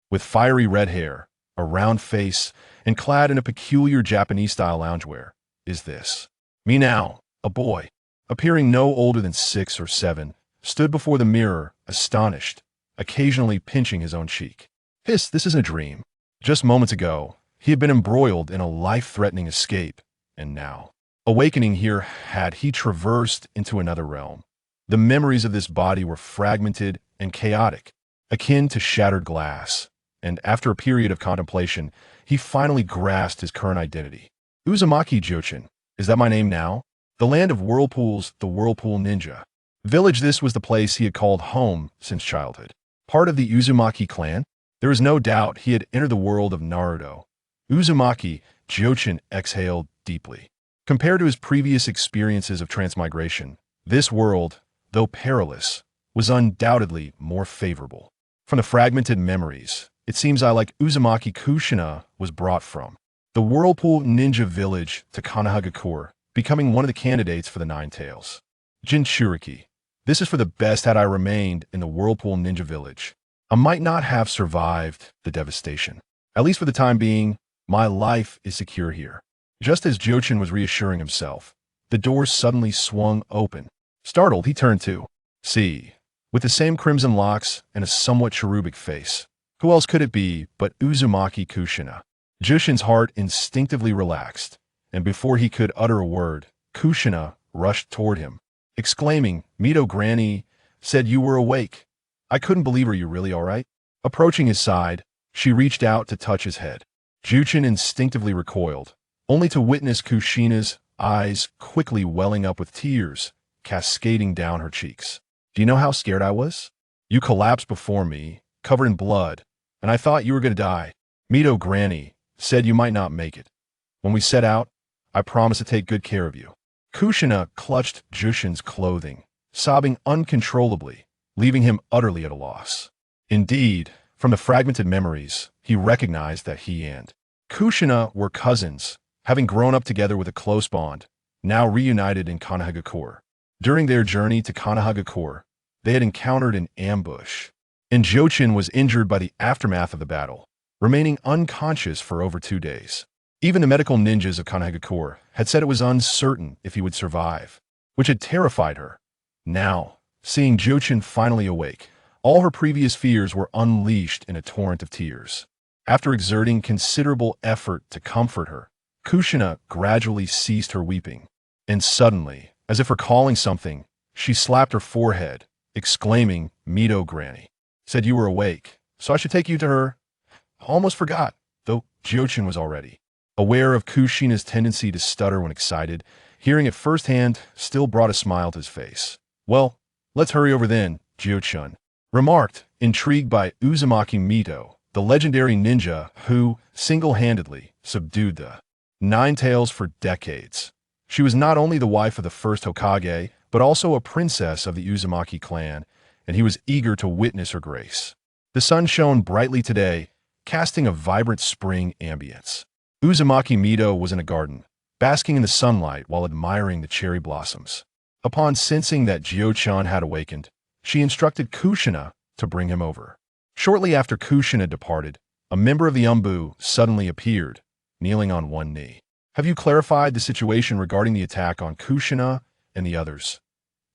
with fiery red hair, a round face, and clad in a peculiar Japanese-style loungewear. Is this? Me now, a boy, appearing no older than 6 or 7, stood before the mirror, astonished, occasionally pinching his own cheek. This isn't a dream. Just moments ago, he had been embroiled in a life-threatening escape, and now, awakening here, had he traversed into another realm. The memories of this body were fragmented and chaotic, akin to shattered glass, and after a period of contemplation, he finally grasped his current identity. Uzumaki Jiuchen, is that my name now? The land of whirlpools, the Whirlpool Ninja. Village. This was the place he had called home since childhood. Part of the Uzumaki clan? There is no doubt he had entered the world of Naruto. Uzumaki Jiuchen exhaled deeply. Compared to his previous experiences of transmigration, this world, though perilous, was undoubtedly more favorable. From the fragmented memories, it seems like Uzumaki Kushina was brought from the Whirlpool Ninja village to Kanahagakure, becoming one of the candidates for the Nine Tails. Jinchuriki. This is for the best. Had I remained in the Whirlpool Ninja village, I might not have survived the devastation. At least for the time being, my life is secure here. Just as Jiuchen was reassuring himself, the door suddenly swung open. Startled, he turned to see, with the same crimson locks and a somewhat cherubic face. Who else could it be but Uzumaki Kushina? Jiuchen's heart instinctively relaxed, and before he could utter a word, Kushina rushed toward him, exclaiming, "Mito Granny said you were awake. I couldn't believe her. You really all right?" Approaching his side, she reached out to touch his head. Jiuchen instinctively recoiled, only to witness Kushina's eyes quickly welling up with tears, cascading down her cheeks. "Do you know how scared I was? You collapsed before me, covered in blood, and I thought you were going to die. Mito Granny said you might not make it. When we set out, I promised to take good care of you." Kushina clutched Jiuchen's clothing, sobbing uncontrollably, leaving him utterly at a loss. Indeed, from the fragmented memories, he recognized that he and Kushina were cousins, having grown up together with a close bond, now reunited in Kanahagakure. During their journey to Kanahagakure, they had encountered an ambush, and Jiuchen was injured by the aftermath of the battle, remaining unconscious for over 2 days. Even the medical ninjas of Kanahagakure had said it was uncertain if he would survive, which had terrified her. Now, seeing Jiuchen finally awake, all her previous fears were unleashed in a torrent of tears. After exerting considerable effort to comfort her, Kushina gradually ceased her weeping, and suddenly, as if recalling something, she slapped her forehead, exclaiming, "Mito Granny said you were awake, so I should take you to her." I almost forgot, though Jiuchen was already aware of Kushina's tendency to stutter when excited. Hearing it firsthand still brought a smile to his face. "Well, let's hurry over then," Jiuchen remarked, intrigued by Uzumaki Mito, the legendary ninja who, single-handedly, subdued the Nine Tails for decades. She was not only the wife of the first Hokage, but also a princess of the Uzumaki clan, and he was eager to witness her grace. The sun shone brightly today, casting a vibrant spring ambience. Uzumaki Mito was in a garden, basking in the sunlight while admiring the cherry blossoms. Upon sensing that Jiuchen had awakened, she instructed Kushina to bring him over. Shortly after Kushina departed, a member of the Umbu suddenly appeared, kneeling on one knee. "Have you clarified the situation regarding the attack on Kushina and the others?"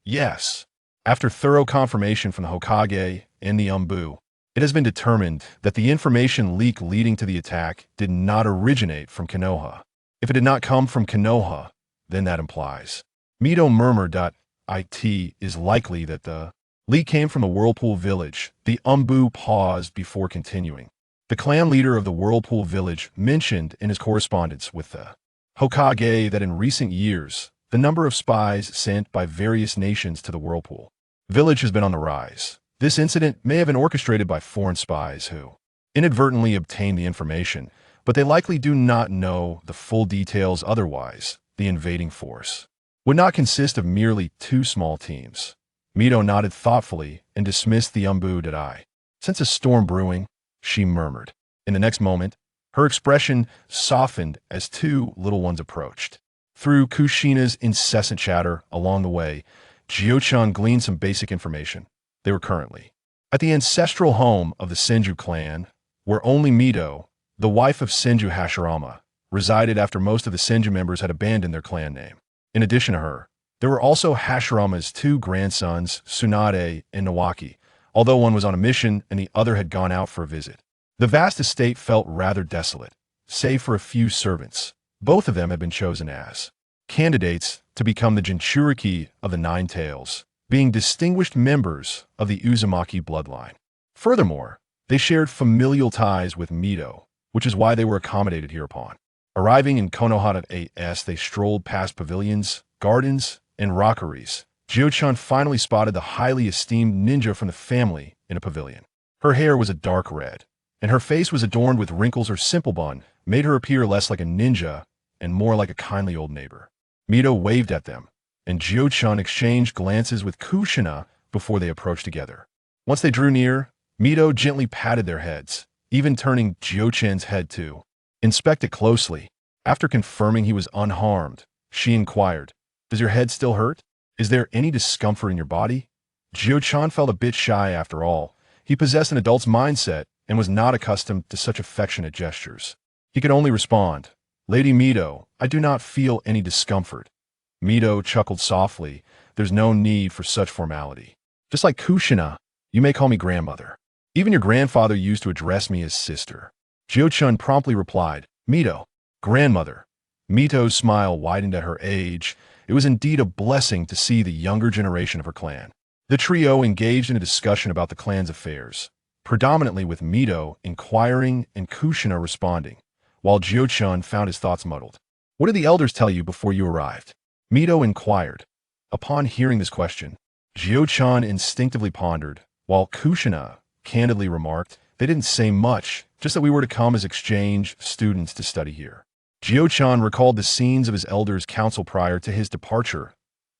"Yes. After thorough confirmation from the Hokage and the Umbu, it has been determined that the information leak leading to the attack did not originate from Konoha. If it did not come from Konoha, then that implies," Mito murmured, "it is likely that the leak came from the Whirlpool village." The Umbu paused before continuing. The clan leader of the Whirlpool village mentioned in his correspondence with the Hokage that in recent years, the number of spies sent by various nations to the Whirlpool village has been on the rise. This incident may have been orchestrated by foreign spies who inadvertently obtained the information, but they likely do not know the full details. Otherwise, the invading force would not consist of merely 2 small teams. Mito nodded thoughtfully and dismissed the Umbu. "Did I sense a storm brewing?" she murmured. In the next moment, her expression softened as 2 little ones approached. Through Kushina's incessant chatter along the way, Jiuchen gleaned some basic information. They were currently at the ancestral home of the Senju clan, where only Mito, the wife of Senju Hashirama, resided after most of the Senju members had abandoned their clan name. In addition to her, there were also Hashirama's two grandsons, Tsunade and Nawaki, although one was on a mission and the other had gone out for a visit. The vast estate felt rather desolate, save for a few servants. Both of them had been chosen as candidates to become the Jinchuriki of the Nine Tails, being distinguished members of the Uzumaki bloodline. Furthermore, they shared familial ties with Mito, which is why they were accommodated hereupon. Arriving in Konoha at 8s, they strolled past pavilions, gardens, and rockeries. Jiuchen finally spotted the highly esteemed ninja from the family in a pavilion. Her hair was a dark red, and her face was adorned with wrinkles or simple bun, made her appear less like a ninja and more like a kindly old neighbor. Mito waved at them, and Jiuchen exchanged glances with Kushina before they approached together. Once they drew near, Mito gently patted their heads, even turning Jiuchen's head too. Inspect it closely. After confirming he was unharmed, she inquired, "Does your head still hurt? Is there any discomfort in your body?" Jiuchen felt a bit shy after all. He possessed an adult's mindset and was not accustomed to such affectionate gestures. He could only respond, "Lady Mito, I do not feel any discomfort." Mito chuckled softly. "There's no need for such formality. Just like Kushina, you may call me grandmother. Even your grandfather used to address me as sister." Jiuchen promptly replied, "Mito, grandmother." Mito's smile widened at her age. It was indeed a blessing to see the younger generation of her clan. The trio engaged in a discussion about the clan's affairs, predominantly with Mito inquiring and Kushina responding, while Jiuchen found his thoughts muddled. "What did the elders tell you before you arrived?" Mito inquired. Upon hearing this question, Jiuchen instinctively pondered, while Kushina candidly remarked, "They didn't say much, just that we were to come as exchange students to study here." Jiuchen recalled the scenes of his elders' council prior to his departure.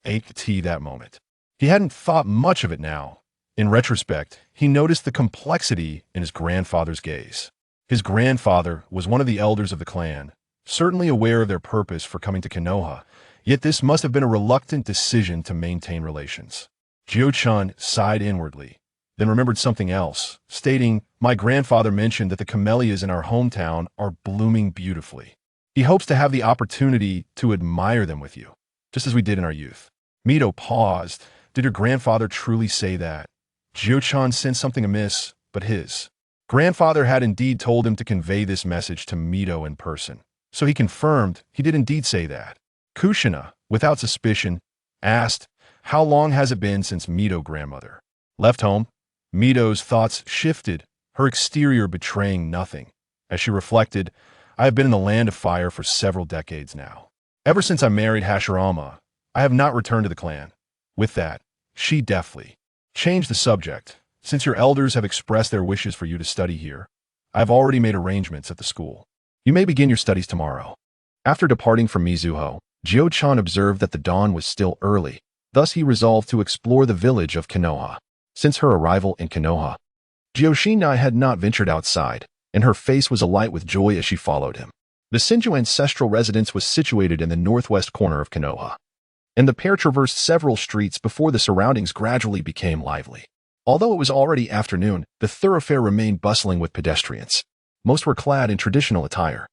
At that moment, he hadn't thought much of it now. In retrospect, he noticed the complexity in his grandfather's gaze. His grandfather was one of the elders of the clan, certainly aware of their purpose for coming to Konoha, yet this must have been a reluctant decision to maintain relations. Jiuchen sighed inwardly, then remembered something else, stating, "My grandfather mentioned that the camellias in our hometown are blooming beautifully. He hopes to have the opportunity to admire them with you, just as we did in our youth." Mito paused. Did your grandfather truly say that? Jiuchen sensed something amiss, but his grandfather had indeed told him to convey this message to Mito in person, so he confirmed he did indeed say that. Kushina, without suspicion, asked, "How long has it been since Mito grandmother left home?" Mito's thoughts shifted, her exterior betraying nothing. As she reflected, "I have been in the land of fire for several decades now. Ever since I married Hashirama, I have not returned to the clan." With that, she deftly changed the subject. "Since your elders have expressed their wishes for you to study here, I have already made arrangements at the school. You may begin your studies tomorrow." After departing from Mizuho, Jiuchen observed that the dawn was still early. Thus he resolved to explore the village of Konoha. Since her arrival in Konoha, Jiushina had not ventured outside, and her face was alight with joy as she followed him. The Senju ancestral residence was situated in the northwest corner of Konoha, and the pair traversed several streets before the surroundings gradually became lively. Although it was already afternoon, the thoroughfare remained bustling with pedestrians. Most were clad in traditional attire,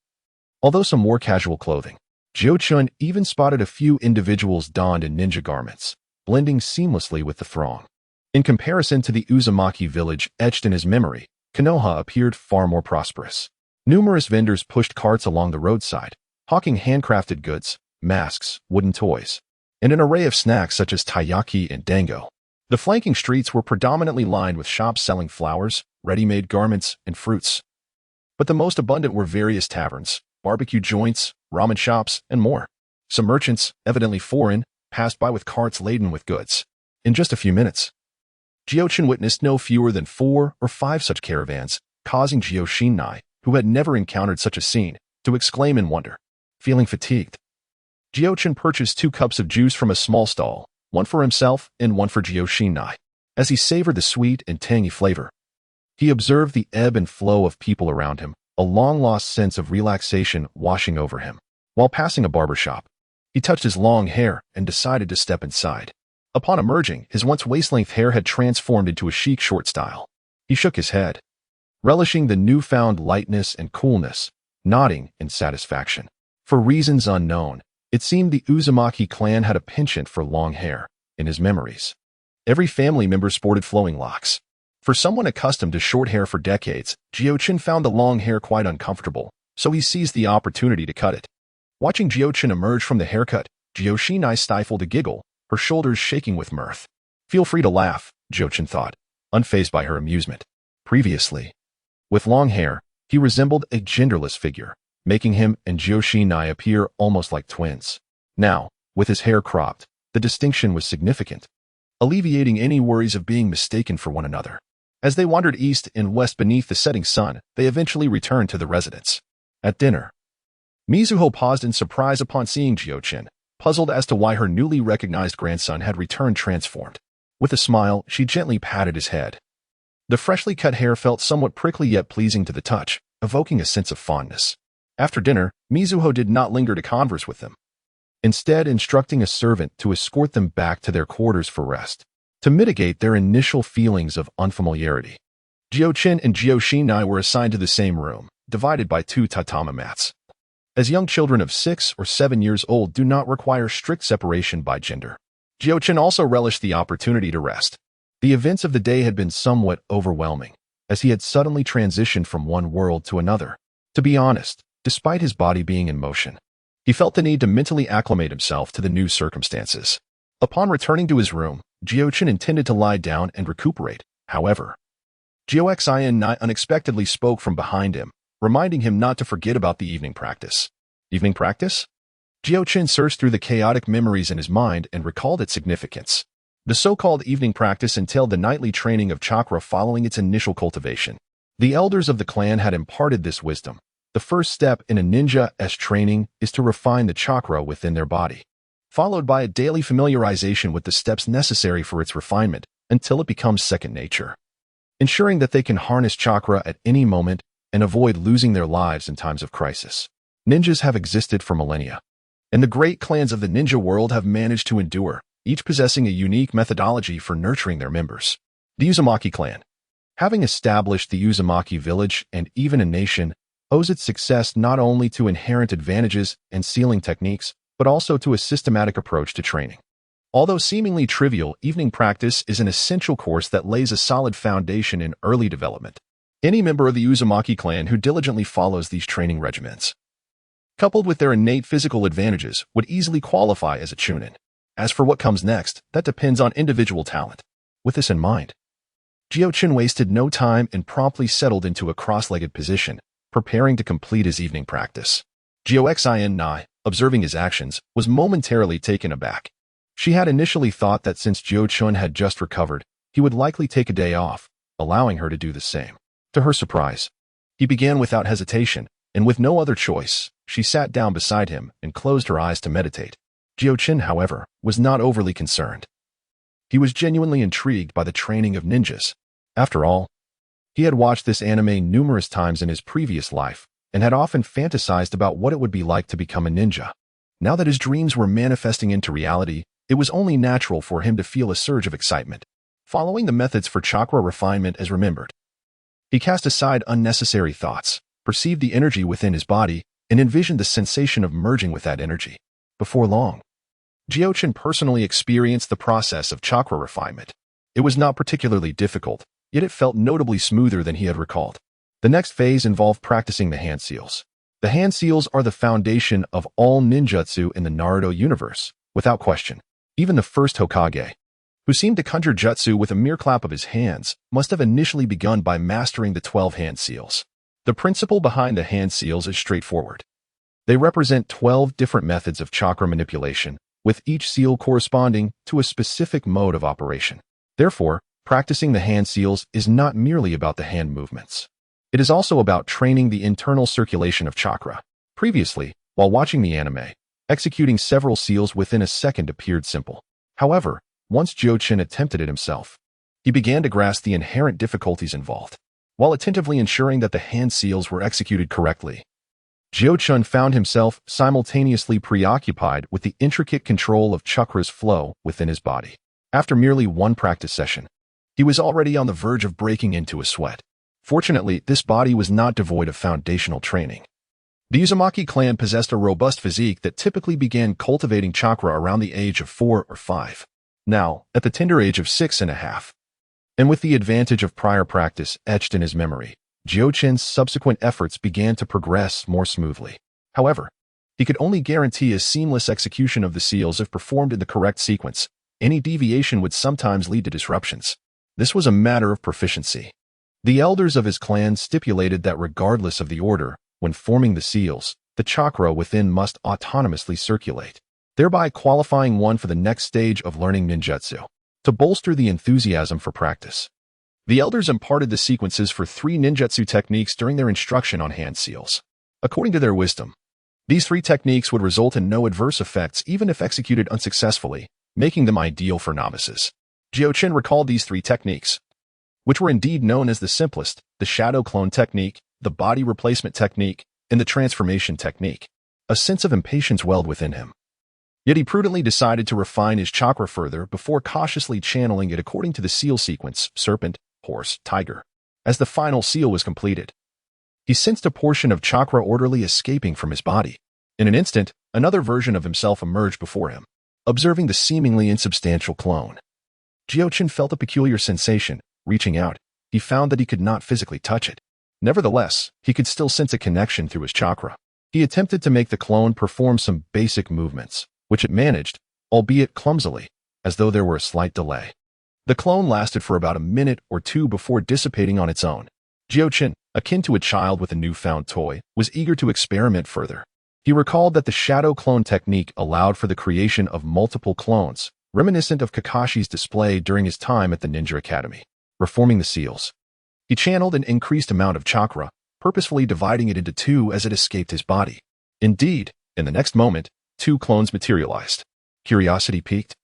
although some wore casual clothing. Jiuchen even spotted a few individuals donned in ninja garments, blending seamlessly with the throng. In comparison to the Uzumaki village etched in his memory, Konoha appeared far more prosperous. Numerous vendors pushed carts along the roadside, hawking handcrafted goods, masks, wooden toys, and an array of snacks such as taiyaki and dango. The flanking streets were predominantly lined with shops selling flowers, ready-made garments, and fruits. But the most abundant were various taverns, barbecue joints, ramen shops, and more. Some merchants, evidently foreign, passed by with carts laden with goods. In just a few minutes, Jiuchen witnessed no fewer than 4 or 5 such caravans, causing Jiushina, who had never encountered such a scene, to exclaim in wonder. Feeling fatigued, Jiuchen purchased 2 cups of juice from a small stall, one for himself and one for Jiushina. As he savored the sweet and tangy flavor, he observed the ebb and flow of people around him, a long-lost sense of relaxation washing over him. While passing a barber shop, he touched his long hair and decided to step inside. Upon emerging, his once waist-length hair had transformed into a chic short style. He shook his head. relishing the newfound lightness and coolness, nodding in satisfaction. For reasons unknown, it seemed the Uzumaki clan had a penchant for long hair in his memories. Every family member sported flowing locks. For someone accustomed to short hair for decades, Jiuchen found the long hair quite uncomfortable, so he seized the opportunity to cut it. Watching Jiuchen emerge from the haircut, Jiuchen stifled a giggle, her shoulders shaking with mirth. Feel free to laugh, Jiuchen thought, unfazed by her amusement. Previously, with long hair, he resembled a genderless figure, making him and Jiuchen appear almost like twins. Now, with his hair cropped, the distinction was significant, alleviating any worries of being mistaken for one another. As they wandered east and west beneath the setting sun, they eventually returned to the residence. At dinner, Mizuho paused in surprise upon seeing Jiuchen, puzzled as to why her newly recognized grandson had returned transformed. With a smile, she gently patted his head. The freshly cut hair felt somewhat prickly yet pleasing to the touch, evoking a sense of fondness. After dinner, Mizuho did not linger to converse with them, instead instructing a servant to escort them back to their quarters for rest. To mitigate their initial feelings of unfamiliarity, Jiuchen and Jiuchen were assigned to the same room, divided by 2 tatami mats. As young children of 6 or 7 years old do not require strict separation by gender, Jiuchen also relished the opportunity to rest. The events of the day had been somewhat overwhelming, as he had suddenly transitioned from one world to another. To be honest, despite his body being in motion, he felt the need to mentally acclimate himself to the new circumstances. Upon returning to his room, Jiuchen intended to lie down and recuperate. However, Jiuchen unexpectedly spoke from behind him, reminding him not to forget about the evening practice. Evening practice? Jiuchen searched through the chaotic memories in his mind and recalled its significance. The so-called evening practice entailed the nightly training of chakra following its initial cultivation. The elders of the clan had imparted this wisdom. The first step in a ninja's training is to refine the chakra within their body, followed by a daily familiarization with the steps necessary for its refinement until it becomes second nature, ensuring that they can harness chakra at any moment and avoid losing their lives in times of crisis. Ninjas have existed for millennia, and the great clans of the ninja world have managed to endure, each possessing a unique methodology for nurturing their members. The Uzumaki clan, having established the Uzumaki village and even a nation, owes its success not only to inherent advantages and sealing techniques, but also to a systematic approach to training. Although seemingly trivial, evening practice is an essential course that lays a solid foundation in early development. Any member of the Uzumaki clan who diligently follows these training regimens, coupled with their innate physical advantages, would easily qualify as a chunin. As for what comes next, that depends on individual talent. With this in mind, Jiuchen wasted no time and promptly settled into a cross-legged position, preparing to complete his evening practice. Jiuchen, observing his actions, was momentarily taken aback. She had initially thought that since Jiuchen had just recovered, he would likely take a day off, allowing her to do the same. To her surprise, he began without hesitation, and with no other choice, she sat down beside him and closed her eyes to meditate. Jiuchen, however, was not overly concerned. He was genuinely intrigued by the training of ninjas. After all, he had watched this anime numerous times in his previous life and had often fantasized about what it would be like to become a ninja. Now that his dreams were manifesting into reality, it was only natural for him to feel a surge of excitement. Following the methods for chakra refinement as remembered, he cast aside unnecessary thoughts, perceived the energy within his body, and envisioned the sensation of merging with that energy. Before long, Jiuchen personally experienced the process of chakra refinement. It was not particularly difficult, yet it felt notably smoother than he had recalled. The next phase involved practicing the hand seals. The hand seals are the foundation of all ninjutsu in the Naruto universe, without question. Even the first Hokage, who seemed to conjure jutsu with a mere clap of his hands, must have initially begun by mastering the 12 hand seals. The principle behind the hand seals is straightforward. They represent 12 different methods of chakra manipulation, with each seal corresponding to a specific mode of operation. Therefore, practicing the hand seals is not merely about the hand movements. It is also about training the internal circulation of chakra. Previously, while watching the anime, executing several seals within a second appeared simple. However, once Jiuchen attempted it himself, he began to grasp the inherent difficulties involved. While attentively ensuring that the hand seals were executed correctly, Jiuchen found himself simultaneously preoccupied with the intricate control of chakra's flow within his body. After merely one practice session, he was already on the verge of breaking into a sweat. Fortunately, this body was not devoid of foundational training. The Uzumaki clan possessed a robust physique that typically began cultivating chakra around the age of 4 or 5. Now, at the tender age of 6.5. And with the advantage of prior practice etched in his memory, Jiuchen's subsequent efforts began to progress more smoothly. However, he could only guarantee a seamless execution of the seals if performed in the correct sequence. Any deviation would sometimes lead to disruptions. This was a matter of proficiency. The elders of his clan stipulated that regardless of the order, when forming the seals, the chakra within must autonomously circulate, thereby qualifying one for the next stage of learning ninjutsu. To bolster the enthusiasm for practice, the elders imparted the sequences for 3 ninjutsu techniques during their instruction on hand seals. According to their wisdom, these 3 techniques would result in no adverse effects even if executed unsuccessfully, making them ideal for novices. Jiuchen recalled these 3 techniques, which were indeed known as the simplest: the shadow clone technique, the body replacement technique, and the transformation technique. A sense of impatience welled within him. Yet he prudently decided to refine his chakra further before cautiously channeling it according to the seal sequence: serpent, horse, tiger. As the final seal was completed, he sensed a portion of chakra orderly escaping from his body. In an instant, another version of himself emerged before him, observing the seemingly insubstantial clone. Jiuchen felt a peculiar sensation. Reaching out, he found that he could not physically touch it. Nevertheless, he could still sense a connection through his chakra. He attempted to make the clone perform some basic movements, which it managed, albeit clumsily, as though there were a slight delay. The clone lasted for about a minute or 2 before dissipating on its own. Jiuchen, akin to a child with a newfound toy, was eager to experiment further. He recalled that the shadow clone technique allowed for the creation of multiple clones, reminiscent of Kakashi's display during his time at the Ninja Academy. Reforming the seals, he channeled an increased amount of chakra, purposefully dividing it into 2 as it escaped his body. Indeed, in the next moment, 2 clones materialized. Curiosity piqued.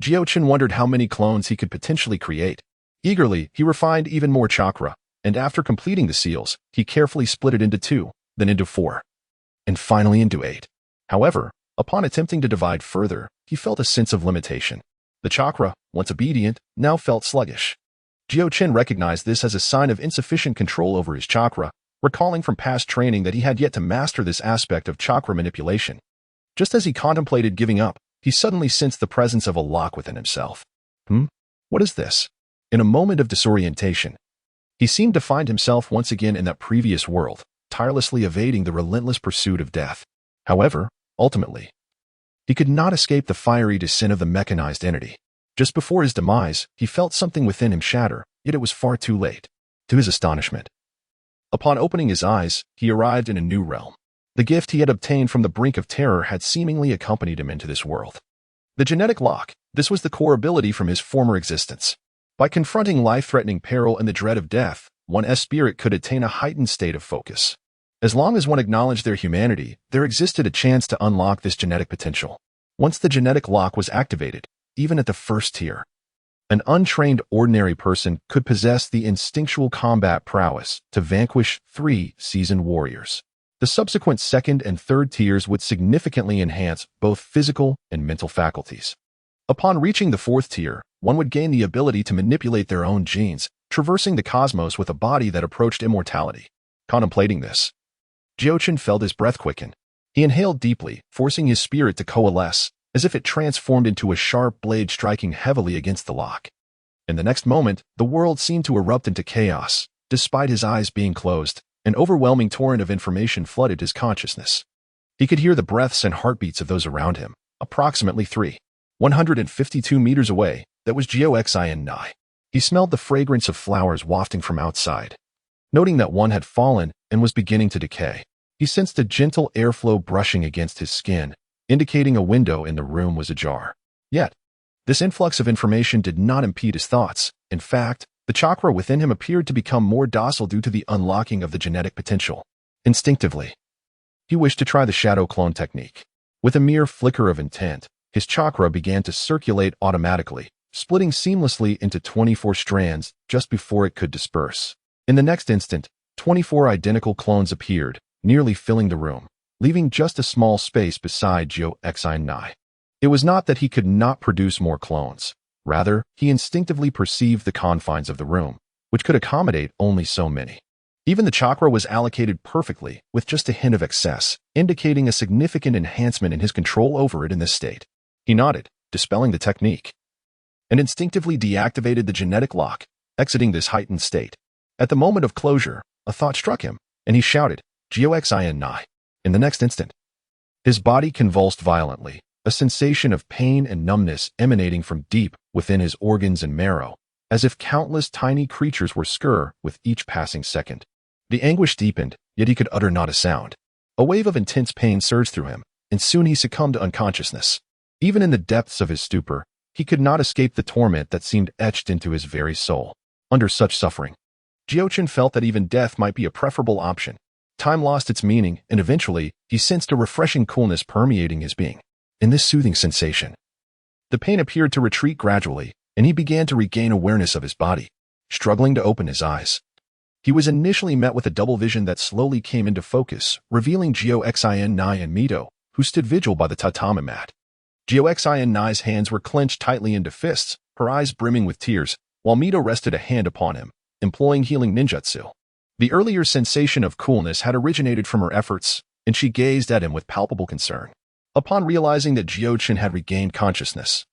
Jiuchen wondered how many clones he could potentially create. Eagerly, he refined even more chakra, and after completing the seals, he carefully split it into 2, then into 4, and finally into 8. However, upon attempting to divide further, he felt a sense of limitation. The chakra, once obedient, now felt sluggish. Jiuchen recognized this as a sign of insufficient control over his chakra, recalling from past training that he had yet to master this aspect of chakra manipulation. Just as he contemplated giving up, he suddenly sensed the presence of a lock within himself. What is this? In a moment of disorientation, he seemed to find himself once again in that previous world, tirelessly evading the relentless pursuit of death. However, ultimately, he could not escape the fiery descent of the mechanized entity. Just before his demise, he felt something within him shatter, yet it was far too late. To his astonishment, upon opening his eyes, he arrived in a new realm. The gift he had obtained from the brink of terror had seemingly accompanied him into this world. The genetic lock, this was the core ability from his former existence. By confronting life-threatening peril and the dread of death, one's spirit could attain a heightened state of focus. As long as one acknowledged their humanity, there existed a chance to unlock this genetic potential. Once the genetic lock was activated, even at the first tier, an untrained ordinary person could possess the instinctual combat prowess to vanquish 3 seasoned warriors. The subsequent 2nd and 3rd tiers would significantly enhance both physical and mental faculties. Upon reaching the 4th tier, one would gain the ability to manipulate their own genes, traversing the cosmos with a body that approached immortality. Contemplating this, Jiuchen felt his breath quicken. He inhaled deeply, forcing his spirit to coalesce, as if it transformed into a sharp blade striking heavily against the lock. In the next moment, the world seemed to erupt into chaos. Despite his eyes being closed, an overwhelming torrent of information flooded his consciousness. He could hear the breaths and heartbeats of those around him, approximately 152 meters away. That was Kekkei. He smelled the fragrance of flowers wafting from outside. Noting that one had fallen and was beginning to decay, he sensed a gentle airflow brushing against his skin, indicating a window in the room was ajar. Yet, this influx of information did not impede his thoughts. In fact, the chakra within him appeared to become more docile due to the unlocking of the genetic potential. Instinctively, he wished to try the shadow clone technique. With a mere flicker of intent, his chakra began to circulate automatically, splitting seamlessly into 24 strands just before it could disperse. In the next instant, 24 identical clones appeared, nearly filling the room, leaving just a small space beside Kekkei. It was not that he could not produce more clones. Rather, he instinctively perceived the confines of the room, which could accommodate only so many. Even the chakra was allocated perfectly, with just a hint of excess, indicating a significant enhancement in his control over it in this state. He nodded, dispelling the technique, and instinctively deactivated the genetic lock, exiting this heightened state. At the moment of closure, a thought struck him, and he shouted, "Jiuchen Nai." In the next instant, his body convulsed violently, a sensation of pain and numbness emanating from deep within his organs and marrow, as if countless tiny creatures were stir with each passing second. The anguish deepened, yet he could utter not a sound. A wave of intense pain surged through him, and soon he succumbed to unconsciousness. Even in the depths of his stupor, he could not escape the torment that seemed etched into his very soul. Under such suffering, Jiuchen felt that even death might be a preferable option. Time lost its meaning, and eventually, he sensed a refreshing coolness permeating his being. In this soothing sensation, the pain appeared to retreat gradually, and he began to regain awareness of his body, struggling to open his eyes. He was initially met with a double vision that slowly came into focus, revealing Jiuchen Nai and Mito, who stood vigil by the tatami mat. Jiuchen Nai's hands were clenched tightly into fists, her eyes brimming with tears, while Mito rested a hand upon him, employing healing ninjutsu. The earlier sensation of coolness had originated from her efforts, and she gazed at him with palpable concern. Upon realizing that Jiuchen had regained consciousness,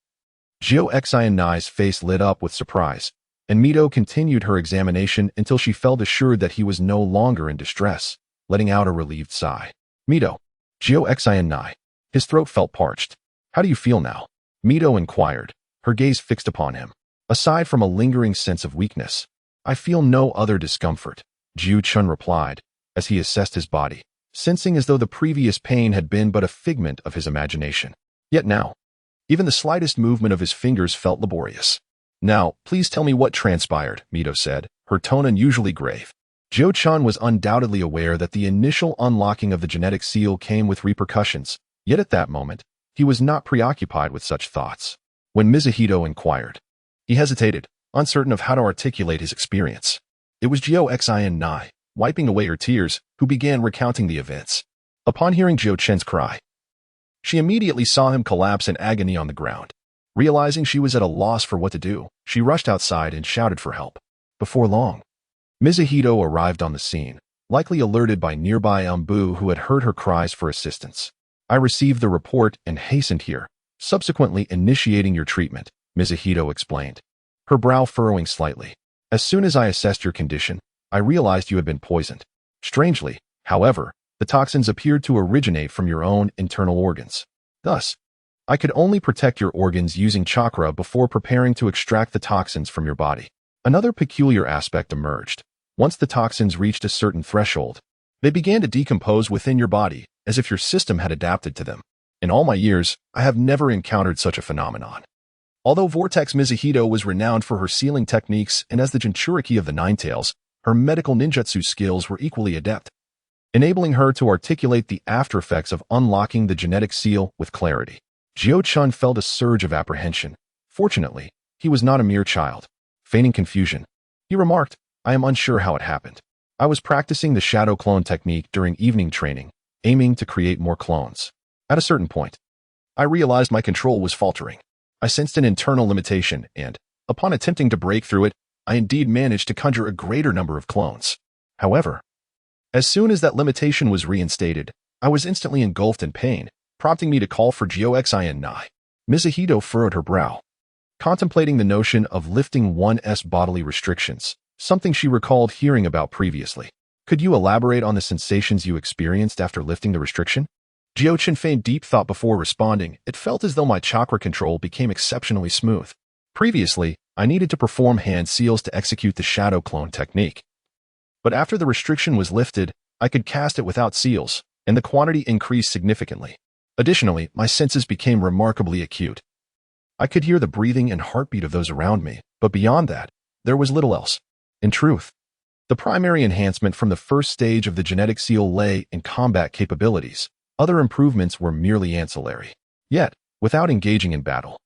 Jiuchen Nai's face lit up with surprise, and Mito continued her examination until she felt assured that he was no longer in distress, letting out a relieved sigh. "Mito." Jiuchen Nai. His throat felt parched. "How do you feel now?" Mito inquired, her gaze fixed upon him. "Aside from a lingering sense of weakness, I feel no other discomfort," Jiuchen replied, as he assessed his body, sensing as though the previous pain had been but a figment of his imagination. Yet now, even the slightest movement of his fingers felt laborious. "Now, please tell me what transpired," Mito said, her tone unusually grave. Jiuchen was undoubtedly aware that the initial unlocking of the genetic seal came with repercussions, yet at that moment, he was not preoccupied with such thoughts. When Mizuhito inquired, he hesitated, uncertain of how to articulate his experience. It was Jiuchen Nai, wiping away her tears, who began recounting the events. Upon hearing Jiuchen's cry, she immediately saw him collapse in agony on the ground. Realizing she was at a loss for what to do, she rushed outside and shouted for help. Before long, Mizuhito arrived on the scene, likely alerted by nearby Umbu who had heard her cries for assistance. "I received the report and hastened here, subsequently initiating your treatment," Mizuhito explained, her brow furrowing slightly. "As soon as I assessed your condition, I realized you had been poisoned. Strangely, however, the toxins appeared to originate from your own internal organs. Thus, I could only protect your organs using chakra before preparing to extract the toxins from your body." Another peculiar aspect emerged. Once the toxins reached a certain threshold, they began to decompose within your body, as if your system had adapted to them. In all my years, I have never encountered such a phenomenon. Although Vortex Mizuhito was renowned for her sealing techniques and as the Jinchuriki of the Nine Tails, her medical ninjutsu skills were equally adept, enabling her to articulate the after-effects of unlocking the genetic seal with clarity. Jiuchen felt a surge of apprehension. Fortunately, he was not a mere child. Feigning confusion, he remarked, "I am unsure how it happened. I was practicing the shadow clone technique during evening training, aiming to create more clones. At a certain point, I realized my control was faltering. I sensed an internal limitation and, upon attempting to break through it, I indeed managed to conjure a greater number of clones. However, as soon as that limitation was reinstated, I was instantly engulfed in pain, prompting me to call for Jiuchen Nai." Mizuhito furrowed her brow, contemplating the notion of lifting one's bodily restrictions, something she recalled hearing about previously. "Could you elaborate on the sensations you experienced after lifting the restriction?" Jiuchen feigned deep thought before responding. "It felt as though my chakra control became exceptionally smooth. Previously, I needed to perform hand seals to execute the shadow clone technique. But after the restriction was lifted, I could cast it without seals, and the quantity increased significantly. Additionally, my senses became remarkably acute. I could hear the breathing and heartbeat of those around me, but beyond that, there was little else. In truth, the primary enhancement from the first stage of the genetic seal lay in combat capabilities. Other improvements were merely ancillary. Yet, without engaging in battle,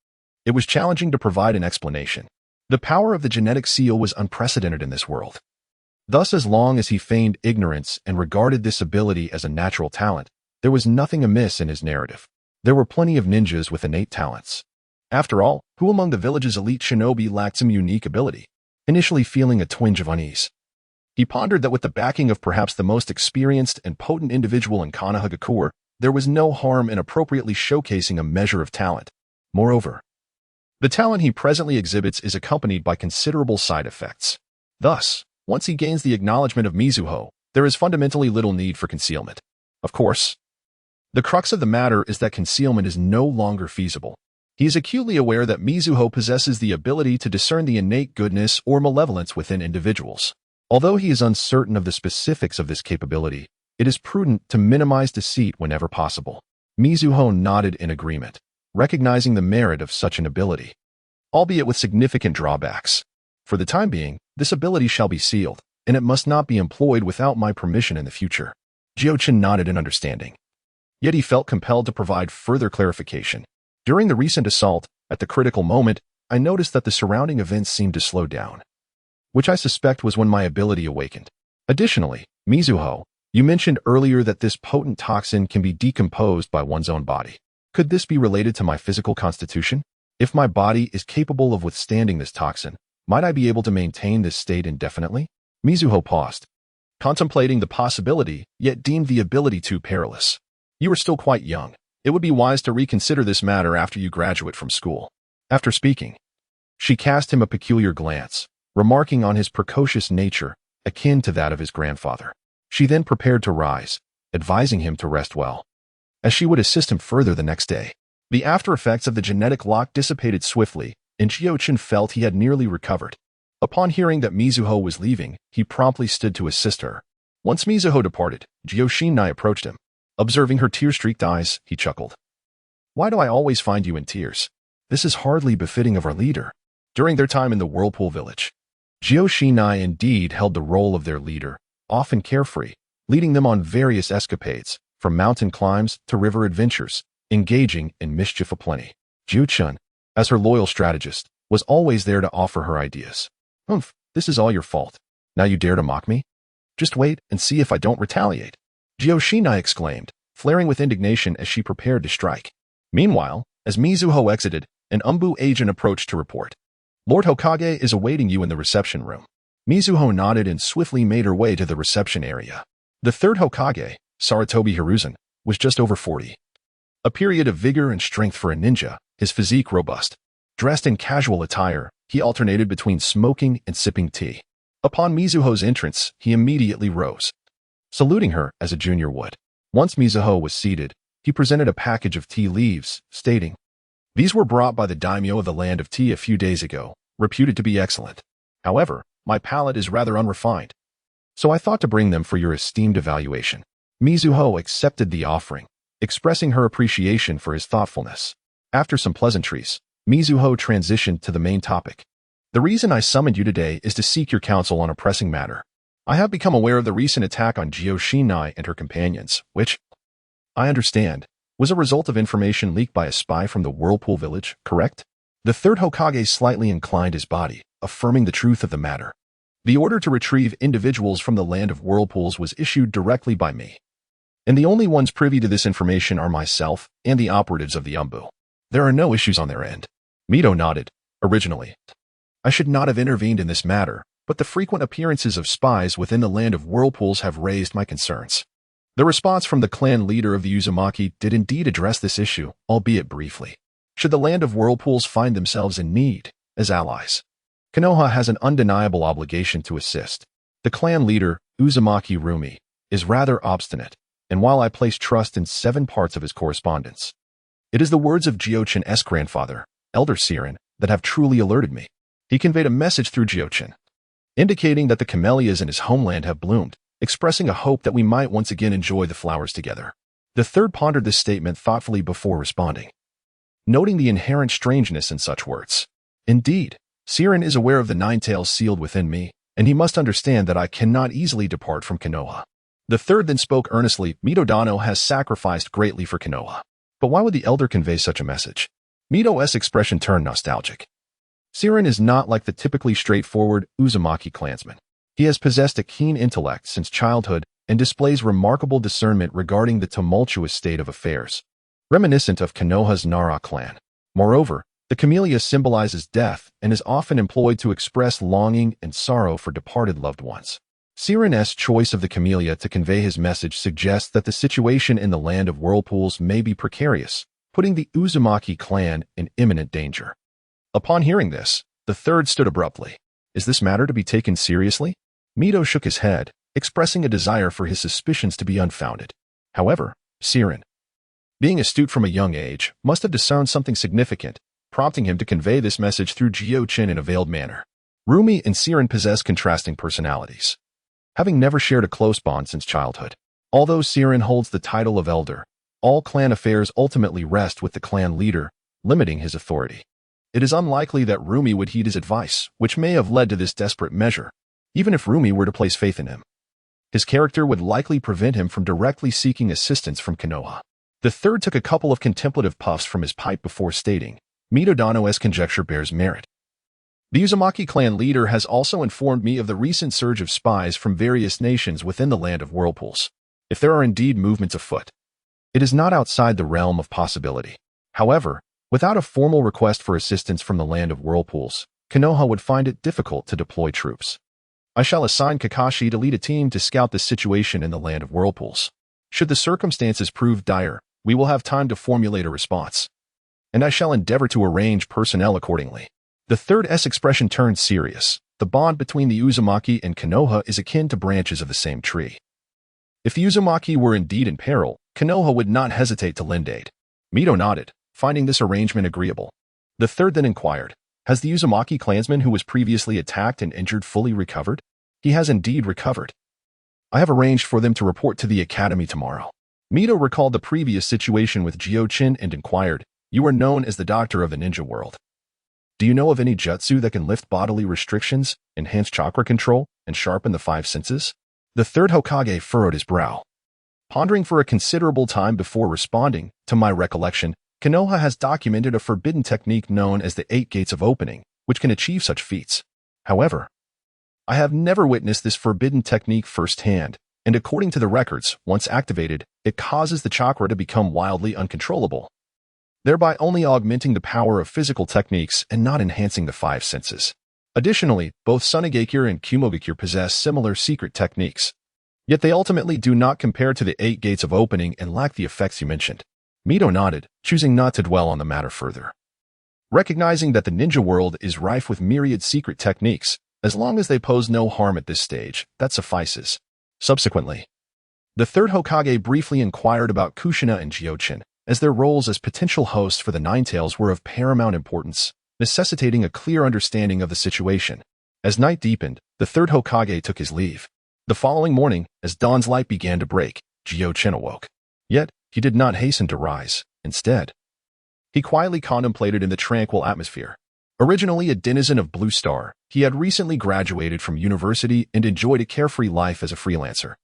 it was challenging to provide an explanation. The power of the genetic seal was unprecedented in this world. Thus, as long as he feigned ignorance and regarded this ability as a natural talent, there was nothing amiss in his narrative. There were plenty of ninjas with innate talents. After all, who among the village's elite shinobi lacked some unique ability? initially feeling a twinge of unease. He pondered that with the backing of perhaps the most experienced and potent individual in Konohagakure, there was no harm in appropriately showcasing a measure of talent. Moreover, the talent he presently exhibits is accompanied by considerable side effects. Thus, once he gains the acknowledgement of Mizuho, there is fundamentally little need for concealment. Of course, the crux of the matter is that concealment is no longer feasible. He is acutely aware that Mizuho possesses the ability to discern the innate goodness or malevolence within individuals. Although he is uncertain of the specifics of this capability, it is prudent to minimize deceit whenever possible. Mizuho nodded in agreement, recognizing the merit of such an ability, albeit with significant drawbacks. For the time being, this ability shall be sealed, and it must not be employed without my permission in the future. Jiuchen nodded in understanding. Yet he felt compelled to provide further clarification. During the recent assault, at the critical moment, I noticed that the surrounding events seemed to slow down, which I suspect was when my ability awakened. Additionally, Mizuho, you mentioned earlier that this potent toxin can be decomposed by one's own body. Could this be related to my physical constitution? If my body is capable of withstanding this toxin, might I be able to maintain this state indefinitely? Mizuho paused, contemplating the possibility, yet deemed the ability too perilous. You are still quite young. It would be wise to reconsider this matter after you graduate from school. After speaking, she cast him a peculiar glance, remarking on his precocious nature, akin to that of his grandfather. She then prepared to rise, advising him to rest well, as she would assist him further the next day. The after effects of the genetic lock dissipated swiftly, and Jiuchen felt he had nearly recovered. Upon hearing that Mizuho was leaving, he promptly stood to assist her. Once Mizuho departed, Jiuchen approached him. Observing her tear-streaked eyes, he chuckled. Why do I always find you in tears? This is hardly befitting of our leader. During their time in the Whirlpool Village, Jiuchen indeed held the role of their leader, often carefree, leading them on various escapades, from mountain climbs to river adventures, engaging in mischief aplenty. Jiuchen, as her loyal strategist, was always there to offer her ideas. This is all your fault. Now you dare to mock me? Just wait and see if I don't retaliate. Jiuchen exclaimed, flaring with indignation as she prepared to strike. Meanwhile, as Mizuho exited, an Umbu agent approached to report. Lord Hokage is awaiting you in the reception room. Mizuho nodded and swiftly made her way to the reception area. The third Hokage, Sarutobi Hiruzen, was just over 40. A period of vigor and strength for a ninja, his physique robust. Dressed in casual attire, he alternated between smoking and sipping tea. Upon Mizuho's entrance, he immediately rose, saluting her as a junior would. Once Mizuho was seated, he presented a package of tea leaves, stating, "These were brought by the daimyo of the land of tea a few days ago, reputed to be excellent. However, my palate is rather unrefined, so I thought to bring them for your esteemed evaluation." Mizuho accepted the offering, expressing her appreciation for his thoughtfulness. After some pleasantries, Mizuho transitioned to the main topic. "The reason I summoned you today is to seek your counsel on a pressing matter. I have become aware of the recent attack on Jiuchen and her companions, which, I understand, was a result of information leaked by a spy from the Whirlpool Village, correct?" The third Hokage slightly inclined his body, affirming the truth of the matter. "The order to retrieve individuals from the land of whirlpools was issued directly by me, and the only ones privy to this information are myself and the operatives of the Umbu. There are no issues on their end." Mito nodded. "Originally, I should not have intervened in this matter, but the frequent appearances of spies within the land of whirlpools have raised my concerns." The response from the clan leader of the Uzumaki did indeed address this issue, albeit briefly. Should the land of whirlpools find themselves in need, as allies, Konoha has an undeniable obligation to assist. The clan leader, Uzumaki Rumi, is rather obstinate, and while I place trust in 7 parts of his correspondence, it is the words of Jiuchen's grandfather, Elder Siren, that have truly alerted me. He conveyed a message through Jiuchen, indicating that the camellias in his homeland have bloomed, expressing a hope that we might once again enjoy the flowers together. The third pondered this statement thoughtfully before responding, noting the inherent strangeness in such words. "Indeed, Siren is aware of the 9 tails sealed within me, and he must understand that I cannot easily depart from Konoha." The third then spoke earnestly. "Mito has sacrificed greatly for Konoha. But why would the elder convey such a message?" Mito's expression turned nostalgic. Siren is not like the typically straightforward Uzumaki clansman. He has possessed a keen intellect since childhood and displays remarkable discernment regarding the tumultuous state of affairs, reminiscent of Konoha's Nara clan. Moreover, the The camellia symbolizes death and is often employed to express longing and sorrow for departed loved ones. Siren's choice of the camellia to convey his message suggests that the situation in the land of whirlpools may be precarious, putting the Uzumaki clan in imminent danger. Upon hearing this, the third stood abruptly. Is this matter to be taken seriously? Mito shook his head, expressing a desire for his suspicions to be unfounded. However, Siren, being astute from a young age, must have discerned something significant, prompting him to convey this message through Jiuchen in a veiled manner. Rumi and Siren possess contrasting personalities, having never shared a close bond since childhood. Although Siren holds the title of elder, all clan affairs ultimately rest with the clan leader, limiting his authority. It is unlikely that Rumi would heed his advice, which may have led to this desperate measure. Even if Rumi were to place faith in him, his character would likely prevent him from directly seeking assistance from Konoha. The third took a couple of contemplative puffs from his pipe before stating, Mitodano's conjecture bears merit. The Uzumaki clan leader has also informed me of the recent surge of spies from various nations within the land of whirlpools. If there are indeed movements afoot, it is not outside the realm of possibility. However, without a formal request for assistance from the land of whirlpools, Konoha would find it difficult to deploy troops. I shall assign Kakashi to lead a team to scout the situation in the land of whirlpools. Should the circumstances prove dire, we will have time to formulate a response, and I shall endeavor to arrange personnel accordingly. The third's expression turned serious. The bond between the Uzumaki and Konoha is akin to branches of the same tree. If the Uzumaki were indeed in peril, Konoha would not hesitate to lend aid. Mito nodded, finding this arrangement agreeable. The third then inquired, has the Uzumaki clansman who was previously attacked and injured fully recovered? He has indeed recovered. I have arranged for them to report to the academy tomorrow. Mito recalled the previous situation with Jiuchen and inquired, you are known as the doctor of the ninja world. Do you know of any jutsu that can lift bodily restrictions, enhance chakra control, and sharpen the five senses? The third Hokage furrowed his brow, pondering for a considerable time before responding. To my recollection, Konoha has documented a forbidden technique known as the 8 Gates of Opening, which can achieve such feats. However, I have never witnessed this forbidden technique firsthand, and according to the records, once activated, it causes the chakra to become wildly uncontrollable, thereby only augmenting the power of physical techniques and not enhancing the five senses. Additionally, both Sunigakure and Kumogakure possess similar secret techniques, yet they ultimately do not compare to the 8 Gates of Opening and lack the effects you mentioned. Mito nodded, choosing not to dwell on the matter further. Recognizing that the ninja world is rife with myriad secret techniques, as long as they pose no harm at this stage, that suffices. Subsequently, the third Hokage briefly inquired about Kushina and Jiuchen, as their roles as potential hosts for the Ninetales were of paramount importance, necessitating a clear understanding of the situation. As night deepened, the third Hokage took his leave. The following morning, as dawn's light began to break, Jiuchen awoke. Yet, he did not hasten to rise. Instead, he quietly contemplated in the tranquil atmosphere. Originally a denizen of Blue Star, he had recently graduated from university and enjoyed a carefree life as a freelancer,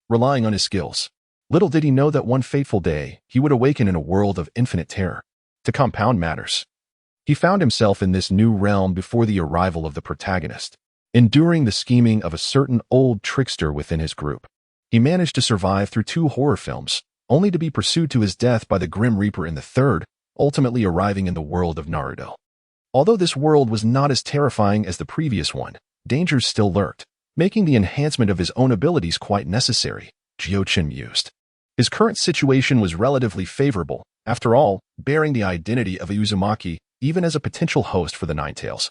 relying on his skills. Little did he know that one fateful day, he would awaken in a world of infinite terror. To compound matters, he found himself in this new realm before the arrival of the protagonist, enduring the scheming of a certain old trickster within his group. He managed to survive through 2 horror films, only to be pursued to his death by the Grim Reaper in the third, ultimately arriving in the world of Naruto. Although this world was not as terrifying as the previous one, dangers still lurked, making the enhancement of his own abilities quite necessary, Jiuchen mused. His current situation was relatively favorable, after all, bearing the identity of a Uzumaki, even as a potential host for the Ninetales.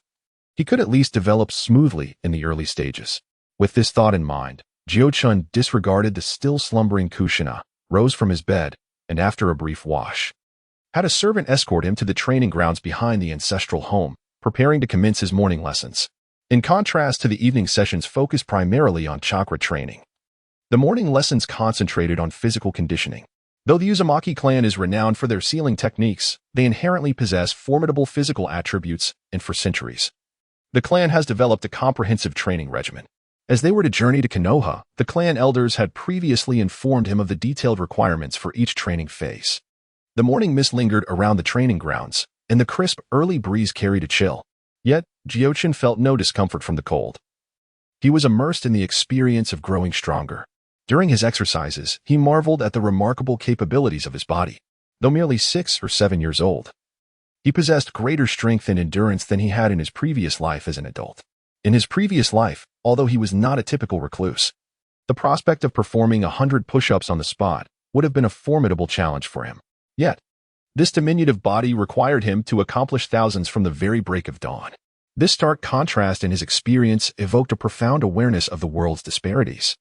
He could at least develop smoothly in the early stages. With this thought in mind, Jiuchen disregarded the still slumbering Kushina, rose from his bed, and after a brief wash, had a servant escort him to the training grounds behind the ancestral home, preparing to commence his morning lessons. In contrast to the evening sessions focused primarily on chakra training, the morning lessons concentrated on physical conditioning. Though the Uzumaki clan is renowned for their sealing techniques, they inherently possess formidable physical attributes, and for centuries, the clan has developed a comprehensive training regimen. As they were to journey to Konoha, the clan elders had previously informed him of the detailed requirements for each training phase. The morning mist lingered around the training grounds, and the crisp, early breeze carried a chill. Yet, Jiuchen felt no discomfort from the cold. He was immersed in the experience of growing stronger. During his exercises, he marveled at the remarkable capabilities of his body. Though merely 6 or 7 years old, He possessed greater strength and endurance than he had in his previous life as an adult. In his previous life, although he was not a typical recluse, the prospect of performing 100 push-ups on the spot would have been a formidable challenge for him. Yet, this diminutive body required him to accomplish thousands from the very break of dawn. This stark contrast in his experience evoked a profound awareness of the world's disparities.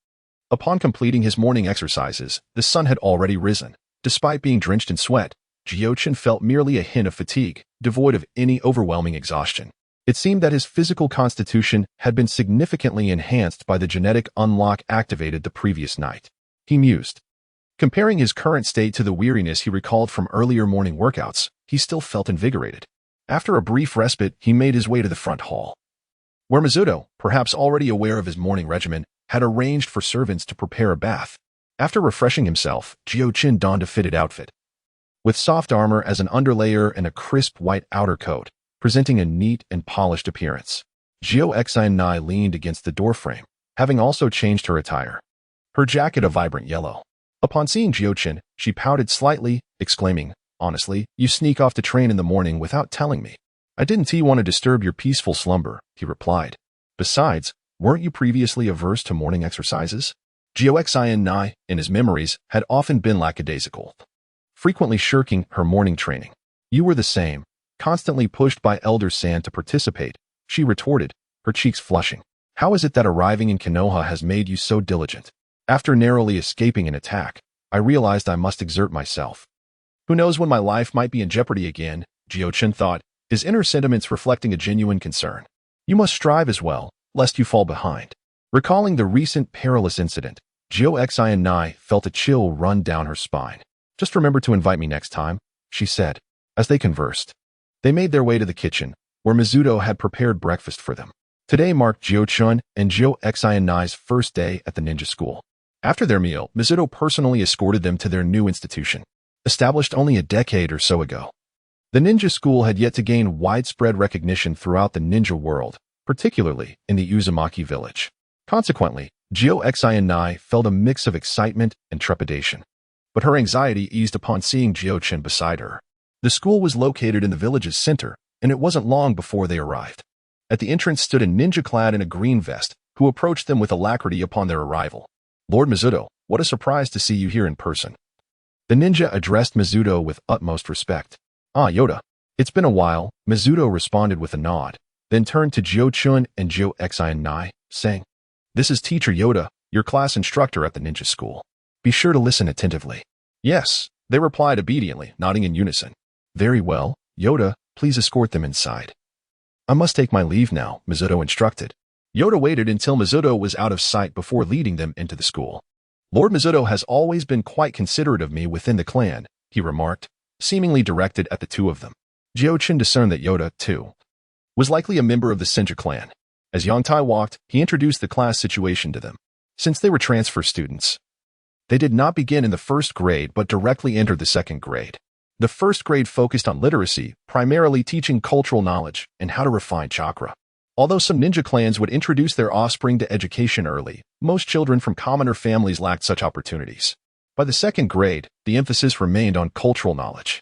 Upon completing his morning exercises, the sun had already risen. Despite being drenched in sweat, Jiuchen felt merely a hint of fatigue, devoid of any overwhelming exhaustion. It seemed that his physical constitution had been significantly enhanced by the genetic unlock activated the previous night. He mused. Comparing his current state to the weariness he recalled from earlier morning workouts, he still felt invigorated. After a brief respite, he made his way to the front hall, where Mizuto, perhaps already aware of his morning regimen, had arranged for servants to prepare a bath. After refreshing himself, Jiuchen donned a fitted outfit, with soft armor as an underlayer and a crisp white outer coat, presenting a neat and polished appearance. Jiuchen leaned against the doorframe, having also changed her attire, her jacket a vibrant yellow. Upon seeing Jiuchen, she pouted slightly, exclaiming, "Honestly, you sneak off to train in the morning without telling me." "I didn't want to disturb your peaceful slumber," he replied. "Besides, weren't you previously averse to morning exercises?" Jiuchen, in his memories, had often been lackadaisical, frequently shirking her morning training. "You were the same, constantly pushed by Elder San to participate," she retorted, her cheeks flushing. "How is it that arriving in Konoha has made you so diligent?" "After narrowly escaping an attack, I realized I must exert myself. Who knows when my life might be in jeopardy again," Jiuchen thought, his inner sentiments reflecting a genuine concern. "You must strive as well, lest you fall behind." Recalling the recent perilous incident, Jiuchen felt a chill run down her spine. "Just remember to invite me next time," she said. As they conversed, they made their way to the kitchen, where Mizuto had prepared breakfast for them. Today marked Jiuchen and Jiuchen's first day at the ninja school. After their meal, Mizuto personally escorted them to their new institution, established only a decade or so ago. The ninja school had yet to gain widespread recognition throughout the ninja world, particularly in the Uzumaki village. Consequently, Jiuchen felt a mix of excitement and trepidation. But her anxiety eased upon seeing Jiuchen beside her. The school was located in the village's center, and it wasn't long before they arrived. At the entrance stood a ninja clad in a green vest, who approached them with alacrity upon their arrival. "Lord Mizuto, what a surprise to see you here in person." The ninja addressed Mizuto with utmost respect. "Ah, Yoda. It's been a while," Mizuto responded with a nod, then turned to Jiuchen and Jiuchen, saying, "This is Teacher Yoda, your class instructor at the ninja school. Be sure to listen attentively." "Yes," they replied obediently, nodding in unison. "Very well, Yoda, please escort them inside." "I must take my leave now," Mizuto instructed. Yoda waited until Mizuto was out of sight before leading them into the school. "Lord Mizuto has always been quite considerate of me within the clan," he remarked, seemingly directed at the two of them. Jiuchen discerned that Yoda, too, was likely a member of the Senju clan. As Yongtai walked, he introduced the class situation to them. Since they were transfer students, they did not begin in the first grade but directly entered the second grade. The first grade focused on literacy, primarily teaching cultural knowledge and how to refine chakra. Although some ninja clans would introduce their offspring to education early, most children from commoner families lacked such opportunities. By the second grade, the emphasis remained on cultural knowledge,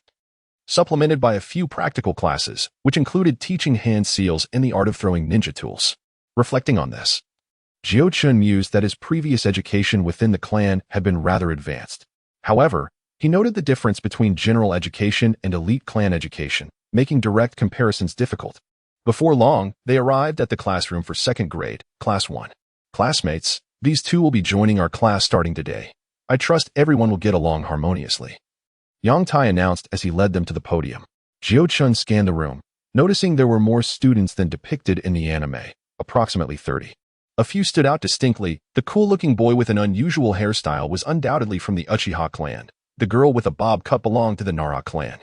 supplemented by a few practical classes, which included teaching hand seals and the art of throwing ninja tools. Reflecting on this, Jiuchen mused that his previous education within the clan had been rather advanced. However, he noted the difference between general education and elite clan education, making direct comparisons difficult. Before long, they arrived at the classroom for second grade, Class 1. "Classmates, these two will be joining our class starting today. I trust everyone will get along harmoniously," Yongtai announced as he led them to the podium. Jiuchen scanned the room, noticing there were more students than depicted in the anime, approximately 30. A few stood out distinctly. The cool-looking boy with an unusual hairstyle was undoubtedly from the Uchiha clan. The girl with a bob cut belonged to the Nara clan.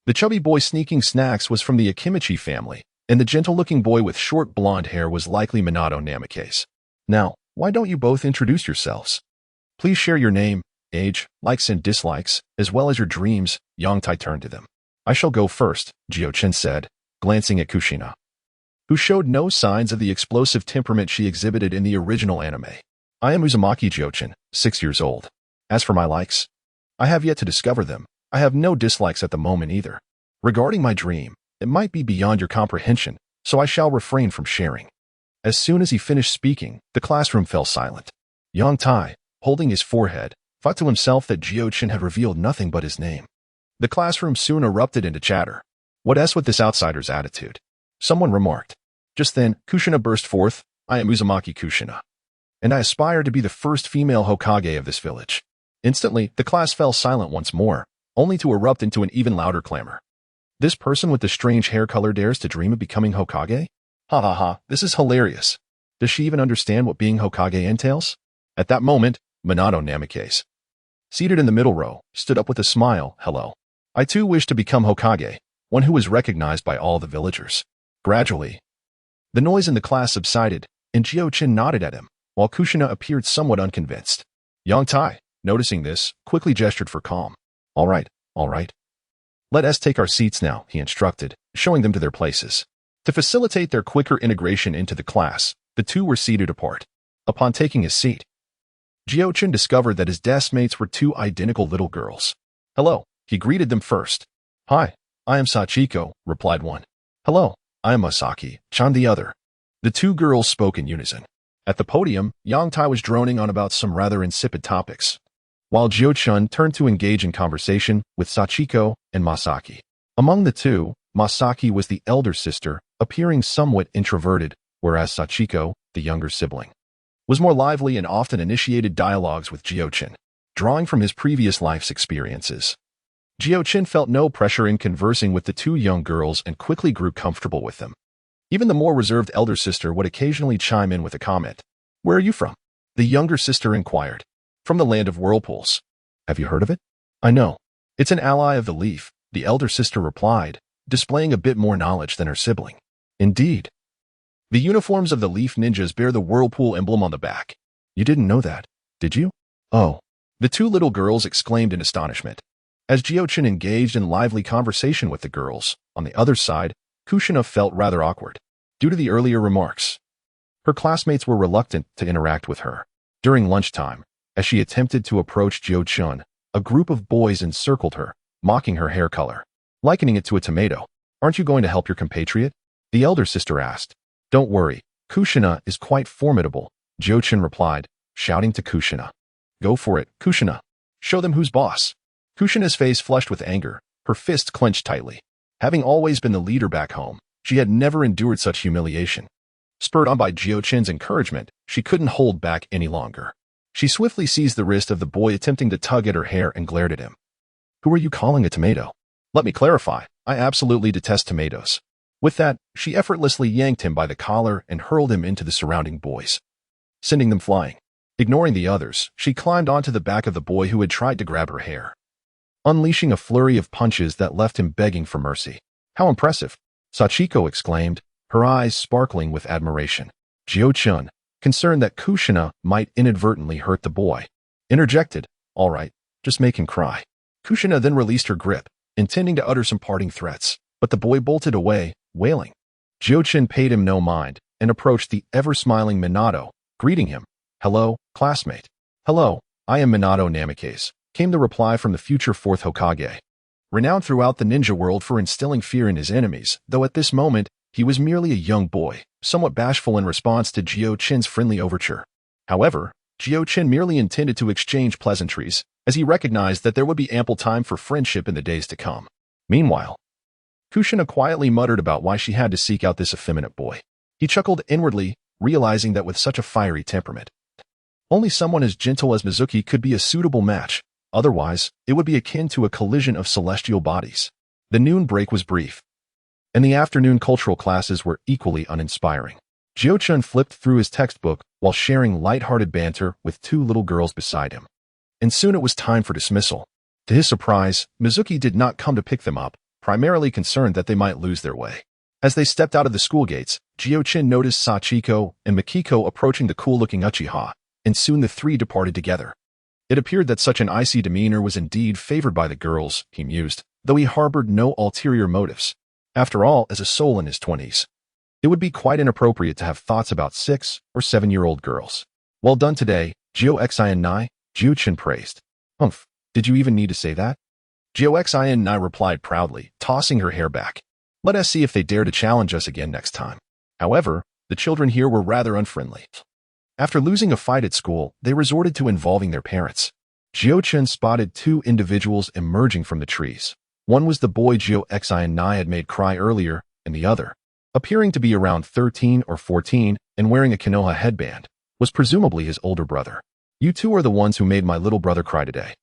The chubby boy sneaking snacks was from the Akimichi family, and the gentle-looking boy with short blonde hair was likely Minato Namikaze. "Now, why don't you both introduce yourselves? Please share your name, age, likes and dislikes, as well as your dreams." Yongtai turned to them. "I shall go first," Jiuchen said, glancing at Kushina, who showed no signs of the explosive temperament she exhibited in the original anime. "I am Uzumaki Jiuchen, 6 years old. As for my likes, I have yet to discover them. I have no dislikes at the moment either." Regarding my dream, it might be beyond your comprehension, so I shall refrain from sharing. As soon as he finished speaking, the classroom fell silent. Yang Tai, holding his forehead, thought to himself that Jiuchen had revealed nothing but his name. The classroom soon erupted into chatter. What's with this outsider's attitude? Someone remarked. Just then, Kushina burst forth. I am Uzumaki Kushina, and I aspire to be the first female Hokage of this village. Instantly, the class fell silent once more, only to erupt into an even louder clamor. This person with the strange hair color dares to dream of becoming Hokage? Ha ha ha, this is hilarious. Does she even understand what being Hokage entails? At that moment, Minato Namikaze, seated in the middle row, stood up with a smile. Hello. I too wish to become Hokage, one who was recognized by all the villagers. Gradually, the noise in the class subsided, and Jiuchen nodded at him, while Kushina appeared somewhat unconvinced. Yang Tai, noticing this, quickly gestured for calm. All right. Let us take our seats now, he instructed, showing them to their places. To facilitate their quicker integration into the class, the two were seated apart. Upon taking his seat, Jiuchen discovered that his deskmates were two identical little girls. Hello, he greeted them first. Hi, I am Sachiko, replied one. Hello, I am Masaki-chan the other. The two girls spoke in unison. At the podium, Yang Tai was droning on about some rather insipid topics, while Jiuchen turned to engage in conversation with Sachiko and Masaki. Among the two, Masaki was the elder sister, appearing somewhat introverted, whereas Sachiko, the younger sibling, was more lively and often initiated dialogues with Jiuchen, drawing from his previous life's experiences. Jiuchen felt no pressure in conversing with the two young girls and quickly grew comfortable with them. Even the more reserved elder sister would occasionally chime in with a comment. Where are you from? The younger sister inquired. From the land of whirlpools. Have you heard of it? I know. It's an ally of the leaf, the elder sister replied, displaying a bit more knowledge than her sibling. Indeed. The uniforms of the leaf ninjas bear the whirlpool emblem on the back. You didn't know that, did you? Oh. The two little girls exclaimed in astonishment. As Jiuchen engaged in lively conversation with the girls, on the other side, Kushina felt rather awkward. Due to the earlier remarks, her classmates were reluctant to interact with her. During lunchtime, as she attempted to approach Jiuchen, a group of boys encircled her, mocking her hair color, likening it to a tomato. Aren't you going to help your compatriot? The elder sister asked. Don't worry, Kushina is quite formidable, Jiuchen replied, shouting to Kushina. Go for it, Kushina. Show them who's boss. Kushina's face flushed with anger, her fists clenched tightly. Having always been the leader back home, she had never endured such humiliation. Spurred on by Jiuchen's encouragement, she couldn't hold back any longer. She swiftly seized the wrist of the boy attempting to tug at her hair and glared at him. Who are you calling a tomato? Let me clarify, I absolutely detest tomatoes. With that, she effortlessly yanked him by the collar and hurled him into the surrounding boys, sending them flying. Ignoring the others, she climbed onto the back of the boy who had tried to grab her hair, unleashing a flurry of punches that left him begging for mercy. How impressive! Sachiko exclaimed, her eyes sparkling with admiration. Jiuchen, concerned that Kushina might inadvertently hurt the boy, interjected, all right, just make him cry. Kushina then released her grip, intending to utter some parting threats, but the boy bolted away, wailing. Jiuchen paid him no mind and approached the ever-smiling Minato, greeting him. Hello, classmate. Hello, I am Minato Namikaze, came the reply from the future fourth Hokage, renowned throughout the ninja world for instilling fear in his enemies, though at this moment, he was merely a young boy, somewhat bashful in response to Jiuchen's friendly overture. However, Jiuchen merely intended to exchange pleasantries, as he recognized that there would be ample time for friendship in the days to come. Meanwhile, Kushina quietly muttered about why she had to seek out this effeminate boy. He chuckled inwardly, realizing that with such a fiery temperament, only someone as gentle as Mizuki could be a suitable match. Otherwise, it would be akin to a collision of celestial bodies. The noon break was brief, and the afternoon cultural classes were equally uninspiring. Jiuchen flipped through his textbook while sharing light-hearted banter with two little girls beside him. And soon it was time for dismissal. To his surprise, Mizuki did not come to pick them up, primarily concerned that they might lose their way. As they stepped out of the school gates, Jiuchen noticed Sachiko and Mikiko approaching the cool-looking Uchiha, and soon the three departed together. It appeared that such an icy demeanor was indeed favored by the girls, he mused, though he harbored no ulterior motives. After all, as a soul in his 20s, it would be quite inappropriate to have thoughts about 6- or 7-year-old girls. Well done today, Jiuchen Nai, Jiuchen praised. Humph, did you even need to say that? Jiuchen and I replied proudly, tossing her hair back. Let us see if they dare to challenge us again next time. However, the children here were rather unfriendly. After losing a fight at school, they resorted to involving their parents. Jiuchen spotted two individuals emerging from the trees. One was the boy Jiuchen and I had made cry earlier, and the other, appearing to be around 13 or 14 and wearing a Konoha headband, was presumably his older brother. You two are the ones who made my little brother cry today.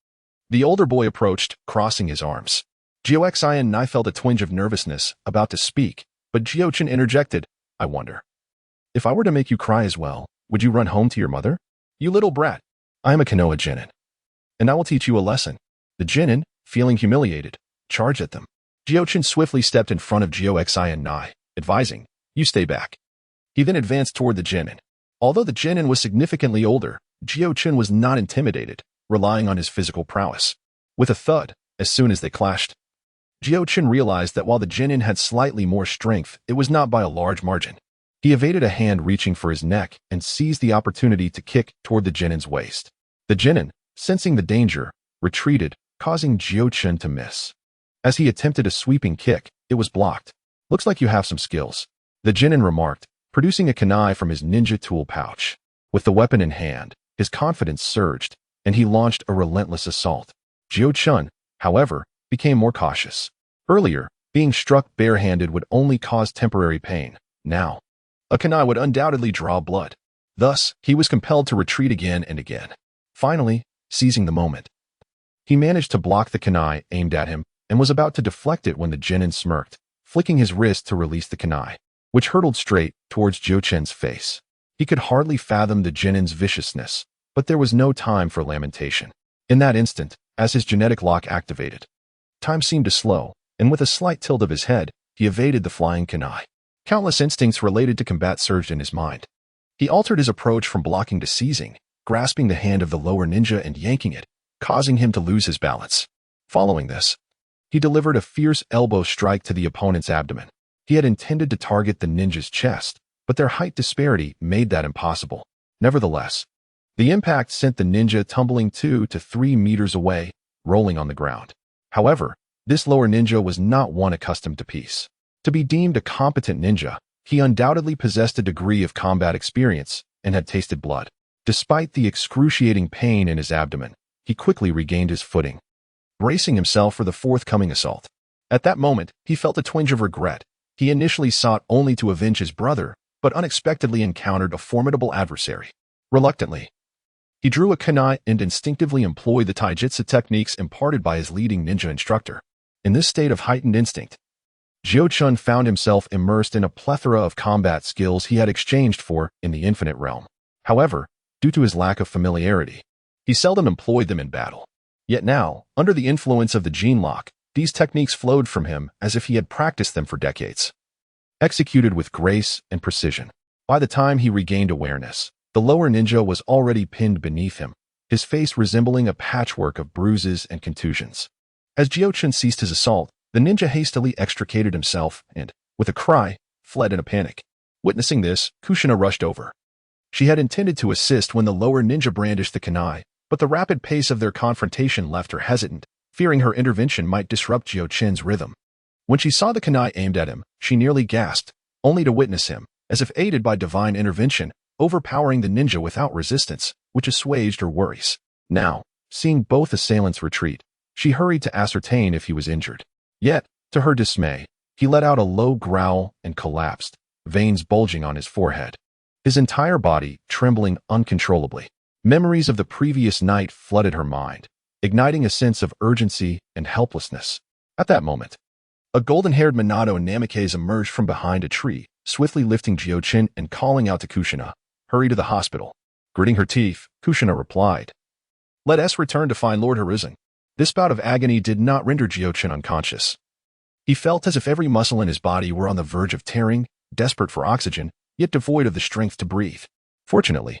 The older boy approached, crossing his arms. Jiuchen and I felt a twinge of nervousness, about to speak, but Jiuchen interjected, I wonder. If I were to make you cry as well, would you run home to your mother? You little brat. I am a Konoha Genin, and I will teach you a lesson. The Genin, feeling humiliated, charged at them. Jiuchen swiftly stepped in front of Jiuchen and I, advising, you stay back. He then advanced toward the Genin. Although the Genin was significantly older, Jiuchen was not intimidated, relying on his physical prowess. With a thud, as soon as they clashed, Jiuchen realized that while the Genin had slightly more strength, it was not by a large margin. He evaded a hand reaching for his neck and seized the opportunity to kick toward the Genin's waist. The Genin, sensing the danger, retreated, causing Jiuchen to miss. As he attempted a sweeping kick, it was blocked. Looks like you have some skills, the Genin remarked, producing a kunai from his ninja tool pouch. With the weapon in hand, his confidence surged, and he launched a relentless assault. Jiuchen, however, became more cautious. Earlier, being struck barehanded would only cause temporary pain. Now, a kunai would undoubtedly draw blood. Thus, he was compelled to retreat again and again. Finally, seizing the moment, he managed to block the kunai aimed at him and was about to deflect it when the Genin smirked, flicking his wrist to release the kunai, which hurtled straight towards Jiuchen's face. He could hardly fathom the Genin's viciousness, but there was no time for lamentation. In that instant, as his genetic lock activated, time seemed to slow, and with a slight tilt of his head, he evaded the flying kunai. Countless instincts related to combat surged in his mind. He altered his approach from blocking to seizing, grasping the hand of the lower ninja and yanking it, causing him to lose his balance. Following this, he delivered a fierce elbow strike to the opponent's abdomen. He had intended to target the ninja's chest, but their height disparity made that impossible. Nevertheless, the impact sent the ninja tumbling 2 to 3 meters away, rolling on the ground. However, this lower ninja was not one accustomed to peace. To be deemed a competent ninja, he undoubtedly possessed a degree of combat experience and had tasted blood. Despite the excruciating pain in his abdomen, he quickly regained his footing, bracing himself for the forthcoming assault. At that moment, he felt a twinge of regret. He initially sought only to avenge his brother, but unexpectedly encountered a formidable adversary. Reluctantly, he drew a kunai and instinctively employed the taijutsu techniques imparted by his leading ninja instructor. In this state of heightened instinct, Jiuchen found himself immersed in a plethora of combat skills he had exchanged for in the infinite realm. However, due to his lack of familiarity, he seldom employed them in battle. Yet now, under the influence of the gene lock, these techniques flowed from him as if he had practiced them for decades. Executed with grace and precision, by the time he regained awareness, the lower ninja was already pinned beneath him, his face resembling a patchwork of bruises and contusions. As Jiuchen ceased his assault, the ninja hastily extricated himself and, with a cry, fled in a panic. Witnessing this, Kushina rushed over. She had intended to assist when the lower ninja brandished the kunai, but the rapid pace of their confrontation left her hesitant, fearing her intervention might disrupt Jiuchen's rhythm. When she saw the kunai aimed at him, she nearly gasped, only to witness him, as if aided by divine intervention, overpowering the ninja without resistance, which assuaged her worries. Now, seeing both assailants retreat, she hurried to ascertain if he was injured. Yet, to her dismay, he let out a low growl and collapsed, veins bulging on his forehead, his entire body trembling uncontrollably. Memories of the previous night flooded her mind, igniting a sense of urgency and helplessness. At that moment, a golden-haired Minato Namikaze emerged from behind a tree, swiftly lifting Jiuchen and calling out to Kushina, "Hurry to the hospital." Gritting her teeth, Kushina replied, "Let us return to find Lord Hiruzen." This bout of agony did not render Jiuchen unconscious. He felt as if every muscle in his body were on the verge of tearing, desperate for oxygen, yet devoid of the strength to breathe. Fortunately,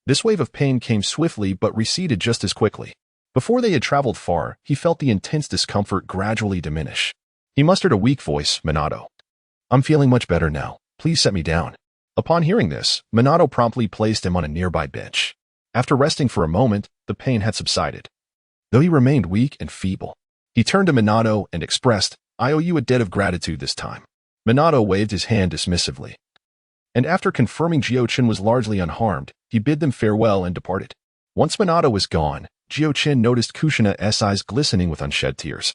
this wave of pain came swiftly but receded just as quickly. Before they had traveled far, he felt the intense discomfort gradually diminish. He mustered a weak voice, "Minato, I'm feeling much better now. Please set me down." Upon hearing this, Minato promptly placed him on a nearby bench. After resting for a moment, the pain had subsided, though he remained weak and feeble. He turned to Minato and expressed, "I owe you a debt of gratitude this time." Minato waved his hand dismissively. And after confirming Jiuchen was largely unharmed, he bid them farewell and departed. Once Minato was gone, Jiuchen noticed Kushina's eyes glistening with unshed tears,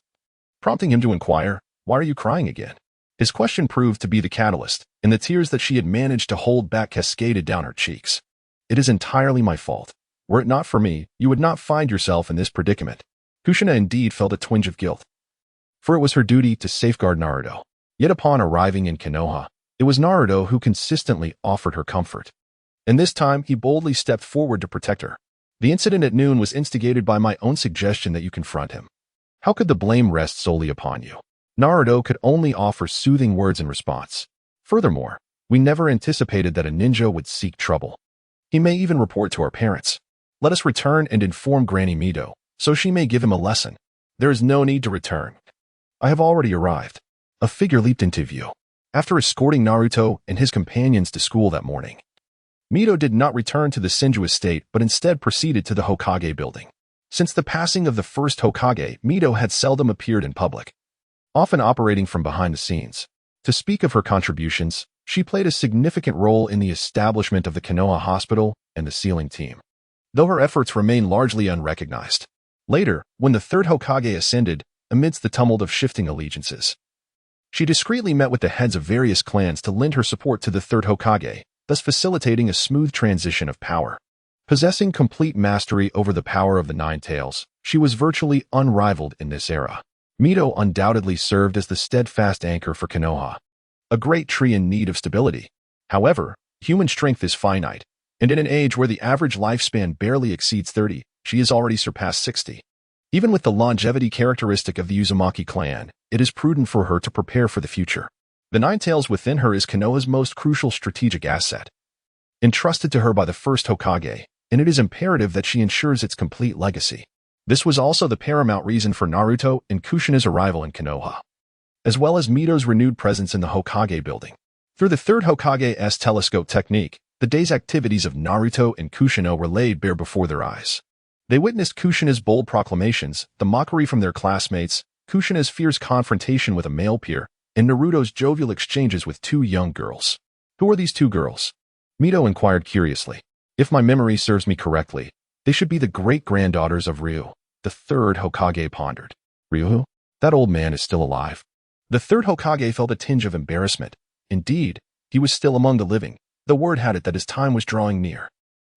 prompting him to inquire, "Why are you crying again?" His question proved to be the catalyst, and the tears that she had managed to hold back cascaded down her cheeks. "It is entirely my fault. Were it not for me, you would not find yourself in this predicament." Kushina indeed felt a twinge of guilt, for it was her duty to safeguard Naruto. Yet upon arriving in Konoha, it was Naruto who consistently offered her comfort. And this time, he boldly stepped forward to protect her. "The incident at noon was instigated by my own suggestion that you confront him. How could the blame rest solely upon you?" Naruto could only offer soothing words in response. "Furthermore, we never anticipated that a ninja would seek trouble. He may even report to our parents. Let us return and inform Granny Mito, so she may give him a lesson." "There is no need to return. I have already arrived." A figure leaped into view. After escorting Naruto and his companions to school that morning, Mito did not return to the Senju estate but instead proceeded to the Hokage building. Since the passing of the first Hokage, Mito had seldom appeared in public, often operating from behind the scenes. To speak of her contributions, she played a significant role in the establishment of the Konoha Hospital and the sealing team, though her efforts remain largely unrecognized. Later, when the third Hokage ascended, amidst the tumult of shifting allegiances, she discreetly met with the heads of various clans to lend her support to the third Hokage, thus facilitating a smooth transition of power. Possessing complete mastery over the power of the Nine Tails, she was virtually unrivaled in this era. Mito undoubtedly served as the steadfast anchor for Konoha, a great tree in need of stability. However, human strength is finite, and in an age where the average lifespan barely exceeds 30, she has already surpassed 60. Even with the longevity characteristic of the Uzumaki clan, it is prudent for her to prepare for the future. The Nine Tails within her is Konoha's most crucial strategic asset, entrusted to her by the first Hokage, and it is imperative that she ensures its complete legacy. This was also the paramount reason for Naruto and Kushina's arrival in Konoha, as well as Mito's renewed presence in the Hokage building. Through the third Hokage's telescope technique, the day's activities of Naruto and Kushina were laid bare before their eyes. They witnessed Kushina's bold proclamations, the mockery from their classmates, Kushina's fierce confrontation with a male peer, and Naruto's jovial exchanges with two young girls. "Who are these two girls?" Mito inquired curiously. "If my memory serves me correctly, they should be the great-granddaughters of Ryu." The third Hokage pondered. "Ryu? That old man is still alive." The third Hokage felt a tinge of embarrassment. Indeed, he was still among the living. The word had it that his time was drawing near.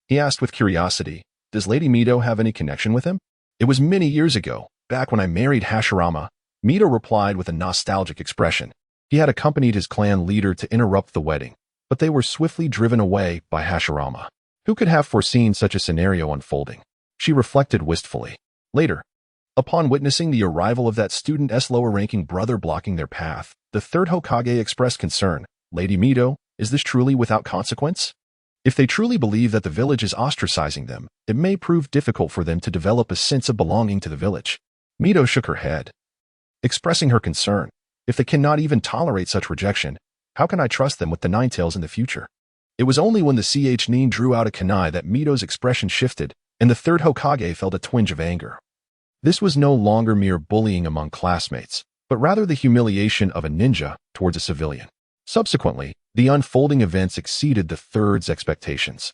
He asked with curiosity, "Does Lady Mito have any connection with him?" "It was many years ago, back when I married Hashirama," Mito replied with a nostalgic expression. He had accompanied his clan leader to interrupt the wedding, but they were swiftly driven away by Hashirama. Who could have foreseen such a scenario unfolding? She reflected wistfully. Later, upon witnessing the arrival of that student's lower-ranking brother blocking their path, the third Hokage expressed concern. "Lady Mito, is this truly without consequence? If they truly believe that the village is ostracizing them, it may prove difficult for them to develop a sense of belonging to the village." Mito shook her head, expressing her concern. "If they cannot even tolerate such rejection, how can I trust them with the Nine Tails in the future?" It was only when the Nin drew out a kunai that Mito's expression shifted, and the third Hokage felt a twinge of anger. This was no longer mere bullying among classmates, but rather the humiliation of a ninja towards a civilian. Subsequently, the unfolding events exceeded the third's expectations.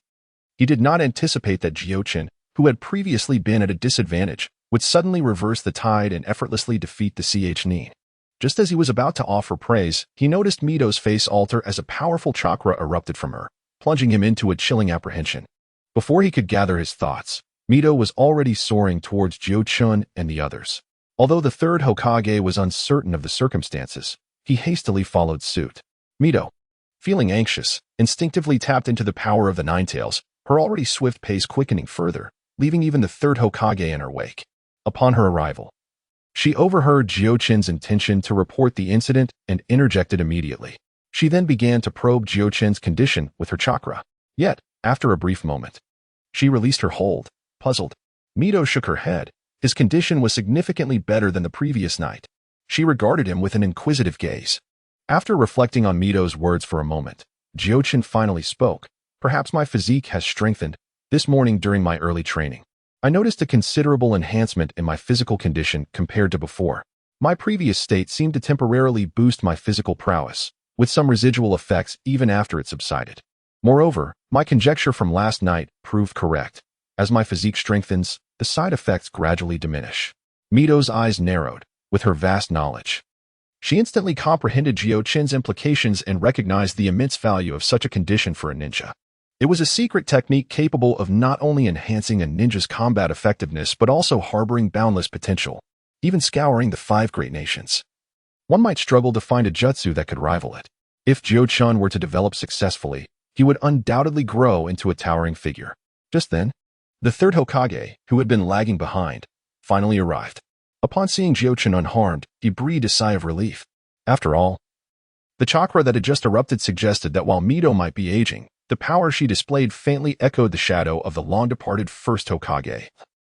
He did not anticipate that Jiuchen, who had previously been at a disadvantage, would suddenly reverse the tide and effortlessly defeat the Nin. Just as he was about to offer praise, he noticed Mito's face alter as a powerful chakra erupted from her, plunging him into a chilling apprehension. Before he could gather his thoughts, Mito was already soaring towards Jiuchen and the others. Although the third Hokage was uncertain of the circumstances, he hastily followed suit. Mito, feeling anxious, instinctively tapped into the power of the Nine Tails, her already swift pace quickening further, leaving even the third Hokage in her wake. Upon her arrival, she overheard Jiuchen's intention to report the incident and interjected immediately. She then began to probe Jiuchen's condition with her chakra. Yet, after a brief moment, she released her hold, puzzled. Mito shook her head. His condition was significantly better than the previous night. She regarded him with an inquisitive gaze. After reflecting on Mito's words for a moment, Jiuchen finally spoke. "Perhaps my physique has strengthened this morning during my early training. I noticed a considerable enhancement in my physical condition compared to before. My previous state seemed to temporarily boost my physical prowess, with some residual effects even after it subsided. Moreover, my conjecture from last night proved correct. As my physique strengthens, the side effects gradually diminish. Mito's eyes narrowed, with her vast knowledge. She instantly comprehended Jiuchen's implications and recognized the immense value of such a condition for a ninja. It was a secret technique capable of not only enhancing a ninja's combat effectiveness but also harboring boundless potential, even scouring the 5 great nations. One might struggle to find a jutsu that could rival it. If Jiuchen were to develop successfully, he would undoubtedly grow into a towering figure. Just then, the third Hokage, who had been lagging behind, finally arrived. Upon seeing Jiuchen unharmed, he breathed a sigh of relief. After all, the chakra that had just erupted suggested that while Mito might be aging, the power she displayed faintly echoed the shadow of the long-departed first Hokage,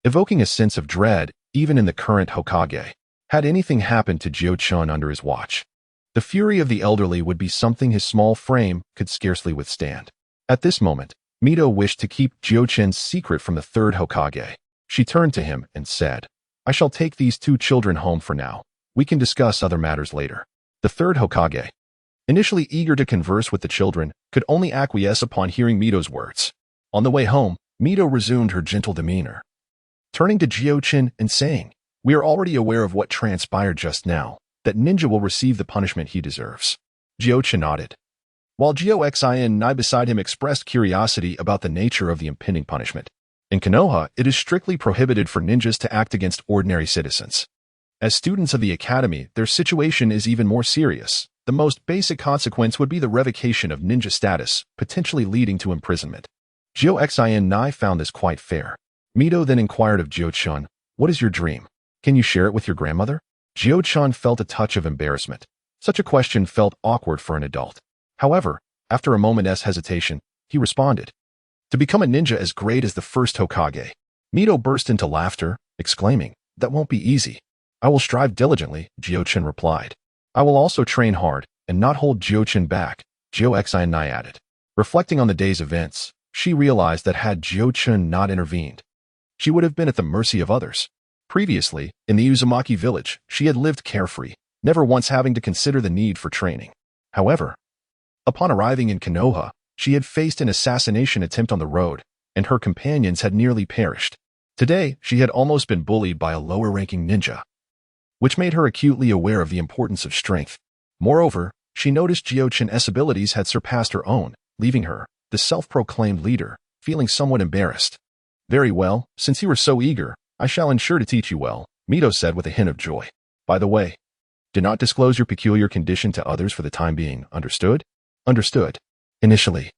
evoking a sense of dread even in the current Hokage. Had anything happened to Jiuchen under his watch, the fury of the elderly would be something his small frame could scarcely withstand. At this moment, Mito wished to keep Jiuchen's secret from the third Hokage. She turned to him and said, "I shall take these 2 children home for now. We can discuss other matters later." The third Hokage, initially eager to converse with the children, could only acquiesce upon hearing Mito's words. On the way home, Mito resumed her gentle demeanor, turning to Jiuchen and saying, "We are already aware of what transpired just now, that ninja will receive the punishment he deserves." Jiuchen nodded, while Jiuxin beside him expressed curiosity about the nature of the impending punishment. In Konoha, it is strictly prohibited for ninjas to act against ordinary citizens. As students of the academy, their situation is even more serious. The most basic consequence would be the revocation of ninja status, potentially leading to imprisonment. Jiuxin found this quite fair. Mito then inquired of Jiuchen, "What is your dream? Can you share it with your grandmother?" Jiuchen felt a touch of embarrassment. Such a question felt awkward for an adult. However, after a moment's hesitation, he responded, "To become a ninja as great as the first Hokage." Mito burst into laughter, exclaiming, "That won't be easy." "I will strive diligently," Jiuchen replied. "I will also train hard and not hold Jiuchen back," Jiuxin added. Reflecting on the day's events, she realized that had Jiuchen not intervened, she would have been at the mercy of others. Previously, in the Uzumaki village, she had lived carefree, never once having to consider the need for training. However, upon arriving in Konoha, she had faced an assassination attempt on the road, and her companions had nearly perished. Today, she had almost been bullied by a lower-ranking ninja, which made her acutely aware of the importance of strength. Moreover, she noticed Jiuchen's abilities had surpassed her own, leaving her, the self-proclaimed leader, feeling somewhat embarrassed. "Very well, since you were so eager, I shall ensure to teach you well," Mito said with a hint of joy. "By the way, do not disclose your peculiar condition to others for the time being, understood?" "Understood." Initially,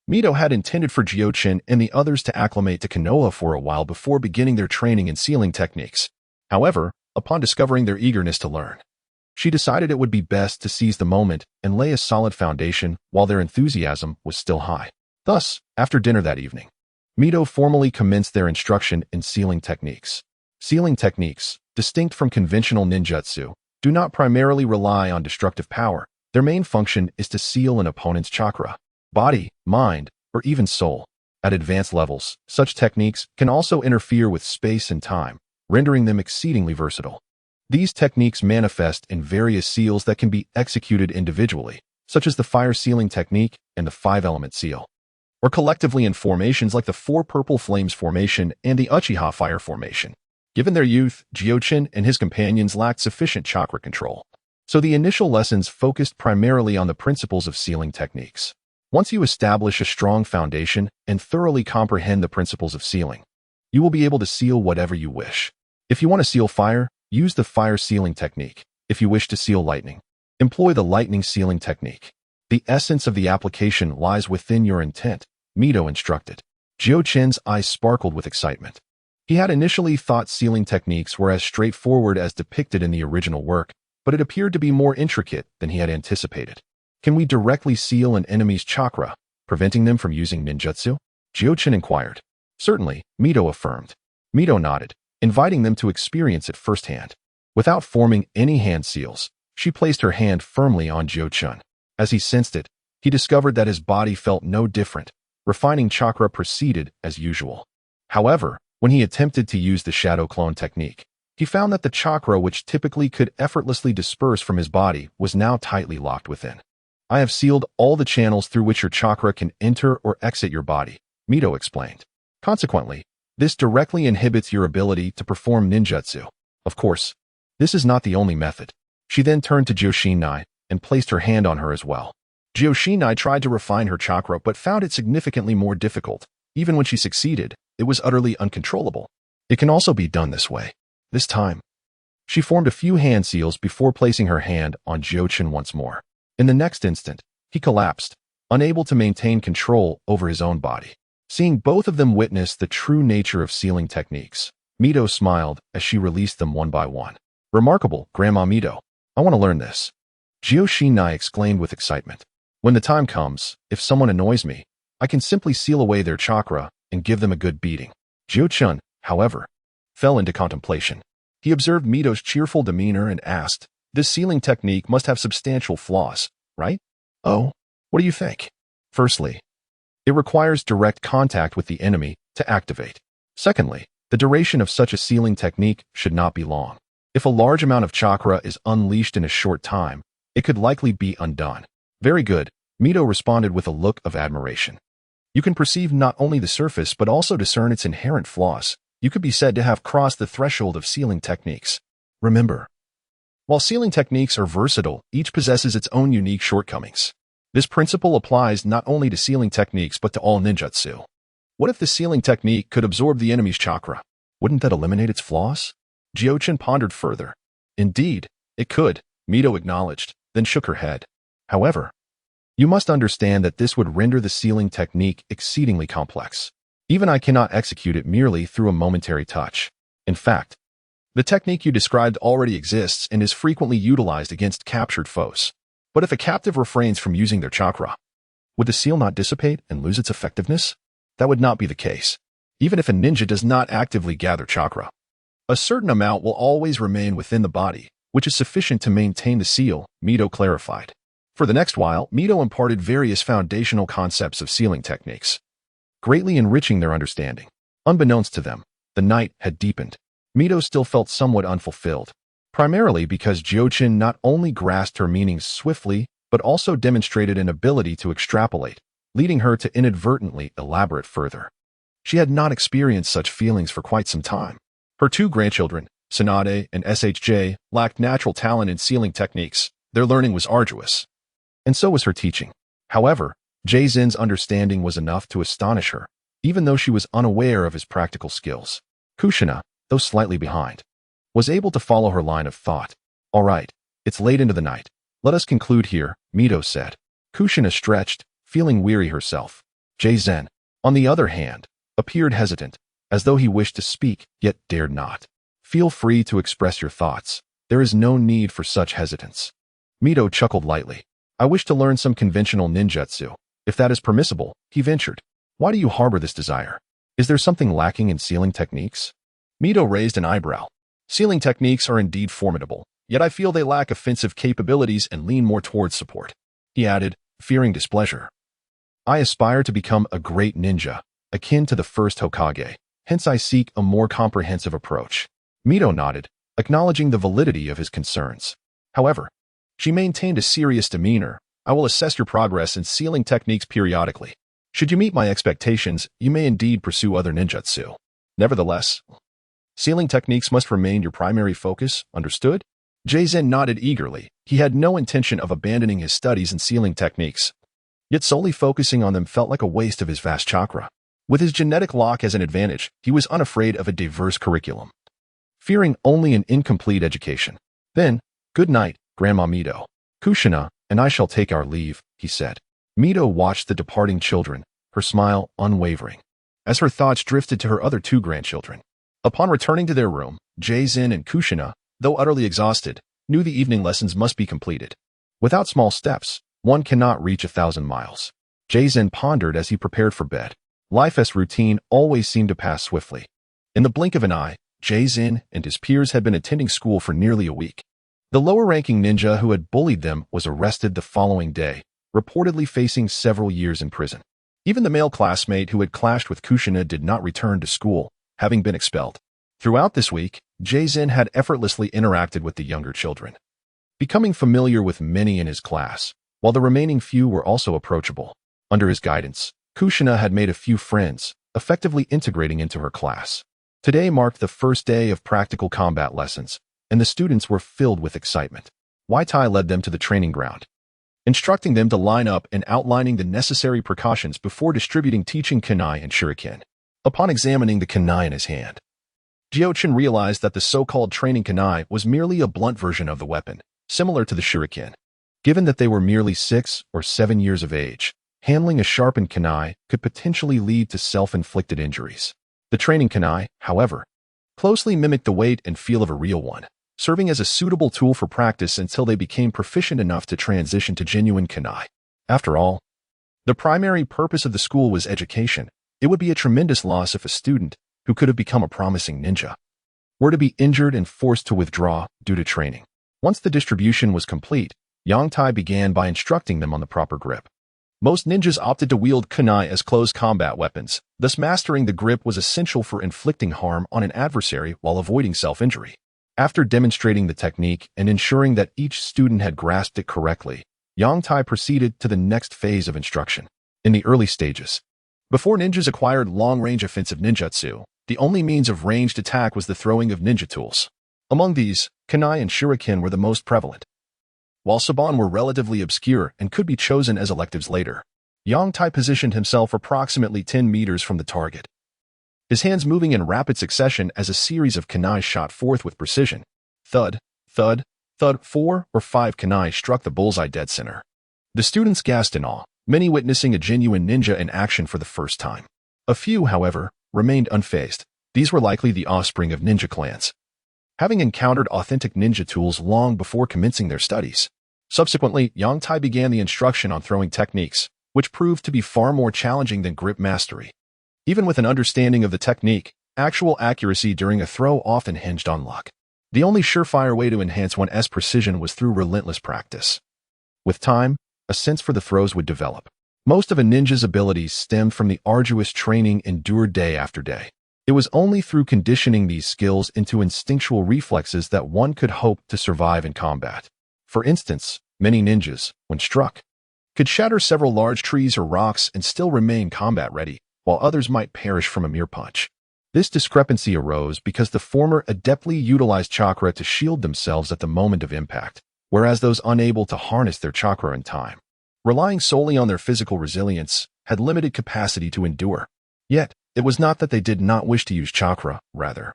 Mito had intended for Jiuchen and the others to acclimate to Konoha for a while before beginning their training in sealing techniques. However, upon discovering their eagerness to learn, she decided it would be best to seize the moment and lay a solid foundation while their enthusiasm was still high. Thus, after dinner that evening, Mito formally commenced their instruction in sealing techniques. Sealing techniques, distinct from conventional ninjutsu, do not primarily rely on destructive power. Their main function is to seal an opponent's chakra, body, mind, or even soul. At advanced levels, such techniques can also interfere with space and time, rendering them exceedingly versatile. These techniques manifest in various seals that can be executed individually, such as the fire sealing technique and the 5-element seal, or collectively in formations like the 4 purple flames formation and the Uchiha fire formation. Given their youth, Jiuchen and his companions lacked sufficient chakra control, so the initial lessons focused primarily on the principles of sealing techniques. Once you establish a strong foundation and thoroughly comprehend the principles of sealing, you will be able to seal whatever you wish. If you want to seal fire, use the fire sealing technique. If you wish to seal lightning, employ the lightning sealing technique. The essence of the application lies within your intent, Mito instructed. Jiuchen's eyes sparkled with excitement. He had initially thought sealing techniques were as straightforward as depicted in the original work, but it appeared to be more intricate than he had anticipated. "Can we directly seal an enemy's chakra, preventing them from using ninjutsu?" Jiuchen inquired. "Certainly," Mito affirmed. Mito nodded, inviting them to experience it firsthand. Without forming any hand seals, she placed her hand firmly on Jiuchen. As he sensed it, he discovered that his body felt no different. Refining chakra proceeded as usual. However, When he attempted to use the shadow clone technique, he found that the chakra which typically could effortlessly disperse from his body was now tightly locked within. I have sealed all the channels through which your chakra can enter or exit your body, Mito explained. Consequently, this directly inhibits your ability to perform ninjutsu. Of course, this is not the only method. She then turned to Jiuchen and placed her hand on her as well. Jiuchen tried to refine her chakra but found it significantly more difficult. Even when she succeeded, it was utterly uncontrollable. It can also be done this way. This time, she formed a few hand seals before placing her hand on Jiuchen once more. In the next instant, he collapsed, unable to maintain control over his own body. Seeing both of them witness the true nature of sealing techniques, Mito smiled as she released them one by one. Remarkable, Grandma Mito. I want to learn this. Jiuchen exclaimed with excitement. When the time comes, if someone annoys me, I can simply seal away their chakra and give them a good beating. Jiuchen, however, fell into contemplation. He observed Mito's cheerful demeanor and asked, this sealing technique must have substantial flaws, right? Oh, what do you think? Firstly, it requires direct contact with the enemy to activate. Secondly, the duration of such a sealing technique should not be long. If a large amount of chakra is unleashed in a short time, it could likely be undone. Very good, Mito responded with a look of admiration. You can perceive not only the surface but also discern its inherent flaws. You could be said to have crossed the threshold of sealing techniques. Remember, while sealing techniques are versatile, each possesses its own unique shortcomings. This principle applies not only to sealing techniques but to all ninjutsu. What if the sealing technique could absorb the enemy's chakra? Wouldn't that eliminate its flaws? Jiuchen pondered further. Indeed, it could, Mito acknowledged, then shook her head. However, you must understand that this would render the sealing technique exceedingly complex. Even I cannot execute it merely through a momentary touch. In fact, the technique you described already exists and is frequently utilized against captured foes. But if a captive refrains from using their chakra, would the seal not dissipate and lose its effectiveness? That would not be the case. Even if a ninja does not actively gather chakra, a certain amount will always remain within the body, which is sufficient to maintain the seal, Mito clarified. For the next while, Mito imparted various foundational concepts of sealing techniques, greatly enriching their understanding. Unbeknownst to them, the night had deepened. Mito still felt somewhat unfulfilled, primarily because Jiuchen not only grasped her meanings swiftly, but also demonstrated an ability to extrapolate, leading her to inadvertently elaborate further. She had not experienced such feelings for quite some time. Her two grandchildren, Tsunade and SHJ, lacked natural talent in sealing techniques. Their learning was arduous. And so was her teaching. However, Jaizen's understanding was enough to astonish her, even though she was unaware of his practical skills. Kushina, though slightly behind, was able to follow her line of thought. All right, it's late into the night. Let us conclude here, Mito said. Kushina stretched, feeling weary herself. Jaizen, on the other hand, appeared hesitant, as though he wished to speak, yet dared not. Feel free to express your thoughts. There is no need for such hesitance. Mito chuckled lightly. I wish to learn some conventional ninjutsu. If that is permissible, he ventured. Why do you harbor this desire? Is there something lacking in sealing techniques? Mito raised an eyebrow. Sealing techniques are indeed formidable, yet I feel they lack offensive capabilities and lean more towards support. He added, fearing displeasure. I aspire to become a great ninja, akin to the first Hokage. Hence I seek a more comprehensive approach. Mito nodded, acknowledging the validity of his concerns. However, she maintained a serious demeanor. I will assess your progress in sealing techniques periodically. Should you meet my expectations, you may indeed pursue other ninjutsu. Nevertheless, sealing techniques must remain your primary focus, understood? Jaizen nodded eagerly. He had no intention of abandoning his studies in sealing techniques. Yet solely focusing on them felt like a waste of his vast chakra. With his genetic lock as an advantage, he was unafraid of a diverse curriculum, fearing only an incomplete education. Then, good night, Grandma Mito. Kushina and I shall take our leave, he said. Mito watched the departing children, her smile unwavering, as her thoughts drifted to her other two grandchildren. Upon returning to their room, Jaizen and Kushina, though utterly exhausted, knew the evening lessons must be completed. Without small steps, one cannot reach 1,000 miles. Jaizen pondered as he prepared for bed. Life as routine always seemed to pass swiftly. In the blink of an eye, Jaizen and his peers had been attending school for nearly a week. The lower-ranking ninja who had bullied them was arrested the following day, reportedly facing several years in prison. Even the male classmate who had clashed with Kushina did not return to school, having been expelled. Throughout this week, Jae-zin had effortlessly interacted with the younger children, becoming familiar with many in his class, while the remaining few were also approachable. Under his guidance, Kushina had made a few friends, effectively integrating into her class. Today marked the first day of practical combat lessons, and the students were filled with excitement. Wai-tai led them to the training ground, instructing them to line up and outlining the necessary precautions before distributing teaching kunai and shuriken. Upon examining the kunai in his hand, Jiuchen realized that the so-called training kunai was merely a blunt version of the weapon, similar to the shuriken. Given that they were merely 6 or 7 years of age, handling a sharpened kunai could potentially lead to self-inflicted injuries. The training kunai, however, closely mimicked the weight and feel of a real one, serving as a suitable tool for practice until they became proficient enough to transition to genuine kunai. After all, the primary purpose of the school was education. It would be a tremendous loss if a student, who could have become a promising ninja, were to be injured and forced to withdraw due to training. Once the distribution was complete, Yang Tai began by instructing them on the proper grip. Most ninjas opted to wield kunai as close combat weapons, thus mastering the grip was essential for inflicting harm on an adversary while avoiding self-injury. After demonstrating the technique and ensuring that each student had grasped it correctly, Yang Tai proceeded to the next phase of instruction. In the early stages, before ninjas acquired long-range offensive ninjutsu, the only means of ranged attack was the throwing of ninja tools. Among these, kunai and shuriken were the most prevalent, while saban were relatively obscure and could be chosen as electives later. Yang Tai positioned himself approximately 10 meters from the target, his hands moving in rapid succession as a series of kunai shot forth with precision. Thud, thud, thud, 4 or 5 kunai struck the bullseye dead center. The students gasped in awe, many witnessing a genuine ninja in action for the first time. A few, however, remained unfazed. These were likely the offspring of ninja clans, having encountered authentic ninja tools long before commencing their studies. Subsequently, Yang Tai began the instruction on throwing techniques, which proved to be far more challenging than grip mastery. Even with an understanding of the technique, actual accuracy during a throw often hinged on luck. The only surefire way to enhance one's precision was through relentless practice. With time, a sense for the throws would develop. Most of a ninja's abilities stemmed from the arduous training endured day after day. It was only through conditioning these skills into instinctual reflexes that one could hope to survive in combat. For instance, many ninjas, when struck, could shatter several large trees or rocks and still remain combat-ready, while others might perish from a mere punch. This discrepancy arose because the former adeptly utilized chakra to shield themselves at the moment of impact, whereas those unable to harness their chakra in time, relying solely on their physical resilience, had limited capacity to endure. Yet, it was not that they did not wish to use chakra, rather,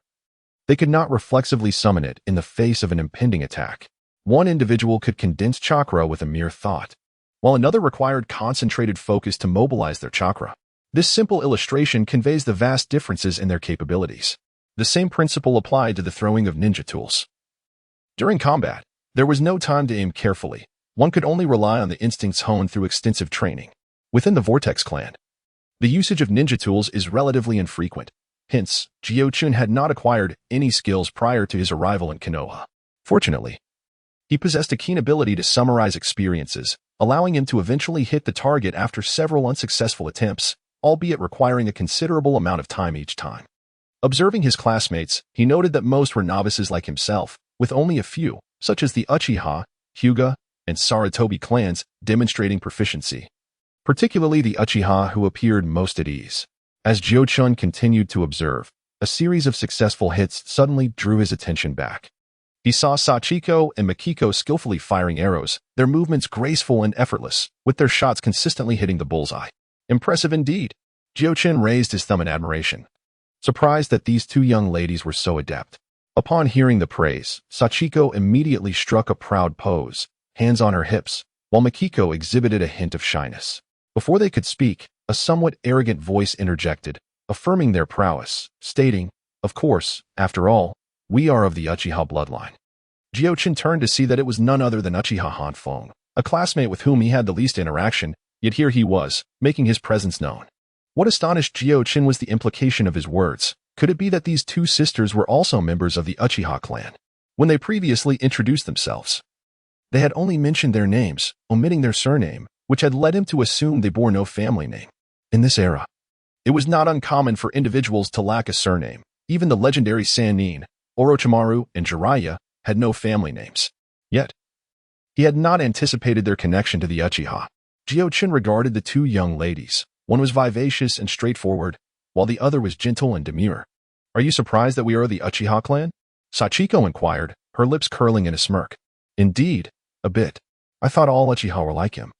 they could not reflexively summon it in the face of an impending attack. One individual could condense chakra with a mere thought, while another required concentrated focus to mobilize their chakra. This simple illustration conveys the vast differences in their capabilities. The same principle applied to the throwing of ninja tools. During combat, there was no time to aim carefully. One could only rely on the instincts honed through extensive training. Within the Vortex clan, the usage of ninja tools is relatively infrequent. Hence, Jiuchen had not acquired any skills prior to his arrival in Konoha. Fortunately, he possessed a keen ability to summarize experiences, allowing him to eventually hit the target after several unsuccessful attempts, albeit requiring a considerable amount of time each time. Observing his classmates, he noted that most were novices like himself, with only a few, such as the Uchiha, Hyuga, and Sarutobi clans, demonstrating proficiency. Particularly the Uchiha who appeared most at ease. As Jiuchen continued to observe, a series of successful hits suddenly drew his attention back. He saw Sachiko and Makiko skillfully firing arrows, their movements graceful and effortless, with their shots consistently hitting the bullseye. Impressive indeed. Jiuchen raised his thumb in admiration, surprised that these two young ladies were so adept. Upon hearing the praise, Sachiko immediately struck a proud pose, hands on her hips, while Makiko exhibited a hint of shyness. Before they could speak, a somewhat arrogant voice interjected, affirming their prowess, stating, "Of course, after all, we are of the Uchiha bloodline." Jiuchen turned to see that it was none other than Uchiha Hanfeng, a classmate with whom he had the least interaction, yet here he was, making his presence known. What astonished Jiuchen was the implication of his words. Could it be that these two sisters were also members of the Uchiha clan? When they previously introduced themselves, they had only mentioned their names, omitting their surname, which had led him to assume they bore no family name. In this era, it was not uncommon for individuals to lack a surname, Even the legendary Sannin, Orochimaru, and Jiraiya had no family names. Yet, he had not anticipated their connection to the Uchiha. Jiuchen regarded the two young ladies. One was vivacious and straightforward, while the other was gentle and demure. "Are you surprised that we are the Uchiha clan?" Sachiko inquired, her lips curling in a smirk. "Indeed, a bit. I thought all Uchiha were like him."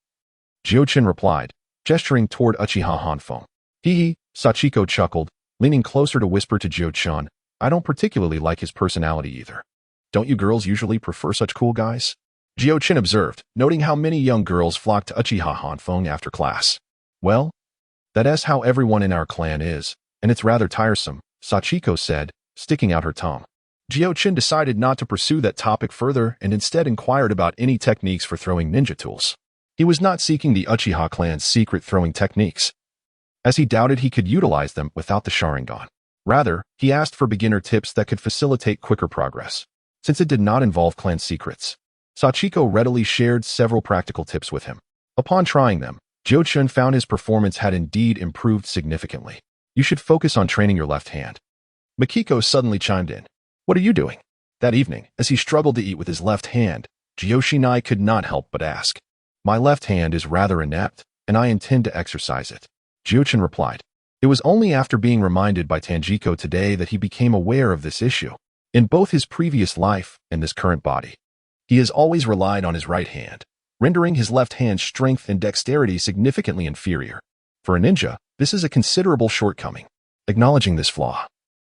Jiuchen replied, gesturing toward Uchiha Hanfeng. "Hee," Sachiko chuckled, leaning closer to whisper to Jiuchen, "I don't particularly like his personality either. Don't you girls usually prefer such cool guys?" Jiuchen observed, noting how many young girls flocked to Uchiha Hanfeng after class. "Well, that is how everyone in our clan is, and it's rather tiresome," Sachiko said, sticking out her tongue. Jiuchen decided not to pursue that topic further and instead inquired about any techniques for throwing ninja tools. He was not seeking the Uchiha clan's secret throwing techniques, as he doubted he could utilize them without the Sharingan. Rather, he asked for beginner tips that could facilitate quicker progress, since it did not involve clan secrets. Sachiko readily shared several practical tips with him. Upon trying them, Jiuchen found his performance had indeed improved significantly. "You should focus on training your left hand." Makiko suddenly chimed in. "What are you doing?" That evening, as he struggled to eat with his left hand, Jiyoshinai could not help but ask. "My left hand is rather inept, and I intend to exercise it," Jiuchen replied. It was only after being reminded by Tanjiko today that he became aware of this issue. In both his previous life and this current body, he has always relied on his right hand, rendering his left hand's strength and dexterity significantly inferior. For a ninja, this is a considerable shortcoming. Acknowledging this flaw,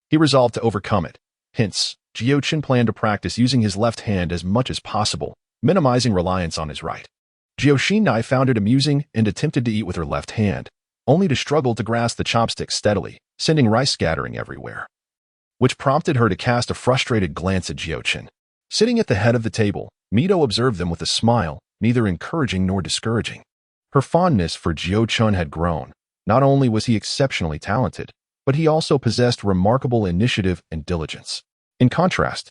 he resolved to overcome it. Hence, Jiuchen planned to practice using his left hand as much as possible, minimizing reliance on his right. Jiyoshinai found it amusing and attempted to eat with her left hand, only to struggle to grasp the chopstick steadily, sending rice scattering everywhere, which prompted her to cast a frustrated glance at Jiuchen. Sitting at the head of the table, Mito observed them with a smile, neither encouraging nor discouraging. Her fondness for Jiuchen had grown. Not only was he exceptionally talented, but he also possessed remarkable initiative and diligence. In contrast,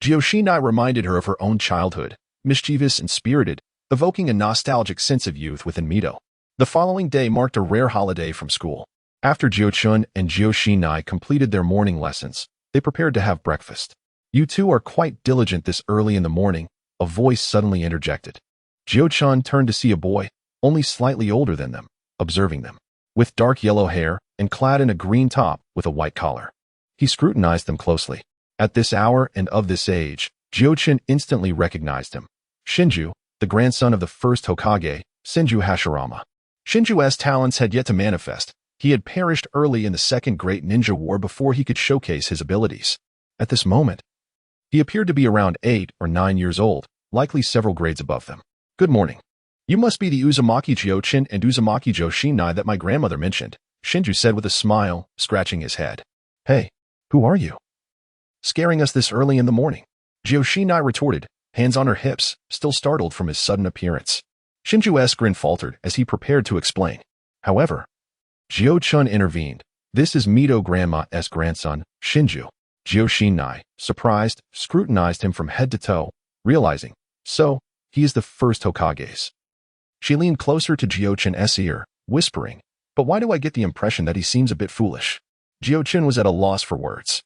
Jiyoshinai reminded her of her own childhood, mischievous and spirited, evoking a nostalgic sense of youth within Mito. The following day marked a rare holiday from school. After Jiuchen and Jiyoshinai completed their morning lessons, they prepared to have breakfast. "You two are quite diligent this early in the morning," a voice suddenly interjected. Jiuchen turned to see a boy, only slightly older than them, observing them. With dark yellow hair and clad in a green top with a white collar. He scrutinized them closely. At this hour and of this age, Jiuchen instantly recognized him. Shinju, the grandson of the first Hokage, Senju Hashirama. Shinju's talents had yet to manifest. He had perished early in the Second Great Ninja War before he could showcase his abilities. At this moment, he appeared to be around 8 or 9 years old, likely several grades above them. "Good morning. You must be the Uzumaki Jiuchen and Uzumaki Joshinai that my grandmother mentioned," Shinju said with a smile, scratching his head. "Hey, who are you? Scaring us this early in the morning?" Joshinai retorted, hands on her hips, still startled from his sudden appearance. Shinju's grin faltered as he prepared to explain. However, Jiuchen intervened. "This is Mito Grandma's grandson, Shinju." Joshinai, surprised, scrutinized him from head to toe, realizing, so, he is the first Hokage's. She leaned closer to Jiuchen's ear, whispering, "But why do I get the impression that he seems a bit foolish?" Jiuchen was at a loss for words.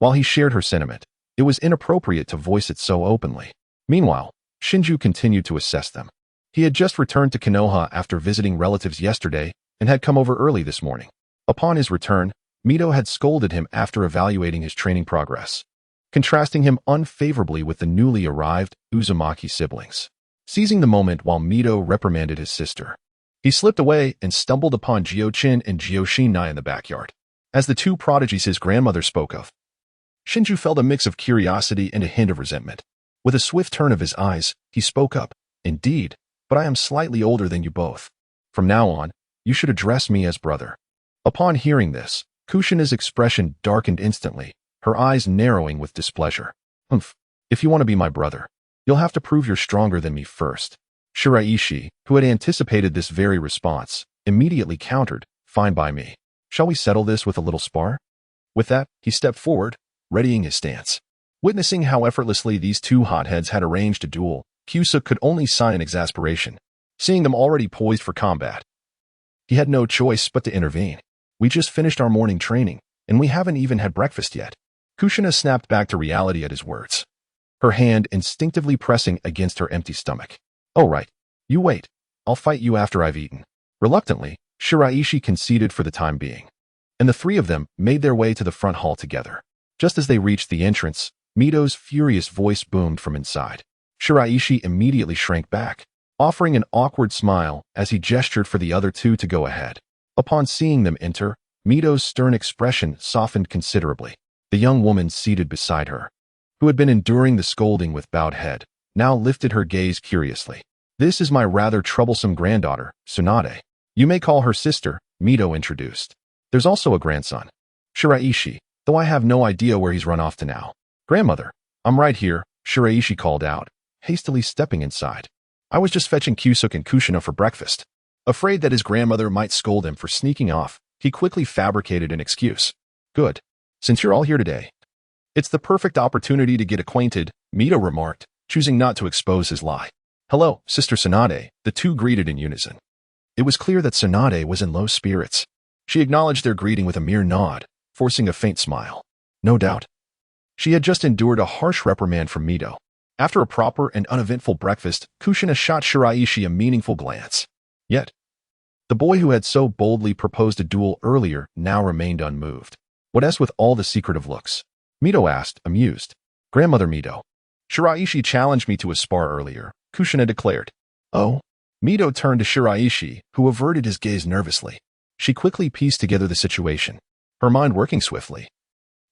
While he shared her sentiment, it was inappropriate to voice it so openly. Meanwhile, Shinju continued to assess them. He had just returned to Konoha after visiting relatives yesterday and had come over early this morning. Upon his return, Mito had scolded him after evaluating his training progress, contrasting him unfavorably with the newly arrived Uzumaki siblings. Seizing the moment while Mito reprimanded his sister, he slipped away and stumbled upon Jiuchen and Jiyoshinai in the backyard. As the two prodigies his grandmother spoke of, Shinju felt a mix of curiosity and a hint of resentment. With a swift turn of his eyes, he spoke up, "Indeed, but I am slightly older than you both. From now on, you should address me as brother." Upon hearing this, Kushina's expression darkened instantly, her eyes narrowing with displeasure. "Humph, if you want to be my brother, you'll have to prove you're stronger than me first." Shiraishi, who had anticipated this very response, immediately countered, "Fine by me. Shall we settle this with a little spar?" With that, he stepped forward, readying his stance. Witnessing how effortlessly these two hotheads had arranged a duel, Kyusa could only sigh in exasperation. Seeing them already poised for combat, he had no choice but to intervene. "We just finished our morning training. And we haven't even had breakfast yet. Kushina snapped back to reality at his words, her hand instinctively pressing against her empty stomach. Oh right. You wait. I'll fight you after I've eaten. Reluctantly, Shiraishi conceded for the time being, and the three of them made their way to the front hall together. Just as they reached the entrance, Mito's furious voice boomed from inside. Shiraishi immediately shrank back, offering an awkward smile as he gestured for the other two to go ahead. Upon seeing them enter, Mito's stern expression softened considerably. The young woman seated beside her, who had been enduring the scolding with bowed head, now lifted her gaze curiously. This is my rather troublesome granddaughter, Tsunade. You may call her sister, Mito introduced. There's also a grandson, Shiraishi, though I have no idea where he's run off to now. Grandmother, I'm right here, Shiraishi called out, hastily stepping inside. I was just fetching Kyusuke and Kushina for breakfast. Afraid that his grandmother might scold him for sneaking off, he quickly fabricated an excuse. Good. Since you're all here today, it's the perfect opportunity to get acquainted, Mito remarked, choosing not to expose his lie. Hello, Sister Tsunade, the two greeted in unison. It was clear that Tsunade was in low spirits. She acknowledged their greeting with a mere nod, forcing a faint smile. No doubt. She had just endured a harsh reprimand from Mito. After a proper and uneventful breakfast, Kushina shot Shiraishi a meaningful glance. Yet, the boy who had so boldly proposed a duel earlier now remained unmoved. What else with all the secretive looks? Mito asked, amused. Grandmother Mito. Shiraishi challenged me to a spar earlier, Kushina declared. Oh? Mito turned to Shiraishi, who averted his gaze nervously. She quickly pieced together the situation, her mind working swiftly.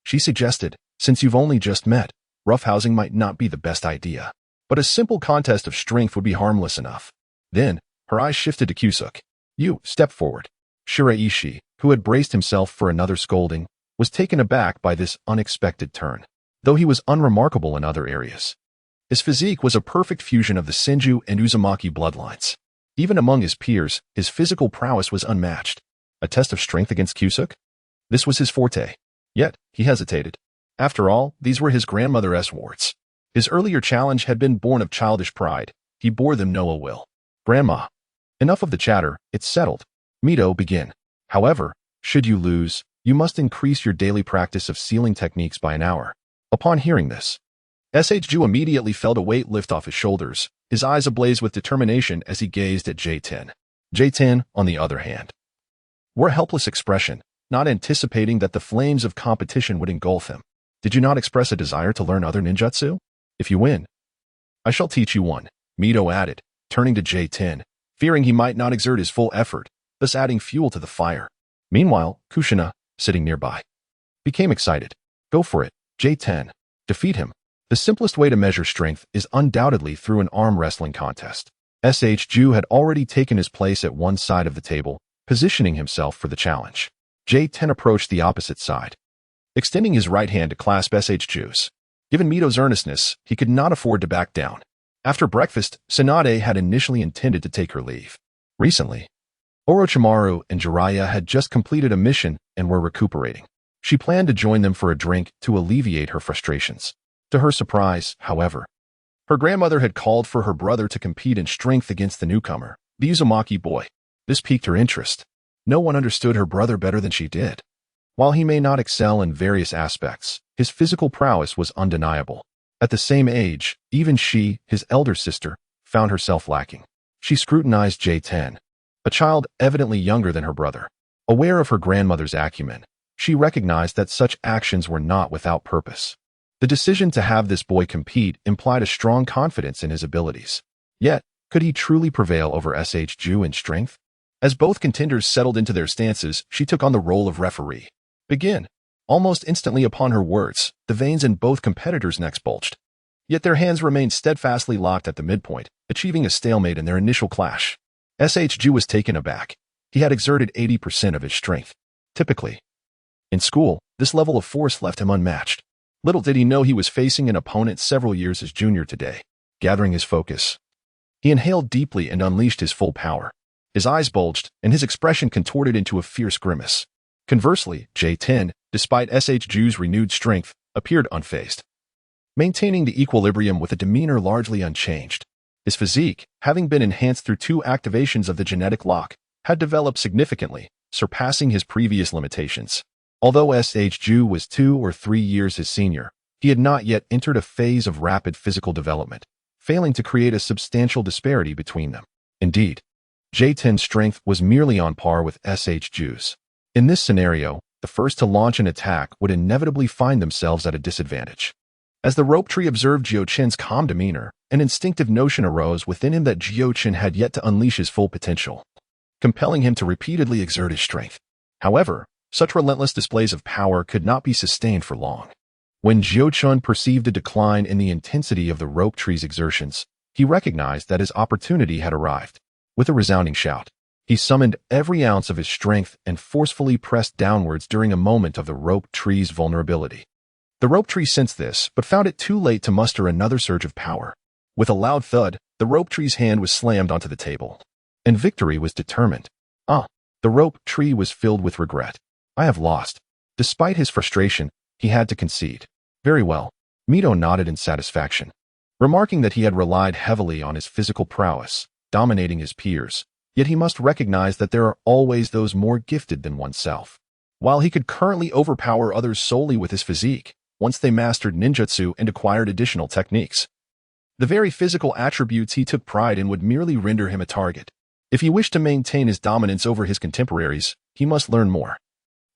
She suggested, since you've only just met, roughhousing might not be the best idea, but a simple contest of strength would be harmless enough. Then, her eyes shifted to Kyusuke. You, step forward. Shiraishi, who had braced himself for another scolding, was taken aback by this unexpected turn, though he was unremarkable in other areas. His physique was a perfect fusion of the Senju and Uzumaki bloodlines. Even among his peers, his physical prowess was unmatched. A test of strength against Kyusuke? This was his forte. Yet, he hesitated. After all, these were his grandmother's warts. His earlier challenge had been born of childish pride. He bore them no ill will. Grandma. Enough of the chatter, it's settled. Mito, begin. However, should you lose, you must increase your daily practice of sealing techniques by an hour. Upon hearing this, Ju immediately felt a weight lift off his shoulders, his eyes ablaze with determination as he gazed at J-10. J-10, on the other hand, wore a helpless expression, not anticipating that the flames of competition would engulf him. Did you not express a desire to learn other ninjutsu? If you win, I shall teach you one, Mito added, turning to J-10, fearing he might not exert his full effort, thus adding fuel to the fire. Meanwhile, Kushina, sitting nearby, became excited. Go for it, J-10. Defeat him. The simplest way to measure strength is undoubtedly through an arm wrestling contest. Ju had already taken his place at one side of the table, positioning himself for the challenge. J-10 approached the opposite side, extending his right hand to clasp Ju's. Given Mito's earnestness, he could not afford to back down. After breakfast, Tsunade had initially intended to take her leave. Recently, Orochimaru and Jiraiya had just completed a mission and were recuperating. She planned to join them for a drink to alleviate her frustrations. To her surprise, however, her grandmother had called for her brother to compete in strength against the newcomer, the Uzumaki boy. This piqued her interest. No one understood her brother better than she did. While he may not excel in various aspects, his physical prowess was undeniable. At the same age, even she, his elder sister, found herself lacking. She scrutinized J-10, a child evidently younger than her brother. Aware of her grandmother's acumen, she recognized that such actions were not without purpose. The decision to have this boy compete implied a strong confidence in his abilities. Yet, could he truly prevail over Ju in strength? As both contenders settled into their stances, she took on the role of referee. Begin. Almost instantly upon her words, the veins in both competitors' necks bulged. Yet their hands remained steadfastly locked at the midpoint, achieving a stalemate in their initial clash. Ju was taken aback. He had exerted 80% of his strength. Typically, in school, this level of force left him unmatched. Little did he know he was facing an opponent several years his junior today. Gathering his focus, he inhaled deeply and unleashed his full power. His eyes bulged, and his expression contorted into a fierce grimace. Conversely, J-10, despite Ju's renewed strength, appeared unfazed, maintaining the equilibrium with a demeanor largely unchanged. His physique, having been enhanced through 2 activations of the genetic lock, had developed significantly, surpassing his previous limitations. Although Ju was 2 or 3 years his senior, he had not yet entered a phase of rapid physical development, failing to create a substantial disparity between them. Indeed, J10's strength was merely on par with Ju's. In this scenario, the first to launch an attack would inevitably find themselves at a disadvantage. As the rope tree observed Jiuchen's calm demeanor, an instinctive notion arose within him that Jiuchen had yet to unleash his full potential, compelling him to repeatedly exert his strength. However, such relentless displays of power could not be sustained for long. When Jiuchen perceived a decline in the intensity of the rope tree's exertions, he recognized that his opportunity had arrived. With a resounding shout, he summoned every ounce of his strength and forcefully pressed downwards during a moment of the rope tree's vulnerability. The rope tree sensed this, but found it too late to muster another surge of power. With a loud thud, the rope tree's hand was slammed onto the table, and victory was determined. The rope tree was filled with regret. I have lost. Despite his frustration, he had to concede. Very well. Mito nodded in satisfaction, remarking that he had relied heavily on his physical prowess, dominating his peers, yet he must recognize that there are always those more gifted than oneself. While he could currently overpower others solely with his physique, once they mastered ninjutsu and acquired additional techniques, the very physical attributes he took pride in would merely render him a target. If he wished to maintain his dominance over his contemporaries, he must learn more,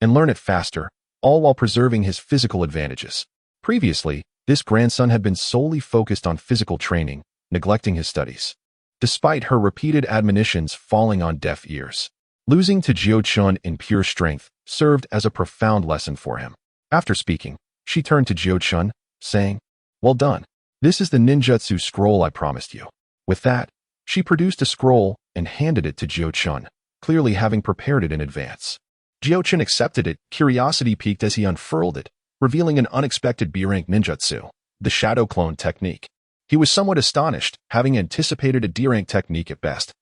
and learn it faster, all while preserving his physical advantages. Previously, this grandson had been solely focused on physical training, neglecting his studies. Despite her repeated admonitions falling on deaf ears, losing to Jiuchen in pure strength served as a profound lesson for him. After speaking, she turned to Jiuchen, saying, "Well done. This is the ninjutsu scroll I promised you." With that, she produced a scroll and handed it to Jiuchen, clearly having prepared it in advance. Jiuchen accepted it, curiosity piqued as he unfurled it, revealing an unexpected B-rank ninjutsu, the shadow clone technique. He was somewhat astonished, having anticipated a D-rank technique at best,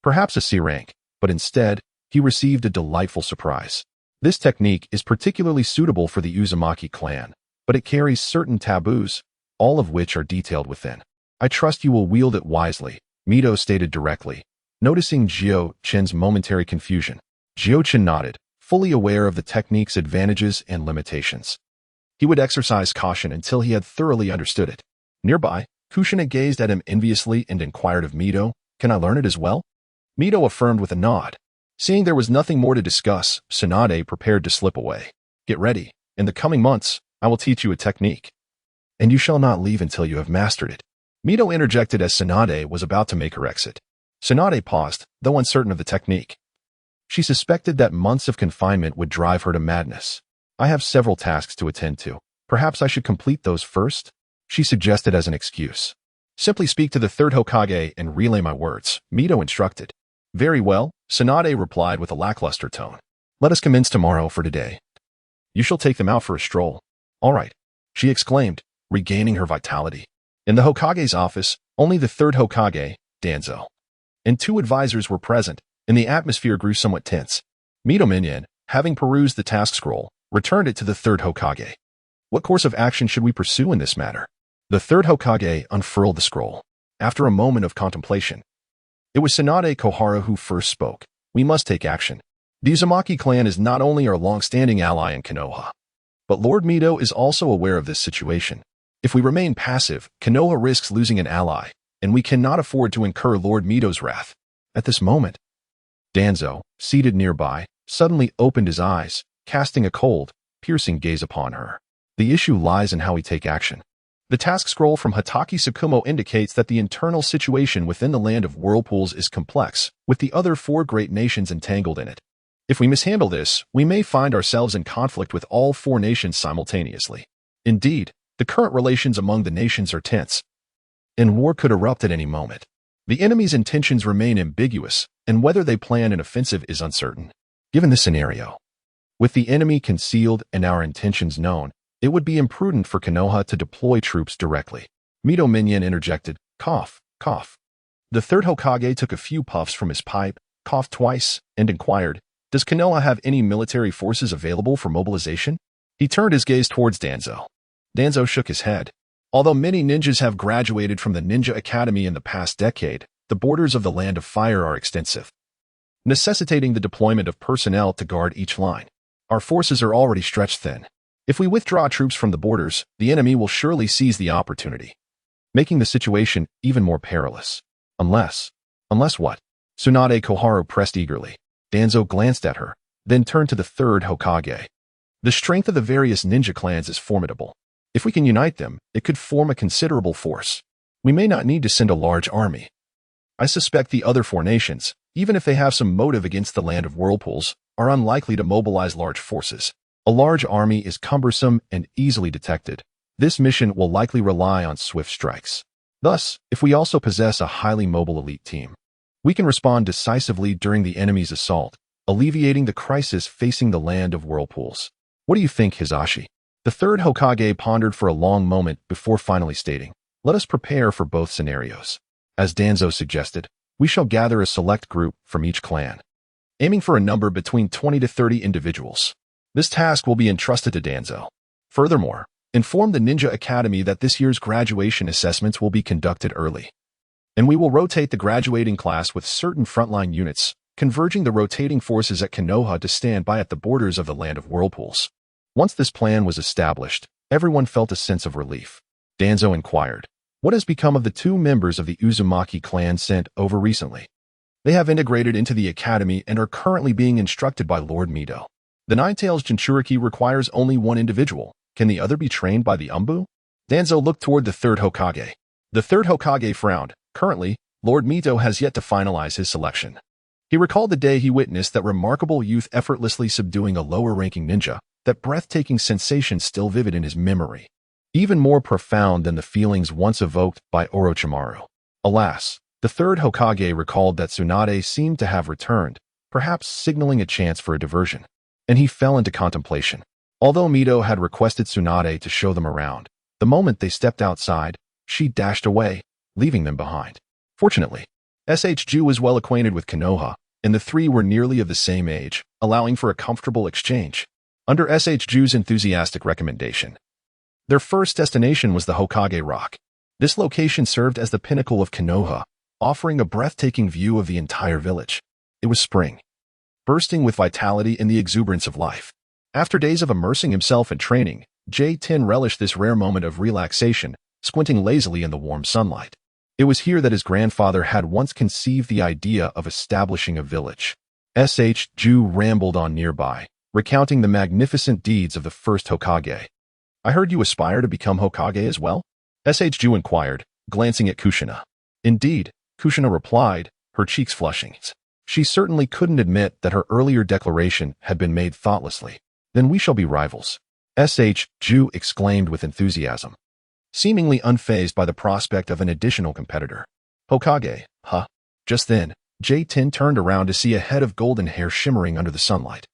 perhaps a C-rank, but instead, he received a delightful surprise. This technique is particularly suitable for the Uzumaki clan, but it carries certain taboos, all of which are detailed within. I trust you will wield it wisely, Mito stated directly. Noticing Jiuchen's momentary confusion, Jiuchen nodded, fully aware of the technique's advantages and limitations. He would exercise caution until he had thoroughly understood it. Nearby, Kushina gazed at him enviously and inquired of Mito, "Can I learn it as well?" Mito affirmed with a nod. Seeing there was nothing more to discuss, Tsunade prepared to slip away. "Get ready. In the coming months, I will teach you a technique, and you shall not leave until you have mastered it." Mito interjected as Tsunade was about to make her exit. Tsunade paused, though uncertain of the technique. She suspected that months of confinement would drive her to madness. "I have several tasks to attend to. Perhaps I should complete those first?" she suggested as an excuse. "Simply speak to the third Hokage and relay my words," Mito instructed. "Very well," Tsunade replied with a lackluster tone. "Let us commence tomorrow for today. You shall take them out for a stroll." "All right," she exclaimed, regaining her vitality. In the Hokage's office, only the third Hokage, Danzo, and 2 advisors were present, and the atmosphere grew somewhat tense. Mito Minion, having perused the task scroll, returned it to the third Hokage. "What course of action should we pursue in this matter?" The third Hokage unfurled the scroll. After a moment of contemplation, it was Tsunade Kohara who first spoke. "We must take action. The Uzumaki clan is not only our long-standing ally in Konoha, but Lord Mito is also aware of this situation. If we remain passive, Konoha risks losing an ally, and we cannot afford to incur Lord Mito's wrath." At this moment, Danzo, seated nearby, suddenly opened his eyes, casting a cold, piercing gaze upon her. "The issue lies in how we take action." The task scroll from Hataki Tsukumo indicates that the internal situation within the land of whirlpools is complex, with the other 4 great nations entangled in it. If we mishandle this, we may find ourselves in conflict with all 4 nations simultaneously. Indeed, the current relations among the nations are tense, and war could erupt at any moment. The enemy's intentions remain ambiguous, and whether they plan an offensive is uncertain. Given this scenario, with the enemy concealed and our intentions known, it would be imprudent for Konoha to deploy troops directly. Mito Minion interjected, "Cough, cough." The third Hokage took a few puffs from his pipe, coughed twice, and inquired, "Does Konoha have any military forces available for mobilization?" He turned his gaze towards Danzo. Danzo shook his head. Although many ninjas have graduated from the Ninja Academy in the past decade, the borders of the Land of Fire are extensive, necessitating the deployment of personnel to guard each line. Our forces are already stretched thin. If we withdraw troops from the borders, the enemy will surely seize the opportunity, making the situation even more perilous. Unless what? Tsunade Koharu pressed eagerly. Danzo glanced at her, then turned to the third Hokage. The strength of the various ninja clans is formidable. If we can unite them, it could form a considerable force. We may not need to send a large army. I suspect the other four nations, even if they have some motive against the land of whirlpools, are unlikely to mobilize large forces. A large army is cumbersome and easily detected. This mission will likely rely on swift strikes. Thus, if we also possess a highly mobile elite team, we can respond decisively during the enemy's assault, alleviating the crisis facing the land of whirlpools. What do you think, Hisashi? The third Hokage pondered for a long moment before finally stating, "Let us prepare for both scenarios. As Danzo suggested, we shall gather a select group from each clan, aiming for a number between 20 to 30 individuals. This task will be entrusted to Danzo. Furthermore, inform the Ninja Academy that this year's graduation assessments will be conducted early, and we will rotate the graduating class with certain frontline units, converging the rotating forces at Konoha to stand by at the borders of the land of whirlpools." Once this plan was established, everyone felt a sense of relief. Danzo inquired, "What has become of the two members of the Uzumaki clan sent over recently?" "They have integrated into the academy and are currently being instructed by Lord Mito. The Nine-Tails Jinchuriki requires only one individual. Can the other be trained by the Umbu?" Danzo looked toward the third Hokage. The third Hokage frowned. Currently, Lord Mito has yet to finalize his selection. He recalled the day he witnessed that remarkable youth effortlessly subduing a lower-ranking ninja, that breathtaking sensation still vivid in his memory, even more profound than the feelings once evoked by Orochimaru. Alas, the third Hokage recalled that Tsunade seemed to have returned, perhaps signaling a chance for a diversion, and he fell into contemplation. Although Mito had requested Tsunade to show them around, the moment they stepped outside, she dashed away, leaving them behind. Fortunately, Ju was well acquainted with Konoha, and the three were nearly of the same age, allowing for a comfortable exchange. Under Ju's enthusiastic recommendation, their first destination was the Hokage Rock. This location served as the pinnacle of Konoha, offering a breathtaking view of the entire village. It was spring, bursting with vitality and the exuberance of life. After days of immersing himself in training, J-10 relished this rare moment of relaxation, squinting lazily in the warm sunlight. It was here that his grandfather had once conceived the idea of establishing a village. Ju rambled on nearby, recounting the magnificent deeds of the first Hokage. "I heard you aspire to become Hokage as well?" Ju inquired, glancing at Kushina. "Indeed," Kushina replied, her cheeks flushing. She certainly couldn't admit that her earlier declaration had been made thoughtlessly. "Then we shall be rivals," Ju exclaimed with enthusiasm, seemingly unfazed by the prospect of an additional competitor. "Hokage, huh?" Just then, J-10 turned around to see a head of golden hair shimmering under the sunlight.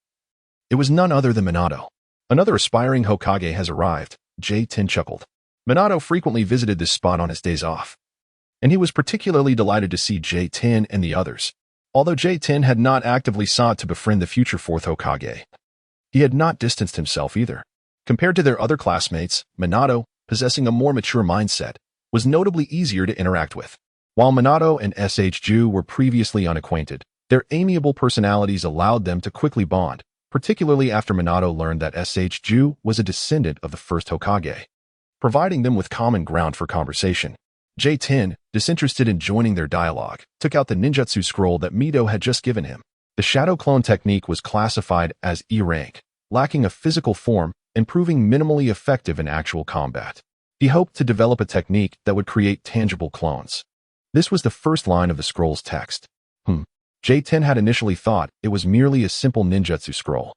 It was none other than Minato. "Another aspiring Hokage has arrived," J-10 chuckled. Minato frequently visited this spot on his days off, and he was particularly delighted to see J-10 and the others. Although J-10 had not actively sought to befriend the future fourth Hokage, he had not distanced himself either. Compared to their other classmates, Minato, possessing a more mature mindset, was notably easier to interact with. While Minato and Ju were previously unacquainted, their amiable personalities allowed them to quickly bond, particularly after Minato learned that Ju was a descendant of the first Hokage, providing them with common ground for conversation. J-10, disinterested in joining their dialogue, took out the ninjutsu scroll that Mito had just given him. The shadow clone technique was classified as E-rank, lacking a physical form and proving minimally effective in actual combat. He hoped to develop a technique that would create tangible clones. This was the first line of the scroll's text. J-10 had initially thought it was merely a simple ninjutsu scroll.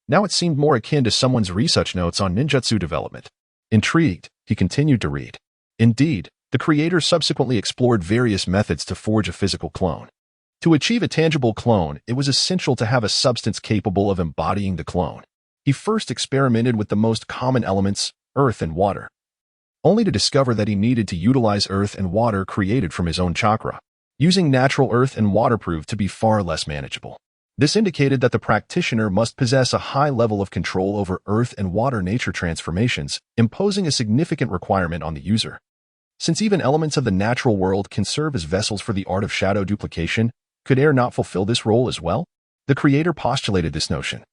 Now it seemed more akin to someone's research notes on ninjutsu development. Intrigued, he continued to read. Indeed, the creator subsequently explored various methods to forge a physical clone. To achieve a tangible clone, it was essential to have a substance capable of embodying the clone. He first experimented with the most common elements, earth and water, only to discover that he needed to utilize earth and water created from his own chakra. Using natural earth and water proved to be far less manageable. This indicated that the practitioner must possess a high level of control over earth and water nature transformations, imposing a significant requirement on the user. Since even elements of the natural world can serve as vessels for the art of shadow duplication, could air not fulfill this role as well? The creator postulated this notion.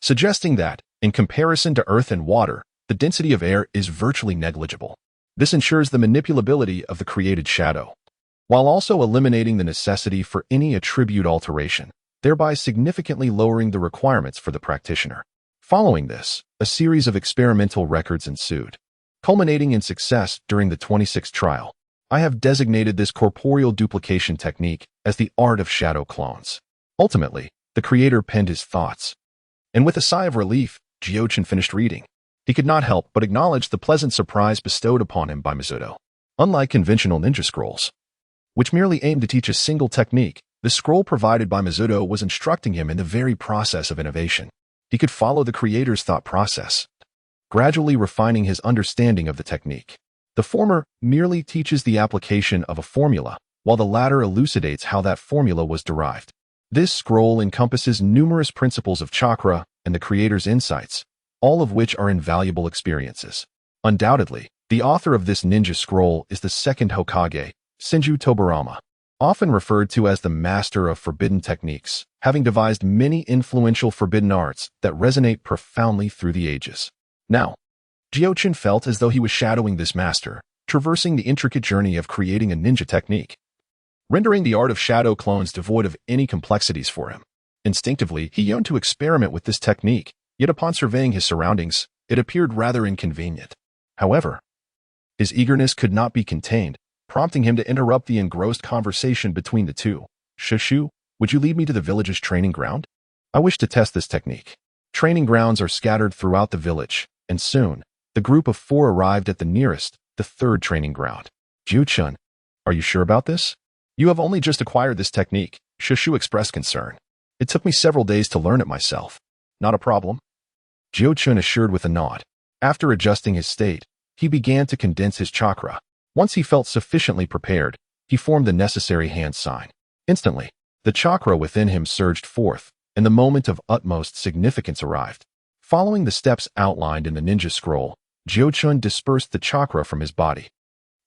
suggesting that, in comparison to earth and water, the density of air is virtually negligible. This ensures the manipulability of the created shadow, while also eliminating the necessity for any attribute alteration, thereby significantly lowering the requirements for the practitioner. Following this, a series of experimental records ensued, culminating in success during the 26th trial. I have designated this corporeal duplication technique as the art of shadow clones. Ultimately, the creator penned his thoughts, and with a sigh of relief, Jiuchen finished reading. He could not help but acknowledge the pleasant surprise bestowed upon him by Mizuto. Unlike conventional ninja scrolls, which merely aimed to teach a single technique, the scroll provided by Mizuto was instructing him in the very process of innovation. He could follow the creator's thought process, gradually refining his understanding of the technique. The former merely teaches the application of a formula, while the latter elucidates how that formula was derived. This scroll encompasses numerous principles of chakra and the creator's insights, all of which are invaluable experiences. Undoubtedly, the author of this ninja scroll is the second Hokage, Senju Tobarama, often referred to as the master of forbidden techniques, having devised many influential forbidden arts that resonate profoundly through the ages. Now, Jiuchen felt as though he was shadowing this master, traversing the intricate journey of creating a ninja technique, rendering the art of shadow clones devoid of any complexities for him. Instinctively, he yearned to experiment with this technique, yet upon surveying his surroundings, it appeared rather inconvenient. However, his eagerness could not be contained, prompting him to interrupt the engrossed conversation between the two. "Shushu, would you lead me to the village's training ground? I wish to test this technique." Training grounds are scattered throughout the village, and soon, the group of 4 arrived at the nearest, the 3rd training ground. "Jiuchen, are you sure about this? You have only just acquired this technique," Shushu expressed concern. "It took me several days to learn it myself." "Not a problem," Jiuchen assured with a nod. After adjusting his state, he began to condense his chakra. Once he felt sufficiently prepared, he formed the necessary hand sign. Instantly, the chakra within him surged forth, and the moment of utmost significance arrived. Following the steps outlined in the ninja scroll, Jiuchen dispersed the chakra from his body,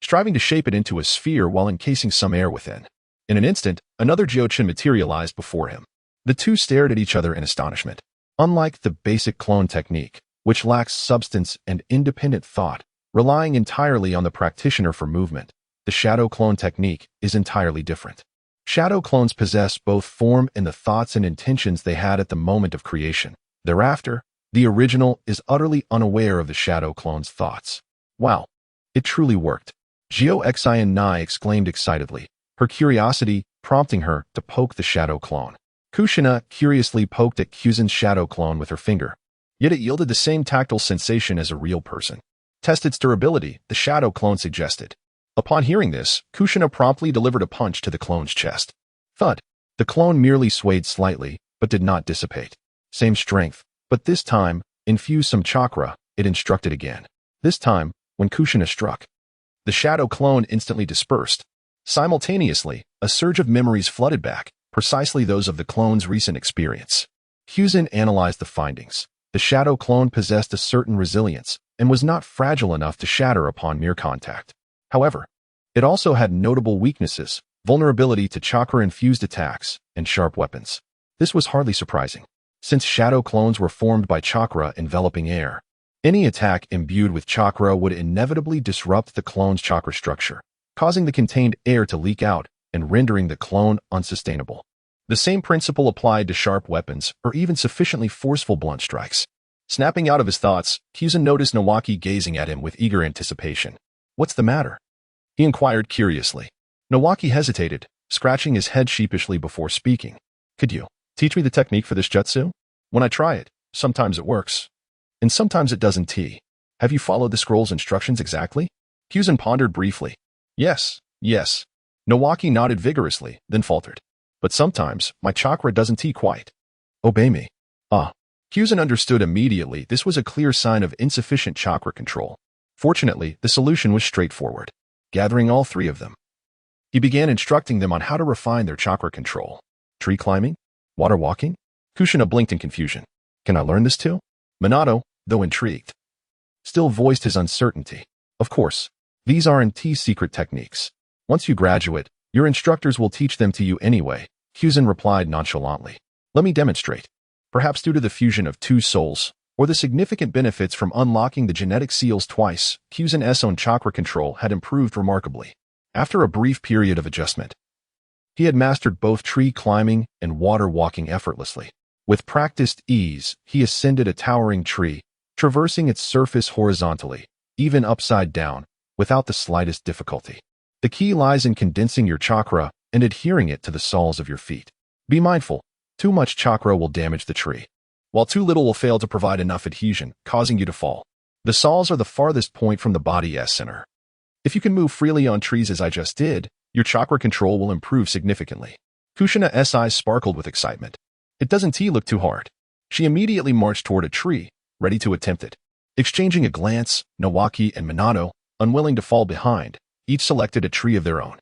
striving to shape it into a sphere while encasing some air within. In an instant, another Jiuchen materialized before him. The two stared at each other in astonishment. Unlike the basic clone technique, which lacks substance and independent thought, relying entirely on the practitioner for movement, the shadow clone technique is entirely different. Shadow clones possess both form and the thoughts and intentions they had at the moment of creation. Thereafter, the original is utterly unaware of the shadow clone's thoughts. "Wow, it truly worked," Jiuchen Nai exclaimed excitedly, her curiosity prompting her to poke the shadow clone. Kushina curiously poked at Kyuzen's shadow clone with her finger, yet it yielded the same tactile sensation as a real person. "Test its durability," the shadow clone suggested. Upon hearing this, Kushina promptly delivered a punch to the clone's chest. Thud! The clone merely swayed slightly, but did not dissipate. Same strength, but this time, infuse some chakra, it instructed again. This time, when Kushina struck, the shadow clone instantly dispersed. Simultaneously, a surge of memories flooded back, precisely those of the clone's recent experience. Kyuzen analyzed the findings. The shadow clone possessed a certain resilience, and was not fragile enough to shatter upon mere contact. However, it also had notable weaknesses, vulnerability to chakra-infused attacks, and sharp weapons. This was hardly surprising, since shadow clones were formed by chakra enveloping air. Any attack imbued with chakra would inevitably disrupt the clone's chakra structure, causing the contained air to leak out and rendering the clone unsustainable. The same principle applied to sharp weapons or even sufficiently forceful blunt strikes. Snapping out of his thoughts, Kyuzen noticed Nawaki gazing at him with eager anticipation. "What's the matter?" he inquired curiously. Nawaki hesitated, scratching his head sheepishly before speaking. "Could you teach me the technique for this jutsu? When I try it, sometimes it works, and sometimes it doesn't. Have you followed the scroll's instructions exactly?" Kyuzen pondered briefly. Yes. Nawaki nodded vigorously, then faltered. "But sometimes, my chakra doesn't quite obey me." Kyuzen understood immediately this was a clear sign of insufficient chakra control. Fortunately, the solution was straightforward. Gathering all 3 of them, he began instructing them on how to refine their chakra control. "Tree climbing? Water walking?" Kushina blinked in confusion. "Can I learn this too?" Minato, though intrigued, still voiced his uncertainty. "Of course, these aren't secret techniques. Once you graduate, your instructors will teach them to you anyway," Kyuzen replied nonchalantly. "Let me demonstrate." perhaps due to the fusion of two souls, or the significant benefits from unlocking the genetic seals twice. Kuzen's own chakra control had improved remarkably. After a brief period of adjustment, he had mastered both tree climbing and water walking effortlessly. With practiced ease, he ascended a towering tree, traversing its surface horizontally, even upside down, without the slightest difficulty. The key lies in condensing your chakra and adhering it to the soles of your feet. Be mindful, too much chakra will damage the tree, while too little will fail to provide enough adhesion, causing you to fall. The soles are the farthest point from the body's center. If you can move freely on trees as I just did, your chakra control will improve significantly. Kushina's eyes sparkled with excitement. It doesn't look too hard. She immediately marched toward a tree, ready to attempt it. Exchanging a glance, Nawaki and Minato, unwilling to fall behind, each selected a tree of their own.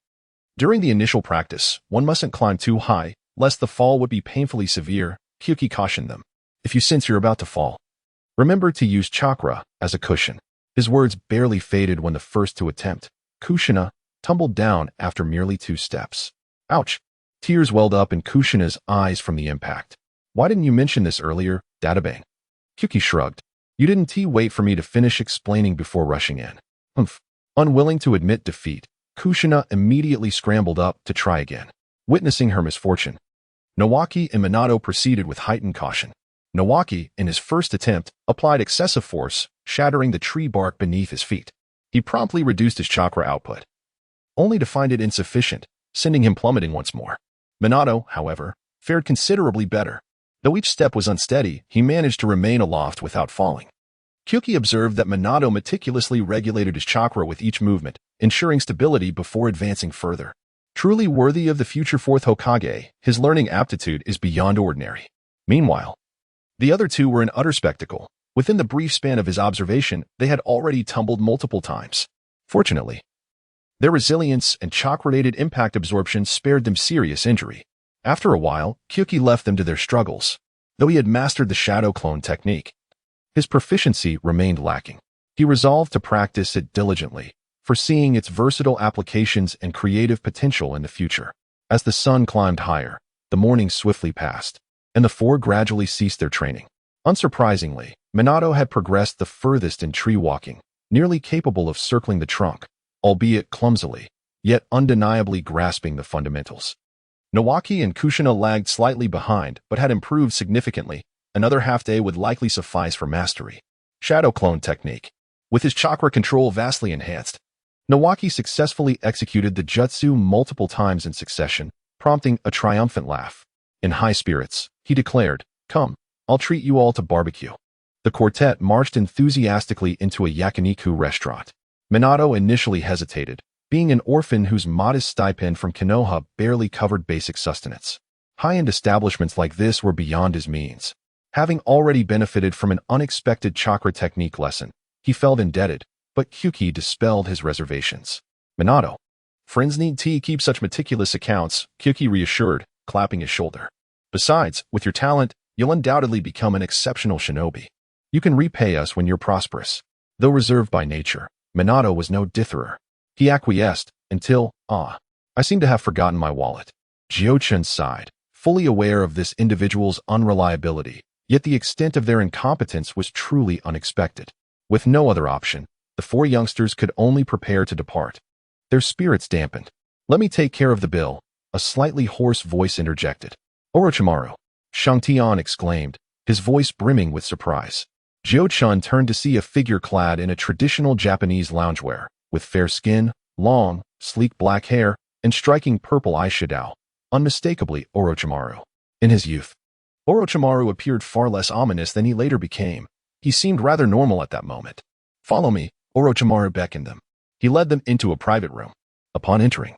During the initial practice, one mustn't climb too high, lest the fall would be painfully severe. Kekkei cautioned them. If you sense you're about to fall, remember to use chakra as a cushion. His words barely faded when the first to attempt, Kushina, tumbled down after merely 2 steps. Ouch! Tears welled up in Kushina's eyes from the impact. Why didn't you mention this earlier, Databang? Kekkei shrugged. You didn't wait for me to finish explaining before rushing in. Humph. Unwilling to admit defeat, Kushina immediately scrambled up to try again. Witnessing her misfortune, Nawaki and Minato proceeded with heightened caution. Nawaki, in his first attempt, applied excessive force, shattering the tree bark beneath his feet. He promptly reduced his chakra output, only to find it insufficient, sending him plummeting once more. Minato, however, fared considerably better. Though each step was unsteady, he managed to remain aloft without falling. Kekkei observed that Minato meticulously regulated his chakra with each movement, ensuring stability before advancing further. Truly worthy of the future 4th Hokage, his learning aptitude is beyond ordinary. Meanwhile, the other two were an utter spectacle. Within the brief span of his observation, they had already tumbled multiple times. Fortunately, their resilience and chakra-related impact absorption spared them serious injury. After a while, Kekkei left them to their struggles. Though he had mastered the shadow clone technique, his proficiency remained lacking. He resolved to practice it diligently, foreseeing its versatile applications and creative potential in the future. As the sun climbed higher, the morning swiftly passed, and the 4 gradually ceased their training. Unsurprisingly, Minato had progressed the furthest in tree walking, nearly capable of circling the trunk, albeit clumsily, yet undeniably grasping the fundamentals. Nawaki and Kushina lagged slightly behind, but had improved significantly. Another half-day would likely suffice for mastery. Shadow clone technique. With his chakra control vastly enhanced, Nawaki successfully executed the jutsu multiple times in succession, prompting a triumphant laugh. In high spirits, he declared, "Come, I'll treat you all to barbecue." The quartet marched enthusiastically into a yakiniku restaurant. Minato initially hesitated, being an orphan whose modest stipend from Konoha barely covered basic sustenance. High-end establishments like this were beyond his means. Having already benefited from an unexpected chakra technique lesson, he felt indebted, but Kekkei dispelled his reservations. Minato, friends need to keep such meticulous accounts, Kekkei reassured, clapping his shoulder. Besides, with your talent, you'll undoubtedly become an exceptional shinobi. You can repay us when you're prosperous. Though reserved by nature, Minato was no ditherer. He acquiesced, until, I seem to have forgotten my wallet. Jiuchen sighed, fully aware of this individual's unreliability, yet the extent of their incompetence was truly unexpected. With no other option, the 4 youngsters could only prepare to depart. Their spirits dampened. "Let me take care of the bill," a slightly hoarse voice interjected. "Orochimaru," Shangtian exclaimed, his voice brimming with surprise. Jiuchen turned to see a figure clad in a traditional Japanese loungewear, with fair skin, long, sleek black hair, and striking purple eyeshadow, unmistakably Orochimaru. In his youth, Orochimaru appeared far less ominous than he later became. He seemed rather normal at that moment. "Follow me," Orochimaru beckoned them. He led them into a private room. Upon entering,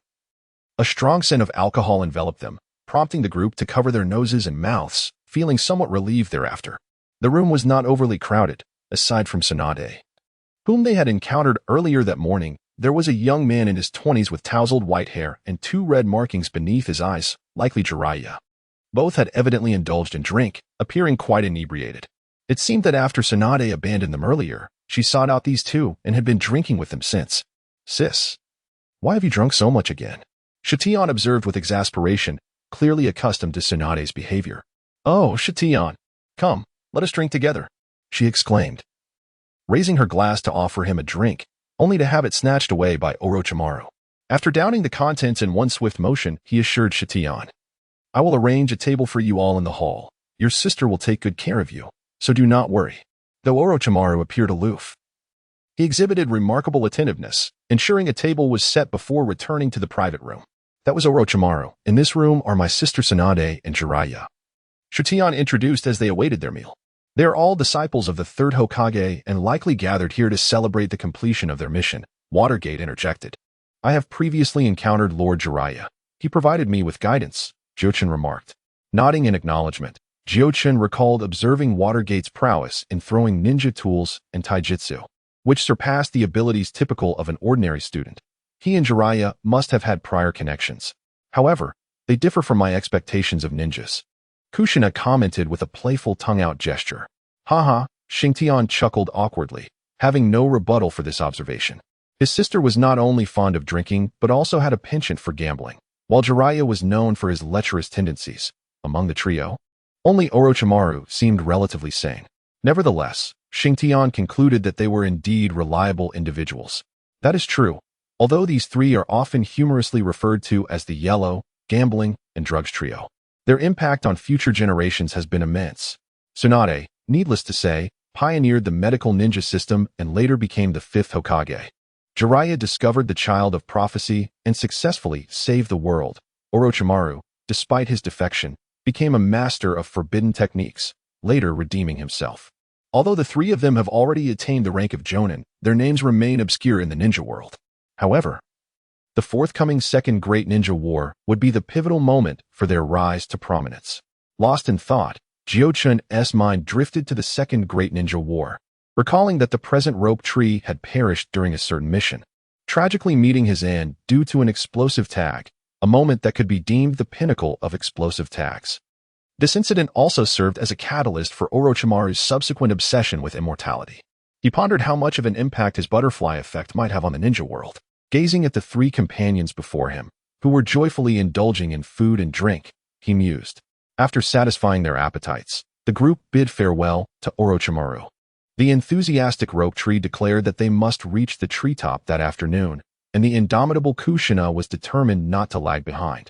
a strong scent of alcohol enveloped them, prompting the group to cover their noses and mouths, feeling somewhat relieved thereafter. The room was not overly crowded, aside from Tsunade, whom they had encountered earlier that morning. There was a young man in his 20s with tousled white hair and 2 red markings beneath his eyes, likely Jiraiya. Both had evidently indulged in drink, appearing quite inebriated. It seemed that after Tsunade abandoned them earlier, she sought out these 2 and had been drinking with them since. "Sis, why have you drunk so much again?" Shitian observed with exasperation, clearly accustomed to Tsunade's behavior. "Oh, Shitian, Come, let us drink together, she exclaimed, raising her glass to offer him a drink, only to have it snatched away by Orochimaru. After downing the contents in one swift motion, he assured Shitian, I will arrange a table for you all in the hall. Your sister will take good care of you, so do not worry. Though Orochimaru appeared aloof, he exhibited remarkable attentiveness, ensuring a table was set before returning to the private room. That was Orochimaru. In this room are my sister Tsunade and Jiraiya, Shitian introduced as they awaited their meal. They are all disciples of the third Hokage and likely gathered here to celebrate the completion of their mission. Watergate interjected. I have previously encountered Lord Jiraiya. He provided me with guidance, Jiuchen remarked. Nodding in acknowledgement, Jiuchen recalled observing Watergate's prowess in throwing ninja tools and taijutsu, which surpassed the abilities typical of an ordinary student. He and Jiraiya must have had prior connections. However, they differ from my expectations of ninjas. Kushina commented with a playful tongue-out gesture. Haha, Xingtian chuckled awkwardly, having no rebuttal for this observation. His sister was not only fond of drinking, but also had a penchant for gambling, while Jiraiya was known for his lecherous tendencies. Among the trio, only Orochimaru seemed relatively sane. Nevertheless, Xingtian concluded that they were indeed reliable individuals. That is true, although these three are often humorously referred to as the yellow, gambling, and drugs trio. Their impact on future generations has been immense. Tsunade, needless to say, pioneered the medical ninja system and later became the fifth Hokage. Jiraiya discovered the child of prophecy and successfully saved the world. Orochimaru, despite his defection, became a master of forbidden techniques, later redeeming himself. Although the three of them have already attained the rank of Jonin, their names remain obscure in the ninja world. However, the forthcoming Second Great Ninja War would be the pivotal moment for their rise to prominence. Lost in thought, Jiuchen's mind drifted to the Second Great Ninja War, recalling that the present rope tree had perished during a certain mission, tragically meeting his end due to an explosive tag, a moment that could be deemed the pinnacle of explosive tags. This incident also served as a catalyst for Orochimaru's subsequent obsession with immortality. He pondered how much of an impact his butterfly effect might have on the ninja world. Gazing at the three companions before him, who were joyfully indulging in food and drink, he mused. After satisfying their appetites, the group bid farewell to Orochimaru. The enthusiastic rope tree declared that they must reach the treetop that afternoon, and the indomitable Kushina was determined not to lag behind,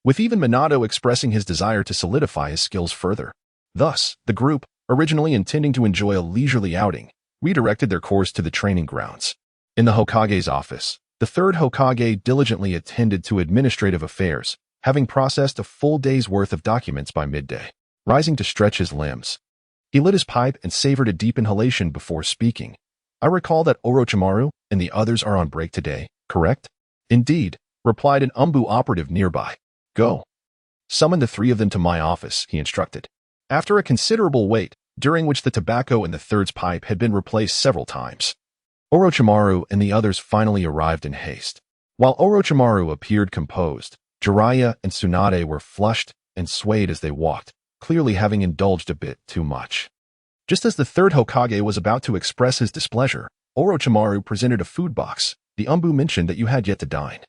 with even Minato expressing his desire to solidify his skills further. Thus, the group, originally intending to enjoy a leisurely outing, redirected their course to the training grounds. In the Hokage's office, the third Hokage diligently attended to administrative affairs, having processed a full day's worth of documents by midday. Rising to stretch his limbs, he lit his pipe and savored a deep inhalation before speaking. I recall that Orochimaru and the others are on break today, correct? Indeed, replied an Umbu operative nearby. Go. Summon the three of them to my office, he instructed. After a considerable wait, during which the tobacco in the third's pipe had been replaced several times, Orochimaru and the others finally arrived in haste. While Orochimaru appeared composed, Jiraiya and Tsunade were flushed and swayed as they walked, clearly having indulged a bit too much. Just as the third Hokage was about to express his displeasure, Orochimaru presented a food box. The Umbu mentioned that you had yet to dine,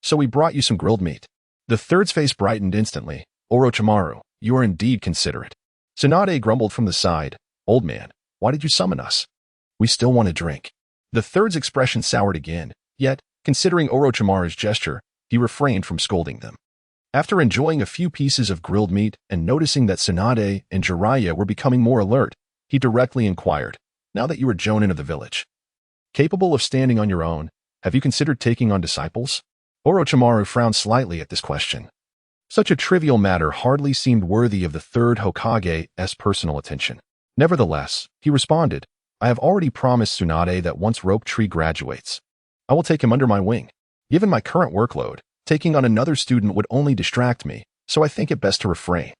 so we brought you some grilled meat. The third's face brightened instantly. Orochimaru, you are indeed considerate. Tsunade grumbled from the side. Old man, why did you summon us? We still want to drink. The third's expression soured again, yet, considering Orochimaru's gesture, he refrained from scolding them. After enjoying a few pieces of grilled meat and noticing that Tsunade and Jiraiya were becoming more alert, he directly inquired, now that you are Jonin of the village, capable of standing on your own, have you considered taking on disciples? Orochimaru frowned slightly at this question. Such a trivial matter hardly seemed worthy of the third Hokage's personal attention. Nevertheless, he responded, I have already promised Tsunade that once Rope Tree graduates, I will take him under my wing. Given my current workload, taking on another student would only distract me, so I think it best to refrain.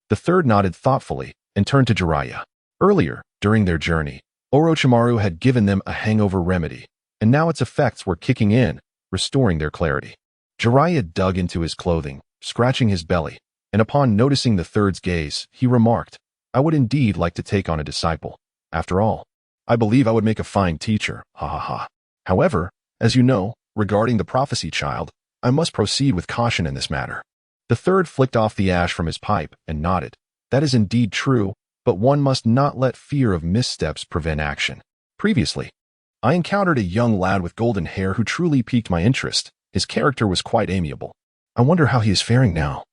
The third nodded thoughtfully and turned to Jiraiya. Earlier, during their journey, Orochimaru had given them a hangover remedy, and now its effects were kicking in, restoring their clarity. Jiraiya dug into his clothing, scratching his belly, and upon noticing the third's gaze, he remarked, I would indeed like to take on a disciple. After all, I believe I would make a fine teacher, ha ha ha. However, as you know, regarding the prophecy child, I must proceed with caution in this matter. The third flicked off the ash from his pipe and nodded. That is indeed true, but one must not let fear of missteps prevent action. Previously, I encountered a young lad with golden hair who truly piqued my interest. His character was quite amiable. I wonder how he is faring now,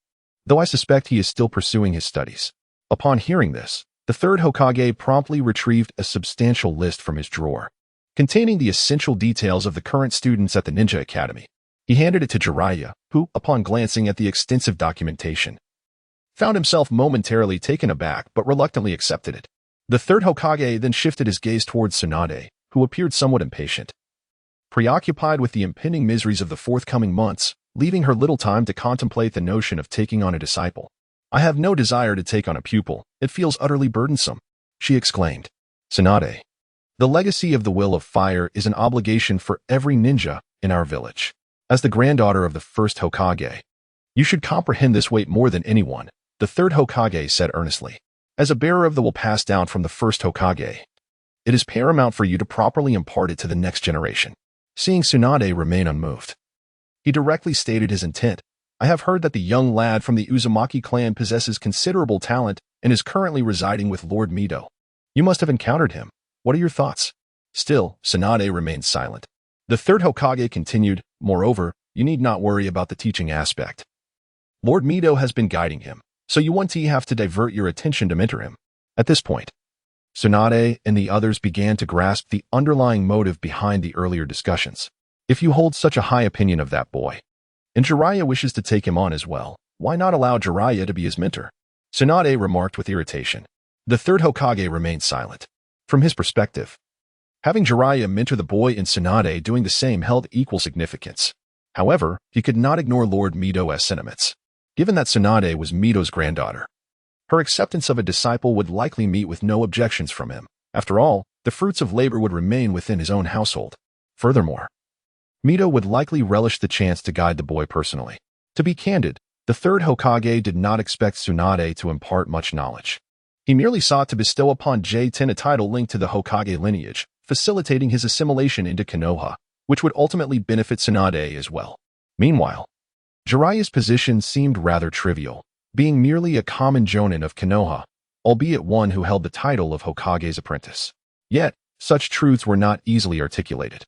though I suspect he is still pursuing his studies. Upon hearing this, the third Hokage promptly retrieved a substantial list from his drawer, containing the essential details of the current students at the Ninja Academy. He handed it to Jiraiya, who, upon glancing at the extensive documentation, found himself momentarily taken aback but reluctantly accepted it. The third Hokage then shifted his gaze towards Tsunade, who appeared somewhat impatient, preoccupied with the impending miseries of the forthcoming months, leaving her little time to contemplate the notion of taking on a disciple. "I have no desire to take on a pupil. It feels utterly burdensome," she exclaimed. "Tsunade, the legacy of the Will of Fire is an obligation for every ninja in our village. As the granddaughter of the first Hokage, you should comprehend this weight more than anyone," the third Hokage said earnestly. "As a bearer of the will passed down from the first Hokage, it is paramount for you to properly impart it to the next generation." Seeing Tsunade remain unmoved, he directly stated his intent. "I have heard that the young lad from the Uzumaki clan possesses considerable talent and is currently residing with Lord Mito. You must have encountered him. What are your thoughts?" Still, Tsunade remained silent. The third Hokage continued, "Moreover, you need not worry about the teaching aspect. Lord Mito has been guiding him, so you won't have to divert your attention to mentor him." At this point, Tsunade and the others began to grasp the underlying motive behind the earlier discussions. "If you hold such a high opinion of that boy, and Jiraiya wishes to take him on as well, why not allow Jiraiya to be his mentor?" Tsunade remarked with irritation. The third Hokage remained silent. From his perspective, having Jiraiya mentor the boy and Tsunade doing the same held equal significance. However, he could not ignore Lord Mito's sentiments. Given that Tsunade was Mito's granddaughter, her acceptance of a disciple would likely meet with no objections from him. After all, the fruits of labor would remain within his own household. Furthermore, Mito would likely relish the chance to guide the boy personally. To be candid, the third Hokage did not expect Tsunade to impart much knowledge. He merely sought to bestow upon J10 a title linked to the Hokage lineage, facilitating his assimilation into Konoha, which would ultimately benefit Tsunade as well. Meanwhile, Jiraiya's position seemed rather trivial, being merely a common jonin of Konoha, albeit one who held the title of Hokage's apprentice. Yet, such truths were not easily articulated,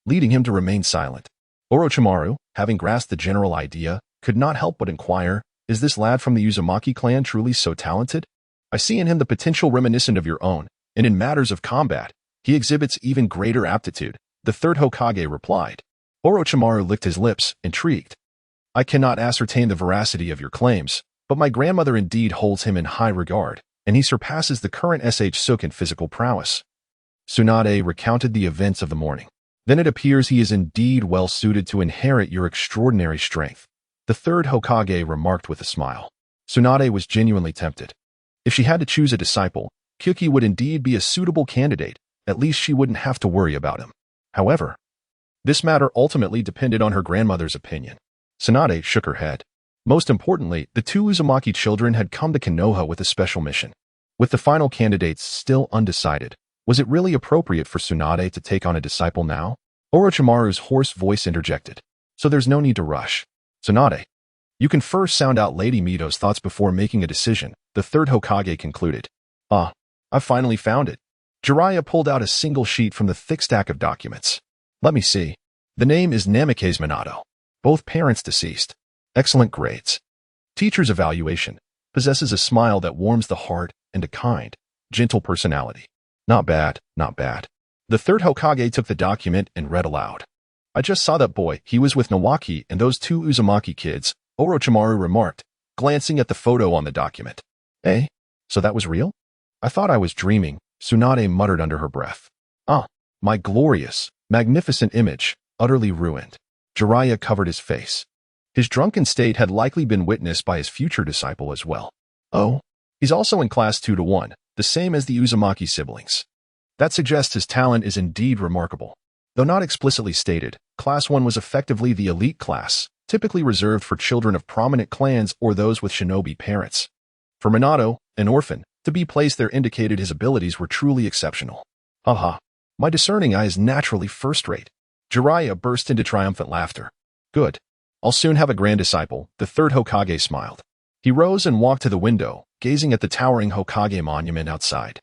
leading him to remain silent. Orochimaru, having grasped the general idea, could not help but inquire, "Is this lad from the Uzumaki clan truly so talented? I see in him the potential reminiscent of your own, and in matters of combat, he exhibits even greater aptitude," the third Hokage replied. Orochimaru licked his lips, intrigued. "I cannot ascertain the veracity of your claims, but my grandmother indeed holds him in high regard, and he surpasses the current Suke in physical prowess." Tsunade recounted the events of the morning. "Then it appears he is indeed well suited to inherit your extraordinary strength," the third Hokage remarked with a smile. Tsunade was genuinely tempted. If she had to choose a disciple, Kekkei would indeed be a suitable candidate. At least she wouldn't have to worry about him. However, this matter ultimately depended on her grandmother's opinion. Tsunade shook her head. Most importantly, the two Uzumaki children had come to Konoha with a special mission. With the final candidates still undecided, was it really appropriate for Tsunade to take on a disciple now? Orochimaru's hoarse voice interjected. "So there's no need to rush. Tsunade, you can first sound out Lady Mito's thoughts before making a decision," the third Hokage concluded. "Ah, I've finally found it." Jiraiya pulled out a single sheet from the thick stack of documents. "Let me see. The name is Namikaze Minato. Both parents deceased. Excellent grades. Teacher's evaluation. Possesses a smile that warms the heart and a kind, gentle personality. Not bad, not bad." The third Hokage took the document and read aloud. "I just saw that boy. He was with Nawaki and those two Uzumaki kids," Orochimaru remarked, glancing at the photo on the document. "Eh? So that was real? I thought I was dreaming," Tsunade muttered under her breath. "Ah, my glorious, magnificent image, utterly ruined." Jiraiya covered his face. His drunken state had likely been witnessed by his future disciple as well. "Oh, he's also in class 2-1, the same as the Uzumaki siblings. That suggests his talent is indeed remarkable." Though not explicitly stated, Class 1 was effectively the elite class, typically reserved for children of prominent clans or those with shinobi parents. For Minato, an orphan, to be placed there indicated his abilities were truly exceptional. "Haha, my discerning eye is naturally first-rate." Jiraiya burst into triumphant laughter. "Good. I'll soon have a grand disciple," the third Hokage smiled. He rose and walked to the window, gazing at the towering Hokage monument outside.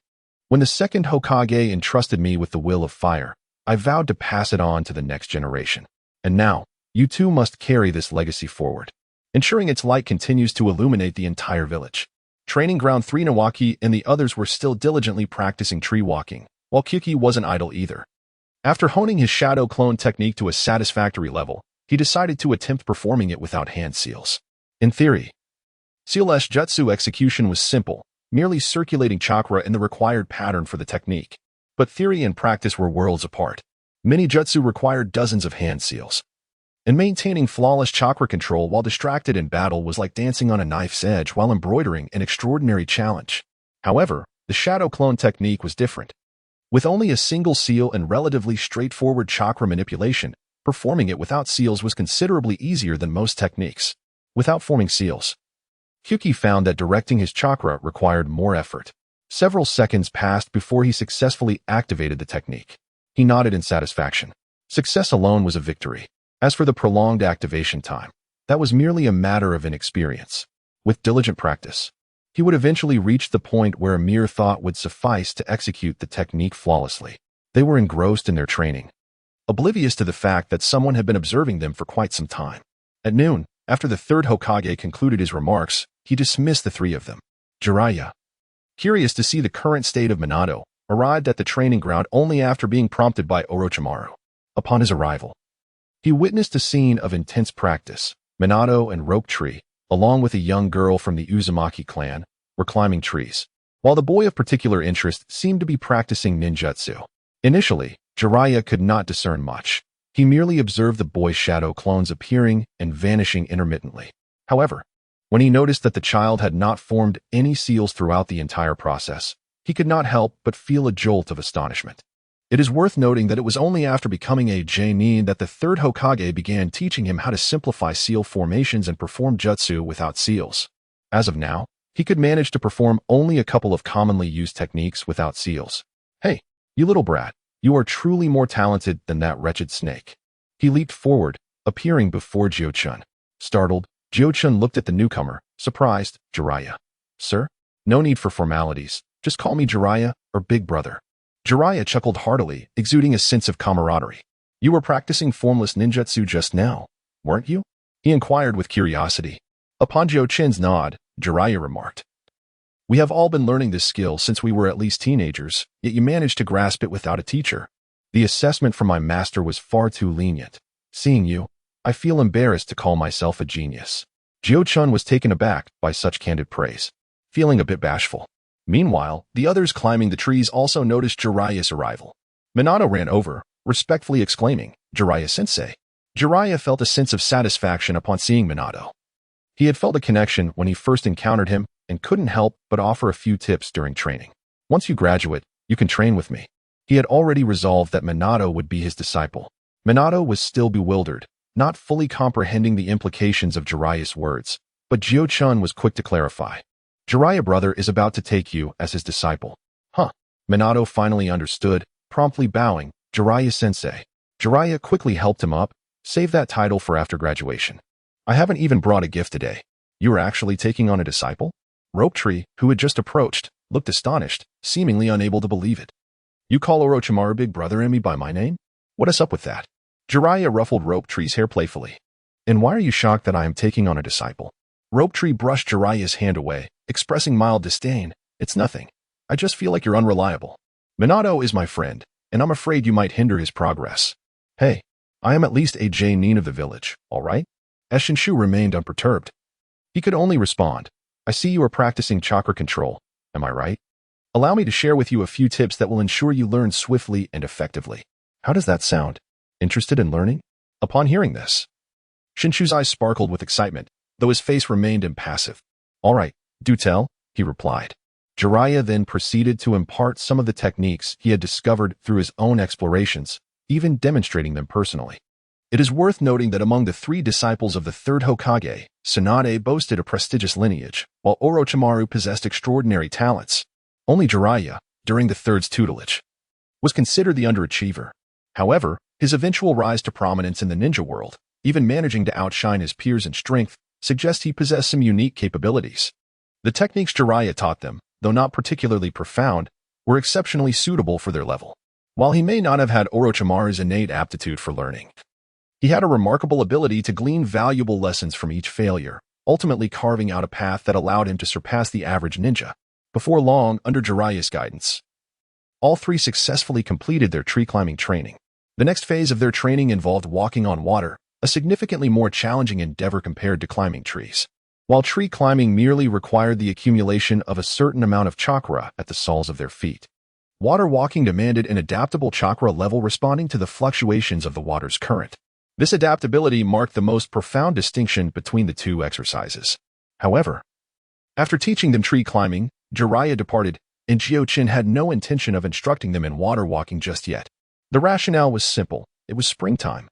When the second Hokage entrusted me with the will of fire, I vowed to pass it on to the next generation. And now, you too must carry this legacy forward, ensuring its light continues to illuminate the entire village. Training Ground 3 Nawaki and the others were still diligently practicing tree walking, while Kekkei wasn't idle either. After honing his shadow clone technique to a satisfactory level, he decided to attempt performing it without hand seals. In theory, seal-less jutsu execution was simple, merely circulating chakra in the required pattern for the technique. But theory and practice were worlds apart. Many jutsu required dozens of hand seals. And maintaining flawless chakra control while distracted in battle was like dancing on a knife's edge while embroidering an extraordinary challenge. However, the shadow clone technique was different. With only a single seal and relatively straightforward chakra manipulation, performing it without seals was considerably easier than most techniques. Without forming seals, Kekkei found that directing his chakra required more effort. Several seconds passed before he successfully activated the technique. He nodded in satisfaction. Success alone was a victory. As for the prolonged activation time, that was merely a matter of inexperience. With diligent practice, he would eventually reach the point where a mere thought would suffice to execute the technique flawlessly. They were engrossed in their training, oblivious to the fact that someone had been observing them for quite some time. At noon, after the third Hokage concluded his remarks, he dismissed the three of them. Jiraiya, curious to see the current state of Minato, arrived at the training ground only after being prompted by Orochimaru. Upon his arrival, he witnessed a scene of intense practice. Minato and Rope Tree, along with a young girl from the Uzumaki clan, were climbing trees, while the boy of particular interest seemed to be practicing ninjutsu. Initially, Jiraiya could not discern much. He merely observed the boy's shadow clones appearing and vanishing intermittently. However, when he noticed that the child had not formed any seals throughout the entire process, he could not help but feel a jolt of astonishment. It is worth noting that it was only after becoming a Genin that the third Hokage began teaching him how to simplify seal formations and perform jutsu without seals. As of now, he could manage to perform only a couple of commonly used techniques without seals. Hey, you little brat, you are truly more talented than that wretched snake. He leaped forward, appearing before Jiuchen. Startled, Jiuchen looked at the newcomer, surprised. Jiraiya. Sir? No need for formalities. Just call me Jiraiya or Big Brother. Jiraiya chuckled heartily, exuding a sense of camaraderie. You were practicing formless ninjutsu just now, weren't you? He inquired with curiosity. Upon Jiuchen's nod, Jiraiya remarked. We have all been learning this skill since we were at least teenagers, yet you managed to grasp it without a teacher. The assessment from my master was far too lenient. Seeing you, I feel embarrassed to call myself a genius. Jiuchen was taken aback by such candid praise, feeling a bit bashful. Meanwhile, the others climbing the trees also noticed Jiraiya's arrival. Minato ran over, respectfully exclaiming, Jiraiya-sensei. Jiraiya felt a sense of satisfaction upon seeing Minato. He had felt a connection when he first encountered him and couldn't help but offer a few tips during training. Once you graduate, you can train with me. He had already resolved that Minato would be his disciple. Minato was still bewildered, not fully comprehending the implications of Jiraiya's words, but Jiuchen was quick to clarify. Jiraiya brother is about to take you as his disciple. Huh. Minato finally understood, promptly bowing, Jiraiya-sensei. Jiraiya quickly helped him up. Save that title for after graduation. I haven't even brought a gift today. You are actually taking on a disciple? Rope Tree, who had just approached, looked astonished, seemingly unable to believe it. You call Orochimaru Big Brother and me by my name? What is up with that? Jiraiya ruffled Rope Tree's hair playfully. And why are you shocked that I am taking on a disciple? Rope Tree brushed Jiraiya's hand away, expressing mild disdain. It's nothing. I just feel like you're unreliable. Minato is my friend, and I'm afraid you might hinder his progress. Hey, I am at least a Genin of the village, all right? Shinshu remained unperturbed. He could only respond. I see you are practicing chakra control. Am I right? Allow me to share with you a few tips that will ensure you learn swiftly and effectively. How does that sound? Interested in learning? Upon hearing this, Shinshu's eyes sparkled with excitement, though his face remained impassive. All right, do tell, he replied. Jiraiya then proceeded to impart some of the techniques he had discovered through his own explorations, even demonstrating them personally. It is worth noting that among the three disciples of the third Hokage, Tsunade boasted a prestigious lineage, while Orochimaru possessed extraordinary talents. Only Jiraiya, during the third's tutelage, was considered the underachiever. However, his eventual rise to prominence in the ninja world, even managing to outshine his peers in strength, suggests he possessed some unique capabilities. The techniques Jiraiya taught them, though not particularly profound, were exceptionally suitable for their level. While he may not have had Orochimaru's innate aptitude for learning, he had a remarkable ability to glean valuable lessons from each failure, ultimately carving out a path that allowed him to surpass the average ninja. Before long, under Jiraiya's guidance, all three successfully completed their tree-climbing training. The next phase of their training involved walking on water, a significantly more challenging endeavor compared to climbing trees. While tree climbing merely required the accumulation of a certain amount of chakra at the soles of their feet, water walking demanded an adaptable chakra level responding to the fluctuations of the water's current. This adaptability marked the most profound distinction between the two exercises. However, after teaching them tree climbing, Jiraiya departed, and Jiuchen had no intention of instructing them in water walking just yet. The rationale was simple. It was springtime.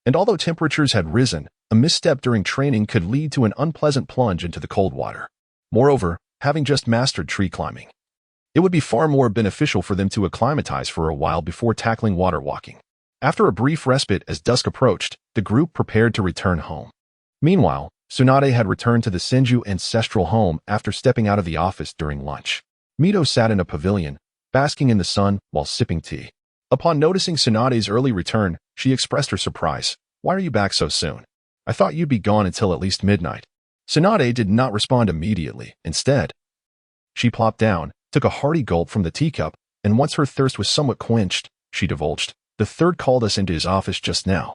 And although temperatures had risen, a misstep during training could lead to an unpleasant plunge into the cold water. Moreover, having just mastered tree climbing, it would be far more beneficial for them to acclimatize for a while before tackling water walking. After a brief respite as dusk approached, the group prepared to return home. Meanwhile, Tsunade had returned to the Senju ancestral home after stepping out of the office during lunch. Mito sat in a pavilion, basking in the sun while sipping tea. Upon noticing Tsunade's early return, she expressed her surprise. "Why are you back so soon? I thought you'd be gone until at least midnight." Tsunade did not respond immediately. Instead, she plopped down, took a hearty gulp from the teacup, and once her thirst was somewhat quenched, she divulged, "The third called us into his office just now."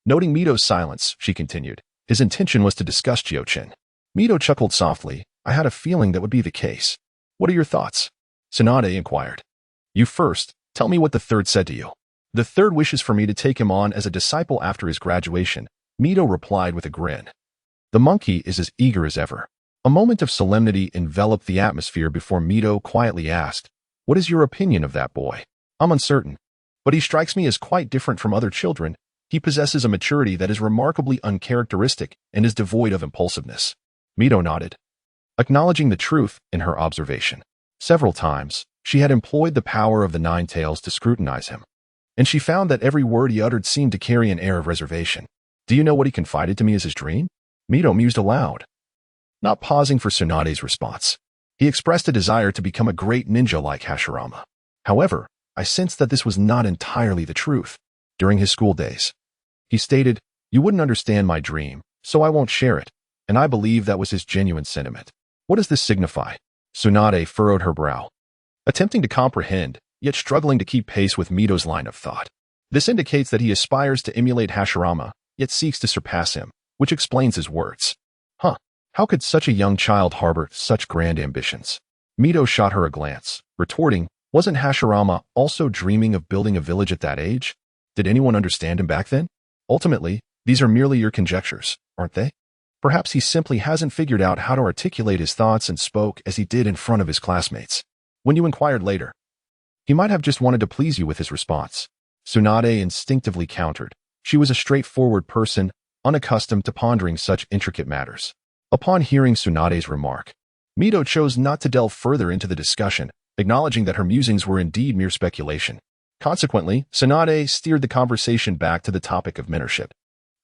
Noting Mito's silence, she continued, "His intention was to discuss Jiuchen." Mito chuckled softly. "I had a feeling that would be the case. What are your thoughts?" Tsunade inquired. "You first. Tell me what the third said to you." "The third wishes for me to take him on as a disciple after his graduation," Mito replied with a grin. The monkey is as eager as ever. A moment of solemnity enveloped the atmosphere before Mito quietly asked, "What is your opinion of that boy?" "I'm uncertain, but he strikes me as quite different from other children. He possesses a maturity that is remarkably uncharacteristic and is devoid of impulsiveness." Mito nodded, acknowledging the truth in her observation. Several times, she had employed the power of the Nine Tails to scrutinize him, and she found that every word he uttered seemed to carry an air of reservation. "Do you know what he confided to me as his dream?" Mito mused aloud, not pausing for Tsunade's response. "He expressed a desire to become a great ninja like Hashirama. However, I sensed that this was not entirely the truth. During his school days, he stated, 'You wouldn't understand my dream, so I won't share it,' and I believe that was his genuine sentiment." "What does this signify?" Tsunade furrowed her brow, attempting to comprehend, yet struggling to keep pace with Mito's line of thought. "This indicates that he aspires to emulate Hashirama, yet seeks to surpass him, which explains his words." "Huh. How could such a young child harbor such grand ambitions?" Mito shot her a glance, retorting, "Wasn't Hashirama also dreaming of building a village at that age? Did anyone understand him back then? Ultimately, these are merely your conjectures, aren't they? Perhaps he simply hasn't figured out how to articulate his thoughts and spoke as he did in front of his classmates. When you inquired later, he might have just wanted to please you with his response." Tsunade instinctively countered. She was a straightforward person, unaccustomed to pondering such intricate matters. Upon hearing Tsunade's remark, Mito chose not to delve further into the discussion, acknowledging that her musings were indeed mere speculation. Consequently, Tsunade steered the conversation back to the topic of mentorship.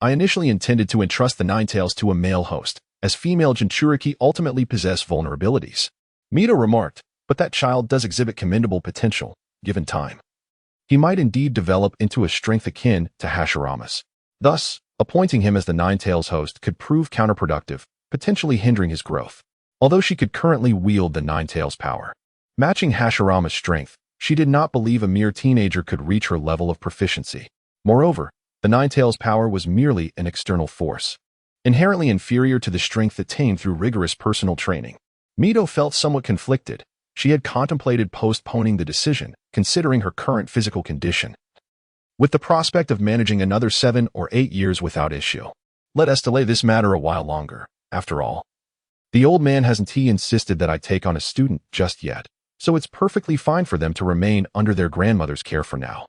"I initially intended to entrust the Nine Tails to a male host, as female Jinchuriki ultimately possess vulnerabilities," Mito remarked, "but that child does exhibit commendable potential, given time. He might indeed develop into a strength akin to Hashirama's. Thus, appointing him as the Nine Tails host could prove counterproductive, potentially hindering his growth. Although she could currently wield the Nine Tails power, matching Hashirama's strength, she did not believe a mere teenager could reach her level of proficiency. Moreover, the Nine Tails power was merely an external force, inherently inferior to the strength attained through rigorous personal training. Mito felt somewhat conflicted. She had contemplated postponing the decision, considering her current physical condition, with the prospect of managing another 7 or 8 years without issue. "Let us delay this matter a while longer. After all, the old man hasn't insisted that I take on a student just yet, so it's perfectly fine for them to remain under their grandmother's care for now."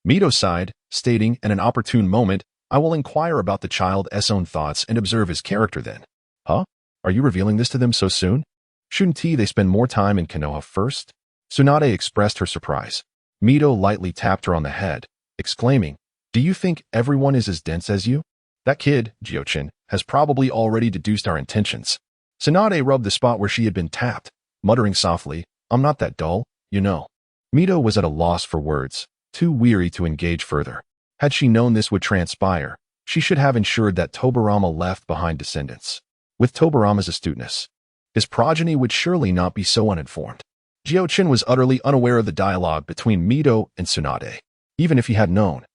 Mito sighed, stating, "In an opportune moment, I will inquire about the child's own thoughts and observe his character then." "Huh? Are you revealing this to them so soon? Shouldn't they spend more time in Konoha first?" Tsunade expressed her surprise. Mito lightly tapped her on the head, exclaiming, "Do you think everyone is as dense as you? That kid, Jiuchen, has probably already deduced our intentions." Tsunade rubbed the spot where she had been tapped, muttering softly, "I'm not that dull, you know." Mito was at a loss for words, too weary to engage further. Had she known this would transpire, she should have ensured that Tobirama left behind descendants. With Tobirama's astuteness, his progeny would surely not be so uninformed. Jiuchen was utterly unaware of the dialogue between Mito and Tsunade. Even if he had known,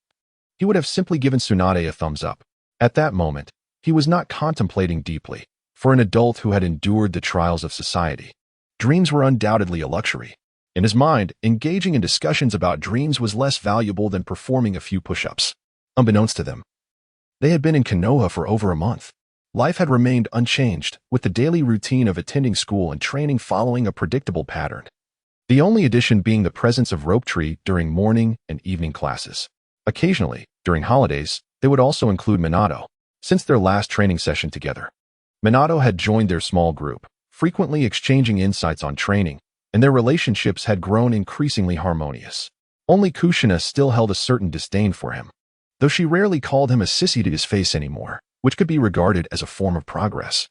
he would have simply given Tsunade a thumbs up. At that moment, he was not contemplating deeply. For an adult who had endured the trials of society, dreams were undoubtedly a luxury. In his mind, engaging in discussions about dreams was less valuable than performing a few push-ups. Unbeknownst to them, they had been in Konoha for over a month. Life had remained unchanged, with the daily routine of attending school and training following a predictable pattern. The only addition being the presence of rope tree during morning and evening classes. Occasionally, during holidays, they would also include Minato. Since their last training session together, Minato had joined their small group, frequently exchanging insights on training, and their relationships had grown increasingly harmonious. Only Kushina still held a certain disdain for him, though she rarely called him a sissy to his face anymore, which could be regarded as a form of progress.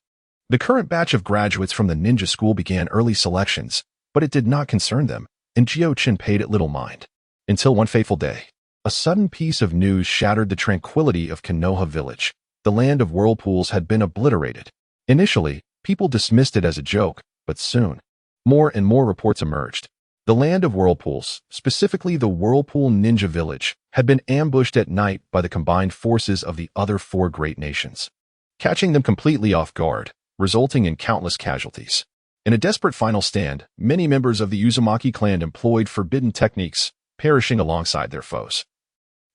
The current batch of graduates from the ninja school began early selections, but it did not concern them, and Jiuchen paid it little mind. Until one fateful day, a sudden piece of news shattered the tranquility of Konoha village. The land of whirlpools had been obliterated. Initially, people dismissed it as a joke, but soon, more and more reports emerged. The land of whirlpools, specifically the Whirlpool Ninja Village, had been ambushed at night by the combined forces of the other four great nations, catching them completely off guard, resulting in countless casualties. In a desperate final stand, many members of the Uzumaki clan employed forbidden techniques, perishing alongside their foes.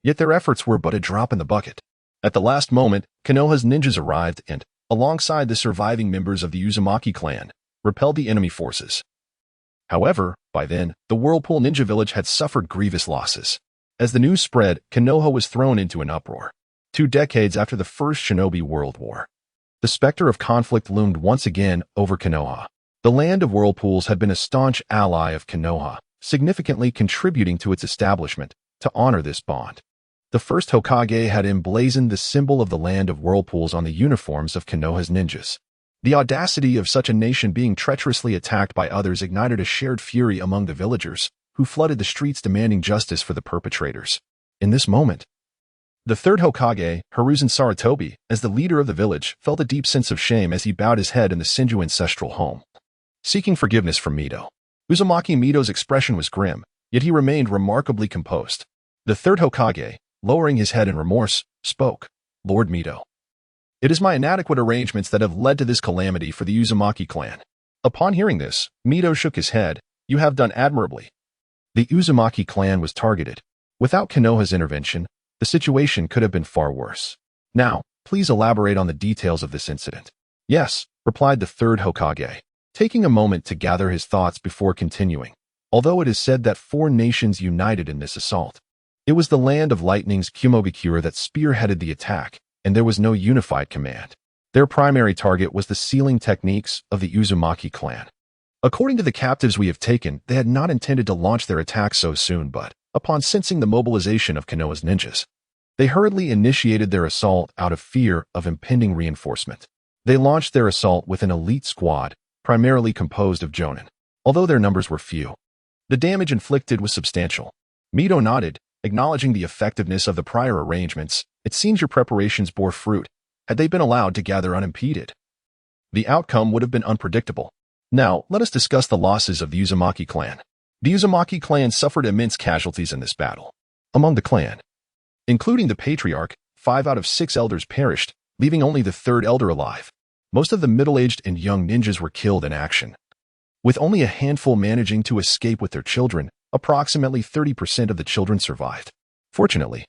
Yet their efforts were but a drop in the bucket. At the last moment, Konoha's ninjas arrived and, alongside the surviving members of the Uzumaki clan, repelled the enemy forces. However, by then, the Whirlpool Ninja Village had suffered grievous losses. As the news spread, Konoha was thrown into an uproar. 2 decades after the First Shinobi World War, the specter of conflict loomed once again over Konoha. The land of whirlpools had been a staunch ally of Konoha, significantly contributing to its establishment. To honor this bond, the first Hokage had emblazoned the symbol of the land of whirlpools on the uniforms of Konoha's ninjas. The audacity of such a nation being treacherously attacked by others ignited a shared fury among the villagers, who flooded the streets demanding justice for the perpetrators. In this moment, the third Hokage, Hiruzen Sarutobi, as the leader of the village, felt a deep sense of shame as he bowed his head in the Senju ancestral home, seeking forgiveness from Mito. Uzumaki Mito's expression was grim, yet he remained remarkably composed. The third Hokage, lowering his head in remorse, spoke. "Lord Mito, it is my inadequate arrangements that have led to this calamity for the Uzumaki clan." Upon hearing this, Mito shook his head. "You have done admirably." The Uzumaki clan was targeted. Without Konoha's intervention, the situation could have been far worse. "Now, please elaborate on the details of this incident." "Yes," replied the third Hokage, taking a moment to gather his thoughts before continuing. Although it is said that 4 nations united in this assault, it was the land of lightning's Kumobikura that spearheaded the attack, and there was no unified command. Their primary target was the sealing techniques of the Uzumaki clan. According to the captives we have taken, they had not intended to launch their attack so soon, but, upon sensing the mobilization of Konoha's ninjas, they hurriedly initiated their assault out of fear of impending reinforcement. They launched their assault with an elite squad, primarily composed of jonin. Although their numbers were few, the damage inflicted was substantial. Mito nodded, acknowledging the effectiveness of the prior arrangements. "It seems your preparations bore fruit. Had they been allowed to gather unimpeded, the outcome would have been unpredictable. Now, let us discuss the losses of the Uzumaki clan." The Uzumaki clan suffered immense casualties in this battle. Among the clan, including the patriarch, 5 out of 6 elders perished, leaving only the 3rd elder alive. Most of the middle-aged and young ninjas were killed in action, with only a handful managing to escape with their children. Approximately 30% of the children survived. Fortunately,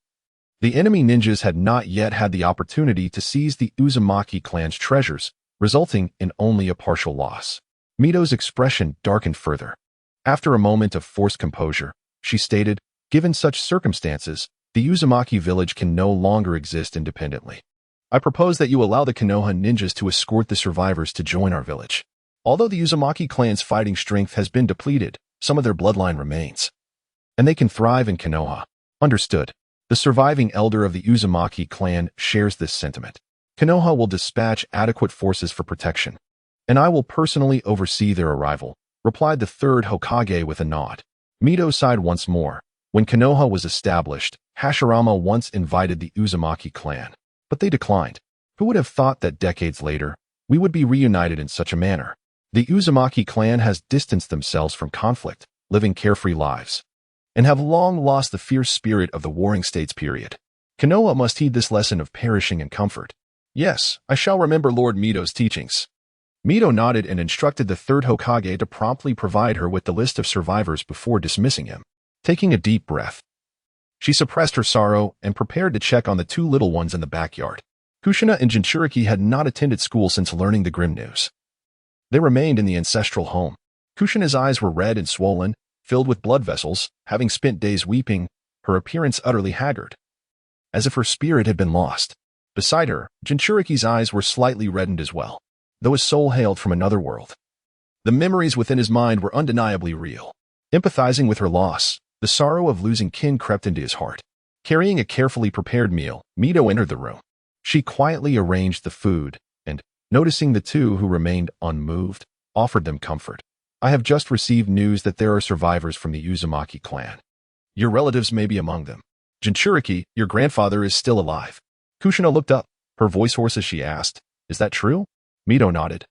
the enemy ninjas had not yet had the opportunity to seize the Uzumaki clan's treasures, resulting in only a partial loss. Mito's expression darkened further. After a moment of forced composure, she stated, "Given such circumstances, the Uzumaki village can no longer exist independently. I propose that you allow the Konoha ninjas to escort the survivors to join our village. Although the Uzumaki clan's fighting strength has been depleted, some of their bloodline remains, and they can thrive in Konoha." Understood. The surviving elder of the Uzumaki clan shares this sentiment. Konoha will dispatch adequate forces for protection. And I will personally oversee their arrival, replied the third Hokage with a nod. Mito sighed once more. When Konoha was established, Hashirama once invited the Uzumaki clan, but they declined. Who would have thought that decades later, we would be reunited in such a manner? The Uzumaki clan has distanced themselves from conflict, living carefree lives, and have long lost the fierce spirit of the Warring States period. Konoha must heed this lesson of perishing in comfort. Yes, I shall remember Lord Mito's teachings. Mito nodded and instructed the third Hokage to promptly provide her with the list of survivors before dismissing him. Taking a deep breath, she suppressed her sorrow and prepared to check on the two little ones in the backyard. Kushina and Jinchuriki had not attended school since learning the grim news. They remained in the ancestral home. Kushina's eyes were red and swollen, filled with blood vessels, having spent days weeping, her appearance utterly haggard, as if her spirit had been lost. Beside her, Jinchuriki's eyes were slightly reddened as well, though his soul hailed from another world. The memories within his mind were undeniably real. Empathizing with her loss, the sorrow of losing kin crept into his heart. Carrying a carefully prepared meal, Mito entered the room. She quietly arranged the food and, noticing the two who remained unmoved, offered them comfort. I have just received news that there are survivors from the Uzumaki clan. Your relatives may be among them. Jinchuriki, your grandfather is still alive. Kushina looked up, her voice hoarse as she asked, "Is that true?" Mito nodded.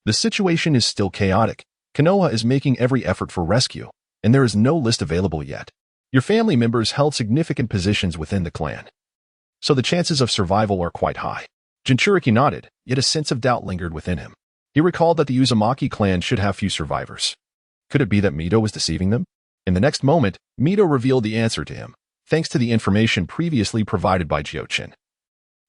The situation is still chaotic. Konoha is making every effort for rescue, and there is no list available yet. Your family members held significant positions within the clan, so the chances of survival are quite high. Jinchuriki nodded, yet a sense of doubt lingered within him. He recalled that the Uzumaki clan should have few survivors. Could it be that Mito was deceiving them? In the next moment, Mito revealed the answer to him, thanks to the information previously provided by Jiuchen.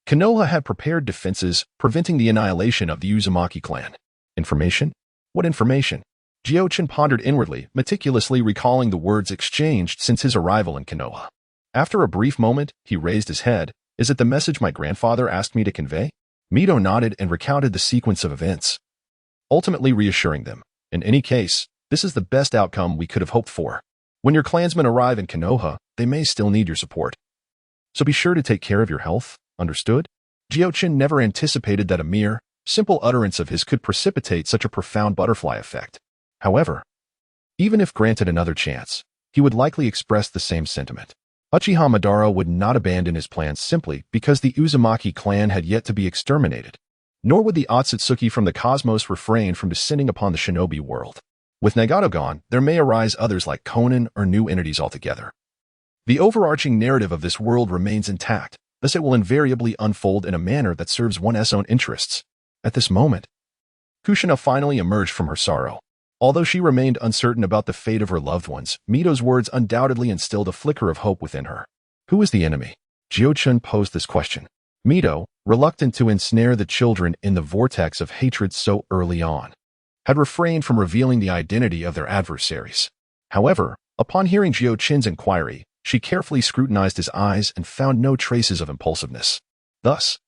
Konoha had prepared defenses, preventing the annihilation of the Uzumaki clan. Information? What information? Jiuchen pondered inwardly, meticulously recalling the words exchanged since his arrival in Konoha. After a brief moment, he raised his head. Is it the message my grandfather asked me to convey? Mito nodded and recounted the sequence of events, ultimately reassuring them. In any case, this is the best outcome we could have hoped for. When your clansmen arrive in Konoha, they may still need your support. So be sure to take care of your health, understood? Jiuchen never anticipated that a mere, simple utterance of his could precipitate such a profound butterfly effect. However, even if granted another chance, he would likely express the same sentiment. Uchiha Madara would not abandon his plans simply because the Uzumaki clan had yet to be exterminated. Nor would the Otsutsuki from the cosmos refrain from descending upon the shinobi world. With Nagato gone, there may arise others like Conan or new entities altogether. The overarching narrative of this world remains intact, thus it will invariably unfold in a manner that serves one's own interests. At this moment, Kushina finally emerged from her sorrow. Although she remained uncertain about the fate of her loved ones, Mito's words undoubtedly instilled a flicker of hope within her. Who is the enemy? Jiuchen posed this question. Mito, reluctant to ensnare the children in the vortex of hatred so early on, had refrained from revealing the identity of their adversaries. However, upon hearing Jiuchen's inquiry, she carefully scrutinized his eyes and found no traces of impulsiveness. Thus,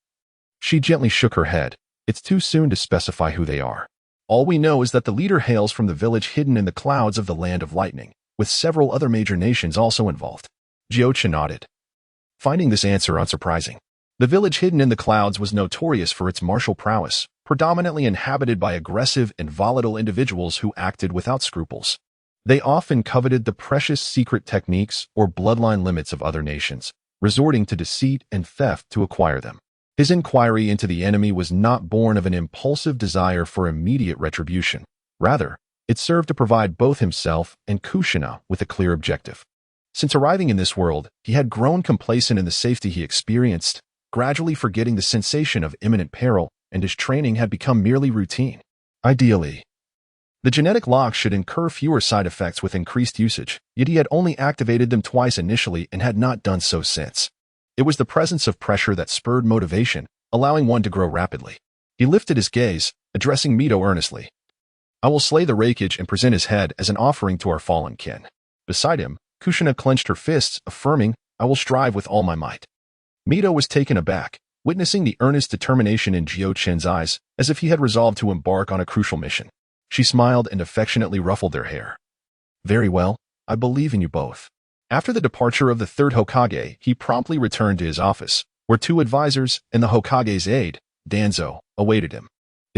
she gently shook her head. It's too soon to specify who they are. All we know is that the leader hails from the village hidden in the clouds of the Land of Lightning, with several other major nations also involved. Jiuchen nodded, finding this answer unsurprising. The village hidden in the clouds was notorious for its martial prowess, predominantly inhabited by aggressive and volatile individuals who acted without scruples. They often coveted the precious secret techniques or bloodline limits of other nations, resorting to deceit and theft to acquire them. His inquiry into the enemy was not born of an impulsive desire for immediate retribution. Rather, it served to provide both himself and Kushina with a clear objective. Since arriving in this world, he had grown complacent in the safety he experienced, gradually forgetting the sensation of imminent peril, and his training had become merely routine. Ideally, the genetic locks should incur fewer side effects with increased usage, yet he had only activated them twice initially and had not done so since. It was the presence of pressure that spurred motivation, allowing one to grow rapidly. He lifted his gaze, addressing Mito earnestly. I will slay the Reikage and present his head as an offering to our fallen kin. Beside him, Kushina clenched her fists, affirming, I will strive with all my might. Mito was taken aback, witnessing the earnest determination in Jiuchen's eyes, as if he had resolved to embark on a crucial mission. She smiled and affectionately ruffled their hair. Very well, I believe in you both. After the departure of the third Hokage, he promptly returned to his office, where two advisors and the Hokage's aide, Danzo, awaited him.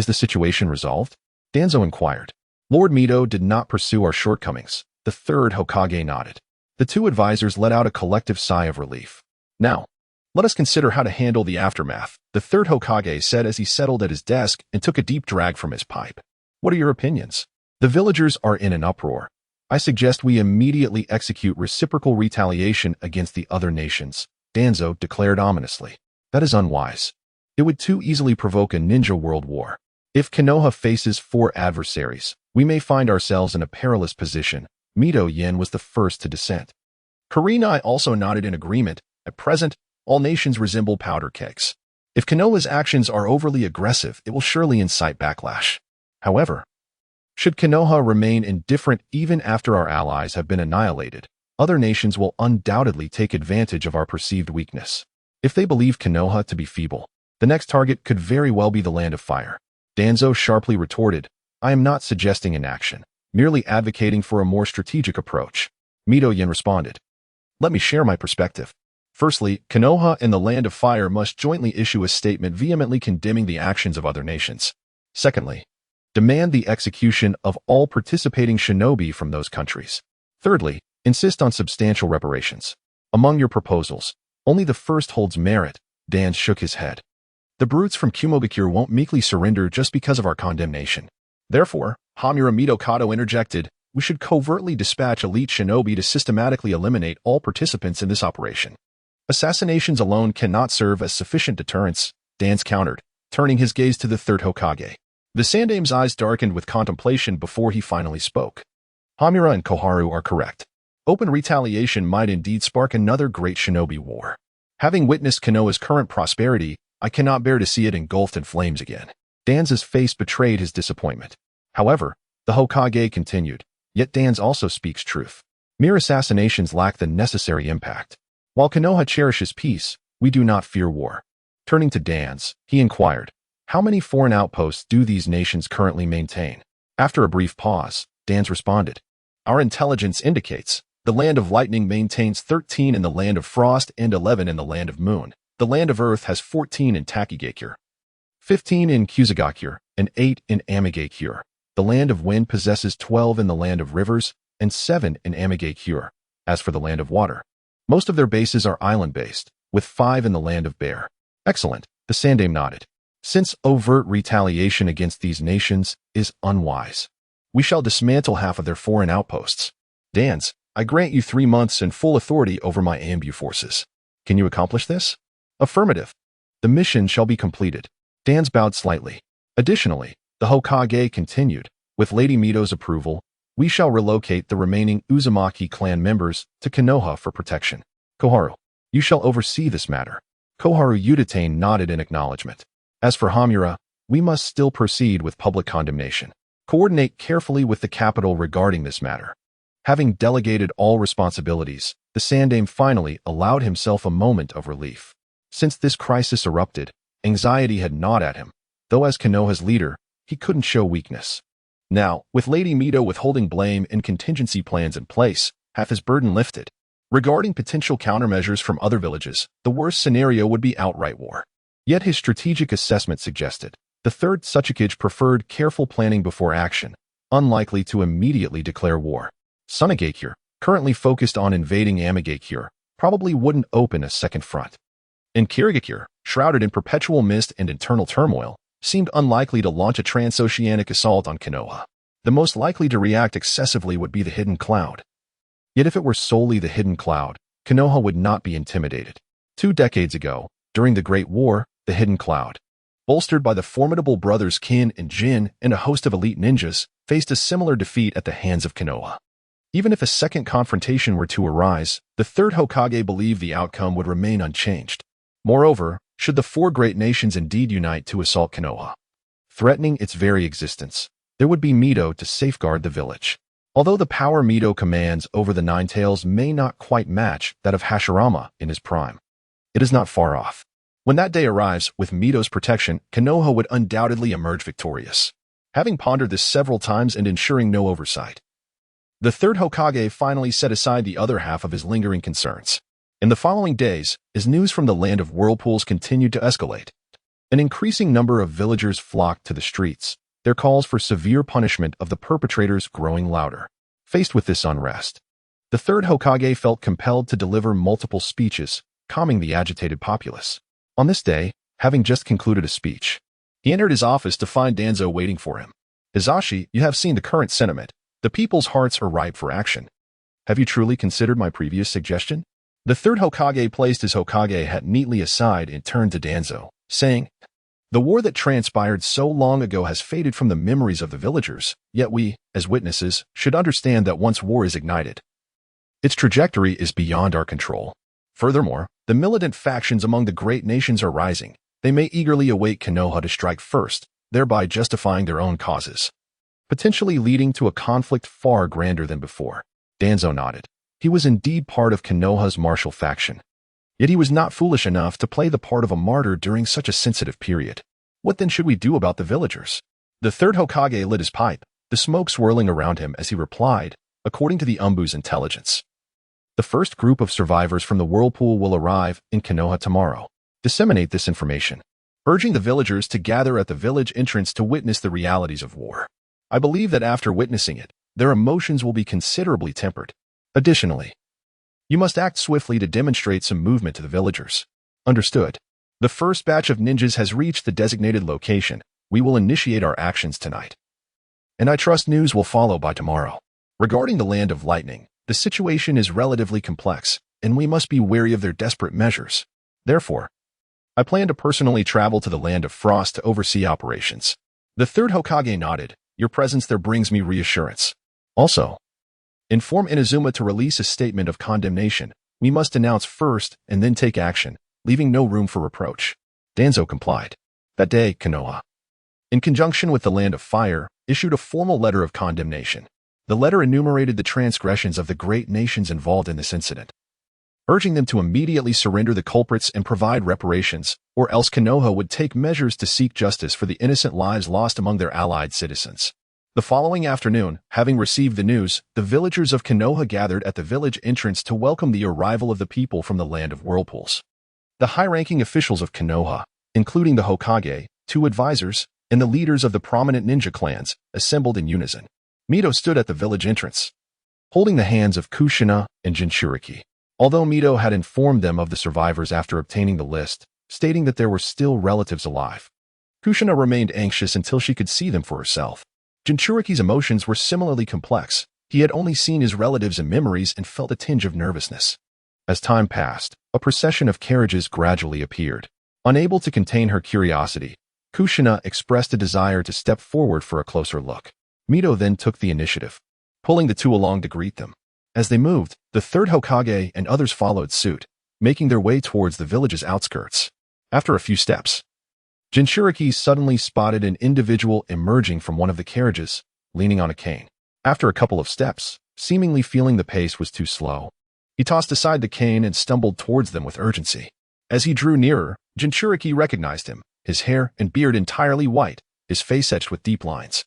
Is the situation resolved? Danzo inquired. Lord Mito did not pursue our shortcomings. The third Hokage nodded. The two advisors let out a collective sigh of relief. Now, let us consider how to handle the aftermath, the third Hokage said as he settled at his desk and took a deep drag from his pipe. What are your opinions? The villagers are in an uproar. I suggest we immediately execute reciprocal retaliation against the other nations, Danzo declared ominously. That is unwise. It would too easily provoke a ninja world war. If Konoha faces 4 adversaries, we may find ourselves in a perilous position. Mito Yin was the first to dissent. Kurenai also nodded in agreement. At present, all nations resemble powder kegs. If Konoha's actions are overly aggressive, it will surely incite backlash. However, should Konoha remain indifferent even after our allies have been annihilated, other nations will undoubtedly take advantage of our perceived weakness. If they believe Konoha to be feeble, the next target could very well be the Land of Fire. Danzo sharply retorted, I am not suggesting inaction, merely advocating for a more strategic approach. Mito Yin responded, let me share my perspective. Firstly, Konoha and the Land of Fire must jointly issue a statement vehemently condemning the actions of other nations. Secondly, demand the execution of all participating shinobi from those countries. Thirdly, insist on substantial reparations. Among your proposals, only the first holds merit. Dan shook his head. The brutes from Kumogakure won't meekly surrender just because of our condemnation. Therefore, Hamura Mitokado interjected, we should covertly dispatch elite shinobi to systematically eliminate all participants in this operation. Assassinations alone cannot serve as sufficient deterrence, Dan's countered, turning his gaze to the third Hokage. The Sandame's eyes darkened with contemplation before he finally spoke. Hamura and Koharu are correct. Open retaliation might indeed spark another great shinobi war. Having witnessed Konoha's current prosperity, I cannot bear to see it engulfed in flames again. Dan's face betrayed his disappointment. However, the Hokage continued, yet Dan also speaks truth. Mere assassinations lack the necessary impact. While Konoha cherishes peace, we do not fear war. Turning to Dan, he inquired, how many foreign outposts do these nations currently maintain? After a brief pause, Dan responded, our intelligence indicates the Land of Lightning maintains 13 in the Land of Frost and 11 in the Land of Moon. The Land of Earth has 14 in Takigakure, 15 in Kusagakure, and 8 in Amigakure. The Land of Wind possesses 12 in the Land of Rivers and 7 in Amigakure. As for the Land of Water, most of their bases are island-based, with 5 in the Land of Bear. Excellent, the Sandame nodded. Since overt retaliation against these nations is unwise, we shall dismantle half of their foreign outposts. Dans, I grant you 3 months and full authority over my ambu forces. Can you accomplish this? Affirmative. The mission shall be completed. Dans bowed slightly. Additionally, the Hokage continued, with Lady Mito's approval, we shall relocate the remaining Uzumaki clan members to Konoha for protection. Koharu, you shall oversee this matter. Koharu Udatane nodded in acknowledgement. As for Hamura, we must still proceed with public condemnation. Coordinate carefully with the capital regarding this matter. Having delegated all responsibilities, the Sandame finally allowed himself a moment of relief. Since this crisis erupted, anxiety had gnawed at him, though as Konoha's leader, he couldn't show weakness. Now, with Lady Mito withholding blame and contingency plans in place, half his burden lifted. Regarding potential countermeasures from other villages, the worst scenario would be outright war. Yet his strategic assessment suggested the third Tsuchikage preferred careful planning before action, unlikely to immediately declare war. Sunagakure, currently focused on invading Amigakure, probably wouldn't open a second front. And Kirigakure, shrouded in perpetual mist and internal turmoil, seemed unlikely to launch a transoceanic assault on Konoha. The most likely to react excessively would be the Hidden Cloud. Yet if it were solely the Hidden Cloud, Konoha would not be intimidated. 2 decades ago, during the Great War, the Hidden Cloud, bolstered by the formidable brothers Kin and Jin and a host of elite ninjas, faced a similar defeat at the hands of Konoha. Even if a second confrontation were to arise, the third Hokage believed the outcome would remain unchanged. Moreover, should the 4 great nations indeed unite to assault Konoha, threatening its very existence, there would be Mito to safeguard the village. Although the power Mito commands over the Nine Tails may not quite match that of Hashirama in his prime, it is not far off. When that day arrives, with Mito's protection, Konoha would undoubtedly emerge victorious. Having pondered this several times and ensuring no oversight, the third Hokage finally set aside the other half of his lingering concerns. In the following days, as news from the Land of Whirlpools continued to escalate, An increasing number of villagers flocked to the streets, their calls for severe punishment of the perpetrators growing louder. Faced with this unrest, the third Hokage felt compelled to deliver multiple speeches, calming the agitated populace. On this day, having just concluded a speech, he entered his office to find Danzo waiting for him. Hizashi, you have seen the current sentiment. The people's hearts are ripe for action. Have you truly considered my previous suggestion? The third Hokage placed his Hokage hat neatly aside and turned to Danzo, saying, the war that transpired so long ago has faded from the memories of the villagers, yet we, as witnesses, should understand that once war is ignited, its trajectory is beyond our control. Furthermore, the militant factions among the great nations are rising. They may eagerly await Konoha to strike first, thereby justifying their own causes, potentially leading to a conflict far grander than before. Danzo nodded. He was indeed part of Konoha's martial faction. Yet he was not foolish enough to play the part of a martyr during such a sensitive period. What then should we do about the villagers? The third Hokage lit his pipe, the smoke swirling around him as he replied, according to the Umbu's intelligence. The first group of survivors from the whirlpool will arrive in Konoha tomorrow. Disseminate this information, urging the villagers to gather at the village entrance to witness the realities of war. I believe that after witnessing it, their emotions will be considerably tempered. Additionally, you must act swiftly to demonstrate some movement to the villagers. Understood. The first batch of ninjas has reached the designated location. We will initiate our actions tonight, and I trust news will follow by tomorrow. Regarding the Land of Lightning, the situation is relatively complex, and we must be wary of their desperate measures. Therefore, I plan to personally travel to the Land of Frost to oversee operations. The third Hokage nodded. Your presence there brings me reassurance. Also, inform Inazuma to release a statement of condemnation. We must announce first and then take action, leaving no room for reproach. Danzo complied. That day, Konoha, in conjunction with the Land of Fire, issued a formal letter of condemnation. The letter enumerated the transgressions of the great nations involved in this incident, urging them to immediately surrender the culprits and provide reparations, or else Konoha would take measures to seek justice for the innocent lives lost among their allied citizens. The following afternoon, having received the news, the villagers of Konoha gathered at the village entrance to welcome the arrival of the people from the Land of Whirlpools. The high-ranking officials of Konoha, including the Hokage, 2 advisors, and the leaders of the prominent ninja clans, assembled in unison. Mito stood at the village entrance, holding the hands of Kushina and Jinchuriki. Although Mito had informed them of the survivors after obtaining the list, stating that there were still relatives alive, Kushina remained anxious until she could see them for herself. Jinchuriki's emotions were similarly complex. He had only seen his relatives in memories and felt a tinge of nervousness. As time passed, a procession of carriages gradually appeared. Unable to contain her curiosity, Kushina expressed a desire to step forward for a closer look. Mito then took the initiative, pulling the 2 along to greet them. As they moved, the third Hokage and others followed suit, making their way towards the village's outskirts. After a few steps, Jinchuriki suddenly spotted an individual emerging from one of the carriages, leaning on a cane. After a couple of steps, seemingly feeling the pace was too slow, he tossed aside the cane and stumbled towards them with urgency. As he drew nearer, Jinchuriki recognized him, his hair and beard entirely white, his face etched with deep lines.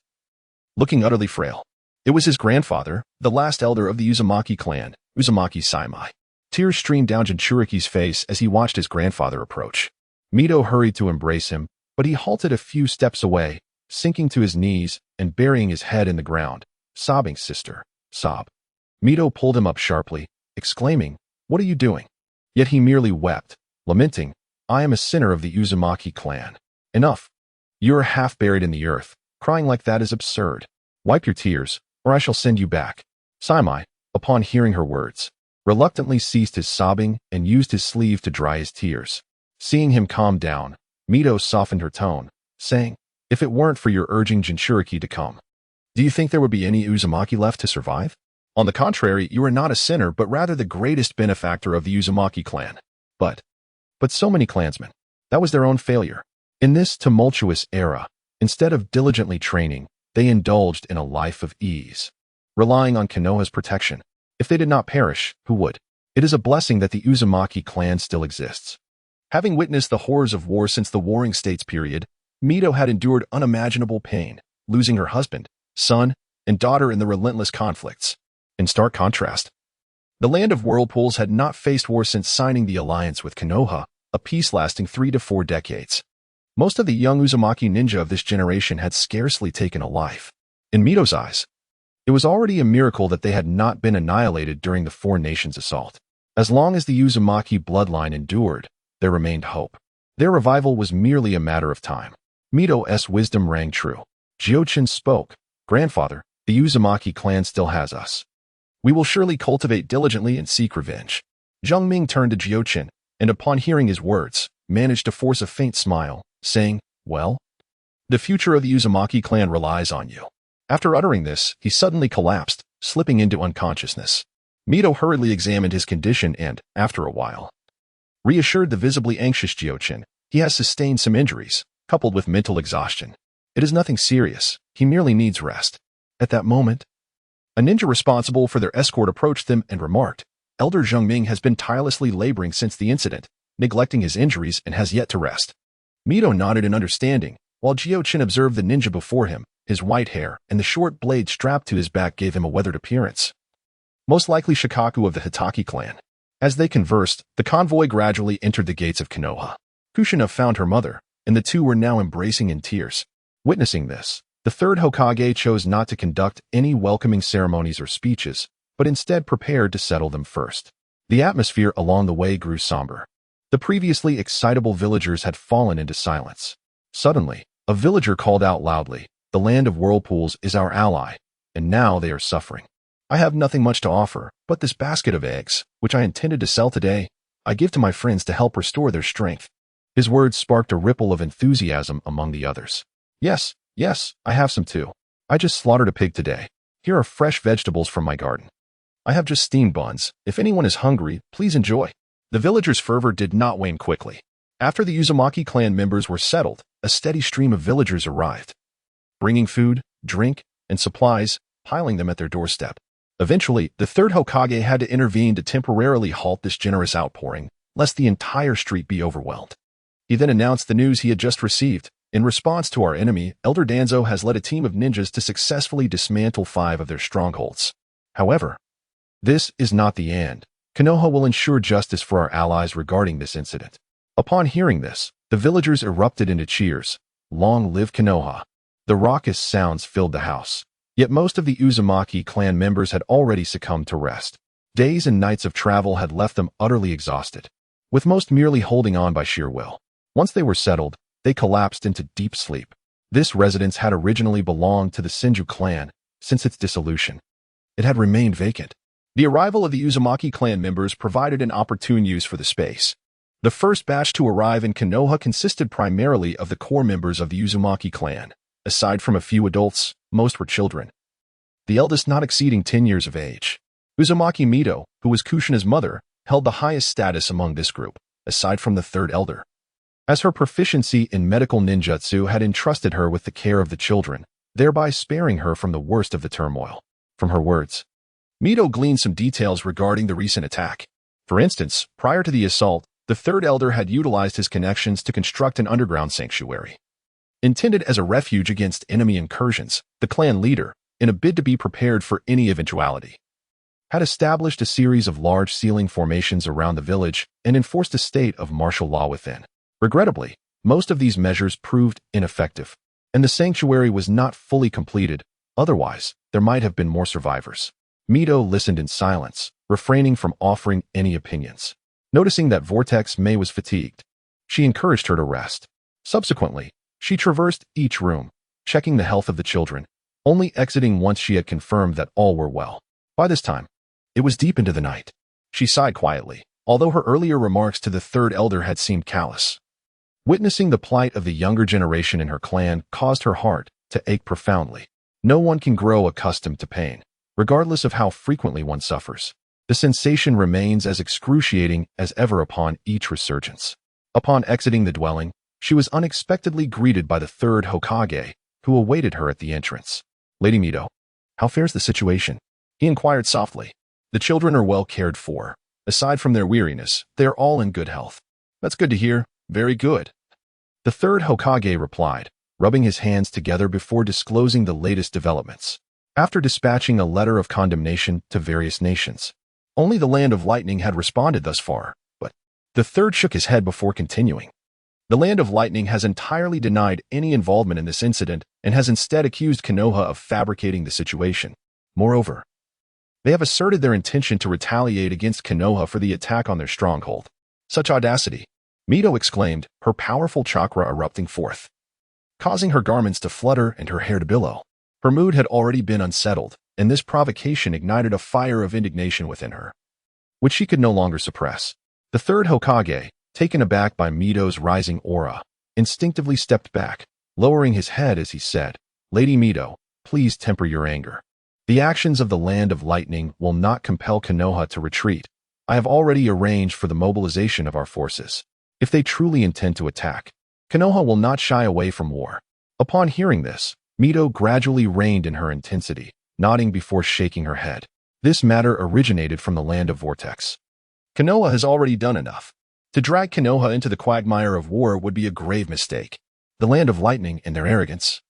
Looking utterly frail, it was his grandfather, the last elder of the Uzumaki clan, Uzumaki Saimai. Tears streamed down Jinchuriki's face as he watched his grandfather approach. Mito hurried to embrace him, but he halted a few steps away, sinking to his knees and burying his head in the ground, sobbing, "Sister, sob." Mito pulled him up sharply, exclaiming, "What are you doing?" Yet he merely wept, lamenting, "I am a sinner of the Uzumaki clan. Enough. You are half buried in the earth. Crying like that is absurd. Wipe your tears, or I shall send you back." Saimai, upon hearing her words, reluctantly ceased his sobbing and used his sleeve to dry his tears. Seeing him calm down, Mito softened her tone, saying, "If it weren't for your urging Jinchuriki to come, do you think there would be any Uzumaki left to survive? On the contrary, you are not a sinner, but rather the greatest benefactor of the Uzumaki clan. But so many clansmen. That was their own failure. In this tumultuous era, instead of diligently training, they indulged in a life of ease, relying on Konoha's protection. If they did not perish, who would? It is a blessing that the Uzumaki clan still exists." Having witnessed the horrors of war since the Warring States period, Mito had endured unimaginable pain, losing her husband, son, and daughter in the relentless conflicts. In stark contrast, the Land of Whirlpools had not faced war since signing the alliance with Konoha, a peace lasting 3 to 4 decades. Most of the young Uzumaki ninja of this generation had scarcely taken a life. In Mito's eyes, it was already a miracle that they had not been annihilated during the Four Nations assault. As long as the Uzumaki bloodline endured, there remained hope. Their revival was merely a matter of time. Mito's wisdom rang true. Jiuchen spoke. "Grandfather, the Uzumaki clan still has us. We will surely cultivate diligently and seek revenge." Zhang Ming turned to Jiuchen, and upon hearing his words, managed to force a faint smile, saying, "Well, the future of the Uzumaki clan relies on you." After uttering this, he suddenly collapsed, slipping into unconsciousness. Mito hurriedly examined his condition and, after a while, reassured the visibly anxious Jiuchen. He has sustained some injuries, coupled with mental exhaustion. It is nothing serious. He merely needs rest. At that moment, a ninja responsible for their escort approached them and remarked, "Elder Zhang Ming has been tirelessly laboring since the incident, neglecting his injuries and has yet to rest." Mito nodded in understanding, while Jiuchen observed the ninja before him. His white hair and the short blade strapped to his back gave him a weathered appearance. Most likely Shikaku of the Hitaki clan. As they conversed, the convoy gradually entered the gates of Konoha. Kushina found her mother, and the two were now embracing in tears. Witnessing this, the third Hokage chose not to conduct any welcoming ceremonies or speeches, but instead prepared to settle them first. The atmosphere along the way grew somber. The previously excitable villagers had fallen into silence. Suddenly, a villager called out loudly, "The land of whirlpools is our ally, and now they are suffering. I have nothing much to offer, but this basket of eggs, which I intended to sell today, I give to my friends to help restore their strength." His words sparked a ripple of enthusiasm among the others. Yes, I have some too. I just slaughtered a pig today. Here are fresh vegetables from my garden. I have just steamed buns. If anyone is hungry, please enjoy." The villagers' fervor did not wane quickly. After the Uzumaki clan members were settled, a steady stream of villagers arrived, bringing food, drink, and supplies, piling them at their doorstep. Eventually, the third Hokage had to intervene to temporarily halt this generous outpouring, lest the entire street be overwhelmed. He then announced the news he had just received. "In response to our enemy, Elder Danzo has led a team of ninjas to successfully dismantle 5 of their strongholds. However, this is not the end. Konoha will ensure justice for our allies regarding this incident." Upon hearing this, the villagers erupted into cheers. Long live Konoha! The raucous sounds filled the house. Yet most of the Uzumaki clan members had already succumbed to rest. Days and nights of travel had left them utterly exhausted, with most merely holding on by sheer will. Once they were settled, they collapsed into deep sleep. This residence had originally belonged to the Senju clan. Since its dissolution, it had remained vacant. The arrival of the Uzumaki clan members provided an opportune use for the space. The first batch to arrive in Konoha consisted primarily of the core members of the Uzumaki clan. Aside from a few adults, most were children, the eldest not exceeding 10 years of age. Uzumaki Mito, who was Kushina's mother, held the highest status among this group, aside from the third elder, as her proficiency in medical ninjutsu had entrusted her with the care of the children, thereby sparing her from the worst of the turmoil. From her words, Mito gleaned some details regarding the recent attack. For instance, prior to the assault, the third elder had utilized his connections to construct an underground sanctuary. Intended as a refuge against enemy incursions, the clan leader, in a bid to be prepared for any eventuality, had established a series of large ceiling formations around the village and enforced a state of martial law within. Regrettably, most of these measures proved ineffective, and the sanctuary was not fully completed. Otherwise, there might have been more survivors. Mito listened in silence, refraining from offering any opinions. Noticing that Vortex May was fatigued, she encouraged her to rest. Subsequently, she traversed each room, checking the health of the children, only exiting once she had confirmed that all were well. By this time, it was deep into the night. She sighed quietly, although her earlier remarks to the third elder had seemed callous. Witnessing the plight of the younger generation in her clan caused her heart to ache profoundly. No one can grow accustomed to pain, regardless of how frequently one suffers. The sensation remains as excruciating as ever upon each resurgence. Upon exiting the dwelling, she was unexpectedly greeted by the third Hokage, who awaited her at the entrance. "Lady Mito, how fares the situation?" he inquired softly. "The children are well cared for. Aside from their weariness, they are all in good health." "That's good to hear. Very good," the third Hokage replied, rubbing his hands together before disclosing the latest developments. After dispatching a letter of condemnation to various nations, only the Land of Lightning had responded thus far, but the third shook his head before continuing. The Land of Lightning has entirely denied any involvement in this incident and has instead accused Konoha of fabricating the situation. Moreover, they have asserted their intention to retaliate against Konoha for the attack on their stronghold. Such audacity! Mito exclaimed, her powerful chakra erupting forth, causing her garments to flutter and her hair to billow. Her mood had already been unsettled, and this provocation ignited a fire of indignation within her, which she could no longer suppress. The third Hokage, taken aback by Mito's rising aura, instinctively stepped back, lowering his head as he said, "Lady Mito, please temper your anger. The actions of the Land of Lightning will not compel Konoha to retreat. I have already arranged for the mobilization of our forces. If they truly intend to attack, Konoha will not shy away from war." Upon hearing this, Mito gradually reined in her intensity, nodding before shaking her head. This matter originated from the Land of Vortex. Konoha has already done enough. To drag Konoha into the quagmire of war would be a grave mistake. The Land of Lightning, in their arrogance,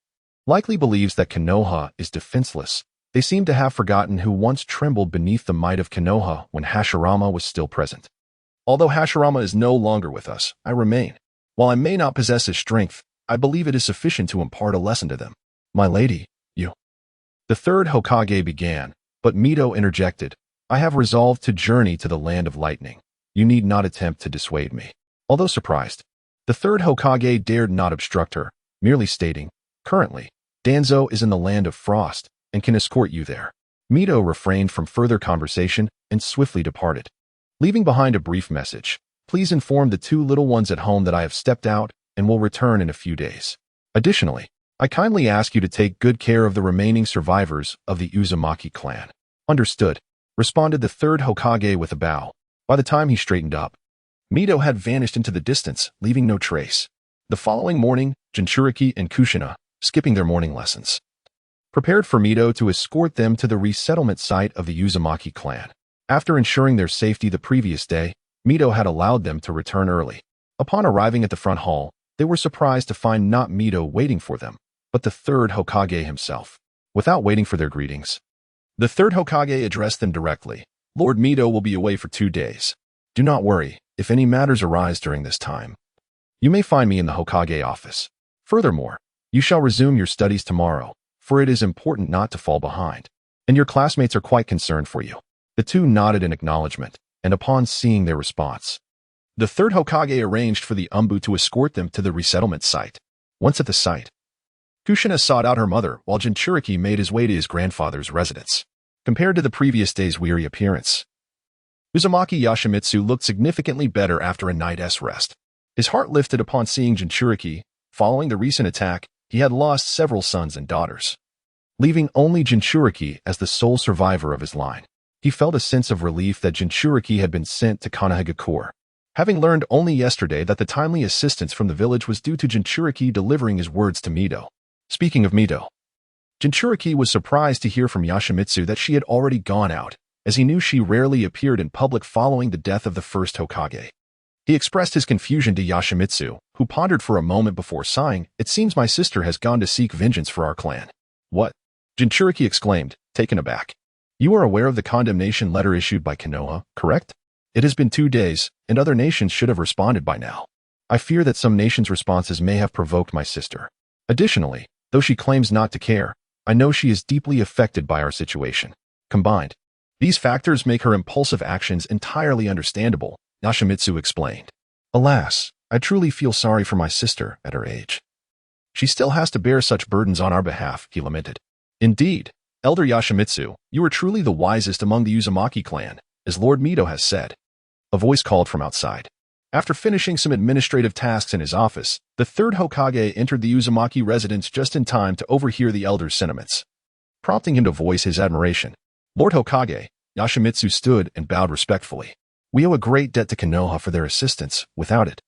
likely believes that Konoha is defenseless. They seem to have forgotten who once trembled beneath the might of Konoha when Hashirama was still present. Although Hashirama is no longer with us, I remain. While I may not possess his strength, I believe it is sufficient to impart a lesson to them. My lady, you. The third Hokage began, but Mito interjected. I have resolved to journey to the Land of Lightning. You need not attempt to dissuade me. Although surprised, the third Hokage dared not obstruct her, merely stating, currently, Danzo is in the Land of Frost and can escort you there. Mito refrained from further conversation and swiftly departed, leaving behind a brief message. Please inform the two little ones at home that I have stepped out and will return in a few days. Additionally, I kindly ask you to take good care of the remaining survivors of the Uzumaki clan. Understood, responded the third Hokage with a bow. By the time he straightened up, Mito had vanished into the distance, leaving no trace. The following morning, Jinchuriki and Kushina, skipping their morning lessons, prepared for Mito to escort them to the resettlement site of the Uzumaki clan. After ensuring their safety the previous day, Mito had allowed them to return early. Upon arriving at the front hall, they were surprised to find not Mito waiting for them, but the third Hokage himself. Without waiting for their greetings, the third Hokage addressed them directly. Lord Mito will be away for 2 days. Do not worry, if any matters arise during this time, you may find me in the Hokage office. Furthermore, you shall resume your studies tomorrow, for it is important not to fall behind, and your classmates are quite concerned for you. The two nodded in acknowledgement, and upon seeing their response, the third Hokage arranged for the Umbu to escort them to the resettlement site. Once at the site, Kushina sought out her mother while Jinchuriki made his way to his grandfather's residence. Compared to the previous day's weary appearance, Uzumaki Yoshimitsu looked significantly better after a night's rest. His heart lifted upon seeing Jinchuriki. Following the recent attack, he had lost several sons and daughters, leaving only Jinchuriki as the sole survivor of his line. He felt a sense of relief that Jinchuriki had been sent to Konohagakure, having learned only yesterday that the timely assistance from the village was due to Jinchuriki delivering his words to Mito. Speaking of Mito, Jinchuriki was surprised to hear from Yoshimitsu that she had already gone out, as he knew she rarely appeared in public following the death of the first Hokage. He expressed his confusion to Yoshimitsu, who pondered for a moment before sighing, "It seems my sister has gone to seek vengeance for our clan." "What?" Jinchuriki exclaimed, taken aback. "You are aware of the condemnation letter issued by Konoha, correct? It has been 2 days, and other nations should have responded by now. I fear that some nations' responses may have provoked my sister. Additionally, though she claims not to care, I know she is deeply affected by our situation. Combined, these factors make her impulsive actions entirely understandable," Yoshimitsu explained. "Alas, I truly feel sorry for my sister at her age. She still has to bear such burdens on our behalf," he lamented. "Indeed, Elder Yoshimitsu, you are truly the wisest among the Uzumaki clan, as Lord Mito has said." A voice called from outside. After finishing some administrative tasks in his office, the third Hokage entered the Uzumaki residence just in time to overhear the elder's sentiments, prompting him to voice his admiration. "Lord Hokage," Yoshimitsu stood and bowed respectfully. "We owe a great debt to Konoha for their assistance. Without it,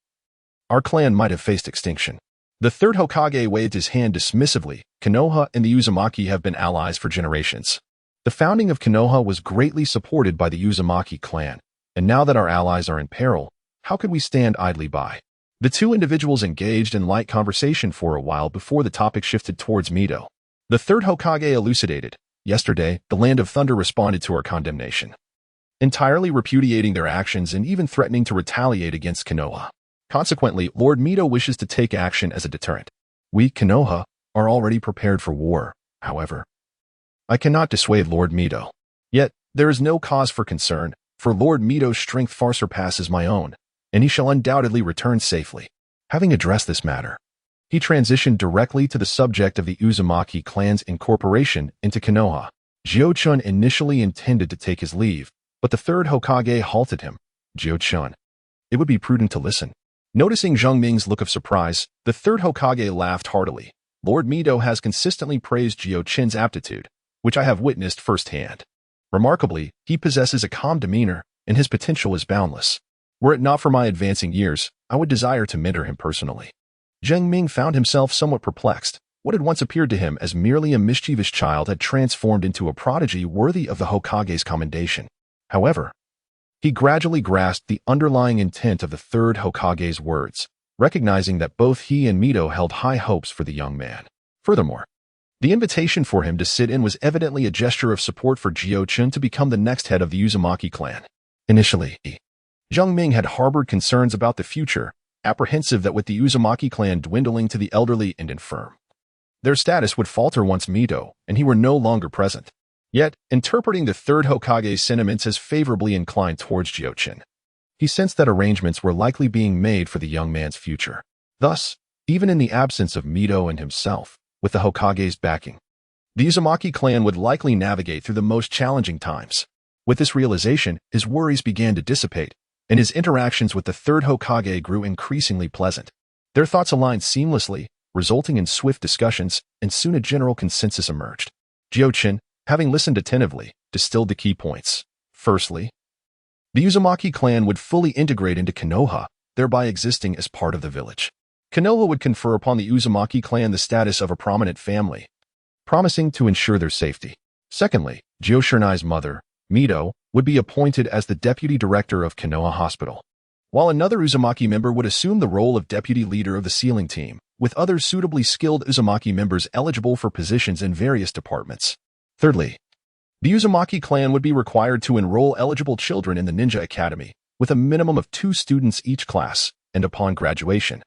our clan might have faced extinction." The third Hokage waved his hand dismissively. "Konoha and the Uzumaki have been allies for generations. The founding of Konoha was greatly supported by the Uzumaki clan, and now that our allies are in peril, how could we stand idly by?" The two individuals engaged in light conversation for a while before the topic shifted towards Mito. The third Hokage elucidated. "Yesterday, the Land of Thunder responded to our condemnation, entirely repudiating their actions and even threatening to retaliate against Konoha. Consequently, Lord Mito wishes to take action as a deterrent. We, Konoha, are already prepared for war, however. I cannot dissuade Lord Mito. Yet, there is no cause for concern, for Lord Mito's strength far surpasses my own, and he shall undoubtedly return safely. Having addressed this matter, he transitioned directly to the subject of the Uzumaki clan's incorporation into Konoha. Jiuchen initially intended to take his leave, but the third Hokage halted him. Jiuchen, it would be prudent to listen. Noticing Zhang Ming's look of surprise, the third Hokage laughed heartily. Lord Mito has consistently praised Jiuchen's aptitude, which I have witnessed firsthand. Remarkably, he possesses a calm demeanor, and his potential is boundless. Were it not for my advancing years, I would desire to mentor him personally. Zhang Ming found himself somewhat perplexed. What had once appeared to him as merely a mischievous child had transformed into a prodigy worthy of the Hokage's commendation. However, he gradually grasped the underlying intent of the third Hokage's words, recognizing that both he and Mito held high hopes for the young man. Furthermore, the invitation for him to sit in was evidently a gesture of support for Jiuchen to become the next head of the Uzumaki clan. Initially, Zhang Ming had harbored concerns about the future, apprehensive that with the Uzumaki clan dwindling to the elderly and infirm, their status would falter once Mito and he were no longer present. Yet, interpreting the third Hokage's sentiments as favorably inclined towards Jiuchen, he sensed that arrangements were likely being made for the young man's future. Thus, even in the absence of Mito and himself, with the Hokage's backing, the Uzumaki clan would likely navigate through the most challenging times. With this realization, his worries began to dissipate, and his interactions with the third Hokage grew increasingly pleasant. Their thoughts aligned seamlessly, resulting in swift discussions, and soon a general consensus emerged. Jiuchen, having listened attentively, distilled the key points. Firstly, the Uzumaki clan would fully integrate into Konoha, thereby existing as part of the village. Konoha would confer upon the Uzumaki clan the status of a prominent family, promising to ensure their safety. Secondly, Jiuchen's mother, Mito, would be appointed as the deputy director of Konoha Hospital, while another Uzumaki member would assume the role of deputy leader of the sealing team, with other suitably skilled Uzumaki members eligible for positions in various departments. Thirdly, the Uzumaki clan would be required to enroll eligible children in the Ninja Academy, with a minimum of 2 students each class, and upon graduation,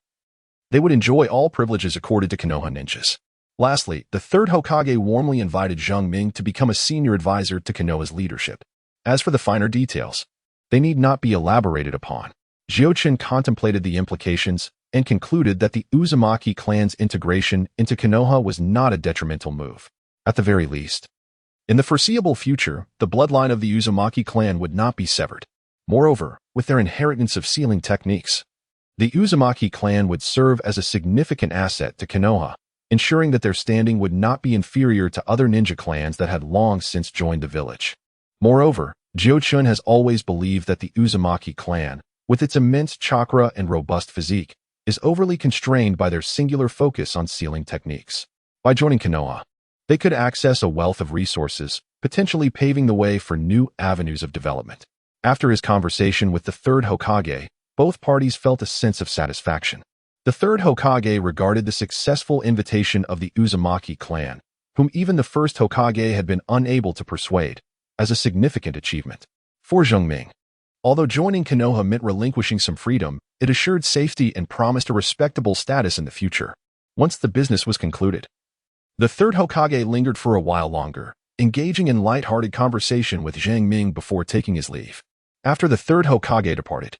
they would enjoy all privileges accorded to Konoha ninjas. Lastly, the third Hokage warmly invited Zhang Ming to become a senior advisor to Konoha's leadership. As for the finer details, they need not be elaborated upon. Jiuchen contemplated the implications and concluded that the Uzumaki clan's integration into Konoha was not a detrimental move. At the very least, in the foreseeable future, the bloodline of the Uzumaki clan would not be severed. Moreover, with their inheritance of sealing techniques, the Uzumaki clan would serve as a significant asset to Konoha, ensuring that their standing would not be inferior to other ninja clans that had long since joined the village. Moreover, Jiuchen has always believed that the Uzumaki clan, with its immense chakra and robust physique, is overly constrained by their singular focus on sealing techniques. By joining Konoha, they could access a wealth of resources, potentially paving the way for new avenues of development. After his conversation with the third Hokage, both parties felt a sense of satisfaction. The third Hokage regarded the successful invitation of the Uzumaki clan, whom even the first Hokage had been unable to persuade, as a significant achievement. For Zhang Ming, although joining Konoha meant relinquishing some freedom, it assured safety and promised a respectable status in the future. Once the business was concluded, the third Hokage lingered for a while longer, engaging in light-hearted conversation with Zhang Ming before taking his leave. After the third Hokage departed,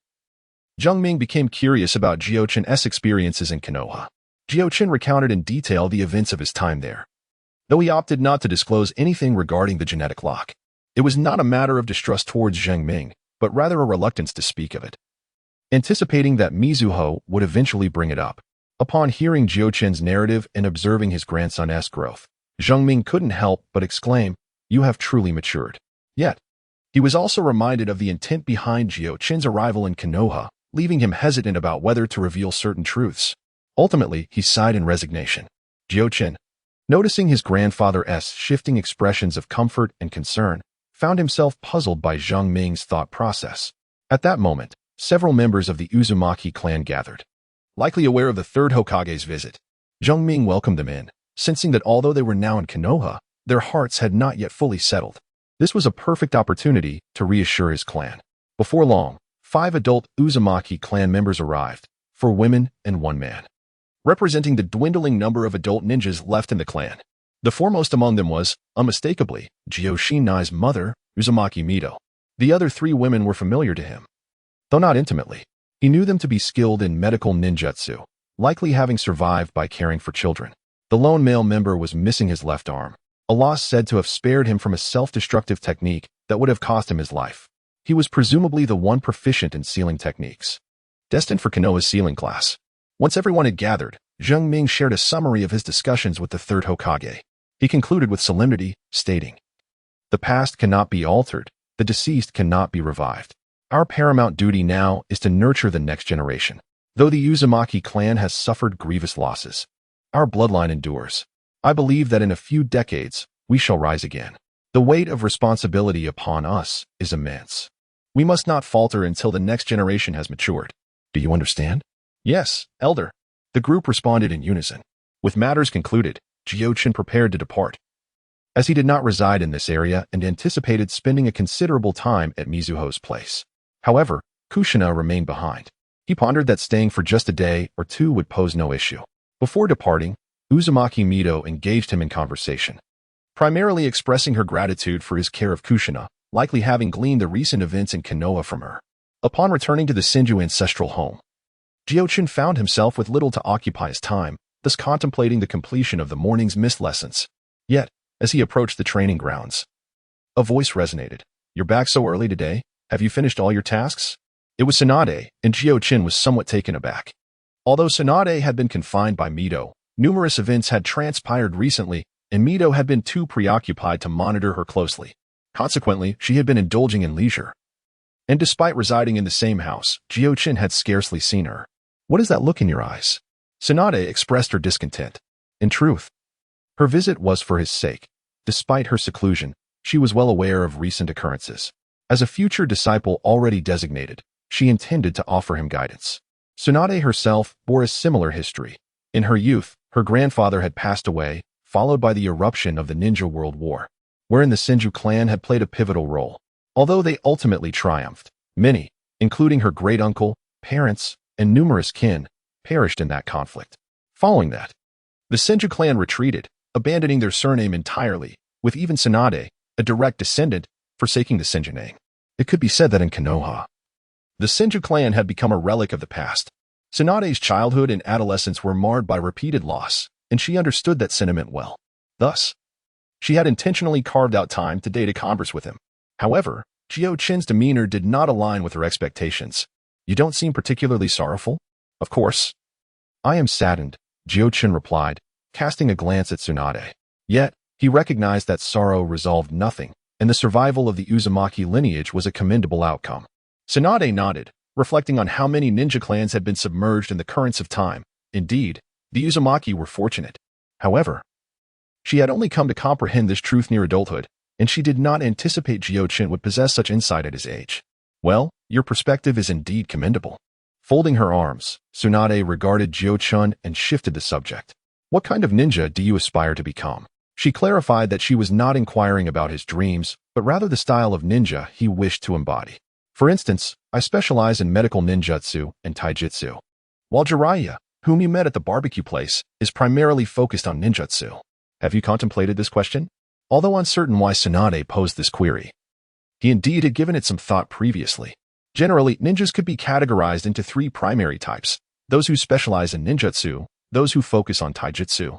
Zhang Ming became curious about Jiuchen's experiences in Konoha. Jiuchen recounted in detail the events of his time there. Though he opted not to disclose anything regarding the genetic lock, it was not a matter of distrust towards Zhang Ming, but rather a reluctance to speak of it. Anticipating that Mizuho would eventually bring it up, upon hearing Jiuchen's narrative and observing his grandson's growth, Zhang Ming couldn't help but exclaim, "You have truly matured." Yet, he was also reminded of the intent behind Jiuchen's arrival in Konoha, leaving him hesitant about whether to reveal certain truths. Ultimately, he sighed in resignation. Jiuchen, noticing his grandfather's shifting expressions of comfort and concern, found himself puzzled by Zhang Ming's thought process. At that moment, several members of the Uzumaki clan gathered. Likely aware of the third Hokage's visit, Zhang Ming welcomed them in, sensing that although they were now in Konoha, their hearts had not yet fully settled. This was a perfect opportunity to reassure his clan. Before long, 5 adult Uzumaki clan members arrived, 4 women and 1 man, representing the dwindling number of adult ninjas left in the clan. The foremost among them was, unmistakably, Jiuchen's mother, Uzumaki Mido. The other 3 women were familiar to him, though not intimately. He knew them to be skilled in medical ninjutsu, likely having survived by caring for children. The lone male member was missing his left arm, a loss said to have spared him from a self-destructive technique that would have cost him his life. He was presumably the one proficient in sealing techniques, destined for Konoha's sealing class. Once everyone had gathered, Zheng Ming shared a summary of his discussions with the third Hokage. He concluded with solemnity, stating, "The past cannot be altered, the deceased cannot be revived. Our paramount duty now is to nurture the next generation. Though the Uzumaki clan has suffered grievous losses, our bloodline endures. I believe that in a few decades, we shall rise again. The weight of responsibility upon us is immense. We must not falter until the next generation has matured. Do you understand?" "Yes, Elder." The group responded in unison. With matters concluded, Jiuchen prepared to depart, as he did not reside in this area and anticipated spending a considerable time at Mizuho's place. However, Kushina remained behind. He pondered that staying for just a day or 2 would pose no issue. Before departing, Uzumaki Mido engaged him in conversation, primarily expressing her gratitude for his care of Kushina, likely having gleaned the recent events in Konoha from her. Upon returning to the Senju ancestral home, Jiuchen found himself with little to occupy his time, thus contemplating the completion of the morning's missed lessons. Yet, as he approached the training grounds, a voice resonated. "You're back so early today? Have you finished all your tasks?" It was Tsunade, and Jiuchen was somewhat taken aback. Although Tsunade had been confined by Mido, numerous events had transpired recently, and Mido had been too preoccupied to monitor her closely. Consequently, she had been indulging in leisure. And despite residing in the same house, Jiuchen had scarcely seen her. "What is that look in your eyes?" Tsunade expressed her discontent. In truth, her visit was for his sake. Despite her seclusion, she was well aware of recent occurrences. As a future disciple already designated, she intended to offer him guidance. Tsunade herself bore a similar history. In her youth, her grandfather had passed away, followed by the eruption of the Ninja World War, wherein the Senju clan had played a pivotal role. Although they ultimately triumphed, many, including her great-uncle, parents, and numerous kin, perished in that conflict. Following that, the Senju clan retreated, abandoning their surname entirely, with even Tsunade, a direct descendant, forsaking the Senju name. It could be said that in Konoha, the Senju clan had become a relic of the past. Tsunade's childhood and adolescence were marred by repeated loss, and she understood that sentiment well. Thus, she had intentionally carved out time today to converse with him. However, Jiuchen's demeanor did not align with her expectations. "You don't seem particularly sorrowful?" "Of course. I am saddened," Jiuchen replied, casting a glance at Tsunade. Yet, he recognized that sorrow resolved nothing, and the survival of the Uzumaki lineage was a commendable outcome. Tsunade nodded, reflecting on how many ninja clans had been submerged in the currents of time. Indeed, the Uzumaki were fortunate. However, she had only come to comprehend this truth near adulthood, and she did not anticipate Jiuchen would possess such insight at his age. "Well, your perspective is indeed commendable." Folding her arms, Tsunade regarded Jiuchen and shifted the subject. "What kind of ninja do you aspire to become?" She clarified that she was not inquiring about his dreams, but rather the style of ninja he wished to embody. "For instance, I specialize in medical ninjutsu and taijutsu, while Jiraiya, whom you met at the barbecue place, is primarily focused on ninjutsu." Have you contemplated this question? Although uncertain why Tsunade posed this query, he indeed had given it some thought previously. Generally, ninjas could be categorized into 3 primary types: those who specialize in ninjutsu, those who focus on taijutsu,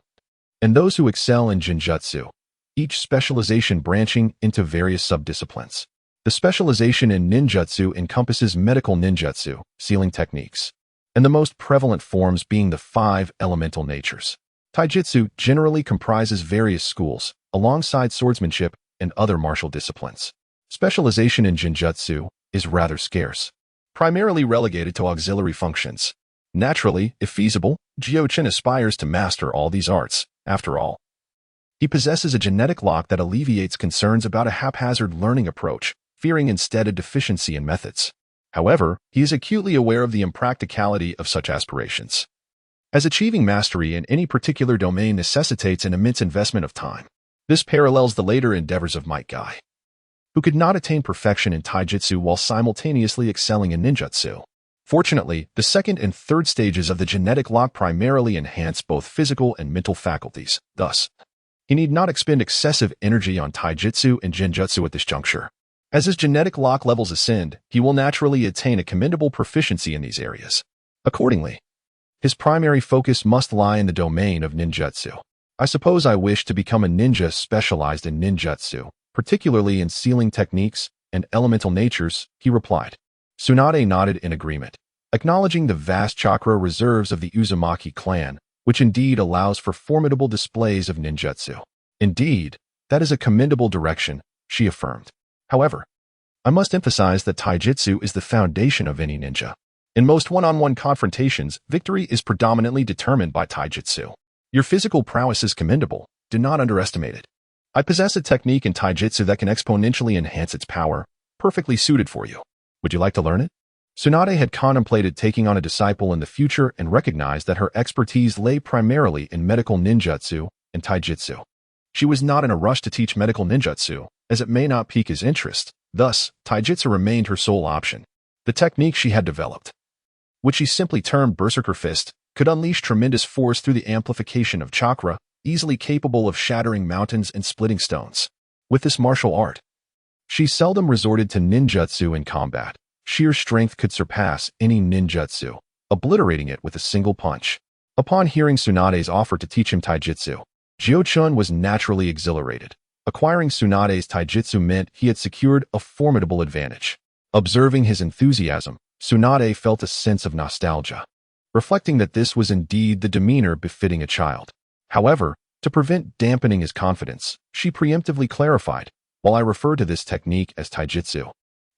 and those who excel in jinjutsu, each specialization branching into various subdisciplines. The specialization in ninjutsu encompasses medical ninjutsu, sealing techniques, and the most prevalent forms being the 5 elemental natures. Taijutsu generally comprises various schools, alongside swordsmanship and other martial disciplines. Specialization in jinjutsu is rather scarce, primarily relegated to auxiliary functions. Naturally, if feasible, Jiuchen aspires to master all these arts. After all, he possesses a genetic lock that alleviates concerns about a haphazard learning approach, fearing instead a deficiency in methods. However, he is acutely aware of the impracticality of such aspirations, as achieving mastery in any particular domain necessitates an immense investment of time. This parallels the later endeavors of Might Guy, who could not attain perfection in taijutsu while simultaneously excelling in ninjutsu. Fortunately, the second and third stages of the genetic lock primarily enhance both physical and mental faculties. Thus, he need not expend excessive energy on taijutsu and genjutsu at this juncture. As his genetic lock levels ascend, he will naturally attain a commendable proficiency in these areas. Accordingly, his primary focus must lie in the domain of ninjutsu. I suppose I wish to become a ninja specialized in ninjutsu, particularly in sealing techniques and elemental natures, he replied. Tsunade nodded in agreement, acknowledging the vast chakra reserves of the Uzumaki clan, which indeed allows for formidable displays of ninjutsu. Indeed, that is a commendable direction, she affirmed. However, I must emphasize that taijutsu is the foundation of any ninja. In most one-on-one confrontations, victory is predominantly determined by taijutsu. Your physical prowess is commendable, do not underestimate it. I possess a technique in taijutsu that can exponentially enhance its power, perfectly suited for you. Would you like to learn it? Tsunade had contemplated taking on a disciple in the future and recognized that her expertise lay primarily in medical ninjutsu and taijutsu. She was not in a rush to teach medical ninjutsu, as it may not pique his interest. Thus, taijutsu remained her sole option. The technique she had developed, which she simply termed Berserker Fist, could unleash tremendous force through the amplification of chakra, easily capable of shattering mountains and splitting stones. With this martial art, she seldom resorted to ninjutsu in combat. Sheer strength could surpass any ninjutsu, obliterating it with a single punch. Upon hearing Tsunade's offer to teach him taijutsu, Jiuchen was naturally exhilarated. Acquiring Tsunade's taijutsu meant he had secured a formidable advantage. Observing his enthusiasm, Tsunade felt a sense of nostalgia, reflecting that this was indeed the demeanor befitting a child. However, to prevent dampening his confidence, she preemptively clarified, while I refer to this technique as taijutsu,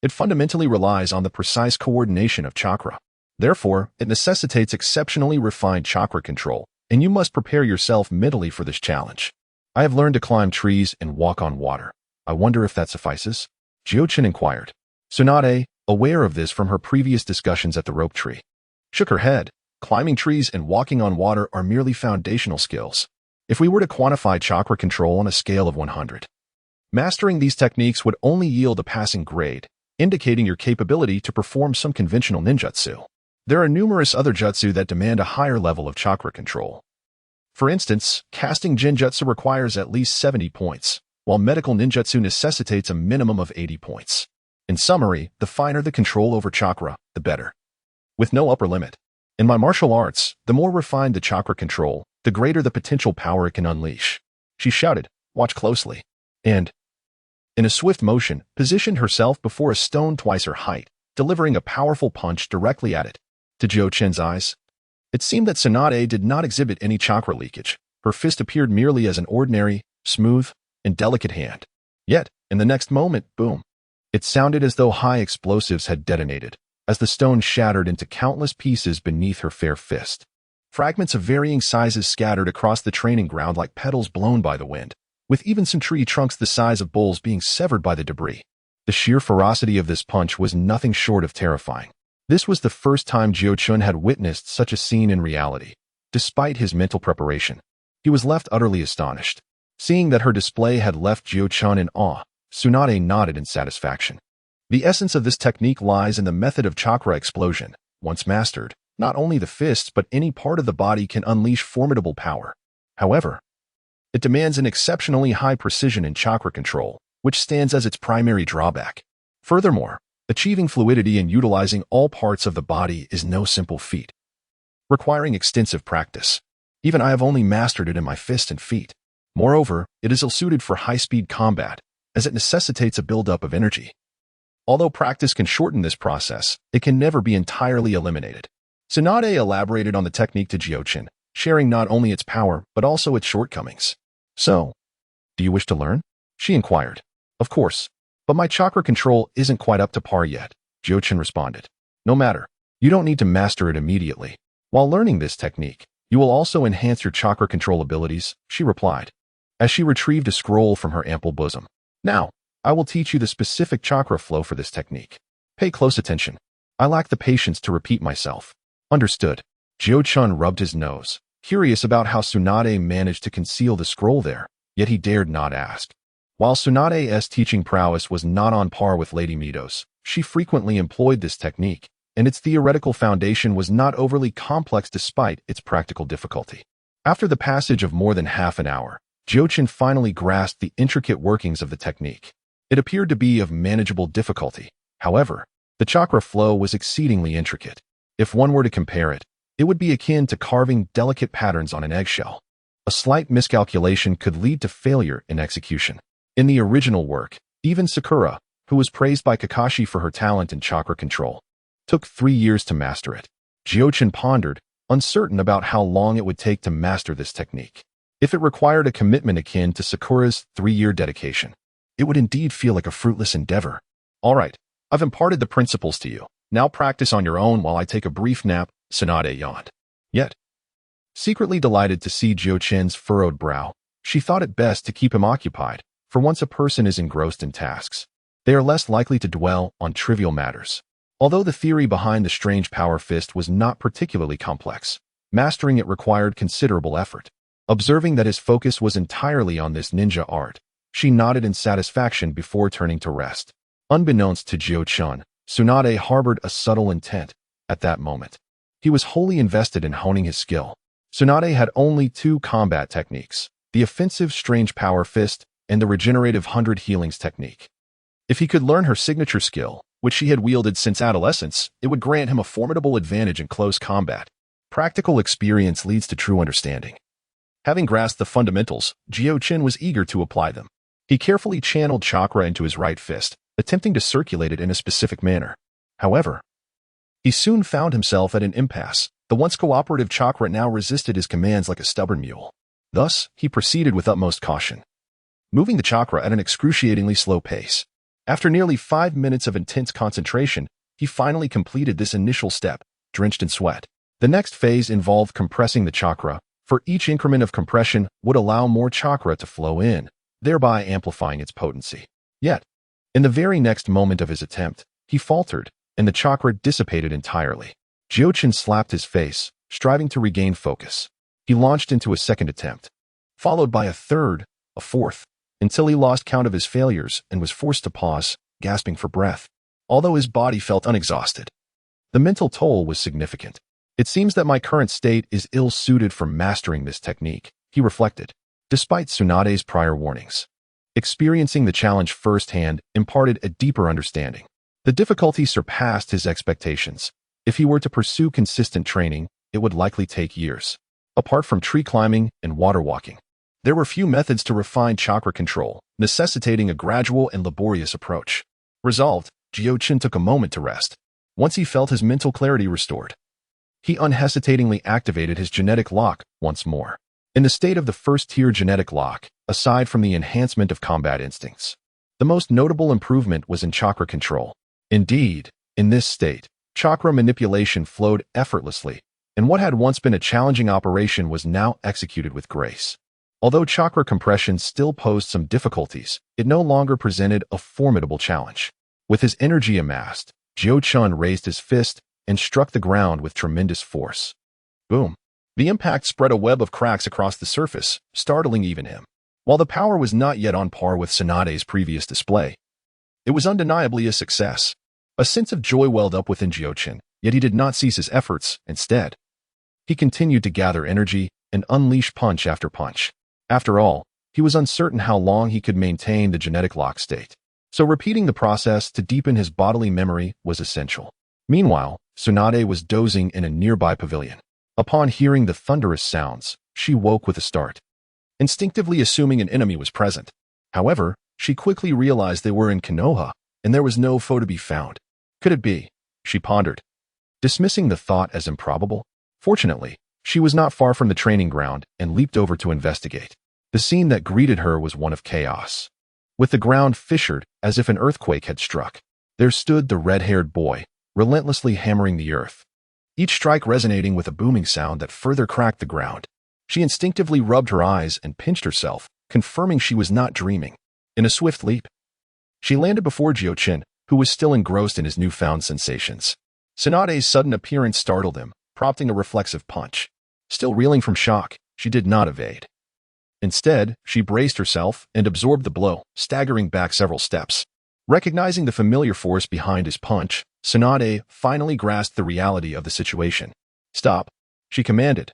it fundamentally relies on the precise coordination of chakra. Therefore, it necessitates exceptionally refined chakra control, and you must prepare yourself mentally for this challenge. I have learned to climb trees and walk on water. I wonder if that suffices? Jiuchen inquired. Tsunade, aware of this from her previous discussions at the rope tree, shook her head. Climbing trees and walking on water are merely foundational skills. If we were to quantify chakra control on a scale of 100, mastering these techniques would only yield a passing grade, indicating your capability to perform some conventional ninjutsu. There are numerous other jutsu that demand a higher level of chakra control. For instance, casting genjutsu requires at least 70 points, while medical ninjutsu necessitates a minimum of 80 points. In summary, the finer the control over chakra, the better. With no upper limit. In my martial arts, the more refined the chakra control, the greater the potential power it can unleash. She shouted, watch closely. And, in a swift motion, positioned herself before a stone twice her height, delivering a powerful punch directly at it. To Jiuchen's eyes, it seemed that Tsunade did not exhibit any chakra leakage. Her fist appeared merely as an ordinary, smooth, and delicate hand. Yet, in the next moment, boom. It sounded as though high explosives had detonated, as the stone shattered into countless pieces beneath her fair fist. Fragments of varying sizes scattered across the training ground like petals blown by the wind, with even some tree trunks the size of bowls being severed by the debris. The sheer ferocity of this punch was nothing short of terrifying. This was the first time Jiuchen had witnessed such a scene in reality. Despite his mental preparation, he was left utterly astonished. Seeing that her display had left Jiuchen in awe, Tsunade nodded in satisfaction. The essence of this technique lies in the method of chakra explosion. Once mastered, not only the fists but any part of the body can unleash formidable power. However, it demands an exceptionally high precision in chakra control, which stands as its primary drawback. Furthermore, achieving fluidity and utilizing all parts of the body is no simple feat, requiring extensive practice. Even I have only mastered it in my fist and feet. Moreover, it is ill-suited for high-speed combat, as it necessitates a buildup of energy. Although practice can shorten this process, it can never be entirely eliminated. Tsunade elaborated on the technique to Jiuchen, sharing not only its power but also its shortcomings. So, do you wish to learn? She inquired. Of course, but my chakra control isn't quite up to par yet, Jiuchen responded. No matter, you don't need to master it immediately. While learning this technique, you will also enhance your chakra control abilities, she replied, as she retrieved a scroll from her ample bosom. Now, I will teach you the specific chakra flow for this technique. Pay close attention. I lack the patience to repeat myself. Understood. Jiuchen rubbed his nose, curious about how Tsunade managed to conceal the scroll there, yet he dared not ask. While Tsunade's teaching prowess was not on par with Lady Mido's, she frequently employed this technique, and its theoretical foundation was not overly complex despite its practical difficulty. After the passage of more than half an hour, Jiuchen finally grasped the intricate workings of the technique. It appeared to be of manageable difficulty. However, the chakra flow was exceedingly intricate. If one were to compare it, it would be akin to carving delicate patterns on an eggshell. A slight miscalculation could lead to failure in execution. In the original work, even Sakura, who was praised by Kakashi for her talent in chakra control, took 3 years to master it. Jiuchen pondered, uncertain about how long it would take to master this technique. If it required a commitment akin to Sakura's 3-year dedication, it would indeed feel like a fruitless endeavor. All right, I've imparted the principles to you. Now practice on your own while I take a brief nap, Tsunade yawned. Yet, secretly delighted to see Jiuchen's furrowed brow, she thought it best to keep him occupied, for once a person is engrossed in tasks, they are less likely to dwell on trivial matters. Although the theory behind the strange power fist was not particularly complex, mastering it required considerable effort. Observing that his focus was entirely on this ninja art, she nodded in satisfaction before turning to rest. Unbeknownst to Jiuchen, Tsunade harbored a subtle intent at that moment. He was wholly invested in honing his skill. Tsunade had only 2 combat techniques, the offensive strange power fist and the regenerative 100 healings technique. If he could learn her signature skill, which she had wielded since adolescence, it would grant him a formidable advantage in close combat. Practical experience leads to true understanding. Having grasped the fundamentals, Jiuchen was eager to apply them. He carefully channeled chakra into his right fist, attempting to circulate it in a specific manner. However, he soon found himself at an impasse. The once cooperative chakra now resisted his commands like a stubborn mule. Thus, he proceeded with utmost caution, moving the chakra at an excruciatingly slow pace. After nearly 5 minutes of intense concentration, he finally completed this initial step, drenched in sweat. The next phase involved compressing the chakra, for each increment of compression would allow more chakra to flow in, thereby amplifying its potency. Yet, in the very next moment of his attempt, he faltered, and the chakra dissipated entirely. Jiuchen slapped his face, striving to regain focus. He launched into a second attempt, followed by a third, a fourth, until he lost count of his failures and was forced to pause, gasping for breath. Although his body felt unexhausted, the mental toll was significant. It seems that my current state is ill-suited for mastering this technique, he reflected, despite Tsunade's prior warnings. Experiencing the challenge firsthand imparted a deeper understanding. The difficulty surpassed his expectations. If he were to pursue consistent training, it would likely take years. Apart from tree climbing and water walking, there were few methods to refine chakra control, necessitating a gradual and laborious approach. Resolved, Jiuchen took a moment to rest. Once he felt his mental clarity restored, he unhesitatingly activated his genetic lock once more. In the state of the first-tier genetic lock, aside from the enhancement of combat instincts, the most notable improvement was in chakra control. Indeed, in this state, chakra manipulation flowed effortlessly, and what had once been a challenging operation was now executed with grace. Although chakra compression still posed some difficulties, it no longer presented a formidable challenge. With his energy amassed, Jiuchen raised his fist and struck the ground with tremendous force. Boom! The impact spread a web of cracks across the surface, startling even him. While the power was not yet on par with Tsunade's previous display, it was undeniably a success. A sense of joy welled up within Jiuchen, yet he did not cease his efforts. Instead, he continued to gather energy and unleash punch after punch. After all, he was uncertain how long he could maintain the genetic lock state, so repeating the process to deepen his bodily memory was essential. Meanwhile, Tsunade was dozing in a nearby pavilion. Upon hearing the thunderous sounds, she woke with a start, instinctively assuming an enemy was present. However, she quickly realized they were in Konoha, and there was no foe to be found. Could it be? She pondered, dismissing the thought as improbable. Fortunately, she was not far from the training ground and leaped over to investigate. The scene that greeted her was one of chaos. With the ground fissured as if an earthquake had struck, there stood the red-haired boy, relentlessly hammering the earth, each strike resonating with a booming sound that further cracked the ground. She instinctively rubbed her eyes and pinched herself, confirming she was not dreaming. In a swift leap, she landed before Jiuchen, who was still engrossed in his newfound sensations. Tsunade's sudden appearance startled him, prompting a reflexive punch. Still reeling from shock, she did not evade. Instead, she braced herself and absorbed the blow, staggering back several steps. Recognizing the familiar force behind his punch, Tsunade finally grasped the reality of the situation. "Stop," she commanded,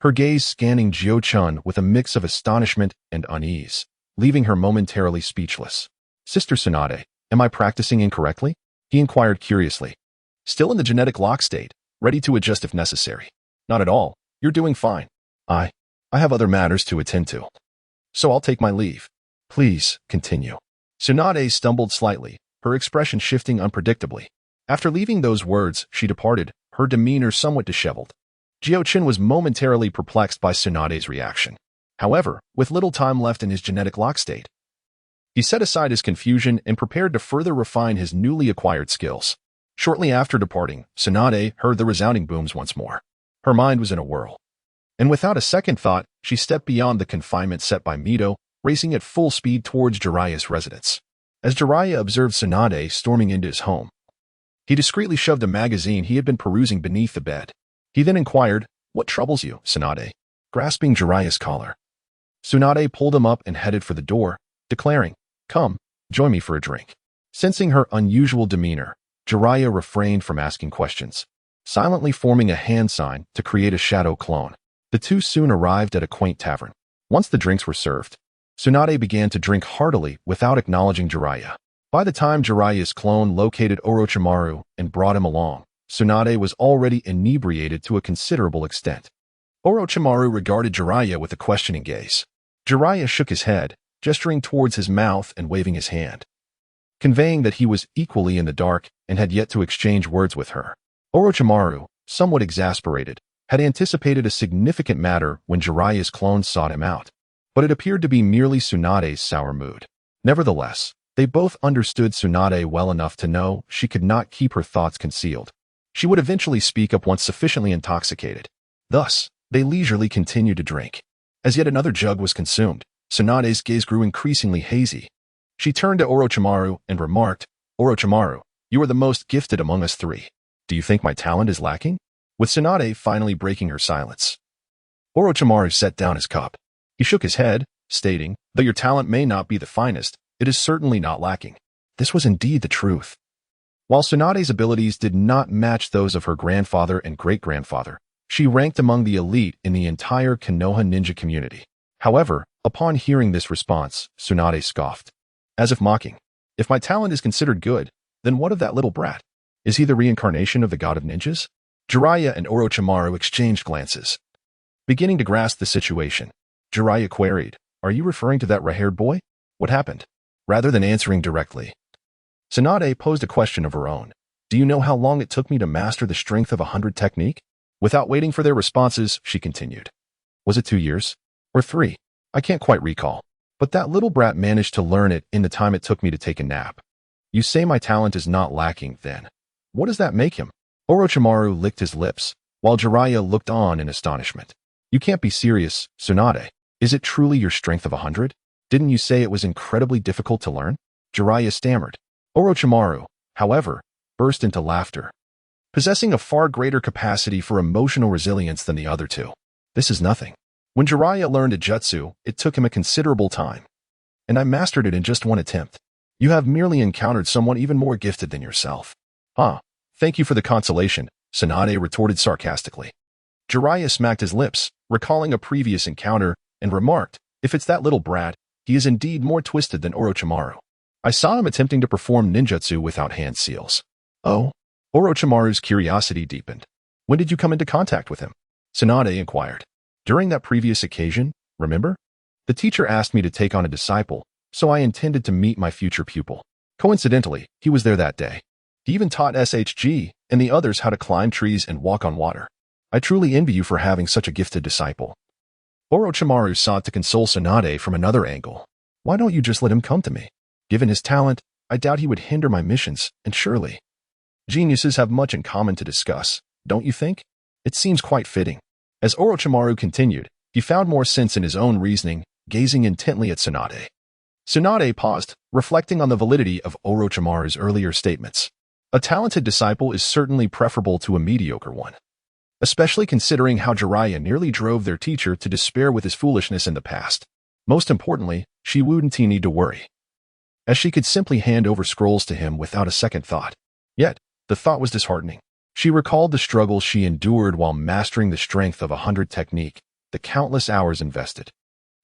her gaze scanning Jiuchen with a mix of astonishment and unease, leaving her momentarily speechless. "Sister Tsunade, am I practicing incorrectly?" he inquired curiously. "Still in the genetic lock state, ready to adjust if necessary." "Not at all. You're doing fine. I have other matters to attend to. So I'll take my leave." "Please, continue." Tsunade stumbled slightly, her expression shifting unpredictably. After leaving those words, she departed, her demeanor somewhat disheveled. Jiuchen was momentarily perplexed by Tsunade's reaction. However, with little time left in his genetic lock state, he set aside his confusion and prepared to further refine his newly acquired skills. Shortly after departing, Tsunade heard the resounding booms once more. Her mind was in a whirl. And without a second thought, she stepped beyond the confinement set by Mito, racing at full speed towards Jiraiya's residence. As Jiraiya observed Tsunade storming into his home, he discreetly shoved a magazine he had been perusing beneath the bed. He then inquired, "What troubles you, Tsunade?" grasping Jiraiya's collar. Tsunade pulled him up and headed for the door, declaring, "Come, join me for a drink." Sensing her unusual demeanor, Jiraiya refrained from asking questions, silently forming a hand sign to create a shadow clone. The two soon arrived at a quaint tavern. Once the drinks were served, Tsunade began to drink heartily without acknowledging Jiraiya. By the time Jiraiya's clone located Orochimaru and brought him along, Tsunade was already inebriated to a considerable extent. Orochimaru regarded Jiraiya with a questioning gaze. Jiraiya shook his head, gesturing towards his mouth and waving his hand, conveying that he was equally in the dark and had yet to exchange words with her. Orochimaru, somewhat exasperated, had anticipated a significant matter when Jiraiya's clone sought him out, but it appeared to be merely Tsunade's sour mood. Nevertheless, they both understood Tsunade well enough to know she could not keep her thoughts concealed. She would eventually speak up once sufficiently intoxicated. Thus, they leisurely continued to drink. As yet another jug was consumed, Tsunade's gaze grew increasingly hazy. She turned to Orochimaru and remarked, "Orochimaru, you are the most gifted among us three. Do you think my talent is lacking?" With Tsunade finally breaking her silence, Orochimaru set down his cup. He shook his head, stating, "Though your talent may not be the finest, it is certainly not lacking." This was indeed the truth. While Tsunade's abilities did not match those of her grandfather and great-grandfather, she ranked among the elite in the entire Konoha ninja community. However, upon hearing this response, Tsunade scoffed, as if mocking, "If my talent is considered good, then what of that little brat? Is he the reincarnation of the god of ninjas?" Jiraiya and Orochimaru exchanged glances. Beginning to grasp the situation, Jiraiya queried, "Are you referring to that red-haired boy? What happened?" Rather than answering directly, Tsunade posed a question of her own. "Do you know how long it took me to master the strength of 100 technique?" Without waiting for their responses, she continued, "Was it 2 years? Or 3? I can't quite recall. But that little brat managed to learn it in the time it took me to take a nap. You say my talent is not lacking, then. What does that make him?" Orochimaru licked his lips, while Jiraiya looked on in astonishment. "You can't be serious, Tsunade. Is it truly your strength of 100? Didn't you say it was incredibly difficult to learn?" Jiraiya stammered. Orochimaru, however, burst into laughter, possessing a far greater capacity for emotional resilience than the other two. "This is nothing. When Jiraiya learned a jutsu, it took him a considerable time, and I mastered it in just one attempt. You have merely encountered someone even more gifted than yourself." "Ah, thank you for the consolation," Tsunade retorted sarcastically. Jiraiya smacked his lips, recalling a previous encounter, and remarked, "If it's that little brat, he is indeed more twisted than Orochimaru. I saw him attempting to perform ninjutsu without hand seals." "Oh?" Orochimaru's curiosity deepened. "When did you come into contact with him?" Tsunade inquired. "During that previous occasion, remember? The teacher asked me to take on a disciple, so I intended to meet my future pupil. Coincidentally, he was there that day. He even taught SHG and the others how to climb trees and walk on water. I truly envy you for having such a gifted disciple." Orochimaru sought to console Tsunade from another angle. "Why don't you just let him come to me? Given his talent, I doubt he would hinder my missions, and surely geniuses have much in common to discuss, don't you think? It seems quite fitting." As Orochimaru continued, he found more sense in his own reasoning, gazing intently at Tsunade. Tsunade paused, reflecting on the validity of Orochimaru's earlier statements. A talented disciple is certainly preferable to a mediocre one, especially considering how Jiraiya nearly drove their teacher to despair with his foolishness in the past. Most importantly, she wouldn't need to worry, as she could simply hand over scrolls to him without a second thought. Yet, The thought was disheartening. She recalled the struggles she endured while mastering the strength of 100 technique, the countless hours invested.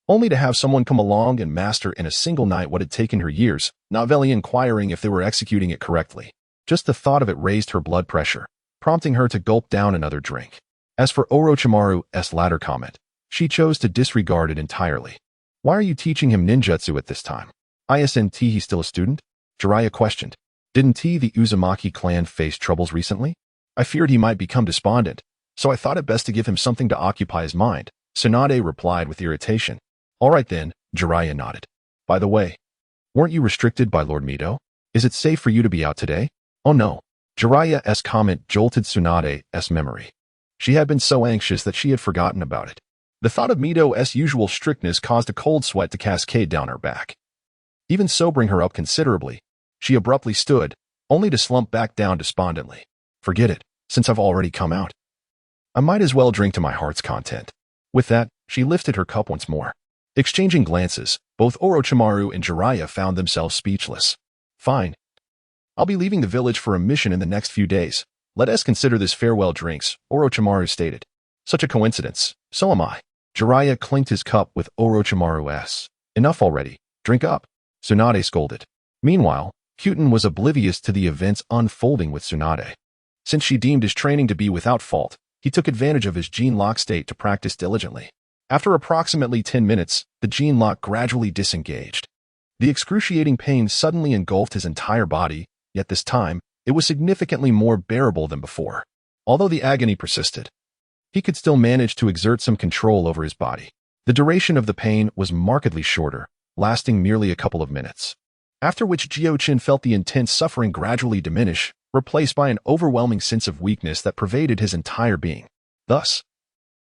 Only to have someone come along and master in a single night what had taken her years, not very inquiring if they were executing it correctly. Just the thought of it raised her blood pressure, prompting her to gulp down another drink. As for Orochimaru's latter comment, she chose to disregard it entirely. Why are you teaching him ninjutsu at this time? Isn't he still a student? Jiraiya questioned. Didn't the Uzumaki clan face troubles recently? I feared he might become despondent, so I thought it best to give him something to occupy his mind, Tsunade replied with irritation. All right then, Jiraiya nodded. By the way, weren't you restricted by Lord Mito? Is it safe for you to be out today? Oh no. Jiraiya's comment jolted Tsunade's memory. She had been so anxious that she had forgotten about it. The thought of Mito's usual strictness caused a cold sweat to cascade down her back. Even sobering her up considerably, she abruptly stood, only to slump back down despondently. Forget it, since I've already come out. I might as well drink to my heart's content. With that, she lifted her cup once more. Exchanging glances, both Orochimaru and Jiraiya found themselves speechless. Fine. I'll be leaving the village for a mission in the next few days. Let us consider this farewell drinks, Orochimaru stated. Such a coincidence. So am I. Jiraiya clinked his cup with Orochimaru's. Enough already. Drink up. Tsunade scolded. Meanwhile, Kyuten was oblivious to the events unfolding with Tsunade. Since she deemed his training to be without fault, he took advantage of his gene lock state to practice diligently. After approximately 10 minutes, the gene lock gradually disengaged. The excruciating pain suddenly engulfed his entire body, yet this time, it was significantly more bearable than before. Although the agony persisted, he could still manage to exert some control over his body. The duration of the pain was markedly shorter, lasting merely a couple of minutes. After which Jiuchen felt the intense suffering gradually diminish, replaced by an overwhelming sense of weakness that pervaded his entire being. Thus,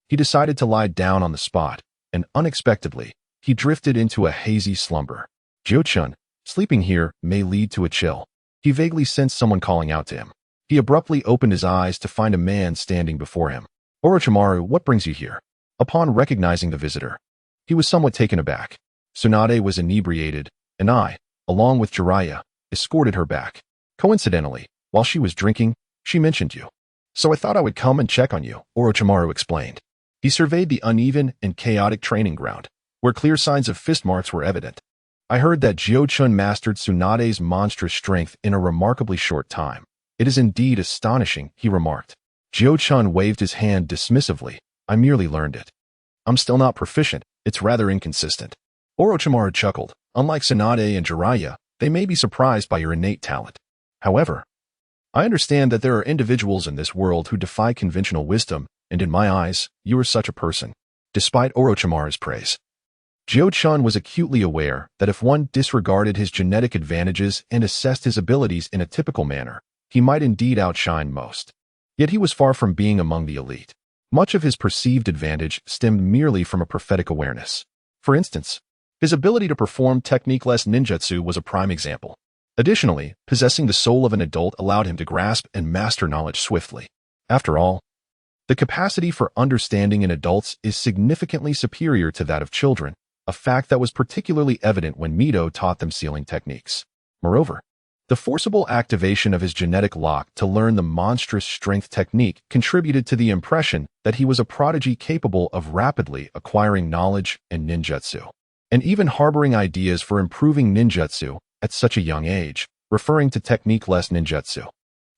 he decided to lie down on the spot, and unexpectedly, he drifted into a hazy slumber. Jiuchen, sleeping here may lead to a chill. He vaguely sensed someone calling out to him. He abruptly opened his eyes to find a man standing before him. Orochimaru, what brings you here? Upon recognizing the visitor, he was somewhat taken aback. Tsunade was inebriated, and I, along with Jiraiya, escorted her back. Coincidentally, while she was drinking, she mentioned you. So I thought I would come and check on you, Orochimaru explained. He surveyed the uneven and chaotic training ground, where clear signs of fist marks were evident. I heard that Jiuchen mastered Tsunade's monstrous strength in a remarkably short time. It is indeed astonishing, he remarked. Jiuchen waved his hand dismissively. I merely learned it. I'm still not proficient, it's rather inconsistent. Orochimaru chuckled. Unlike Tsunade and Jiraiya, they may be surprised by your innate talent. However, I understand that there are individuals in this world who defy conventional wisdom, and in my eyes, you are such a person. Despite Orochimaru's praise, Jiuchen was acutely aware that if one disregarded his genetic advantages and assessed his abilities in a typical manner, he might indeed outshine most. Yet he was far from being among the elite. Much of his perceived advantage stemmed merely from a prophetic awareness. For instance, his ability to perform technique-less ninjutsu was a prime example. Additionally, possessing the soul of an adult allowed him to grasp and master knowledge swiftly. After all, the capacity for understanding in adults is significantly superior to that of children, a fact that was particularly evident when Mito taught them sealing techniques. Moreover, the forcible activation of his genetic lock to learn the monstrous strength technique contributed to the impression that he was a prodigy capable of rapidly acquiring knowledge and ninjutsu, and even harboring ideas for improving ninjutsu at such a young age, referring to technique-less ninjutsu.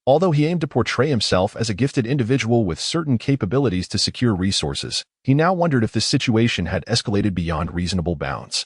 Although he aimed to portray himself as a gifted individual with certain capabilities to secure resources, he now wondered if this situation had escalated beyond reasonable bounds.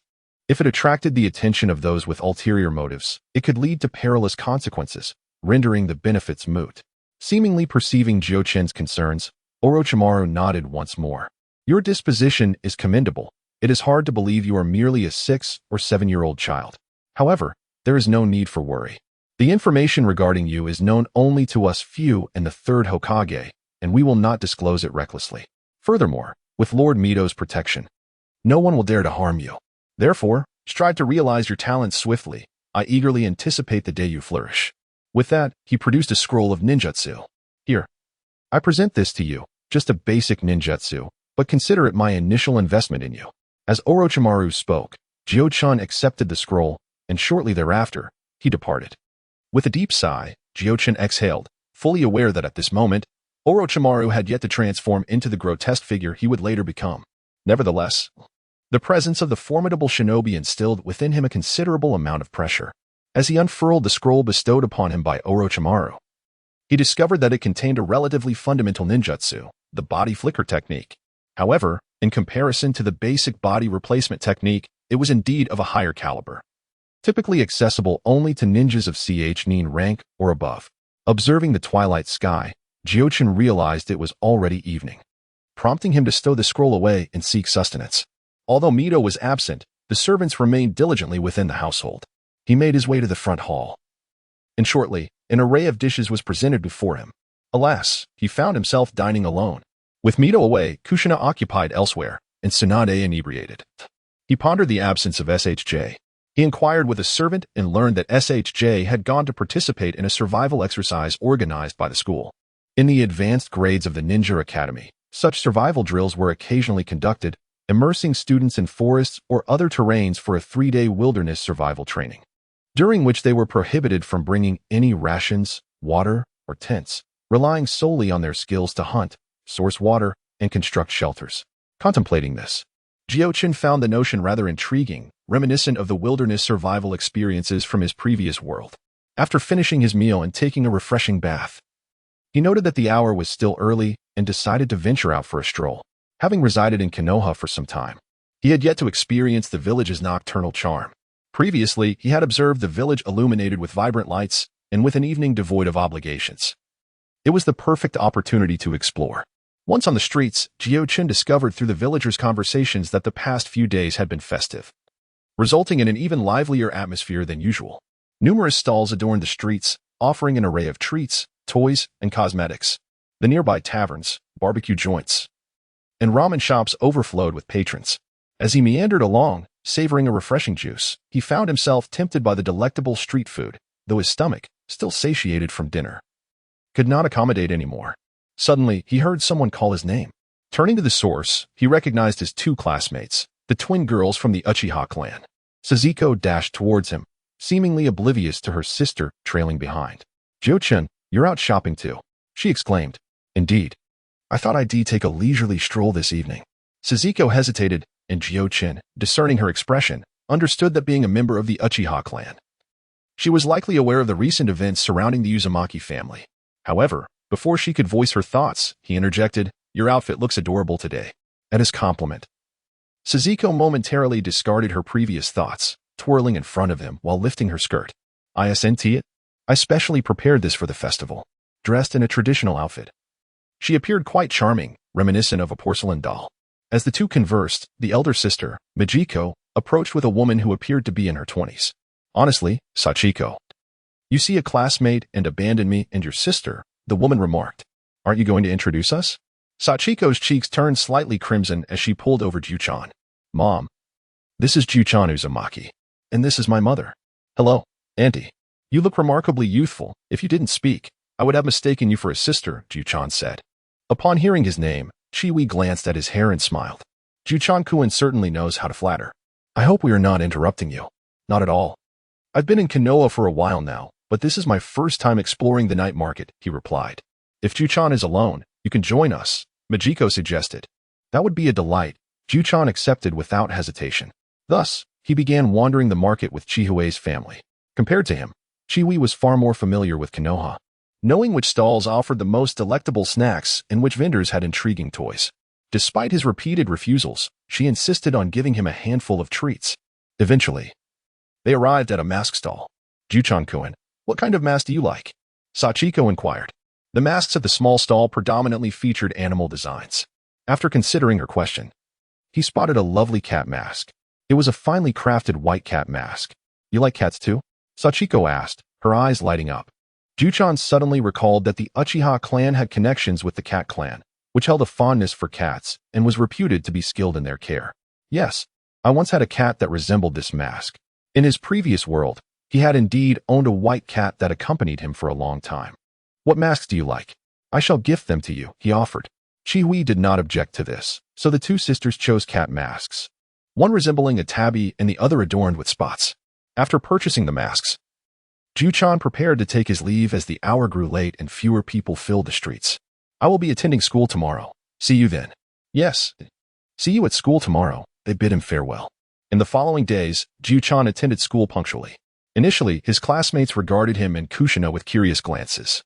If it attracted the attention of those with ulterior motives, it could lead to perilous consequences, rendering the benefits moot. Seemingly perceiving Jiuchen's concerns, Orochimaru nodded once more. Your disposition is commendable. It is hard to believe you are merely a 6 or 7-year-old child. However, there is no need for worry. The information regarding you is known only to us few and the third Hokage, and we will not disclose it recklessly. Furthermore, with Lord Mito's protection, no one will dare to harm you. Therefore, strive to realize your talents swiftly. I eagerly anticipate the day you flourish. With that, he produced a scroll of ninjutsu. Here, I present this to you, just a basic ninjutsu, but consider it my initial investment in you. As Orochimaru spoke, Jiuchen accepted the scroll, and shortly thereafter, he departed. With a deep sigh, Jiuchen exhaled, fully aware that at this moment, Orochimaru had yet to transform into the grotesque figure he would later become. Nevertheless, the presence of the formidable shinobi instilled within him a considerable amount of pressure. As he unfurled the scroll bestowed upon him by Orochimaru, he discovered that it contained a relatively fundamental ninjutsu, the body flicker technique. However, in comparison to the basic body replacement technique, it was indeed of a higher caliber, typically accessible only to ninjas of Ch-nin rank or above. Observing the twilight sky, Jiuchen realized it was already evening, prompting him to stow the scroll away and seek sustenance. Although Mito was absent, the servants remained diligently within the household. He made his way to the front hall, and shortly, an array of dishes was presented before him. Alas, he found himself dining alone. With Mito away, Kushina occupied elsewhere, and Tsunade inebriated. He pondered the absence of SHJ. He inquired with a servant and learned that SHJ had gone to participate in a survival exercise organized by the school. In the advanced grades of the Ninja Academy, such survival drills were occasionally conducted, immersing students in forests or other terrains for a 3-day wilderness survival training, during which they were prohibited from bringing any rations, water, or tents, relying solely on their skills to hunt, source water, and construct shelters. Contemplating this, Jiuchen found the notion rather intriguing, reminiscent of the wilderness survival experiences from his previous world. After finishing his meal and taking a refreshing bath, he noted that the hour was still early and decided to venture out for a stroll. Having resided in Konoha for some time, he had yet to experience the village's nocturnal charm. Previously, he had observed the village illuminated with vibrant lights and with an evening devoid of obligations. It was the perfect opportunity to explore. Once on the streets, Jiuchen discovered through the villagers' conversations that the past few days had been festive, resulting in an even livelier atmosphere than usual. Numerous stalls adorned the streets, offering an array of treats, toys, and cosmetics. The nearby taverns, barbecue joints, and ramen shops overflowed with patrons. As he meandered along, savoring a refreshing juice, he found himself tempted by the delectable street food, though his stomach, still satiated from dinner, could not accommodate anymore. Suddenly, he heard someone call his name. Turning to the source, he recognized his two classmates, the twin girls from the Uchiha clan. Suzuko dashed towards him, seemingly oblivious to her sister trailing behind. "Jiuchen, you're out shopping too," she exclaimed. "Indeed. I thought I'd take a leisurely stroll this evening." Suzuko hesitated, and Jiuchen, discerning her expression, understood that being a member of the Uchiha clan, she was likely aware of the recent events surrounding the Uzumaki family. However, before she could voice her thoughts, he interjected, "Your outfit looks adorable today." At his compliment, Suzuko momentarily discarded her previous thoughts, twirling in front of him while lifting her skirt. "Isn't it? I specially prepared this for the festival, dressed in a traditional outfit." She appeared quite charming, reminiscent of a porcelain doll. As the two conversed, the elder sister, Mijiko, approached with a woman who appeared to be in her 20s. "Honestly, Sachiko, you see a classmate and abandon me and your sister," the woman remarked. "Aren't you going to introduce us?" Sachiko's cheeks turned slightly crimson as she pulled over Jiuchen. "Mom, this is Jiuchen Uzumaki, and this is my mother." "Hello, Auntie. You look remarkably youthful. If you didn't speak, I would have mistaken you for a sister," Jiuchen said. Upon hearing his name, Chiwi glanced at his hair and smiled. "Jiuchen-kun certainly knows how to flatter. I hope we are not interrupting you." "Not at all. I've been in Konoha for a while now, but this is my first time exploring the night market," he replied. "If Jiuchen is alone, you can join us," Mijiko suggested. "That would be a delight." Jiuchen accepted without hesitation. Thus, he began wandering the market with Chihui's family. Compared to him, Chihui was far more familiar with Konoha, knowing which stalls offered the most delectable snacks and which vendors had intriguing toys. Despite his repeated refusals, she insisted on giving him a handful of treats. Eventually, they arrived at a mask stall. "Jiuchen-kun, what kind of mask do you like?" Sachiko inquired. The masks at the small stall predominantly featured animal designs. After considering her question, he spotted a lovely cat mask. It was a finely crafted white cat mask. "You like cats too?" Sachiko asked, her eyes lighting up. Jiuchen suddenly recalled that the Uchiha clan had connections with the cat clan, which held a fondness for cats and was reputed to be skilled in their care. "Yes, I once had a cat that resembled this mask." In his previous world, he had indeed owned a white cat that accompanied him for a long time. "What masks do you like? I shall gift them to you," he offered. Chihui did not object to this, so the two sisters chose cat masks, one resembling a tabby and the other adorned with spots. After purchasing the masks, Jiuchen prepared to take his leave as the hour grew late and fewer people filled the streets. I will be attending school tomorrow. See you then. Yes. See you at school tomorrow, they bid him farewell. In the following days, Jiuchen attended school punctually. Initially, his classmates regarded him and Kushina with curious glances.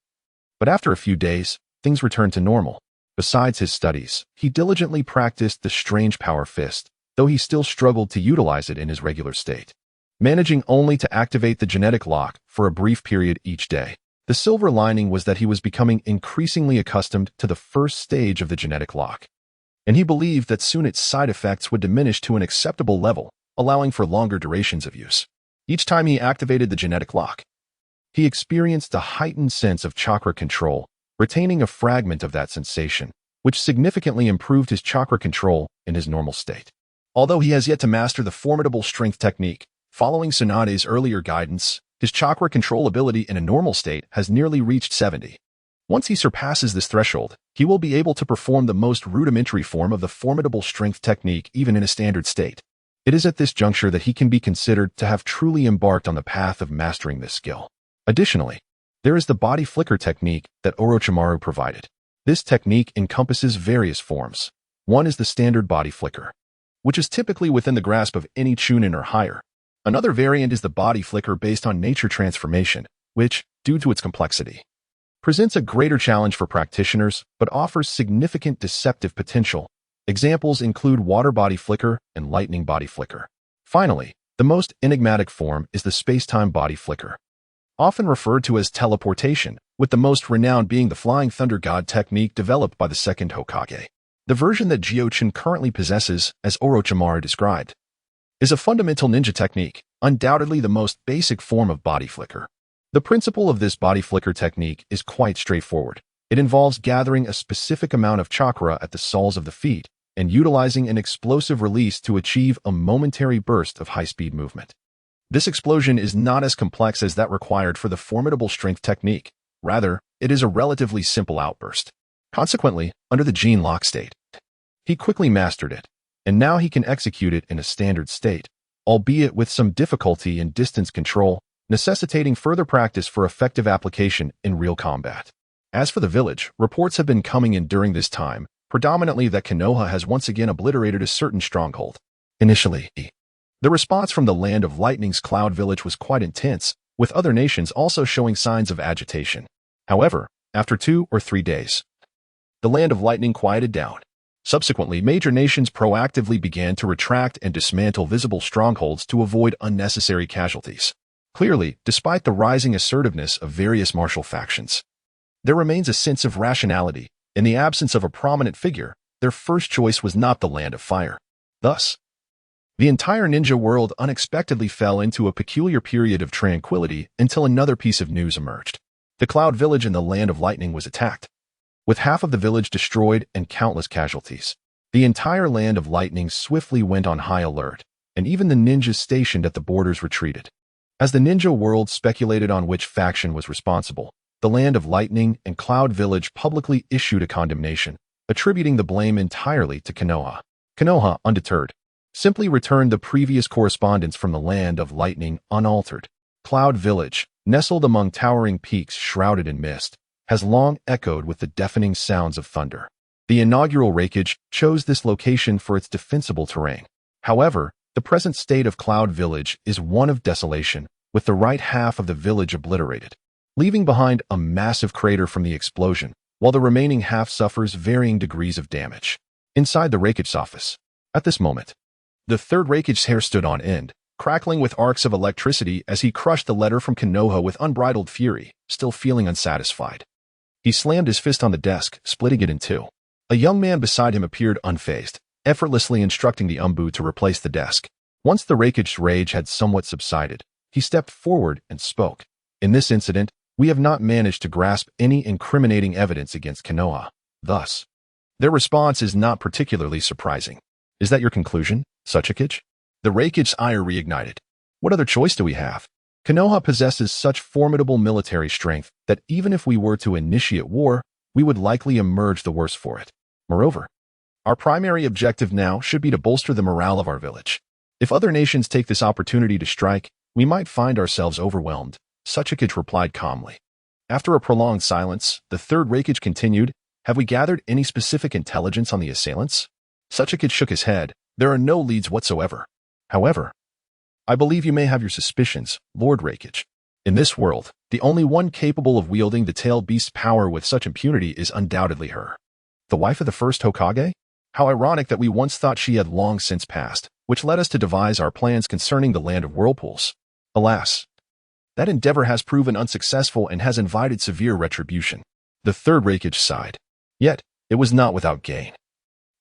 But after a few days, things returned to normal. Besides his studies, he diligently practiced the strange power fist, though he still struggled to utilize it in his regular state, managing only to activate the genetic lock for a brief period each day. The silver lining was that he was becoming increasingly accustomed to the first stage of the genetic lock, and he believed that soon its side effects would diminish to an acceptable level, allowing for longer durations of use. Each time he activated the genetic lock, he experienced a heightened sense of chakra control, retaining a fragment of that sensation, which significantly improved his chakra control in his normal state. Although he has yet to master the formidable strength technique, following Tsunade's earlier guidance, his chakra control ability in a normal state has nearly reached 70. Once he surpasses this threshold, he will be able to perform the most rudimentary form of the formidable strength technique even in a standard state. It is at this juncture that he can be considered to have truly embarked on the path of mastering this skill. Additionally, there is the body flicker technique that Orochimaru provided. This technique encompasses various forms. One is the standard body flicker, which is typically within the grasp of any Chunin or higher. Another variant is the body flicker based on nature transformation, which, due to its complexity, presents a greater challenge for practitioners but offers significant deceptive potential. Examples include water body flicker and lightning body flicker. Finally, the most enigmatic form is the space-time body flicker, often referred to as teleportation, with the most renowned being the Flying Thunder God technique developed by the second Hokage. The version that Jiuchen currently possesses, as Orochimaru described, is a fundamental ninja technique, undoubtedly the most basic form of body flicker. The principle of this body flicker technique is quite straightforward. It involves gathering a specific amount of chakra at the soles of the feet and utilizing an explosive release to achieve a momentary burst of high-speed movement. This explosion is not as complex as that required for the formidable strength technique. Rather, it is a relatively simple outburst. Consequently, under the gene lock state, he quickly mastered it, and now he can execute it in a standard state, albeit with some difficulty in distance control, necessitating further practice for effective application in real combat. As for the village, reports have been coming in during this time, predominantly that Konoha has once again obliterated a certain stronghold. Initially, the response from the Land of Lightning's Cloud Village was quite intense, with other nations also showing signs of agitation. However, after 2 or 3 days, the Land of Lightning quieted down. Subsequently, major nations proactively began to retract and dismantle visible strongholds to avoid unnecessary casualties. Clearly, despite the rising assertiveness of various martial factions, there remains a sense of rationality. In the absence of a prominent figure, their first choice was not the Land of Fire. Thus, the entire ninja world unexpectedly fell into a peculiar period of tranquility until another piece of news emerged. The Cloud Village in the Land of Lightning was attacked, with half of the village destroyed and countless casualties. The entire Land of Lightning swiftly went on high alert, and even the ninjas stationed at the borders retreated. As the ninja world speculated on which faction was responsible, the Land of Lightning and Cloud Village publicly issued a condemnation, attributing the blame entirely to Konoha. Konoha, undeterred, simply returned the previous correspondence from the Land of Lightning unaltered. Cloud Village, nestled among towering peaks shrouded in mist, has long echoed with the deafening sounds of thunder. The inaugural Reikage chose this location for its defensible terrain. However, the present state of Cloud Village is one of desolation, with the right half of the village obliterated, leaving behind a massive crater from the explosion, while the remaining half suffers varying degrees of damage. Inside the Reikage's office, at this moment, the third Reikage's hair stood on end, crackling with arcs of electricity as he crushed the letter from Konoha with unbridled fury, still feeling unsatisfied. He slammed his fist on the desk, splitting it in two. A young man beside him appeared unfazed, effortlessly instructing the Umbu to replace the desk. Once the Reikage's rage had somewhat subsided, he stepped forward and spoke. In this incident, we have not managed to grasp any incriminating evidence against Konoha. Thus, their response is not particularly surprising. Is that your conclusion, Suchikage? The Reikage's ire reignited. What other choice do we have? Konoha possesses such formidable military strength that even if we were to initiate war, we would likely emerge the worse for it. Moreover, our primary objective now should be to bolster the morale of our village. If other nations take this opportunity to strike, we might find ourselves overwhelmed. Sachikage replied calmly. After a prolonged silence, the third Reikage continued, "Have we gathered any specific intelligence on the assailants?" Sachikage shook his head. "There are no leads whatsoever. However, I believe you may have your suspicions, Lord Reikage. In this world, the only one capable of wielding the tailed beast's power with such impunity is undoubtedly her. The wife of the first Hokage? How ironic that we once thought she had long since passed, which led us to devise our plans concerning the land of whirlpools. Alas, that endeavor has proven unsuccessful and has invited severe retribution." The third Reikage sighed. Yet, it was not without gain.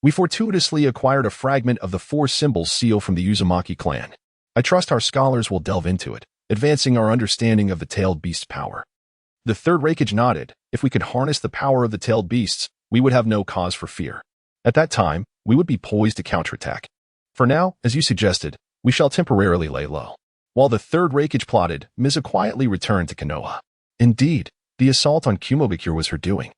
"We fortuitously acquired a fragment of the four symbols seal from the Uzumaki clan. I trust our scholars will delve into it, advancing our understanding of the tailed beast's power." The third Reikage nodded. "If we could harness the power of the tailed beasts, we would have no cause for fear. At that time, we would be poised to counterattack. For now, as you suggested, we shall temporarily lay low." While the third Reikage plotted, Miza quietly returned to Konoha. Indeed, the assault on Kumogakure was her doing.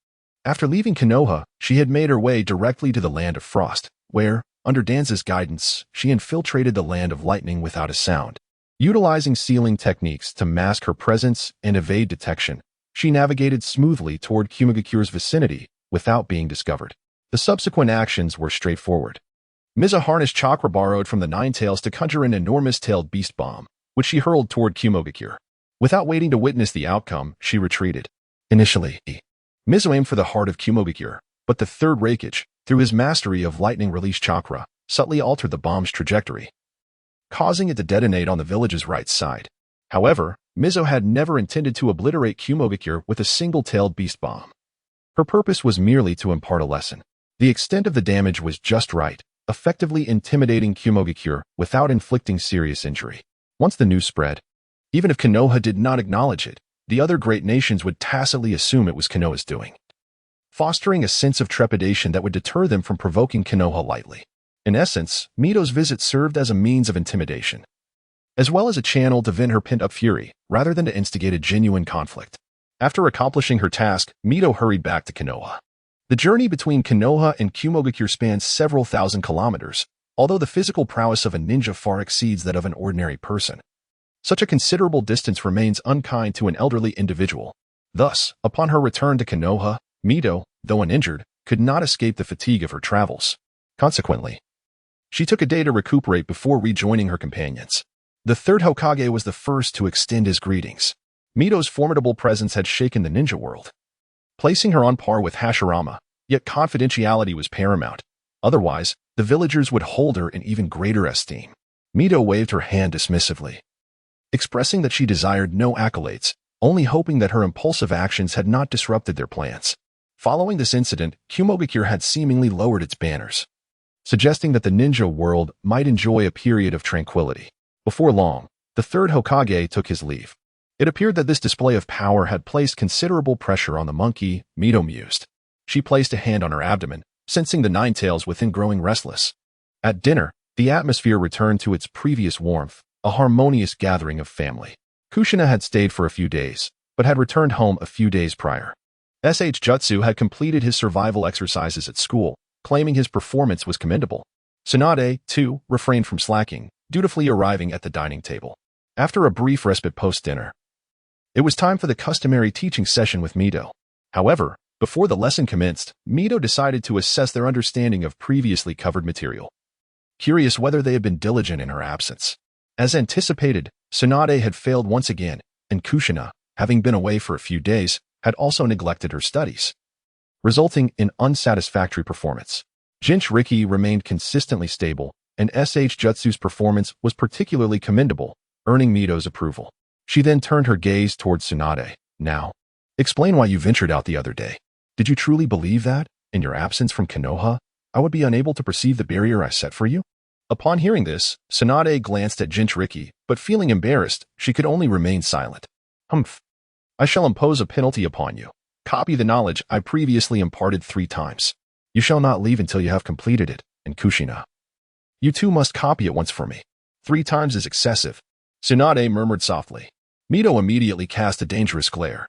After leaving Konoha, she had made her way directly to the Land of Frost, where, under Danza's guidance, she infiltrated the Land of Lightning without a sound. Utilizing sealing techniques to mask her presence and evade detection, she navigated smoothly toward Kumogakure's vicinity without being discovered. The subsequent actions were straightforward. Miza harnessed chakra borrowed from the Nine Tails to conjure an enormous tailed beast bomb, which she hurled toward Kumogakure. Without waiting to witness the outcome, she retreated. Initially, Miza aimed for the heart of Kumogakure, but the third Reikage, through his mastery of lightning release chakra, subtly altered the bomb's trajectory, causing it to detonate on the village's right side. However, Mizo had never intended to obliterate Kumogakure with a single-tailed beast bomb. Her purpose was merely to impart a lesson. The extent of the damage was just right, effectively intimidating Kumogakure without inflicting serious injury. Once the news spread, even if Konoha did not acknowledge it, the other great nations would tacitly assume it was Konoha's doing, fostering a sense of trepidation that would deter them from provoking Konoha lightly. In essence, Mito's visit served as a means of intimidation, as well as a channel to vent her pent-up fury, rather than to instigate a genuine conflict. After accomplishing her task, Mito hurried back to Konoha. The journey between Konoha and Kumogakure spans several thousand kilometers, although the physical prowess of a ninja far exceeds that of an ordinary person. Such a considerable distance remains unkind to an elderly individual. Thus, upon her return to Konoha, Mito, though uninjured, could not escape the fatigue of her travels. Consequently, she took a day to recuperate before rejoining her companions. The third Hokage was the first to extend his greetings. Mito's formidable presence had shaken the ninja world, placing her on par with Hashirama, yet confidentiality was paramount. Otherwise, the villagers would hold her in even greater esteem. Mito waved her hand dismissively, expressing that she desired no accolades, only hoping that her impulsive actions had not disrupted their plans. Following this incident, Kumogakure had seemingly lowered its banners, suggesting that the ninja world might enjoy a period of tranquility. Before long, the third Hokage took his leave. It appeared that this display of power had placed considerable pressure on the monkey, Mito mused. She placed a hand on her abdomen, sensing the Nine Tails within growing restless. At dinner, the atmosphere returned to its previous warmth, a harmonious gathering of family. Kushina had stayed for a few days, but had returned home a few days prior. Jutsu had completed his survival exercises at school, claiming his performance was commendable. Tsunade, too, refrained from slacking, dutifully arriving at the dining table. After a brief respite post-dinner, it was time for the customary teaching session with Mito. However, before the lesson commenced, Mito decided to assess their understanding of previously covered material, curious whether they had been diligent in her absence. As anticipated, Tsunade had failed once again, and Kushina, having been away for a few days, had also neglected her studies, resulting in unsatisfactory performance. Jinchuriki remained consistently stable, and Jutsu's performance was particularly commendable, earning Mito's approval. She then turned her gaze towards Tsunade. "Now, explain why you ventured out the other day. Did you truly believe that, in your absence from Konoha, I would be unable to perceive the barrier I set for you?" Upon hearing this, Tsunade glanced at Jinchuriki, but feeling embarrassed, she could only remain silent. "Humph. I shall impose a penalty upon you. Copy the knowledge I previously imparted 3 times. You shall not leave until you have completed it, and Kushina, you too must copy it once for me. 3 times is excessive." Tsunade murmured softly. Mito immediately cast a dangerous glare,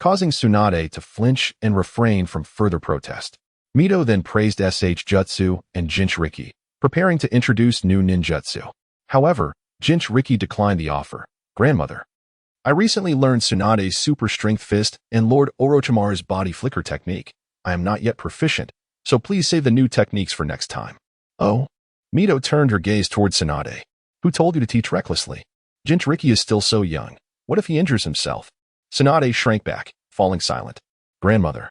causing Tsunade to flinch and refrain from further protest. Mito then praised Jutsu and Jinchuriki, preparing to introduce new ninjutsu. However, Jinchuriki declined the offer. "Grandmother, I recently learned Tsunade's super strength fist and Lord Orochimaru's body flicker technique. I am not yet proficient, so please save the new techniques for next time. Oh? Mito turned her gaze toward Tsunade. Who told you to teach recklessly? Jinchuriki is still so young. What if he injures himself? Tsunade shrank back, falling silent. Grandmother.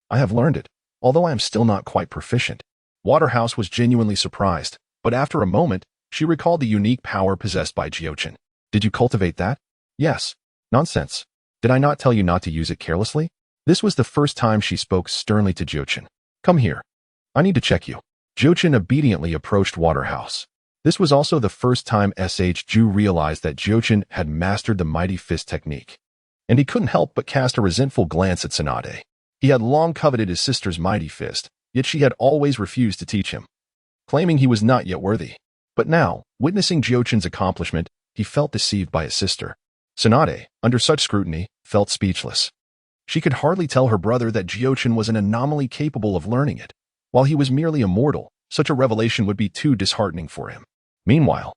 I have learned it, although I am still not quite proficient. Waterhouse was genuinely surprised, but after a moment, she recalled the unique power possessed by Jiuchen. Did you cultivate that? Yes. Nonsense. Did I not tell you not to use it carelessly? This was the first time she spoke sternly to Jiuchen. Come here. I need to check you. Jiuchen obediently approached Waterhouse. This was also the first time Ju realized that Jiuchen had mastered the mighty fist technique. And he couldn't help but cast a resentful glance at Tsunade. He had long coveted his sister's mighty fist, yet she had always refused to teach him, claiming he was not yet worthy. But now, witnessing Jiuchen's accomplishment, he felt deceived by his sister. Tsunade, under such scrutiny, felt speechless. She could hardly tell her brother that Jiuchen was an anomaly capable of learning it. While he was merely a mortal, such a revelation would be too disheartening for him. Meanwhile,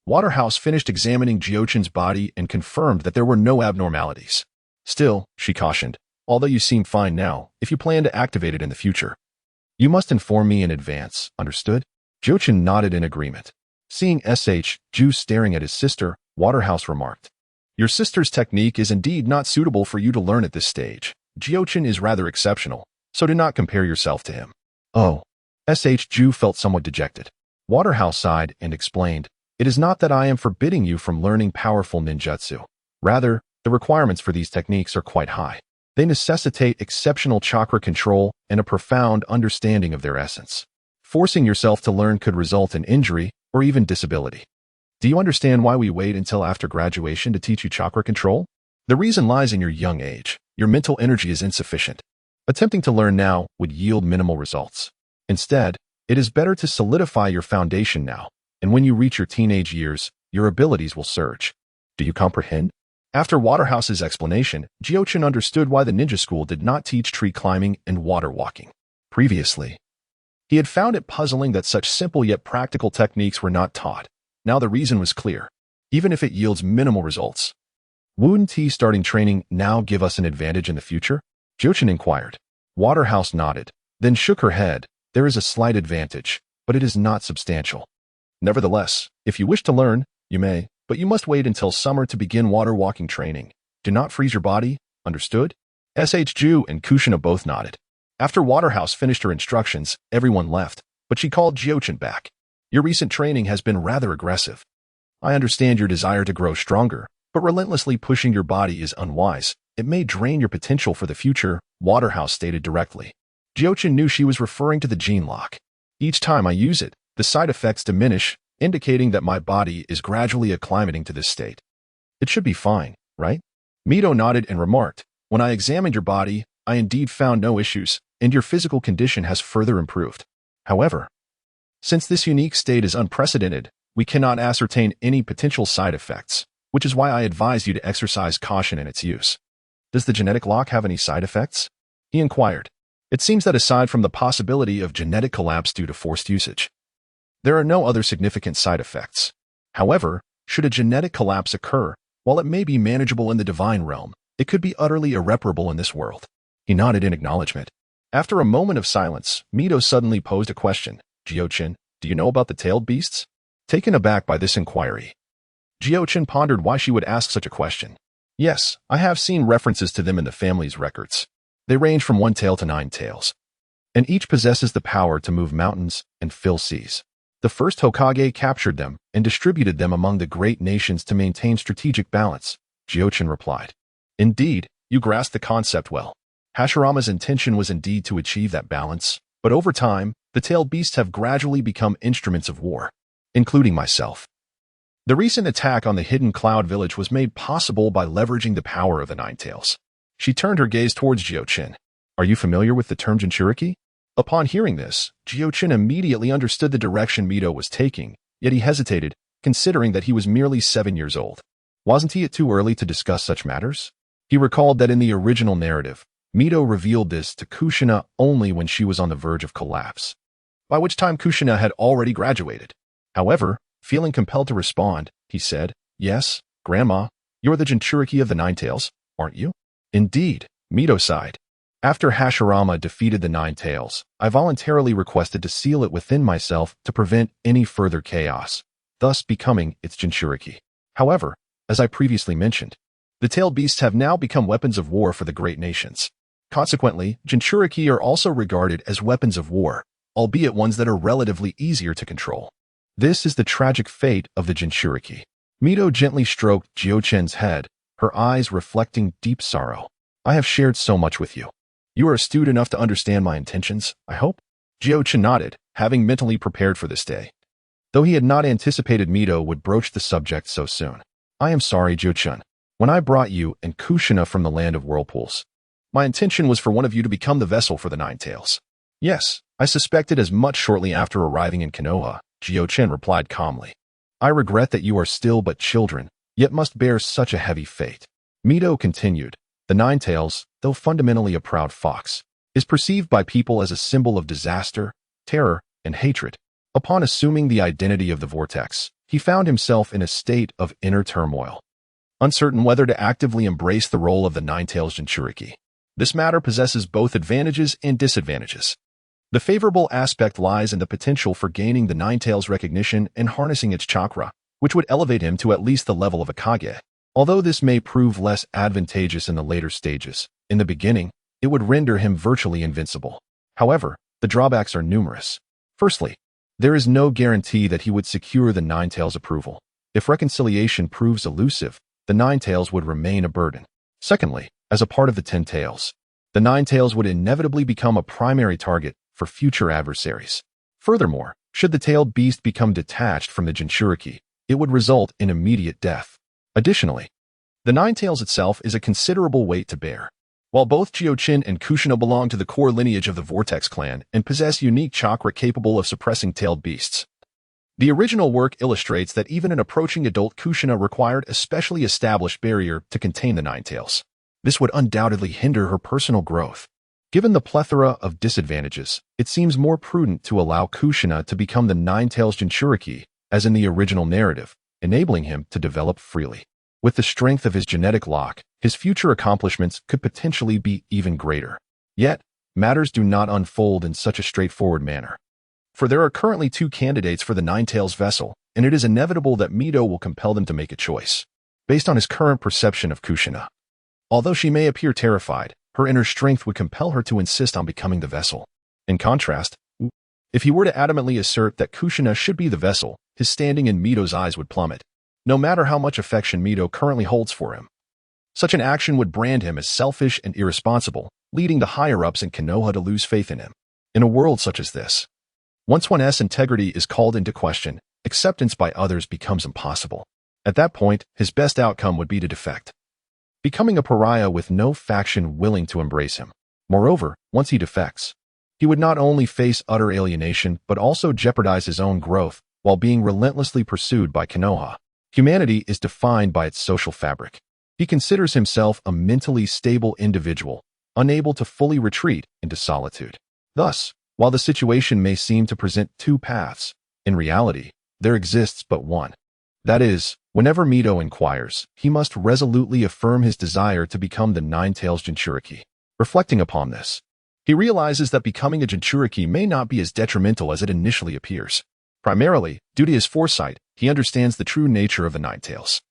Waterhouse finished examining Jiuchen's body and confirmed that there were no abnormalities. Still, she cautioned, although you seem fine now, if you plan to activate it in the future, you must inform me in advance, understood? Jiuchen nodded in agreement. Seeing Ju staring at his sister, Waterhouse remarked, Your sister's technique is indeed not suitable for you to learn at this stage. Jiuchen is rather exceptional, so do not compare yourself to him. Oh. Ju felt somewhat dejected. Waterhouse sighed and explained, It is not that I am forbidding you from learning powerful ninjutsu. Rather, the requirements for these techniques are quite high. They necessitate exceptional chakra control and a profound understanding of their essence. Forcing yourself to learn could result in injury or even disability. Do you understand why we wait until after graduation to teach you chakra control? The reason lies in your young age. Your mental energy is insufficient. Attempting to learn now would yield minimal results. Instead, it is better to solidify your foundation now, and when you reach your teenage years, your abilities will surge. Do you comprehend? After Waterhouse's explanation, Jiuchen understood why the ninja school did not teach tree climbing and water walking. Previously, he had found it puzzling that such simple yet practical techniques were not taught. Now the reason was clear, even if it yields minimal results. Wouldn't T starting training now give us an advantage in the future? Jiuchen inquired. Waterhouse nodded, then shook her head. There is a slight advantage, but it is not substantial. Nevertheless, if you wish to learn, you may, but you must wait until summer to begin water walking training. Do not freeze your body, understood? Ju and Kushina both nodded. After Waterhouse finished her instructions, everyone left, but she called Jiuchen back. Your recent training has been rather aggressive. I understand your desire to grow stronger, but relentlessly pushing your body is unwise. It may drain your potential for the future, Waterhouse stated directly. Jiuchen knew she was referring to the gene lock. Each time I use it, the side effects diminish, indicating that my body is gradually acclimating to this state. It should be fine, right? Mito nodded and remarked, When I examined your body, I indeed found no issues, and your physical condition has further improved. However, since this unique state is unprecedented, we cannot ascertain any potential side effects, which is why I advise you to exercise caution in its use. Does the genetic lock have any side effects? He inquired. It seems that aside from the possibility of genetic collapse due to forced usage, there are no other significant side effects. However, should a genetic collapse occur, while it may be manageable in the divine realm, it could be utterly irreparable in this world. He nodded in acknowledgement. After a moment of silence, Mito suddenly posed a question. Jiuchen, do you know about the tailed beasts? Taken aback by this inquiry, Jiuchen pondered why she would ask such a question. Yes, I have seen references to them in the family's records. They range from 1 tail to 9 tails, and each possesses the power to move mountains and fill seas. The first Hokage captured them and distributed them among the great nations to maintain strategic balance, Jiuchen replied. Indeed, you grasp the concept well. Hashirama's intention was indeed to achieve that balance, but over time, the tailed beasts have gradually become instruments of war, including myself. The recent attack on the hidden cloud village was made possible by leveraging the power of the Nine Tails. She turned her gaze towards Jiuchen. Are you familiar with the term Jinchuriki? Upon hearing this, Jiuchen immediately understood the direction Mito was taking, yet he hesitated, considering that he was merely 7 years old. Wasn't he too early to discuss such matters? He recalled that in the original narrative, Mito revealed this to Kushina only when she was on the verge of collapse, by which time Kushina had already graduated. However, feeling compelled to respond, he said, Yes, Grandma, You're the Jinchuriki of the Nine Tails, aren't you? Indeed, Mito sighed. After Hashirama defeated the Nine Tails, I voluntarily requested to seal it within myself to prevent any further chaos, thus becoming its Jinchuriki. However, as I previously mentioned, the tailed beasts have now become weapons of war for the great nations. Consequently, Jinchuriki are also regarded as weapons of war, albeit ones that are relatively easier to control. This is the tragic fate of the Jinchuriki. Mito gently stroked Jiuchen's head, her eyes reflecting deep sorrow. I have shared so much with you. You are astute enough to understand my intentions, I hope? Jiuchen nodded, having mentally prepared for this day. Though he had not anticipated Mito would broach the subject so soon. I am sorry, Jiuchen. When I brought you and Kushina from the land of whirlpools, my intention was for one of you to become the vessel for the Nine Tails. Yes, I suspected as much shortly after arriving in Konoha, Jiuchen replied calmly. I regret that you are still but children, yet must bear such a heavy fate. Mito continued. The Nine Tails, though fundamentally a proud fox, is perceived by people as a symbol of disaster, terror, and hatred. Upon assuming the identity of the Vortex, he found himself in a state of inner turmoil, uncertain whether to actively embrace the role of the Nine Tails Jinchuriki. This matter possesses both advantages and disadvantages. The favorable aspect lies in the potential for gaining the Nine Tails recognition and harnessing its chakra, which would elevate him to at least the level of a Kage. Although this may prove less advantageous in the later stages, in the beginning, it would render him virtually invincible. However, the drawbacks are numerous. Firstly, there is no guarantee that he would secure the Nine Tails' approval. If reconciliation proves elusive, the Nine Tails would remain a burden. Secondly, as a part of the 10 Tails, the Nine Tails would inevitably become a primary target for future adversaries. Furthermore, should the tailed beast become detached from the Jinchuriki, it would result in immediate death. Additionally, the Nine Tails itself is a considerable weight to bear. While both Jiuchen and Kushina belong to the core lineage of the Vortex clan and possess unique chakra capable of suppressing tailed beasts, the original work illustrates that even an approaching adult Kushina required a specially established barrier to contain the Nine Tails. This would undoubtedly hinder her personal growth. Given the plethora of disadvantages, it seems more prudent to allow Kushina to become the Nine Tails Jinchuriki, as in the original narrative, enabling him to develop freely. With the strength of his genetic lock, his future accomplishments could potentially be even greater. Yet, matters do not unfold in such a straightforward manner. For there are currently 2 candidates for the Nine Tails vessel, and it is inevitable that Mito will compel them to make a choice, based on his current perception of Kushina. Although she may appear terrified, her inner strength would compel her to insist on becoming the vessel. In contrast, if he were to adamantly assert that Kushina should be the vessel, his standing in Mito's eyes would plummet, no matter how much affection Mito currently holds for him. Such an action would brand him as selfish and irresponsible, leading the higher-ups in Konoha to lose faith in him. In a world such as this, once one's integrity is called into question, acceptance by others becomes impossible. At that point, his best outcome would be to defect, becoming a pariah with no faction willing to embrace him. Moreover, once he defects, he would not only face utter alienation but also jeopardize his own growth while being relentlessly pursued by Konoha. Humanity is defined by its social fabric. He considers himself a mentally stable individual, unable to fully retreat into solitude. Thus, while the situation may seem to present 2 paths, in reality, there exists but one. That is, whenever Mito inquires, he must resolutely affirm his desire to become the Nine Tails Jinchuriki. Reflecting upon this, he realizes that becoming a Jinchuriki may not be as detrimental as it initially appears. Primarily, due to his foresight, he understands the true nature of the Nine Tails.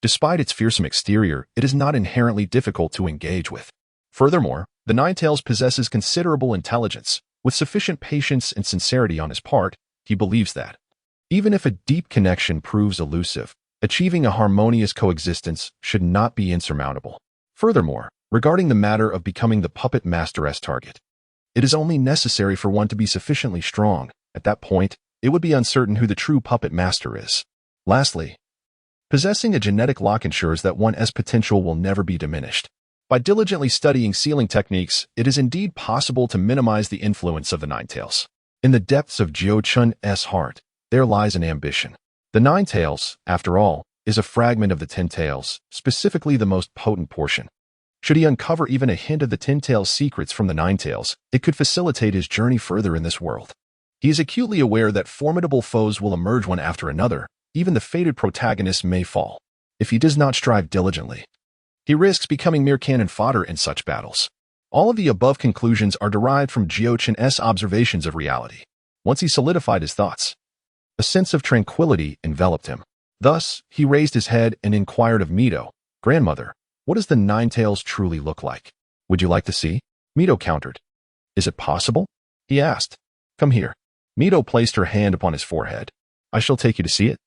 Despite its fearsome exterior, it is not inherently difficult to engage with. Furthermore, the Nine Tails possesses considerable intelligence. With sufficient patience and sincerity on his part, he believes that, even if a deep connection proves elusive, achieving a harmonious coexistence should not be insurmountable. Furthermore, regarding the matter of becoming the puppet master's target, it is only necessary for one to be sufficiently strong. At that point, it would be uncertain who the true puppet master is. Lastly, possessing a genetic lock ensures that one's potential will never be diminished. By diligently studying sealing techniques, it is indeed possible to minimize the influence of the Nine Tails. In the depths of Jiuchen's heart, there lies an ambition. The Nine Tails, after all, is a fragment of the 10 Tails, specifically the most potent portion. Should he uncover even a hint of the 10 Tails' secrets from the Nine Tails, it could facilitate his journey further in this world. He is acutely aware that formidable foes will emerge one after another. Even the fated protagonist may fall. If he does not strive diligently, he risks becoming mere cannon fodder in such battles. All of the above conclusions are derived from Jiuchen's observations of reality. Once he solidified his thoughts, a sense of tranquility enveloped him. Thus, he raised his head and inquired of Mito, "Grandmother, what does the Nine Tails truly look like? Would you like to see?" Mito countered. "Is it possible?" he asked. "Come here." Mito placed her hand upon his forehead. "I shall take you to see it."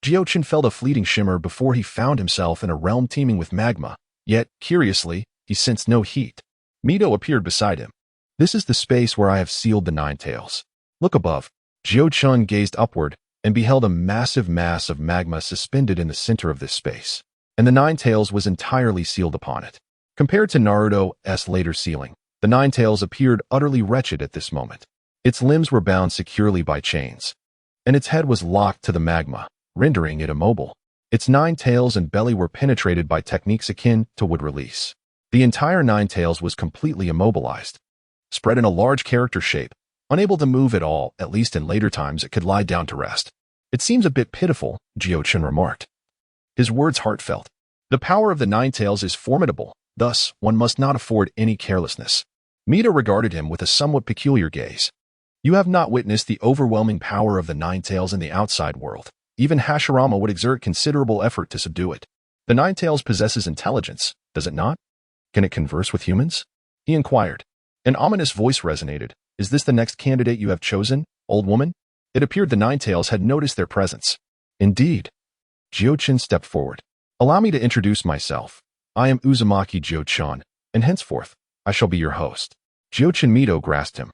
Jiuchen felt a fleeting shimmer before he found himself in a realm teeming with magma, yet, curiously, he sensed no heat. Mito appeared beside him. "This is the space where I have sealed the Nine Tails. Look above." Jiuchen gazed upward and beheld a massive mass of magma suspended in the center of this space, and the Nine Tails was entirely sealed upon it. Compared to Naruto's later sealing, the Nine Tails appeared utterly wretched at this moment. Its limbs were bound securely by chains, and its head was locked to the magma, rendering it immobile. Its nine tails and belly were penetrated by techniques akin to wood release. The entire Nine Tails was completely immobilized, spread in a large character shape, unable to move at all. At least in later times it could lie down to rest. "It seems a bit pitiful," Jiuchen remarked, his words heartfelt. "The power of the Nine Tails is formidable, thus one must not afford any carelessness." Mito regarded him with a somewhat peculiar gaze. "You have not witnessed the overwhelming power of the Nine Tails in the outside world. Even Hashirama would exert considerable effort to subdue it. The Nine Tails possesses intelligence, does it not? Can it converse with humans?" he inquired. An ominous voice resonated. "Is this the next candidate you have chosen, old woman?" It appeared the Nine Tails had noticed their presence. "Indeed." Jiuchen stepped forward. "Allow me to introduce myself. I am Uzumaki Jiuchen, and henceforth, I shall be your host." Jiuchen Mito grasped him.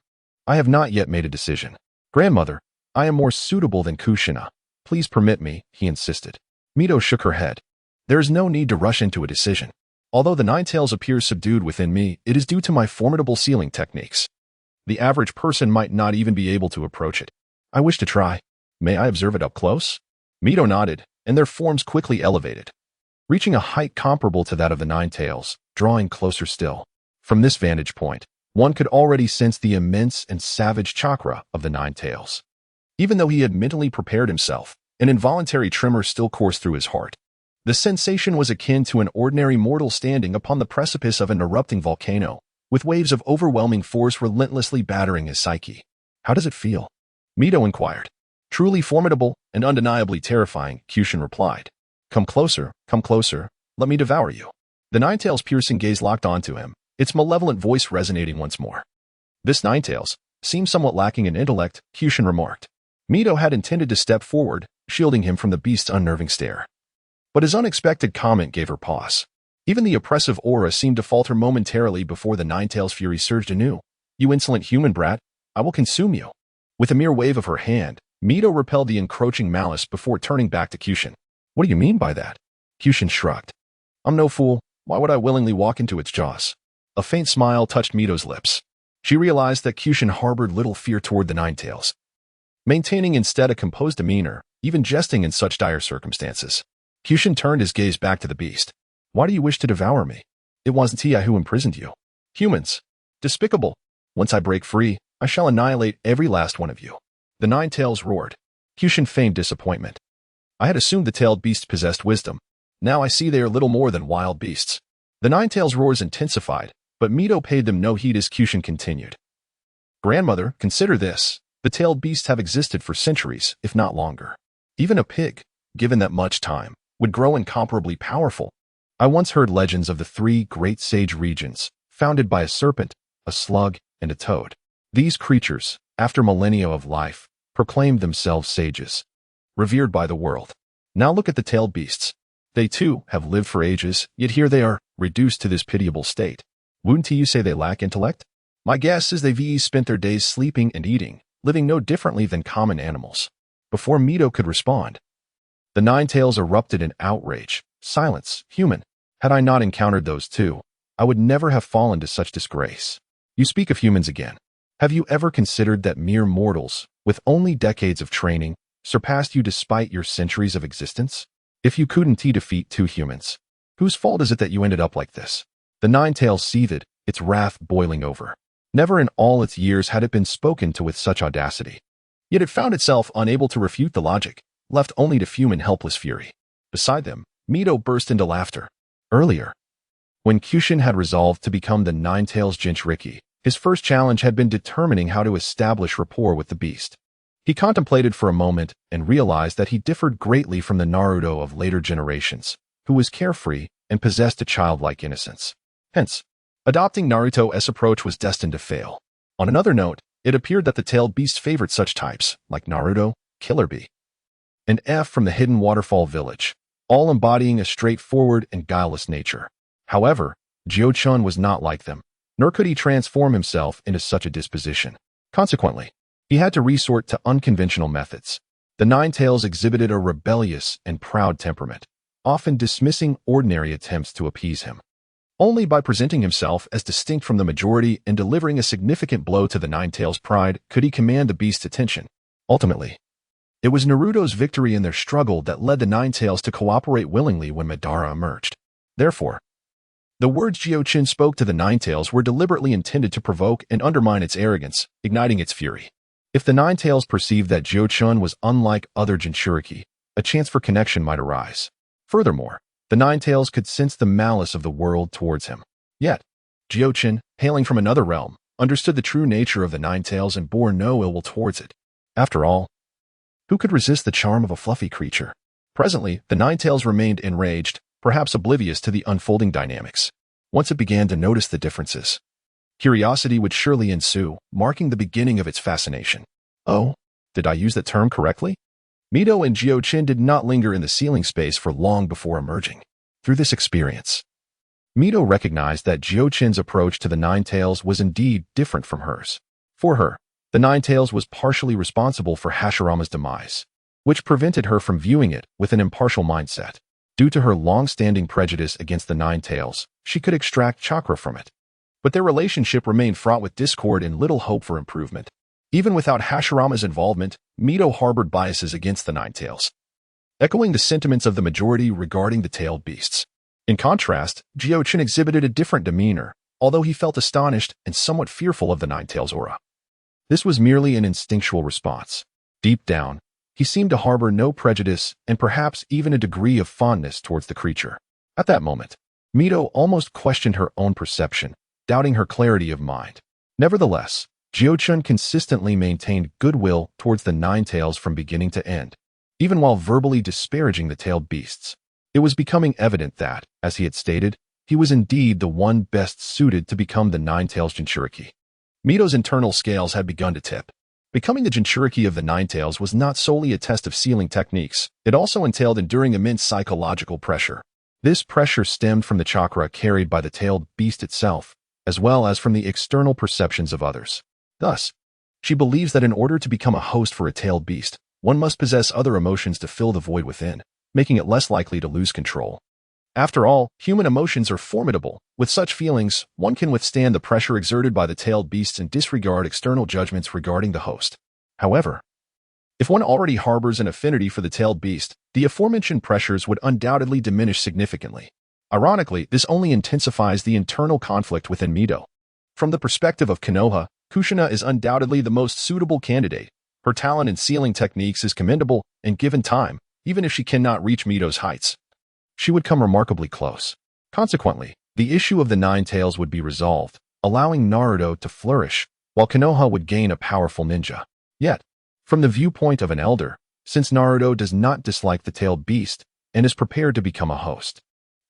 "I have not yet made a decision. Grandmother, I am more suitable than Kushina. Please permit me," he insisted. Mito shook her head. "There is no need to rush into a decision. Although the Nine Tails appears subdued within me, it is due to my formidable sealing techniques. The average person might not even be able to approach it. I wish to try. May I observe it up close?" Mito nodded, and their forms quickly elevated, reaching a height comparable to that of the Nine Tails, drawing closer still. From this vantage point, one could already sense the immense and savage chakra of the Nine Tails. Even though he had mentally prepared himself, an involuntary tremor still coursed through his heart. The sensation was akin to an ordinary mortal standing upon the precipice of an erupting volcano, with waves of overwhelming force relentlessly battering his psyche. "How does it feel?" Mito inquired. "Truly formidable and undeniably terrifying," Kushin replied. Come closer, let me devour you." The Nine Tails' piercing gaze locked onto him, its malevolent voice resonating once more. "This Nine Tails seems somewhat lacking in intellect," Kushin remarked. Mito had intended to step forward, shielding him from the beast's unnerving stare. But his unexpected comment gave her pause. Even the oppressive aura seemed to falter momentarily before the Nine Tails' fury surged anew. "You insolent human brat, I will consume you." With a mere wave of her hand, Mito repelled the encroaching malice before turning back to Kushin. "What do you mean by that?" Kushin shrugged. "I'm no fool. Why would I willingly walk into its jaws?" A faint smile touched Mito's lips. She realized that Kushin harbored little fear toward the Nine Tails, maintaining instead a composed demeanor, even jesting in such dire circumstances. Kushin turned his gaze back to the beast. "Why do you wish to devour me? It wasn't I who imprisoned you." "Humans. Despicable. Once I break free, I shall annihilate every last one of you." The Nine Tails roared. Kushin feigned disappointment. "I had assumed the tailed beasts possessed wisdom. Now I see they are little more than wild beasts." The Nine Tails' roars intensified, but Mito paid them no heed as Kushin continued. "Grandmother, consider this. The tailed beasts have existed for centuries, if not longer. Even a pig, given that much time, would grow incomparably powerful. I once heard legends of the three great sage regions, founded by a serpent, a slug, and a toad. These creatures, after millennia of life, proclaimed themselves sages, revered by the world. Now look at the tailed beasts. They too have lived for ages, yet here they are, reduced to this pitiable state. Wouldn't you say they lack intellect? My guess is they've spent their days sleeping and eating, living no differently than common animals." Before Mito could respond, the Nine Tails erupted in outrage. "Silence, human. Had I not encountered those two, I would never have fallen to such disgrace. You speak of humans again. Have you ever considered that mere mortals, with only decades of training, surpassed you despite your centuries of existence? If you couldn't defeat two humans, whose fault is it that you ended up like this?" The Nine Tails seethed, its wrath boiling over. Never in all its years had it been spoken to with such audacity. Yet it found itself unable to refute the logic, left only to fume in helpless fury. Beside them, Mito burst into laughter. Earlier, when Kyushin had resolved to become the Nine-Tails Jinchuriki, his first challenge had been determining how to establish rapport with the beast. He contemplated for a moment and realized that he differed greatly from the Naruto of later generations, who was carefree and possessed a childlike innocence. Hence, adopting Naruto's approach was destined to fail. On another note, it appeared that the tailed beast favored such types, like Naruto, Killer Bee, and F from the Hidden Waterfall Village, all embodying a straightforward and guileless nature. However, Jiuchen was not like them, nor could he transform himself into such a disposition. Consequently, he had to resort to unconventional methods. The Nine-Tails exhibited a rebellious and proud temperament, often dismissing ordinary attempts to appease him. Only by presenting himself as distinct from the majority and delivering a significant blow to the Nine-Tails' pride could he command the beast's attention. Ultimately, it was Naruto's victory in their struggle that led the Nine-Tails to cooperate willingly when Madara emerged. Therefore, the words Jiuchen spoke to the Nine-Tails were deliberately intended to provoke and undermine its arrogance, igniting its fury. If the Nine-Tails perceived that Jiuchen was unlike other Jinchuriki, a chance for connection might arise. Furthermore, the Nine-Tails could sense the malice of the world towards him. Yet, Jiuchen, hailing from another realm, understood the true nature of the Nine-Tails and bore no ill will towards it. After all, who could resist the charm of a fluffy creature? Presently, the Nine-Tails remained enraged, perhaps oblivious to the unfolding dynamics. Once it began to notice the differences, curiosity would surely ensue, marking the beginning of its fascination. Oh, did I use that term correctly? Mito and Jiuchen did not linger in the ceiling space for long before emerging. Through this experience, Mito recognized that Jiuchen's approach to the Nine-Tails was indeed different from hers. For her, the Nine-Tails was partially responsible for Hashirama's demise, which prevented her from viewing it with an impartial mindset. Due to her long-standing prejudice against the Nine-Tails, she could extract chakra from it. But their relationship remained fraught with discord and little hope for improvement. Even without Hashirama's involvement, Mito harbored biases against the Nine-Tails, echoing the sentiments of the majority regarding the tailed beasts. In contrast, Jiuchen exhibited a different demeanor, although he felt astonished and somewhat fearful of the Nine-Tails' aura. This was merely an instinctual response. Deep down, he seemed to harbor no prejudice and perhaps even a degree of fondness towards the creature. At that moment, Mito almost questioned her own perception, doubting her clarity of mind. Nevertheless, Jiuchen consistently maintained goodwill towards the Nine-Tails from beginning to end, even while verbally disparaging the tailed beasts. It was becoming evident that, as he had stated, he was indeed the one best suited to become the Nine-Tails Jinchuriki. Mito's internal scales had begun to tip. Becoming the Jinchuriki of the Nine-Tails was not solely a test of sealing techniques, it also entailed enduring immense psychological pressure. This pressure stemmed from the chakra carried by the tailed beast itself, as well as from the external perceptions of others. Thus, she believes that in order to become a host for a tailed beast, one must possess other emotions to fill the void within, making it less likely to lose control. After all, human emotions are formidable. With such feelings, one can withstand the pressure exerted by the tailed beasts and disregard external judgments regarding the host. However, if one already harbors an affinity for the tailed beast, the aforementioned pressures would undoubtedly diminish significantly. Ironically, this only intensifies the internal conflict within Mito. From the perspective of Konoha, Kushina is undoubtedly the most suitable candidate. Her talent in sealing techniques is commendable, and given time, even if she cannot reach Mito's heights, she would come remarkably close. Consequently, the issue of the Nine-Tails would be resolved, allowing Naruto to flourish, while Konoha would gain a powerful ninja. Yet, from the viewpoint of an elder, since Naruto does not dislike the tailed beast and is prepared to become a host,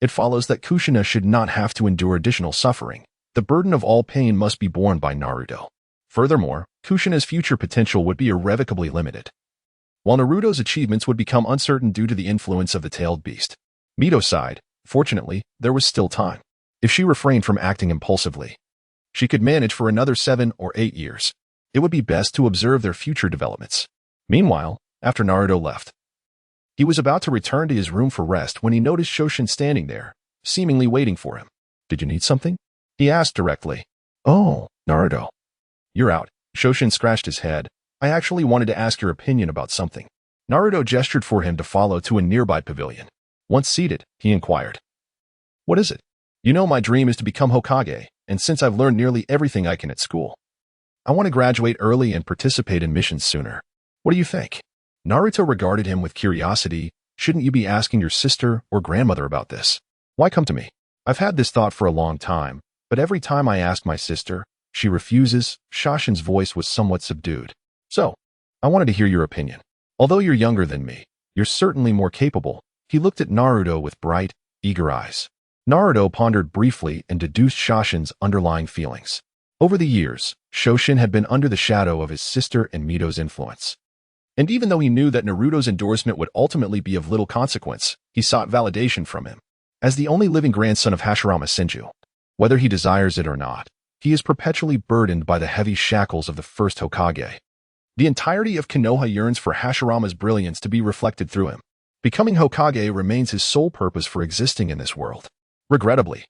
it follows that Kushina should not have to endure additional suffering. The burden of all pain must be borne by Naruto. Furthermore, Kushina's future potential would be irrevocably limited, while Naruto's achievements would become uncertain due to the influence of the tailed beast. Mito sighed. Fortunately, there was still time. If she refrained from acting impulsively, she could manage for another 7 or 8 years. It would be best to observe their future developments. Meanwhile, after Naruto left, he was about to return to his room for rest when he noticed Shoshin standing there, seemingly waiting for him. "Did you need something?" he asked directly. "Oh, Naruto. You're out." Shoshin scratched his head. "I actually wanted to ask your opinion about something." Naruto gestured for him to follow to a nearby pavilion. Once seated, he inquired, "What is it?" "You know my dream is to become Hokage, and since I've learned nearly everything I can at school, I want to graduate early and participate in missions sooner. What do you think?" Naruto regarded him with curiosity, Shouldn't you be asking your sister or grandmother about this? Why come to me? I've had this thought for a long time, but every time I ask my sister, she refuses. Shashin's voice was somewhat subdued. So, I wanted to hear your opinion. Although you're younger than me, you're certainly more capable. He looked at Naruto with bright, eager eyes. Naruto pondered briefly and deduced Shashin's underlying feelings. Over the years, Shoshin had been under the shadow of his sister and Mito's influence. And even though he knew that Naruto's endorsement would ultimately be of little consequence, he sought validation from him. As the only living grandson of Hashirama Senju, whether he desires it or not, he is perpetually burdened by the heavy shackles of the first Hokage. The entirety of Konoha yearns for Hashirama's brilliance to be reflected through him. Becoming Hokage remains his sole purpose for existing in this world. Regrettably,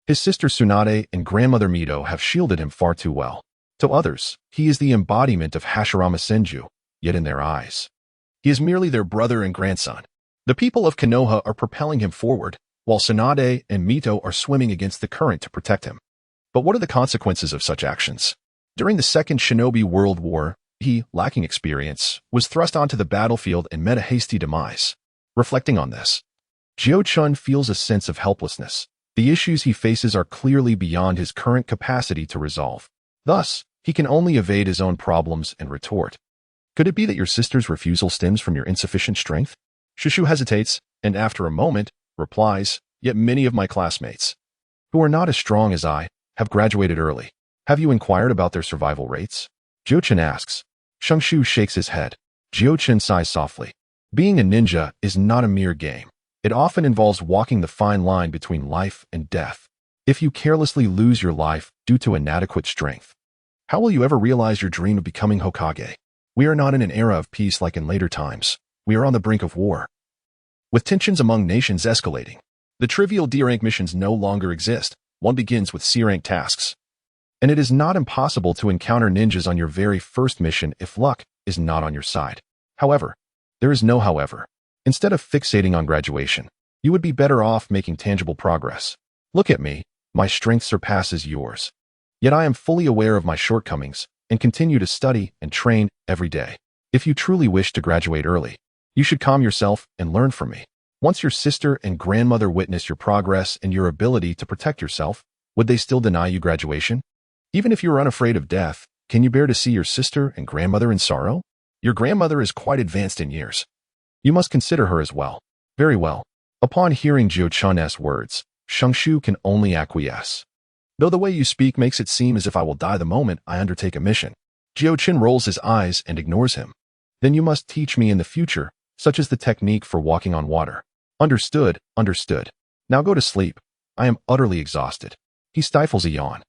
his sister Tsunade and grandmother Mito have shielded him far too well. To others, he is the embodiment of Hashirama Senju, yet in their eyes, he is merely their brother and grandson. The people of Konoha are propelling him forward, while Tsunade and Mito are swimming against the current to protect him. But what are the consequences of such actions? During the Second Shinobi World War, he, lacking experience, was thrust onto the battlefield and met a hasty demise. Reflecting on this, Jiuchen feels a sense of helplessness. The issues he faces are clearly beyond his current capacity to resolve. Thus, he can only evade his own problems and retort. Could it be that your sister's refusal stems from your insufficient strength? Shushu hesitates, and after a moment, replies, yet many of my classmates, who are not as strong as I, have graduated early. Have you inquired about their survival rates? Jiuchen asks. Shungshu shakes his head. Jiuchen sighs softly. Being a ninja is not a mere game. It often involves walking the fine line between life and death. If you carelessly lose your life due to inadequate strength, how will you ever realize your dream of becoming Hokage? We are not in an era of peace like in later times. We are on the brink of war. With tensions among nations escalating, the trivial D-rank missions no longer exist. One begins with C-rank tasks. And it is not impossible to encounter ninjas on your very first mission if luck is not on your side. However, there is no however. Instead of fixating on graduation, you would be better off making tangible progress. Look at me, my strength surpasses yours. Yet I am fully aware of my shortcomings and continue to study and train every day. If you truly wish to graduate early, you should calm yourself and learn from me. Once your sister and grandmother witness your progress and your ability to protect yourself, would they still deny you graduation? Even if you are unafraid of death, can you bear to see your sister and grandmother in sorrow? Your grandmother is quite advanced in years. You must consider her as well. Very well. Upon hearing Jiuchen's words, Shungshu can only acquiesce. Though the way you speak makes it seem as if I will die the moment I undertake a mission. Jiuchen rolls his eyes and ignores him. Then you must teach me in the future, such as the technique for walking on water. Understood, understood. Now go to sleep. I am utterly exhausted. He stifles a yawn.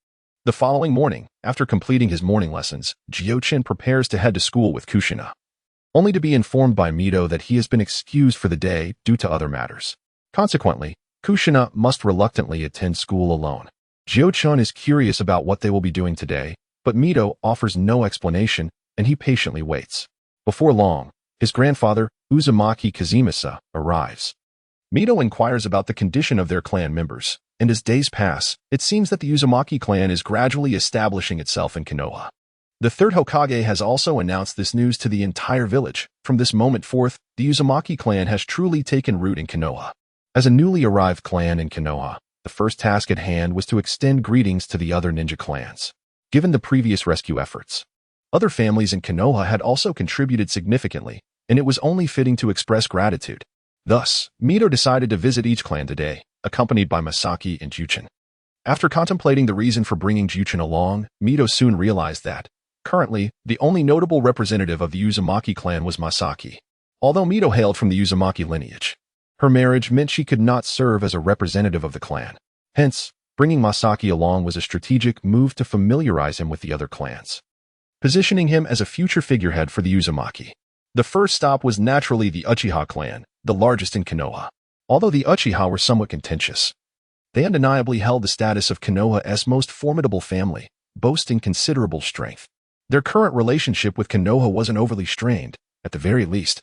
The following morning, after completing his morning lessons, Jiuchen prepares to head to school with Kushina, only to be informed by Mito that he has been excused for the day due to other matters. Consequently, Kushina must reluctantly attend school alone. Jiuchen is curious about what they will be doing today, but Mito offers no explanation and he patiently waits. Before long, his grandfather, Uzumaki Kazimasa, arrives. Mito inquires about the condition of their clan members, and as days pass, it seems that the Uzumaki clan is gradually establishing itself in Konoha. The third Hokage has also announced this news to the entire village. From this moment forth, the Uzumaki clan has truly taken root in Konoha. As a newly arrived clan in Konoha, the first task at hand was to extend greetings to the other ninja clans. Given the previous rescue efforts, other families in Konoha had also contributed significantly, and it was only fitting to express gratitude. Thus, Mito decided to visit each clan today, accompanied by Masaki and Jiuchen. After contemplating the reason for bringing Jiuchen along, Mito soon realized that, currently, the only notable representative of the Uzumaki clan was Masaki. Although Mito hailed from the Uzumaki lineage, her marriage meant she could not serve as a representative of the clan. Hence, bringing Masaki along was a strategic move to familiarize him with the other clans, positioning him as a future figurehead for the Uzumaki. The first stop was naturally the Uchiha clan, the largest in Konoha. Although the Uchiha were somewhat contentious, they undeniably held the status of Konoha's most formidable family, boasting considerable strength. Their current relationship with Konoha wasn't overly strained, at the very least.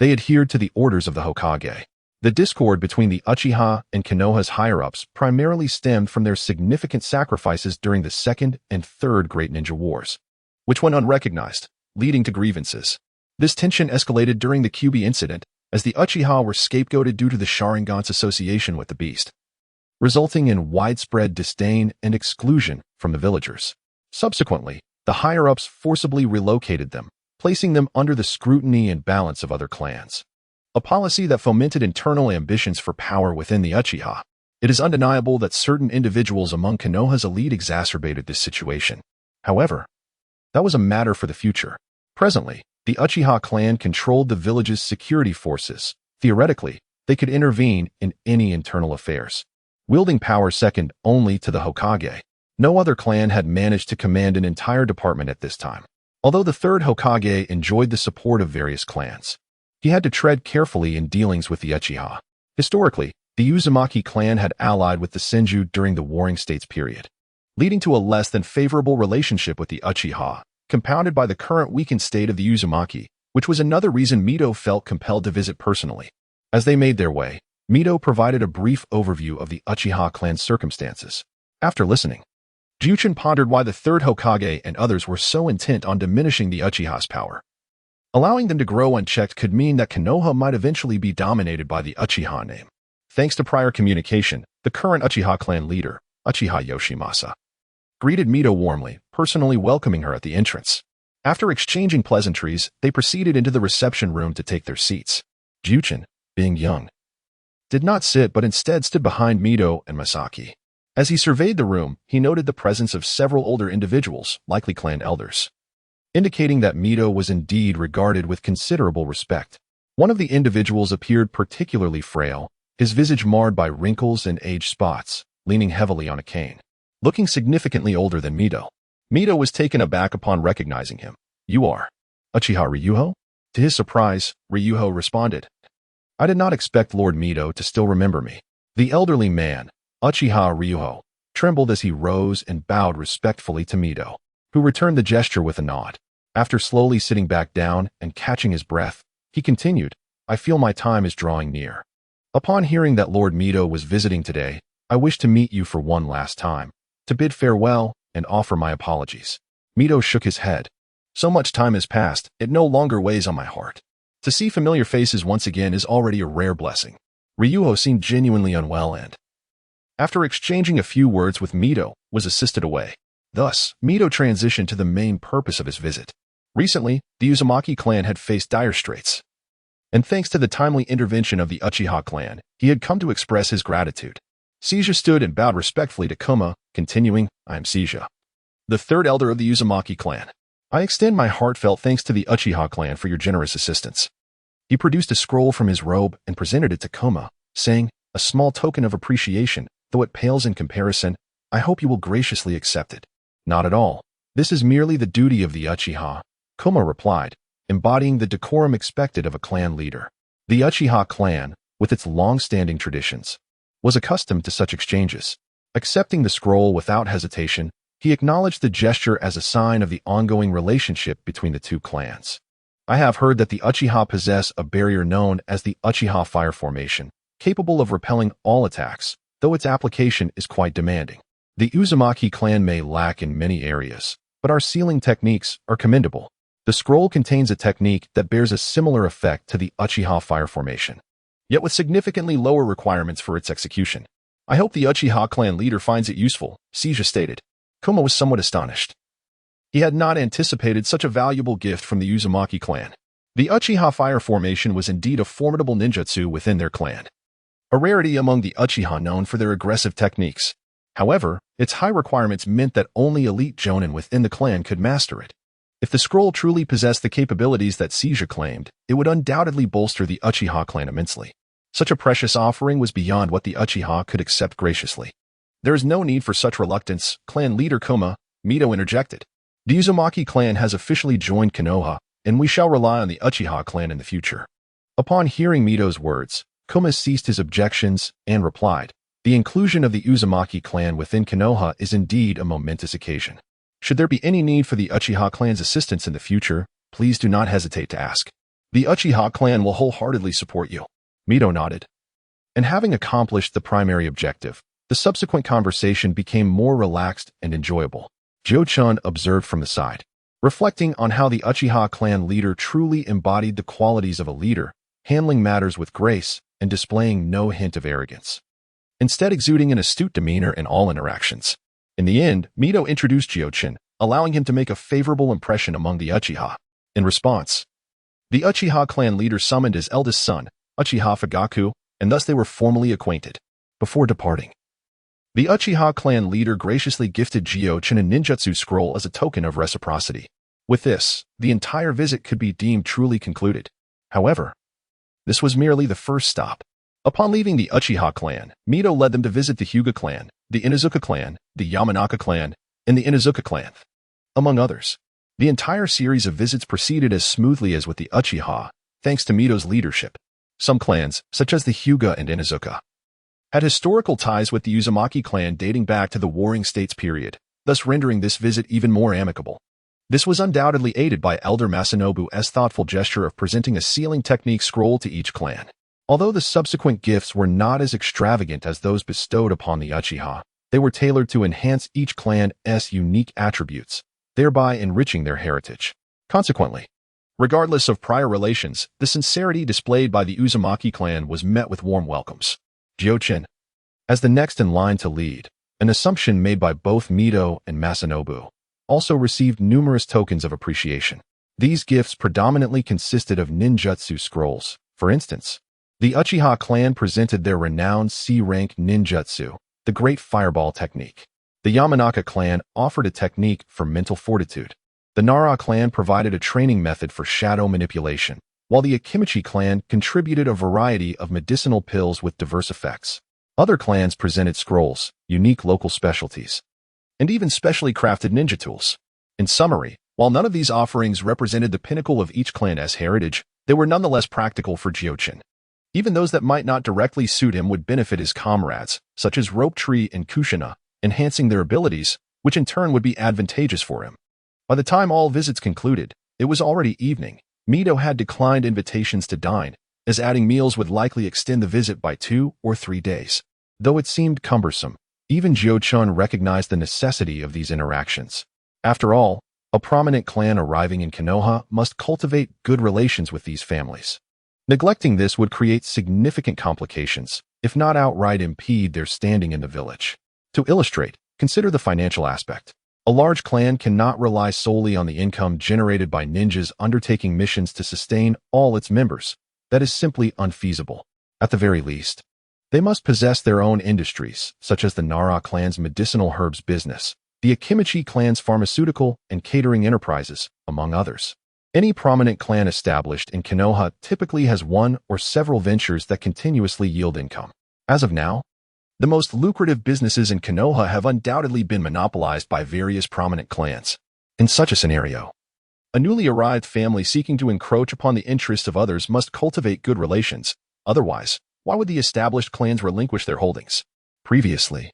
They adhered to the orders of the Hokage. The discord between the Uchiha and Konoha's higher-ups primarily stemmed from their significant sacrifices during the Second and Third Great Ninja Wars, which went unrecognized, leading to grievances. This tension escalated during the Kyubi incident, as the Uchiha were scapegoated due to the Sharingan's association with the beast, resulting in widespread disdain and exclusion from the villagers. Subsequently, the higher-ups forcibly relocated them, placing them under the scrutiny and balance of other clans. A policy that fomented internal ambitions for power within the Uchiha. It is undeniable that certain individuals among Konoha's elite exacerbated this situation. However, that was a matter for the future. Presently, the Uchiha clan controlled the village's security forces. Theoretically, they could intervene in any internal affairs, wielding power second only to the Hokage. No other clan had managed to command an entire department at this time. Although the third Hokage enjoyed the support of various clans, he had to tread carefully in dealings with the Uchiha. Historically, the Uzumaki clan had allied with the Senju during the Warring States period, leading to a less than favorable relationship with the Uchiha, compounded by the current weakened state of the Uzumaki, which was another reason Mito felt compelled to visit personally. As they made their way, Mito provided a brief overview of the Uchiha clan's circumstances. After listening, Jiuchen pondered why the third Hokage and others were so intent on diminishing the Uchiha's power. Allowing them to grow unchecked could mean that Konoha might eventually be dominated by the Uchiha name. Thanks to prior communication, the current Uchiha clan leader, Uchiha Yoshimasa, greeted Mito warmly, personally welcoming her at the entrance. After exchanging pleasantries, they proceeded into the reception room to take their seats. Jiuchen, being young, did not sit but instead stood behind Mito and Masaki. As he surveyed the room, he noted the presence of several older individuals, likely clan elders, indicating that Mito was indeed regarded with considerable respect. One of the individuals appeared particularly frail, his visage marred by wrinkles and age spots, leaning heavily on a cane. Looking significantly older than Mito, Mito was taken aback upon recognizing him. "You are Uchiha Ryuho?" To his surprise, Ryuho responded, "I did not expect Lord Mito to still remember me." The elderly man, Uchiha Ryuho, trembled as he rose and bowed respectfully to Mito, who returned the gesture with a nod. After slowly sitting back down and catching his breath, he continued, "I feel my time is drawing near. Upon hearing that Lord Mito was visiting today, I wish to meet you for one last time, to bid farewell and offer my apologies." Mito shook his head. "So much time has passed, it no longer weighs on my heart. To see familiar faces once again is already a rare blessing." Ryuho seemed genuinely unwell and, after exchanging a few words with Mito, was assisted away. Thus, Mito transitioned to the main purpose of his visit. Recently, the Uzumaki clan had faced dire straits, and thanks to the timely intervention of the Uchiha clan, he had come to express his gratitude. Seija stood and bowed respectfully to Kuma, continuing, "I am Seija, the third elder of the Uzumaki clan. I extend my heartfelt thanks to the Uchiha clan for your generous assistance." He produced a scroll from his robe and presented it to Kuma, saying, "A small token of appreciation, though it pales in comparison. I hope you will graciously accept it." "Not at all. This is merely the duty of the Uchiha," Kuma replied, embodying the decorum expected of a clan leader. The Uchiha clan, with its long-standing traditions, was accustomed to such exchanges. Accepting the scroll without hesitation, he acknowledged the gesture as a sign of the ongoing relationship between the two clans. "I have heard that the Uchiha possess a barrier known as the Uchiha Fire Formation, capable of repelling all attacks, though its application is quite demanding. The Uzumaki clan may lack in many areas, but our sealing techniques are commendable." The scroll contains a technique that bears a similar effect to the Uchiha Fire Formation, yet with significantly lower requirements for its execution. "I hope the Uchiha clan leader finds it useful," Seija stated. Kuma was somewhat astonished. He had not anticipated such a valuable gift from the Uzumaki clan. The Uchiha Fire Formation was indeed a formidable ninjutsu within their clan, a rarity among the Uchiha known for their aggressive techniques. However, its high requirements meant that only elite jonin within the clan could master it. If the scroll truly possessed the capabilities that Seija claimed, it would undoubtedly bolster the Uchiha clan immensely. Such a precious offering was beyond what the Uchiha could accept graciously. "There is no need for such reluctance, clan leader Kuma," Mito interjected. "The Uzumaki clan has officially joined Konoha, and we shall rely on the Uchiha clan in the future." Upon hearing Mito's words, Kuma ceased his objections and replied, "The inclusion of the Uzumaki clan within Konoha is indeed a momentous occasion. Should there be any need for the Uchiha clan's assistance in the future, please do not hesitate to ask. The Uchiha clan will wholeheartedly support you." Mito nodded. And having accomplished the primary objective, the subsequent conversation became more relaxed and enjoyable. Jo-chun observed from the side. Reflecting on how the Uchiha clan leader truly embodied the qualities of a leader, handling matters with grace and displaying no hint of arrogance, instead exuding an astute demeanor in all interactions. In the end, Mito introduced Jiuchen, allowing him to make a favorable impression among the Uchiha. In response, the Uchiha clan leader summoned his eldest son, Uchiha Fugaku, and thus they were formally acquainted. Before departing, the Uchiha clan leader graciously gifted Jiuchen a ninjutsu scroll as a token of reciprocity. With this, the entire visit could be deemed truly concluded. However, this was merely the first stop. Upon leaving the Uchiha clan, Mito led them to visit the Hyuga clan, the Inuzuka clan, the Yamanaka clan, and the Inuzuka clan, among others. The entire series of visits proceeded as smoothly as with the Uchiha, thanks to Mito's leadership. Some clans, such as the Hyuga and Inuzuka, had historical ties with the Uzumaki clan dating back to the Warring States period, thus rendering this visit even more amicable. This was undoubtedly aided by Elder Masanobu's thoughtful gesture of presenting a sealing technique scroll to each clan. Although the subsequent gifts were not as extravagant as those bestowed upon the Uchiha, they were tailored to enhance each clan's unique attributes, thereby enriching their heritage. Consequently, regardless of prior relations, the sincerity displayed by the Uzumaki clan was met with warm welcomes. Jiuchen, as the next in line to lead, an assumption made by both Mito and Masanobu, also received numerous tokens of appreciation. These gifts predominantly consisted of ninjutsu scrolls. For instance, the Uchiha clan presented their renowned C-rank ninjutsu, the Great Fireball technique. The Yamanaka clan offered a technique for mental fortitude. The Nara clan provided a training method for shadow manipulation, while the Akimichi clan contributed a variety of medicinal pills with diverse effects. Other clans presented scrolls, unique local specialties, and even specially crafted ninja tools. In summary, while none of these offerings represented the pinnacle of each clan's heritage, they were nonetheless practical for Jiuchen. Even those that might not directly suit him would benefit his comrades, such as Rope Tree and Kushina, enhancing their abilities, which in turn would be advantageous for him. By the time all visits concluded, it was already evening. Mito had declined invitations to dine, as adding meals would likely extend the visit by 2 or 3 days. Though it seemed cumbersome, even Jiuchen recognized the necessity of these interactions. After all, a prominent clan arriving in Konoha must cultivate good relations with these families. Neglecting this would create significant complications, if not outright impede their standing in the village. To illustrate, consider the financial aspect. A large clan cannot rely solely on the income generated by ninjas undertaking missions to sustain all its members. That is simply unfeasible. At the very least, they must possess their own industries, such as the Nara clan's medicinal herbs business, the Akimichi clan's pharmaceutical and catering enterprises, among others. Any prominent clan established in Konoha typically has one or several ventures that continuously yield income. As of now, the most lucrative businesses in Konoha have undoubtedly been monopolized by various prominent clans. In such a scenario, a newly arrived family seeking to encroach upon the interests of others must cultivate good relations. Otherwise, why would the established clans relinquish their holdings? Previously,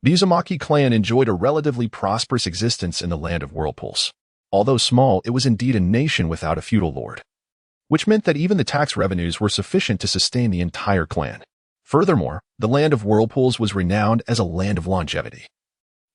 the Uzumaki clan enjoyed a relatively prosperous existence in the land of whirlpools. Although small, it was indeed a nation without a feudal lord, which meant that even the tax revenues were sufficient to sustain the entire clan. Furthermore, the land of whirlpools was renowned as a land of longevity,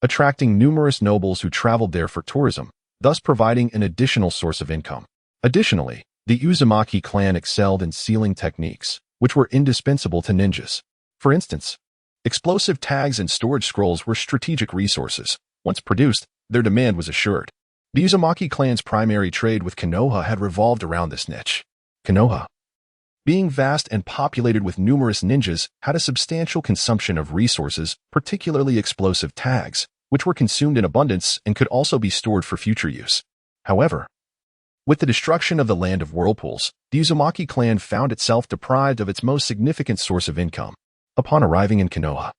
attracting numerous nobles who traveled there for tourism, thus providing an additional source of income. Additionally, the Uzumaki clan excelled in sealing techniques, which were indispensable to ninjas. For instance, explosive tags and storage scrolls were strategic resources. Once produced, their demand was assured. The Uzumaki clan's primary trade with Konoha had revolved around this niche. Konoha, being vast and populated with numerous ninjas, had a substantial consumption of resources, particularly explosive tags, which were consumed in abundance and could also be stored for future use. However, with the destruction of the land of whirlpools, the Uzumaki clan found itself deprived of its most significant source of income. Upon arriving in Konoha,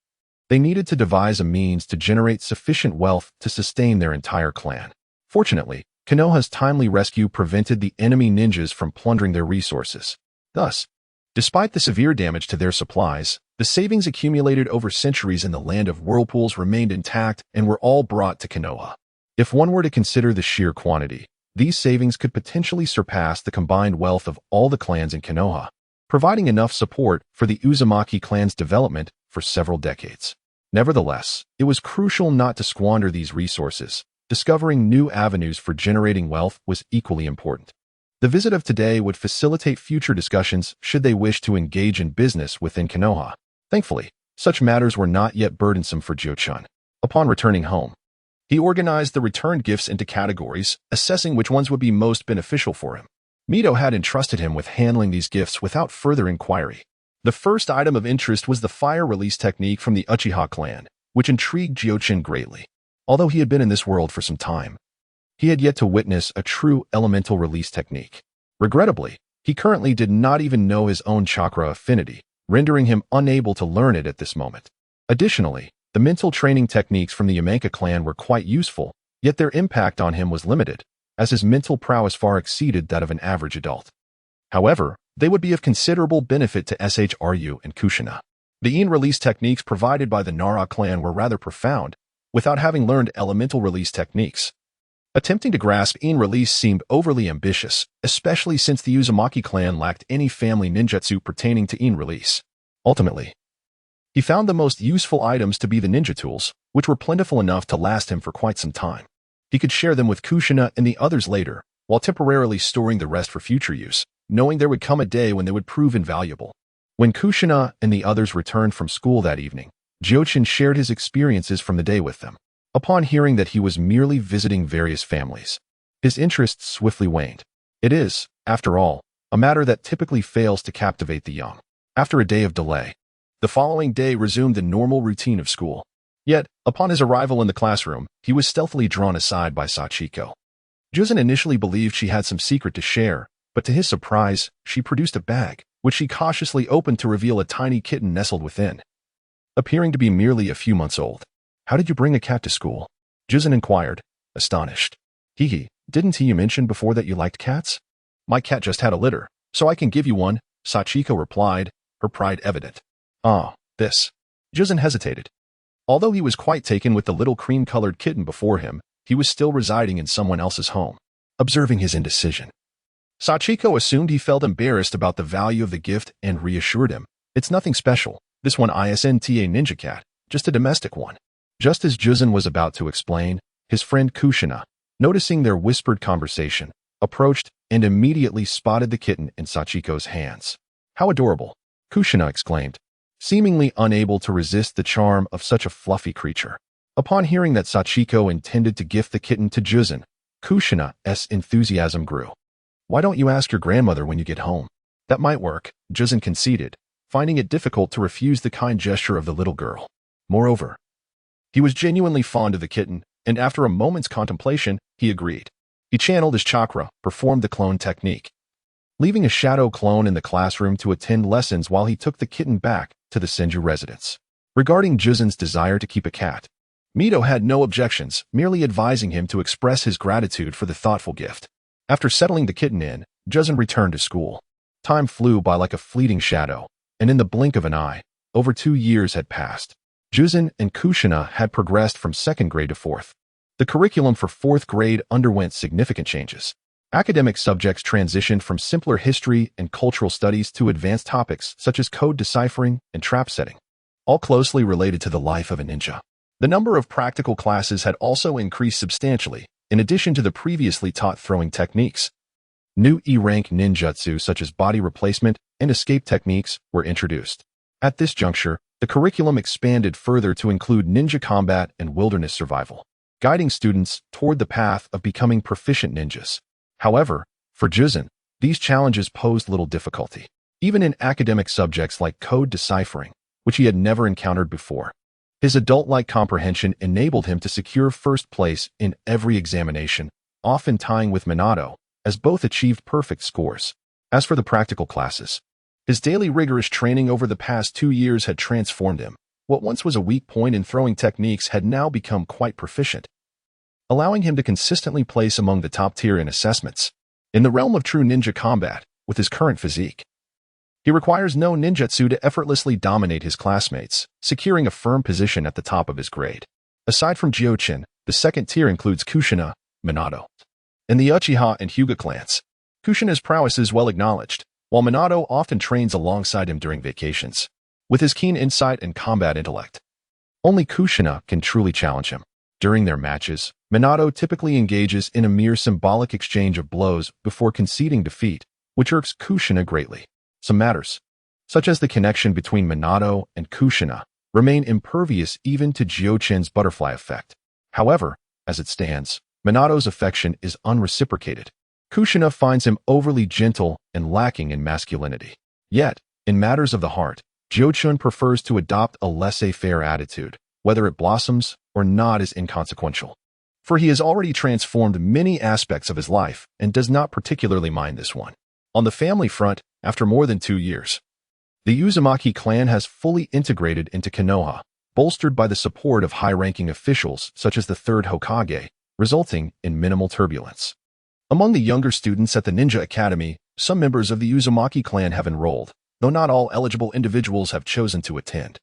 they needed to devise a means to generate sufficient wealth to sustain their entire clan. Fortunately, Konoha's timely rescue prevented the enemy ninjas from plundering their resources. Thus, despite the severe damage to their supplies, the savings accumulated over centuries in the land of whirlpools remained intact and were all brought to Konoha. If one were to consider the sheer quantity, these savings could potentially surpass the combined wealth of all the clans in Konoha, providing enough support for the Uzumaki clan's development for several decades. Nevertheless, it was crucial not to squander these resources. Discovering new avenues for generating wealth was equally important. The visit of today would facilitate future discussions should they wish to engage in business within Konoha. Thankfully, such matters were not yet burdensome for Jiuchen. Upon returning home, he organized the returned gifts into categories, assessing which ones would be most beneficial for him. Mito had entrusted him with handling these gifts without further inquiry. The first item of interest was the fire release technique from the Uchiha clan, which intrigued Jiuchen greatly. Although he had been in this world for some time, he had yet to witness a true elemental release technique. Regrettably, he currently did not even know his own chakra affinity, rendering him unable to learn it at this moment. Additionally, the mental training techniques from the Yamanka clan were quite useful, yet their impact on him was limited, as his mental prowess far exceeded that of an average adult. However, they would be of considerable benefit to Shru and Kushina. The Ein release techniques provided by the Nara clan were rather profound, without having learned elemental release techniques. Attempting to grasp Ein release seemed overly ambitious, especially since the Uzumaki clan lacked any family ninjutsu pertaining to Ein release. Ultimately, he found the most useful items to be the ninja tools, which were plentiful enough to last him for quite some time. He could share them with Kushina and the others later, while temporarily storing the rest for future use, knowing there would come a day when they would prove invaluable. When Kushina and the others returned from school that evening, Jiuchen shared his experiences from the day with them. Upon hearing that he was merely visiting various families, his interest swiftly waned. It is, after all, a matter that typically fails to captivate the young. After a day of delay, the following day resumed the normal routine of school. Yet, upon his arrival in the classroom, he was stealthily drawn aside by Sachiko. Jiuchen initially believed she had some secret to share, but to his surprise, she produced a bag, which she cautiously opened to reveal a tiny kitten nestled within, appearing to be merely a few months old. "How did you bring a cat to school?" Jiuchen inquired, astonished. "Hee, didn't you mention before that you liked cats?" "My cat just had a litter, so I can give you one," Sachiko replied, her pride evident. "Ah, this." Jiuchen hesitated. Although he was quite taken with the little cream-colored kitten before him, he was still residing in someone else's home. Observing his indecision, Sachiko assumed he felt embarrassed about the value of the gift and reassured him, "It's nothing special. This one isn't a ninja cat, just a domestic one." Just as Jiuchen was about to explain, his friend Kushina, noticing their whispered conversation, approached and immediately spotted the kitten in Sachiko's hands. "How adorable!" Kushina exclaimed, seemingly unable to resist the charm of such a fluffy creature. Upon hearing that Sachiko intended to gift the kitten to Jiuchen, Kushina's enthusiasm grew. "Why don't you ask your grandmother when you get home?" "That might work," Jiuchen conceded, finding it difficult to refuse the kind gesture of the little girl. Moreover, he was genuinely fond of the kitten, and after a moment's contemplation, he agreed. He channeled his chakra, performed the clone technique, leaving a shadow clone in the classroom to attend lessons while he took the kitten back to the Senju residence. Regarding Jiuzen's desire to keep a cat, Mito had no objections, merely advising him to express his gratitude for the thoughtful gift. After settling the kitten in, Jiuzen returned to school. Time flew by like a fleeting shadow, and in the blink of an eye, over 2 years had passed. Jiuzen and Kushina had progressed from 2nd grade to 4th. The curriculum for 4th grade underwent significant changes. Academic subjects transitioned from simpler history and cultural studies to advanced topics such as code deciphering and trap setting, all closely related to the life of a ninja. The number of practical classes had also increased substantially, in addition to the previously taught throwing techniques. New E-rank ninjutsu such as body replacement and escape techniques were introduced. At this juncture, the curriculum expanded further to include ninja combat and wilderness survival, guiding students toward the path of becoming proficient ninjas. However, for Jiuzen, these challenges posed little difficulty, even in academic subjects like code deciphering, which he had never encountered before. His adult-like comprehension enabled him to secure first place in every examination, often tying with Minato, as both achieved perfect scores. As for the practical classes, his daily rigorous training over the past 2 years had transformed him. What once was a weak point in throwing techniques had now become quite proficient, allowing him to consistently place among the top tier in assessments. In the realm of true ninja combat, with his current physique, he requires no ninjutsu to effortlessly dominate his classmates, securing a firm position at the top of his grade. Aside from Jiuchen, the 2nd tier includes Kushina, Minato, and the Uchiha and Hyuga clans. Kushina's prowess is well acknowledged, while Minato often trains alongside him during vacations. With his keen insight and combat intellect, only Kushina can truly challenge him. During their matches, Minato typically engages in a mere symbolic exchange of blows before conceding defeat, which irks Kushina greatly. Some matters, such as the connection between Minato and Kushina, remain impervious even to Jiuchen's butterfly effect. However, as it stands, Minato's affection is unreciprocated. Kushina finds him overly gentle and lacking in masculinity. Yet, in matters of the heart, Jiuchen prefers to adopt a laissez-faire attitude. Whether it blossoms or not is inconsequential, for he has already transformed many aspects of his life and does not particularly mind this one. On the family front, after more than 2 years, the Uzumaki clan has fully integrated into Konoha, bolstered by the support of high-ranking officials such as the third Hokage, resulting in minimal turbulence. Among the younger students at the Ninja Academy, some members of the Uzumaki clan have enrolled, though not all eligible individuals have chosen to attend.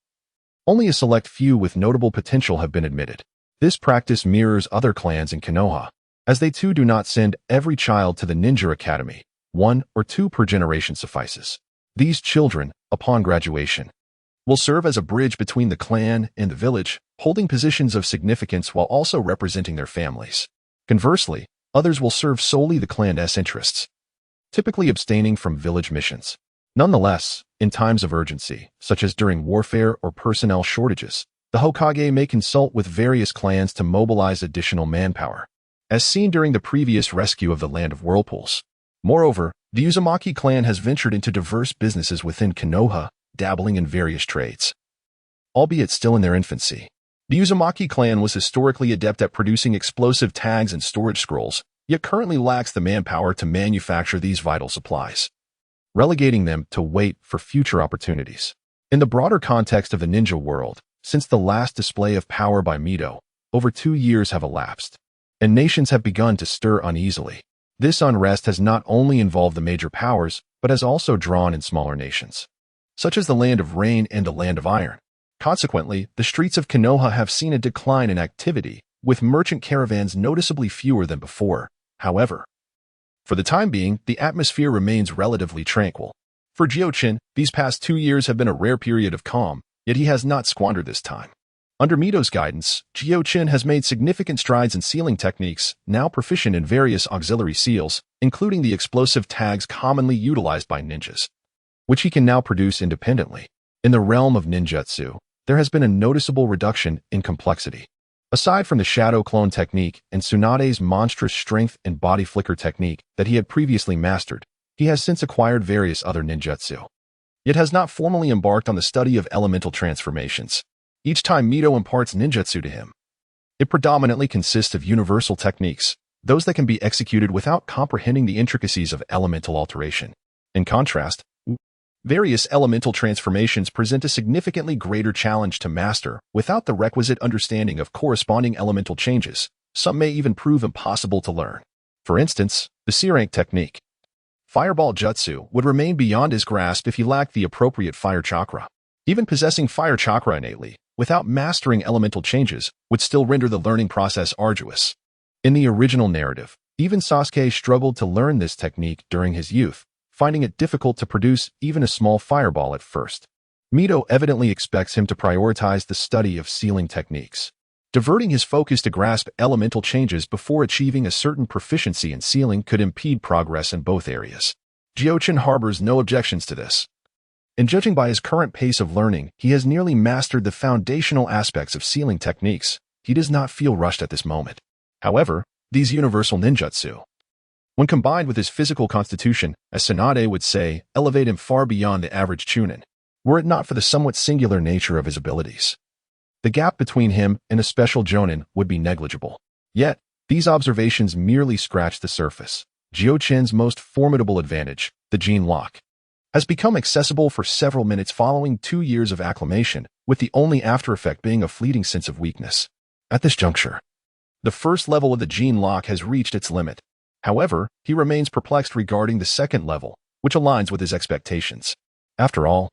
Only a select few with notable potential have been admitted. This practice mirrors other clans in Konoha, as they too do not send every child to the Ninja Academy. 1 or 2 per generation suffices. These children, upon graduation, will serve as a bridge between the clan and the village, holding positions of significance while also representing their families. Conversely, others will serve solely the clan's interests, typically abstaining from village missions. Nonetheless, in times of urgency, such as during warfare or personnel shortages, the Hokage may consult with various clans to mobilize additional manpower, as seen during the previous rescue of the Land of Whirlpools. Moreover, the Uzumaki clan has ventured into diverse businesses within Konoha, dabbling in various trades. Albeit still in their infancy, the Uzumaki clan was historically adept at producing explosive tags and storage scrolls, yet currently lacks the manpower to manufacture these vital supplies, relegating them to wait for future opportunities. In the broader context of the ninja world, since the last display of power by Mito, over 2 years have elapsed, and nations have begun to stir uneasily. This unrest has not only involved the major powers, but has also drawn in smaller nations, such as the Land of Rain and the Land of Iron. Consequently, the streets of Konoha have seen a decline in activity, with merchant caravans noticeably fewer than before. However, for the time being, the atmosphere remains relatively tranquil. For Jiuchen, these past 2 years have been a rare period of calm, yet he has not squandered this time. Under Mito's guidance, Jiuchen has made significant strides in sealing techniques, now proficient in various auxiliary seals, including the explosive tags commonly utilized by ninjas, which he can now produce independently. In the realm of ninjutsu, there has been a noticeable reduction in complexity. Aside from the shadow clone technique and Tsunade's monstrous strength and body flicker technique that he had previously mastered, he has since acquired various other ninjutsu, yet has not formally embarked on the study of elemental transformations. Each time Mito imparts ninjutsu to him, it predominantly consists of universal techniques, those that can be executed without comprehending the intricacies of elemental alteration. In contrast, various elemental transformations present a significantly greater challenge to master without the requisite understanding of corresponding elemental changes. Some may even prove impossible to learn. For instance, the C-rank technique, Fireball Jutsu, would remain beyond his grasp if he lacked the appropriate fire chakra. Even possessing fire chakra innately, without mastering elemental changes, would still render the learning process arduous. In the original narrative, even Sasuke struggled to learn this technique during his youth, finding it difficult to produce even a small fireball at first. Mito evidently expects him to prioritize the study of sealing techniques, diverting his focus to grasp elemental changes before achieving a certain proficiency in sealing could impede progress in both areas. Jiuchen harbors no objections to this. And judging by his current pace of learning, he has nearly mastered the foundational aspects of sealing techniques. He does not feel rushed at this moment. However, these universal ninjutsu, when combined with his physical constitution, as Tsunade would say, elevate him far beyond the average chunin, were it not for the somewhat singular nature of his abilities. The gap between him and a special jonin would be negligible. Yet, these observations merely scratch the surface. Jiuchen's most formidable advantage, the Gene Lock, has become accessible for several minutes following 2 years of acclimation, with the only after effect being a fleeting sense of weakness. At this juncture, the first level of the Gene Lock has reached its limit. However, he remains perplexed regarding the second level, which aligns with his expectations. After all,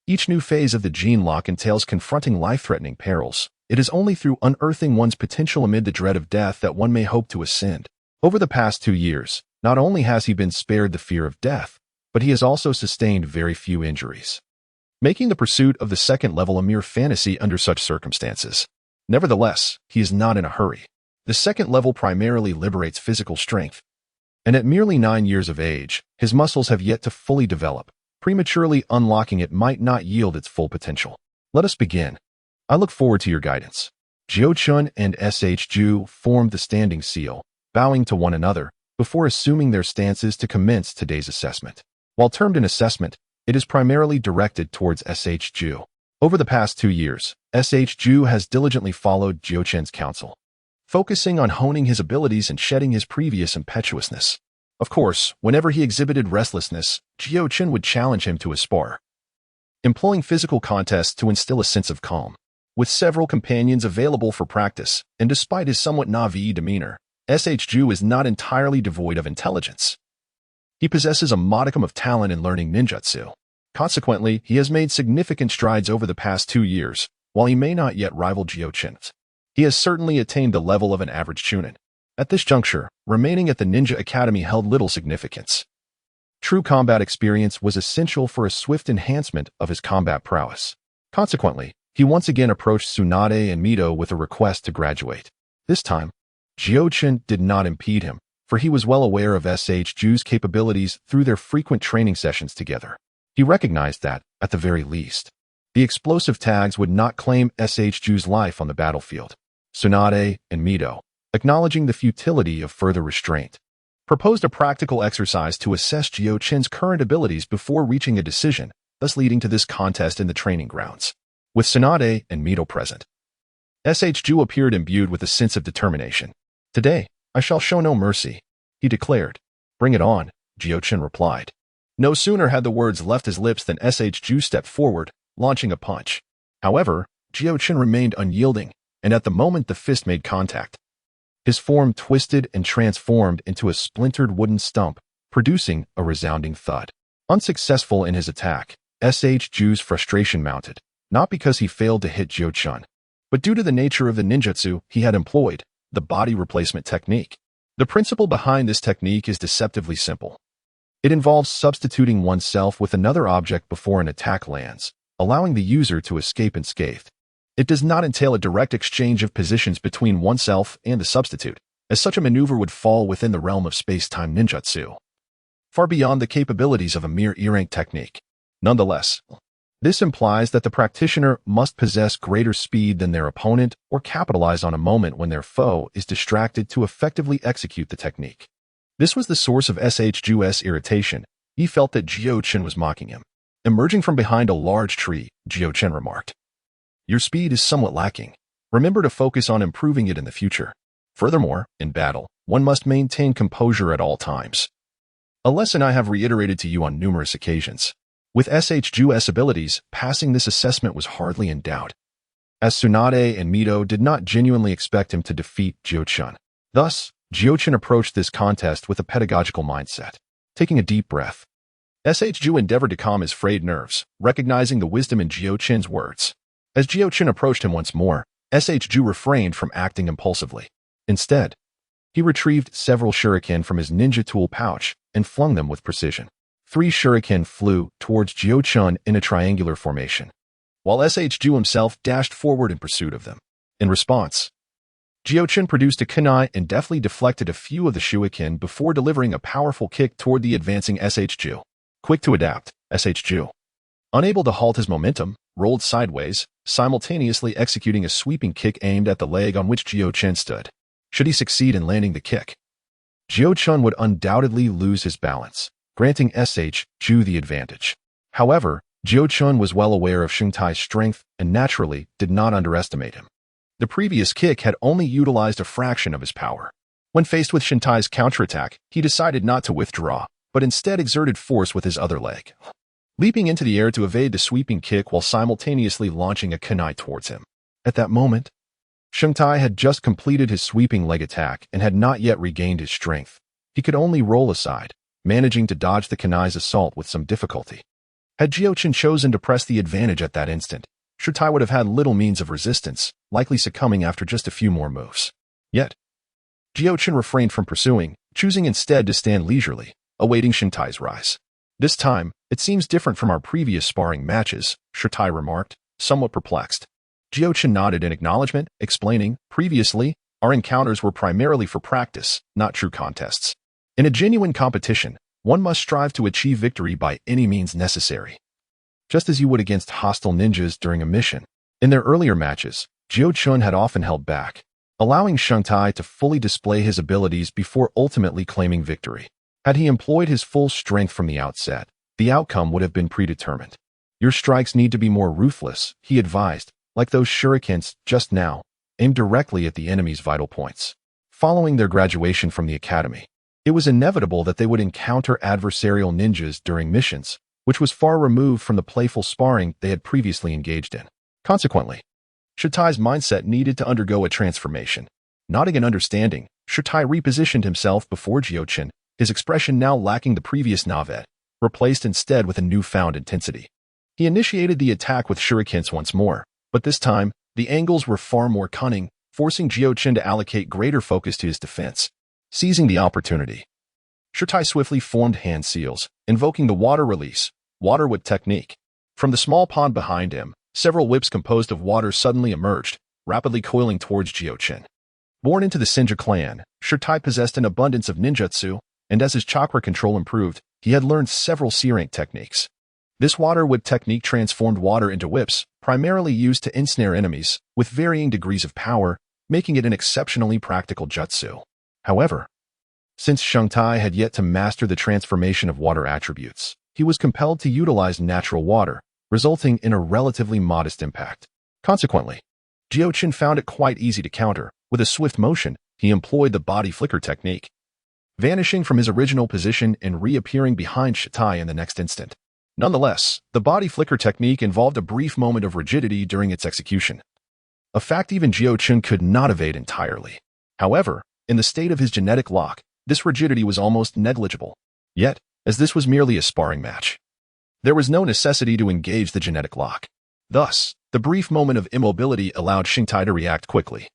each new phase of the Gene Lock entails confronting life-threatening perils. It is only through unearthing one's potential amid the dread of death that one may hope to ascend. Over the past 2 years, not only has he been spared the fear of death, but he has also sustained very few injuries, making the pursuit of the second level a mere fantasy under such circumstances. Nevertheless, he is not in a hurry. The second level primarily liberates physical strength, and at merely 9 years of age, his muscles have yet to fully develop. Prematurely unlocking it might not yield its full potential. Let us begin. I look forward to your guidance. Jiuchen and Ju formed the standing seal, bowing to one another, before assuming their stances to commence today's assessment. While termed an assessment, it is primarily directed towards Ju. Over the past 2 years, Ju has diligently followed Jiuchen's counsel, focusing on honing his abilities and shedding his previous impetuousness. Of course, whenever he exhibited restlessness, Jiuchen would challenge him to a spar, employing physical contests to instill a sense of calm. With several companions available for practice, and despite his somewhat naive demeanor, Ju is not entirely devoid of intelligence. He possesses a modicum of talent in learning ninjutsu. Consequently, he has made significant strides over the past 2 years. While he may not yet rival Jiuchen, he has certainly attained the level of an average chunin. At this juncture, remaining at the Ninja Academy held little significance. True combat experience was essential for a swift enhancement of his combat prowess. Consequently, he once again approached Tsunade and Mito with a request to graduate. This time, Jiuchen did not impede him, for he was well aware of Ju's capabilities through their frequent training sessions together. He recognized that, at the very least, the explosive tags would not claim Ju's life on the battlefield. Tsunade and Mito, acknowledging the futility of further restraint, proposed a practical exercise to assess Jiuchen's current abilities before reaching a decision, thus leading to this contest in the training grounds. With Tsunade and Mito present, Ju appeared imbued with a sense of determination. "Today, I shall show no mercy," he declared. "Bring it on," Jiuchen replied. No sooner had the words left his lips than Ju stepped forward, launching a punch. However, Jiuchen remained unyielding, and at the moment the fist made contact, his form twisted and transformed into a splintered wooden stump, producing a resounding thud. Unsuccessful in his attack, Ju's frustration mounted, not because he failed to hit Jiuchen, but due to the nature of the ninjutsu he had employed, the body replacement technique. The principle behind this technique is deceptively simple. It involves substituting oneself with another object before an attack lands, allowing the user to escape unscathed. It does not entail a direct exchange of positions between oneself and the substitute, as such a maneuver would fall within the realm of space-time ninjutsu, far beyond the capabilities of a mere E-rank technique. Nonetheless, this implies that the practitioner must possess greater speed than their opponent or capitalize on a moment when their foe is distracted to effectively execute the technique. This was the source of Ju's irritation. He felt that Jiuchen was mocking him. Emerging from behind a large tree, Jiuchen remarked, "Your speed is somewhat lacking. Remember to focus on improving it in the future. Furthermore, in battle, one must maintain composure at all times. A lesson I have reiterated to you on numerous occasions. With Ju's abilities, passing this assessment was hardly in doubt, as Tsunade and Mito did not genuinely expect him to defeat Jiuchen. Thus, Jiuchen approached this contest with a pedagogical mindset. Taking a deep breath, Ju endeavored to calm his frayed nerves, recognizing the wisdom in Jiuchen's words. As Jiuchen approached him once more, Ju refrained from acting impulsively. Instead, he retrieved several shuriken from his ninja tool pouch and flung them with precision. 3 shuriken flew towards Jiuchen in a triangular formation, while Ju himself dashed forward in pursuit of them. In response, Jiuchen produced a kunai and deftly deflected a few of the shuriken before delivering a powerful kick toward the advancing Ju. Quick to adapt, Ju, unable to halt his momentum, rolled sideways, simultaneously executing a sweeping kick aimed at the leg on which Jiuchen stood. Should he succeed in landing the kick, Jiuchen would undoubtedly lose his balance, granting Ju the advantage. However, Jiuchen was well aware of Shungtai's strength and naturally did not underestimate him. The previous kick had only utilized a fraction of his power. When faced with Shungtai's counterattack, he decided not to withdraw, but instead exerted force with his other leg, leaping into the air to evade the sweeping kick while simultaneously launching a kunai towards him. At that moment, Shungtai had just completed his sweeping leg attack and had not yet regained his strength. He could only roll aside, managing to dodge the kunai's assault with some difficulty. Had Jiuchen chosen to press the advantage at that instant, Shungtai would have had little means of resistance, likely succumbing after just a few more moves. Yet, Jiuchen refrained from pursuing, choosing instead to stand leisurely, awaiting Shungtai's rise. "This time, it seems different from our previous sparring matches," Shungtai remarked, somewhat perplexed. Jiuchen nodded in acknowledgement, explaining, previously, our encounters were primarily for practice, not true contests. In a genuine competition, one must strive to achieve victory by any means necessary. Just as you would against hostile ninjas during a mission. In their earlier matches, Jiuchen had often held back, allowing Shengtai to fully display his abilities before ultimately claiming victory. Had he employed his full strength from the outset, the outcome would have been predetermined. Your strikes need to be more ruthless, he advised, like those shurikens just now, aimed directly at the enemy's vital points. Following their graduation from the academy, it was inevitable that they would encounter adversarial ninjas during missions, which was far removed from the playful sparring they had previously engaged in. Consequently, Shitai's mindset needed to undergo a transformation. Nodding in understanding, Shitai repositioned himself before Jiuchen, his expression now lacking the previous navet, replaced instead with a newfound intensity. He initiated the attack with shurikens once more, but this time, the angles were far more cunning, forcing Jiuchen to allocate greater focus to his defense. Seizing the opportunity, Shitai swiftly formed hand seals, invoking the water release, water whip technique. From the small pond behind him, several whips composed of water suddenly emerged, rapidly coiling towards Jiuchen. Born into the Senja clan, Shitai possessed an abundance of ninjutsu, and as his chakra control improved, he had learned several C-rank techniques. This water whip technique transformed water into whips, primarily used to ensnare enemies, with varying degrees of power, making it an exceptionally practical jutsu. However, since Shengtai had yet to master the transformation of water attributes, he was compelled to utilize natural water, resulting in a relatively modest impact. Consequently, Jiuchen found it quite easy to counter. With a swift motion, he employed the body flicker technique, vanishing from his original position and reappearing behind Shitai in the next instant. Nonetheless, the body flicker technique involved a brief moment of rigidity during its execution, a fact even Jiuchen could not evade entirely. However, in the state of his genetic lock, this rigidity was almost negligible. Yet, as this was merely a sparring match, there was no necessity to engage the genetic lock. Thus, the brief moment of immobility allowed Shengtai to react quickly.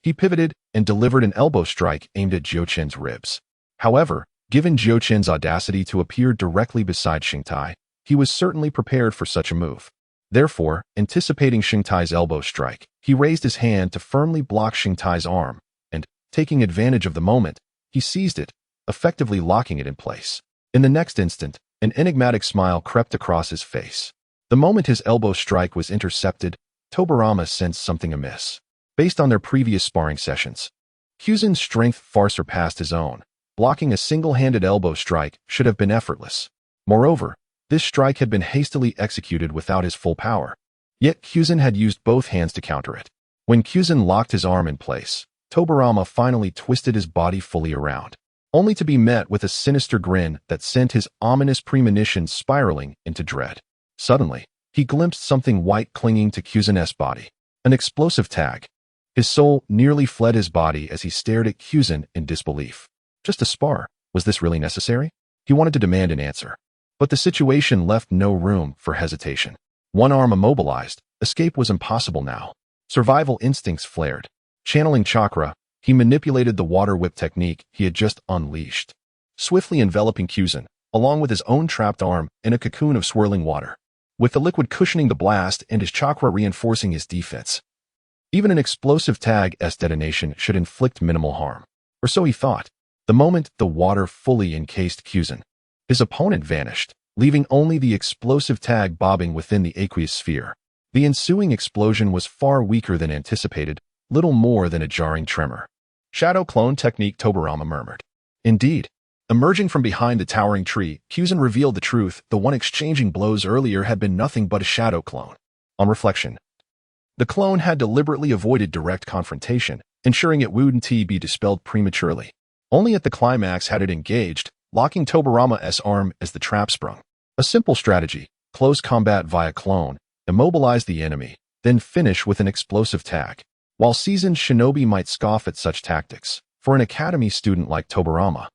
He pivoted and delivered an elbow strike aimed at Jiuchen's ribs. However, given Jiuchen's audacity to appear directly beside Shengtai, he was certainly prepared for such a move. Therefore, anticipating Shengtai's elbow strike, he raised his hand to firmly block Shengtai's arm, and, taking advantage of the moment, he seized it, effectively locking it in place. In the next instant, an enigmatic smile crept across his face. The moment his elbow strike was intercepted, Tobarama sensed something amiss. Based on their previous sparring sessions, Kyuzen's strength far surpassed his own. Blocking a single-handed elbow strike should have been effortless. Moreover, this strike had been hastily executed without his full power. Yet Kyuzen had used both hands to counter it. When Kyuzen locked his arm in place, Tobarama finally twisted his body fully around, only to be met with a sinister grin that sent his ominous premonition spiraling into dread. Suddenly, he glimpsed something white clinging to Kyuzen's body. An explosive tag. His soul nearly fled his body as he stared at Kyuzen in disbelief. Just a spar. Was this really necessary? He wanted to demand an answer. But the situation left no room for hesitation. One arm immobilized, escape was impossible now. Survival instincts flared. Channeling chakra, he manipulated the water whip technique he had just unleashed, swiftly enveloping Kyuzen, along with his own trapped arm, in a cocoon of swirling water, with the liquid cushioning the blast and his chakra reinforcing his defense. Even an explosive tag's detonation should inflict minimal harm. Or so he thought. The moment the water fully encased Kyuzen, his opponent vanished, leaving only the explosive tag bobbing within the aqueous sphere. The ensuing explosion was far weaker than anticipated, little more than a jarring tremor. Shadow clone technique, Tobarama murmured. Indeed. Emerging from behind the towering tree, Kyuzen revealed the truth. The one exchanging blows earlier had been nothing but a shadow clone. On reflection, the clone had deliberately avoided direct confrontation, ensuring it wouldn't be dispelled prematurely. Only at the climax had it engaged, locking Tobarama's arm as the trap sprung. A simple strategy, close combat via clone, immobilize the enemy, then finish with an explosive tag. While seasoned shinobi might scoff at such tactics, for an academy student like Tobarama,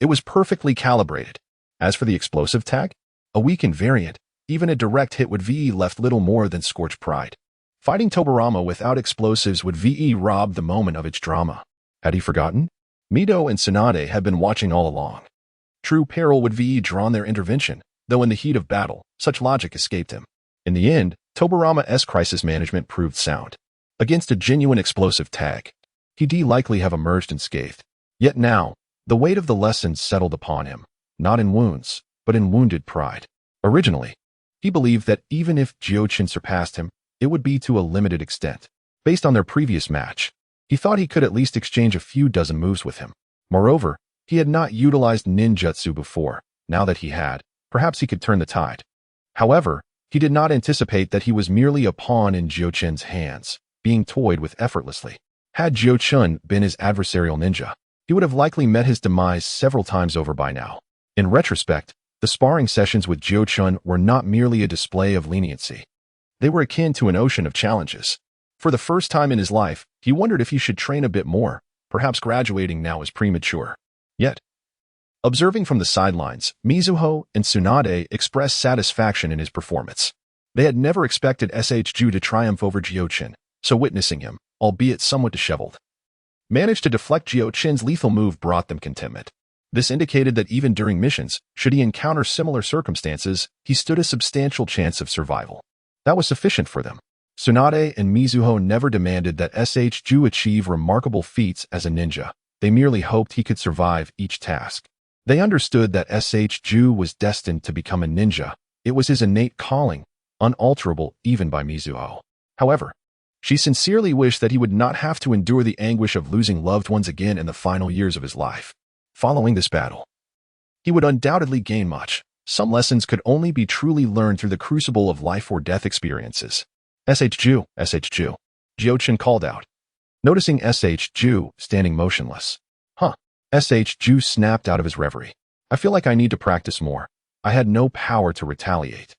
it was perfectly calibrated. As for the explosive tag, a weakened variant, even a direct hit would left little more than scorched pride. Fighting Tobarama without explosives would rob the moment of its drama. Had he forgotten? Mido and Tsunade had been watching all along. True peril would drawn their intervention, though in the heat of battle, such logic escaped him. In the end, Tobarama's crisis management proved sound. Against a genuine explosive tag, he'd likely have emerged unscathed. Yet now, the weight of the lessons settled upon him, not in wounds, but in wounded pride. Originally, he believed that even if Jiuchen surpassed him, it would be to a limited extent. Based on their previous match, he thought he could at least exchange a few dozen moves with him. Moreover, he had not utilized ninjutsu before. Now that he had, perhaps he could turn the tide. However, he did not anticipate that he was merely a pawn in Jiuchen's hands, being toyed with effortlessly. Had Jiuchen been his adversarial ninja, he would have likely met his demise several times over by now. In retrospect, the sparring sessions with Jiuchen were not merely a display of leniency. They were akin to an ocean of challenges. For the first time in his life, he wondered if he should train a bit more. Perhaps graduating now is premature. Yet, observing from the sidelines, Mizuho and Tsunade expressed satisfaction in his performance. They had never expected Ju to triumph over Jiuchen, so witnessing him, albeit somewhat disheveled, managed to deflect Jiuchen's lethal move brought them contentment. This indicated that even during missions, should he encounter similar circumstances, he stood a substantial chance of survival. That was sufficient for them. Tsunade and Mizuho never demanded that Ju achieve remarkable feats as a ninja. They merely hoped he could survive each task. They understood that Ju was destined to become a ninja. It was his innate calling, unalterable even by Mizuho. However, she sincerely wished that he would not have to endure the anguish of losing loved ones again in the final years of his life. Following this battle, he would undoubtedly gain much. Some lessons could only be truly learned through the crucible of life or death experiences. Ju, Jiuchen called out, noticing Ju standing motionless. Ju snapped out of his reverie. I feel like I need to practice more. I had no power to retaliate.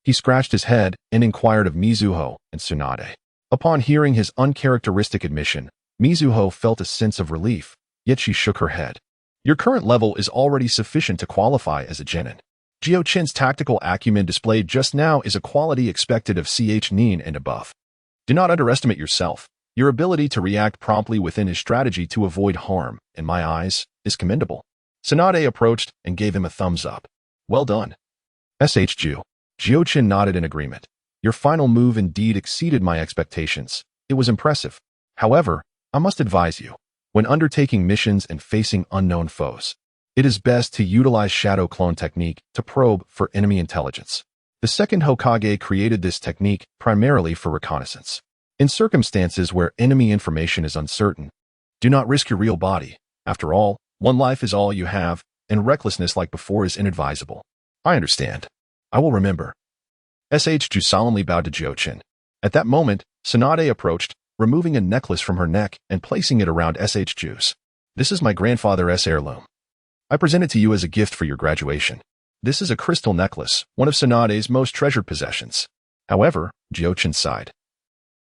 He scratched his head and inquired of Mizuho and Tsunade. Upon hearing his uncharacteristic admission, Mizuho felt a sense of relief, yet she shook her head. Your current level is already sufficient to qualify as a genin. Jiuchen's tactical acumen displayed just now is a quality expected of Nin and above. Do not underestimate yourself. Your ability to react promptly within his strategy to avoid harm, in my eyes, is commendable. Tsunade approached and gave him a thumbs up. Well done. Jiuchen nodded in agreement. Your final move indeed exceeded my expectations. It was impressive. However, I must advise you, when undertaking missions and facing unknown foes, it is best to utilize shadow clone technique to probe for enemy intelligence. The second Hokage created this technique primarily for reconnaissance. In circumstances where enemy information is uncertain, do not risk your real body. After all, one life is all you have, and recklessness like before is inadvisable. I understand. I will remember. Ju solemnly bowed to Jiuchen. At that moment, Tsunade approached, removing a necklace from her neck and placing it around Ju's. This is my grandfather's heirloom. I present it to you as a gift for your graduation. This is a crystal necklace, one of Tsunade's most treasured possessions. However, Jiuchen sighed,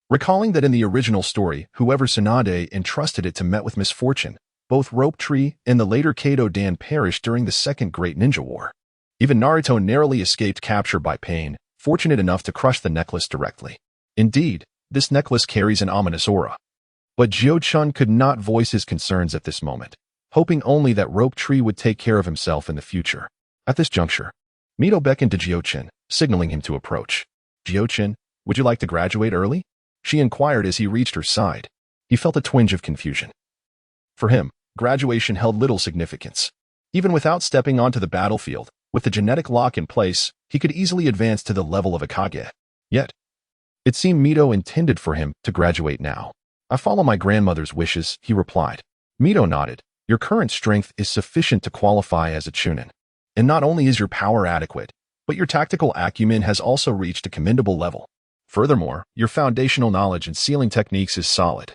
recalling that in the original story, whoever Tsunade entrusted it to met with misfortune. Both Rope Tree and the later Kado Dan perished during the Second Great Ninja War. Even Naruto narrowly escaped capture by Pain, fortunate enough to crush the necklace directly. Indeed, this necklace carries an ominous aura. But Jiuchen could not voice his concerns at this moment, hoping only that Rope Tree would take care of himself in the future. At this juncture, Mito beckoned to Jiuchen, signaling him to approach. Jiuchen, would you like to graduate early? She inquired as he reached her side. He felt a twinge of confusion. For him, graduation held little significance. Even without stepping onto the battlefield, with the genetic lock in place, he could easily advance to the level of a Kage. Yet, it seemed Mito intended for him to graduate now. I follow my grandmother's wishes, he replied. Mito nodded. Your current strength is sufficient to qualify as a Chunin. And not only is your power adequate, but your tactical acumen has also reached a commendable level. Furthermore, your foundational knowledge in sealing techniques is solid.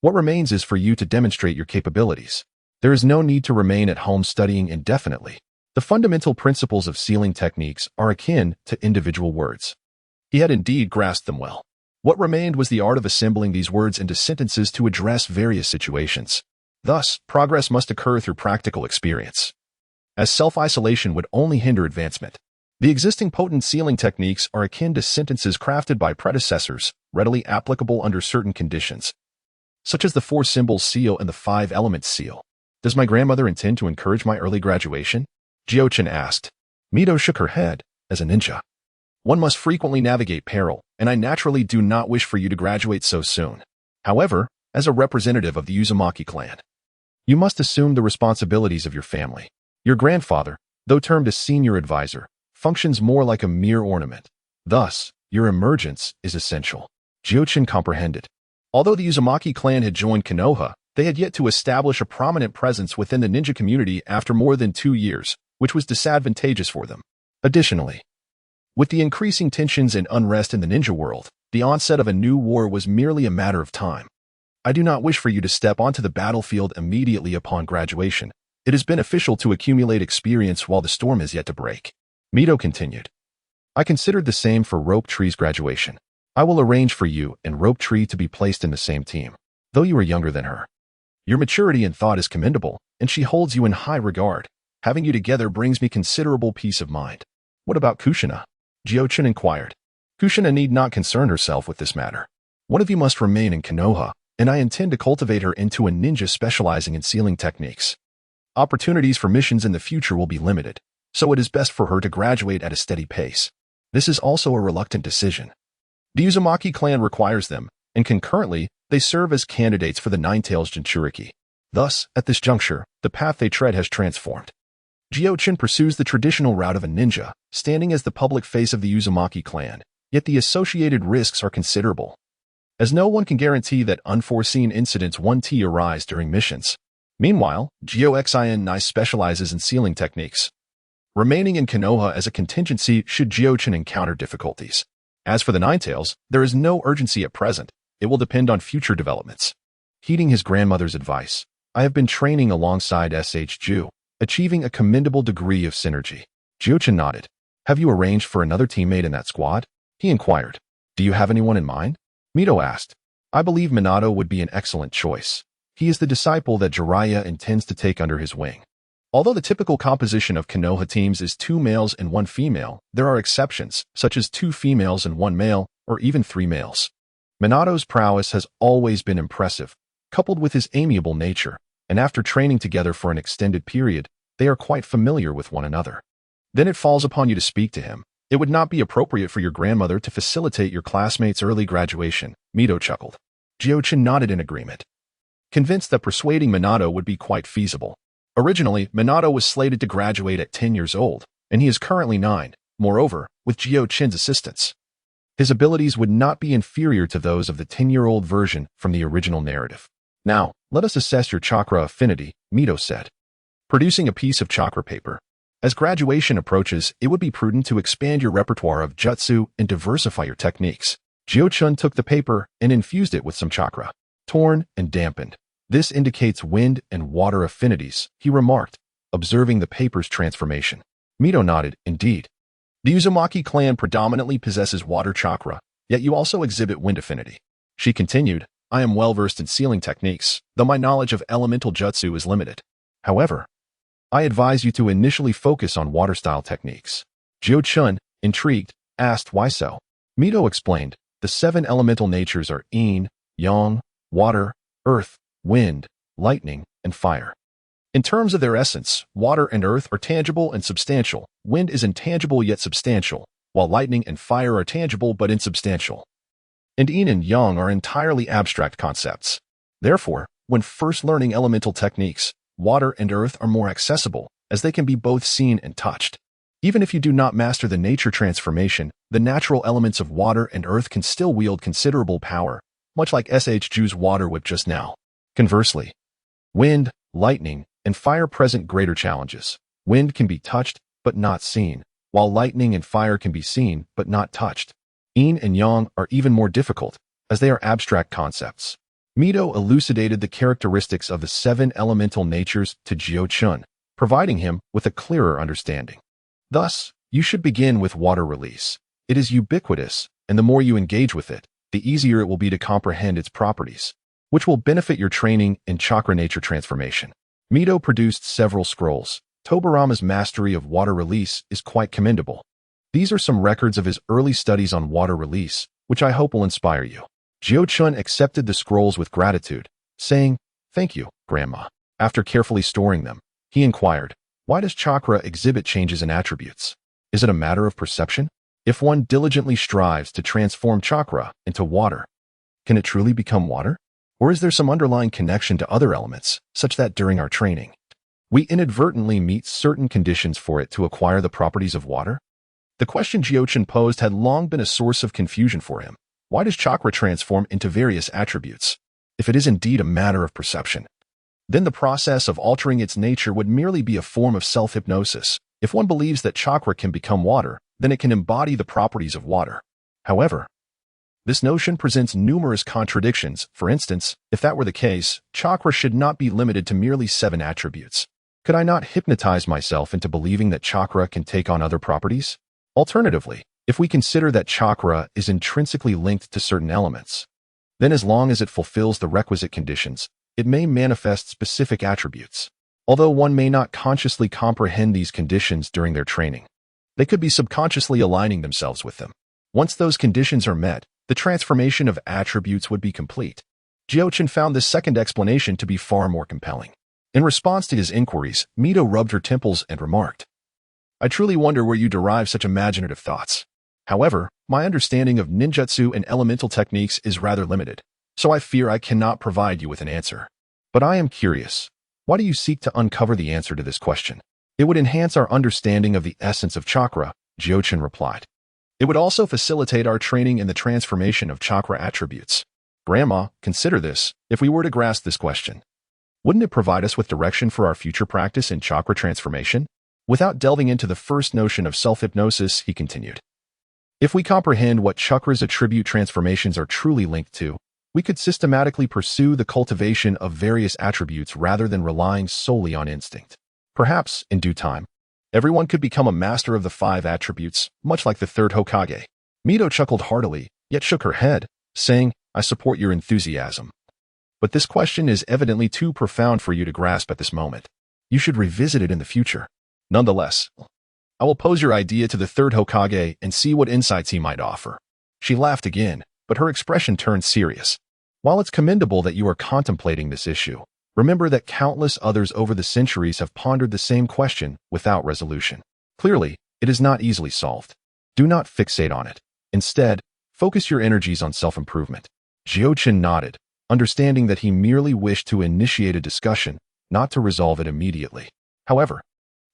What remains is for you to demonstrate your capabilities. There is no need to remain at home studying indefinitely. The fundamental principles of sealing techniques are akin to individual words. He had indeed grasped them well. What remained was the art of assembling these words into sentences to address various situations. Thus, progress must occur through practical experience, as self-isolation would only hinder advancement. The existing potent sealing techniques are akin to sentences crafted by predecessors, readily applicable under certain conditions, such as the 4-symbol seal and the 5-element seal. Does my grandmother intend to encourage my early graduation? Jiuchen asked. Mito shook her head. As a ninja, one must frequently navigate peril, and I naturally do not wish for you to graduate so soon. However, as a representative of the Uzumaki clan, you must assume the responsibilities of your family. Your grandfather, though termed a senior advisor, functions more like a mere ornament. Thus, your emergence is essential. Jiuchen comprehended. Although the Uzumaki clan had joined Konoha, they had yet to establish a prominent presence within the ninja community after more than 2 years, which was disadvantageous for them. Additionally, with the increasing tensions and unrest in the ninja world, the onset of a new war was merely a matter of time. I do not wish for you to step onto the battlefield immediately upon graduation. It is beneficial to accumulate experience while the storm is yet to break. Mito continued. I considered the same for Rope Tree's graduation. I will arrange for you and Rope Tree to be placed in the same team, though you are younger than her. Your maturity and thought is commendable, and she holds you in high regard. Having you together brings me considerable peace of mind. What about Kushina? Jiuchen inquired. Kushina need not concern herself with this matter. One of you must remain in Konoha, and I intend to cultivate her into a ninja specializing in sealing techniques. Opportunities for missions in the future will be limited, so it is best for her to graduate at a steady pace. This is also a reluctant decision. The Uzumaki clan requires them, and concurrently, they serve as candidates for the Nine-Tails Jinchuriki. Thus, at this juncture, the path they tread has transformed. Jiuchen pursues the traditional route of a ninja, standing as the public face of the Uzumaki clan, yet the associated risks are considerable, as no one can guarantee that unforeseen incidents won't arise during missions. Meanwhile, Jiuxin Nai specializes in sealing techniques, remaining in Konoha as a contingency should Jiuchen encounter difficulties. As for the Nine-Tails, there is no urgency at present. It will depend on future developments. Heeding his grandmother's advice, I have been training alongside S.H. Ju, achieving a commendable degree of synergy. Jiuchen nodded. Have you arranged for another teammate in that squad? He inquired. Do you have anyone in mind? Mito asked. I believe Minato would be an excellent choice. He is the disciple that Jiraiya intends to take under his wing. Although the typical composition of Konoha teams is 2 males and 1 female, there are exceptions, such as 2 females and 1 male, or even 3 males. Minato's prowess has always been impressive, coupled with his amiable nature, and after training together for an extended period, they are quite familiar with one another. Then it falls upon you to speak to him. It would not be appropriate for your grandmother to facilitate your classmates' early graduation, Mito chuckled. Jiuchen nodded in agreement, convinced that persuading Minato would be quite feasible. Originally, Minato was slated to graduate at 10 years old, and he is currently 9, moreover, with Jiuchen's assistance. His abilities would not be inferior to those of the 10-year-old version from the original narrative. Now, let us assess your chakra affinity, Mito said, producing a piece of chakra paper. As graduation approaches, it would be prudent to expand your repertoire of jutsu and diversify your techniques. Jiuchen took the paper and infused it with some chakra, torn and dampened. This indicates wind and water affinities, he remarked, observing the paper's transformation. Mito nodded, indeed. The Uzumaki clan predominantly possesses water chakra, yet you also exhibit wind affinity. She continued, I am well versed in sealing techniques, though my knowledge of elemental jutsu is limited. However, I advise you to initially focus on water-style techniques. Jiuchen, intrigued, asked why so. Mito explained, the 7 elemental natures are yin, yang, water, earth, wind, lightning, and fire. In terms of their essence, water and earth are tangible and substantial, wind is intangible yet substantial, while lightning and fire are tangible but insubstantial. And yin and yang are entirely abstract concepts. Therefore, when first learning elemental techniques, water and earth are more accessible, as they can be both seen and touched. Even if you do not master the nature transformation, the natural elements of water and earth can still wield considerable power, much like S.H. Ju's water whip just now. Conversely, wind, lightning, and fire present greater challenges. Wind can be touched, but not seen, while lightning and fire can be seen, but not touched. Yin and yang are even more difficult, as they are abstract concepts. Mito elucidated the characteristics of the 7 elemental natures to Jiuchen, providing him with a clearer understanding. Thus, you should begin with water release. It is ubiquitous, and the more you engage with it, the easier it will be to comprehend its properties, which will benefit your training in chakra nature transformation. Mito produced several scrolls. Tobarama's mastery of water release is quite commendable. These are some records of his early studies on water release, which I hope will inspire you. Jiuchen accepted the scrolls with gratitude, saying, Thank you, Grandma. After carefully storing them, he inquired, Why does chakra exhibit changes in attributes? Is it a matter of perception? If one diligently strives to transform chakra into water, can it truly become water? Or is there some underlying connection to other elements, such that during our training, we inadvertently meet certain conditions for it to acquire the properties of water? The question Jiuchen posed had long been a source of confusion for him. Why does chakra transform into various attributes? If it is indeed a matter of perception, then the process of altering its nature would merely be a form of self-hypnosis. If one believes that chakra can become water, then it can embody the properties of water. However, this notion presents numerous contradictions. For instance, if that were the case, chakra should not be limited to merely 7 attributes. Could I not hypnotize myself into believing that chakra can take on other properties? Alternatively, if we consider that chakra is intrinsically linked to certain elements, then as long as it fulfills the requisite conditions, it may manifest specific attributes. Although one may not consciously comprehend these conditions during their training, they could be subconsciously aligning themselves with them. Once those conditions are met, the transformation of attributes would be complete. Jiuchen found this second explanation to be far more compelling. In response to his inquiries, Mito rubbed her temples and remarked, "I truly wonder where you derive such imaginative thoughts. However, my understanding of ninjutsu and elemental techniques is rather limited, so I fear I cannot provide you with an answer. But I am curious. Why do you seek to uncover the answer to this question?" "It would enhance our understanding of the essence of chakra," Jiuchen replied. "It would also facilitate our training in the transformation of chakra attributes." Grandma, consider this. If we were to grasp this question, wouldn't it provide us with direction for our future practice in chakra transformation? Without delving into the first notion of self-hypnosis, he continued, "If we comprehend what chakra's attribute transformations are truly linked to, we could systematically pursue the cultivation of various attributes rather than relying solely on instinct. Perhaps, in due time, everyone could become a master of the 5 attributes, much like the 3rd Hokage." Mito chuckled heartily, yet shook her head, saying, "I support your enthusiasm. But this question is evidently too profound for you to grasp at this moment. You should revisit it in the future. Nonetheless, I will pose your idea to the 3rd Hokage and see what insights he might offer." She laughed again, but her expression turned serious. "While it's commendable that you are contemplating this issue, remember that countless others over the centuries have pondered the same question without resolution. Clearly, it is not easily solved. Do not fixate on it. Instead, focus your energies on self-improvement." Jiuchen nodded, understanding that he merely wished to initiate a discussion, not to resolve it immediately. However,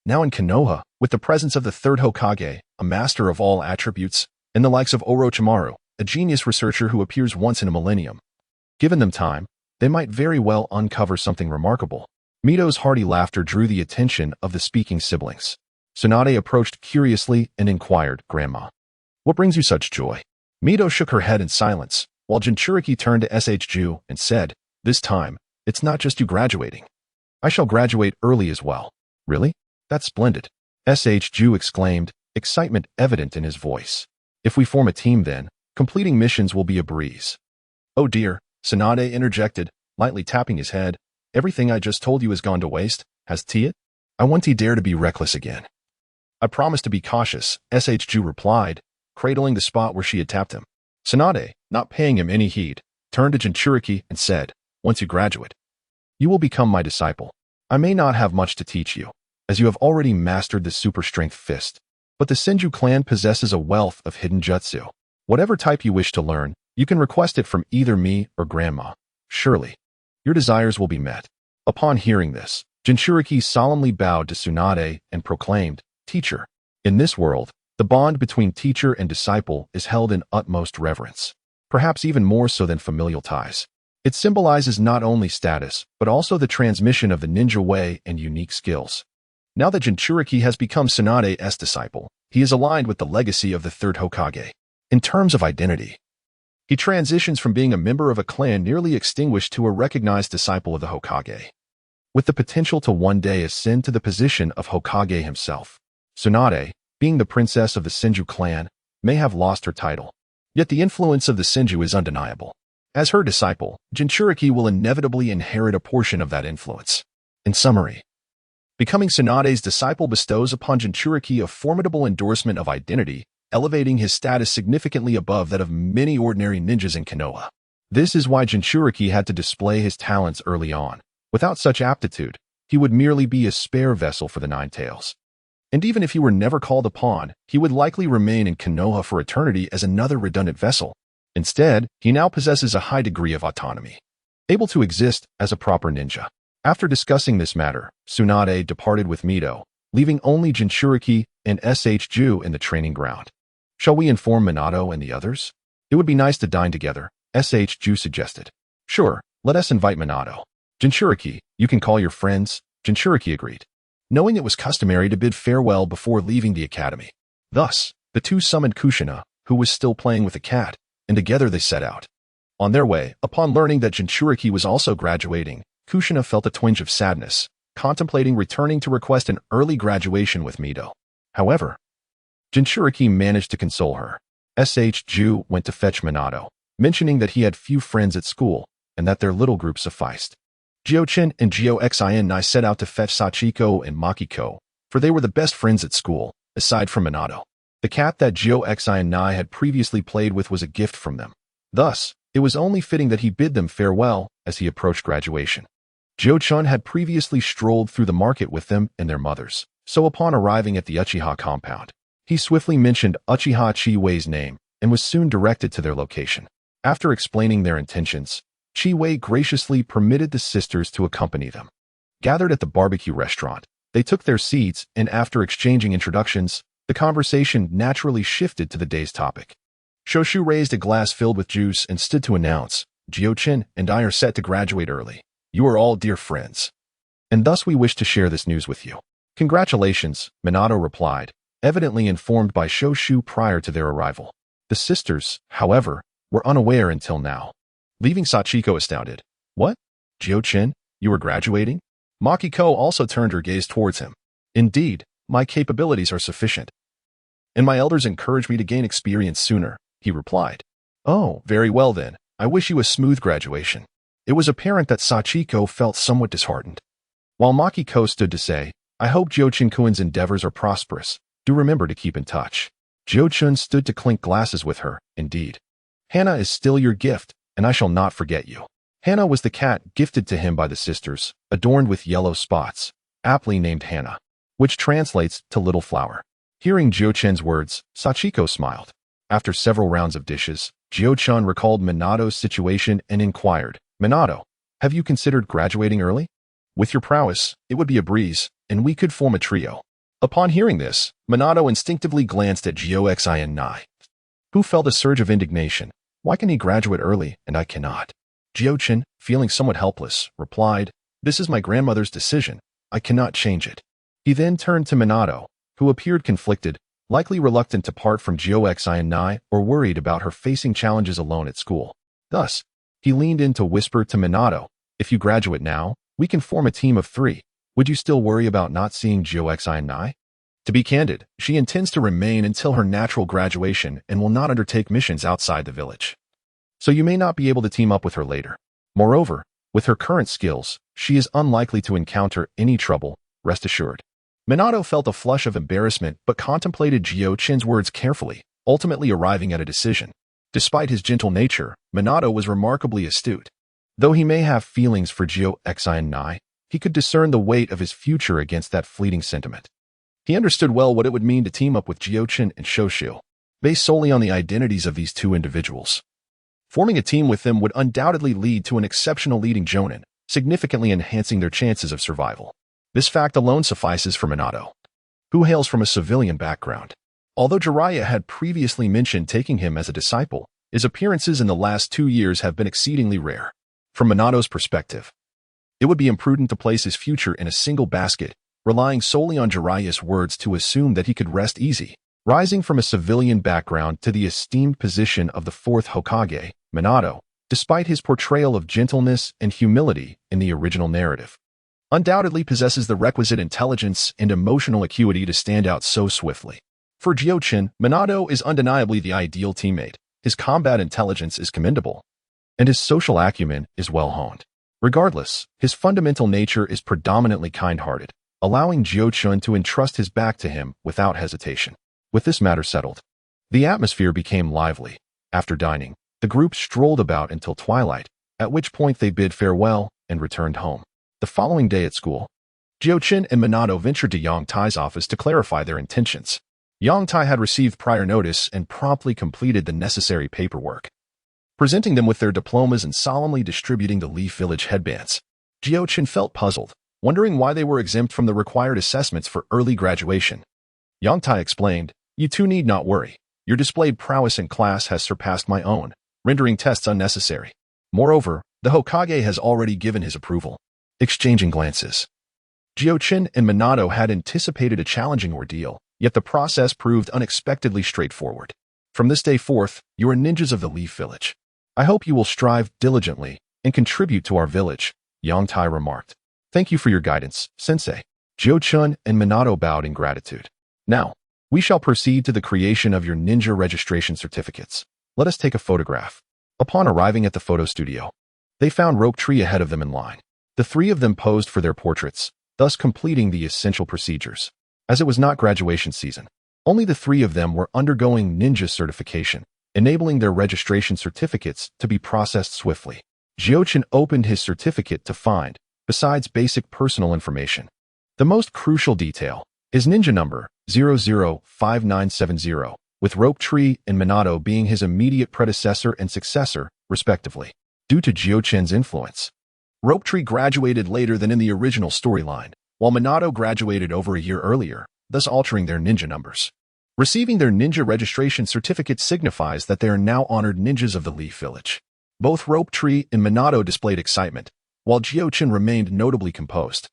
now in Konoha, with the presence of the 3rd Hokage, a master of all attributes, and the likes of Orochimaru, a genius researcher who appears once in a millennium, given them time, they might very well uncover something remarkable. Mito's hearty laughter drew the attention of the speaking siblings. Tsunade approached curiously and inquired, "Grandma, what brings you such joy?" Mito shook her head in silence, while Jinchuriki turned to Ju and said, "This time, it's not just you graduating. I shall graduate early as well." "Really? That's splendid," Ju exclaimed, excitement evident in his voice. "If we form a team then, completing missions will be a breeze." "Oh dear," Tsunade interjected, lightly tapping his head. "Everything I just told you has gone to waste, has it? I want to dare to be reckless again." "I promise to be cautious," Ju replied, cradling the spot where she had tapped him. Tsunade, not paying him any heed, turned to Jinchuriki and said, "Once you graduate, you will become my disciple. I may not have much to teach you, as you have already mastered the super strength fist, but the Senju clan possesses a wealth of hidden jutsu. Whatever type you wish to learn, you can request it from either me or Grandma. Surely, your desires will be met." Upon hearing this, Jinchuriki solemnly bowed to Tsunade and proclaimed, "Teacher, in this world, the bond between teacher and disciple is held in utmost reverence, perhaps even more so than familial ties. It symbolizes not only status, but also the transmission of the ninja way and unique skills." Now that Jinchuriki has become Tsunade's disciple, he is aligned with the legacy of the 3rd Hokage. In terms of identity, he transitions from being a member of a clan nearly extinguished to a recognized disciple of the Hokage, with the potential to one day ascend to the position of Hokage himself. Tsunade, being the princess of the Senju clan, may have lost her title, yet the influence of the Senju is undeniable. As her disciple, Jinchuriki will inevitably inherit a portion of that influence. In summary, becoming Tsunade's disciple bestows upon Jinchuriki a formidable endorsement of identity, elevating his status significantly above that of many ordinary ninjas in Konoha. This is why Jinchuriki had to display his talents early on. Without such aptitude, he would merely be a spare vessel for the Nine Tails. And even if he were never called upon, he would likely remain in Konoha for eternity as another redundant vessel. Instead, he now possesses a high degree of autonomy, able to exist as a proper ninja. After discussing this matter, Tsunade departed with Mito, leaving only Jinchuriki and Ju in the training ground. Shall we inform Minato and the others? It would be nice to dine together, Ju suggested. Sure, let us invite Minato. Jinchuriki, you can call your friends, Jinchuriki agreed, knowing it was customary to bid farewell before leaving the academy. Thus, the two summoned Kushina, who was still playing with a cat, and together they set out. On their way, upon learning that Jinchuriki was also graduating, Kushina felt a twinge of sadness, contemplating returning to request an early graduation with Mito. However, Jinchuriki managed to console her. Ju went to fetch Minato, mentioning that he had few friends at school, and that their little group sufficed. Jiuchen and Geoxinai set out to fetch Sachiko and Makiko, for they were the best friends at school, aside from Minato. The cat that Geoxinai had previously played with was a gift from them. Thus, it was only fitting that he bid them farewell as he approached graduation. Jiuchen had previously strolled through the market with them and their mothers, so upon arriving at the Uchiha compound, he swiftly mentioned Uchiha Chi-Wei's name and was soon directed to their location. After explaining their intentions, Chi-Wei graciously permitted the sisters to accompany them. Gathered at the barbecue restaurant, they took their seats, and after exchanging introductions, the conversation naturally shifted to the day's topic. Shoshu raised a glass filled with juice and stood to announce, Jiuchen and I are set to graduate early. You are all dear friends, and thus we wish to share this news with you. Congratulations, Minato replied, evidently informed by Shoshu prior to their arrival. The sisters, however, were unaware until now, leaving Sachiko astounded. What? Jiuchen, you are graduating? Makiko also turned her gaze towards him. Indeed, my capabilities are sufficient, and my elders encouraged me to gain experience sooner, he replied. Oh, very well then. I wish you a smooth graduation. It was apparent that Sachiko felt somewhat disheartened. While Makiko stood to say, I hope Jiuchen-kun's endeavors are prosperous. Do remember to keep in touch. Jiuchen stood to clink glasses with her. Indeed. Hana is still your gift, and I shall not forget you. Hana was the cat gifted to him by the sisters, adorned with yellow spots, aptly named Hana, which translates to little flower. Hearing Jiuchen's words, Sachiko smiled. After several rounds of dishes, Jiuchen recalled Minato's situation and inquired, Minato, have you considered graduating early? With your prowess, it would be a breeze, and we could form a trio. Upon hearing this, Minato instinctively glanced at Geoxinai, who felt a surge of indignation. Why can he graduate early, and I cannot? Jiuchen, feeling somewhat helpless, replied, This is my grandmother's decision. I cannot change it. He then turned to Minato, who appeared conflicted, likely reluctant to part from Geoxinai or worried about her facing challenges alone at school. Thus, he leaned in to whisper to Minato, If you graduate now, we can form a team of 3. Would you still worry about not seeing Geoxinai? To be candid, she intends to remain until her natural graduation and will not undertake missions outside the village. So you may not be able to team up with her later. Moreover, with her current skills, she is unlikely to encounter any trouble, rest assured. Minato felt a flush of embarrassment but contemplated Jiuchen's words carefully, ultimately arriving at a decision. Despite his gentle nature, Minato was remarkably astute. Though he may have feelings for Geoxinai, he could discern the weight of his future against that fleeting sentiment. He understood well what it would mean to team up with Jiuchen and Shoshu, based solely on the identities of these two individuals. Forming a team with them would undoubtedly lead to an exceptional leading jonin, significantly enhancing their chances of survival. This fact alone suffices for Minato, who hails from a civilian background. Although Jiraiya had previously mentioned taking him as a disciple, his appearances in the last 2 years have been exceedingly rare. From Minato's perspective, it would be imprudent to place his future in a single basket, relying solely on Jiraiya's words to assume that he could rest easy. Rising from a civilian background to the esteemed position of the 4th Hokage, Minato, despite his portrayal of gentleness and humility in the original narrative, undoubtedly possesses the requisite intelligence and emotional acuity to stand out so swiftly. For Jiuchen, Minato is undeniably the ideal teammate. His combat intelligence is commendable, and his social acumen is well honed. Regardless, his fundamental nature is predominantly kind-hearted, allowing Jiuchen to entrust his back to him without hesitation. With this matter settled, the atmosphere became lively. After dining, the group strolled about until twilight, at which point they bid farewell and returned home. The following day at school, Jiuchen and Minato ventured to Yang Tai's office to clarify their intentions. Yang Tai had received prior notice and promptly completed the necessary paperwork, presenting them with their diplomas and solemnly distributing the Leaf Village headbands. Jiuchen felt puzzled, wondering why they were exempt from the required assessments for early graduation. Yang Tai explained, "You two need not worry. Your displayed prowess in class has surpassed my own, rendering tests unnecessary. Moreover, the Hokage has already given his approval." Exchanging glances. Jiuchen and Minato had anticipated a challenging ordeal, yet the process proved unexpectedly straightforward. "From this day forth, you are ninjas of the Leaf Village. I hope you will strive diligently and contribute to our village," Yang Tai remarked. "Thank you for your guidance, Sensei." Jiuchen and Minato bowed in gratitude. "Now, we shall proceed to the creation of your ninja registration certificates. Let us take a photograph." Upon arriving at the photo studio, they found Rope Tree ahead of them in line. The three of them posed for their portraits, thus completing the essential procedures. As it was not graduation season, only the three of them were undergoing ninja certification, enabling their registration certificates to be processed swiftly. Jiuchen opened his certificate to find, besides basic personal information, the most crucial detail, his ninja number, 005970, with Rope Tree and Minato being his immediate predecessor and successor, respectively. Due to Jiuchen's influence, Rope Tree graduated later than in the original storyline, while Minato graduated over a year earlier, thus altering their ninja numbers. Receiving their ninja registration certificate signifies that they are now honored ninjas of the Leaf Village. Both Rope Tree and Minato displayed excitement, while Jiuchen remained notably composed.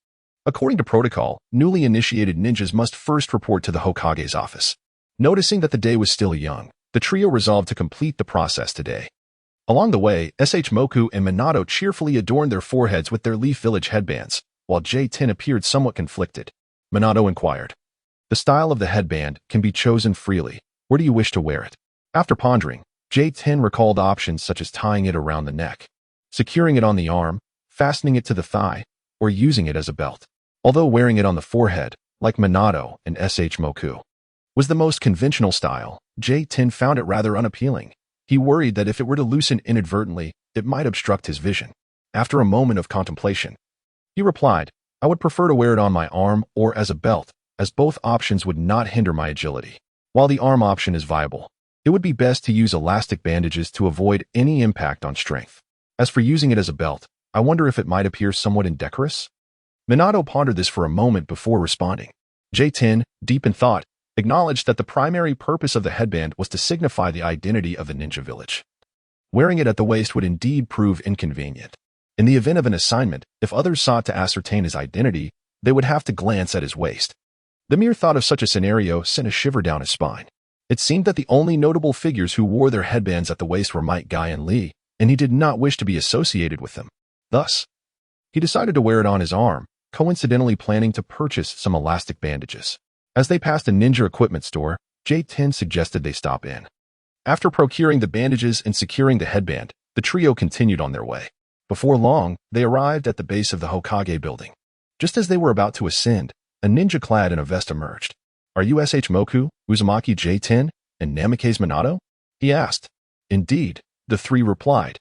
According to protocol, newly initiated ninjas must first report to the Hokage's office. Noticing that the day was still young, the trio resolved to complete the process today. Along the way, Moku and Minato cheerfully adorned their foreheads with their Leaf Village headbands, while J-10 appeared somewhat conflicted. Minato inquired, "The style of the headband can be chosen freely. Where do you wish to wear it?" After pondering, J-10 recalled options such as tying it around the neck, securing it on the arm, fastening it to the thigh, or using it as a belt. Although wearing it on the forehead, like Minato and Moku, was the most conventional style, J-10 found it rather unappealing. He worried that if it were to loosen inadvertently, it might obstruct his vision. After a moment of contemplation, he replied, "I would prefer to wear it on my arm or as a belt, as both options would not hinder my agility. While the arm option is viable, it would be best to use elastic bandages to avoid any impact on strength. As for using it as a belt, I wonder if it might appear somewhat indecorous." Minato pondered this for a moment before responding. J-10, deep in thought, acknowledged that the primary purpose of the headband was to signify the identity of the ninja village. Wearing it at the waist would indeed prove inconvenient. In the event of an assignment, if others sought to ascertain his identity, they would have to glance at his waist. The mere thought of such a scenario sent a shiver down his spine. It seemed that the only notable figures who wore their headbands at the waist were Might Guy and Lee, and he did not wish to be associated with them. Thus, he decided to wear it on his arm, coincidentally planning to purchase some elastic bandages. As they passed a ninja equipment store, J-10 suggested they stop in. After procuring the bandages and securing the headband, the trio continued on their way. Before long, they arrived at the base of the Hokage building. Just as they were about to ascend, a ninja clad in a vest emerged. "Are you Moku, Uzumaki J-10, and Namikaze Minato?" he asked. "Indeed," the three replied.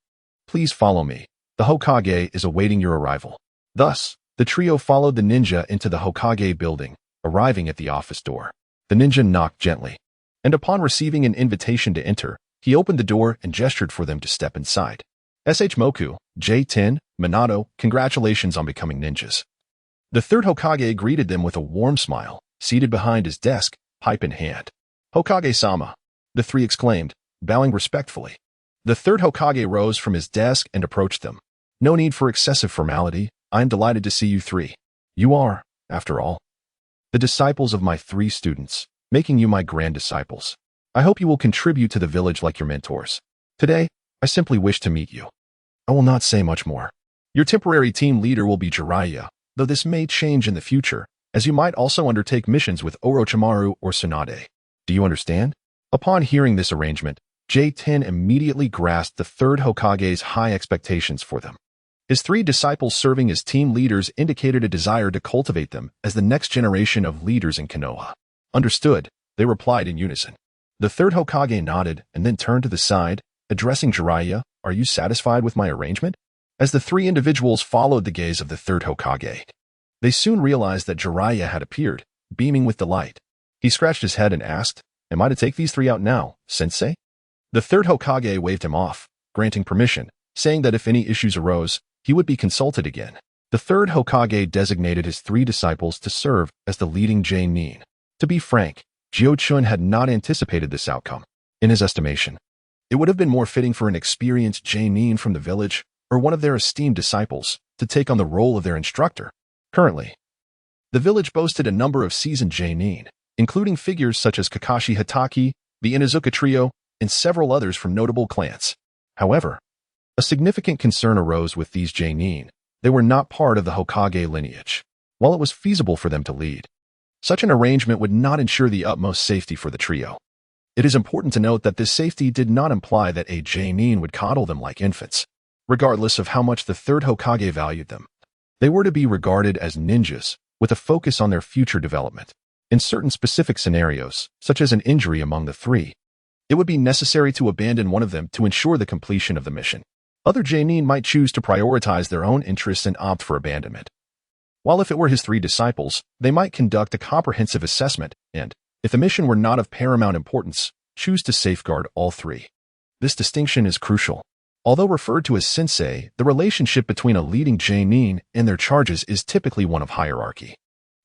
"Please follow me. The Hokage is awaiting your arrival." Thus, the trio followed the ninja into the Hokage building, arriving at the office door. The ninja knocked gently, and upon receiving an invitation to enter, he opened the door and gestured for them to step inside. Moku, J-10, Minato, congratulations on becoming ninjas. The third Hokage greeted them with a warm smile, seated behind his desk, pipe in hand. "Hokage-sama," the three exclaimed, bowing respectfully. The third Hokage rose from his desk and approached them. "No need for excessive formality. I am delighted to see you three. You are, after all, the disciples of my three students, making you my grand disciples. I hope you will contribute to the village like your mentors. Today, I simply wish to meet you. I will not say much more. Your temporary team leader will be Jiraiya, though this may change in the future, as you might also undertake missions with Orochimaru or Tsunade. Do you understand?" Upon hearing this arrangement, J-10 immediately grasped the third Hokage's high expectations for them. His three disciples serving as team leaders indicated a desire to cultivate them as the next generation of leaders in Konoha. "Understood," they replied in unison. The third Hokage nodded and then turned to the side, addressing Jiraiya, "Are you satisfied with my arrangement?" As the three individuals followed the gaze of the third Hokage, They soon realized that Jiraiya had appeared, beaming with delight. He scratched his head and asked, "Am I to take these three out now, sensei?" The third Hokage waved him off, granting permission, saying that if any issues arose, he would be consulted again. The third Hokage designated his three disciples to serve as the leading Genin. To be frank, Jiuchen had not anticipated this outcome. In his estimation, it would have been more fitting for an experienced Genin from the village or one of their esteemed disciples to take on the role of their instructor. Currently, the village boasted a number of seasoned Genin, including figures such as Kakashi Hatake, the Inuzuka trio, and several others from notable clans. However, a significant concern arose with these Genin. They were not part of the Hokage lineage. While it was feasible for them to lead, such an arrangement would not ensure the utmost safety for the trio. It is important to note that this safety did not imply that a Genin would coddle them like infants. Regardless of how much the third Hokage valued them, they were to be regarded as ninjas, with a focus on their future development. In certain specific scenarios, such as an injury among the three, it would be necessary to abandon one of them to ensure the completion of the mission. Other Genin might choose to prioritize their own interests and opt for abandonment. While if it were his three disciples, they might conduct a comprehensive assessment and, if the mission were not of paramount importance, choose to safeguard all three. This distinction is crucial. Although referred to as sensei, the relationship between a leading Genin and their charges is typically one of hierarchy.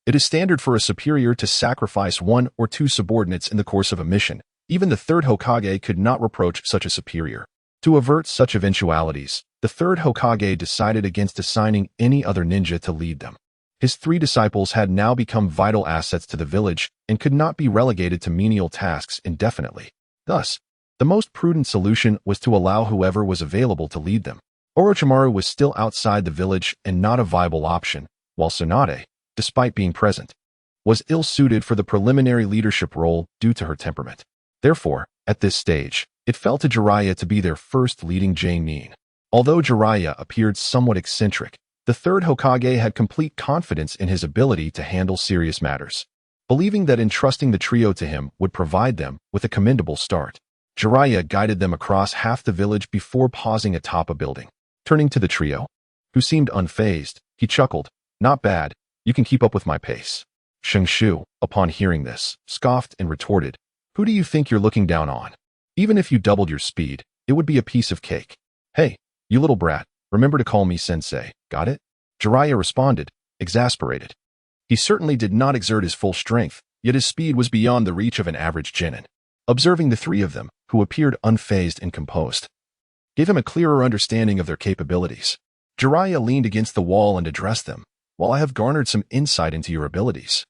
It is standard for a superior to sacrifice one or two subordinates in the course of a mission. Even the third Hokage could not reproach such a superior. To avert such eventualities, the third Hokage decided against assigning any other ninja to lead them. His three disciples had now become vital assets to the village and could not be relegated to menial tasks indefinitely. Thus, the most prudent solution was to allow whoever was available to lead them. Orochimaru was still outside the village and not a viable option, while Tsunade, despite being present, was ill-suited for the preliminary leadership role due to her temperament. Therefore, at this stage, it fell to Jiraiya to be their first leading Genin. Although Jiraiya appeared somewhat eccentric, the third Hokage had complete confidence in his ability to handle serious matters. Believing that entrusting the trio to him would provide them with a commendable start, Jiraiya guided them across half the village before pausing atop a building. Turning to the trio, who seemed unfazed, he chuckled, "Not bad, you can keep up with my pace." Shang Shu, upon hearing this, scoffed and retorted, "Who do you think you're looking down on? Even if you doubled your speed, it would be a piece of cake. Hey, you little brat, remember to call me sensei, got it?" Jiraiya responded, exasperated. He certainly did not exert his full strength, yet his speed was beyond the reach of an average genin. Observing the three of them, who appeared unfazed and composed, gave him a clearer understanding of their capabilities. Jiraiya leaned against the wall and addressed them. "While I have garnered some insight into your abilities,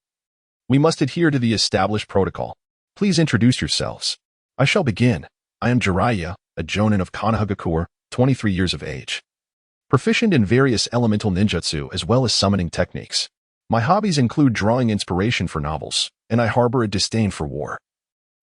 we must adhere to the established protocol. Please introduce yourselves." "I shall begin. I am Jiraiya, a Jonin of Konohagakure, 23 years of age. Proficient in various elemental ninjutsu as well as summoning techniques. My hobbies include drawing inspiration for novels, and I harbor a disdain for war.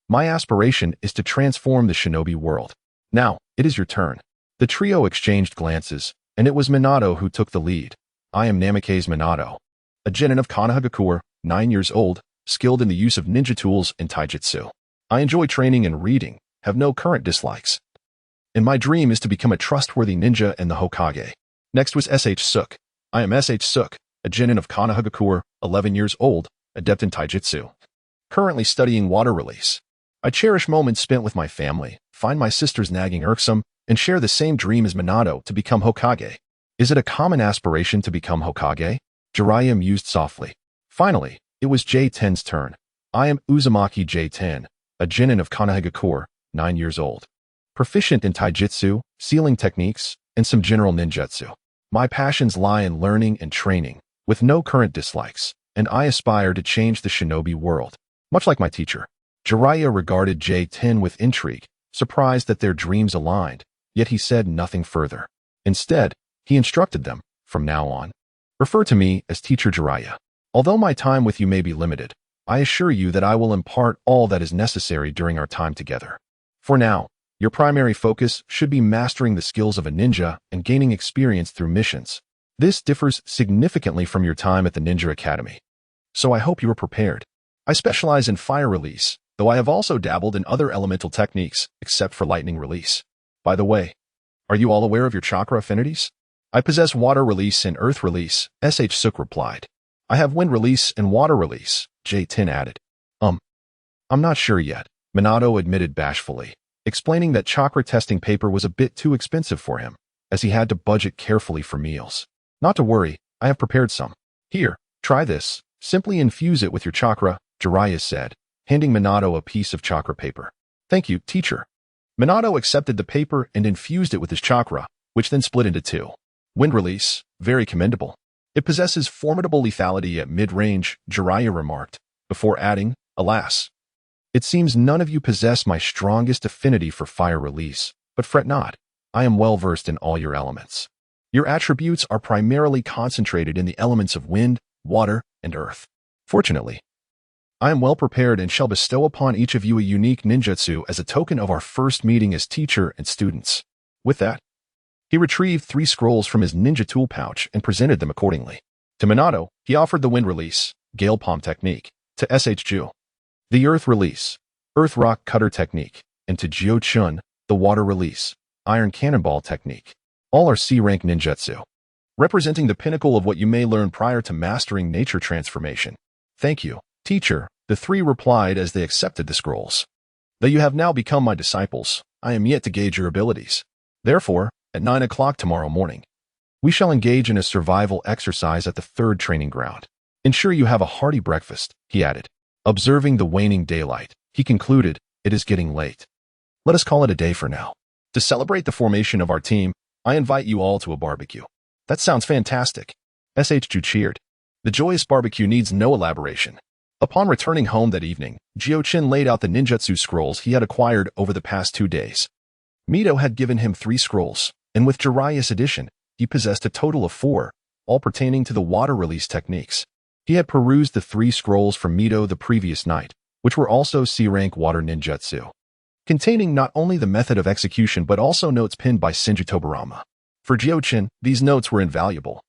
My aspiration is to transform the shinobi world. Now, it is your turn." The trio exchanged glances, and it was Minato who took the lead. "I am Namikaze Minato, a genin of Konohagakure, 9 years old, skilled in the use of ninja tools and taijutsu. I enjoy training and reading, have no current dislikes, and my dream is to become a trustworthy ninja and the Hokage." Next was S.H. Suk. "I am S.H. Suk, a genin of Konohagakure, 11 years old, adept in taijutsu. Currently studying water release. I cherish moments spent with my family, find my sisters nagging irksome, and share the same dream as Minato to become Hokage." "Is it a common aspiration to become Hokage?" Jiraiya mused softly. Finally, it was J-10's turn. "I am Uzumaki Jiuchen, a genin of Konohagakure, 9 years old. Proficient in taijutsu, sealing techniques, and some general ninjutsu. My passions lie in learning and training, with no current dislikes, and I aspire to change the shinobi world, much like my teacher." Jiraiya regarded J-10 with intrigue, surprised that their dreams aligned, yet he said nothing further. Instead, he instructed them, "From now on, refer to me as Teacher Jiraiya. Although my time with you may be limited, I assure you that I will impart all that is necessary during our time together. For now, your primary focus should be mastering the skills of a ninja and gaining experience through missions. This differs significantly from your time at the Ninja Academy. So I hope you are prepared. I specialize in fire release, though I have also dabbled in other elemental techniques, except for lightning release. By the way, are you all aware of your chakra affinities?" "I possess water release and earth release," S.H. Suk replied. I have wind release and water release, J10 added. I'm not sure yet, Minato admitted bashfully, explaining that chakra testing paper was a bit too expensive for him, as he had to budget carefully for meals. Not to worry, I have prepared some. Here, try this. Simply infuse it with your chakra, Jiraiya said, handing Minato a piece of chakra paper. Thank you, teacher. Minato accepted the paper and infused it with his chakra, which then split into two. Wind release, very commendable. It possesses formidable lethality at mid-range, Jiraiya remarked, before adding, alas. It seems none of you possess my strongest affinity for fire release, but fret not. I am well versed in all your elements. Your attributes are primarily concentrated in the elements of wind, water, and earth. Fortunately, I am well prepared and shall bestow upon each of you a unique ninjutsu as a token of our first meeting as teacher and students. With that, he retrieved 3 scrolls from his ninja tool pouch and presented them accordingly. To Minato, he offered the wind release, Gale Palm Technique, to Ju, the earth release, Earth Rock Cutter Technique, and to Jiuchen, the water release, Iron Cannonball Technique. All are C-rank ninjutsu, representing the pinnacle of what you may learn prior to mastering nature transformation. Thank you, teacher, the 3 replied as they accepted the scrolls. Though you have now become my disciples, I am yet to gauge your abilities. Therefore, at 9 o'clock tomorrow morning, we shall engage in a survival exercise at the 3rd training ground. Ensure you have a hearty breakfast, he added. Observing the waning daylight, he concluded, it is getting late. Let us call it a day for now. To celebrate the formation of our team, I invite you all to a barbecue. That sounds fantastic. Ju cheered. The joyous barbecue needs no elaboration. Upon returning home that evening, Jiuchen laid out the ninjutsu scrolls he had acquired over the past 2 days. Mito had given him 3 scrolls, and with Jiraiya's addition, he possessed a total of 4, all pertaining to the water release techniques. He had perused the 3 scrolls from Mito the previous night, which were also C-rank water ninjutsu, containing not only the method of execution but also notes pinned by Senju Tobarama. For Jiuchen, these notes were invaluable,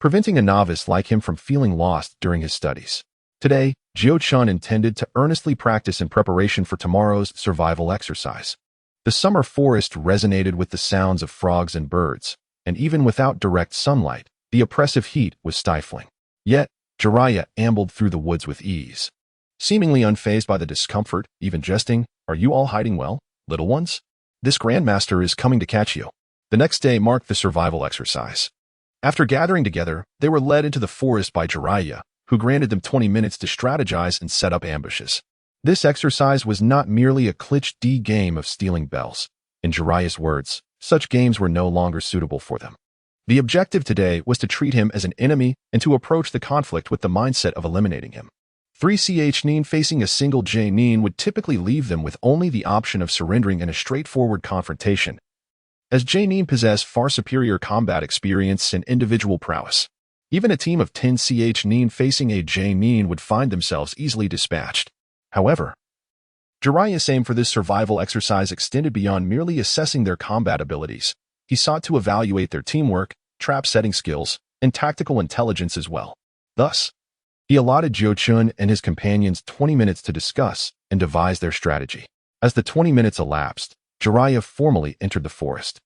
preventing a novice like him from feeling lost during his studies. Today, Jiuchen intended to earnestly practice in preparation for tomorrow's survival exercise. The summer forest resonated with the sounds of frogs and birds, and even without direct sunlight, the oppressive heat was stifling. Yet, Jiraiya ambled through the woods with ease. Seemingly unfazed by the discomfort, even jesting, "Are you all hiding well, little ones? This Grandmaster is coming to catch you." The next day marked the survival exercise. After gathering together, they were led into the forest by Jiraiya, who granted them 20 minutes to strategize and set up ambushes. This exercise was not merely a Klitsch D game of stealing bells. In Jiraiya's words, such games were no longer suitable for them. The objective today was to treat him as an enemy and to approach the conflict with the mindset of eliminating him. 3 Nin facing a single J Nin would typically leave them with only the option of surrendering in a straightforward confrontation, as J Nin possess far superior combat experience and individual prowess. Even a team of 10 Nin facing a J Nin would find themselves easily dispatched. However, Jiraiya's aim for this survival exercise extended beyond merely assessing their combat abilities. He sought to evaluate their teamwork, trap-setting skills, and tactical intelligence as well. Thus, he allotted Jiuchen and his companions 20 minutes to discuss and devise their strategy. As the 20 minutes elapsed, Jiraiya formally entered the forest.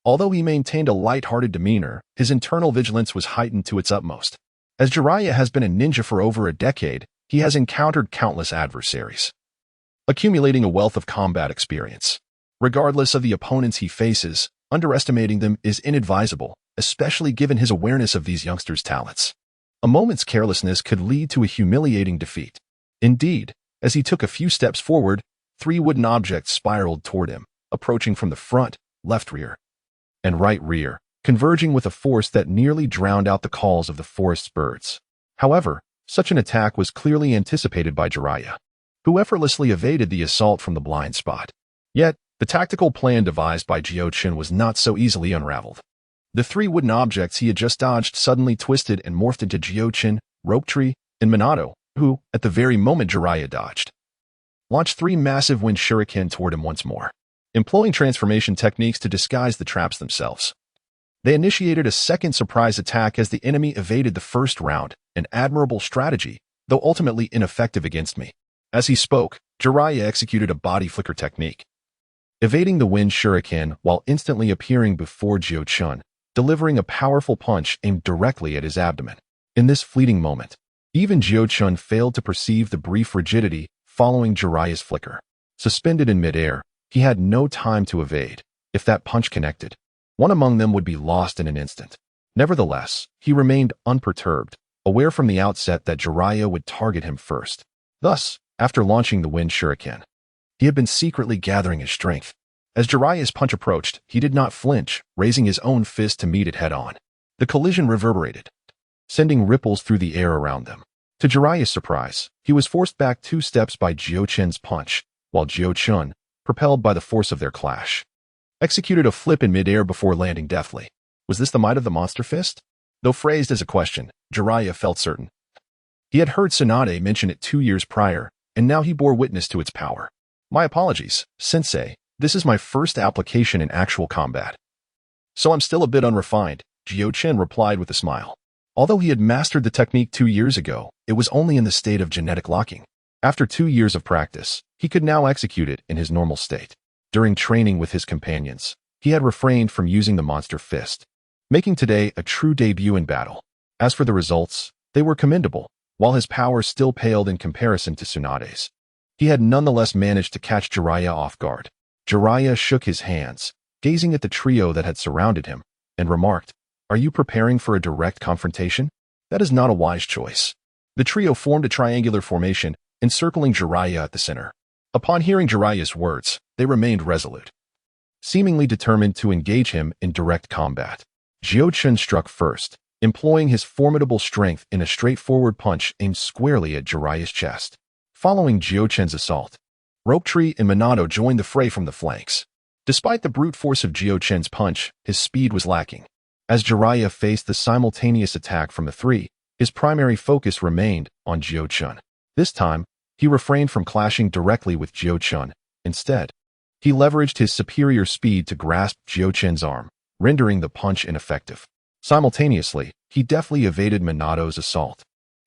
Although he maintained a light-hearted demeanor, his internal vigilance was heightened to its utmost. As Jiraiya has been a ninja for over a decade, he has encountered countless adversaries, accumulating a wealth of combat experience. Regardless of the opponents he faces, underestimating them is inadvisable, especially given his awareness of these youngsters' talents. A moment's carelessness could lead to a humiliating defeat. Indeed, as he took a few steps forward, 3 wooden objects spiraled toward him, approaching from the front, left rear, and right rear, converging with a force that nearly drowned out the calls of the forest's birds. However, such an attack was clearly anticipated by Jiraiya, who effortlessly evaded the assault from the blind spot. Yet, the tactical plan devised by Jiuchen was not so easily unraveled. The 3 wooden objects he had just dodged suddenly twisted and morphed into Jiuchen, Rope Tree, and Minato, who, at the very moment Jiraiya dodged, launched 3 massive wind shuriken toward him once more, employing transformation techniques to disguise the traps themselves. They initiated a second surprise attack as the enemy evaded the first round, an admirable strategy, though ultimately ineffective against me. As he spoke, Jiraiya executed a body flicker technique, evading the wind shuriken while instantly appearing before Jiuchen, delivering a powerful punch aimed directly at his abdomen. In this fleeting moment, Even Jiuchen failed to perceive the brief rigidity following Jiraiya's flicker. Suspended in midair, he had no time to evade. If that punch connected, one among them would be lost in an instant. Nevertheless, he remained unperturbed, aware from the outset that Jiraiya would target him first. Thus, after launching the wind shuriken, he had been secretly gathering his strength. As Jiraiya's punch approached, he did not flinch, raising his own fist to meet it head-on. The collision reverberated, sending ripples through the air around them. To Jiraiya's surprise, he was forced back 2 steps by Jiuchen's punch, while Jiuchen, propelled by the force of their clash, executed a flip in midair before landing deftly. Was this the might of the monster fist? Though phrased as a question, Jiraiya felt certain. He had heard Tsunade mention it 2 years prior, and now he bore witness to its power. My apologies, Sensei. This is my first application in actual combat. So I'm still a bit unrefined, Jiuchen replied with a smile. Although he had mastered the technique 2 years ago, it was only in the state of genetic locking. After 2 years of practice, he could now execute it in his normal state. During training with his companions, he had refrained from using the monster fist, making today a true debut in battle. As for the results, they were commendable, while his power still paled in comparison to Tsunade's. He had nonetheless managed to catch Jiraiya off guard. Jiraiya shook his hands, gazing at the trio that had surrounded him, and remarked, "Are you preparing for a direct confrontation? That is not a wise choice." The trio formed a triangular formation, encircling Jiraiya at the center. Upon hearing Jiraiya's words, they remained resolute, seemingly determined to engage him in direct combat. Jiuchen struck first, employing his formidable strength in a straightforward punch aimed squarely at Jiraiya's chest. Following Jiuchen's assault, Rope Tree and Minato joined the fray from the flanks. Despite the brute force of Jiuchen's punch, his speed was lacking. As Jiraiya faced the simultaneous attack from the three, his primary focus remained on Jiuchen. This time, he refrained from clashing directly with Jiuchen. Instead, he leveraged his superior speed to grasp Jiuchen's arm, rendering the punch ineffective. Simultaneously, he deftly evaded Minato's assault,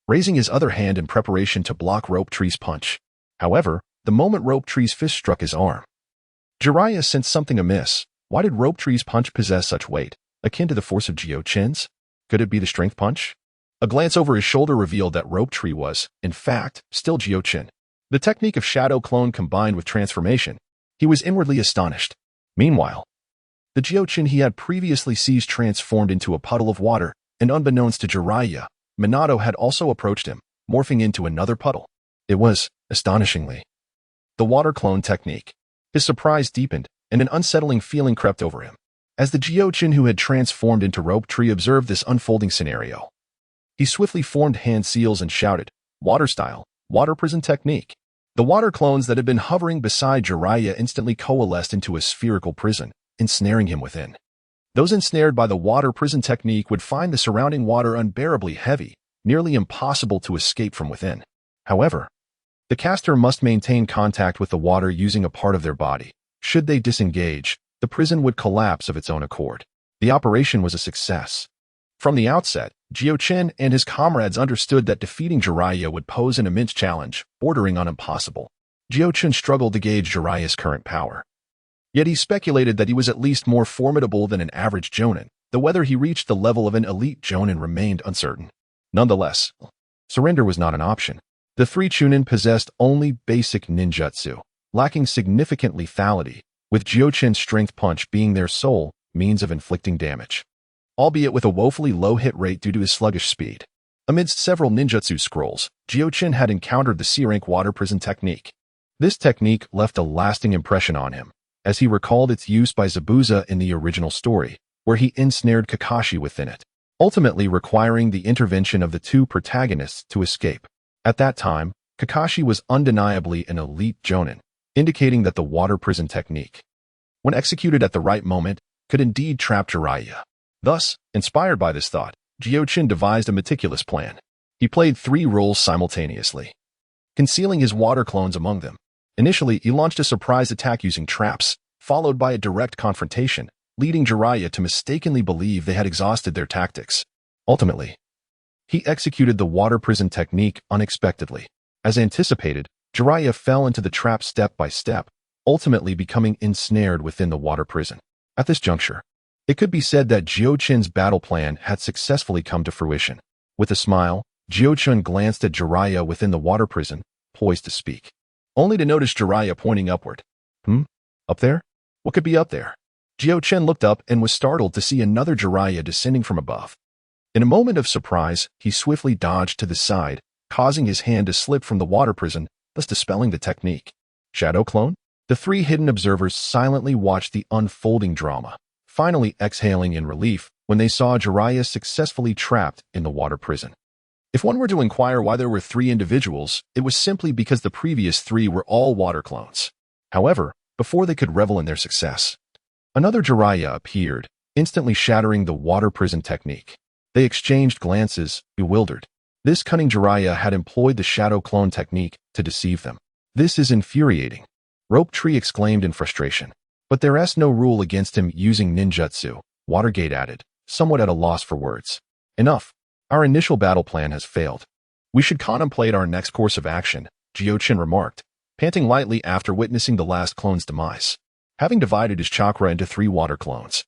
raising his other hand in preparation to block Rope Tree's punch. However, the moment Rope Tree's fist struck his arm, Jiraiya sensed something amiss. Why did Rope Tree's punch possess such weight, akin to the force of Jiuchen's? Could it be the strength punch? A glance over his shoulder revealed that Rope Tree was, in fact, still Jiuchen. The technique of shadow clone combined with transformation, he was inwardly astonished. Meanwhile, the Jiuchen he had previously seized transformed into a puddle of water, and unbeknownst to Jiraiya, Minato had also approached him, morphing into another puddle. It was, astonishingly, the water clone technique. His surprise deepened, and an unsettling feeling crept over him. As the Jiuchen who had transformed into Rope Tree observed this unfolding scenario, he swiftly formed hand seals and shouted, "Water style, water prison technique." The water clones that had been hovering beside Jiraiya instantly coalesced into a spherical prison, ensnaring him within. Those ensnared by the water prison technique would find the surrounding water unbearably heavy, nearly impossible to escape from within. However, the caster must maintain contact with the water using a part of their body. Should they disengage, the prison would collapse of its own accord. The operation was a success. From the outset, Jiuchen and his comrades understood that defeating Jiraiya would pose an immense challenge, bordering on impossible. Jiuchen struggled to gauge Jiraiya's current power. Yet he speculated that he was at least more formidable than an average Jonin, though whether he reached the level of an elite Jonin remained uncertain. Nonetheless, surrender was not an option. The three Chunin possessed only basic ninjutsu, lacking significant lethality, with Jiuchen's strength punch being their sole means of inflicting damage, albeit with a woefully low hit rate due to his sluggish speed. Amidst several ninjutsu scrolls, Jiuchen had encountered the C-rank water prison technique. This technique left a lasting impression on him, as he recalled its use by Zabuza in the original story, where he ensnared Kakashi within it, ultimately requiring the intervention of the two protagonists to escape. At that time, Kakashi was undeniably an elite Jonin, indicating that the water prison technique, when executed at the right moment, could indeed trap Jiraiya. Thus, inspired by this thought, Jiuchen devised a meticulous plan. He played 3 roles simultaneously, concealing his water clones among them. Initially, he launched a surprise attack using traps, followed by a direct confrontation, leading Jiraiya to mistakenly believe they had exhausted their tactics. Ultimately, he executed the water prison technique unexpectedly. As anticipated, Jiraiya fell into the trap step by step, ultimately becoming ensnared within the water prison. At this juncture, it could be said that Jiuchen's battle plan had successfully come to fruition. With a smile, Jiuchen glanced at Jiraiya within the water prison, poised to speak, only to notice Jiraiya pointing upward. Up there? What could be up there? Jiuchen looked up and was startled to see another Jiraiya descending from above. In a moment of surprise, he swiftly dodged to the side, causing his hand to slip from the water prison, thus dispelling the technique. Shadow clone? The three hidden observers silently watched the unfolding drama, finally exhaling in relief when they saw Jiraiya successfully trapped in the water prison. If one were to inquire why there were three individuals, it was simply because the previous three were all water clones. However, before they could revel in their success, another Jiraiya appeared, instantly shattering the water prison technique. They exchanged glances, bewildered. This cunning Jiraiya had employed the shadow clone technique to deceive them. This is infuriating, Rope Tree exclaimed in frustration. But there's no rule against him using ninjutsu, Watergate added, somewhat at a loss for words. Enough. Our initial battle plan has failed. We should contemplate our next course of action, Jiuchen remarked, panting lightly after witnessing the last clone's demise. Having divided his chakra into 3 water clones,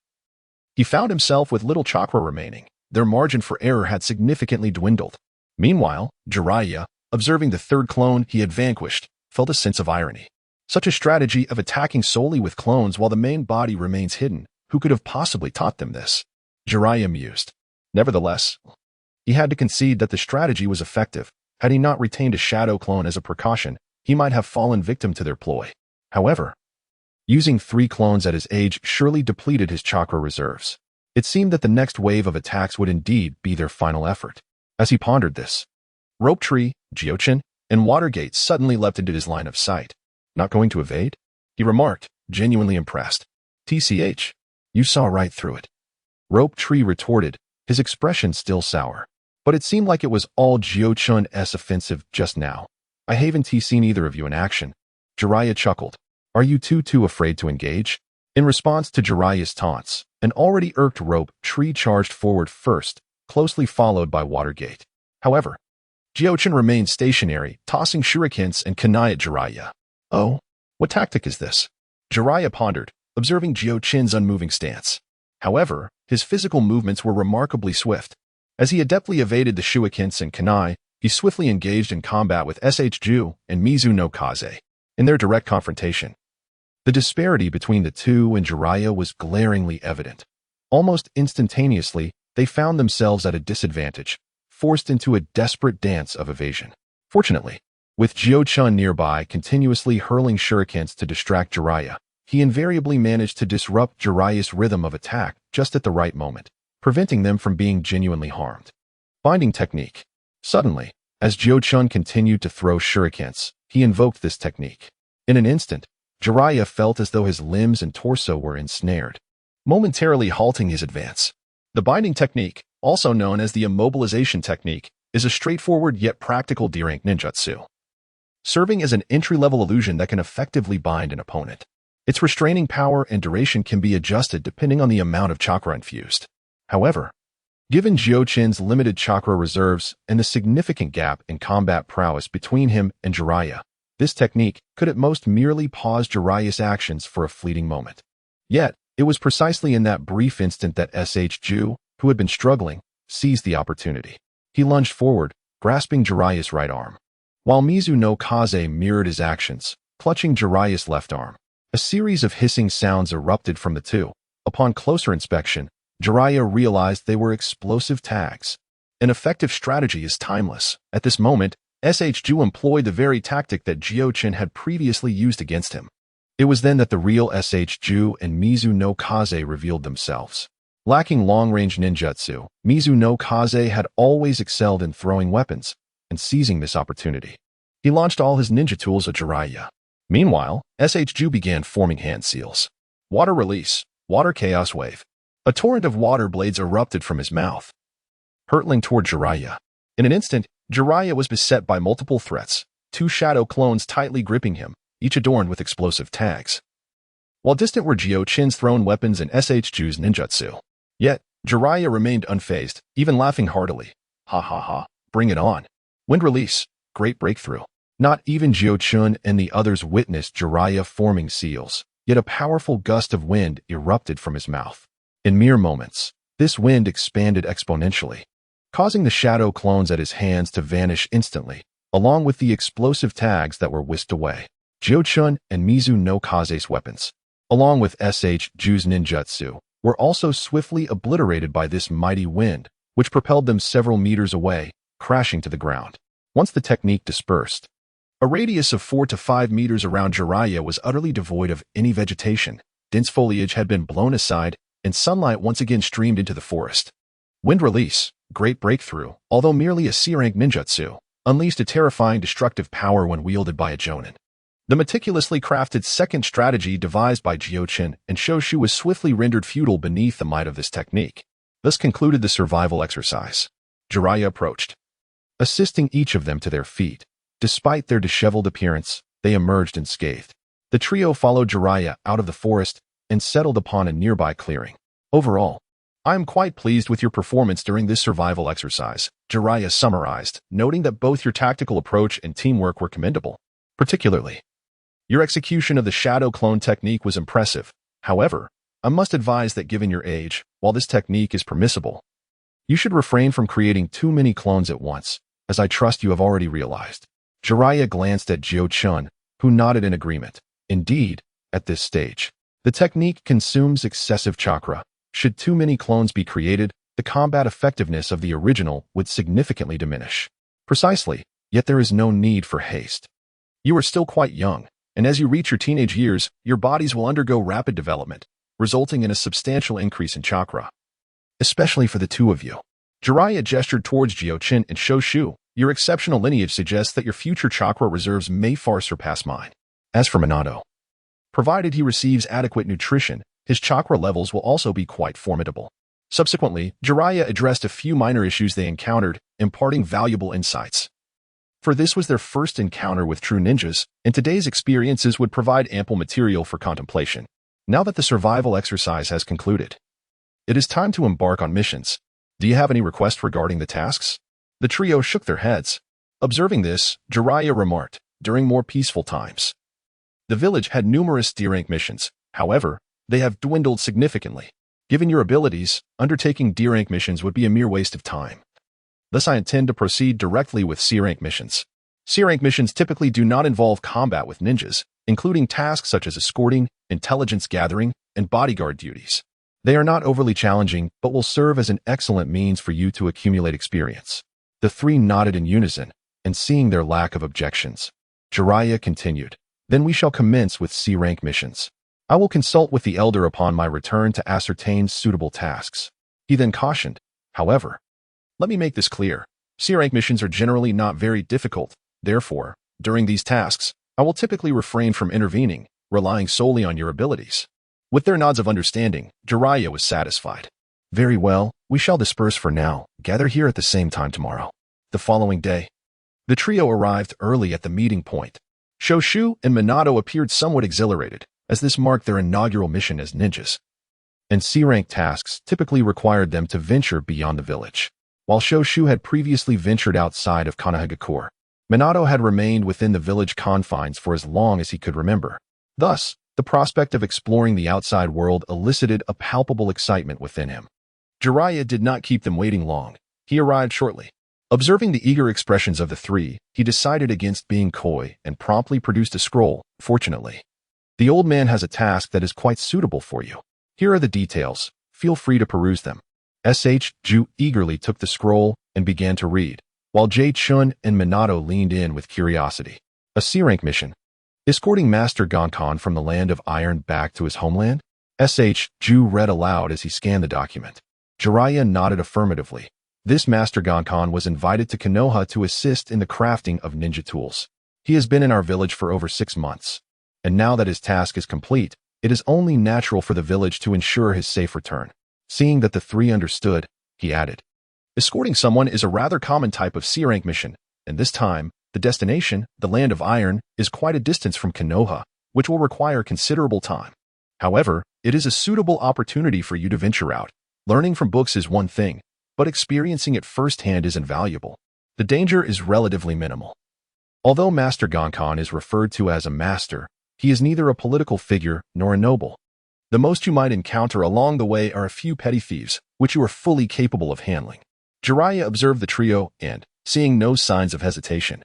he found himself with little chakra remaining. Their margin for error had significantly dwindled. Meanwhile, Jiraiya, observing the third clone he had vanquished, felt a sense of irony. Such a strategy of attacking solely with clones while the main body remains hidden, who could have possibly taught them this? Jiraiya mused. Nevertheless, he had to concede that the strategy was effective. Had he not retained a shadow clone as a precaution, he might have fallen victim to their ploy. However, using 3 clones at his age surely depleted his chakra reserves. It seemed that the next wave of attacks would indeed be their final effort. As he pondered this, Rope Tree, Jiuchen, and Watergate suddenly leapt into his line of sight. Not going to evade? He remarked, genuinely impressed. TCH, you saw right through it. Rope Tree retorted, his expression still sour. But it seemed like it was all Jiuchen's offensive just now. I haven't seen either of you in action. Jiraiya chuckled. Are you too afraid to engage? In response to Jiraiya's taunts, an already irked Rope Tree charged forward first, closely followed by Watergate. However, Jiuchen remained stationary, tossing shurikens and kunai at Jiraiya. Oh, what tactic is this? Jiraiya pondered, observing Jiuchen's unmoving stance. However, his physical movements were remarkably swift. As he adeptly evaded the shurikens and kunai, he swiftly engaged in combat with Ju and Mizu no Kaze. In their direct confrontation, the disparity between the two and Jiraiya was glaringly evident. Almost instantaneously, they found themselves at a disadvantage, forced into a desperate dance of evasion. Fortunately, with Jiuchen nearby continuously hurling shurikens to distract Jiraiya, he invariably managed to disrupt Jiraiya's rhythm of attack just at the right moment, preventing them from being genuinely harmed. Binding technique. Suddenly, as Jiuchen continued to throw shurikens, he invoked this technique. In an instant, Jiraiya felt as though his limbs and torso were ensnared, momentarily halting his advance. The binding technique, also known as the immobilization technique, is a straightforward yet practical D-rank ninjutsu, serving as an entry-level illusion that can effectively bind an opponent. Its restraining power and duration can be adjusted depending on the amount of chakra infused. However, given Jiuchen's limited chakra reserves and the significant gap in combat prowess between him and Jiraiya, this technique could at most merely pause Jiraiya's actions for a fleeting moment. Yet, it was precisely in that brief instant that Ju, who had been struggling, seized the opportunity. He lunged forward, grasping Jiraiya's right arm, while Mizu no Kaze mirrored his actions, clutching Jiraiya's left arm. A series of hissing sounds erupted from the two. Upon closer inspection, Jiraiya realized they were explosive tags. An effective strategy is timeless. At this moment, Ju employed the very tactic that Jiuchen had previously used against him. It was then that the real Ju and Mizu no Kaze revealed themselves. Lacking long-range ninjutsu, Mizu no Kaze had always excelled in throwing weapons and seizing this opportunity. He launched all his ninja tools at Jiraiya. Meanwhile, Ju began forming hand seals. Water release, water chaos wave. A torrent of water blades erupted from his mouth, hurtling toward Jiraiya. In an instant, Jiraiya was beset by multiple threats, 2 shadow clones tightly gripping him, each adorned with explosive tags. While distant were Jiuchen's thrown weapons and Ju's ninjutsu. Yet, Jiraiya remained unfazed, even laughing heartily. Ha ha ha, bring it on. Wind release, great breakthrough. Not even Jiuchen and the others witnessed Jiraiya forming seals, yet a powerful gust of wind erupted from his mouth. In mere moments, this wind expanded exponentially, causing the shadow clones at his hands to vanish instantly, along with the explosive tags that were whisked away. Jiuchen and Mizu no Kaze's weapons, along with Ju's ninjutsu, were also swiftly obliterated by this mighty wind, which propelled them several meters away, crashing to the ground. Once the technique dispersed, a radius of 4 to 5 meters around Jiraiya was utterly devoid of any vegetation. Dense foliage had been blown aside, and sunlight once again streamed into the forest. Wind release, great breakthrough, although merely a C-rank ninjutsu, unleashed a terrifying destructive power when wielded by a jonin. The meticulously crafted second strategy devised by Jiuchen and Shoshu was swiftly rendered futile beneath the might of this technique. Thus concluded the survival exercise. Jiraiya approached, assisting each of them to their feet. Despite their disheveled appearance, they emerged unscathed. The trio followed Jiraiya out of the forest and settled upon a nearby clearing. Overall, I am quite pleased with your performance during this survival exercise, Jiraiya summarized, noting that both your tactical approach and teamwork were commendable. Particularly, your execution of the shadow clone technique was impressive. However, I must advise that given your age, while this technique is permissible, you should refrain from creating too many clones at once, as I trust you have already realized. Jiraiya glanced at Jiuchen, who nodded in agreement. Indeed, at this stage, the technique consumes excessive chakra. Should too many clones be created, the combat effectiveness of the original would significantly diminish. Precisely, yet there is no need for haste. You are still quite young, and as you reach your teenage years, your bodies will undergo rapid development, resulting in a substantial increase in chakra. Especially for the two of you. Jiraiya gestured towards Jiuchen and Shoshu. Your exceptional lineage suggests that your future chakra reserves may far surpass mine. As for Minato, provided he receives adequate nutrition, his chakra levels will also be quite formidable. Subsequently, Jiraiya addressed a few minor issues they encountered, imparting valuable insights. For this was their first encounter with true ninjas, and today's experiences would provide ample material for contemplation. Now that the survival exercise has concluded, it is time to embark on missions. Do you have any requests regarding the tasks? The trio shook their heads. Observing this, Jiraiya remarked, during more peaceful times, the village had numerous D-rank missions. However, they have dwindled significantly. Given your abilities, undertaking D-rank missions would be a mere waste of time. Thus I intend to proceed directly with C-rank missions. C-rank missions typically do not involve combat with ninjas, including tasks such as escorting, intelligence gathering, and bodyguard duties. They are not overly challenging, but will serve as an excellent means for you to accumulate experience. The three nodded in unison, and seeing their lack of objections, Jiraiya continued, then we shall commence with C-rank missions. I will consult with the elder upon my return to ascertain suitable tasks. He then cautioned, however, let me make this clear. C-rank missions are generally not very difficult. Therefore, during these tasks, I will typically refrain from intervening, relying solely on your abilities. With their nods of understanding, Jiraiya was satisfied. Very well, we shall disperse for now. Gather here at the same time tomorrow. The following day, the trio arrived early at the meeting point. Shoshu and Minato appeared somewhat exhilarated, as this marked their inaugural mission as ninjas. And C-rank tasks typically required them to venture beyond the village. While Shoshu had previously ventured outside of Konohagakure, Minato had remained within the village confines for as long as he could remember. Thus, the prospect of exploring the outside world elicited a palpable excitement within him. Jiraiya did not keep them waiting long. He arrived shortly. Observing the eager expressions of the three, he decided against being coy and promptly produced a scroll. Fortunately, the old man has a task that is quite suitable for you. Here are the details. Feel free to peruse them. Ju eagerly took the scroll and began to read, while Chun and Minato leaned in with curiosity. A C-rank mission. Escorting Master Genkai from the land of iron back to his homeland? Ju read aloud as he scanned the document. Jiraiya nodded affirmatively. This Master Genkai was invited to Konoha to assist in the crafting of ninja tools. He has been in our village for over 6 months, and now that his task is complete, it is only natural for the village to ensure his safe return. Seeing that the three understood, he added, escorting someone is a rather common type of C-rank mission, and this time, the destination, the land of iron, is quite a distance from Konoha, which will require considerable time. However, it is a suitable opportunity for you to venture out. Learning from books is one thing, but experiencing it firsthand is invaluable. The danger is relatively minimal. Although Master Genkai is referred to as a master, he is neither a political figure nor a noble. The most you might encounter along the way are a few petty thieves, which you are fully capable of handling. Jiraiya observed the trio and, seeing no signs of hesitation,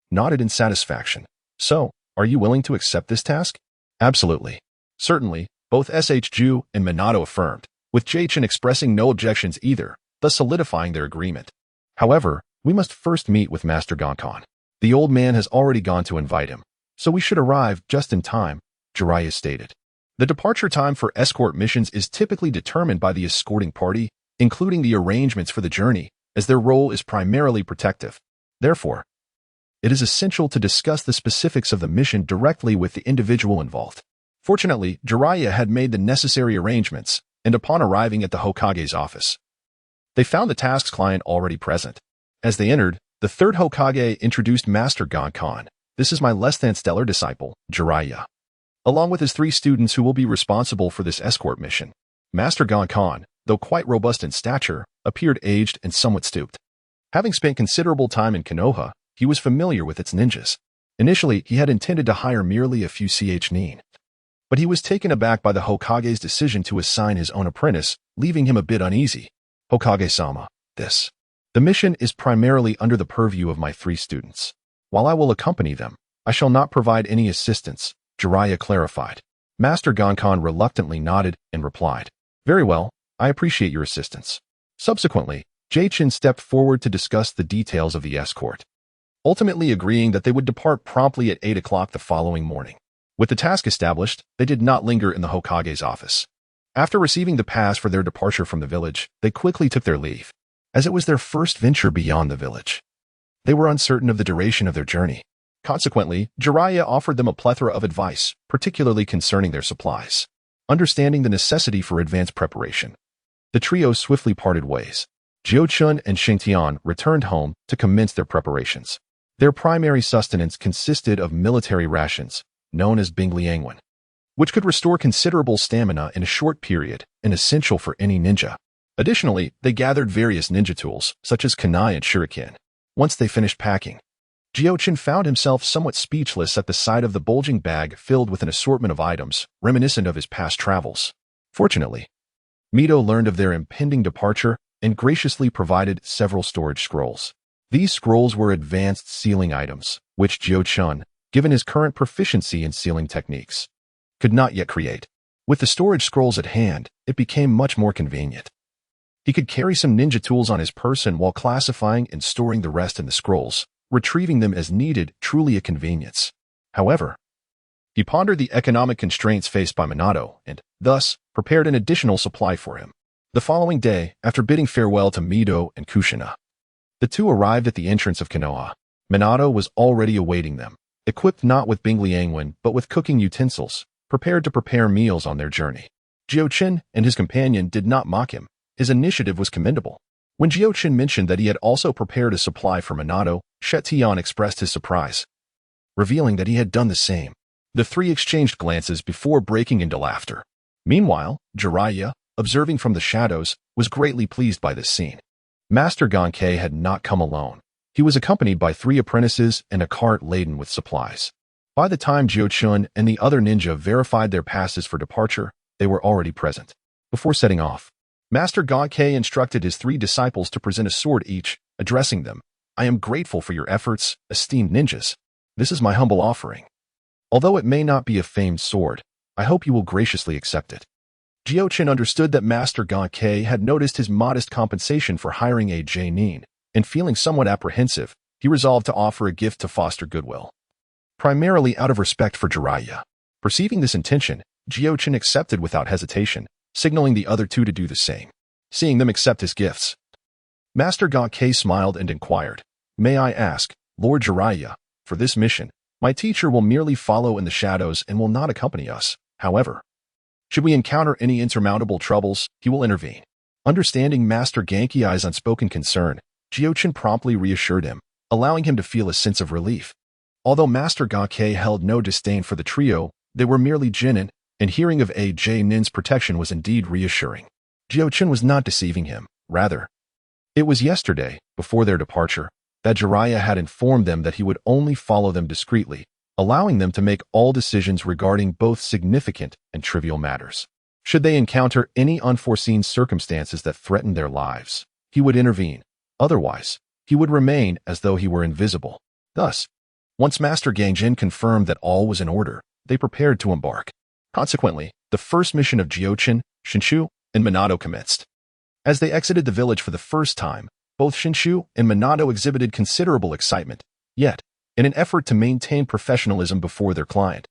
nodded in satisfaction. So, are you willing to accept this task? Absolutely. Certainly, both Ju and Minato affirmed, with Jiuchen expressing no objections either, thus solidifying their agreement. However, we must first meet with Master Gonkan. The old man has already gone to invite him, so we should arrive just in time, Jiraiya stated. The departure time for escort missions is typically determined by the escorting party, including the arrangements for the journey, as their role is primarily protective. Therefore, it is essential to discuss the specifics of the mission directly with the individual involved. Fortunately, Jiraiya had made the necessary arrangements, and upon arriving at the Hokage's office, they found the task's client already present. As they entered, the third Hokage introduced Master Gonkan. This is my less-than-stellar disciple, Jiraiya, along with his 3 students who will be responsible for this escort mission. Master Gonkan, though quite robust in stature, appeared aged and somewhat stooped. Having spent considerable time in Konoha, he was familiar with its ninjas. Initially, he had intended to hire merely a few nin, but he was taken aback by the Hokage's decision to assign his own apprentice, leaving him a bit uneasy. Hokage-sama, the mission is primarily under the purview of my 3 students. While I will accompany them, I shall not provide any assistance, Jiraiya clarified. Master Gonkan reluctantly nodded and replied, Very well, I appreciate your assistance. Subsequently, Jiuchen stepped forward to discuss the details of the escort, ultimately agreeing that they would depart promptly at 8 o'clock the following morning. With the task established, they did not linger in the Hokage's office. After receiving the pass for their departure from the village, they quickly took their leave. As it was their first venture beyond the village, they were uncertain of the duration of their journey. Consequently, Jiraiya offered them a plethora of advice, particularly concerning their supplies. Understanding the necessity for advanced preparation, the trio swiftly parted ways. Jiuchen and Xingtian returned home to commence their preparations. Their primary sustenance consisted of military rations, known as bingliangwen, which could restore considerable stamina in a short period and essential for any ninja. Additionally, they gathered various ninja tools, such as kunai and shuriken. Once they finished packing, Jiuchen found himself somewhat speechless at the sight of the bulging bag filled with an assortment of items, reminiscent of his past travels. Fortunately, Mito learned of their impending departure and graciously provided several storage scrolls. These scrolls were advanced sealing items, which Jiuchen, given his current proficiency in sealing techniques, could not yet create. With the storage scrolls at hand, it became much more convenient. He could carry some ninja tools on his person while classifying and storing the rest in the scrolls, retrieving them as needed, truly a convenience. However, he pondered the economic constraints faced by Minato and, thus, prepared an additional supply for him. The following day, after bidding farewell to Mito and Kushina, the 2 arrived at the entrance of Konoha. Minato was already awaiting them, equipped not with bingliangwen but with cooking utensils, prepared to prepare meals on their journey. Jiuchen and his companion did not mock him. His initiative was commendable. When Jiuchen mentioned that he had also prepared a supply for Minato, Xingtian expressed his surprise, revealing that he had done the same. The 3 exchanged glances before breaking into laughter. Meanwhile, Jiraiya, observing from the shadows, was greatly pleased by this scene. Master Genkai had not come alone. He was accompanied by 3 apprentices and a cart laden with supplies. By the time Jiuchen and the other ninja verified their passes for departure, they were already present. Before setting off, Master Genkai instructed his 3 disciples to present a sword each, addressing them. I am grateful for your efforts, esteemed ninjas. This is my humble offering. Although it may not be a famed sword, I hope you will graciously accept it. Jiuchen understood that Master Genkai had noticed his modest compensation for hiring a nin, and feeling somewhat apprehensive, he resolved to offer a gift to foster goodwill, primarily out of respect for Jiraiya. Perceiving this intention, Jiuchen accepted without hesitation, signaling the other 2 to do the same. Seeing them accept his gifts, Master Genkai smiled and inquired, May I ask, Lord Jiraiya, for this mission, my teacher will merely follow in the shadows and will not accompany us. However, should we encounter any insurmountable troubles, he will intervene. Understanding Master Genkai's unspoken concern, Jiuchen promptly reassured him, allowing him to feel a sense of relief. Although Master Genkai held no disdain for the trio, they were merely genin, and hearing of nin's protection was indeed reassuring. Jiuchen was not deceiving him. Rather, it was yesterday, before their departure, that Jiraiya had informed them that he would only follow them discreetly, allowing them to make all decisions regarding both significant and trivial matters. Should they encounter any unforeseen circumstances that threatened their lives, he would intervene, Otherwise, he would remain as though he were invisible. Thus, once Master Gangjin confirmed that all was in order, they prepared to embark. Consequently, the first mission of Jiuchen, Shinshu, and Minato commenced. As they exited the village for the first time, both Shinshu and Minato exhibited considerable excitement, yet, in an effort to maintain professionalism before their client,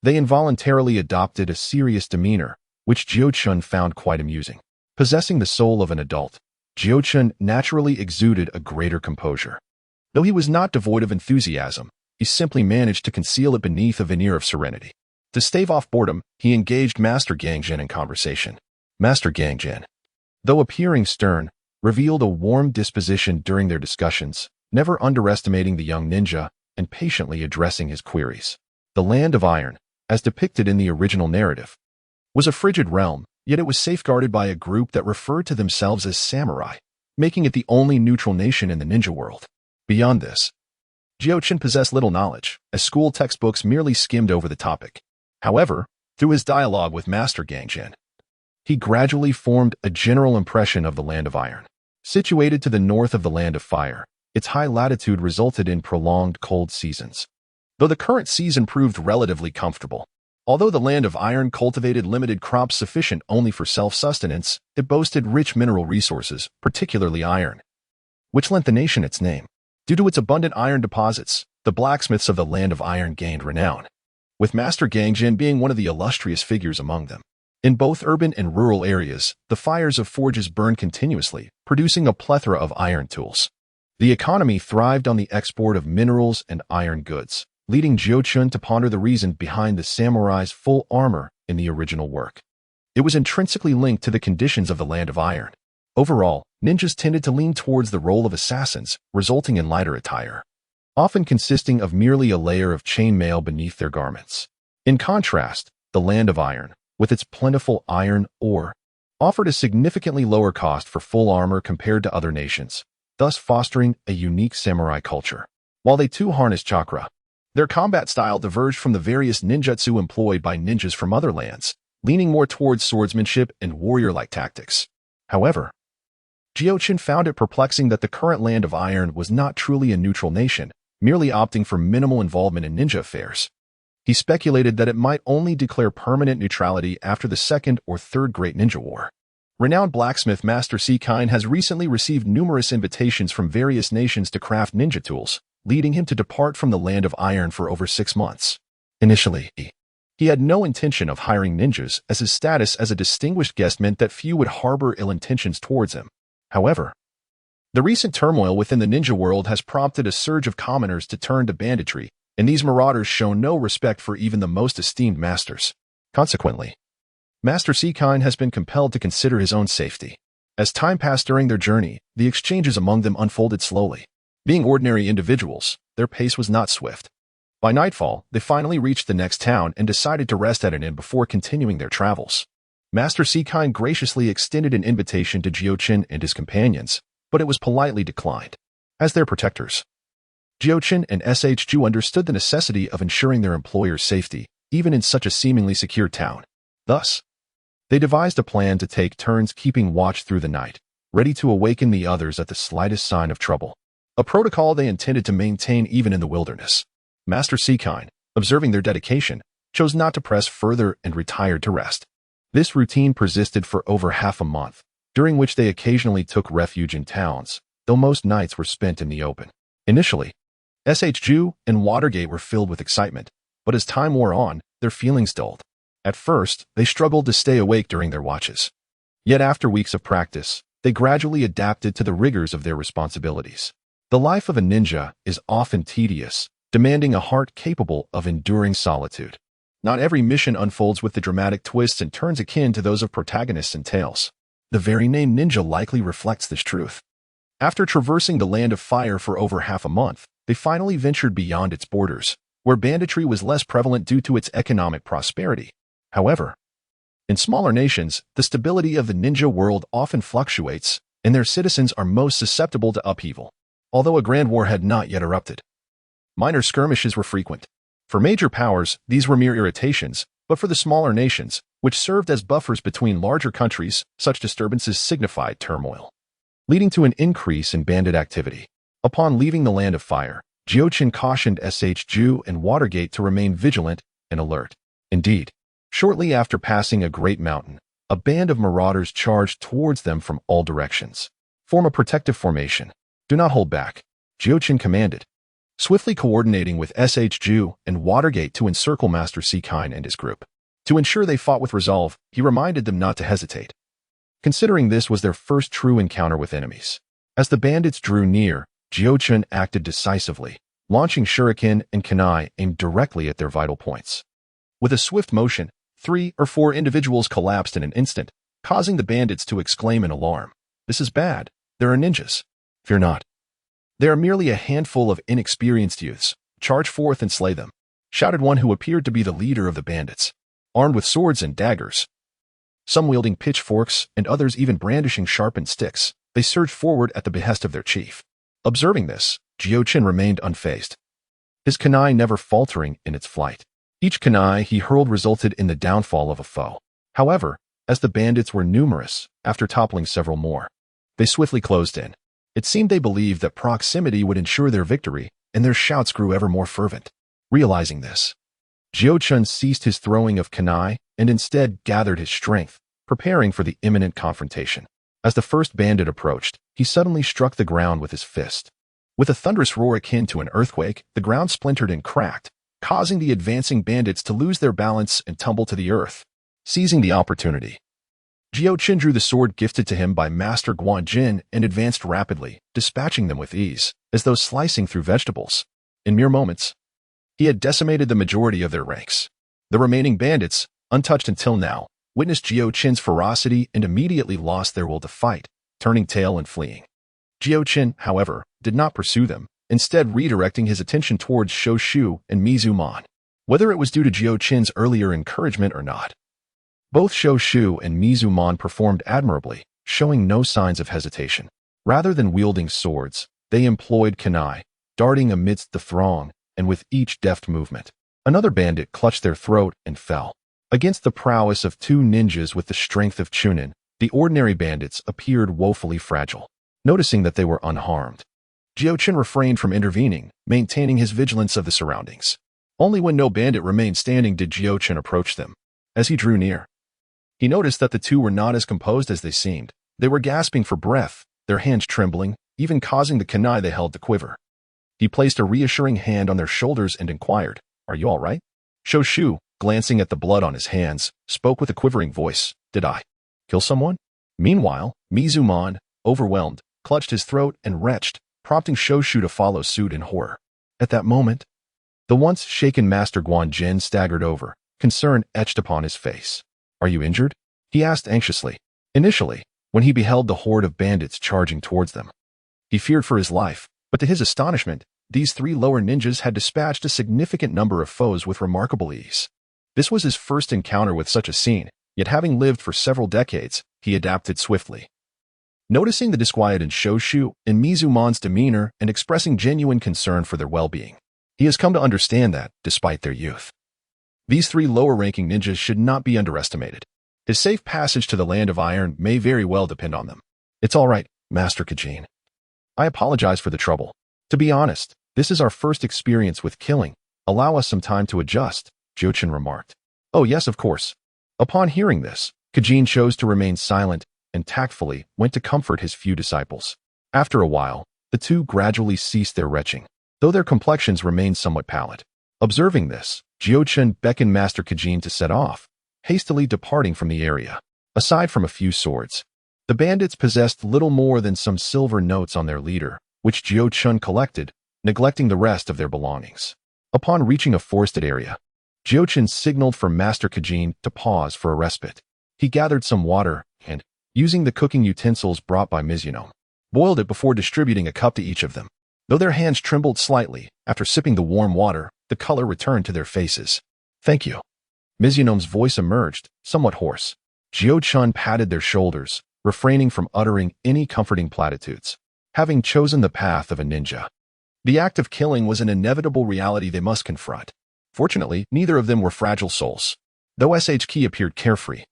they involuntarily adopted a serious demeanor, which Jiuchen found quite amusing. Possessing the soul of an adult, Jiuchen naturally exuded a greater composure. Though he was not devoid of enthusiasm, he simply managed to conceal it beneath a veneer of serenity. To stave off boredom, he engaged Master Gangjin in conversation. Master Gangjin, though appearing stern, revealed a warm disposition during their discussions, never underestimating the young ninja and patiently addressing his queries. The Land of Iron, as depicted in the original narrative, was a frigid realm, yet it was safeguarded by a group that referred to themselves as samurai, making it the only neutral nation in the ninja world. Beyond this, Jiuchen possessed little knowledge, as school textbooks merely skimmed over the topic. However, through his dialogue with Master Gangjin, he gradually formed a general impression of the Land of Iron. Situated to the north of the Land of Fire, its high latitude resulted in prolonged cold seasons. Though the current season proved relatively comfortable, although the Land of Iron cultivated limited crops sufficient only for self-sustenance, it boasted rich mineral resources, particularly iron, which lent the nation its name. Due to its abundant iron deposits, the blacksmiths of the Land of Iron gained renown, with Master Gangjin being one of the illustrious figures among them. In both urban and rural areas, the fires of forges burned continuously, producing a plethora of iron tools. The economy thrived on the export of minerals and iron goods, leading Jiuchen to ponder the reason behind the samurai's full armor in the original work. It was intrinsically linked to the conditions of the Land of Iron. Overall, ninjas tended to lean towards the role of assassins, resulting in lighter attire, often consisting of merely a layer of chainmail beneath their garments. In contrast, the Land of Iron, with its plentiful iron ore, offered a significantly lower cost for full armor compared to other nations, thus fostering a unique samurai culture. While they too harnessed chakra, their combat style diverged from the various ninjutsu employed by ninjas from other lands, leaning more towards swordsmanship and warrior-like tactics. However, Jiuchen found it perplexing that the current Land of Iron was not truly a neutral nation, merely opting for minimal involvement in ninja affairs. He speculated that it might only declare permanent neutrality after the Second or Third Great Ninja War. Renowned blacksmith Master Kekkei has recently received numerous invitations from various nations to craft ninja tools, leading him to depart from the Land of Iron for over 6 months. Initially, he had no intention of hiring ninjas, as his status as a distinguished guest meant that few would harbor ill intentions towards him. However, the recent turmoil within the ninja world has prompted a surge of commoners to turn to banditry, and these marauders show no respect for even the most esteemed masters. Consequently, Master Kekkei has been compelled to consider his own safety. As time passed during their journey, the exchanges among them unfolded slowly. Being ordinary individuals, their pace was not swift. By nightfall, they finally reached the next town and decided to rest at an inn before continuing their travels. Master Kekkei graciously extended an invitation to Jiuchen and his companions, but it was politely declined. As their protectors, Jiuchen and SHU understood the necessity of ensuring their employer's safety, even in such a seemingly secure town. Thus, they devised a plan to take turns keeping watch through the night, ready to awaken the others at the slightest sign of trouble. A protocol they intended to maintain even in the wilderness. Master Kekkei, observing their dedication, chose not to press further and retired to rest. This routine persisted for over half a month, during which they occasionally took refuge in towns, though most nights were spent in the open. Initially, SHU and Watergate were filled with excitement, but as time wore on, their feelings dulled. At first, they struggled to stay awake during their watches. Yet after weeks of practice, they gradually adapted to the rigors of their responsibilities. The life of a ninja is often tedious, demanding a heart capable of enduring solitude. Not every mission unfolds with the dramatic twists and turns akin to those of protagonists and tales. The very name ninja likely reflects this truth. After traversing the Land of Fire for over half a month, they finally ventured beyond its borders, where banditry was less prevalent due to its economic prosperity. However, in smaller nations, the stability of the ninja world often fluctuates, and their citizens are most susceptible to upheaval. Although a grand war had not yet erupted, minor skirmishes were frequent. For major powers, these were mere irritations, but for the smaller nations, which served as buffers between larger countries, such disturbances signified turmoil. leading to an increase in bandit activity. Upon leaving the Land of Fire, Jiuchen cautioned Ju and Watergate to remain vigilant and alert. Indeed, shortly after passing a great mountain, a band of marauders charged towards them from all directions. Form a protective formation. Do not hold back, Jiuchen commanded, swiftly coordinating with Ju and Watergate to encircle Master Kekkei and his group. To ensure they fought with resolve, he reminded them not to hesitate, considering this was their first true encounter with enemies. As the bandits drew near, Jiuchen acted decisively, launching shuriken and kunai aimed directly at their vital points. With a swift motion, 3 or 4 individuals collapsed in an instant, causing the bandits to exclaim in alarm. "This is bad. There are ninjas." "Fear not. They are merely a handful of inexperienced youths. Charge forth and slay them," shouted one who appeared to be the leader of the bandits, armed with swords and daggers. Some wielding pitchforks and others even brandishing sharpened sticks, they surged forward at the behest of their chief. Observing this, Jiuchen remained unfazed, his kunai never faltering in its flight. Each kunai he hurled resulted in the downfall of a foe. However, as the bandits were numerous, after toppling several more, they swiftly closed in. It seemed they believed that proximity would ensure their victory, and their shouts grew ever more fervent. Realizing this, Jiuchen ceased his throwing of kunai and instead gathered his strength, preparing for the imminent confrontation. As the first bandit approached, he suddenly struck the ground with his fist. With a thunderous roar akin to an earthquake, the ground splintered and cracked, causing the advancing bandits to lose their balance and tumble to the earth. Seizing the opportunity, Jiuchen drew the sword gifted to him by Master Guanjin and advanced rapidly, dispatching them with ease, as though slicing through vegetables. In mere moments, he had decimated the majority of their ranks. The remaining bandits, untouched until now, witnessed Jiuchen's ferocity and immediately lost their will to fight, turning tail and fleeing. Jiuchen, however, did not pursue them, instead redirecting his attention towards Shoshu and Mizumon. Whether it was due to Jiuchen's earlier encouragement or not, both Shoshu and Mizumon performed admirably, showing no signs of hesitation. Rather than wielding swords, they employed kunai, darting amidst the throng, and with each deft movement, another bandit clutched their throat and fell. Against the prowess of 2 ninjas with the strength of Chunin, the ordinary bandits appeared woefully fragile. Noticing that they were unharmed, Jiuchen refrained from intervening, maintaining his vigilance of the surroundings. Only when no bandit remained standing did Jiuchen approach them. As he drew near, he noticed that the 2 were not as composed as they seemed. They were gasping for breath, their hands trembling, even causing the kunai they held to quiver. He placed a reassuring hand on their shoulders and inquired, "Are you all right?" Shoshu, glancing at the blood on his hands, spoke with a quivering voice, "Did I kill someone?" Meanwhile, Mizumon, overwhelmed, clutched his throat and retched, prompting Shoshu to follow suit in horror. At that moment, the once shaken Master Guanjin staggered over, concern etched upon his face. "Are you injured?" he asked anxiously. Initially, when he beheld the horde of bandits charging towards them, he feared for his life, but to his astonishment, these 3 lower ninjas had dispatched a significant number of foes with remarkable ease. This was his first encounter with such a scene, yet having lived for several decades, he adapted swiftly. Noticing the disquiet in Shoshu and Mizumon's demeanor and expressing genuine concern for their well-being, he has come to understand that, despite their youth, these 3 lower-ranking ninjas should not be underestimated. His safe passage to the Land of Iron may very well depend on them. "It's all right, Master Kekkei. I apologize for the trouble. To be honest, this is our first experience with killing. Allow us some time to adjust," Jiuchen remarked. "Oh yes, of course." Upon hearing this, Kekkei chose to remain silent and tactfully went to comfort his few disciples. After a while, the 2 gradually ceased their retching, though their complexions remained somewhat pallid. Observing this, Jiuchen beckoned Master Kekkei to set off, hastily departing from the area. Aside from a few swords, the bandits possessed little more than some silver notes on their leader, which Jiuchen collected, neglecting the rest of their belongings. Upon reaching a forested area, Jiuchen signaled for Master Kekkei to pause for a respite. He gathered some water and, using the cooking utensils brought by Mizunom, boiled it before distributing a cup to each of them. Though their hands trembled slightly, after sipping the warm water, the color returned to their faces. "Thank you." Mizunom's voice emerged, somewhat hoarse. Jiuchen patted their shoulders, refraining from uttering any comforting platitudes. Having chosen the path of a ninja, the act of killing was an inevitable reality they must confront. Fortunately, neither of them were fragile souls. Though Key appeared carefree,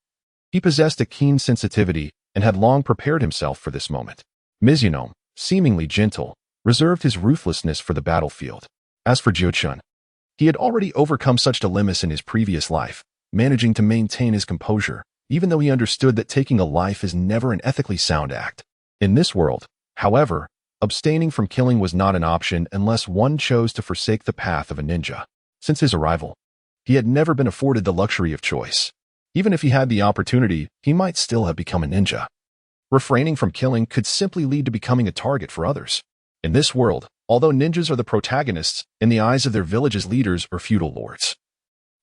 he possessed a keen sensitivity and had long prepared himself for this moment. Mizuno, seemingly gentle, reserved his ruthlessness for the battlefield. As for Jiuchen, he had already overcome such dilemmas in his previous life, managing to maintain his composure, even though he understood that taking a life is never an ethically sound act. In this world, however, abstaining from killing was not an option unless one chose to forsake the path of a ninja. Since his arrival, he had never been afforded the luxury of choice. Even if he had the opportunity, he might still have become a ninja. Refraining from killing could simply lead to becoming a target for others. In this world, although ninjas are the protagonists in the eyes of their village's leaders or feudal lords,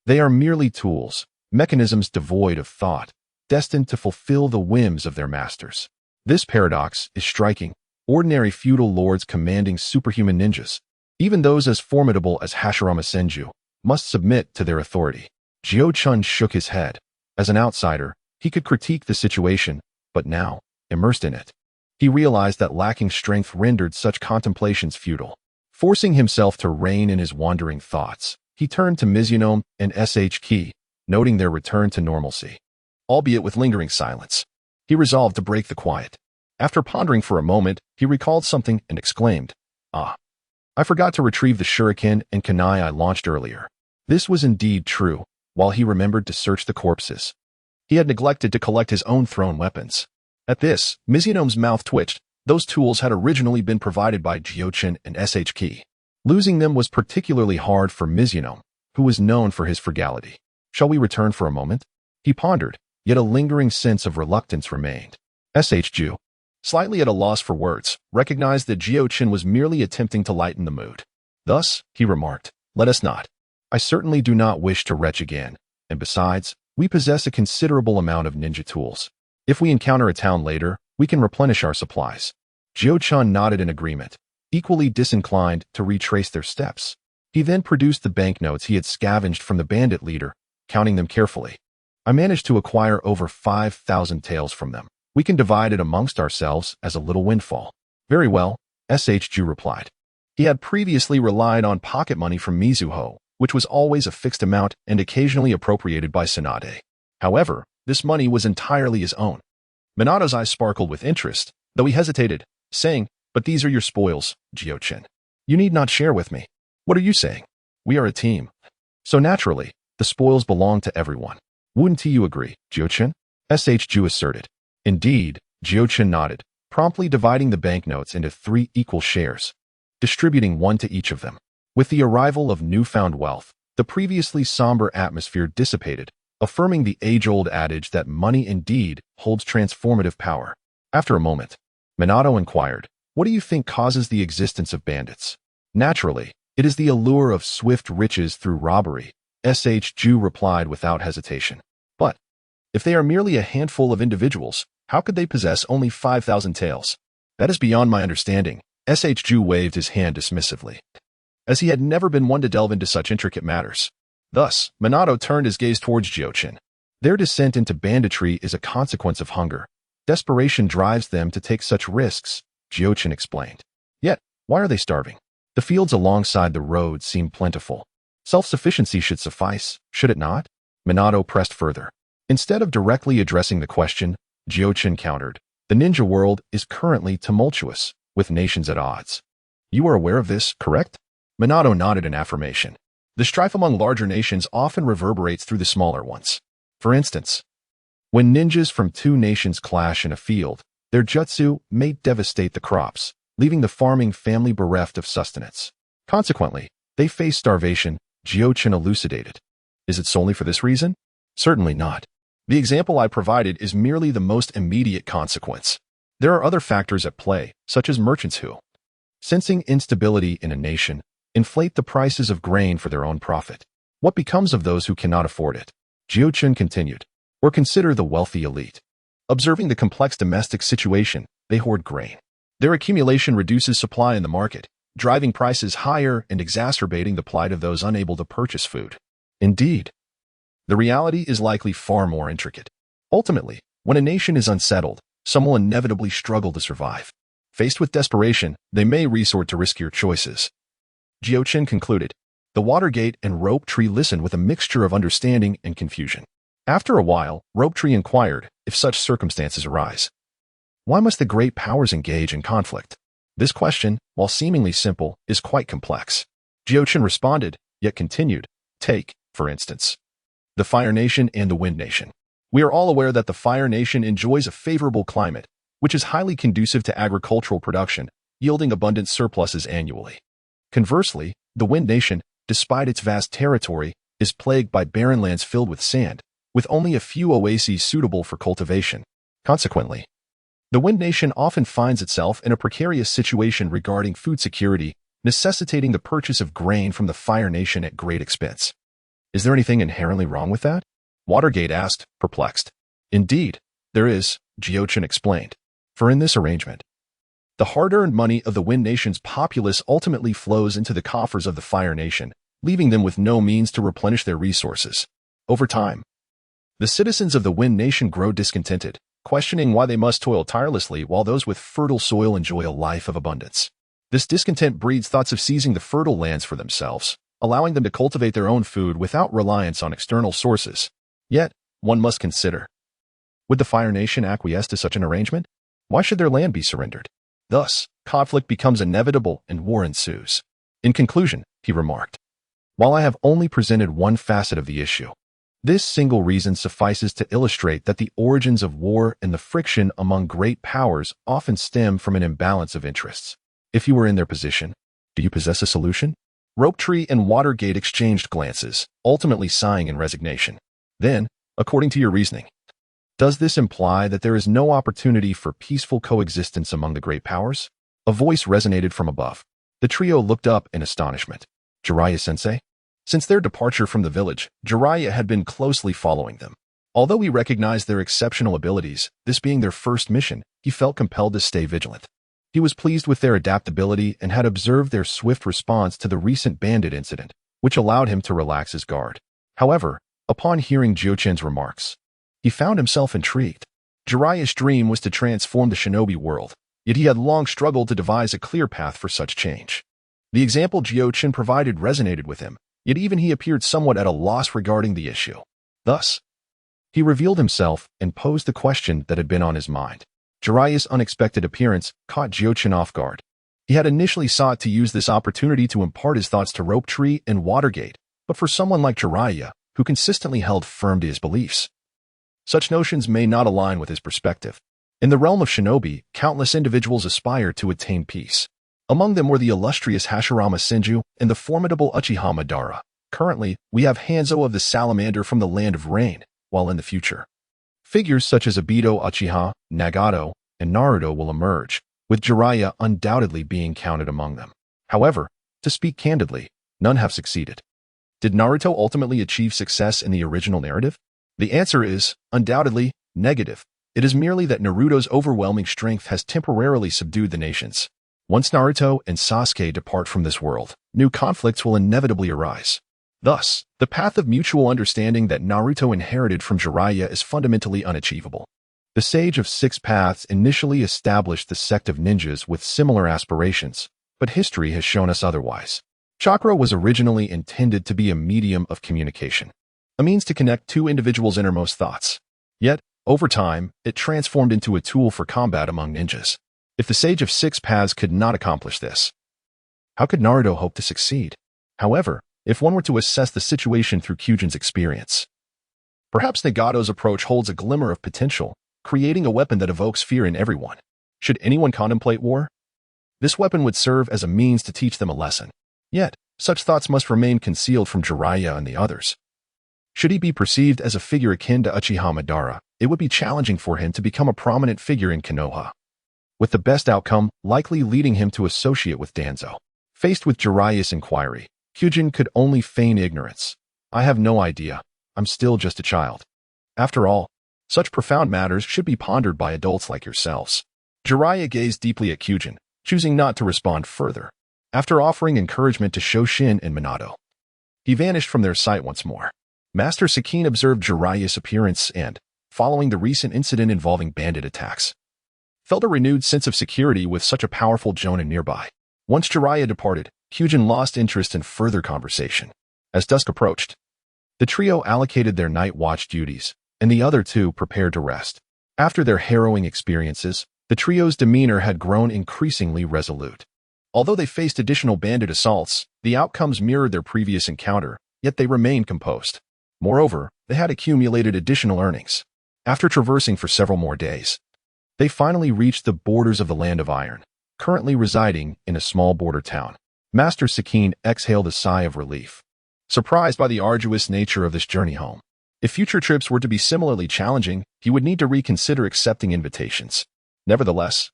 they are merely tools, mechanisms devoid of thought, destined to fulfill the whims of their masters. This paradox is striking. Ordinary feudal lords commanding superhuman ninjas, even those as formidable as Hashirama Senju, must submit to their authority. Jiuchen shook his head. As an outsider, he could critique the situation, but now, immersed in it, he realized that lacking strength rendered such contemplations futile. Forcing himself to rein in his wandering thoughts, he turned to Mizuno and Kekkei, noting their return to normalcy. Albeit with lingering silence, he resolved to break the quiet. After pondering for a moment, he recalled something and exclaimed, "Ah, I forgot to retrieve the shuriken and kunai I launched earlier." This was indeed true. While he remembered to search the corpses, he had neglected to collect his own thrown weapons. At this, Mizuno's mouth twitched. Those tools had originally been provided by Jiuchen and Kekkei. Losing them was particularly hard for Mizuno, who was known for his frugality. "Shall we return for a moment?" He pondered, yet a lingering sense of reluctance remained. Jiu, slightly at a loss for words, recognized that Jiuchen was merely attempting to lighten the mood. Thus, he remarked, "Let us not. I certainly do not wish to retch again, and besides, we possess a considerable amount of ninja tools. If we encounter a town later, we can replenish our supplies." Jiuchen nodded in agreement, equally disinclined to retrace their steps. He then produced the banknotes he had scavenged from the bandit leader, counting them carefully. "I managed to acquire over 5,000 taels from them. We can divide it amongst ourselves as a little windfall." "Very well," Jiu replied. He had previously relied on pocket money from Mizuho, which was always a fixed amount and occasionally appropriated by Tsunade. However, this money was entirely his own. Minato's eyes sparkled with interest, though he hesitated, saying, "But these are your spoils, Jiuchen. You need not share with me." "What are you saying? We are a team. So naturally, the spoils belong to everyone. Wouldn't you agree, Jiuchen?" Jiu asserted. Indeed, Jiuchen nodded, promptly dividing the banknotes into 3 equal shares, distributing 1 to each of them. With the arrival of newfound wealth, the previously somber atmosphere dissipated, affirming the age-old adage that money indeed holds transformative power. After a moment, Minato inquired, "What do you think causes the existence of bandits?" "Naturally, it is the allure of swift riches through robbery," Jiu replied without hesitation. "But if they are merely a handful of individuals, how could they possess only 5,000 taels?" "That is beyond my understanding." Jiu waved his hand dismissively, as he had never been one to delve into such intricate matters. Thus, Minato turned his gaze towards Jiuchen. "Their descent into banditry is a consequence of hunger. Desperation drives them to take such risks," Jiuchen explained. "Yet, why are they starving? The fields alongside the road seem plentiful. Self-sufficiency should suffice, should it not?" Minato pressed further. Instead of directly addressing the question, Jiuchen countered, "The ninja world is currently tumultuous, with nations at odds. You are aware of this, correct?" Minato nodded in affirmation. The strife among larger nations often reverberates through the smaller ones. For instance, when ninjas from 2 nations clash in a field, their jutsu may devastate the crops, leaving the farming family bereft of sustenance. Consequently, they face starvation, Jiuchen elucidated. "Is it solely for this reason?" "Certainly not. The example I provided is merely the most immediate consequence. There are other factors at play, such as merchants who, sensing instability in a nation, inflate the prices of grain for their own profit. What becomes of those who cannot afford it?" Jiuchen continued. "Or consider the wealthy elite. Observing the complex domestic situation, they hoard grain. Their accumulation reduces supply in the market, driving prices higher and exacerbating the plight of those unable to purchase food." Indeed, the reality is likely far more intricate. Ultimately, when a nation is unsettled, some will inevitably struggle to survive. Faced with desperation, they may resort to riskier choices. Jiuchen concluded. The Watergate and Rope Tree listened with a mixture of understanding and confusion. After a while, Rope Tree inquired, "If such circumstances arise, Why must the great powers engage in conflict? This question, while seemingly simple, is quite complex. Jiuchen responded, yet continued. Take, for instance, the Fire Nation and the Wind Nation. We are all aware that the Fire Nation enjoys a favorable climate, which is highly conducive to agricultural production, yielding abundant surpluses annually. Conversely, the Wind Nation, despite its vast territory, is plagued by barren lands filled with sand, with only a few oases suitable for cultivation. Consequently, the Wind Nation often finds itself in a precarious situation regarding food security, necessitating the purchase of grain from the Fire Nation at great expense. Is there anything inherently wrong with that? Watergate asked, perplexed. Indeed, there is, Jiuchen explained. For in this arrangement, the hard-earned money of the Wind Nation's populace ultimately flows into the coffers of the Fire Nation, leaving them with no means to replenish their resources. Over time, the citizens of the Wind Nation grow discontented, questioning why they must toil tirelessly while those with fertile soil enjoy a life of abundance. This discontent breeds thoughts of seizing the fertile lands for themselves, allowing them to cultivate their own food without reliance on external sources. Yet, one must consider, would the Fire Nation acquiesce to such an arrangement? Why should their land be surrendered? Thus, conflict becomes inevitable and war ensues. In conclusion, he remarked, while I have only presented one facet of the issue, this single reason suffices to illustrate that the origins of war and the friction among great powers often stem from an imbalance of interests. If you were in their position, do you possess a solution? Ropetree and Watergate exchanged glances, ultimately sighing in resignation. Then, according to your reasoning, does this imply that there is no opportunity for peaceful coexistence among the great powers? A voice resonated from above. The trio looked up in astonishment. Jiraiya-sensei? Since their departure from the village, Jiraiya had been closely following them. Although he recognized their exceptional abilities, this being their first mission, he felt compelled to stay vigilant. He was pleased with their adaptability and had observed their swift response to the recent bandit incident, which allowed him to relax his guard. However, upon hearing Jiuchen's remarks, he found himself intrigued. Jiraiya's dream was to transform the shinobi world, yet he had long struggled to devise a clear path for such change. The example Jiuchen provided resonated with him, yet even he appeared somewhat at a loss regarding the issue. Thus, he revealed himself and posed the question that had been on his mind. Jiraiya's unexpected appearance caught Jiuchen off guard. He had initially sought to use this opportunity to impart his thoughts to Ropetree and Watergate, but for someone like Jiraiya, who consistently held firm to his beliefs, such notions may not align with his perspective. In the realm of shinobi, countless individuals aspire to attain peace. Among them were the illustrious Hashirama Senju and the formidable Uchiha Madara. Currently, we have Hanzo of the Salamander from the Land of Rain, while in the future, figures such as Obito Uchiha, Nagato, and Naruto will emerge, with Jiraiya undoubtedly being counted among them. However, to speak candidly, none have succeeded. Did Naruto ultimately achieve success in the original narrative? The answer is, undoubtedly, negative. It is merely that Naruto's overwhelming strength has temporarily subdued the nations. Once Naruto and Sasuke depart from this world, new conflicts will inevitably arise. Thus, the path of mutual understanding that Naruto inherited from Jiraiya is fundamentally unachievable. The Sage of Six Paths initially established the sect of ninjas with similar aspirations, but history has shown us otherwise. Chakra was originally intended to be a medium of communication, a means to connect two individuals' innermost thoughts. Yet, over time, it transformed into a tool for combat among ninjas. If the Sage of Six Paths could not accomplish this, how could Naruto hope to succeed? However, if one were to assess the situation through Kyujin's experience, perhaps Nagato's approach holds a glimmer of potential, creating a weapon that evokes fear in everyone. Should anyone contemplate war, this weapon would serve as a means to teach them a lesson. Yet, such thoughts must remain concealed from Jiraiya and the others. Should he be perceived as a figure akin to Uchiha Madara, it would be challenging for him to become a prominent figure in Konoha, with the best outcome likely leading him to associate with Danzo. Faced with Jiraiya's inquiry, Kyujin could only feign ignorance. I have no idea. I'm still just a child. After all, such profound matters should be pondered by adults like yourselves. Jiraiya gazed deeply at Kyujin, choosing not to respond further. After offering encouragement to Shoshin and Minato, he vanished from their sight once more. Master Sakine observed Jiraiya's appearance and, following the recent incident involving bandit attacks, felt a renewed sense of security with such a powerful Jonin nearby. Once Jiraiya departed, Kyujin lost interest in further conversation. As dusk approached, the trio allocated their night watch duties, and the other two prepared to rest. After their harrowing experiences, The trio's demeanor had grown increasingly resolute. Although they faced additional bandit assaults, the outcomes mirrored their previous encounter, yet they remained composed. Moreover, they had accumulated additional earnings. After traversing for several more days, they finally reached the borders of the Land of Iron, currently residing in a small border town. Master Sakine exhaled a sigh of relief, surprised by the arduous nature of this journey home. If future trips were to be similarly challenging, he would need to reconsider accepting invitations. Nevertheless,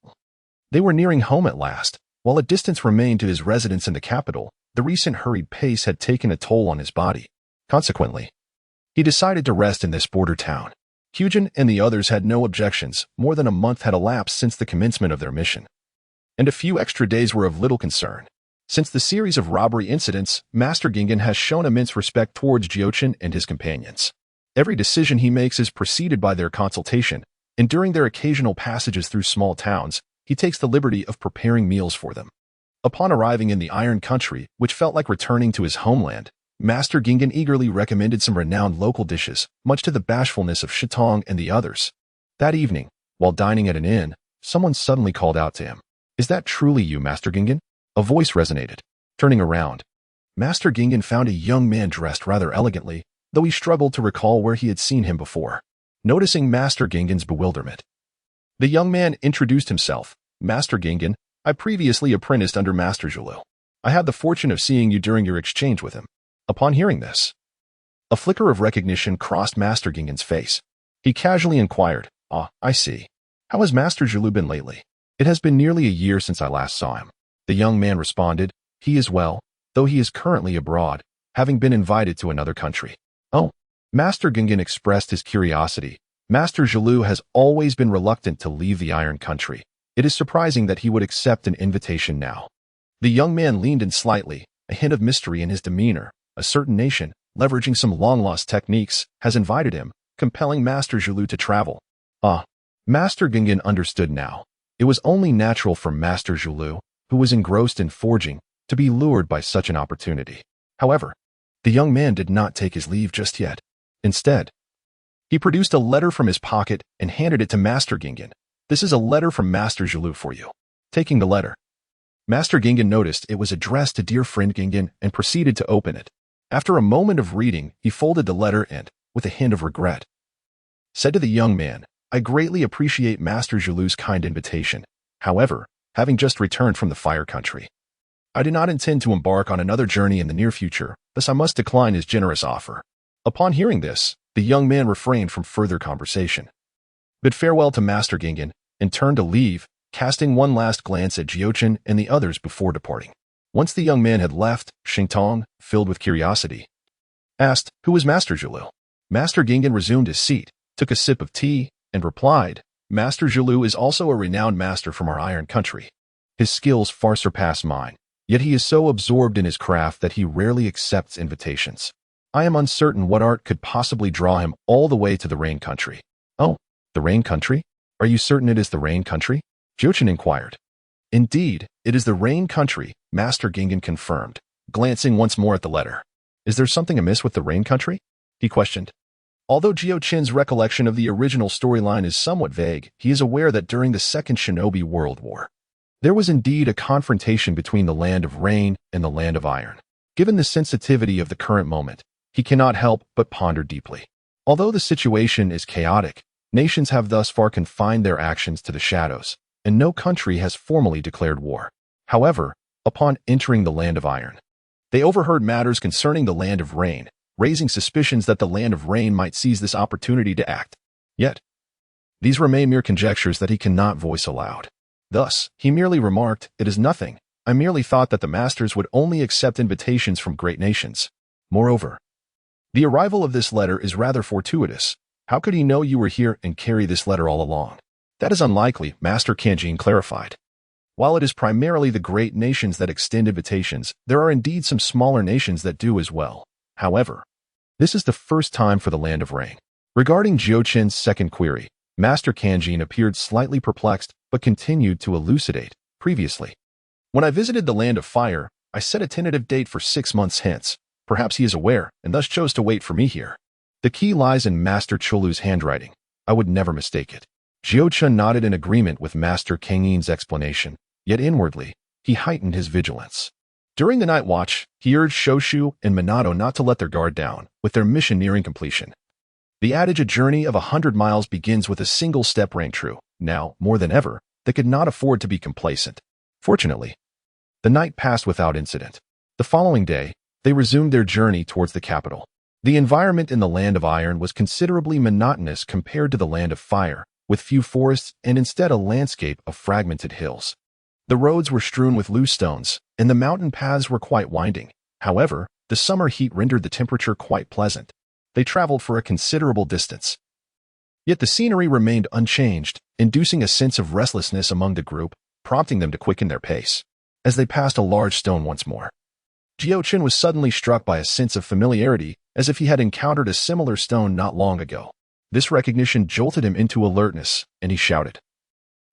they were nearing home at last. While a distance remained to his residence in the capital, the recent hurried pace had taken a toll on his body. Consequently, he decided to rest in this border town. Hyujin and the others had no objections. More than a month had elapsed since the commencement of their mission, and a few extra days were of little concern. Since the series of robbery incidents, Master Gingan has shown immense respect towards Jiuchen and his companions. Every decision he makes is preceded by their consultation, and during their occasional passages through small towns, he takes the liberty of preparing meals for them. Upon arriving in the Iron Country, which felt like returning to his homeland, Master Gingan eagerly recommended some renowned local dishes, much to the bashfulness of Shitong and the others. That evening, while dining at an inn, someone suddenly called out to him. "Is that truly you, Master Gingan?" A voice resonated. Turning around, Master Gingan found a young man dressed rather elegantly, though he struggled to recall where he had seen him before. Noticing Master Gingan's bewilderment, the young man introduced himself. "Master Gingan, I previously apprenticed under Master Jiulu. I had the fortune of seeing you during your exchange with him." Upon hearing this, a flicker of recognition crossed Master Gingan's face. He casually inquired, "Ah, I see. How has Master Jiulu been lately? It has been nearly a year since I last saw him." The young man responded, "He is well, though he is currently abroad, having been invited to another country." "Oh." Master Gingan expressed his curiosity. Master Jiulu has always been reluctant to leave the Iron Country. It is surprising that he would accept an invitation now. The young man leaned in slightly, a hint of mystery in his demeanor. A certain nation, leveraging some long-lost techniques, has invited him, compelling Master Jiulu to travel. Ah, Master Gingan understood now. It was only natural for Master Jiulu, who was engrossed in forging, to be lured by such an opportunity. However, the young man did not take his leave just yet. Instead, he produced a letter from his pocket and handed it to Master Gingan. "This is a letter from Master Jiulu for you." Taking the letter, Master Gingan noticed it was addressed to dear friend Gingan and proceeded to open it. After a moment of reading, he folded the letter and, with a hint of regret, said to the young man, "I greatly appreciate Master Jiulu's kind invitation. However, having just returned from the Fire Country, I do not intend to embark on another journey in the near future, thus I must decline his generous offer." Upon hearing this, the young man refrained from further conversation, bid farewell to Master Gingan, and turned to leave, casting one last glance at Jiuchen and the others before departing. Once the young man had left, Shitong, filled with curiosity, asked, "Who is Master Jiulu?" Master Gingan resumed his seat, took a sip of tea, and replied, "Master Jiulu is also a renowned master from our Iron Country. His skills far surpass mine, yet he is so absorbed in his craft that he rarely accepts invitations. I am uncertain what art could possibly draw him all the way to the Rain Country." "Oh, the Rain Country? Are you certain it is the Rain Country?" Jiuchen inquired. "Indeed, it is the Rain Country," Master Gingan confirmed, glancing once more at the letter. "Is there something amiss with the Rain Country?" he questioned. Although Jiuchen's recollection of the original storyline is somewhat vague, he is aware that during the Second Shinobi World War, there was indeed a confrontation between the Land of Rain and the Land of Iron. Given the sensitivity of the current moment, he cannot help but ponder deeply. Although the situation is chaotic, nations have thus far confined their actions to the shadows, and no country has formally declared war. However, upon entering the Land of Iron, they overheard matters concerning the Land of Rain, raising suspicions that the Land of Rain might seize this opportunity to act. Yet, these remain mere conjectures that he cannot voice aloud. Thus, he merely remarked, "It is nothing. I merely thought that the masters would only accept invitations from great nations. Moreover, the arrival of this letter is rather fortuitous. How could he know you were here and carry this letter all along?" "That is unlikely," Master Kanjin clarified. "While it is primarily the great nations that extend invitations, there are indeed some smaller nations that do as well. However, this is the first time for the Land of Rain." Regarding Jiuchen's second query, Master Kanjin appeared slightly perplexed but continued to elucidate. "Previously, when I visited the Land of Fire, I set a tentative date for 6 months hence. Perhaps he is aware and thus chose to wait for me here. The key lies in Master Chulu's handwriting. I would never mistake it." Jiuchen nodded in agreement with Master Kang'in's explanation, yet inwardly, he heightened his vigilance. During the night watch, he urged Shoshu and Minato not to let their guard down, with their mission nearing completion. The adage a journey of 100 miles begins with a single step rang true. Now, more than ever, they could not afford to be complacent. Fortunately, the night passed without incident. The following day, they resumed their journey towards the capital. The environment in the Land of Iron was considerably monotonous compared to the Land of Fire, with few forests and instead a landscape of fragmented hills. The roads were strewn with loose stones, and the mountain paths were quite winding. However, the summer heat rendered the temperature quite pleasant. They traveled for a considerable distance. Yet the scenery remained unchanged, inducing a sense of restlessness among the group, prompting them to quicken their pace. As they passed a large stone once more, Jiuchen was suddenly struck by a sense of familiarity, as if he had encountered a similar stone not long ago. This recognition jolted him into alertness, and he shouted,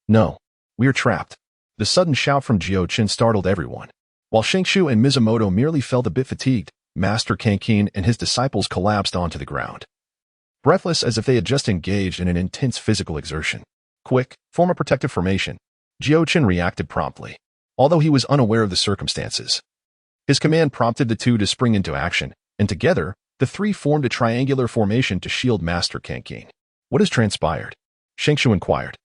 "No, we are trapped." The sudden shout from Jiuchen startled everyone. While Shingshu and Mizumoto merely felt a bit fatigued, Master Kekkei and his disciples collapsed onto the ground, breathless as if they had just engaged in an intense physical exertion. "Quick, form a protective formation." Jiuchen reacted promptly, although he was unaware of the circumstances. His command prompted the two to spring into action, and together, the three formed a triangular formation to shield Master Kekkei. "What has transpired?" Shingshu inquired.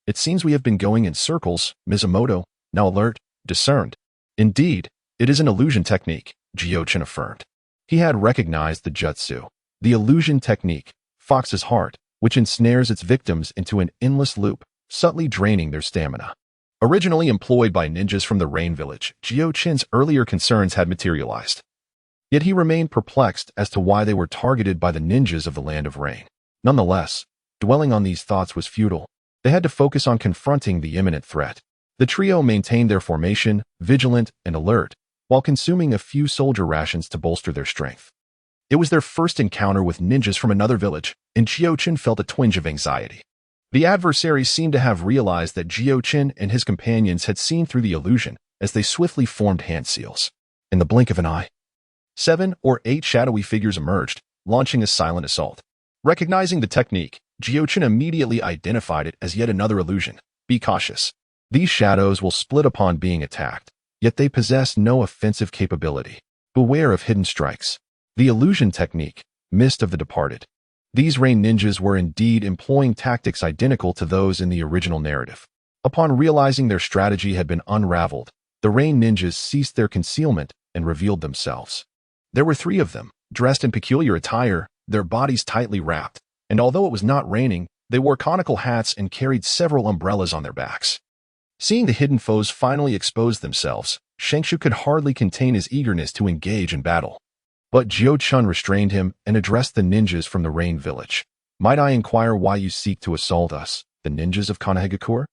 "It seems we have been going in circles," Mizumoto, now alert, discerned. "Indeed, it is an illusion technique," Jiuchen affirmed. He had recognized the jutsu, the illusion technique, Fox's Heart, which ensnares its victims into an endless loop, subtly draining their stamina. Originally employed by ninjas from the Rain Village, Jiuchen's earlier concerns had materialized. Yet he remained perplexed as to why they were targeted by the ninjas of the Land of Rain. Nonetheless, dwelling on these thoughts was futile. They had to focus on confronting the imminent threat. The trio maintained their formation, vigilant and alert, while consuming a few soldier rations to bolster their strength. It was their first encounter with ninjas from another village, and Jiuchen felt a twinge of anxiety. The adversaries seemed to have realized that Jiuchen and his companions had seen through the illusion as they swiftly formed hand seals. In the blink of an eye, 7 or 8 shadowy figures emerged, launching a silent assault. Recognizing the technique, Jiuchen immediately identified it as yet another illusion. "Be cautious. These shadows will split upon being attacked, yet they possess no offensive capability. Beware of hidden strikes." The illusion technique, Mist of the Departed. These Rain ninjas were indeed employing tactics identical to those in the original narrative. Upon realizing their strategy had been unraveled, the Rain ninjas ceased their concealment and revealed themselves. There were 3 of them, dressed in peculiar attire, their bodies tightly wrapped, and although it was not raining, they wore conical hats and carried several umbrellas on their backs. Seeing the hidden foes finally expose themselves, Shingshu could hardly contain his eagerness to engage in battle. But Jiuchen restrained him and addressed the ninjas from the Rain Village. "Might I inquire why you seek to assault us, the ninjas of Konohagakure?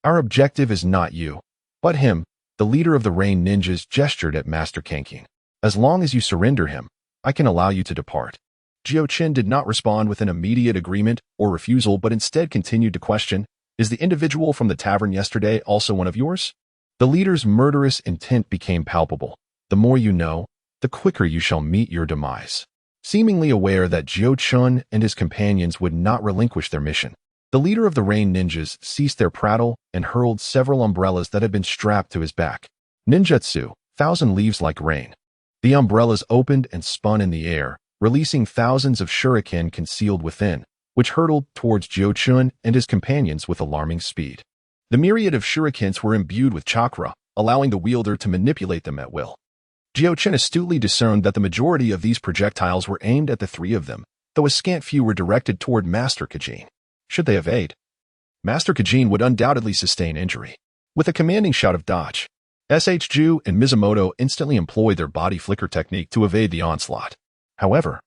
Our objective is not you, but him." The leader of the Rain ninjas gestured at Master Kekkei. "As long as you surrender him, I can allow you to depart." Jiuchen did not respond with an immediate agreement or refusal, but instead continued to question, "Is the individual from the tavern yesterday also one of yours?" The leader's murderous intent became palpable. "The more you know, the quicker you shall meet your demise." Seemingly aware that Jiuchen and his companions would not relinquish their mission, the leader of the Rain ninjas ceased their prattle and hurled several umbrellas that had been strapped to his back. Ninjutsu, 1,000 leaves like rain. The umbrellas opened and spun in the air, releasing thousands of shuriken concealed within, which hurtled towards Jiuchen and his companions with alarming speed. The myriad of shurikens were imbued with chakra, allowing the wielder to manipulate them at will. Jiuchen astutely discerned that the majority of these projectiles were aimed at the 3 of them, though a scant few were directed toward Master Kekkei. Should they evade, Master Kekkei would undoubtedly sustain injury. With a commanding shout of dodge, Shju and Mizumoto instantly employed their body flicker technique to evade the onslaught. However,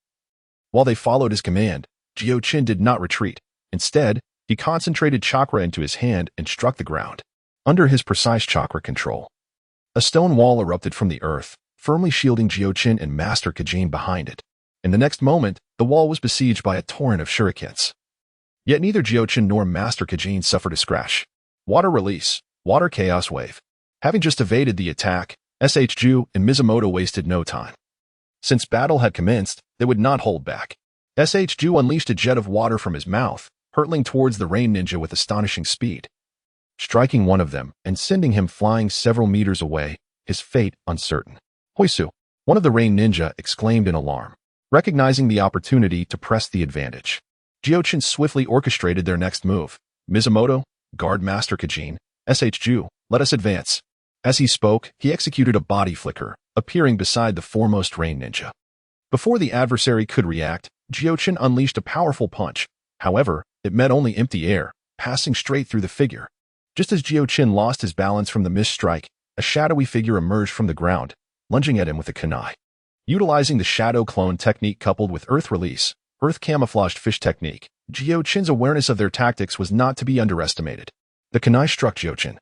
while they followed his command, Jiuchen did not retreat. Instead, he concentrated chakra into his hand and struck the ground. Under his precise chakra control, a stone wall erupted from the earth, firmly shielding Jiuchen and Master Kekkei behind it. In the next moment, the wall was besieged by a torrent of shurikens. Yet neither Jiuchen nor Master Kekkei suffered a scratch. Water release, water chaos wave. Having just evaded the attack, Shju and Mizumoto wasted no time. Since battle had commenced, they would not hold back. Shju unleashed a jet of water from his mouth, hurtling towards the rain ninja with astonishing speed, striking one of them and sending him flying several meters away, his fate uncertain. Hoisu, one of the rain ninja, exclaimed in alarm, recognizing the opportunity to press the advantage. Jiuchen swiftly orchestrated their next move. Mizumoto, guard Master Kajin, Ju, let us advance. As he spoke, he executed a body flicker, appearing beside the foremost rain ninja. Before the adversary could react, Jiuchen unleashed a powerful punch. However, it met only empty air, passing straight through the figure. Just as Jiuchen lost his balance from the missed strike, a shadowy figure emerged from the ground, lunging at him with a kunai. Utilizing the shadow clone technique coupled with earth release, earth camouflaged fish technique, Jiuchen's awareness of their tactics was not to be underestimated. The kunai struck Jiuchen,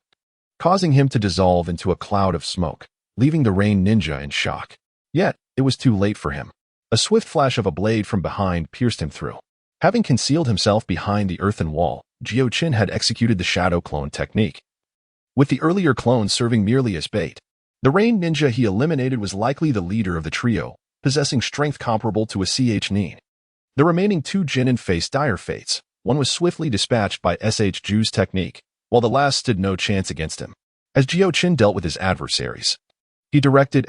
causing him to dissolve into a cloud of smoke, leaving the rain ninja in shock. Yet, it was too late for him. A swift flash of a blade from behind pierced him through. Having concealed himself behind the earthen wall, Jiuchen had executed the shadow clone technique. With the earlier clone serving merely as bait, the rain ninja he eliminated was likely the leader of the trio, possessing strength comparable to a Nin. The remaining two genin faced dire fates. One was swiftly dispatched by Ju's technique, while the last stood no chance against him. As Jiuchen dealt with his adversaries, he directed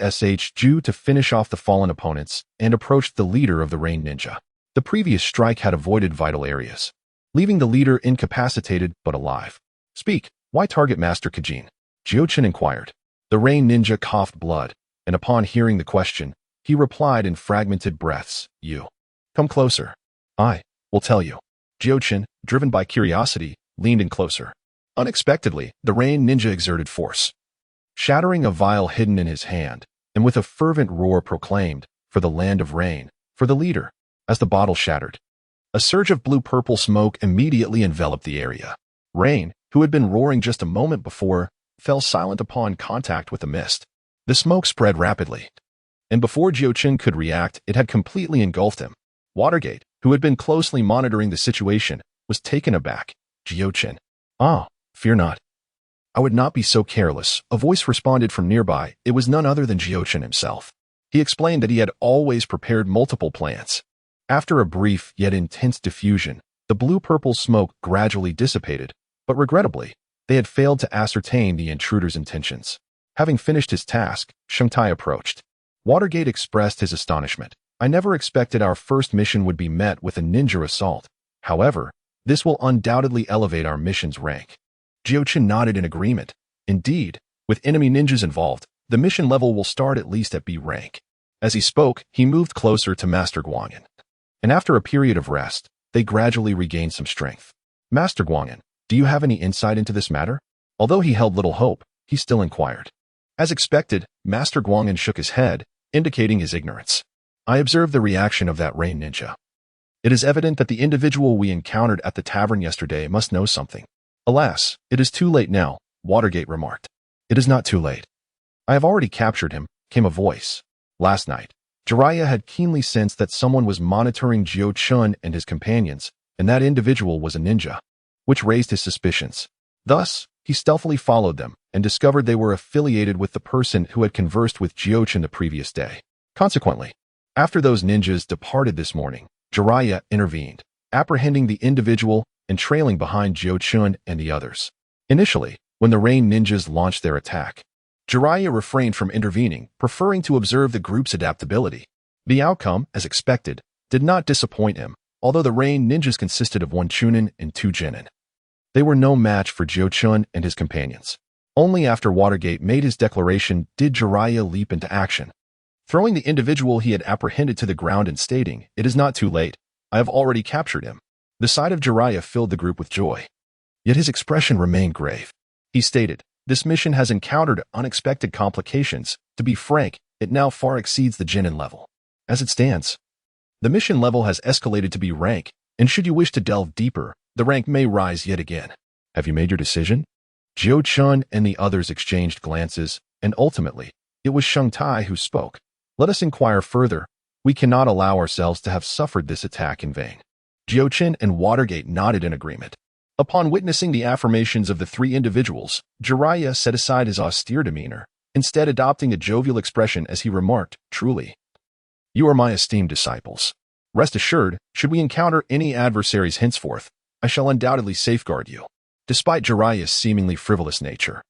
Ju to finish off the fallen opponents and approached the leader of the rain ninja. The previous strike had avoided vital areas, leaving the leader incapacitated but alive. Speak, why target Master Kajin? Jiuchen inquired. The rain ninja coughed blood, and upon hearing the question, he replied in fragmented breaths, You. Come closer. I will tell you. Jiuchen, driven by curiosity, leaned in closer. Unexpectedly, the rain ninja exerted force, shattering a vial hidden in his hand, and with a fervent roar proclaimed, For the land of rain, for the leader. As the bottle shattered, a surge of blue-purple smoke immediately enveloped the area. Rain, who had been roaring just a moment before, fell silent upon contact with the mist. The smoke spread rapidly, and before Jiuchen could react, it had completely engulfed him. Watergate, who had been closely monitoring the situation, was taken aback. Jiuchen. Ah, fear not. I would not be so careless. A voice responded from nearby. It was none other than Jiuchen himself. He explained that he had always prepared multiple plans. After a brief yet intense diffusion, the blue-purple smoke gradually dissipated, but regrettably, they had failed to ascertain the intruder's intentions. Having finished his task, Shengtai approached. Watergate expressed his astonishment. I never expected our first mission would be met with a ninja assault. However, this will undoubtedly elevate our mission's rank. Jiuchen nodded in agreement. Indeed, with enemy ninjas involved, the mission level will start at least at B rank. As he spoke, he moved closer to Master Guanyin. And after a period of rest, they gradually regained some strength. Master Guanyin, do you have any insight into this matter? Although he held little hope, he still inquired. As expected, Master Guanyin shook his head, indicating his ignorance. I observed the reaction of that rain ninja. It is evident that the individual we encountered at the tavern yesterday must know something. Alas, it is too late now, Watergate remarked. It is not too late. I have already captured him, came a voice. Last night, Jiraiya had keenly sensed that someone was monitoring Jiuchen and his companions, and that individual was a ninja, which raised his suspicions. Thus, he stealthily followed them and discovered they were affiliated with the person who had conversed with Jiuchen the previous day. Consequently, after those ninjas departed this morning, Jiraiya intervened, apprehending the individual and trailing behind Jiuchen and the others. Initially, when the rain ninjas launched their attack, Jiraiya refrained from intervening, preferring to observe the group's adaptability. The outcome, as expected, did not disappoint him, although the rain ninjas consisted of 1 chunin and 2 genin. They were no match for Jiuchen and his companions. Only after Watergate made his declaration did Jiraiya leap into action, throwing the individual he had apprehended to the ground and stating, It is not too late. I have already captured him. The sight of Jiraiya filled the group with joy. Yet his expression remained grave. He stated, This mission has encountered unexpected complications. To be frank, it now far exceeds the genin level. As it stands, the mission level has escalated to B rank, and should you wish to delve deeper, the rank may rise yet again. Have you made your decision? Jiuchen and the others exchanged glances, and ultimately, it was Shengtai who spoke. Let us inquire further. We cannot allow ourselves to have suffered this attack in vain. Jiuchen and Watergate nodded in agreement. Upon witnessing the affirmations of the 3 individuals, Jiraiya set aside his austere demeanor, instead adopting a jovial expression as he remarked, Truly, you are my esteemed disciples. Rest assured, should we encounter any adversaries henceforth, I shall undoubtedly safeguard you. Despite Jiraiya's seemingly frivolous nature,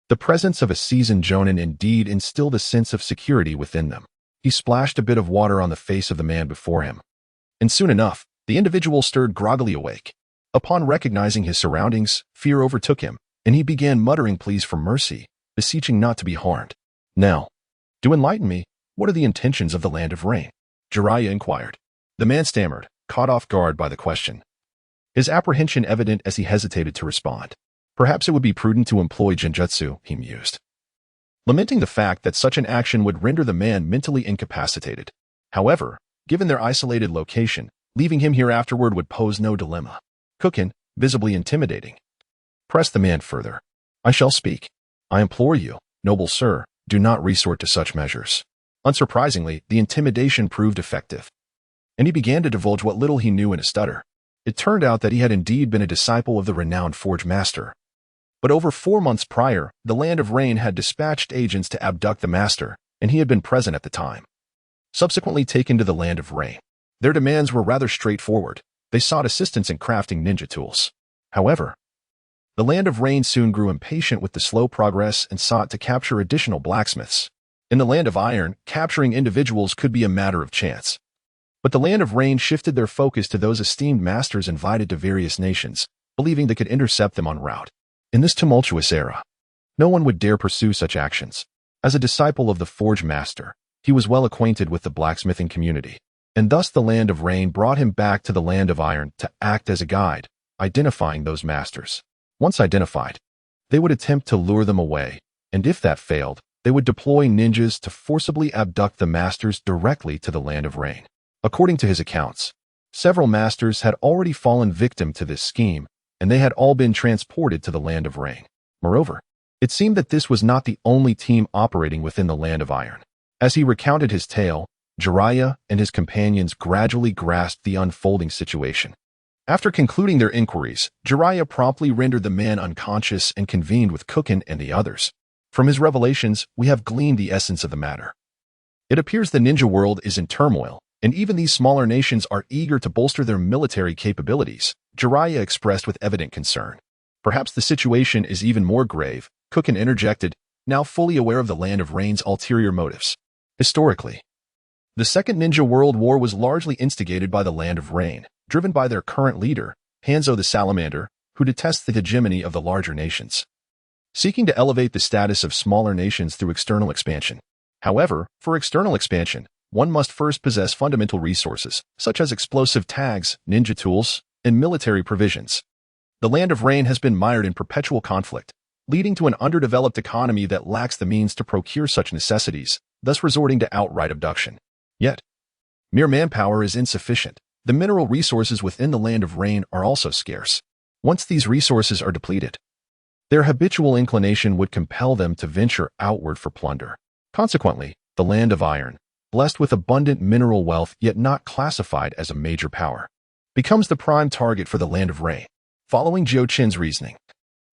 the presence of a seasoned jonin indeed instilled a sense of security within them. He splashed a bit of water on the face of the man before him, and soon enough, the individual stirred groggily awake. Upon recognizing his surroundings, fear overtook him, and he began muttering pleas for mercy, beseeching not to be harmed. Now, do enlighten me, what are the intentions of the Land of Rain? Jiraiya inquired. The man stammered, caught off guard by the question, his apprehension evident as he hesitated to respond. Perhaps it would be prudent to employ genjutsu, he mused, lamenting the fact that such an action would render the man mentally incapacitated. However, given their isolated location, leaving him here afterward would pose no dilemma. Kukin, visibly intimidating, pressed the man further. I shall speak. I implore you, noble sir, do not resort to such measures. Unsurprisingly, the intimidation proved effective, and he began to divulge what little he knew in a stutter. It turned out that he had indeed been a disciple of the renowned Forge Master. But over 4 months prior, the Land of Rain had dispatched agents to abduct the Master, and he had been present at the time. Subsequently taken to the Land of Rain. Their demands were rather straightforward. They sought assistance in crafting ninja tools. However, the Land of Rain soon grew impatient with the slow progress and sought to capture additional blacksmiths. In the Land of Iron, capturing individuals could be a matter of chance. But the Land of Rain shifted their focus to those esteemed masters invited to various nations, believing they could intercept them en route. In this tumultuous era, no one would dare pursue such actions. As a disciple of the Forge Master, he was well acquainted with the blacksmithing community, and thus the Land of Rain brought him back to the Land of Iron to act as a guide, identifying those masters. Once identified, they would attempt to lure them away, and if that failed, they would deploy ninjas to forcibly abduct the masters directly to the Land of Rain. According to his accounts, several masters had already fallen victim to this scheme, and they had all been transported to the Land of Rain. Moreover, it seemed that this was not the only team operating within the Land of Iron. As he recounted his tale, Jiraiya and his companions gradually grasped the unfolding situation. After concluding their inquiries, Jiraiya promptly rendered the man unconscious and convened with Kukin and the others. From his revelations, we have gleaned the essence of the matter. It appears the ninja world is in turmoil, and even these smaller nations are eager to bolster their military capabilities, Jiraiya expressed with evident concern. Perhaps the situation is even more grave, Kukin interjected, now fully aware of the Land of Rain's ulterior motives. Historically, the Second Ninja World War was largely instigated by the Land of Rain, driven by their current leader, Hanzo the Salamander, who detests the hegemony of the larger nations, seeking to elevate the status of smaller nations through external expansion. However, for external expansion, one must first possess fundamental resources, such as explosive tags, ninja tools, and military provisions. The Land of Rain has been mired in perpetual conflict, leading to an underdeveloped economy that lacks the means to procure such necessities, thus resorting to outright abduction. Yet, mere manpower is insufficient. The mineral resources within the Land of Rain are also scarce. Once these resources are depleted, their habitual inclination would compel them to venture outward for plunder. Consequently, the Land of Iron, blessed with abundant mineral wealth yet not classified as a major power, becomes the prime target for the Land of Rain. Following Jiuchen's reasoning,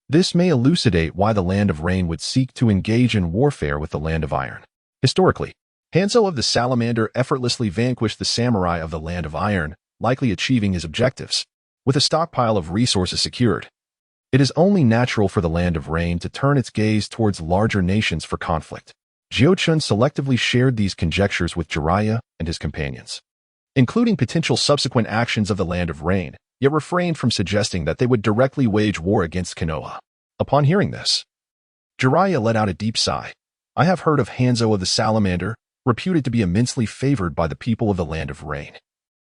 this may elucidate why the Land of Rain would seek to engage in warfare with the Land of Iron. Historically, Hanzo of the Salamander effortlessly vanquished the samurai of the Land of Iron, likely achieving his objectives. With a stockpile of resources secured, it is only natural for the Land of Rain to turn its gaze towards larger nations for conflict. Jiuchen selectively shared these conjectures with Jiraiya and his companions, including potential subsequent actions of the Land of Rain, yet refrained from suggesting that they would directly wage war against Konoha. Upon hearing this, Jiraiya let out a deep sigh. I have heard of Hanzo of the Salamander, reputed to be immensely favored by the people of the Land of Rain,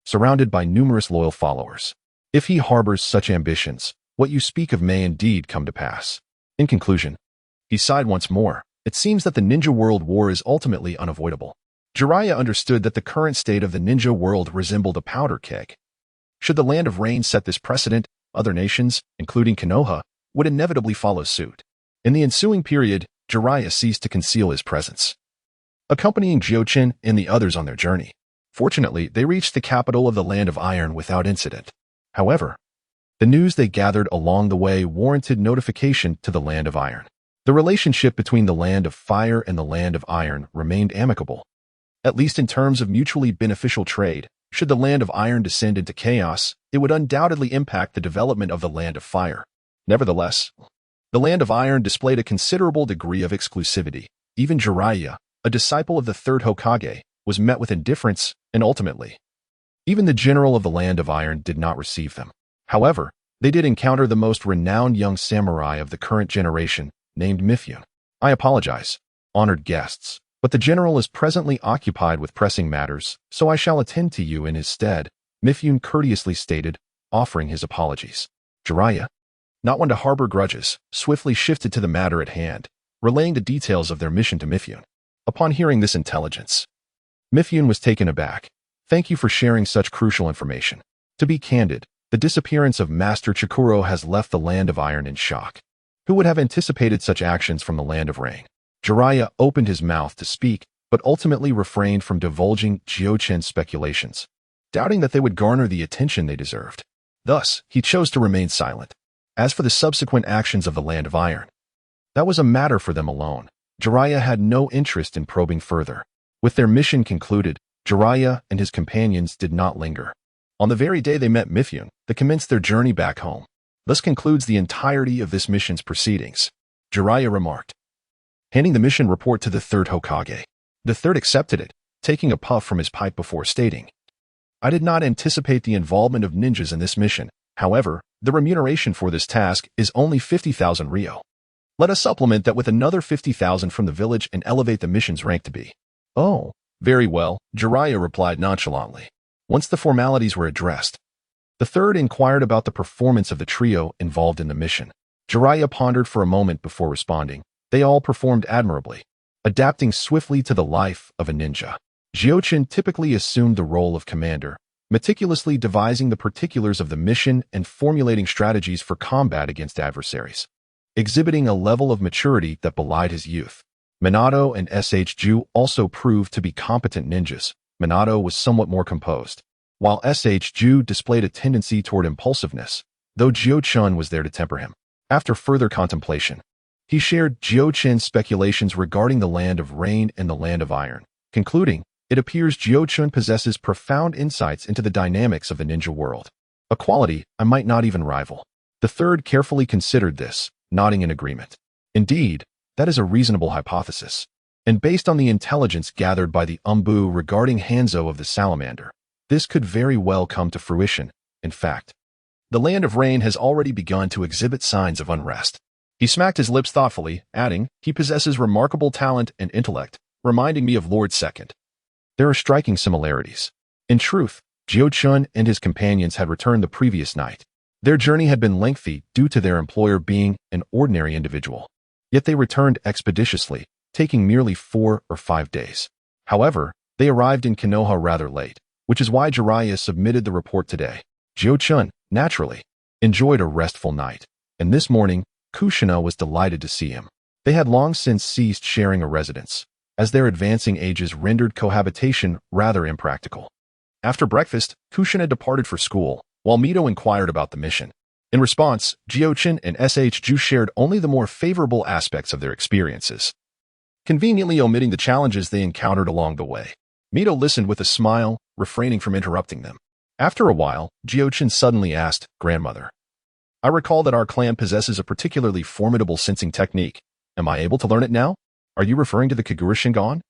surrounded by numerous loyal followers. If he harbors such ambitions, what you speak of may indeed come to pass. In conclusion, he sighed once more. It seems that the Ninja World War is ultimately unavoidable. Jiraiya understood that the current state of the ninja world resembled a powder keg. Should the Land of Rain set this precedent, other nations, including Konoha, would inevitably follow suit. In the ensuing period, Jiraiya ceased to conceal his presence, accompanying Jiuchen and the others on their journey. Fortunately, they reached the capital of the Land of Iron without incident. However, the news they gathered along the way warranted notification to the Land of Iron. The relationship between the Land of Fire and the Land of Iron remained amicable, at least in terms of mutually beneficial trade, Should the Land of Iron descend into chaos, it would undoubtedly impact the development of the Land of Fire. Nevertheless, the Land of Iron displayed a considerable degree of exclusivity. Even Jiraiya, a disciple of the third Hokage, was met with indifference, and ultimately, even the general of the Land of Iron did not receive them. However, they did encounter the most renowned young samurai of the current generation, named Mifune. I apologize, honored guests, but the general is presently occupied with pressing matters, so I shall attend to you in his stead, Mifune courteously stated, offering his apologies. Jiraiya, not one to harbor grudges, swiftly shifted to the matter at hand, relaying the details of their mission to Mifune. Upon hearing this intelligence, Mifune was taken aback. Thank you for sharing such crucial information. To be candid, the disappearance of Master Chikuro has left the Land of Iron in shock. Who would have anticipated such actions from the Land of Rain? Jiraiya opened his mouth to speak, but ultimately refrained from divulging Jiuchen's speculations, doubting that they would garner the attention they deserved. Thus, he chose to remain silent. As for the subsequent actions of the Land of Iron, that was a matter for them alone. Jiraiya had no interest in probing further. With their mission concluded, Jiraiya and his companions did not linger. On the very day they met Mifune, they commenced their journey back home. Thus concludes the entirety of this mission's proceedings, Jiraiya remarked, handing the mission report to the third Hokage. The third accepted it, taking a puff from his pipe before stating, I did not anticipate the involvement of ninjas in this mission. However, the remuneration for this task is only 50,000 Ryo. Let us supplement that with another 50,000 from the village and elevate the mission's rank to B. Oh, very well, Jiraiya replied nonchalantly. Once the formalities were addressed, the third inquired about the performance of the trio involved in the mission. Jiraiya pondered for a moment before responding. They all performed admirably, adapting swiftly to the life of a ninja. Jiuchen typically assumed the role of commander, meticulously devising the particulars of the mission and formulating strategies for combat against adversaries, exhibiting a level of maturity that belied his youth. Minato and Sh. also proved to be competent ninjas. Minato was somewhat more composed, while Sh. displayed a tendency toward impulsiveness, though Jiuchen was there to temper him. After further contemplation, he shared Jiuchen's speculations regarding the Land of Rain and the Land of Iron, concluding, it appears Jiuchen possesses profound insights into the dynamics of the ninja world, a quality I might not even rival. The third carefully considered this, nodding in agreement. Indeed, that is a reasonable hypothesis, and based on the intelligence gathered by the Umbu regarding Hanzo of the Salamander, this could very well come to fruition. In fact, the Land of Rain has already begun to exhibit signs of unrest. He smacked his lips thoughtfully, adding, he possesses remarkable talent and intellect, reminding me of Lord Second. There are striking similarities. In truth, Jiuchen and his companions had returned the previous night. Their journey had been lengthy due to their employer being an ordinary individual. Yet they returned expeditiously, taking merely 4 or 5 days. However, they arrived in Konoha rather late, which is why Jiraiya submitted the report today. Jiuchen, naturally, enjoyed a restful night, and this morning, Kushina was delighted to see him. They had long since ceased sharing a residence, as their advancing ages rendered cohabitation rather impractical. After breakfast, Kushina departed for school, while Mito inquired about the mission. In response, Jiuchen and Sh. shared only the more favorable aspects of their experiences, conveniently omitting the challenges they encountered along the way. Mito listened with a smile, refraining from interrupting them. After a while, Jiuchen suddenly asked, Grandmother, I recall that our clan possesses a particularly formidable sensing technique. Am I able to learn it now? Are you referring to the Kagura Shingon?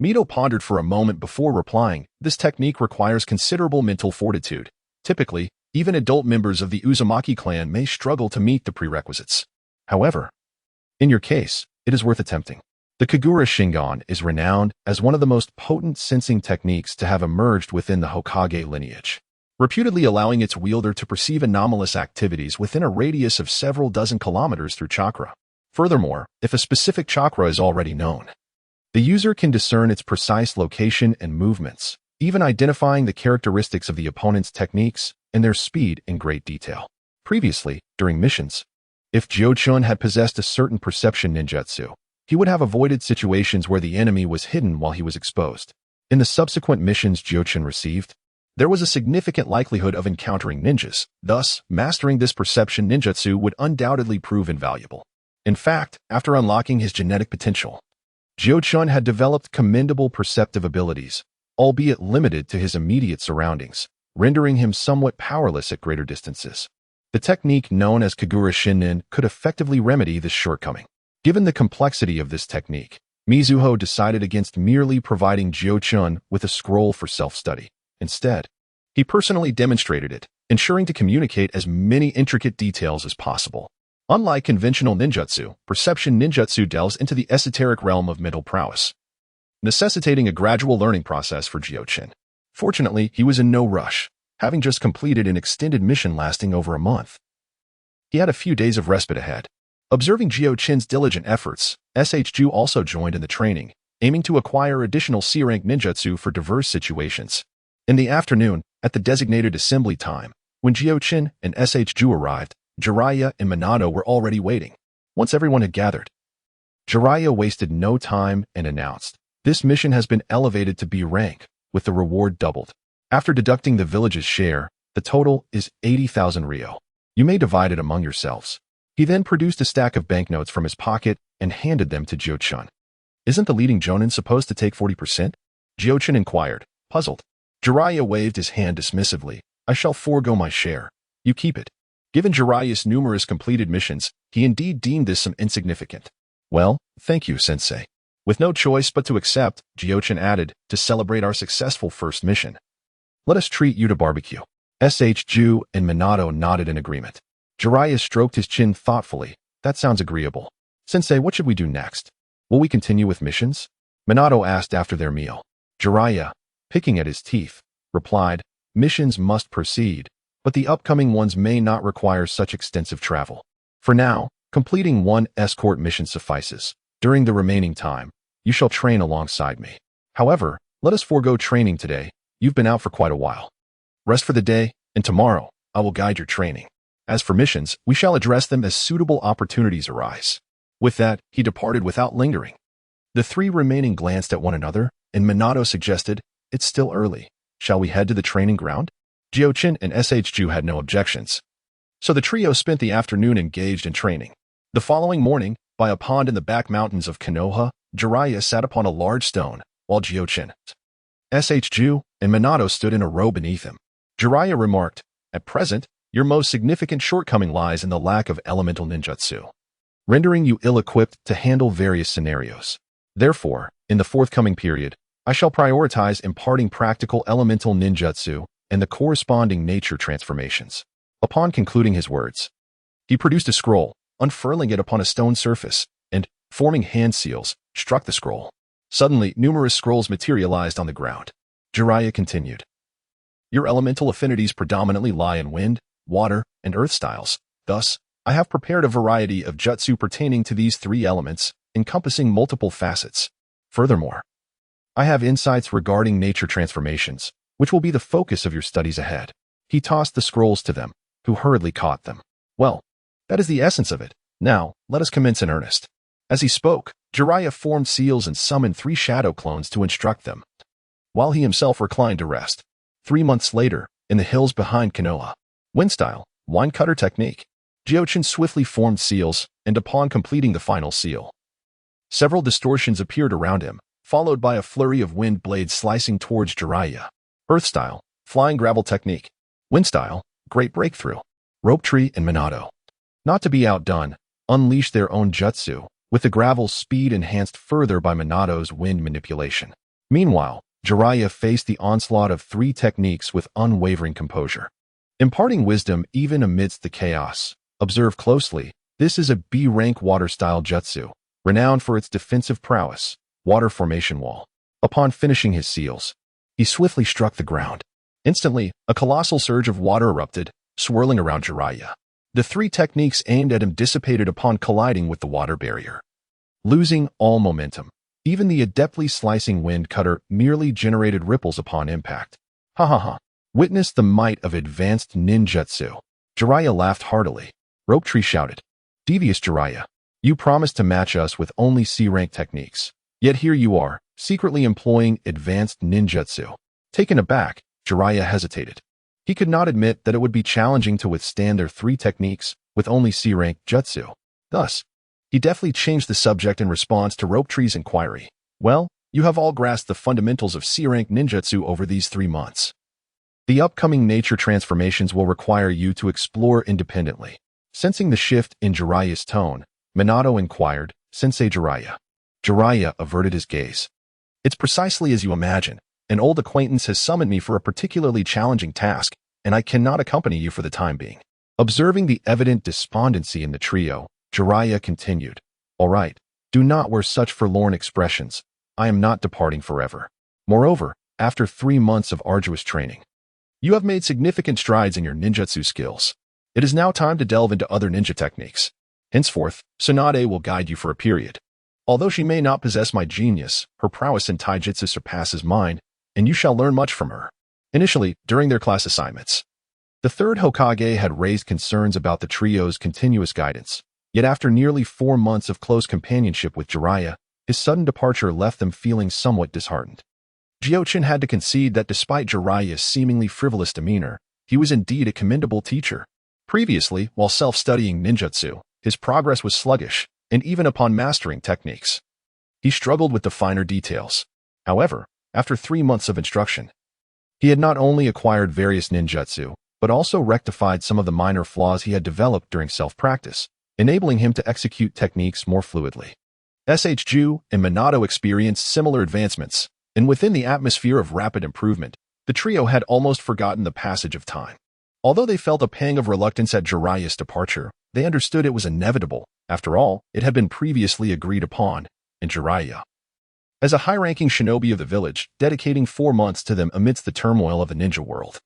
Mito pondered for a moment before replying, this technique requires considerable mental fortitude. Typically, even adult members of the Uzumaki clan may struggle to meet the prerequisites. However, in your case, it is worth attempting. The Kagura Shingon is renowned as one of the most potent sensing techniques to have emerged within the Hokage lineage, reputedly allowing its wielder to perceive anomalous activities within a radius of several dozen kilometers through chakra. Furthermore, if a specific chakra is already known, the user can discern its precise location and movements, even identifying the characteristics of the opponent's techniques and their speed in great detail. Previously, during missions, if Jiuchen had possessed a certain perception ninjutsu, he would have avoided situations where the enemy was hidden while he was exposed. In the subsequent missions Jiuchen received, there was a significant likelihood of encountering ninjas. Thus, mastering this perception ninjutsu would undoubtedly prove invaluable. In fact, after unlocking his genetic potential, Jiuchen had developed commendable perceptive abilities, albeit limited to his immediate surroundings, rendering him somewhat powerless at greater distances. The technique known as Kagura Shinin could effectively remedy this shortcoming. Given the complexity of this technique, Mizuho decided against merely providing Jiuchen with a scroll for self-study. Instead, he personally demonstrated it, ensuring to communicate as many intricate details as possible. Unlike conventional ninjutsu, perception ninjutsu delves into the esoteric realm of mental prowess, necessitating a gradual learning process for Jiuchen. Fortunately, he was in no rush, having just completed an extended mission lasting over a month. He had a few days of respite ahead. Observing Jiuchen's diligent efforts, SHU also joined in the training, aiming to acquire additional C-rank ninjutsu for diverse situations. In the afternoon, at the designated assembly time, when Jiuchen and SHU arrived, Jiraiya and Minato were already waiting. Once everyone had gathered, Jiraiya wasted no time and announced, "This mission has been elevated to B rank, with the reward doubled. After deducting the village's share, the total is 80,000 ryo. You may divide it among yourselves." He then produced a stack of banknotes from his pocket and handed them to Jiuchen. "Isn't the leading jonin supposed to take 40%? Jiuchen inquired, puzzled. Jiraiya waved his hand dismissively. "I shall forego my share. You keep it." Given Jiraiya's numerous completed missions, he indeed deemed this some insignificant. "Well, thank you, sensei." With no choice but to accept, Jiuchen added, "To celebrate our successful first mission, let us treat you to barbecue." SHU and Minato nodded in agreement. Jiraiya stroked his chin thoughtfully. "That sounds agreeable. Sensei, what should we do next? Will we continue with missions?" Minato asked after their meal. Jiraiya, picking at his teeth, replied, "Missions must proceed, but the upcoming ones may not require such extensive travel. For now, completing one escort mission suffices. During the remaining time, you shall train alongside me. However, let us forego training today. You've been out for quite a while. Rest for the day, and tomorrow, I will guide your training. As for missions, we shall address them as suitable opportunities arise." With that, he departed without lingering. The three remaining glanced at one another, and Minato suggested, "It's still early. Shall we head to the training ground?" Jiuchen and SHU had no objections. So the trio spent the afternoon engaged in training. The following morning, by a pond in the back mountains of Konoha, Jiraiya sat upon a large stone, while Jiuchen, SHU, and Minato stood in a row beneath him. Jiraiya remarked, "At present, your most significant shortcoming lies in the lack of elemental ninjutsu, rendering you ill-equipped to handle various scenarios. Therefore, in the forthcoming period, I shall prioritize imparting practical elemental ninjutsu and the corresponding nature transformations." Upon concluding his words, he produced a scroll, unfurling it upon a stone surface, and, forming hand seals, struck the scroll. Suddenly, numerous scrolls materialized on the ground. Jiraiya continued, "Your elemental affinities predominantly lie in wind, water, and earth styles. Thus, I have prepared a variety of jutsu pertaining to these three elements, encompassing multiple facets. Furthermore, I have insights regarding nature transformations, which will be the focus of your studies ahead." He tossed the scrolls to them, who hurriedly caught them. "Well, that is the essence of it. Now, let us commence in earnest." As he spoke, Jiraiya formed seals and summoned 3 shadow clones to instruct them, while he himself reclined to rest. 3 months later, in the hills behind Konoha, wind style, wine cutter technique, Jiuchen swiftly formed seals, and upon completing the final seal, several distortions appeared around him, followed by a flurry of wind blades slicing towards Jiraiya. Earth style, flying gravel technique. Wind style, great breakthrough. Rope Tree and Minato, not to be outdone, unleashed their own jutsu, with the gravel's speed enhanced further by Minato's wind manipulation. Meanwhile, Jiraiya faced the onslaught of 3 techniques with unwavering composure, imparting wisdom even amidst the chaos. Observe closely, this is a B-rank water-style jutsu, renowned for its defensive prowess, water formation wall. Upon finishing his seals, he swiftly struck the ground. Instantly, a colossal surge of water erupted, swirling around Jiraiya. The 3 techniques aimed at him dissipated upon colliding with the water barrier, losing all momentum. Even the adeptly slicing wind cutter merely generated ripples upon impact. Ha ha ha. Witness the might of advanced ninjutsu. Jiraiya laughed heartily. Rope Tree shouted, "Devious Jiraiya, you promised to match us with only C-rank techniques. Yet here you are, secretly employing advanced ninjutsu." Taken aback, Jiraiya hesitated. He could not admit that it would be challenging to withstand their 3 techniques with only C-rank jutsu. Thus, he deftly changed the subject in response to Rope Tree's inquiry. "Well, You have all grasped the fundamentals of C-rank ninjutsu over these 3 months. The upcoming nature transformations will require you to explore independently. Sensing the shift in Jiraiya's tone, Minato inquired, "Sensei Jiraiya." Jiraiya averted his gaze. "It's precisely as you imagine. An old acquaintance has summoned me for a particularly challenging task, and I cannot accompany you for the time being." Observing the evident despondency in the trio, Jiraiya continued, "All right, do not wear such forlorn expressions. I am not departing forever. Moreover, after 3 months of arduous training, you have made significant strides in your ninjutsu skills. It is now time to delve into other ninja techniques. Henceforth, Tsunade will guide you for a period. Although she may not possess my genius, her prowess in taijutsu surpasses mine, and you shall learn much from her." Initially, during their class assignments, the third Hokage had raised concerns about the trio's continuous guidance. Yet after nearly 4 months of close companionship with Jiraiya, his sudden departure left them feeling somewhat disheartened. Jiuchen had to concede that despite Jiraiya's seemingly frivolous demeanor, he was indeed a commendable teacher. Previously, while self-studying ninjutsu, his progress was sluggish, and even upon mastering techniques, he struggled with the finer details. However, after 3 months of instruction, he had not only acquired various ninjutsu, but also rectified some of the minor flaws he had developed during self-practice, enabling him to execute techniques more fluidly. Jiu and Minato experienced similar advancements, and within the atmosphere of rapid improvement, the trio had almost forgotten the passage of time. Although they felt a pang of reluctance at Jiraiya's departure, they understood it was inevitable. After all, it had been previously agreed upon, and Jiraiya, as a high-ranking shinobi of the village, dedicating 4 months to them amidst the turmoil of the ninja world,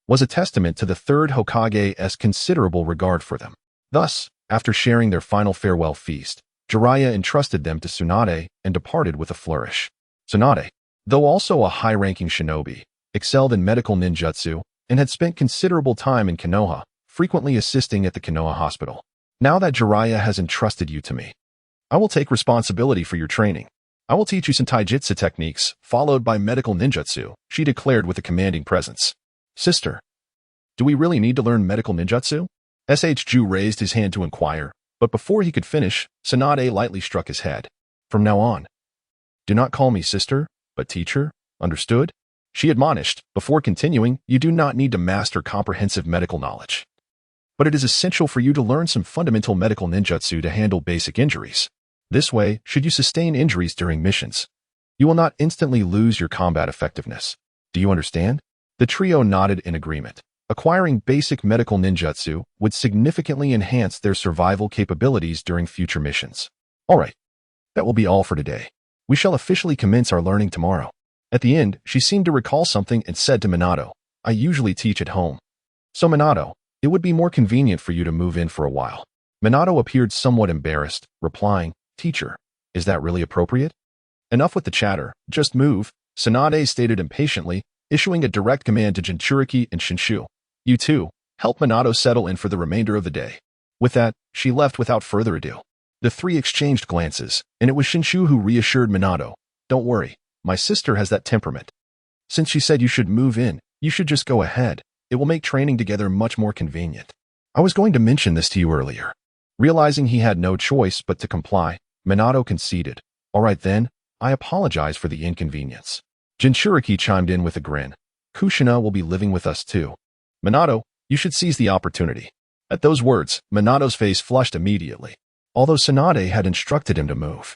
was a testament to the third Hokage's considerable regard for them. Thus, after sharing their final farewell feast, Jiraiya entrusted them to Tsunade and departed with a flourish. Tsunade, though also a high-ranking shinobi, excelled in medical ninjutsu and had spent considerable time in Konoha, frequently assisting at the Konoha hospital. "Now that Jiraiya has entrusted you to me, I will take responsibility for your training. I will teach you some taijutsu techniques, followed by medical ninjutsu," she declared with a commanding presence. "Sister, do we really need to learn medical ninjutsu?" Jiu raised his hand to inquire, but before he could finish, Tsunade lightly struck his head. "From now on, do not call me sister, but teacher, understood?" she admonished. Before continuing, "You do not need to master comprehensive medical knowledge, but it is essential for you to learn some fundamental medical ninjutsu to handle basic injuries. This way, should you sustain injuries during missions, you will not instantly lose your combat effectiveness. Do you understand?" The trio nodded in agreement. Acquiring basic medical ninjutsu would significantly enhance their survival capabilities during future missions. "All right, that will be all for today. We shall officially commence our learning tomorrow." At the end, she seemed to recall something and said to Minato, "I usually teach at home. So Minato, it would be more convenient for you to move in for a while." Minato appeared somewhat embarrassed, replying, "Teacher, is that really appropriate?" "Enough with the chatter, just move," Tsunade stated impatiently, issuing a direct command to Jinchuriki and Shinshu. "You two, help Minato settle in for the remainder of the day." With that, she left without further ado. The three exchanged glances, and it was Shinshu who reassured Minato, "Don't worry, my sister has that temperament. Since she said you should move in, you should just go ahead. It will make training together much more convenient. I was going to mention this to you earlier." Realizing he had no choice but to comply, Minato conceded, "All right then, I apologize for the inconvenience." Jinchuriki chimed in with a grin. "Kushina will be living with us too. Minato, you should seize the opportunity." At those words, Minato's face flushed immediately. Although Tsunade had instructed him to move,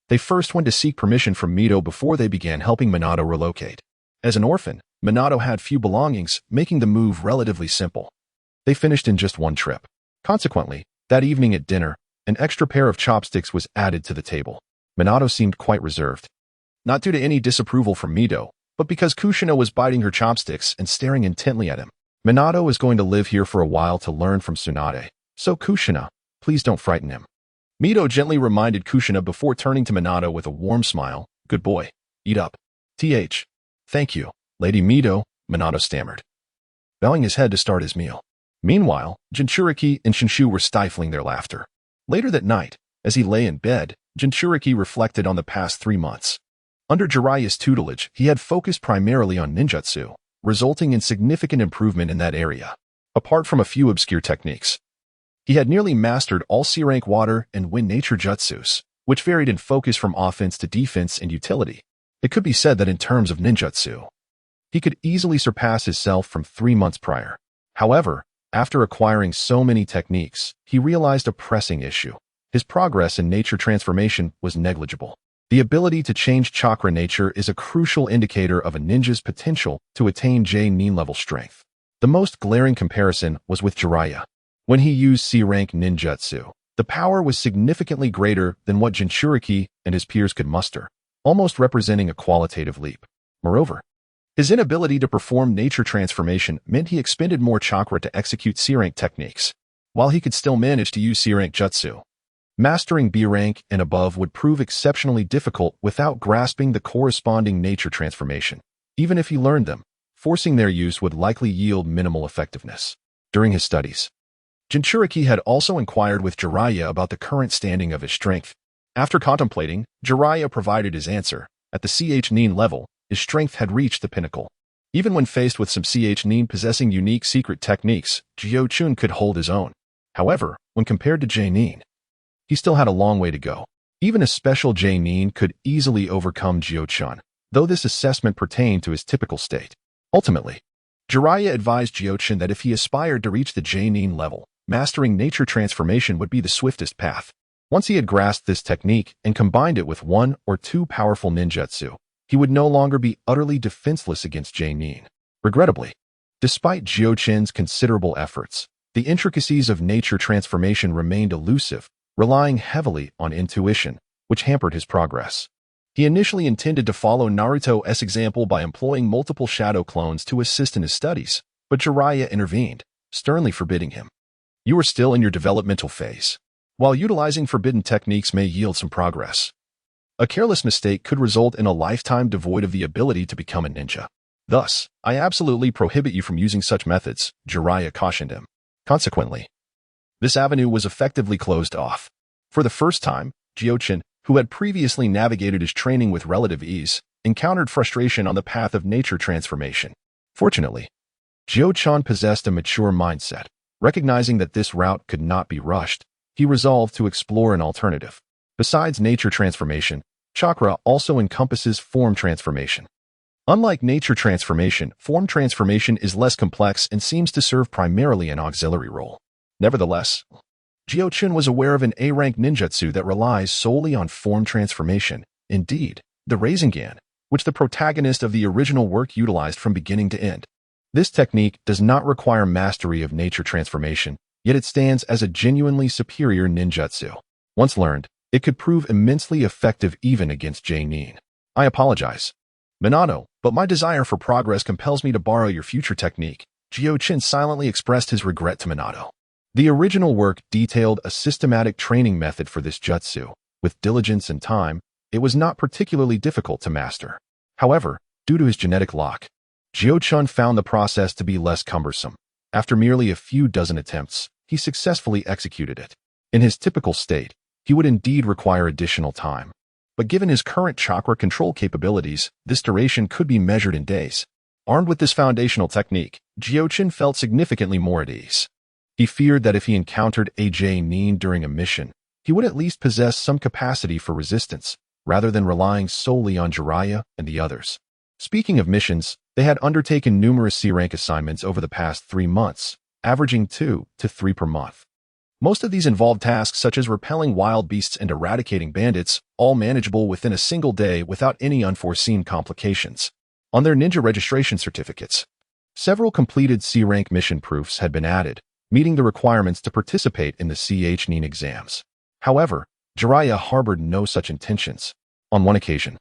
they first went to seek permission from Mito before they began helping Minato relocate. As an orphan, Minato had few belongings, making the move relatively simple. They finished in just one trip. Consequently, that evening at dinner, an extra pair of chopsticks was added to the table. Minato seemed quite reserved. Not due to any disapproval from Mito, but because Kushina was biting her chopsticks and staring intently at him. Minato is going to live here for a while to learn from Tsunade, so Kushina, please don't frighten him. Mito gently reminded Kushina before turning to Minato with a warm smile. "Good boy. Eat up." Thank you, Lady Mito," Minato stammered, bowing his head to start his meal. Meanwhile, Jinchuriki and Shinshu were stifling their laughter. Later that night, as he lay in bed, Jinchuriki reflected on the past 3 months. Under Jiraiya's tutelage, he had focused primarily on ninjutsu, resulting in significant improvement in that area. Apart from a few obscure techniques, he had nearly mastered all C-rank water and wind nature jutsus. which varied in focus from offense to defense and utility. It could be said that in terms of ninjutsu, he could easily surpass himself from 3 months prior. However, after acquiring so many techniques, he realized a pressing issue. His progress in nature transformation was negligible. The ability to change chakra nature is a crucial indicator of a ninja's potential to attain J-nin level strength. The most glaring comparison was with Jiraiya. When he used C-rank ninjutsu, the power was significantly greater than what Jinchuriki and his peers could muster, almost representing a qualitative leap. Moreover, his inability to perform nature transformation meant he expended more chakra to execute C-rank techniques, while he could still manage to use C-rank jutsu. Mastering B-rank and above would prove exceptionally difficult without grasping the corresponding nature transformation. Even if he learned them, forcing their use would likely yield minimal effectiveness. During his studies, Jinchuriki had also inquired with Jiraiya about the current standing of his strength. After contemplating, Jiraiya provided his answer. At the Ch-nin level, his strength had reached the pinnacle. Even when faced with some Ch-nin possessing unique secret techniques, Jiuchen could hold his own. However, when compared to J-nin, he still had a long way to go. Even a special J-nin could easily overcome Jiuchen, though this assessment pertained to his typical state. Ultimately, Jiraiya advised Jiuchen that if he aspired to reach the J-nin level, mastering nature transformation would be the swiftest path. Once he had grasped this technique and combined it with 1 or 2 powerful ninjutsu, he would no longer be utterly defenseless against J-nin. Regrettably, despite Jiuchen's considerable efforts, the intricacies of nature transformation remained elusive, relying heavily on intuition, which hampered his progress. He initially intended to follow Naruto's example by employing multiple shadow clones to assist in his studies, but Jiraiya intervened, sternly forbidding him. You are still in your developmental phase. While utilizing forbidden techniques may yield some progress, a careless mistake could result in a lifetime devoid of the ability to become a ninja. Thus, I absolutely prohibit you from using such methods, Jiraiya cautioned him. Consequently, this avenue was effectively closed off. For the first time, Jiuchen, who had previously navigated his training with relative ease, encountered frustration on the path of nature transformation. Fortunately, Jiuchen possessed a mature mindset. Recognizing that this route could not be rushed, he resolved to explore an alternative. Besides nature transformation, chakra also encompasses form transformation. Unlike nature transformation, form transformation is less complex and seems to serve primarily an auxiliary role. Nevertheless, Jiuchen was aware of an A-rank ninjutsu that relies solely on form transformation. Indeed, the Rasengan, which the protagonist of the original work utilized from beginning to end. This technique does not require mastery of nature transformation, yet it stands as a genuinely superior ninjutsu. Once learned, it could prove immensely effective even against J-nin. I apologize, Minato, but my desire for progress compels me to borrow your future technique. Jiuchen silently expressed his regret to Minato. The original work detailed a systematic training method for this jutsu. With diligence and time, it was not particularly difficult to master. However, due to his genetic lock, Jiuchen found the process to be less cumbersome. After merely a few dozen attempts, he successfully executed it. In his typical state, he would indeed require additional time. But given his current chakra control capabilities, this duration could be measured in days. Armed with this foundational technique, Jiuchen felt significantly more at ease. He feared that if he encountered a J-nin during a mission, he would at least possess some capacity for resistance, rather than relying solely on Jiraiya and the others. Speaking of missions, they had undertaken numerous C-rank assignments over the past 3 months, averaging 2 to 3 per month. Most of these involved tasks such as repelling wild beasts and eradicating bandits, all manageable within a single day without any unforeseen complications. On their ninja registration certificates, several completed C-rank mission proofs had been added, meeting the requirements to participate in the Ch-nin exams. However, Jiraiya harbored no such intentions. On one occasion,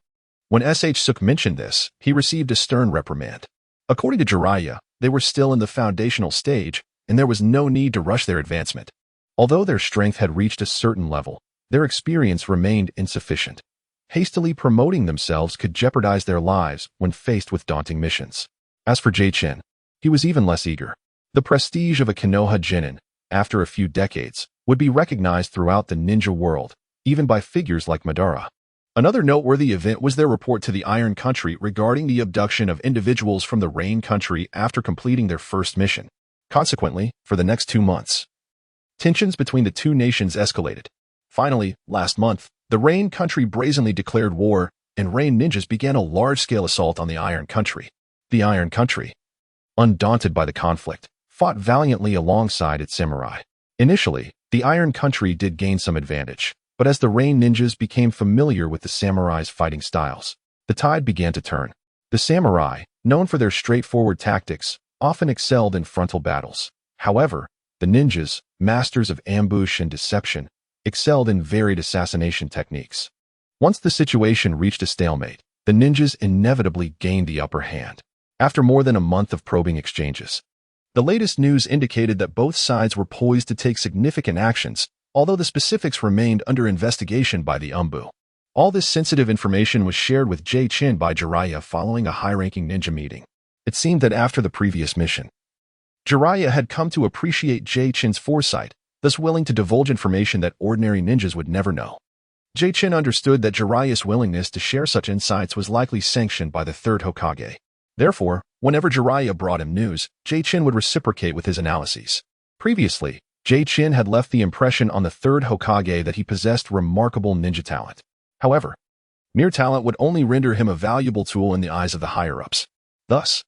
when Suk mentioned this, he received a stern reprimand. According to Jiraiya, they were still in the foundational stage, and there was no need to rush their advancement. Although their strength had reached a certain level, their experience remained insufficient. Hastily promoting themselves could jeopardize their lives when faced with daunting missions. As for Jiuchen, he was even less eager. The prestige of a Konoha genin, after a few decades, would be recognized throughout the ninja world, even by figures like Madara. Another noteworthy event was their report to the Iron Country regarding the abduction of individuals from the Rain Country after completing their first mission. Consequently, for the next 2 months, tensions between the two nations escalated. Finally, last month, The Rain Country brazenly declared war, and Rain ninjas began a large-scale assault on the Iron Country. The Iron Country, undaunted by the conflict, fought valiantly alongside its samurai. Initially, the Iron Country did gain some advantage, but as the Rain ninjas became familiar with the samurai's fighting styles, the tide began to turn. The samurai, known for their straightforward tactics, often excelled in frontal battles. However, the ninjas, masters of ambush and deception, excelled in varied assassination techniques. Once the situation reached a stalemate, the ninjas inevitably gained the upper hand. After more than a month of probing exchanges, the latest news indicated that both sides were poised to take significant actions, although the specifics remained under investigation by the Umbu. All this sensitive information was shared with Jiuchen by Jiraiya following a high-ranking ninja meeting. It seemed that after the previous mission, Jiraiya had come to appreciate Jiuchen's foresight, thus willing to divulge information that ordinary ninjas would never know. Jiuchen understood that Jiraiya's willingness to share such insights was likely sanctioned by the third Hokage. Therefore, whenever Jiraiya brought him news, Jiuchen would reciprocate with his analyses. Previously, Jiuchen had left the impression on the third Hokage that he possessed remarkable ninja talent. However, mere talent would only render him a valuable tool in the eyes of the higher-ups. Thus,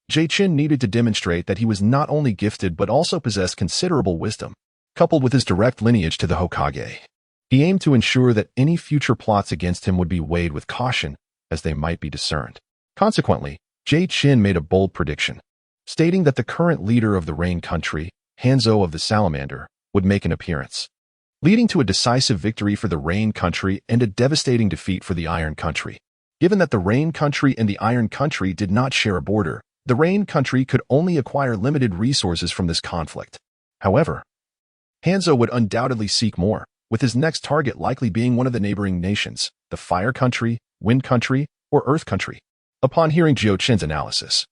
Jiuchen needed to demonstrate that he was not only gifted but also possessed considerable wisdom. Coupled with his direct lineage to the Hokage, he aimed to ensure that any future plots against him would be weighed with caution, as they might be discerned. Consequently, Jiuchen made a bold prediction, stating that the current leader of the Rain Country, Hanzo of the Salamander, would make an appearance, leading to a decisive victory for the Rain Country and a devastating defeat for the Iron Country. Given that the Rain Country and the Iron Country did not share a border, the Rain Country could only acquire limited resources from this conflict. However, Hanzo would undoubtedly seek more, with his next target likely being one of the neighboring nations, the Fire Country, Wind Country, or Earth Country. Upon hearing Jiuchen's analysis,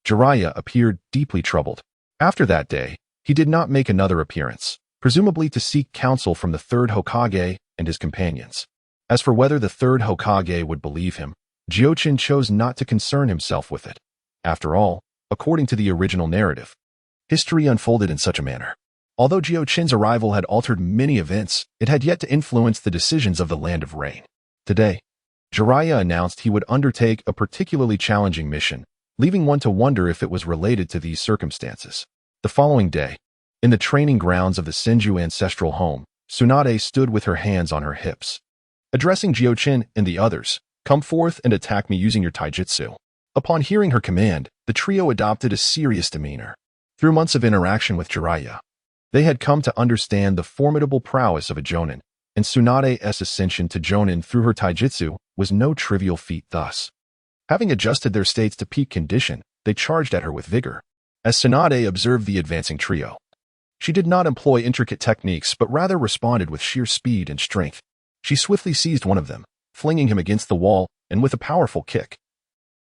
Jiraiya appeared deeply troubled. After that day, he did not make another appearance, presumably to seek counsel from the third Hokage and his companions. As for whether the third Hokage would believe him, Jiuchen chose not to concern himself with it. After all, according to the original narrative, history unfolded in such a manner. Although Jiuchen's arrival had altered many events, it had yet to influence the decisions of the Land of Rain. Today, Jiraiya announced he would undertake a particularly challenging mission, leaving one to wonder if it was related to these circumstances. The following day, in the training grounds of the Senju ancestral home, Tsunade stood with her hands on her hips. Addressing Jiuchen and the others, "Come forth and attack me using your taijutsu." Upon hearing her command, the trio adopted a serious demeanor. Through months of interaction with Jiraiya, they had come to understand the formidable prowess of a Jonin, and Tsunade's ascension to Jonin through her taijutsu was no trivial feat thus. Having adjusted their states to peak condition, they charged at her with vigor. As Tsunade observed the advancing trio, she did not employ intricate techniques but rather responded with sheer speed and strength. She swiftly seized one of them, flinging him against the wall, and with a powerful kick,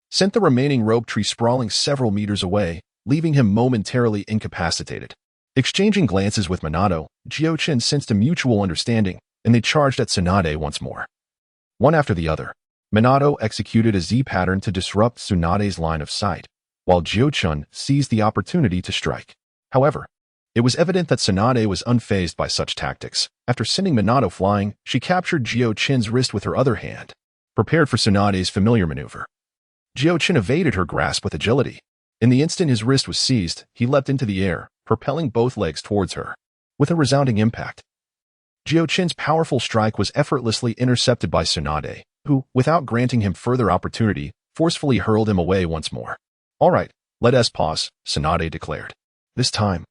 sent the remaining rope tree sprawling several meters away, leaving him momentarily incapacitated. Exchanging glances with Minato, Jiuchen sensed a mutual understanding, and they charged at Tsunade once more. One after the other, Minato executed a Z pattern to disrupt Tsunade's line of sight, while Jiuchen seized the opportunity to strike. However, it was evident that Tsunade was unfazed by such tactics. After sending Minato flying, she captured Jiuchen's wrist with her other hand, prepared for Tsunade's familiar maneuver. Jiuchen evaded her grasp with agility. In the instant his wrist was seized, he leapt into the air, propelling both legs towards her. With a resounding impact, Jiuchen's powerful strike was effortlessly intercepted by Tsunade, who, without granting him further opportunity, forcefully hurled him away once more. "All right, let us pause," Tsunade declared. This time,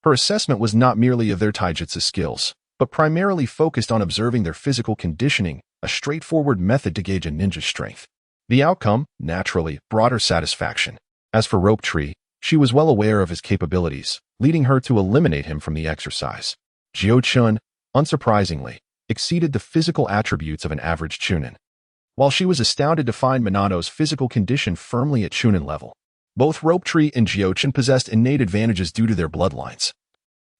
her assessment was not merely of their taijutsu skills, but primarily focused on observing their physical conditioning, a straightforward method to gauge a ninja's strength. The outcome, naturally, brought her satisfaction. As for Rope Tree, she was well aware of his capabilities, leading her to eliminate him from the exercise. Jiuchen, unsurprisingly, exceeded the physical attributes of an average Chunin. While she was astounded to find Minato's physical condition firmly at Chunin level, both Rope Tree and Jiuchen possessed innate advantages due to their bloodlines,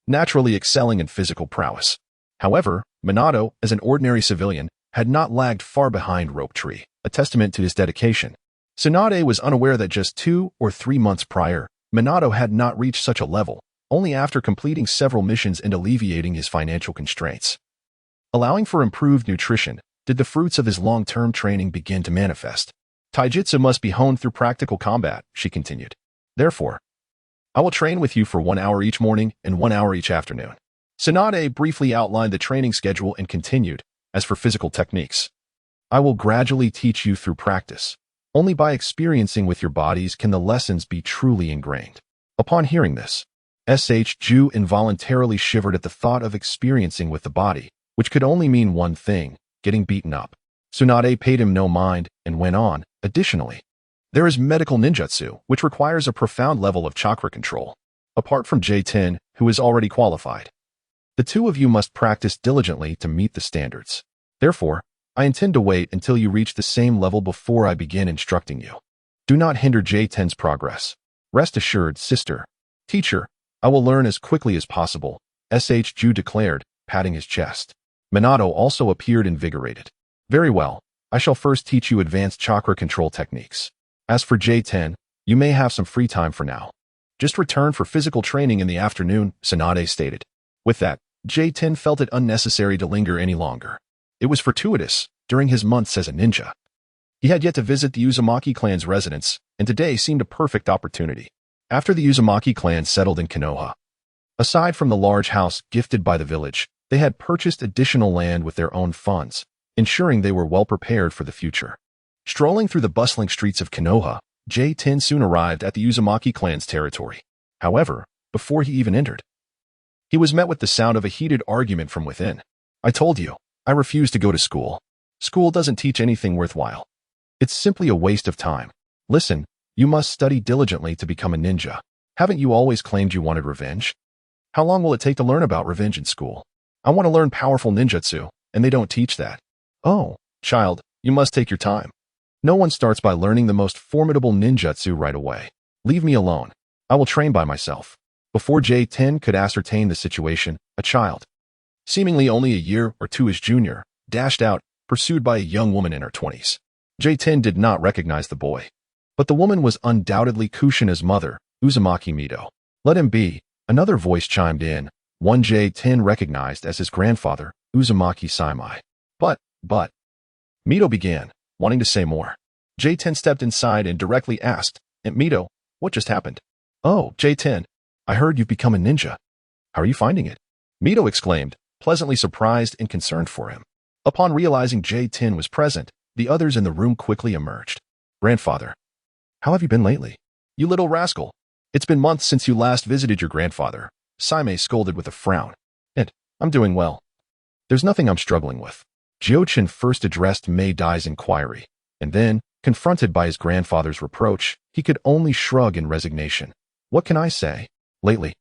naturally excelling in physical prowess. However, Minato, as an ordinary civilian, had not lagged far behind Rope Tree, a testament to his dedication. Tsunade was unaware that just 2 or 3 months prior, Minato had not reached such a level, only after completing several missions and alleviating his financial constraints. Allowing for improved nutrition, did the fruits of his long-term training begin to manifest. Taijutsu must be honed through practical combat, she continued. Therefore, I will train with you for 1 hour each morning and 1 hour each afternoon. Tsunade briefly outlined the training schedule and continued, as for physical techniques, I will gradually teach you through practice. Only by experiencing with your bodies can the lessons be truly ingrained. Upon hearing this, Ju involuntarily shivered at the thought of experiencing with the body, which could only mean one thing, getting beaten up. Tsunade paid him no mind and went on. Additionally, there is medical ninjutsu, which requires a profound level of chakra control. Apart from J10, who is already qualified, the two of you must practice diligently to meet the standards. Therefore, I intend to wait until you reach the same level before I begin instructing you. Do not hinder J10's progress. Rest assured, sister. Teacher, I will learn as quickly as possible, Ju declared, patting his chest. Minato also appeared invigorated. Very well, I shall first teach you advanced chakra control techniques. As for J10, you may have some free time for now. Just return for physical training in the afternoon, Tsunade stated. With that, J10 felt it unnecessary to linger any longer. It was fortuitous, during his months as a ninja. He had yet to visit the Uzumaki clan's residence, and today seemed a perfect opportunity. After the Uzumaki clan settled in Konoha, aside from the large house gifted by the village, they had purchased additional land with their own funds, ensuring they were well prepared for the future. Strolling through the bustling streets of Konoha, J10 soon arrived at the Uzumaki clan's territory. However, before he even entered, he was met with the sound of a heated argument from within. I told you, I refuse to go to school. School doesn't teach anything worthwhile. It's simply a waste of time. Listen, you must study diligently to become a ninja. Haven't you always claimed you wanted revenge? How long will it take to learn about revenge in school? I want to learn powerful ninjutsu, and they don't teach that. Oh, child, you must take your time. No one starts by learning the most formidable ninjutsu right away. Leave me alone. I will train by myself. Before J10 could ascertain the situation, a child, seemingly only a year or two his junior, dashed out, pursued by a young woman in her 20s. J10 did not recognize the boy. But the woman was undoubtedly Kushina's mother, Uzumaki Mido. Let him be, another voice chimed in, one J10 recognized as his grandfather, Uzumaki Saimai. But, Mido began, wanting to say more. J10 stepped inside and directly asked, Aunt Mido, what just happened? Oh, J10, I heard you've become a ninja. How are you finding it? Mido exclaimed, pleasantly surprised and concerned for him. Upon realizing J10 was present, the others in the room quickly emerged. Grandfather, how have you been lately? You little rascal. It's been months since you last visited your grandfather, Saimei scolded with a frown. And I'm doing well. There's nothing I'm struggling with. Jiuchen first addressed Mei Dai's inquiry, and then, confronted by his grandfather's reproach, he could only shrug in resignation. What can I say? Lately,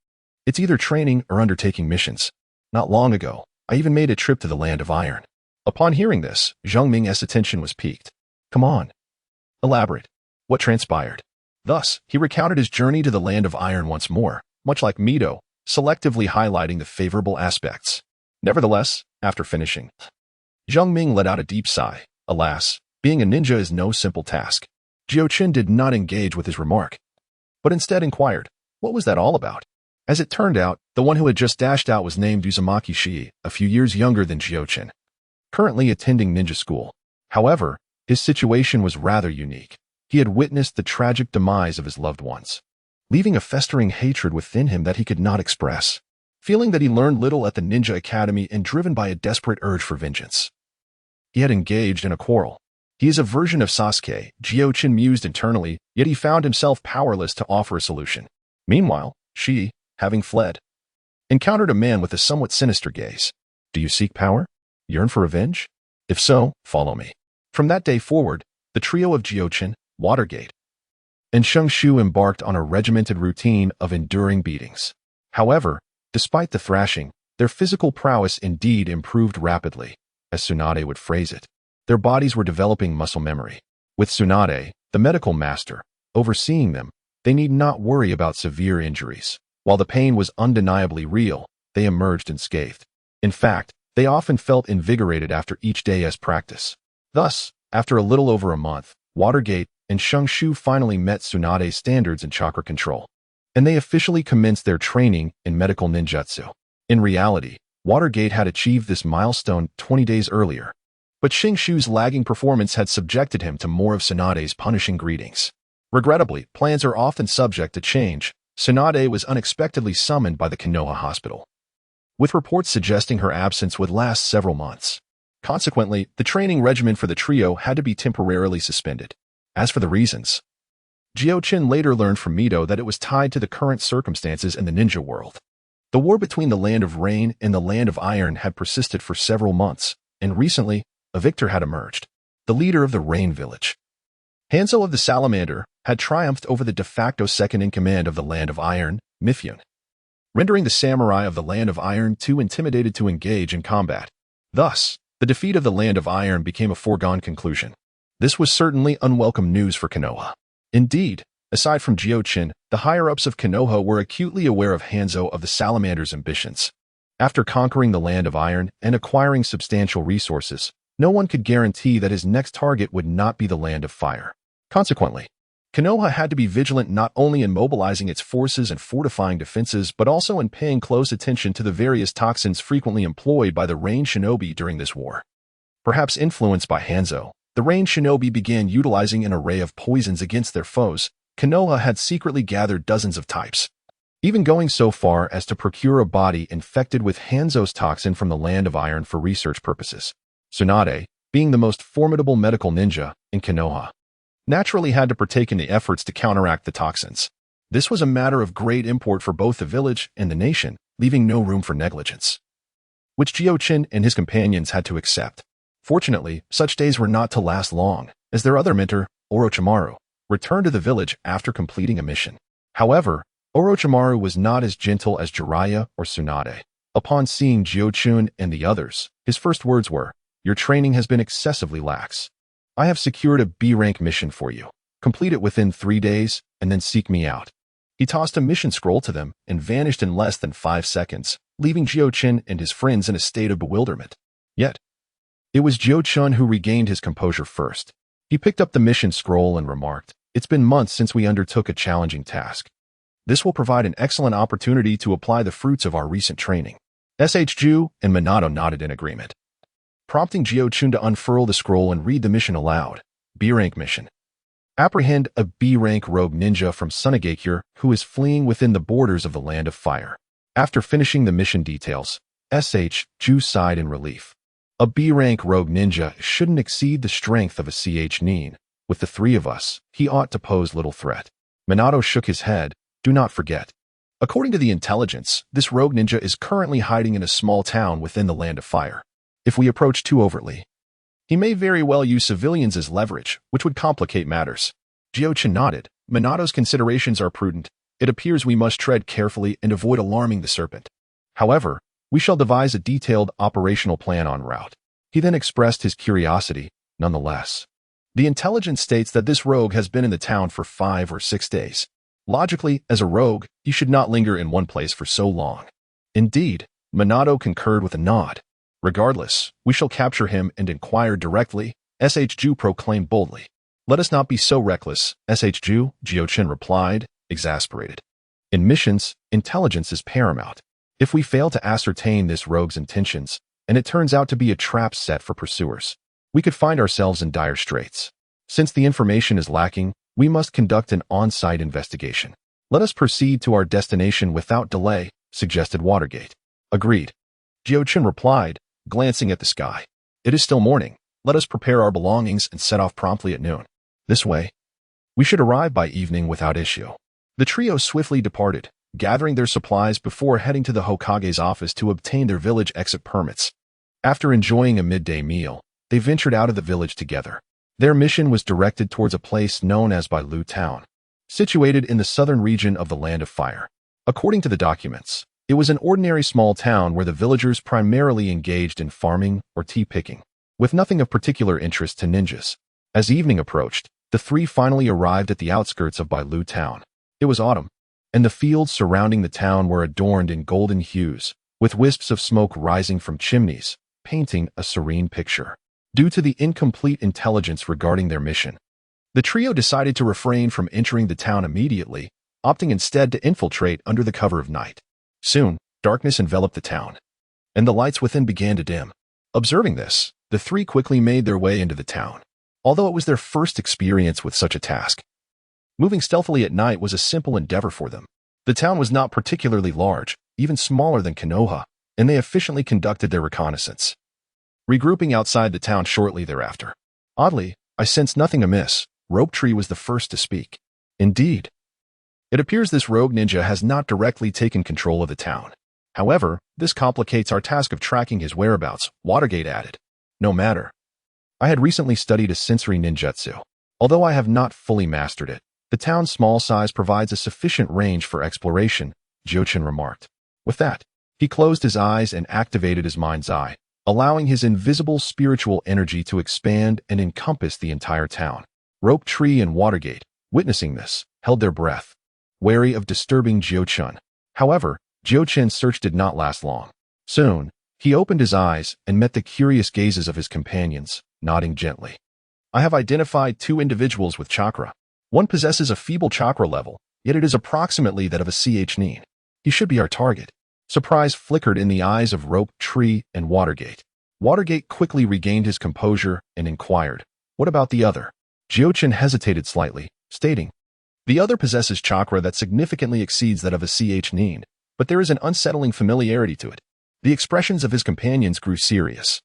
it's either training or undertaking missions. Not long ago, I even made a trip to the Land of Iron. Upon hearing this, Zhang Ming's attention was piqued. Come on. Elaborate. What transpired? Thus, he recounted his journey to the Land of Iron once more, much like Mido, selectively highlighting the favorable aspects. Nevertheless, after finishing, Zhang Ming let out a deep sigh. Alas, being a ninja is no simple task. Jiuchen did not engage with his remark, but instead inquired, what was that all about? As it turned out, the one who had just dashed out was named Uzumaki Shi, a few years younger than Jiuchen, currently attending ninja school. However, his situation was rather unique. He had witnessed the tragic demise of his loved ones, leaving a festering hatred within him that he could not express. Feeling that he learned little at the Ninja Academy and driven by a desperate urge for vengeance, he had engaged in a quarrel. He is a version of Sasuke, Jiuchen mused internally, yet he found himself powerless to offer a solution. Meanwhile, she, having fled, encountered a man with a somewhat sinister gaze. Do you seek power? Yearn for revenge? If so, follow me. From that day forward, the trio of Jiuchen, Watergate, and Shengshu embarked on a regimented routine of enduring beatings. However, despite the thrashing, their physical prowess indeed improved rapidly, as Tsunade would phrase it. Their bodies were developing muscle memory. With Tsunade, the medical master, overseeing them, they need not worry about severe injuries. While the pain was undeniably real, they emerged unscathed. In fact, they often felt invigorated after each day as practice. Thus, after a little over a month, Watergate and Shengshu finally met Tsunade's standards in chakra control, and they officially commenced their training in medical ninjutsu. In reality, Watergate had achieved this milestone 20 days earlier, but Xing Shu's lagging performance had subjected him to more of Tsunade's punishing greetings. Regrettably, plans are often subject to change. Tsunade was unexpectedly summoned by the Konoha hospital, with reports suggesting her absence would last several months. Consequently, the training regimen for the trio had to be temporarily suspended. As for the reasons, Jiuchen later learned from Mito that it was tied to the current circumstances in the ninja world. The war between the Land of Rain and the Land of Iron had persisted for several months, and recently, a victor had emerged, the leader of the Rain Village. Hanzo of the Salamander had triumphed over the de facto second-in-command of the Land of Iron, Mifyun, rendering the samurai of the Land of Iron too intimidated to engage in combat. Thus, the defeat of the Land of Iron became a foregone conclusion. This was certainly unwelcome news for Konoha. Indeed, aside from Jiuchen, the higher-ups of Konoha were acutely aware of Hanzo of the Salamander's ambitions. After conquering the Land of Iron and acquiring substantial resources, no one could guarantee that his next target would not be the Land of Fire. Consequently, Konoha had to be vigilant not only in mobilizing its forces and fortifying defenses, but also in paying close attention to the various toxins frequently employed by the Rain Shinobi during this war. Perhaps influenced by Hanzo, the Rain Shinobi began utilizing an array of poisons against their foes. Konoha had secretly gathered dozens of types, even going so far as to procure a body infected with Hanzo's toxin from the Land of Iron for research purposes. Tsunade, being the most formidable medical ninja in Konoha, naturally had to partake in the efforts to counteract the toxins. This was a matter of great import for both the village and the nation, leaving no room for negligence, which Jiuchen and his companions had to accept. Fortunately, such days were not to last long, as their other mentor, Orochimaru, returned to the village after completing a mission. However, Orochimaru was not as gentle as Jiraiya or Tsunade. Upon seeing Jiuchen and the others, his first words were, "Your training has been excessively lax. I have secured a B-rank mission for you. Complete it within 3 days, and then seek me out." He tossed a mission scroll to them and vanished in less than 5 seconds, leaving Jiuchen and his friends in a state of bewilderment. Yet, it was Jiuchen who regained his composure first. He picked up the mission scroll and remarked, "It's been months since we undertook a challenging task. This will provide an excellent opportunity to apply the fruits of our recent training." Ju and Minato nodded in agreement, prompting Jiuchen to unfurl the scroll and read the mission aloud. B-rank mission. Apprehend a B-rank rogue ninja from Sunagakure who is fleeing within the borders of the Land of Fire. After finishing the mission details, Ju sighed in relief. A B-rank rogue ninja shouldn't exceed the strength of a nin. With the 3 of us, he ought to pose little threat. Minato shook his head. Do not forget. According to the intelligence, this rogue ninja is currently hiding in a small town within the Land of Fire. If we approach too overtly, he may very well use civilians as leverage, which would complicate matters. Jiuchen nodded. Minato's considerations are prudent. It appears we must tread carefully and avoid alarming the serpent. However, we shall devise a detailed operational plan en route. He then expressed his curiosity, nonetheless. The intelligence states that this rogue has been in the town for 5 or 6 days. Logically, as a rogue, you should not linger in one place for so long. Indeed, Minato concurred with a nod. Regardless, we shall capture him and inquire directly, Ju proclaimed boldly. Let us not be so reckless, Ju, Jiuchen replied, exasperated. In missions, intelligence is paramount. If we fail to ascertain this rogue's intentions, and it turns out to be a trap set for pursuers, we could find ourselves in dire straits. Since the information is lacking, we must conduct an on-site investigation. Let us proceed to our destination without delay, suggested Watergate. Agreed. Jiuchen replied, glancing at the sky. It is still morning. Let us prepare our belongings and set off promptly at noon. This way, we should arrive by evening without issue. The trio swiftly departed, gathering their supplies before heading to the Hokage's office to obtain their village exit permits. After enjoying a midday meal, they ventured out of the village together. Their mission was directed towards a place known as Bailu Town, situated in the southern region of the Land of Fire. According to the documents, it was an ordinary small town where the villagers primarily engaged in farming or tea picking, with nothing of particular interest to ninjas. As evening approached, the 3 finally arrived at the outskirts of Bailu Town. It was autumn, and the fields surrounding the town were adorned in golden hues, with wisps of smoke rising from chimneys, painting a serene picture. Due to the incomplete intelligence regarding their mission, the trio decided to refrain from entering the town immediately, opting instead to infiltrate under the cover of night. Soon, darkness enveloped the town, and the lights within began to dim. Observing this, the three quickly made their way into the town. Although it was their first experience with such a task, moving stealthily at night was a simple endeavor for them. The town was not particularly large, even smaller than Konoha, and they efficiently conducted their reconnaissance, regrouping outside the town shortly thereafter. Oddly, I sensed nothing amiss. Rope Tree was the first to speak. Indeed, it appears this rogue ninja has not directly taken control of the town. However, this complicates our task of tracking his whereabouts, Watergate added. No matter. I had recently studied a sensory ninjutsu. Although I have not fully mastered it, the town's small size provides a sufficient range for exploration, Jiuchen remarked. With that, he closed his eyes and activated his mind's eye, allowing his invisible spiritual energy to expand and encompass the entire town. Rope Tree and Watergate, witnessing this, held their breath, wary of disturbing Jiuchen. However, Jiuchen's search did not last long. Soon, he opened his eyes and met the curious gazes of his companions, nodding gently. I have identified two individuals with chakra. One possesses a feeble chakra level, yet it is approximately that of a CH Nin. He should be our target. Surprise flickered in the eyes of Rope Tree and Watergate. Watergate quickly regained his composure and inquired, "What about the other?" Jiuchen hesitated slightly, stating, "The other possesses chakra that significantly exceeds that of a CH Nin, but there is an unsettling familiarity to it." The expressions of his companions grew serious.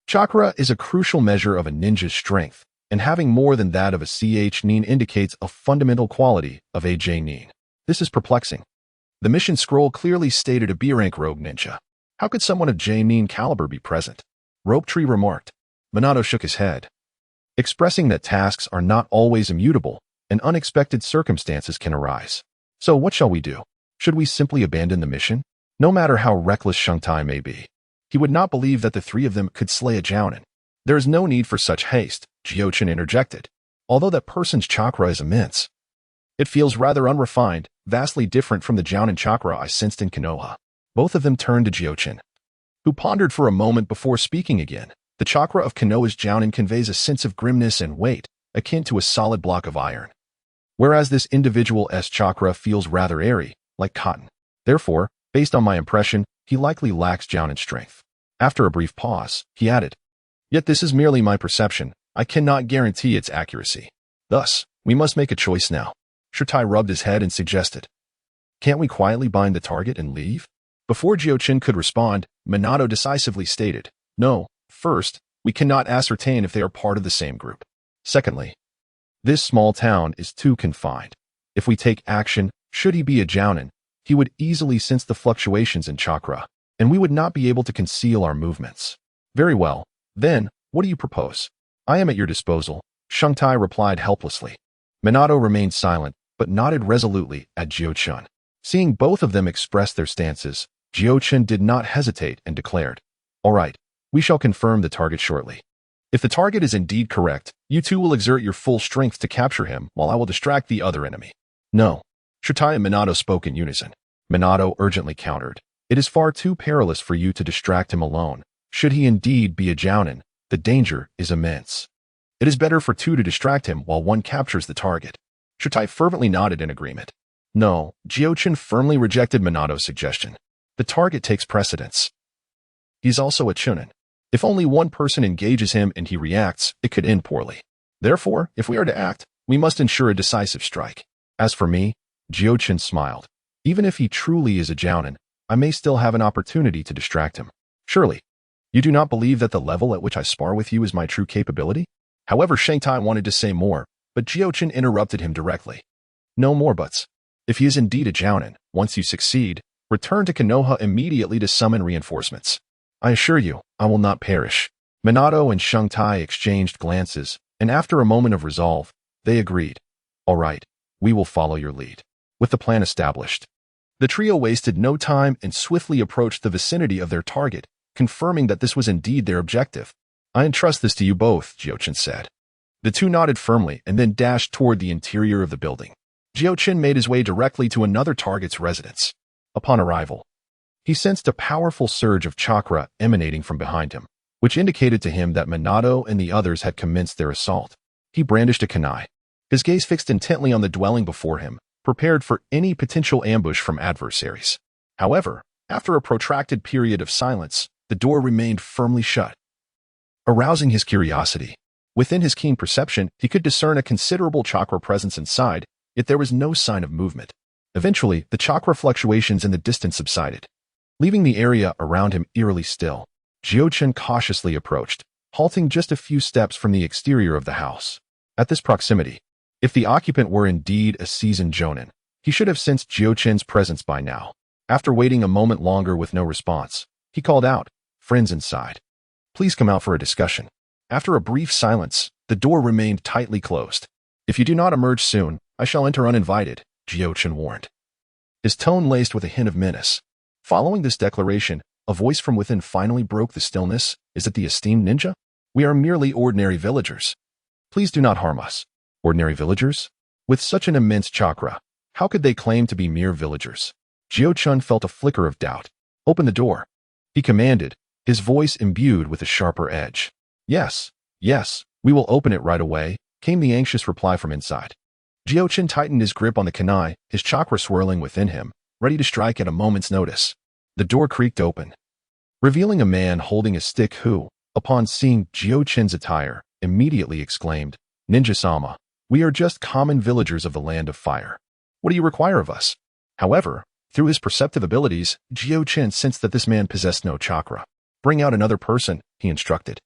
Chakra is a crucial measure of a ninja's strength, and having more than that of a CH Nin indicates a fundamental quality of a J Nin. This is perplexing. The mission scroll clearly stated a B-rank rogue ninja. How could someone of J Nin caliber be present? Rope Tree remarked. Minato shook his head, expressing that tasks are not always immutable, and unexpected circumstances can arise. So what shall we do? Should we simply abandon the mission? No matter how reckless Shungtai may be, he would not believe that the three of them could slay a Jounin. There is no need for such haste, Jiuchen interjected. Although that person's chakra is immense, it feels rather unrefined, vastly different from the Jounin chakra I sensed in Konoha. Both of them turned to Jiuchen, who pondered for a moment before speaking again. The chakra of Konoha's Jounin conveys a sense of grimness and weight, akin to a solid block of iron, whereas this individual's chakra feels rather airy, like cotton. Therefore, based on my impression, he likely lacks Jounin strength. After a brief pause, he added, "Yet this is merely my perception. I cannot guarantee its accuracy. Thus, we must make a choice now." Shirtai rubbed his head and suggested, "Can't we quietly bind the target and leave?" Before Jiuchen could respond, Minato decisively stated, "No, first, we cannot ascertain if they are part of the same group. Secondly, this small town is too confined. If we take action, should he be a Jounin, he would easily sense the fluctuations in chakra, and we would not be able to conceal our movements." "Very well. Then, what do you propose?" "I am at your disposal," Shungtai replied helplessly. Minato remained silent, but nodded resolutely at Jiuchen. Seeing both of them express their stances, Jiuchen did not hesitate and declared, "All right, we shall confirm the target shortly. If the target is indeed correct, you two will exert your full strength to capture him while I will distract the other enemy." "No." Shirtai and Minato spoke in unison. Minato urgently countered, "It is far too perilous for you to distract him alone. Should he indeed be a Jounin, the danger is immense. It is better for two to distract him while one captures the target." Shirtai fervently nodded in agreement. "No," Jiuchen firmly rejected Minato's suggestion. "The target takes precedence. He's also a Chunin. If only one person engages him and he reacts, it could end poorly. Therefore, if we are to act, we must ensure a decisive strike. As for me," Jiuchen smiled, "even if he truly is a Jounin, I may still have an opportunity to distract him. Surely, you do not believe that the level at which I spar with you is my true capability?" However, Shungtai wanted to say more, but Jiuchen interrupted him directly. "No more buts. If he is indeed a Jounin, once you succeed, return to Konoha immediately to summon reinforcements. I assure you, I will not perish." Minato and Shungtai exchanged glances, and after a moment of resolve, they agreed. "All right, we will follow your lead." With the plan established, the trio wasted no time and swiftly approached the vicinity of their target, confirming that this was indeed their objective. "I entrust this to you both," Jiuchen said. The two nodded firmly and then dashed toward the interior of the building. Jiuchen made his way directly to another target's residence. Upon arrival, he sensed a powerful surge of chakra emanating from behind him, which indicated to him that Minato and the others had commenced their assault. He brandished a kunai, his gaze fixed intently on the dwelling before him, prepared for any potential ambush from adversaries. However, after a protracted period of silence, the door remained firmly shut, arousing his curiosity. Within his keen perception, he could discern a considerable chakra presence inside, yet there was no sign of movement. Eventually, the chakra fluctuations in the distance subsided, leaving the area around him eerily still. Jiuchen cautiously approached, halting just a few steps from the exterior of the house. At this proximity, if the occupant were indeed a seasoned jonin, he should have sensed Jiuchen's presence by now. After waiting a moment longer with no response, he called out, "Friends inside, please come out for a discussion." After a brief silence, the door remained tightly closed. "If you do not emerge soon, I shall enter uninvited," Jiuchen warned, his tone laced with a hint of menace. Following this declaration, a voice from within finally broke the stillness. "Is it the esteemed ninja? We are merely ordinary villagers. Please do not harm us." Ordinary villagers? With such an immense chakra, how could they claim to be mere villagers? Jiuchen felt a flicker of doubt. "Open the door," he commanded, his voice imbued with a sharper edge. Yes, we will open it right away," came the anxious reply from inside. Jiuchen tightened his grip on the kunai, his chakra swirling within him, ready to strike at a moment's notice. The door creaked open, revealing a man holding a stick who, upon seeing Jiuchen's attire, immediately exclaimed, "Ninja-sama, we are just common villagers of the Land of Fire. What do you require of us?" However, through his perceptive abilities, Jiuchen sensed that this man possessed no chakra. "Bring out another person," he instructed.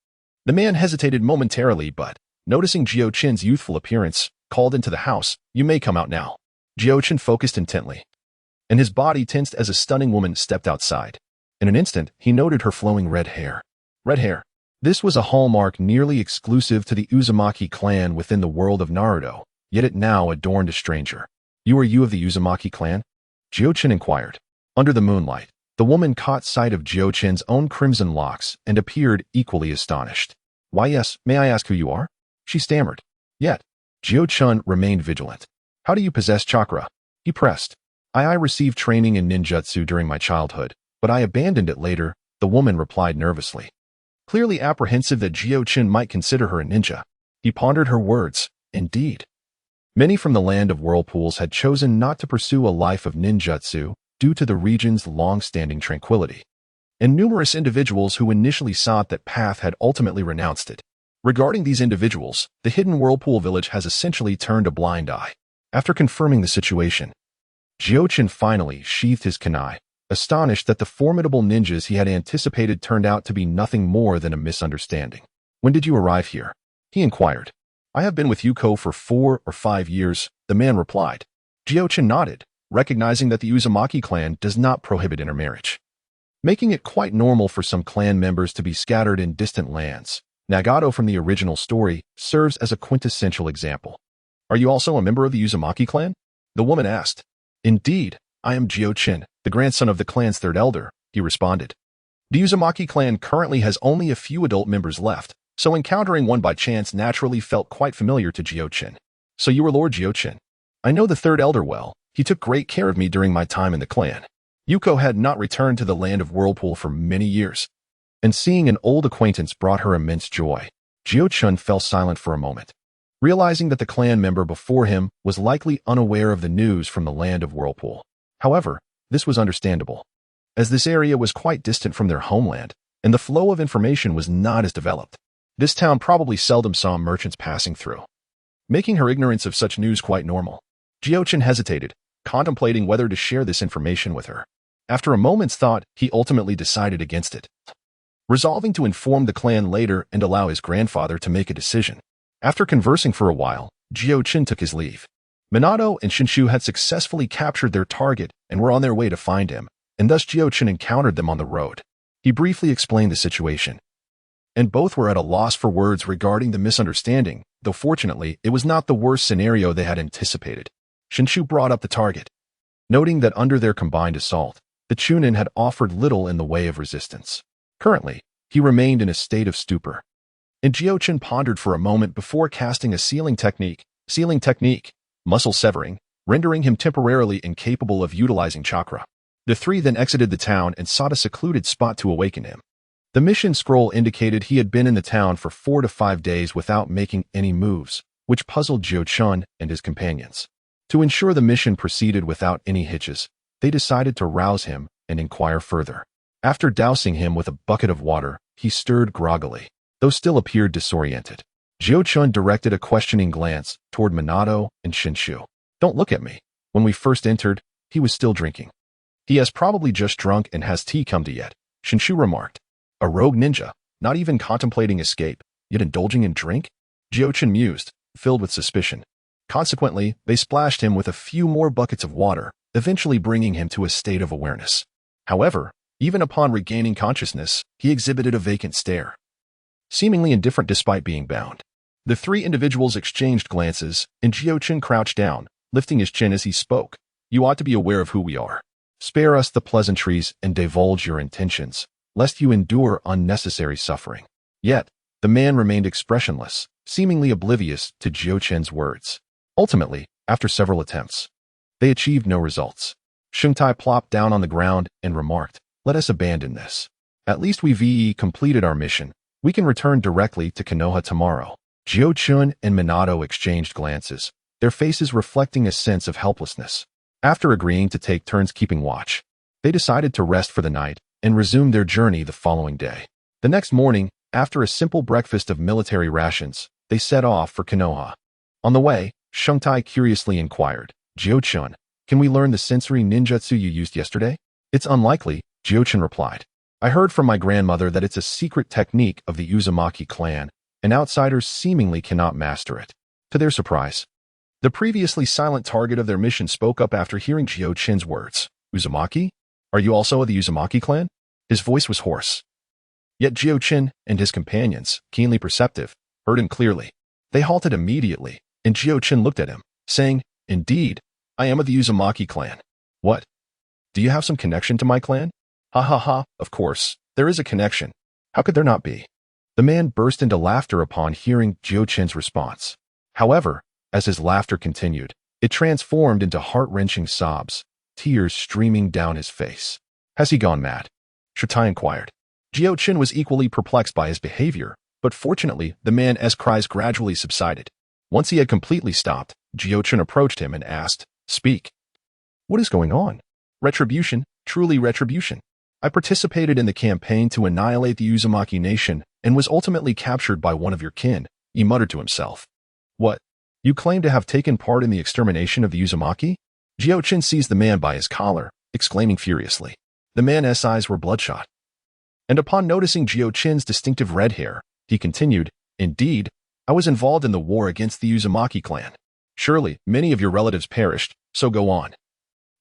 The man hesitated momentarily, but, noticing Jiuchen's youthful appearance, called into the house, "You may come out now." Jiuchen focused intently, and his body tensed as a stunning woman stepped outside. In an instant, he noted her flowing red hair. Red hair. This was a hallmark nearly exclusive to the Uzumaki clan within the world of Naruto, yet it now adorned a stranger. You of the Uzumaki clan?" Jiuchen inquired. Under the moonlight, the woman caught sight of Jiuchen's own crimson locks and appeared equally astonished. "Why yes, may I ask who you are?" she stammered. Yet, Jiuchen remained vigilant. "How do you possess chakra?" he pressed. I received training in ninjutsu during my childhood, but I abandoned it later," the woman replied nervously. Clearly apprehensive that Jiuchen might consider her a ninja, he pondered her words. Indeed, many from the land of whirlpools had chosen not to pursue a life of ninjutsu due to the region's long-standing tranquility, and numerous individuals who initially sought that path had ultimately renounced it. Regarding these individuals, the hidden whirlpool village has essentially turned a blind eye. After confirming the situation, Jiuchen finally sheathed his kunai, astonished that the formidable ninjas he had anticipated turned out to be nothing more than a misunderstanding. "When did you arrive here?" he inquired. "I have been with Yuko for 4 or 5 years, the man replied. Jiuchen nodded, recognizing that the Uzumaki clan does not prohibit intermarriage, making it quite normal for some clan members to be scattered in distant lands. Nagato from the original story serves as a quintessential example. "Are you also a member of the Uzumaki clan?" the woman asked. "Indeed, I am Jiuchen, the grandson of the clan's third elder," he responded. The Uzumaki clan currently has only a few adult members left, so encountering one by chance naturally felt quite familiar to Jiuchen. "So you were Lord Jiuchen. I know the third elder well. He took great care of me during my time in the clan." Yuko had not returned to the land of Whirlpool for many years, and seeing an old acquaintance brought her immense joy. Jiuchen fell silent for a moment, realizing that the clan member before him was likely unaware of the news from the land of Whirlpool. However, this was understandable, as this area was quite distant from their homeland, and the flow of information was not as developed. This town probably seldom saw merchants passing through, making her ignorance of such news quite normal. Jiuchen hesitated, contemplating whether to share this information with her. After a moment's thought, he ultimately decided against it, resolving to inform the clan later and allow his grandfather to make a decision. After conversing for a while, Jiuchen took his leave. Minato and Shinshu had successfully captured their target and were on their way to find him, and thus Jiuchen encountered them on the road. He briefly explained the situation, and both were at a loss for words regarding the misunderstanding, though fortunately it was not the worst scenario they had anticipated. Shinshu brought up the target, noting that under their combined assault, the Chunin had offered little in the way of resistance. Currently, he remained in a state of stupor, and Jiuchen pondered for a moment before casting a sealing technique, muscle severing, rendering him temporarily incapable of utilizing chakra. The three then exited the town and sought a secluded spot to awaken him. The mission scroll indicated he had been in the town for 4 to 5 days without making any moves, which puzzled Jiuchen and his companions. To ensure the mission proceeded without any hitches, they decided to rouse him and inquire further. After dousing him with a bucket of water, he stirred groggily, though still appeared disoriented. Jiuchen directed a questioning glance toward Minato and Shinshu. Don't look at me. When we first entered, he was still drinking. He has probably just drunk and has tea come to yet, Shinshu remarked. A rogue ninja, not even contemplating escape, yet indulging in drink? Jiuchen mused, filled with suspicion. Consequently, they splashed him with a few more buckets of water, eventually bringing him to a state of awareness. However, even upon regaining consciousness, he exhibited a vacant stare, seemingly indifferent despite being bound. The three individuals exchanged glances, and Jiuchen crouched down, lifting his chin as he spoke. You ought to be aware of who we are. Spare us the pleasantries and divulge your intentions, lest you endure unnecessary suffering. Yet, the man remained expressionless, seemingly oblivious to Jiuchen's words. Ultimately, after several attempts, they achieved no results. Shungtai plopped down on the ground and remarked, let us abandon this. At least we've completed our mission. We can return directly to Konoha tomorrow. Jiuchen and Minato exchanged glances, their faces reflecting a sense of helplessness. After agreeing to take turns keeping watch, they decided to rest for the night and resume their journey the following day. The next morning, after a simple breakfast of military rations, they set off for Konoha. On the way, Shungtai curiously inquired, Jiuchen, can we learn the sensory ninjutsu you used yesterday? It's unlikely, Jiuchen replied. I heard from my grandmother that it's a secret technique of the Uzumaki clan, and outsiders seemingly cannot master it. To their surprise, the previously silent target of their mission spoke up after hearing Jiuchen's words. Uzumaki? Are you also of the Uzumaki clan? His voice was hoarse. Yet Jiuchen and his companions, keenly perceptive, heard him clearly. They halted immediately, and Jiuchen looked at him, saying, Indeed, I am of the Uzumaki clan. What? Do you have some connection to my clan? Ha ha ha, of course, there is a connection. How could there not be? The man burst into laughter upon hearing Jiuchen's response. However, as his laughter continued, it transformed into heart-wrenching sobs, tears streaming down his face. Has he gone mad? Shungtai inquired. Jiuchen was equally perplexed by his behavior, but fortunately, the man's cries gradually subsided. Once he had completely stopped, Jiuchen approached him and asked, Speak. What is going on? Retribution, truly retribution. I participated in the campaign to annihilate the Uzumaki nation and was ultimately captured by one of your kin, he muttered to himself. What? You claim to have taken part in the extermination of the Uzumaki? Jiuchen seized the man by his collar, exclaiming furiously. The man's eyes were bloodshot. And upon noticing Jiuchen's distinctive red hair, he continued, Indeed, I was involved in the war against the Uzumaki clan. Surely, many of your relatives perished, so go on.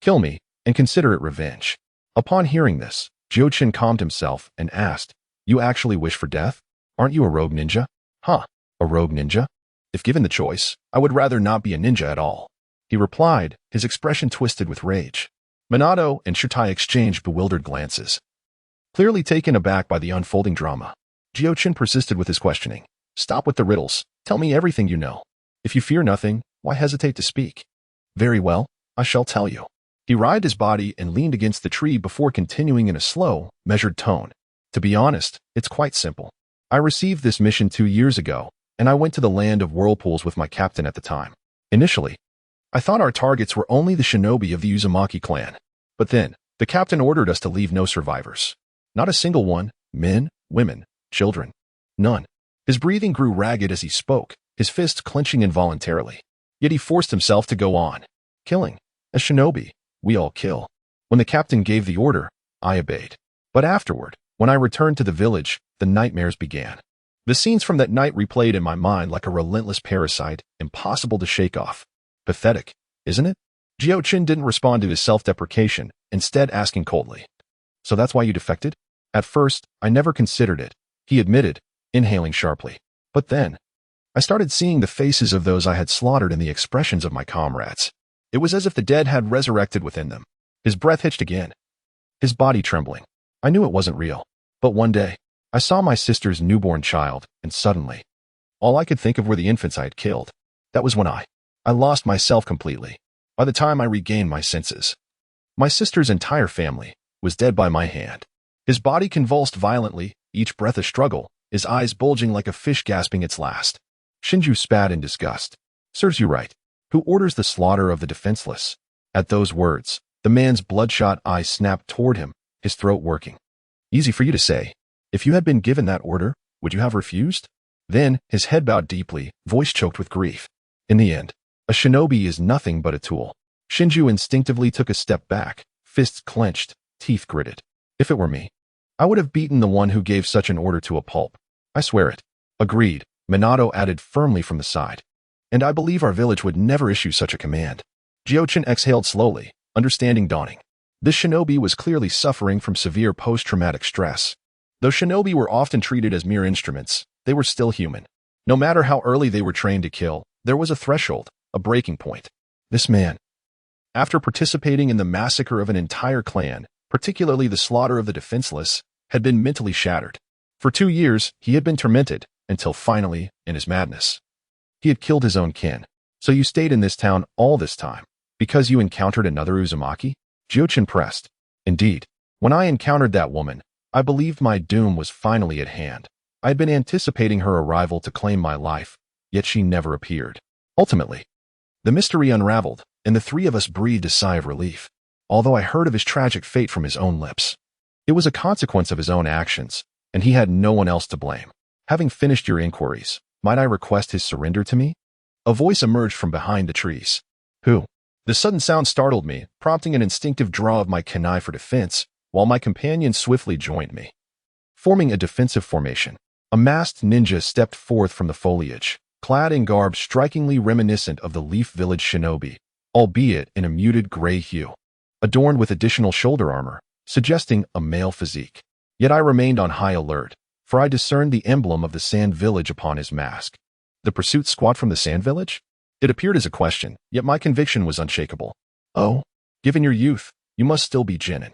Kill me, and consider it revenge. Upon hearing this, Jiuchen calmed himself and asked, You actually wish for death? Aren't you a rogue ninja? Huh, a rogue ninja? If given the choice, I would rather not be a ninja at all. He replied, his expression twisted with rage. Minato and Shungtai exchanged bewildered glances. Clearly taken aback by the unfolding drama, Jiuchen persisted with his questioning. Stop with the riddles. Tell me everything you know. If you fear nothing, why hesitate to speak? Very well, I shall tell you. He writhed his body and leaned against the tree before continuing in a slow, measured tone. To be honest, it's quite simple. I received this mission 2 years ago, and I went to the land of whirlpools with my captain at the time. Initially, I thought our targets were only the shinobi of the Uzumaki clan. But then, the captain ordered us to leave no survivors. Not a single one, men, women, children. None. His breathing grew ragged as he spoke, his fists clenching involuntarily. Yet he forced himself to go on. Killing. As shinobi, we all kill. When the captain gave the order, I obeyed. But afterward, when I returned to the village, the nightmares began. The scenes from that night replayed in my mind like a relentless parasite, impossible to shake off. Pathetic, isn't it? Jiuchen didn't respond to his self-deprecation, instead asking coldly. So that's why you defected? At first, I never considered it, he admitted, inhaling sharply. But then, I started seeing the faces of those I had slaughtered and the expressions of my comrades. It was as if the dead had resurrected within them. His breath hitched again, his body trembling. I knew it wasn't real. But one day, I saw my sister's newborn child, and suddenly, all I could think of were the infants I had killed. That was when I lost myself completely. By the time I regained my senses, my sister's entire family was dead by my hand. His body convulsed violently, each breath a struggle, his eyes bulging like a fish gasping its last. Shinju spat in disgust. Serves you right. Who orders the slaughter of the defenseless? At those words, the man's bloodshot eyes snapped toward him, his throat working. Easy for you to say. If you had been given that order, would you have refused? Then, his head bowed deeply, voice choked with grief. In the end, a shinobi is nothing but a tool. Shinju instinctively took a step back, fists clenched, teeth gritted. If it were me, I would have beaten the one who gave such an order to a pulp. I swear it. Agreed, Minato added firmly from the side. And I believe our village would never issue such a command. Jiuchen exhaled slowly, understanding dawning. This shinobi was clearly suffering from severe post-traumatic stress. Though shinobi were often treated as mere instruments, they were still human. No matter how early they were trained to kill, there was a threshold, a breaking point. This man, after participating in the massacre of an entire clan, particularly the slaughter of the defenseless, had been mentally shattered. For 2 years, he had been tormented, until finally, in his madness, he had killed his own kin. So you stayed in this town all this time, because you encountered another Uzumaki? Jiuchen pressed. Indeed, when I encountered that woman, I believed my doom was finally at hand. I had been anticipating her arrival to claim my life, yet she never appeared. Ultimately, the mystery unraveled, and the three of us breathed a sigh of relief, although I heard of his tragic fate from his own lips. It was a consequence of his own actions, and he had no one else to blame. Having finished your inquiries, might I request his surrender to me? A voice emerged from behind the trees. Who? The sudden sound startled me, prompting an instinctive draw of my kunai for defense, while my companion swiftly joined me. Forming a defensive formation, a masked ninja stepped forth from the foliage, clad in garb strikingly reminiscent of the Leaf Village shinobi, albeit in a muted gray hue, adorned with additional shoulder armor, suggesting a male physique. Yet I remained on high alert, for I discerned the emblem of the Sand Village upon his mask. The pursuit squad from the Sand Village? It appeared as a question, yet my conviction was unshakable. Oh, given your youth, you must still be genin.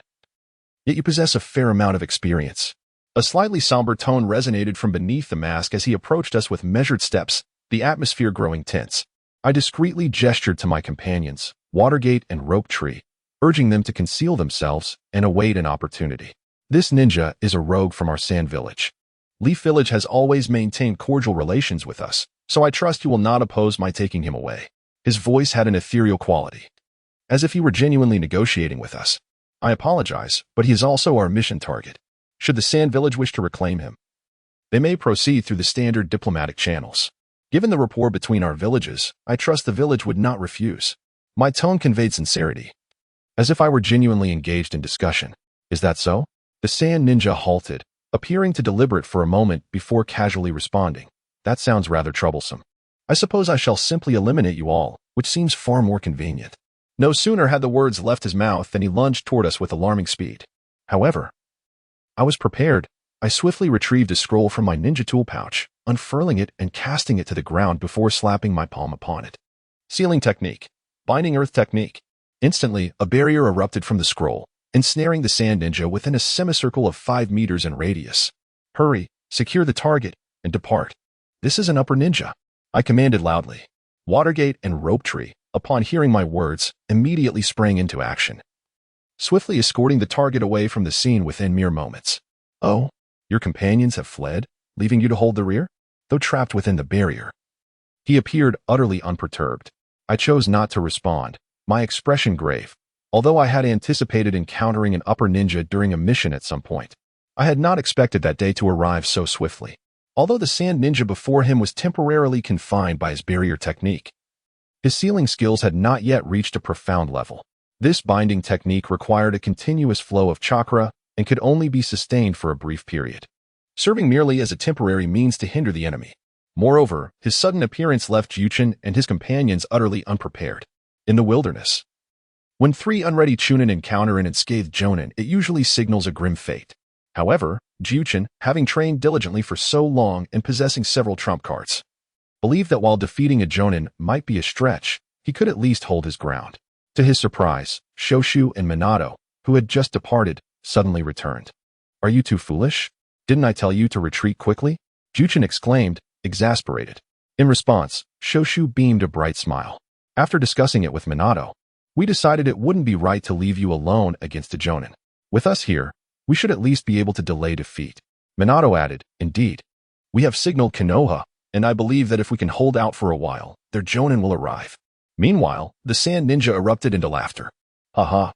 Yet you possess a fair amount of experience. A slightly somber tone resonated from beneath the mask as he approached us with measured steps, the atmosphere growing tense. I discreetly gestured to my companions, Watergate and Rope Tree, urging them to conceal themselves and await an opportunity. This ninja is a rogue from our Sand Village. Leaf Village has always maintained cordial relations with us, so I trust you will not oppose my taking him away. His voice had an ethereal quality, as if he were genuinely negotiating with us. I apologize, but he is also our mission target. Should the Sand Village wish to reclaim him, they may proceed through the standard diplomatic channels. Given the rapport between our villages, I trust the village would not refuse. My tone conveyed sincerity, as if I were genuinely engaged in discussion. Is that so? The Sand Ninja halted, appearing to deliberate for a moment before casually responding. That sounds rather troublesome. I suppose I shall simply eliminate you all, which seems far more convenient. No sooner had the words left his mouth than he lunged toward us with alarming speed. However, I was prepared. I swiftly retrieved a scroll from my ninja tool pouch, unfurling it and casting it to the ground before slapping my palm upon it. Sealing technique. Binding earth technique. Instantly, a barrier erupted from the scroll, ensnaring the Sand Ninja within a semicircle of 5 meters in radius. Hurry, secure the target, and depart. This is an upper ninja, I commanded loudly. Watergate and Rope Tree, upon hearing my words, immediately sprang into action, swiftly escorting the target away from the scene within mere moments. Oh, your companions have fled, leaving you to hold the rear? Though trapped within the barrier, he appeared utterly unperturbed. I chose not to respond, my expression grave. Although I had anticipated encountering an upper ninja during a mission at some point, I had not expected that day to arrive so swiftly. Although the Sand Ninja before him was temporarily confined by his barrier technique, his sealing skills had not yet reached a profound level. This binding technique required a continuous flow of chakra and could only be sustained for a brief period, serving merely as a temporary means to hinder the enemy. Moreover, his sudden appearance left Jiuchen and his companions utterly unprepared. In the wilderness, when 3 unready Chunin encounter an unscathed Jonin, it usually signals a grim fate. However, Jiuchen, having trained diligently for so long and possessing several trump cards, believed that while defeating a Jonin might be a stretch, he could at least hold his ground. To his surprise, Shoshu and Minato, who had just departed, suddenly returned. Are you too foolish? Didn't I tell you to retreat quickly? Jiuchen exclaimed, exasperated. In response, Shoshu beamed a bright smile. After discussing it with Minato, we decided it wouldn't be right to leave you alone against a Jonin. With us here, we should at least be able to delay defeat. Minato added, indeed. We have signaled Konoha, and I believe that if we can hold out for a while, their Jonin will arrive. Meanwhile, the Sand Ninja erupted into laughter. Haha.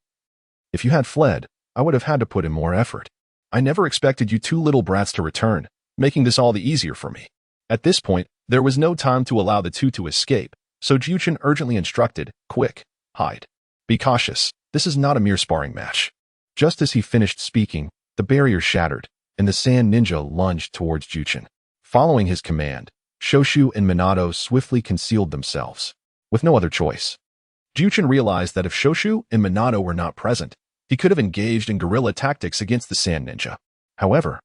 If you had fled, I would have had to put in more effort. I never expected you two little brats to return, making this all the easier for me. At this point, there was no time to allow the two to escape, so Jiuchen urgently instructed, quick, hide. Be cautious, this is not a mere sparring match. Just as he finished speaking, the barrier shattered, and the sand ninja lunged towards Jiuchen. Following his command, Shoshu and Minato swiftly concealed themselves. With no other choice, Jiuchen realized that if Shoshu and Minato were not present, he could have engaged in guerrilla tactics against the sand ninja. However,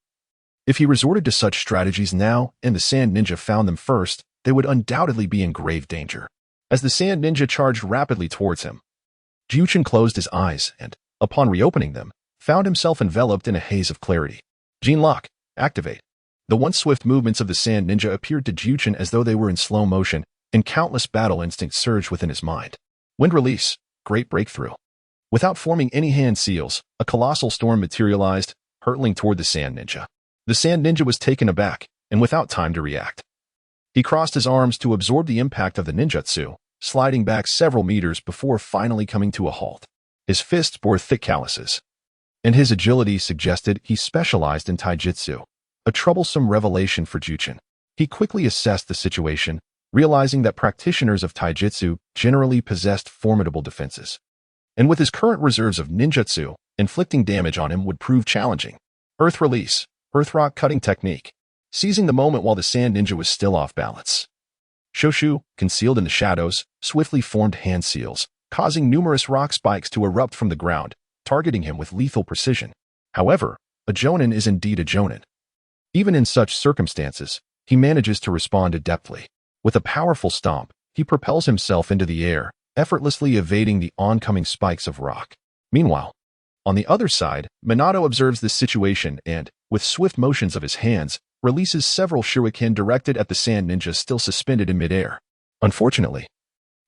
if he resorted to such strategies now and the sand ninja found them first, they would undoubtedly be in grave danger. As the sand ninja charged rapidly towards him, Jiuchen closed his eyes and, upon reopening them, found himself enveloped in a haze of clarity. Gene Lock, activate. The once swift movements of the sand ninja appeared to Jiuchen as though they were in slow motion, and countless battle instincts surged within his mind. Wind release, great breakthrough. Without forming any hand seals, a colossal storm materialized, hurtling toward the sand ninja. The sand ninja was taken aback, and without time to react, he crossed his arms to absorb the impact of the ninjutsu, sliding back several meters before finally coming to a halt. His fists bore thick calluses, and his agility suggested he specialized in taijutsu, a troublesome revelation for Jiuchen. He quickly assessed the situation, realizing that practitioners of taijutsu generally possessed formidable defenses. And with his current reserves of ninjutsu, inflicting damage on him would prove challenging. Earth release, earth rock cutting technique. Seizing the moment while the sand ninja was still off balance, Shoshu, concealed in the shadows, swiftly formed hand seals, causing numerous rock spikes to erupt from the ground, targeting him with lethal precision. However, a jonin is indeed a jonin. Even in such circumstances, he manages to respond adeptly. With a powerful stomp, he propels himself into the air, effortlessly evading the oncoming spikes of rock. Meanwhile, on the other side, Minato observes this situation and, with swift motions of his hands, releases several shuriken directed at the sand ninja still suspended in midair. Unfortunately,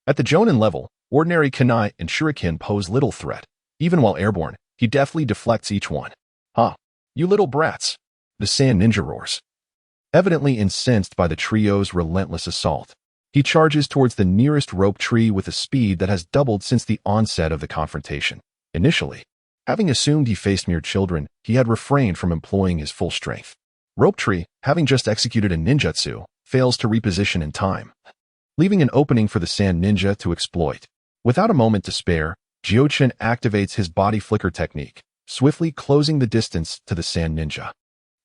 at the jonin level, ordinary kunai and shuriken pose little threat. Even while airborne, he deftly deflects each one. "Ha! You little brats!" the sand ninja roars. Evidently incensed by the trio's relentless assault, he charges towards the nearest rope tree with a speed that has doubled since the onset of the confrontation. Initially, having assumed he faced mere children, he had refrained from employing his full strength. Rope tree, having just executed a ninjutsu, fails to reposition in time, leaving an opening for the sand ninja to exploit. Without a moment to spare, Jiuchen activates his body flicker technique, swiftly closing the distance to the sand ninja.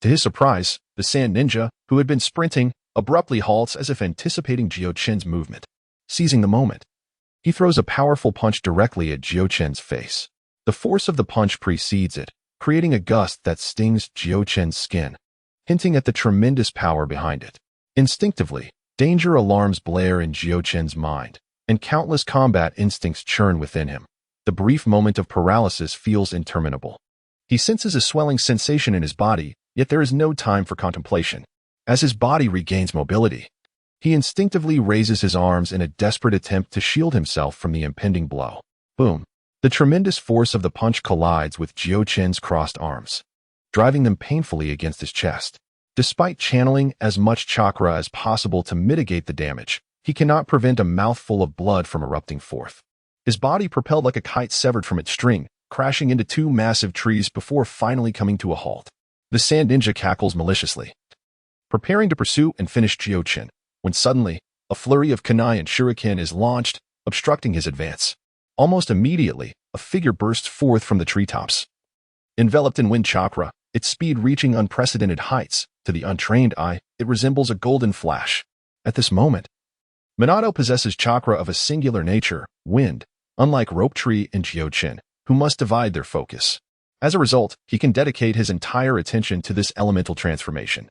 To his surprise, the sand ninja, who had been sprinting, abruptly halts as if anticipating Jiuchen's movement. Seizing the moment, he throws a powerful punch directly at Jiuchen's face. The force of the punch precedes it, creating a gust that stings Jiuchen's skin, hinting at the tremendous power behind it. Instinctively, danger alarms blare in Jiuchen's mind, and countless combat instincts churn within him. The brief moment of paralysis feels interminable. He senses a swelling sensation in his body, yet there is no time for contemplation. As his body regains mobility, he instinctively raises his arms in a desperate attempt to shield himself from the impending blow. Boom! The tremendous force of the punch collides with Jiuchen's crossed arms, driving them painfully against his chest. Despite channeling as much chakra as possible to mitigate the damage, he cannot prevent a mouthful of blood from erupting forth. His body propelled like a kite severed from its string, crashing into two massive trees before finally coming to a halt. The sand ninja cackles maliciously, preparing to pursue and finish Jiuchen, when suddenly, a flurry of kunai and shuriken is launched, obstructing his advance. Almost immediately, a figure bursts forth from the treetops. Enveloped in wind chakra, its speed reaching unprecedented heights, to the untrained eye, it resembles a golden flash. At this moment, Minato possesses chakra of a singular nature, wind, unlike Rope Tree and Jiuchen, who must divide their focus. As a result, he can dedicate his entire attention to this elemental transformation,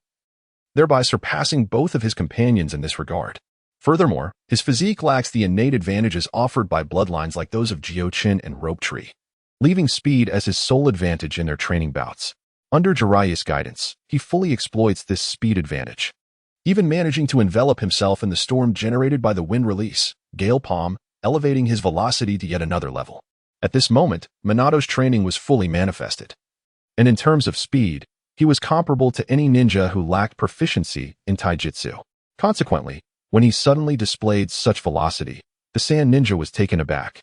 thereby surpassing both of his companions in this regard. Furthermore, his physique lacks the innate advantages offered by bloodlines like those of Jiuchen and Rope Tree, leaving speed as his sole advantage in their training bouts. Under Jiraiya's guidance, he fully exploits this speed advantage, even managing to envelop himself in the storm generated by the wind release, Gale Palm, elevating his velocity to yet another level. At this moment, Minato's training was fully manifested, and in terms of speed, he was comparable to any ninja who lacked proficiency in taijutsu. Consequently, when he suddenly displayed such velocity, the sand ninja was taken aback,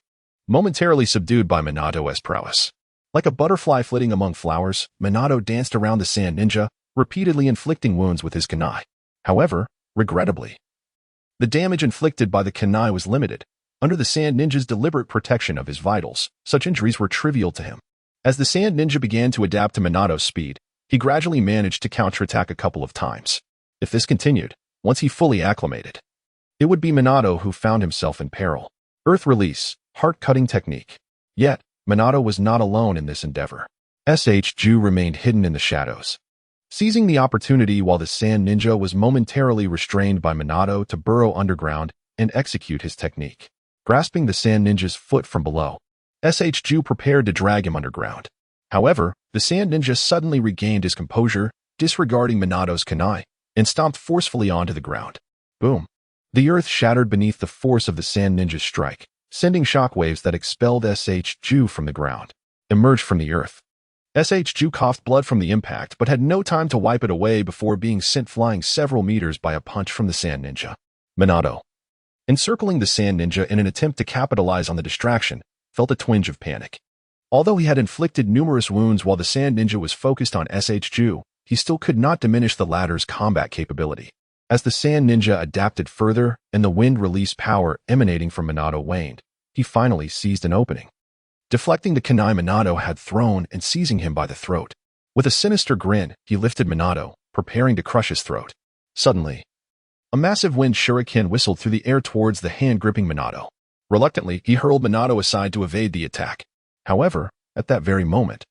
momentarily subdued by Minato's prowess. Like a butterfly flitting among flowers, Minato danced around the sand ninja, repeatedly inflicting wounds with his kunai. However, regrettably, the damage inflicted by the kunai was limited. Under the sand ninja's deliberate protection of his vitals, such injuries were trivial to him. As the sand ninja began to adapt to Minato's speed, he gradually managed to counterattack a couple of times. If this continued, once he fully acclimated, it would be Minato who found himself in peril. Earth release, heart-cutting technique. Yet, Minato was not alone in this endeavor. Ju remained hidden in the shadows, seizing the opportunity while the sand ninja was momentarily restrained by Minato to burrow underground and execute his technique. Grasping the sand ninja's foot from below, Ju prepared to drag him underground. However, the sand ninja suddenly regained his composure, disregarding Minato's kunai, and stomped forcefully onto the ground. Boom! The earth shattered beneath the force of the sand ninja's strike, sending shockwaves that expelled Ju from the ground. Emerged from the earth. Ju coughed blood from the impact but had no time to wipe it away before being sent flying several meters by a punch from the sand ninja. Minato, encircling the sand ninja in an attempt to capitalize on the distraction, felt a twinge of panic. Although he had inflicted numerous wounds while the sand ninja was focused on Ju, he still could not diminish the latter's combat capability. As the sand ninja adapted further and the wind release power emanating from Minato waned, he finally seized an opening, deflecting the kunai Minato had thrown and seizing him by the throat. With a sinister grin, he lifted Minato, preparing to crush his throat. Suddenly, a massive wind shuriken whistled through the air towards the hand-gripping Minato. Reluctantly, he hurled Minato aside to evade the attack. However, at that very moment,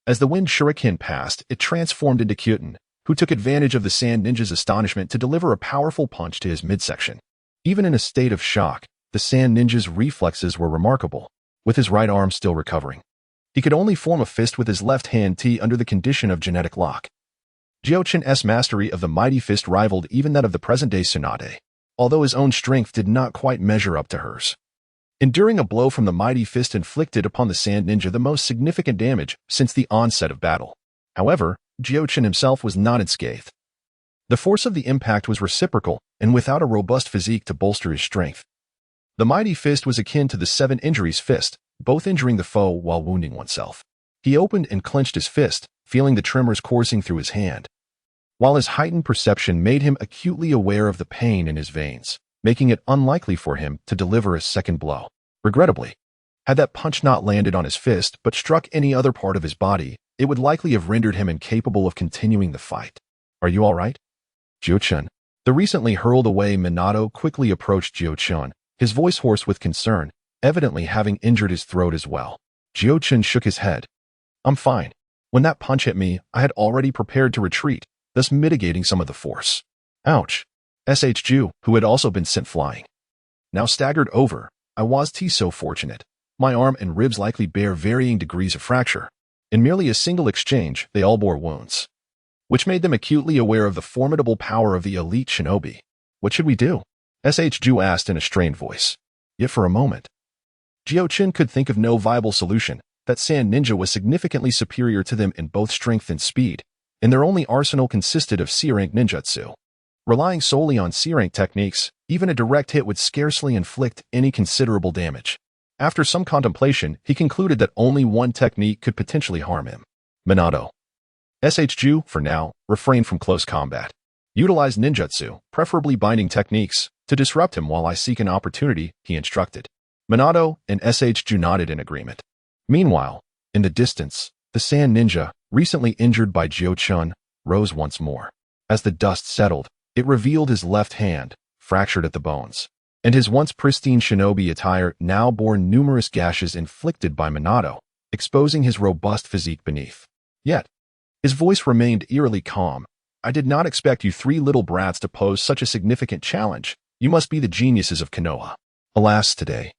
as the wind shuriken passed, it transformed into Kyuten, who took advantage of the sand ninja's astonishment to deliver a powerful punch to his midsection. Even in a state of shock, the sand ninja's reflexes were remarkable, with his right arm still recovering. He could only form a fist with his left hand under the condition of genetic lock. Jiuchen's mastery of the mighty fist rivaled even that of the present-day Tsunade, although his own strength did not quite measure up to hers. Enduring a blow from the mighty fist inflicted upon the sand ninja the most significant damage since the onset of battle. However, Jiuchen himself was not unscathed. The force of the impact was reciprocal and without a robust physique to bolster his strength. The mighty fist was akin to the 7 injuries fist, both injuring the foe while wounding oneself. He opened and clenched his fist, feeling the tremors coursing through his hand, while his heightened perception made him acutely aware of the pain in his veins, making it unlikely for him to deliver a second blow. Regrettably, had that punch not landed on his fist but struck any other part of his body, it would likely have rendered him incapable of continuing the fight. Are you all right? Jiuchen. The recently hurled away Minato quickly approached Jiuchen, his voice hoarse with concern, evidently having injured his throat as well. Jiuchen shook his head. I'm fine. When that punch hit me, I had already prepared to retreat, thus mitigating some of the force. Ouch. Ju, who had also been sent flying, now staggered over. I was so fortunate. My arm and ribs likely bear varying degrees of fracture. In merely a single exchange, they all bore wounds, which made them acutely aware of the formidable power of the elite shinobi. What should we do? Ju asked in a strained voice. Yet for a moment, Jiuchen could think of no viable solution. That sand ninja was significantly superior to them in both strength and speed, and their only arsenal consisted of C-rank ninjutsu. Relying solely on C-rank techniques, even a direct hit would scarcely inflict any considerable damage. After some contemplation, he concluded that only one technique could potentially harm him. Minato. Ju, for now, refrained from close combat. Utilize ninjutsu, preferably binding techniques, to disrupt him while I seek an opportunity, he instructed. Minato and Ju nodded in agreement. Meanwhile, in the distance, the sand ninja, recently injured by Jiuchen, rose once more. As the dust settled, it revealed his left hand, fractured at the bones, and his once pristine shinobi attire now bore numerous gashes inflicted by Minato, exposing his robust physique beneath. Yet, his voice remained eerily calm. I did not expect you 3 little brats to pose such a significant challenge. You must be the geniuses of Konoha. Alas, today,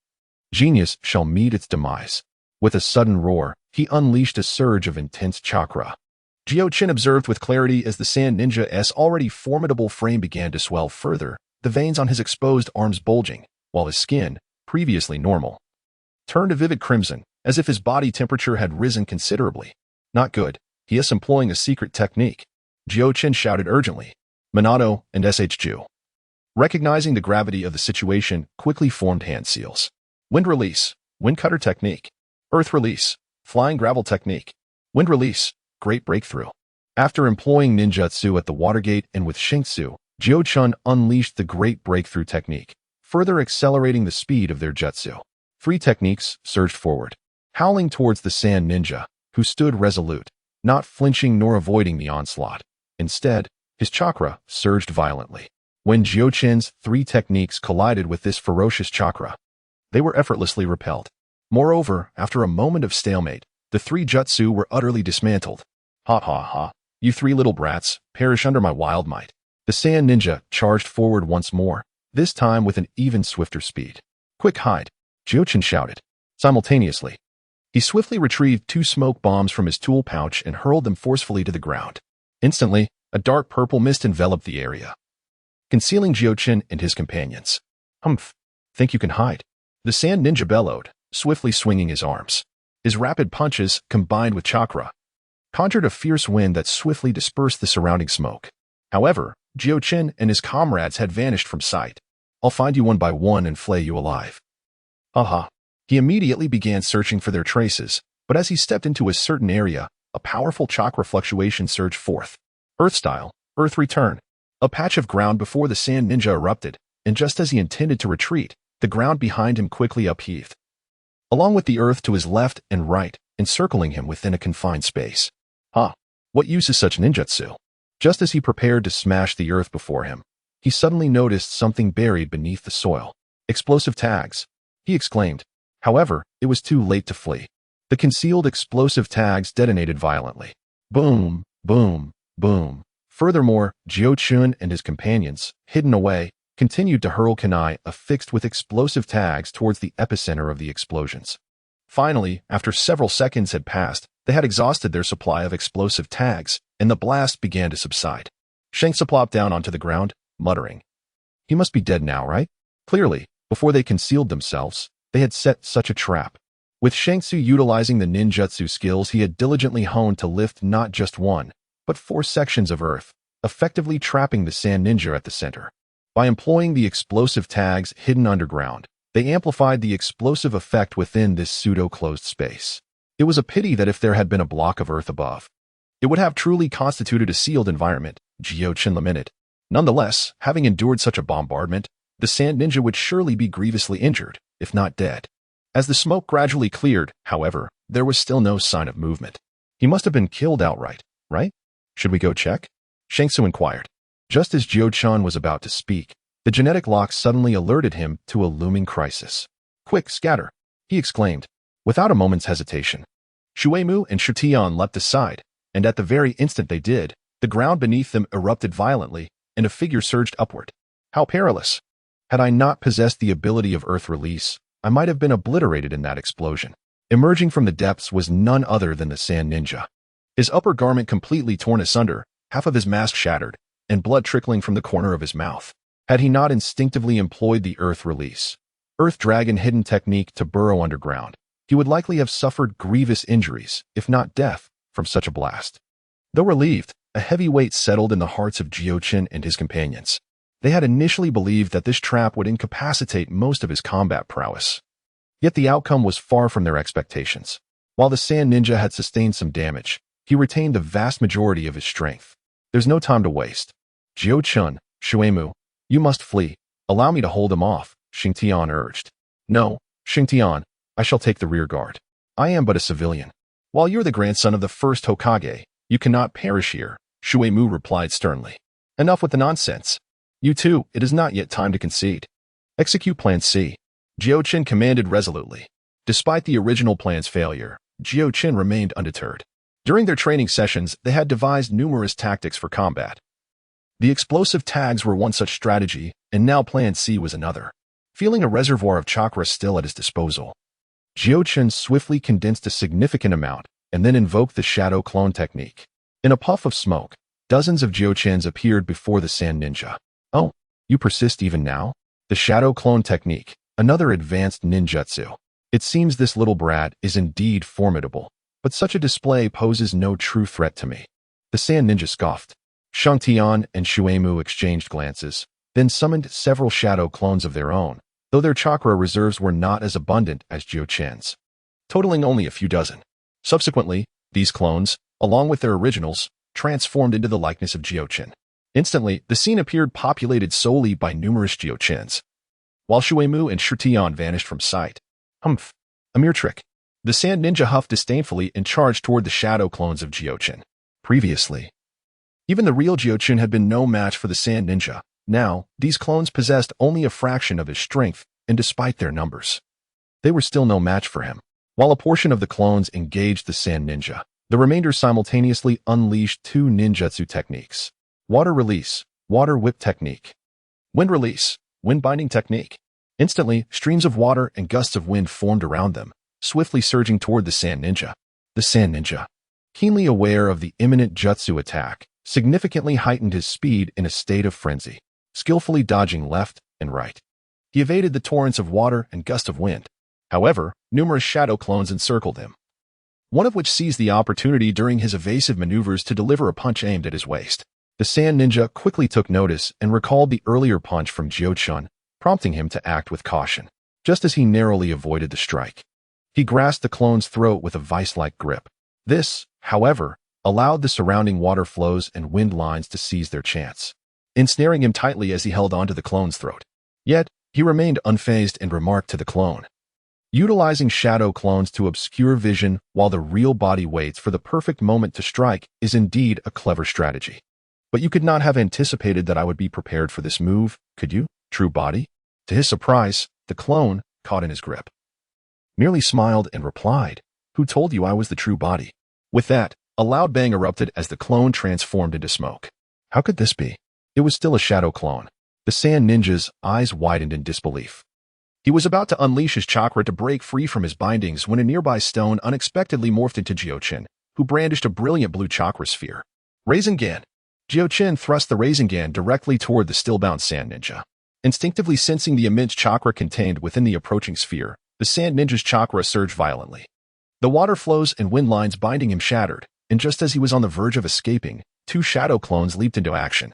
genius shall meet its demise. With a sudden roar, he unleashed a surge of intense chakra. Jiuchen observed with clarity as the sand ninja's already formidable frame began to swell further, the veins on his exposed arms bulging, while his skin, previously normal, turned a vivid crimson, as if his body temperature had risen considerably. Not good. He is employing a secret technique. Jiuchen shouted urgently. Minato and Ju, recognizing the gravity of the situation, quickly formed hand seals. Wind release, wind cutter technique. Earth release, Flying gravel technique. Wind release. Great breakthrough. After employing ninjutsu at the Watergate and with Shingsu, Jiuchen unleashed the great breakthrough technique, further accelerating the speed of their jutsu. Three techniques surged forward, howling towards the sand ninja, who stood resolute, not flinching nor avoiding the onslaught. Instead, his chakra surged violently. When Jiuchen's three techniques collided with this ferocious chakra, they were effortlessly repelled. Moreover, after a moment of stalemate, the three jutsu were utterly dismantled. Ha ha ha, you three little brats, perish under my wild might. The sand ninja charged forward once more, this time with an even swifter speed. Quick hide, Jiuchen shouted. Simultaneously, he swiftly retrieved two smoke bombs from his tool pouch and hurled them forcefully to the ground. Instantly, a dark purple mist enveloped the area, concealing Jiuchen and his companions. Humph, think you can hide? The sand ninja bellowed, swiftly swinging his arms. His rapid punches, combined with chakra, conjured a fierce wind that swiftly dispersed the surrounding smoke. However, Jiuchen and his comrades had vanished from sight. I'll find you one by one and flay you alive. Aha. He immediately began searching for their traces, but as he stepped into a certain area, a powerful chakra fluctuation surged forth. Earth style, Earth return. A patch of ground before the sand ninja erupted, and just as he intended to retreat, the ground behind him quickly upheaved, along with the earth to his left and right, encircling him within a confined space. What use is such ninjutsu? Just as he prepared to smash the earth before him, he suddenly noticed something buried beneath the soil. Explosive tags, he exclaimed. However, it was too late to flee. The concealed explosive tags detonated violently. Boom, boom, boom. Furthermore, Jiuchen and his companions, hidden away, continued to hurl kunai affixed with explosive tags towards the epicenter of the explosions. Finally, after several seconds had passed, they had exhausted their supply of explosive tags, and the blast began to subside. Shangsa plopped down onto the ground, muttering. He must be dead now, right? Clearly, before they concealed themselves, they had set such a trap. With Shangsu utilizing the ninjutsu skills he had diligently honed to lift not just one, but 4 sections of earth, effectively trapping the sand ninja at the center. By employing the explosive tags hidden underground, they amplified the explosive effect within this pseudo-closed space. It was a pity that if there had been a block of earth above, it would have truly constituted a sealed environment, Jiuchen lamented. Nonetheless, having endured such a bombardment, the sand ninja would surely be grievously injured, if not dead. As the smoke gradually cleared, however, there was still no sign of movement. He must have been killed outright, right? Should we go check? Shangsu inquired. Just as Jiuchen was about to speak, the genetic lock suddenly alerted him to a looming crisis. Quick, scatter, he exclaimed, without a moment's hesitation. Shuemu and Shutian leapt aside, and at the very instant they did, the ground beneath them erupted violently, and a figure surged upward. How perilous! Had I not possessed the ability of earth release, I might have been obliterated in that explosion. Emerging from the depths was none other than the sand ninja. His upper garment completely torn asunder, half of his mask shattered, and blood trickling from the corner of his mouth. Had he not instinctively employed the earth release, earth dragon hidden technique to burrow underground, he would likely have suffered grievous injuries, if not death, from such a blast. Though relieved, a heavy weight settled in the hearts of Jiuchen and his companions. They had initially believed that this trap would incapacitate most of his combat prowess. Yet the outcome was far from their expectations. While the sand ninja had sustained some damage, he retained the vast majority of his strength. There's no time to waste. Jiuchen, Shuemu, you must flee. Allow me to hold him off, Xingtian urged. No, Xingtian, I shall take the rear guard. I am but a civilian. While you're the grandson of the first Hokage, you cannot perish here, Shuemu replied sternly. Enough with the nonsense. You two, it is not yet time to concede. Execute Plan C. Jiuchen commanded resolutely. Despite the original plan's failure, Jiuchen remained undeterred. During their training sessions, they had devised numerous tactics for combat. The explosive tags were one such strategy, and now Plan C was another. Feeling a reservoir of chakra still at his disposal, Jiuchen swiftly condensed a significant amount and then invoked the shadow clone technique. In a puff of smoke, dozens of Jiuchens appeared before the sand ninja. Oh, you persist even now? The shadow clone technique, another advanced ninjutsu. It seems this little brat is indeed formidable, but such a display poses no true threat to me. The sand ninja scoffed. Shangtian and Shuemu exchanged glances, then summoned several shadow clones of their own, though their chakra reserves were not as abundant as Jiuchen's, totaling only a few dozen. Subsequently, these clones, along with their originals, transformed into the likeness of Jiuchen. Instantly, the scene appeared populated solely by numerous Jiuchens, while Shuemu and Shutian vanished from sight. Humph. A mere trick. The Sand Ninja huffed disdainfully and charged toward the shadow clones of Jiuchen. Previously, even the real Jiuchen had been no match for the Sand Ninja. Now, these clones possessed only a fraction of his strength, and despite their numbers, they were still no match for him. While a portion of the clones engaged the Sand Ninja, the remainder simultaneously unleashed two ninjutsu techniques. Water release, water whip technique. Wind release, wind binding technique. Instantly, streams of water and gusts of wind formed around them, swiftly surging toward the Sand Ninja. The Sand Ninja, keenly aware of the imminent jutsu attack, significantly heightened his speed in a state of frenzy, skillfully dodging left and right. He evaded the torrents of water and gusts of wind. However, numerous shadow clones encircled him, one of which seized the opportunity during his evasive maneuvers to deliver a punch aimed at his waist. The Sand Ninja quickly took notice and recalled the earlier punch from Jiuchen, prompting him to act with caution. Just as he narrowly avoided the strike, he grasped the clone's throat with a vice-like grip. This, however, allowed the surrounding water flows and wind lines to seize their chance, ensnaring him tightly as he held onto the clone's throat. Yet, he remained unfazed and remarked to the clone, "Utilizing shadow clones to obscure vision while the real body waits for the perfect moment to strike is indeed a clever strategy. But you could not have anticipated that I would be prepared for this move, could you, true body?" To his surprise, the clone, caught in his grip, merely smiled and replied, "Who told you I was the true body?" With that, a loud bang erupted as the clone transformed into smoke. How could this be? It was still a shadow clone. The Sand Ninja's eyes widened in disbelief. He was about to unleash his chakra to break free from his bindings when a nearby stone unexpectedly morphed into Jiuchen, who brandished a brilliant blue chakra sphere. Rasengan. Jiuchen thrust the Rasengan directly toward the still-bound Sand Ninja. Instinctively sensing the immense chakra contained within the approaching sphere, the Sand Ninja's chakra surged violently. The water flows and wind lines binding him shattered, and just as he was on the verge of escaping, two shadow clones leaped into action,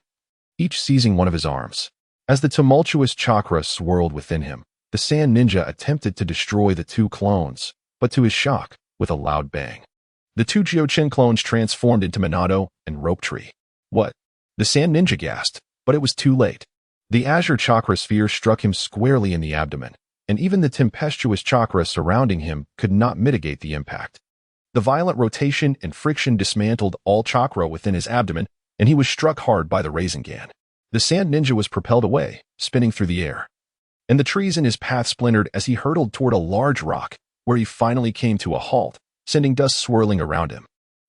each seizing one of his arms. As the tumultuous chakra swirled within him, the Sand Ninja attempted to destroy the two clones, but to his shock, with a loud bang, the two Jiuchen clones transformed into Minato and Rope Tree. What? The Sand Ninja gasped, but it was too late. The azure chakra sphere struck him squarely in the abdomen, and even the tempestuous chakra surrounding him could not mitigate the impact. The violent rotation and friction dismantled all chakra within his abdomen, and he was struck hard by the Rasengan. The Sand Ninja was propelled away, spinning through the air, and the trees in his path splintered as he hurtled toward a large rock, where he finally came to a halt, sending dust swirling around him.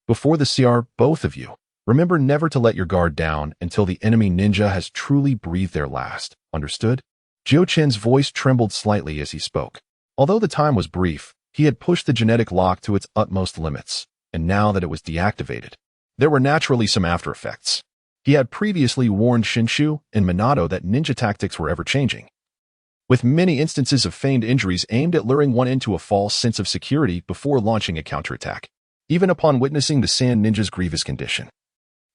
Before the CR, both of you, remember never to let your guard down until the enemy ninja has truly breathed their last. Understood? Jiuchen's voice trembled slightly as he spoke. Although the time was brief, he had pushed the genetic lock to its utmost limits, and now that it was deactivated, there were naturally some after effects. He had previously warned Shinshu and Minato that ninja tactics were ever-changing, with many instances of feigned injuries aimed at luring one into a false sense of security before launching a counterattack. Even upon witnessing the Sand Ninja's grievous condition,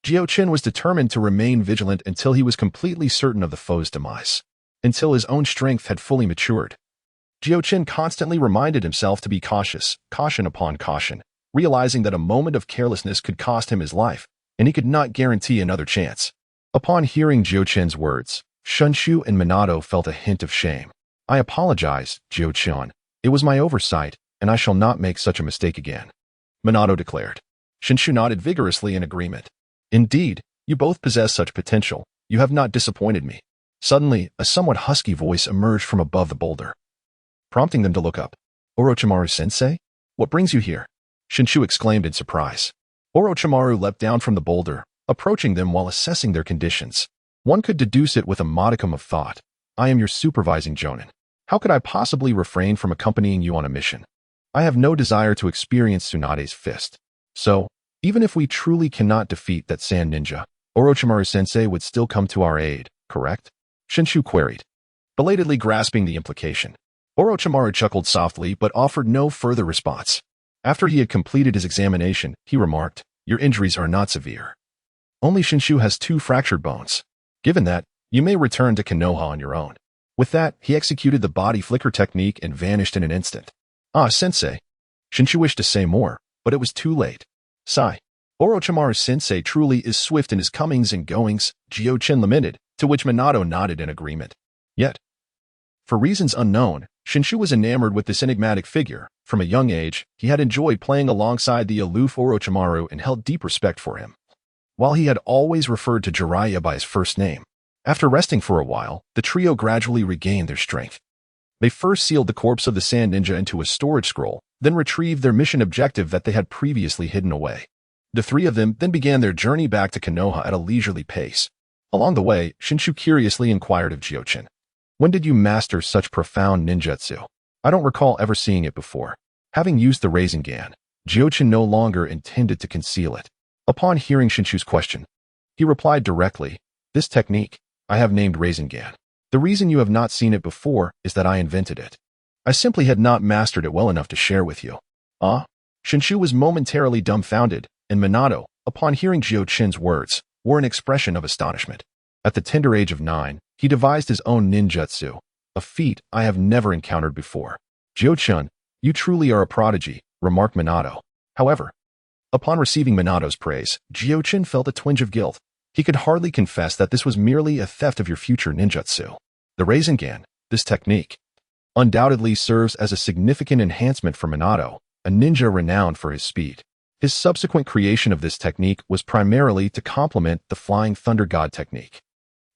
Jiuchen was determined to remain vigilant until he was completely certain of the foe's demise, until his own strength had fully matured. Jiuchen constantly reminded himself to be cautious, caution upon caution, realizing that a moment of carelessness could cost him his life, and he could not guarantee another chance. Upon hearing Jiuchen's words, Shinshu and Minato felt a hint of shame. "I apologize, Jiuchen. It was my oversight, and I shall not make such a mistake again," Minato declared. Shinshu nodded vigorously in agreement. "Indeed, you both possess such potential. You have not disappointed me." Suddenly, a somewhat husky voice emerged from above the boulder, prompting them to look up. "Orochimaru-sensei? What brings you here?" Shinshu exclaimed in surprise. Orochimaru leapt down from the boulder, approaching them while assessing their conditions. One could deduce it with a modicum of thought. "I am your supervising Jonin. How could I possibly refrain from accompanying you on a mission? I have no desire to experience Tsunade's fist. So, even if we truly cannot defeat that Sand Ninja, Orochimaru-sensei would still come to our aid, correct?" Shinshu queried, belatedly grasping the implication. Orochimaru chuckled softly but offered no further response. After he had completed his examination, he remarked, "Your injuries are not severe. Only Shinshu has 2 fractured bones. Given that, you may return to Konoha on your own." With that, he executed the body flicker technique and vanished in an instant. "Ah, sensei." Shinshu wished to say more, but it was too late. Sigh. Orochimaru-sensei truly is swift in his comings and goings, Jiuchen lamented, to which Minato nodded in agreement. Yet, for reasons unknown, Shinshu was enamored with this enigmatic figure. From a young age, he had enjoyed playing alongside the aloof Orochimaru and held deep respect for him. While he had always referred to Jiraiya by his first name, after resting for a while, the trio gradually regained their strength. They first sealed the corpse of the Sand Ninja into a storage scroll, then retrieved their mission objective that they had previously hidden away. The three of them then began their journey back to Konoha at a leisurely pace. Along the way, Shinshu curiously inquired of Jiuchen, "When did you master such profound ninjutsu? I don't recall ever seeing it before." Having used the Rasengan, Jiuchen no longer intended to conceal it. Upon hearing Shinshu's question, he replied directly, "This technique, I have named Rasengan. The reason you have not seen it before is that I invented it. I simply had not mastered it well enough to share with you." Ah? Shinshu was momentarily dumbfounded, and Minato, upon hearing Jiuchen's words, wore an expression of astonishment. At the tender age of 9, he devised his own ninjutsu, a feat I have never encountered before. "Jiuchen, you truly are a prodigy," remarked Minato. However, upon receiving Minato's praise, Jiuchen felt a twinge of guilt. He could hardly confess that this was merely a theft of your future ninjutsu. The Rasengan, this technique, undoubtedly serves as a significant enhancement for Minato, a ninja renowned for his speed. His subsequent creation of this technique was primarily to complement the Flying Thunder God technique.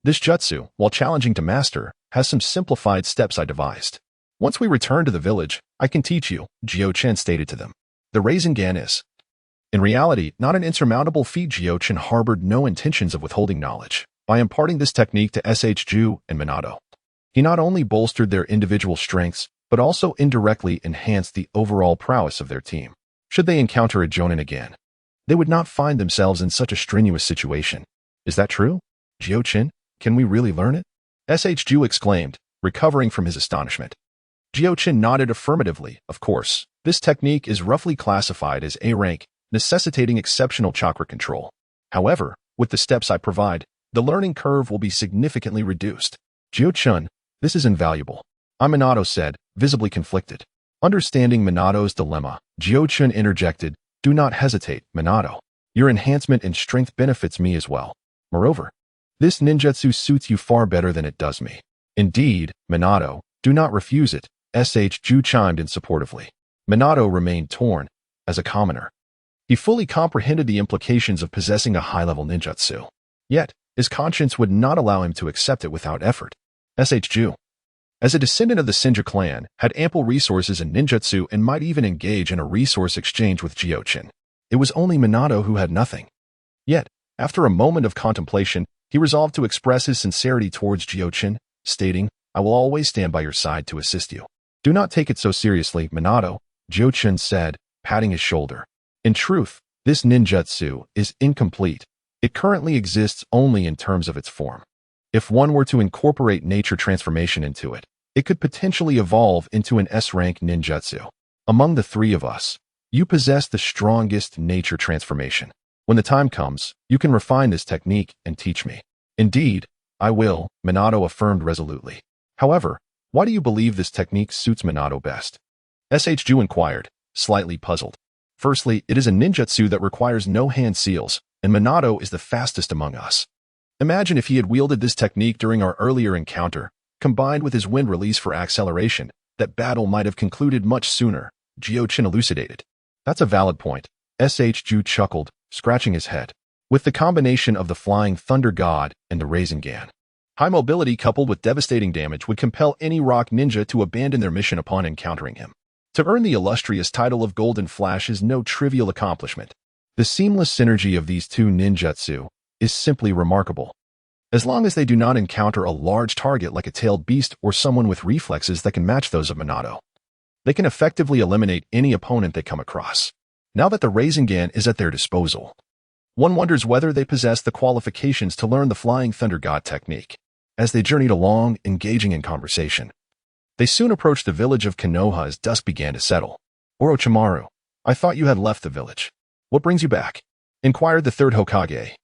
This jutsu, while challenging to master, has some simplified steps I devised. Once we return to the village, I can teach you, Jiuchen stated to them. The Rasengan is, in reality, not an insurmountable feat. Jiuchen harbored no intentions of withholding knowledge. By imparting this technique to Ju and Minato, he not only bolstered their individual strengths, but also indirectly enhanced the overall prowess of their team. Should they encounter a Jonin again, they would not find themselves in such a strenuous situation. "Is that true? Jiuchen, can we really learn it?" Ju exclaimed, recovering from his astonishment. Jiuchen nodded affirmatively. "Of course, this technique is roughly classified as A rank, necessitating exceptional chakra control. However, with the steps I provide, the learning curve will be significantly reduced." "Jiuchen, this is invaluable," Minato said, visibly conflicted. Understanding Minato's dilemma, Jiuchen interjected, "Do not hesitate, Minato. Your enhancement in strength benefits me as well. Moreover, this ninjutsu suits you far better than it does me." "Indeed, Minato, do not refuse it," Ju chimed in supportively. Minato remained torn. As a commoner, he fully comprehended the implications of possessing a high-level ninjutsu. Yet, his conscience would not allow him to accept it without effort. Ju, as a descendant of the Senju clan, had ample resources in ninjutsu and might even engage in a resource exchange with Jiuchen. It was only Minato who had nothing. Yet, after a moment of contemplation, he resolved to express his sincerity towards Jiuchen, stating, "I will always stand by your side to assist you." "Do not take it so seriously, Minato," Jiuchen said, patting his shoulder. "In truth, this ninjutsu is incomplete. It currently exists only in terms of its form. If one were to incorporate nature transformation into it, it could potentially evolve into an S-rank ninjutsu. Among the three of us, you possess the strongest nature transformation. When the time comes, you can refine this technique and teach me." "Indeed, I will," Minato affirmed resolutely. "However, why do you believe this technique suits Minato best?" Ju inquired, slightly puzzled. "Firstly, it is a ninjutsu that requires no hand seals, and Minato is the fastest among us. Imagine if he had wielded this technique during our earlier encounter, combined with his wind release for acceleration, that battle might have concluded much sooner," Jiuchen elucidated. "That's a valid point," Ju chuckled, scratching his head. "With the combination of the Flying Thunder God and the Rasengan, high mobility coupled with devastating damage would compel any rock ninja to abandon their mission upon encountering him. To earn the illustrious title of Golden Flash is no trivial accomplishment. The seamless synergy of these two ninjutsu is simply remarkable. As long as they do not encounter a large target like a tailed beast or someone with reflexes that can match those of Minato, they can effectively eliminate any opponent they come across. Now that the Rasengan is at their disposal, one wonders whether they possess the qualifications to learn the Flying Thunder God technique." As they journeyed along, engaging in conversation, they soon approached the village of Konoha as dusk began to settle. "Orochimaru, I thought you had left the village. What brings you back?" inquired the third Hokage,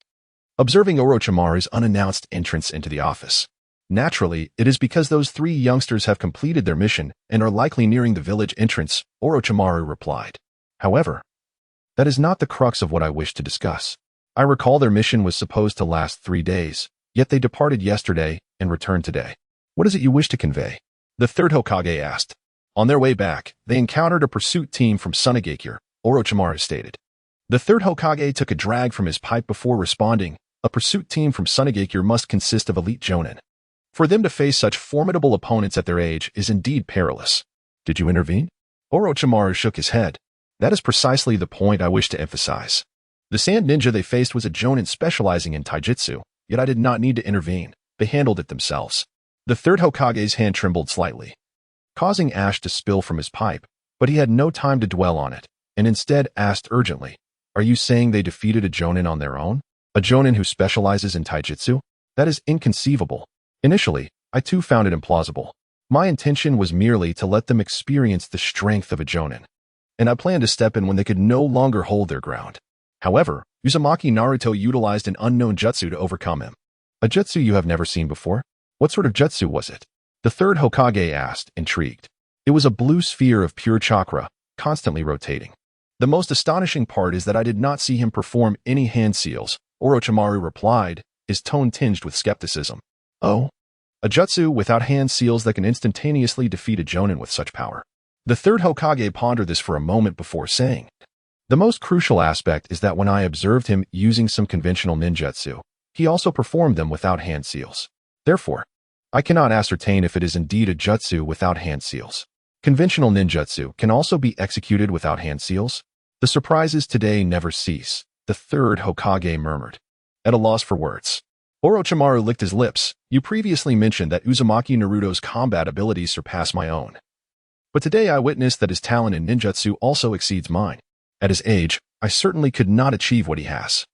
observing Orochimaru's unannounced entrance into the office. "Naturally, it is because those three youngsters have completed their mission and are likely nearing the village entrance," Orochimaru replied. "However, That is not the crux of what I wish to discuss. I recall their mission was supposed to last 3 days, yet they departed yesterday and returned today. What is it you wish to convey? The third Hokage asked. On their way back, they encountered a pursuit team from Sunagakure, Orochimaru stated. The third Hokage took a drag from his pipe before responding. A pursuit team from Sunagakure must consist of elite jonin. For them to face such formidable opponents at their age is indeed perilous. Did you intervene? Orochimaru shook his head. That is precisely the point I wish to emphasize. The sand ninja they faced was a jonin specializing in taijutsu, yet I did not need to intervene. They handled it themselves. The third Hokage's hand trembled slightly, causing ash to spill from his pipe, but he had no time to dwell on it, and instead asked urgently, "Are you saying they defeated a jonin on their own? A jonin who specializes in taijutsu? That is inconceivable." Initially, I too found it implausible. My intention was merely to let them experience the strength of a jonin, and I planned to step in when they could no longer hold their ground. However, Uzumaki Naruto utilized an unknown jutsu to overcome him. A jutsu you have never seen before? What sort of jutsu was it? The third Hokage asked, intrigued. It was a blue sphere of pure chakra, constantly rotating. The most astonishing part is that I did not see him perform any hand seals, Orochimaru replied, his tone tinged with skepticism. Oh? A jutsu without hand seals that can instantaneously defeat a jonin with such power. The third Hokage pondered this for a moment before saying, the most crucial aspect is that when I observed him using some conventional ninjutsu, he also performed them without hand seals. Therefore, I cannot ascertain if it is indeed a jutsu without hand seals. Conventional ninjutsu can also be executed without hand seals. The surprises today never cease, the third Hokage murmured, at a loss for words. Orochimaru licked his lips. You previously mentioned that Uzumaki Naruto's combat abilities surpass my own. But today I witnessed that his talent in ninjutsu also exceeds mine. At his age, I certainly could not achieve what he has.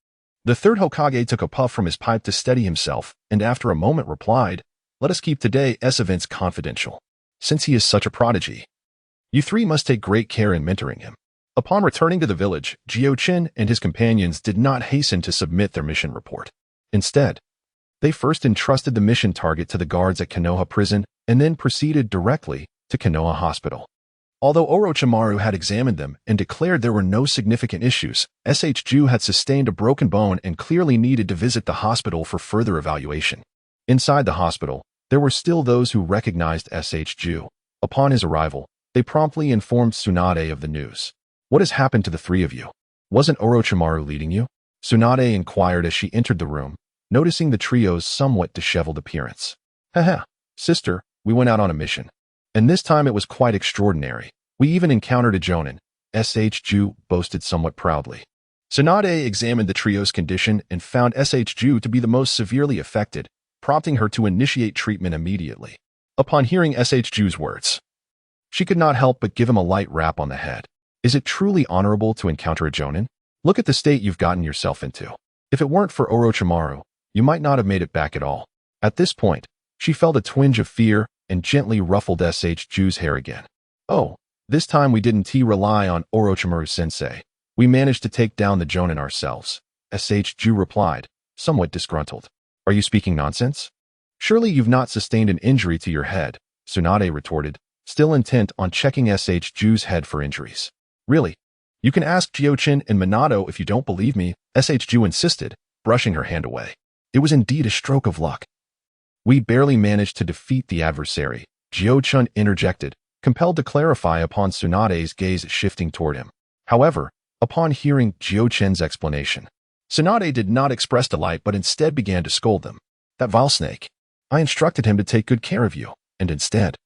The third Hokage took a puff from his pipe to steady himself, and after a moment replied, let us keep today's events confidential, since he is such a prodigy. You three must take great care in mentoring him. Upon returning to the village, Jiuchen and his companions did not hasten to submit their mission report. Instead, they first entrusted the mission target to the guards at Konoha prison and then proceeded directly to Konoha Hospital. Although Orochimaru had examined them and declared there were no significant issues, S.H. Ju had sustained a broken bone and clearly needed to visit the hospital for further evaluation. Inside the hospital, there were still those who recognized S.H. Ju. Upon his arrival, they promptly informed Tsunade of the news. What has happened to the three of you? Wasn't Orochimaru leading you? Tsunade inquired as she entered the room, noticing the trio's somewhat disheveled appearance. Haha, sister, we went out on a mission. And this time it was quite extraordinary. We even encountered a jonin, S.H. Ju boasted somewhat proudly. Tsunade examined the trio's condition and found S.H. Ju to be the most severely affected, prompting her to initiate treatment immediately. Upon hearing S.H. Ju's words, she could not help but give him a light rap on the head. Is it truly honorable to encounter a jonin? Look at the state you've gotten yourself into. If it weren't for Orochimaru, you might not have made it back at all. At this point, she felt a twinge of fear and gently ruffled S.H. Ju's hair again. Oh, this time we didn't rely on Orochimaru-sensei. We managed to take down the jonin ourselves, S.H. Ju replied, somewhat disgruntled. Are you speaking nonsense? Surely you've not sustained an injury to your head, Tsunade retorted, still intent on checking S.H. Ju's head for injuries. Really? You can ask Jiuchen and Minato if you don't believe me, S.H. Ju insisted, brushing her hand away. It was indeed a stroke of luck. We barely managed to defeat the adversary, Jiuchen interjected, compelled to clarify upon Tsunade's gaze shifting toward him. However, upon hearing Jiuchen's explanation, Tsunade did not express delight but instead began to scold them. That vile snake. I instructed him to take good care of you, and instead,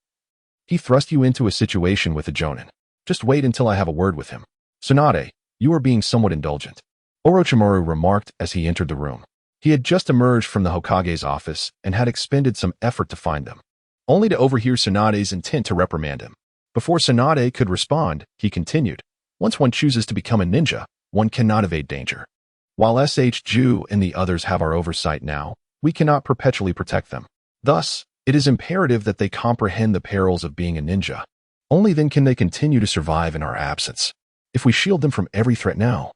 he thrust you into a situation with a jonin. Just wait until I have a word with him. Tsunade, you are being somewhat indulgent, Orochimaru remarked as he entered the room. He had just emerged from the Hokage's office and had expended some effort to find them, only to overhear Tsunade's intent to reprimand him. Before Tsunade could respond, he continued, once one chooses to become a ninja, one cannot evade danger. While S.H. Ju and the others have our oversight now, we cannot perpetually protect them. Thus, it is imperative that they comprehend the perils of being a ninja. Only then can they continue to survive in our absence. If we shield them from every threat now,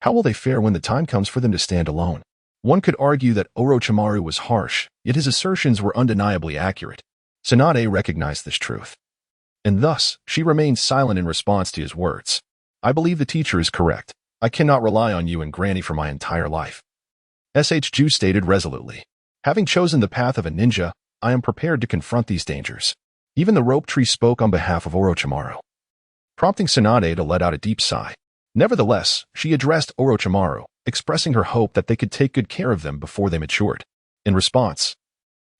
how will they fare when the time comes for them to stand alone? One could argue that Orochimaru was harsh, yet his assertions were undeniably accurate. Tsunade recognized this truth, and thus she remained silent in response to his words. I believe the teacher is correct. I cannot rely on you and Granny for my entire life. Ju stated resolutely. Having chosen the path of a ninja, I am prepared to confront these dangers. Even the rope tree spoke on behalf of Orochimaru, prompting Tsunade to let out a deep sigh. Nevertheless, she addressed Orochimaru, expressing her hope that they could take good care of them before they matured. In response,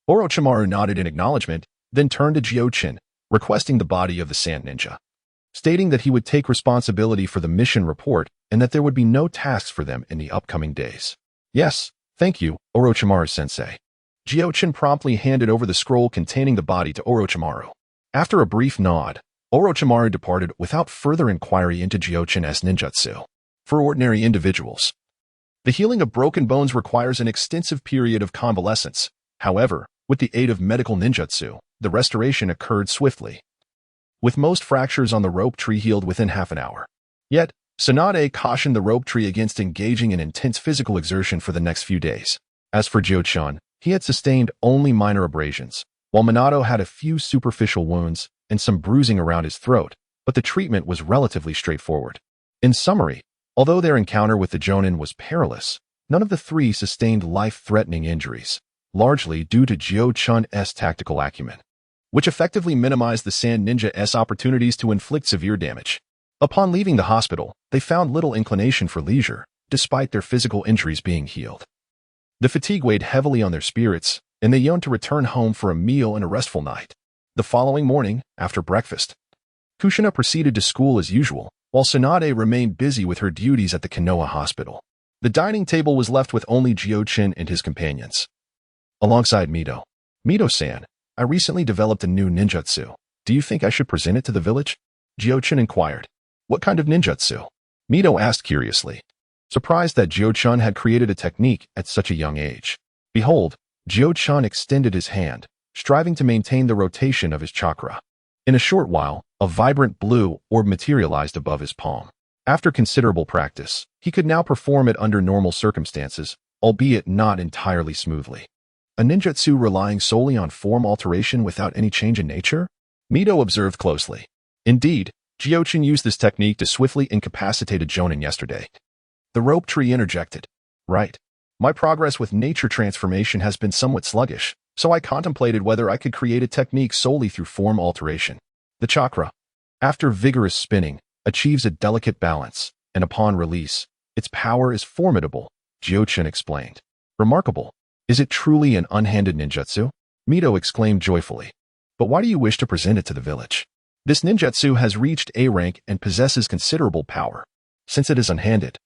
Orochimaru nodded in acknowledgement, then turned to Jiuchen, requesting the body of the Sand Ninja, stating that he would take responsibility for the mission report and that there would be no tasks for them in the upcoming days. Yes, thank you, Orochimaru-sensei. Jiuchen promptly handed over the scroll containing the body to Orochimaru. After a brief nod, Orochimaru departed without further inquiry into Jiuchen's ninjutsu. For ordinary individuals, the healing of broken bones requires an extensive period of convalescence. However, with the aid of medical ninjutsu, the restoration occurred swiftly, with most fractures on the rope tree healed within half an hour. Yet, Tsunade cautioned the rope tree against engaging in intense physical exertion for the next few days. As for Jiuchen, he had sustained only minor abrasions, while Minato had a few superficial wounds and some bruising around his throat, but the treatment was relatively straightforward. In summary, although their encounter with the Jonin was perilous, none of the three sustained life-threatening injuries, largely due to Jiuchen's tactical acumen, which effectively minimized the Sand Ninja's opportunities to inflict severe damage. Upon leaving the hospital, they found little inclination for leisure, despite their physical injuries being healed. The fatigue weighed heavily on their spirits, and they yearned to return home for a meal and a restful night. The following morning, after breakfast, Kushina proceeded to school as usual, while Tsunade remained busy with her duties at the Konoha hospital. The dining table was left with only Jiuchen and his companions, alongside Mito. Mito-san, I recently developed a new ninjutsu. Do you think I should present it to the village? Jiuchen inquired. What kind of ninjutsu? Mito asked curiously, surprised that Jiuchen had created a technique at such a young age. Behold, Jiuchen extended his hand, striving to maintain the rotation of his chakra. In a short while, a vibrant blue orb materialized above his palm. After considerable practice, he could now perform it under normal circumstances, albeit not entirely smoothly. A ninjutsu relying solely on form alteration without any change in nature? Mito observed closely. Indeed, Jiuchen used this technique to swiftly incapacitate a Jonin yesterday. The rope tree interjected. Right. My progress with nature transformation has been somewhat sluggish, so I contemplated whether I could create a technique solely through form alteration. The chakra, after vigorous spinning, achieves a delicate balance, and upon release, its power is formidable, Jiuchen explained. Remarkable. Is it truly an unhanded ninjutsu? Mito exclaimed joyfully. But why do you wish to present it to the village? This ninjutsu has reached A rank and possesses considerable power. Since it is unhanded,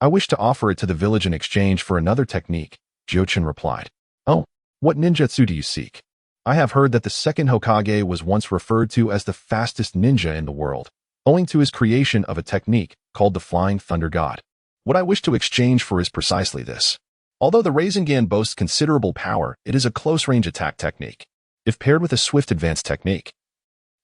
I wish to offer it to the village in exchange for another technique, Jiuchen replied. Oh, what ninjutsu do you seek? I have heard that the second Hokage was once referred to as the fastest ninja in the world, owing to his creation of a technique called the Flying Thunder God. What I wish to exchange for is precisely this. Although the Rasengan boasts considerable power, it is a close-range attack technique. If paired with a swift advance technique,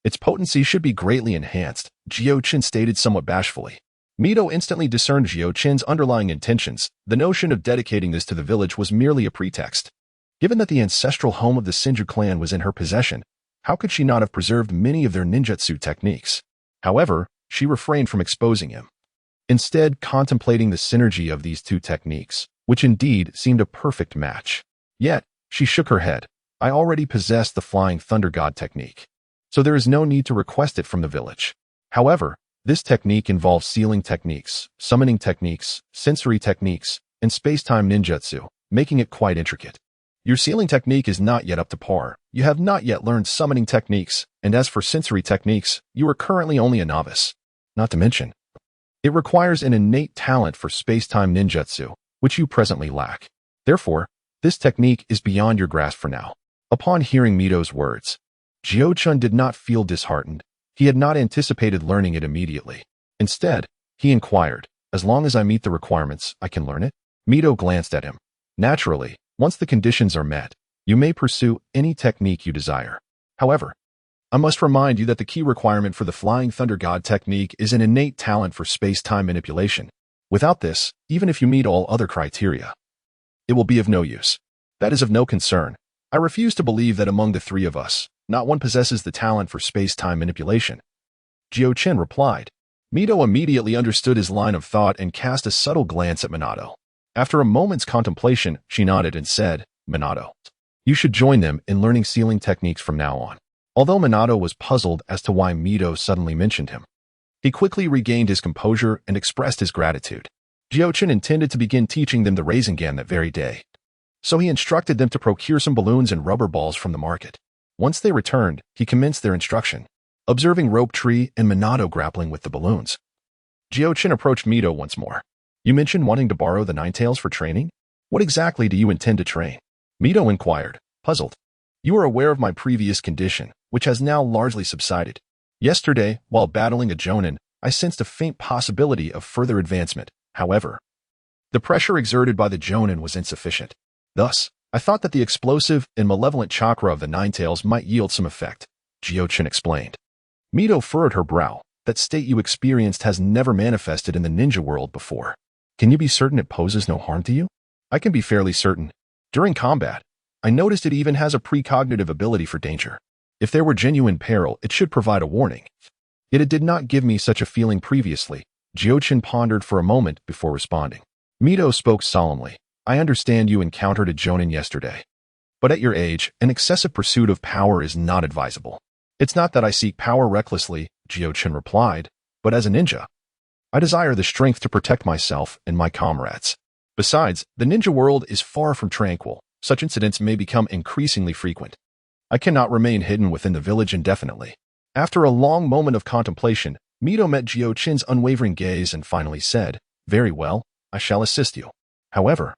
its potency should be greatly enhanced, Jiuchen stated somewhat bashfully. Mito instantly discerned Jiuchen's underlying intentions. The notion of dedicating this to the village was merely a pretext. Given that the ancestral home of the Shinju clan was in her possession, how could she not have preserved many of their ninjutsu techniques? However, she refrained from exposing him, instead contemplating the synergy of these two techniques, which indeed seemed a perfect match. Yet, she shook her head. I already possess the Flying Thunder God technique, so there is no need to request it from the village. However, this technique involves sealing techniques, summoning techniques, sensory techniques, and space-time ninjutsu, making it quite intricate. Your sealing technique is not yet up to par. You have not yet learned summoning techniques, and as for sensory techniques, you are currently only a novice. Not to mention, it requires an innate talent for space-time ninjutsu, which you presently lack. Therefore, this technique is beyond your grasp for now. Upon hearing Mito's words, Jiuchen did not feel disheartened. He had not anticipated learning it immediately. Instead, he inquired, as long as I meet the requirements, I can learn it? Mito glanced at him. Naturally, once the conditions are met, you may pursue any technique you desire. However, I must remind you that the key requirement for the Flying Thunder God technique is an innate talent for space-time manipulation. Without this, even if you meet all other criteria, it will be of no use. That is of no concern. I refuse to believe that among the three of us, not one possesses the talent for space-time manipulation. Jiuchen replied. Mito immediately understood his line of thought and cast a subtle glance at Minato. After a moment's contemplation, she nodded and said, Minato, you should join them in learning sealing techniques from now on. Although Minato was puzzled as to why Mito suddenly mentioned him, he quickly regained his composure and expressed his gratitude. Jiuchen intended to begin teaching them the Rasengan that very day, so he instructed them to procure some balloons and rubber balls from the market. Once they returned, he commenced their instruction, observing Rope Tree and Minato grappling with the balloons. Jiuchen approached Mito once more. You mentioned wanting to borrow the Ninetales for training? What exactly do you intend to train? Mito inquired, puzzled. You are aware of my previous condition, which has now largely subsided. Yesterday, while battling a Jonin, I sensed a faint possibility of further advancement. However, the pressure exerted by the Jonin was insufficient. Thus, I thought that the explosive and malevolent chakra of the Ninetales might yield some effect, Jiuchen explained. Mito furrowed her brow. That state you experienced has never manifested in the ninja world before. Can you be certain it poses no harm to you? I can be fairly certain. During combat, I noticed it even has a precognitive ability for danger. If there were genuine peril, it should provide a warning. Yet it did not give me such a feeling previously. Jiuchen pondered for a moment before responding. Mito spoke solemnly. I understand you encountered a Jonin yesterday. But at your age, an excessive pursuit of power is not advisable. It's not that I seek power recklessly, Jiuchen replied, but as a ninja, I desire the strength to protect myself and my comrades. Besides, the ninja world is far from tranquil. Such incidents may become increasingly frequent. I cannot remain hidden within the village indefinitely. After a long moment of contemplation, Mito met Jiuchen's unwavering gaze and finally said, Very well, I shall assist you. However,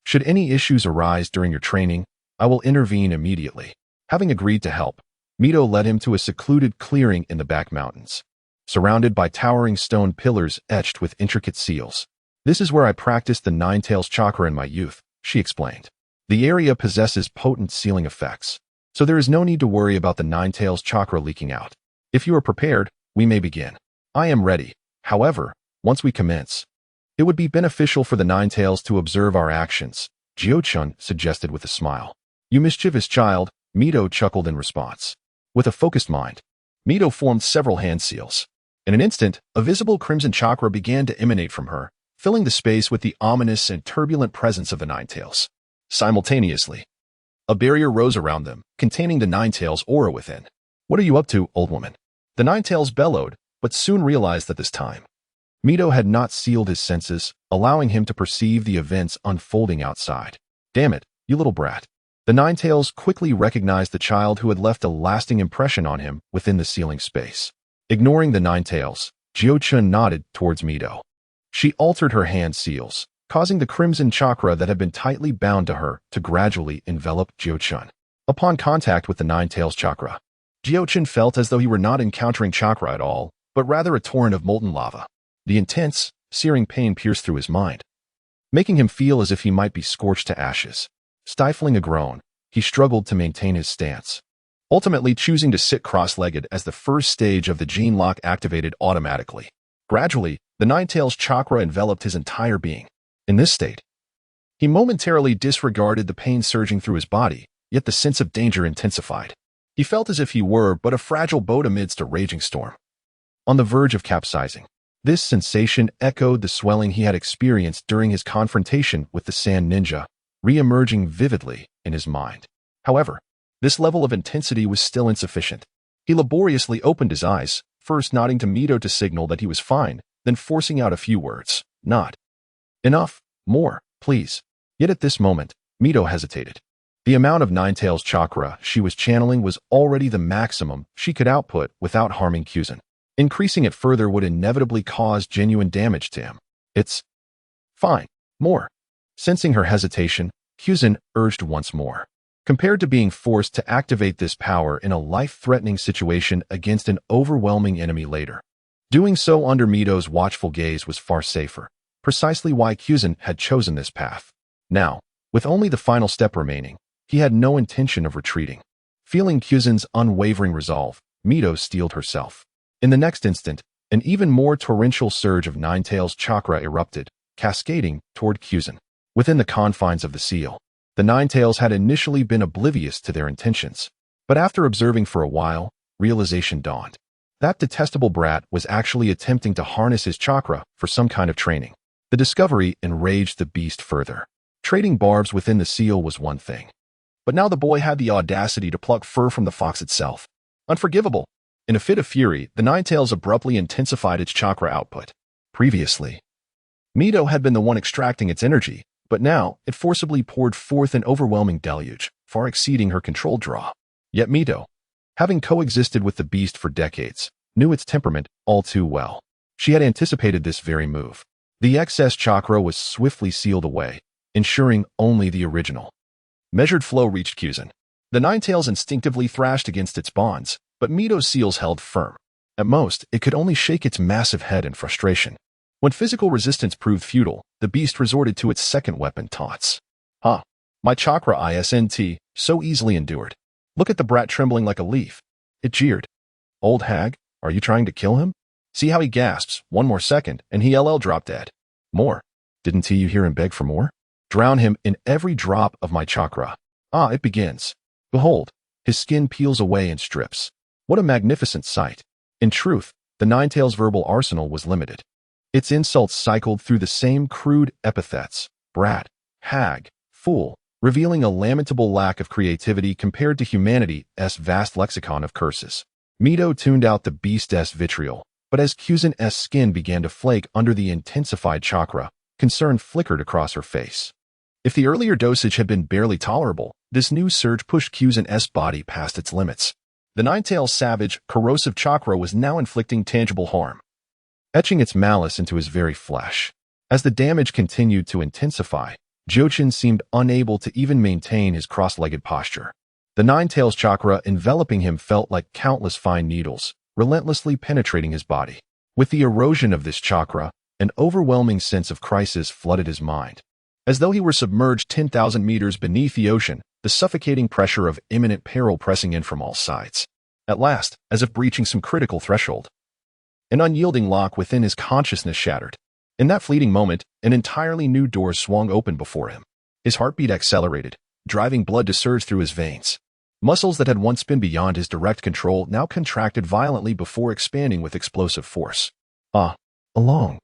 should any issues arise during your training, I will intervene immediately. Having agreed to help, Mito led him to a secluded clearing in the back mountains, surrounded by towering stone pillars etched with intricate seals. This is where I practiced the Ninetales chakra in my youth, she explained. The area possesses potent sealing effects, so there is no need to worry about the Ninetales chakra leaking out. If you are prepared, we may begin. I am ready. However, once we commence, it would be beneficial for the Ninetales to observe our actions, Jiuchen suggested with a smile. You mischievous child, Mito chuckled in response. With a focused mind, Mito formed several hand seals. In an instant, a visible crimson chakra began to emanate from her, filling the space with the ominous and turbulent presence of the Ninetales. Simultaneously, a barrier rose around them, containing the Ninetales' aura within. What are you up to, old woman? The Ninetales bellowed, but soon realized that this time, Mito had not sealed his senses, allowing him to perceive the events unfolding outside. Damn it, you little brat. The Ninetales quickly recognized the child who had left a lasting impression on him within the sealing space. Ignoring the Ninetales, Jiuchen nodded towards Mito. She altered her hand seals, causing the crimson chakra that had been tightly bound to her to gradually envelop Jiuchen. Upon contact with the Ninetales chakra, Jiuchen felt as though he were not encountering chakra at all, but rather a torrent of molten lava. The intense, searing pain pierced through his mind, making him feel as if he might be scorched to ashes. Stifling a groan, he struggled to maintain his stance, ultimately choosing to sit cross-legged as the first stage of the gene lock activated automatically. Gradually, the Ninetales chakra enveloped his entire being. In this state, he momentarily disregarded the pain surging through his body, yet the sense of danger intensified. He felt as if he were but a fragile boat amidst a raging storm, on the verge of capsizing. This sensation echoed the swelling he had experienced during his confrontation with the Sand Ninja, re-emerging vividly in his mind. However, this level of intensity was still insufficient. He laboriously opened his eyes, first nodding to Mito to signal that he was fine, then forcing out a few words. Not enough. More, please. Yet at this moment, Mito hesitated. The amount of Ninetales chakra she was channeling was already the maximum she could output without harming Kyuzen. Increasing it further would inevitably cause genuine damage to him. It's fine. More. Sensing her hesitation, Kyuzen urged once more. Compared to being forced to activate this power in a life-threatening situation against an overwhelming enemy later, doing so under Mito's watchful gaze was far safer, precisely why Kyuzen had chosen this path. Now, with only the final step remaining, he had no intention of retreating. Feeling Kyuzen's unwavering resolve, Mito steeled herself. In the next instant, an even more torrential surge of Ninetales chakra erupted, cascading toward Kyuzen. Within the confines of the seal, the Ninetales had initially been oblivious to their intentions, but after observing for a while, realization dawned. That detestable brat was actually attempting to harness his chakra for some kind of training. The discovery enraged the beast further. Trading barbs within the seal was one thing. But now the boy had the audacity to pluck fur from the fox itself. Unforgivable. In a fit of fury, the Ninetales abruptly intensified its chakra output. Previously, Mito had been the one extracting its energy, but now it forcibly poured forth an overwhelming deluge, far exceeding her controlled draw. Yet Mito, having coexisted with the beast for decades, knew its temperament all too well. She had anticipated this very move. The excess chakra was swiftly sealed away, ensuring only the original. Measured flow reached Kyuzen. The Ninetales instinctively thrashed against its bonds, but Mito's seals held firm. At most, it could only shake its massive head in frustration. When physical resistance proved futile, the beast resorted to its second weapon, taunts. My chakra isn't so easily endured. Look at the brat trembling like a leaf. It jeered. Old hag, are you trying to kill him? See how he gasps, one more second, and he drop dead. More. Didn't you hear him beg for more? Drown him in every drop of my chakra. It begins. Behold, his skin peels away in strips. What a magnificent sight. In truth, the Ninetales' verbal arsenal was limited. Its insults cycled through the same crude epithets, brat, hag, fool, revealing a lamentable lack of creativity compared to humanity's vast lexicon of curses. Mito tuned out the beast's vitriol, but as Kyuzen's skin began to flake under the intensified chakra, concern flickered across her face. If the earlier dosage had been barely tolerable, this new surge pushed Kyuzen's body past its limits. The Ninetales' savage, corrosive chakra was now inflicting tangible harm, etching its malice into his very flesh. As the damage continued to intensify, Jiuchen seemed unable to even maintain his cross-legged posture. The Ninetales' chakra enveloping him felt like countless fine needles, relentlessly penetrating his body. With the erosion of this chakra, an overwhelming sense of crisis flooded his mind. As though he were submerged 10,000 meters beneath the ocean, the suffocating pressure of imminent peril pressing in from all sides. At last, as if breaching some critical threshold, an unyielding lock within his consciousness shattered. In that fleeting moment, an entirely new door swung open before him. His heartbeat accelerated, driving blood to surge through his veins. Muscles that had once been beyond his direct control now contracted violently before expanding with explosive force. Along.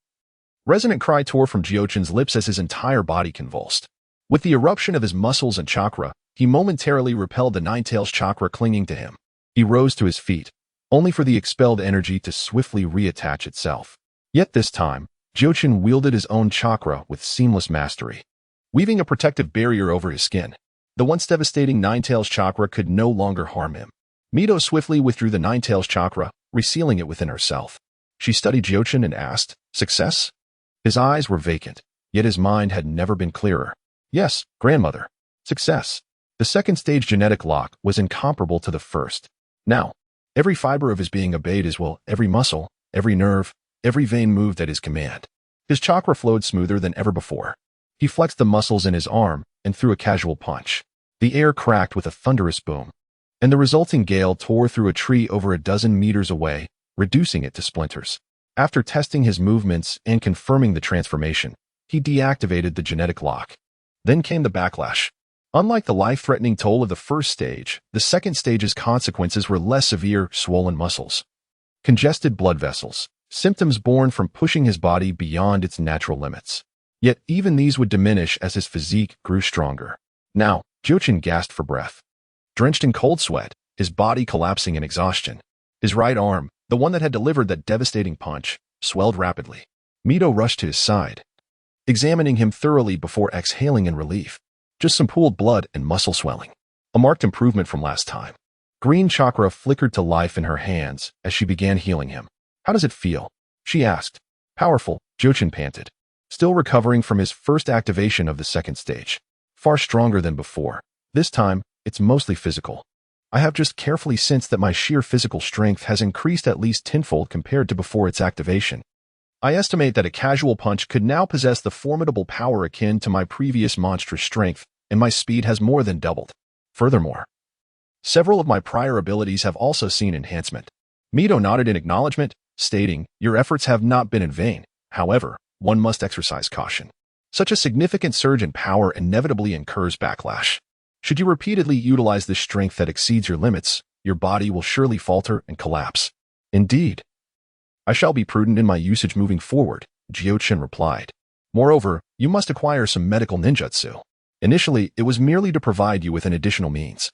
Resonant cry tore from Jiuchen's lips as his entire body convulsed. With the eruption of his muscles and chakra, he momentarily repelled the Ninetales' chakra clinging to him. He rose to his feet, only for the expelled energy to swiftly reattach itself. Yet this time, Jiuchen wielded his own chakra with seamless mastery, weaving a protective barrier over his skin. The once devastating Ninetales' chakra could no longer harm him. Mito swiftly withdrew the Ninetales' chakra, resealing it within herself. She studied Jiuchen and asked, "Success?" His eyes were vacant, yet his mind had never been clearer. Yes, grandmother. Success. The second stage genetic lock was incomparable to the first. Now, every fiber of his being obeyed his will, every muscle, every nerve, every vein moved at his command. His chakra flowed smoother than ever before. He flexed the muscles in his arm and threw a casual punch. The air cracked with a thunderous boom, and the resulting gale tore through a tree over a dozen meters away, reducing it to splinters. After testing his movements and confirming the transformation, he deactivated the genetic lock. Then came the backlash. Unlike the life-threatening toll of the first stage, the second stage's consequences were less severe: swollen muscles, congested blood vessels, symptoms born from pushing his body beyond its natural limits. Yet even these would diminish as his physique grew stronger. Now, Jiuchen gasped for breath. Drenched in cold sweat, his body collapsing in exhaustion. His right arm, the one that had delivered that devastating punch, swelled rapidly. Mito rushed to his side, examining him thoroughly before exhaling in relief. Just some pooled blood and muscle swelling. A marked improvement from last time. Green chakra flickered to life in her hands as she began healing him. "How does it feel?" she asked. "Powerful," Jiuchen panted, still recovering from his first activation of the second stage. "Far stronger than before. This time, it's mostly physical. I have just carefully sensed that my sheer physical strength has increased at least tenfold compared to before its activation. I estimate that a casual punch could now possess the formidable power akin to my previous monstrous strength, and my speed has more than doubled. Furthermore, several of my prior abilities have also seen enhancement." Mito nodded in acknowledgement, stating, "Your efforts have not been in vain. However, one must exercise caution. Such a significant surge in power inevitably incurs backlash. Should you repeatedly utilize this strength that exceeds your limits, your body will surely falter and collapse. Indeed. I shall be prudent in my usage moving forward, Jiuchen replied. Moreover, you must acquire some medical ninjutsu. Initially, it was merely to provide you with an additional means.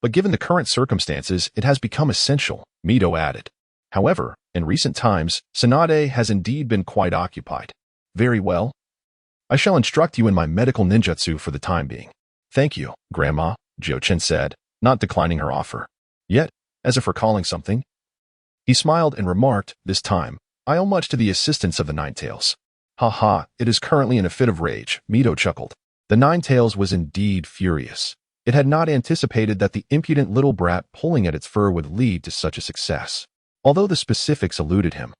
But given the current circumstances, it has become essential, Mito added. However, in recent times, Tsunade has indeed been quite occupied. Very well. I shall instruct you in my medical ninjutsu for the time being. Thank you, Grandma, Jiuchen said, not declining her offer. Yet, as if recalling something, he smiled and remarked, this time, I owe much to the assistance of the Ninetales. Ha ha, it is currently in a fit of rage, Mito chuckled. The Ninetales was indeed furious. It had not anticipated that the impudent little brat pulling at its fur would lead to such a success, although the specifics eluded him.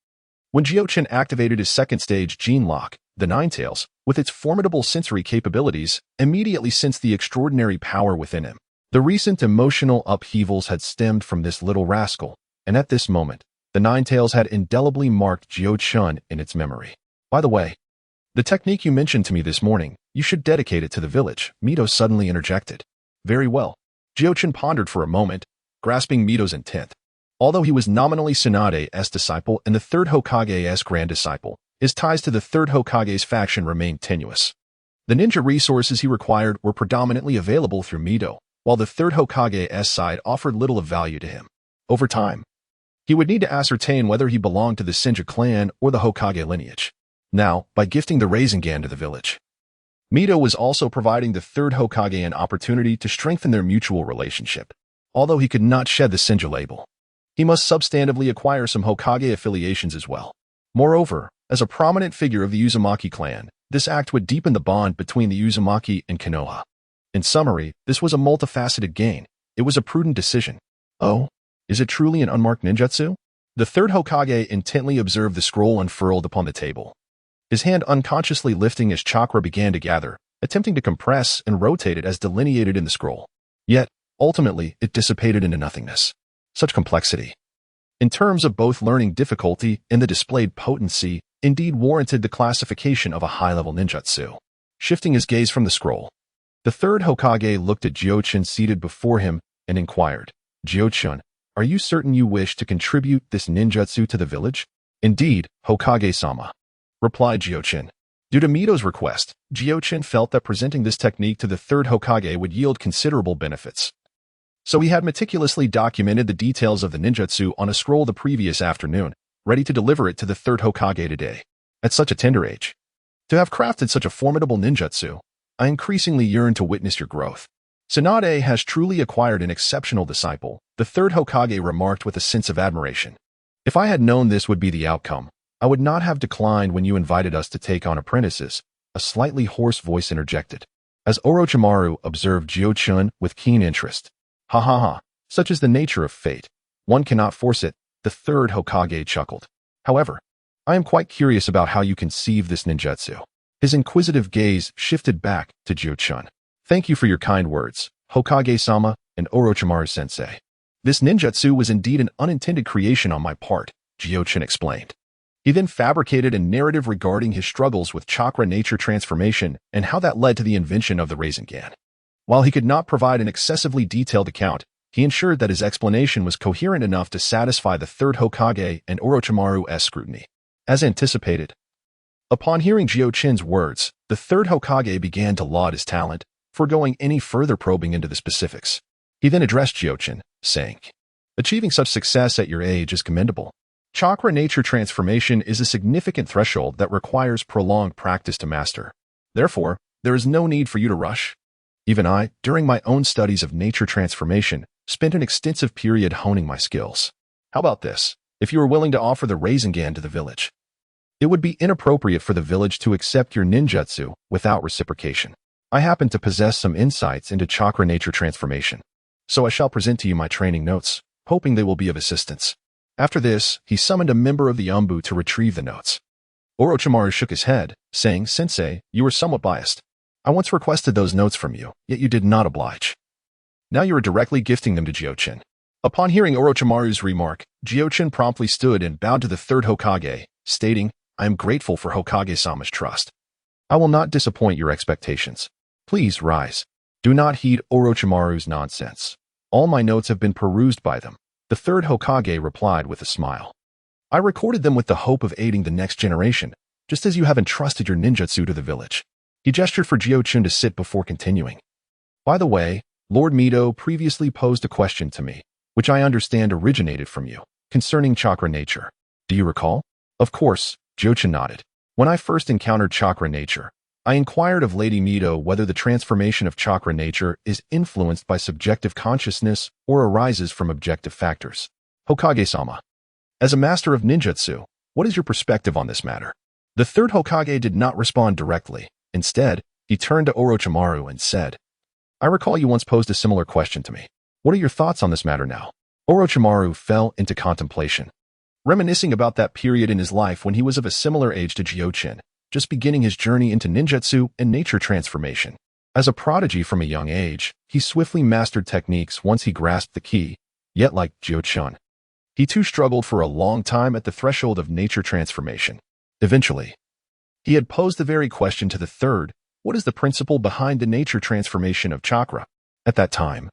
When Jiuchen activated his second stage gene lock, the Ninetales, with its formidable sensory capabilities, immediately sensed the extraordinary power within him. The recent emotional upheavals had stemmed from this little rascal, and at this moment, the Ninetales had indelibly marked Jiuchen in its memory. By the way, the technique you mentioned to me this morning, you should dedicate it to the village, Mito suddenly interjected. Very well. Jiuchen pondered for a moment, grasping Mito's intent. Although he was nominally Tsunade's disciple and the third Hokage's grand disciple, his ties to the third Hokage's faction remained tenuous. The ninja resources he required were predominantly available through Mito, while the third Hokage's side offered little of value to him. Over time, he would need to ascertain whether he belonged to the Senju clan or the Hokage lineage. Now, by gifting the Rasengan to the village, Mito was also providing the third Hokage an opportunity to strengthen their mutual relationship. Although he could not shed the Senju label, he must substantively acquire some Hokage affiliations as well. Moreover, as a prominent figure of the Uzumaki clan, this act would deepen the bond between the Uzumaki and Konoha. In summary, this was a multifaceted gain. It was a prudent decision. Oh, is it truly an unmarked ninjutsu? The third Hokage intently observed the scroll unfurled upon the table, his hand unconsciously lifting as chakra began to gather, attempting to compress and rotate it as delineated in the scroll. Yet, ultimately, it dissipated into nothingness. Such complexity, in terms of both learning difficulty and the displayed potency, indeed warranted the classification of a high-level ninjutsu. Shifting his gaze from the scroll, the third Hokage looked at Jiuchen seated before him and inquired, Jiuchen, are you certain you wish to contribute this ninjutsu to the village? Indeed, Hokage-sama, replied Jiuchen. Due to Mito's request, Jiuchen felt that presenting this technique to the third Hokage would yield considerable benefits. So he had meticulously documented the details of the ninjutsu on a scroll the previous afternoon, ready to deliver it to the third Hokage today. At such a tender age, to have crafted such a formidable ninjutsu, I increasingly yearn to witness your growth. Tsunade has truly acquired an exceptional disciple, the third Hokage remarked with a sense of admiration. If I had known this would be the outcome, I would not have declined when you invited us to take on apprentices, a slightly hoarse voice interjected. As Orochimaru observed Jiuchen with keen interest. Ha ha ha, such is the nature of fate. One cannot force it, the third Hokage chuckled. However, I am quite curious about how you conceive this ninjutsu. His inquisitive gaze shifted back to Jiuchen. Thank you for your kind words, Hokage-sama and Orochimaru-sensei. This ninjutsu was indeed an unintended creation on my part, Jiuchen explained. He then fabricated a narrative regarding his struggles with chakra nature transformation and how that led to the invention of the Rasengan. While he could not provide an excessively detailed account, he ensured that his explanation was coherent enough to satisfy the third Hokage and Orochimaru's scrutiny. As anticipated, upon hearing Jiuchen's words, the third Hokage began to laud his talent, foregoing any further probing into the specifics. He then addressed Jiuchen, saying, achieving such success at your age is commendable. Chakra nature transformation is a significant threshold that requires prolonged practice to master. Therefore, there is no need for you to rush. Even I, during my own studies of nature transformation, spent an extensive period honing my skills. How about this? If you are willing to offer the Rasengan to the village, it would be inappropriate for the village to accept your ninjutsu without reciprocation. I happen to possess some insights into chakra nature transformation, so I shall present to you my training notes, hoping they will be of assistance. After this, he summoned a member of the Umbu to retrieve the notes. Orochimaru shook his head, saying, Sensei, you are somewhat biased. I once requested those notes from you, yet you did not oblige. Now you are directly gifting them to Jiuchen. Upon hearing Orochimaru's remark, Jiuchen promptly stood and bowed to the third Hokage, stating, I am grateful for Hokage-sama's trust. I will not disappoint your expectations. Please rise. Do not heed Orochimaru's nonsense. All my notes have been perused by them. The third Hokage replied with a smile. I recorded them with the hope of aiding the next generation, just as you have entrusted your ninjutsu to the village. He gestured for Jiuchen to sit before continuing. By the way, Lord Mito previously posed a question to me, which I understand originated from you, concerning chakra nature. Do you recall? Of course, Jiuchen nodded. When I first encountered chakra nature, I inquired of Lady Mito whether the transformation of chakra nature is influenced by subjective consciousness or arises from objective factors. Hokage-sama, as a master of ninjutsu, what is your perspective on this matter? The third Hokage did not respond directly. Instead, he turned to Orochimaru and said, I recall you once posed a similar question to me. What are your thoughts on this matter now? Orochimaru fell into contemplation, reminiscing about that period in his life when he was of a similar age to Jiuchen, just beginning his journey into ninjutsu and nature transformation. As a prodigy from a young age, he swiftly mastered techniques once he grasped the key, yet like Jiuchen, he too struggled for a long time at the threshold of nature transformation. Eventually, he had posed the very question to the third, what is the principle behind the nature transformation of chakra? At that time,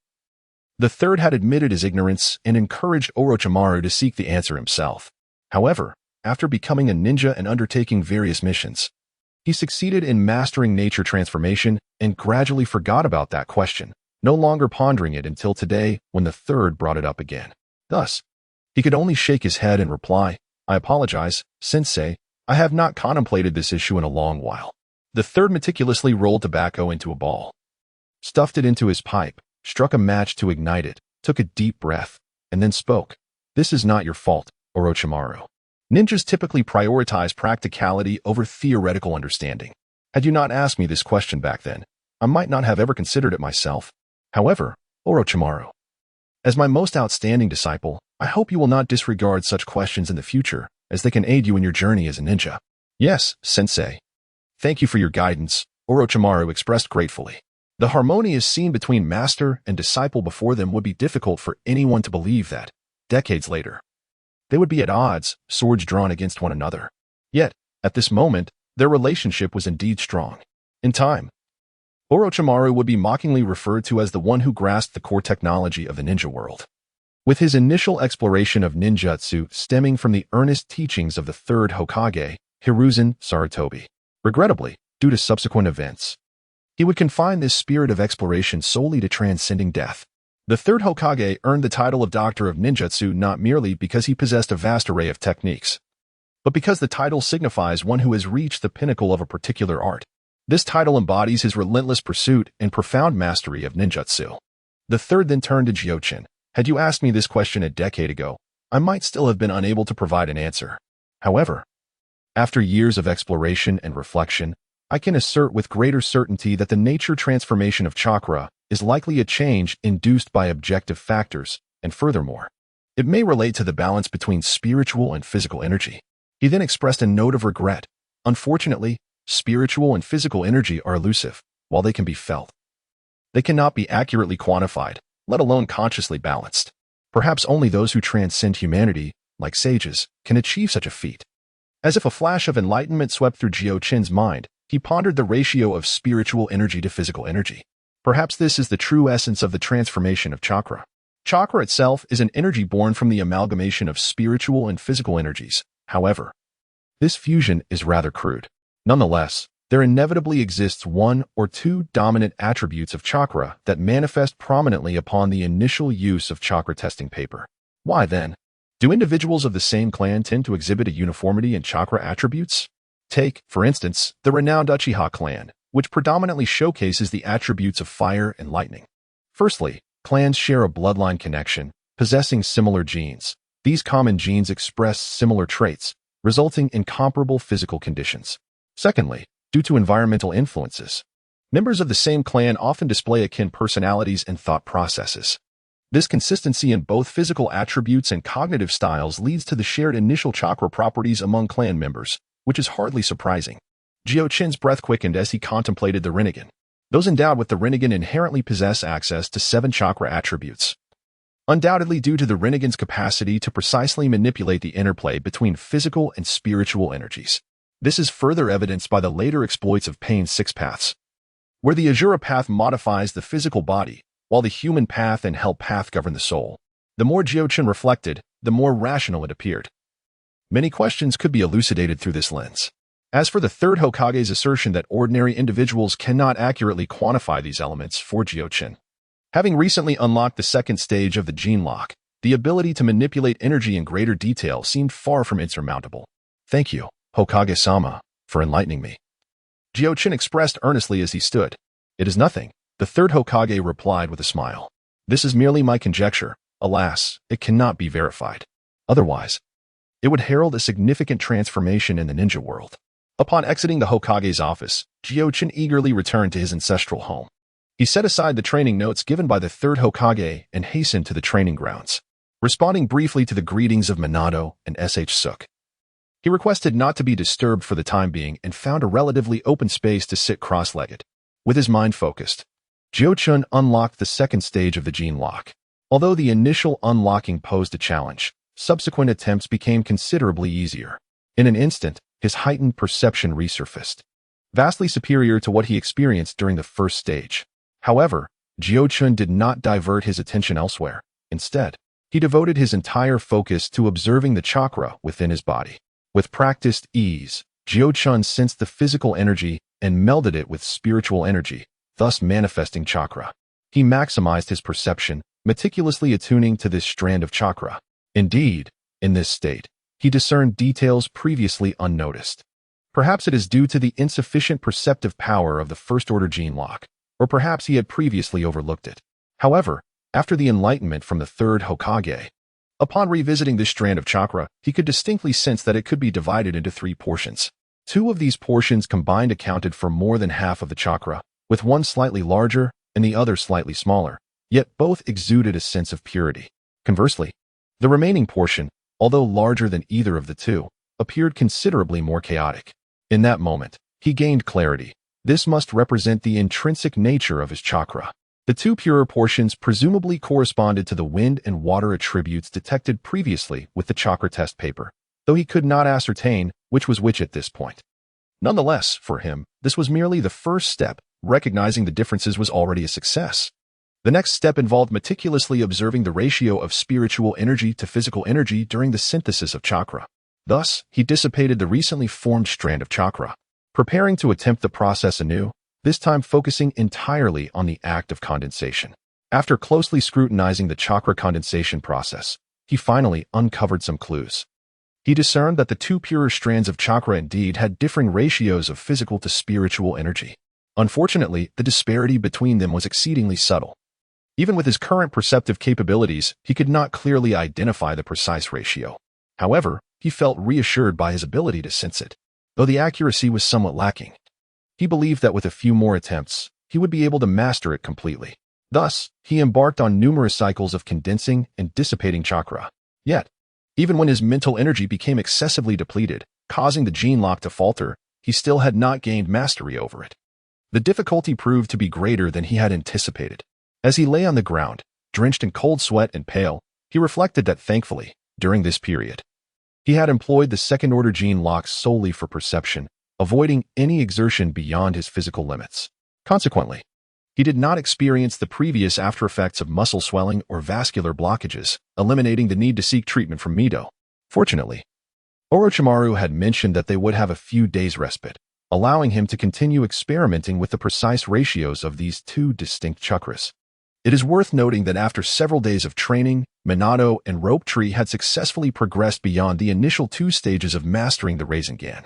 the third had admitted his ignorance and encouraged Orochimaru to seek the answer himself. However, after becoming a ninja and undertaking various missions, he succeeded in mastering nature transformation and gradually forgot about that question, no longer pondering it until today when the third brought it up again. Thus, he could only shake his head and reply, I apologize, Sensei, I have not contemplated this issue in a long while. The third meticulously rolled tobacco into a ball, stuffed it into his pipe, struck a match to ignite it, took a deep breath, and then spoke. This is not your fault, Orochimaru. Ninjas typically prioritize practicality over theoretical understanding. Had you not asked me this question back then, I might not have ever considered it myself. However, Orochimaru, as my most outstanding disciple, I hope you will not disregard such questions in the future, as they can aid you in your journey as a ninja. Yes, Sensei. Thank you for your guidance, Orochimaru expressed gratefully. The harmonious scene between master and disciple before them would be difficult for anyone to believe that, decades later, they would be at odds, swords drawn against one another. Yet, at this moment, their relationship was indeed strong. In time, Orochimaru would be mockingly referred to as the one who grasped the core technology of the ninja world. With his initial exploration of ninjutsu stemming from the earnest teachings of the third Hokage, Hiruzen Sarutobi. Regrettably, due to subsequent events, he would confine this spirit of exploration solely to transcending death. The third Hokage earned the title of Doctor of Ninjutsu not merely because he possessed a vast array of techniques, but because the title signifies one who has reached the pinnacle of a particular art. This title embodies his relentless pursuit and profound mastery of ninjutsu. The third then turned to Jiuchen. Had you asked me this question a decade ago, I might still have been unable to provide an answer. However, after years of exploration and reflection, I can assert with greater certainty that the nature transformation of chakra is likely a change induced by objective factors, and furthermore, it may relate to the balance between spiritual and physical energy. He then expressed a note of regret. Unfortunately, spiritual and physical energy are elusive, while they can be felt. They cannot be accurately quantified, let alone consciously balanced. Perhaps only those who transcend humanity, like sages, can achieve such a feat. As if a flash of enlightenment swept through Jiuchen's mind, he pondered the ratio of spiritual energy to physical energy. Perhaps this is the true essence of the transformation of chakra. Chakra itself is an energy born from the amalgamation of spiritual and physical energies. However, this fusion is rather crude. Nonetheless, there inevitably exists one or two dominant attributes of chakra that manifest prominently upon the initial use of chakra testing paper. Why then? Do individuals of the same clan tend to exhibit a uniformity in chakra attributes? Take, for instance, the renowned Uchiha clan, which predominantly showcases the attributes of fire and lightning. Firstly, clans share a bloodline connection, possessing similar genes. These common genes express similar traits, resulting in comparable physical conditions. Secondly, due to environmental influences, members of the same clan often display akin personalities and thought processes. This consistency in both physical attributes and cognitive styles leads to the shared initial chakra properties among clan members, which is hardly surprising. Jiuchen's breath quickened as he contemplated the Rinnegan. Those endowed with the Rinnegan inherently possess access to 7 chakra attributes, undoubtedly due to the Rinnegan's capacity to precisely manipulate the interplay between physical and spiritual energies. This is further evidenced by the later exploits of Pain's 6 paths, where the Azura path modifies the physical body, while the human path and Hell path govern the soul. The more Jiuchen reflected, the more rational it appeared. Many questions could be elucidated through this lens. As for the third Hokage's assertion that ordinary individuals cannot accurately quantify these elements for Jiuchen, having recently unlocked the second stage of the gene lock, the ability to manipulate energy in greater detail seemed far from insurmountable. Thank you, Hokage-sama, for enlightening me. Jiuchen expressed earnestly as he stood. It is nothing, the third Hokage replied with a smile. This is merely my conjecture. Alas, it cannot be verified. Otherwise, it would herald a significant transformation in the ninja world. Upon exiting the Hokage's office, Jiuchen eagerly returned to his ancestral home. He set aside the training notes given by the third Hokage and hastened to the training grounds, responding briefly to the greetings of Minato and S.H. Suk. He requested not to be disturbed for the time being and found a relatively open space to sit cross-legged. With his mind focused, Jiuchen unlocked the second stage of the gene lock. Although the initial unlocking posed a challenge, subsequent attempts became considerably easier. In an instant, his heightened perception resurfaced, vastly superior to what he experienced during the first stage. However, Jiuchen did not divert his attention elsewhere. Instead, he devoted his entire focus to observing the chakra within his body. With practiced ease, Jiuchen sensed the physical energy and melded it with spiritual energy, thus manifesting chakra. He maximized his perception, meticulously attuning to this strand of chakra. Indeed, in this state, he discerned details previously unnoticed. Perhaps it is due to the insufficient perceptive power of the first-order gene lock, or perhaps he had previously overlooked it. However, after the enlightenment from the third Hokage, upon revisiting this strand of chakra, he could distinctly sense that it could be divided into 3 portions. 2 of these portions combined accounted for more than half of the chakra, with one slightly larger and the other slightly smaller, yet both exuded a sense of purity. Conversely, the remaining portion, although larger than either of the 2, appeared considerably more chaotic. In that moment, he gained clarity. This must represent the intrinsic nature of his chakra. The 2 purer portions presumably corresponded to the wind and water attributes detected previously with the chakra test paper, though he could not ascertain which was which at this point. Nonetheless, for him, this was merely the first step. Recognizing the differences was already a success. The next step involved meticulously observing the ratio of spiritual energy to physical energy during the synthesis of chakra. Thus, he dissipated the recently formed strand of chakra, preparing to attempt the process anew, this time focusing entirely on the act of condensation. After closely scrutinizing the chakra condensation process, he finally uncovered some clues. He discerned that the 2 purer strands of chakra indeed had differing ratios of physical to spiritual energy. Unfortunately, the disparity between them was exceedingly subtle. Even with his current perceptive capabilities, he could not clearly identify the precise ratio. However, he felt reassured by his ability to sense it, though the accuracy was somewhat lacking. He believed that with a few more attempts, he would be able to master it completely. Thus, he embarked on numerous cycles of condensing and dissipating chakra. Yet, even when his mental energy became excessively depleted, causing the gene lock to falter, he still had not gained mastery over it. The difficulty proved to be greater than he had anticipated. As he lay on the ground, drenched in cold sweat and pale, he reflected that thankfully, during this period, he had employed the second-order gene lock solely for perception, avoiding any exertion beyond his physical limits. Consequently, he did not experience the previous after-effects of muscle swelling or vascular blockages, eliminating the need to seek treatment from Mido. Fortunately, Orochimaru had mentioned that they would have a few days' respite, allowing him to continue experimenting with the precise ratios of these 2 distinct chakras. It is worth noting that after several days of training, Minato and Rope Tree had successfully progressed beyond the initial 2 stages of mastering the Rasengan,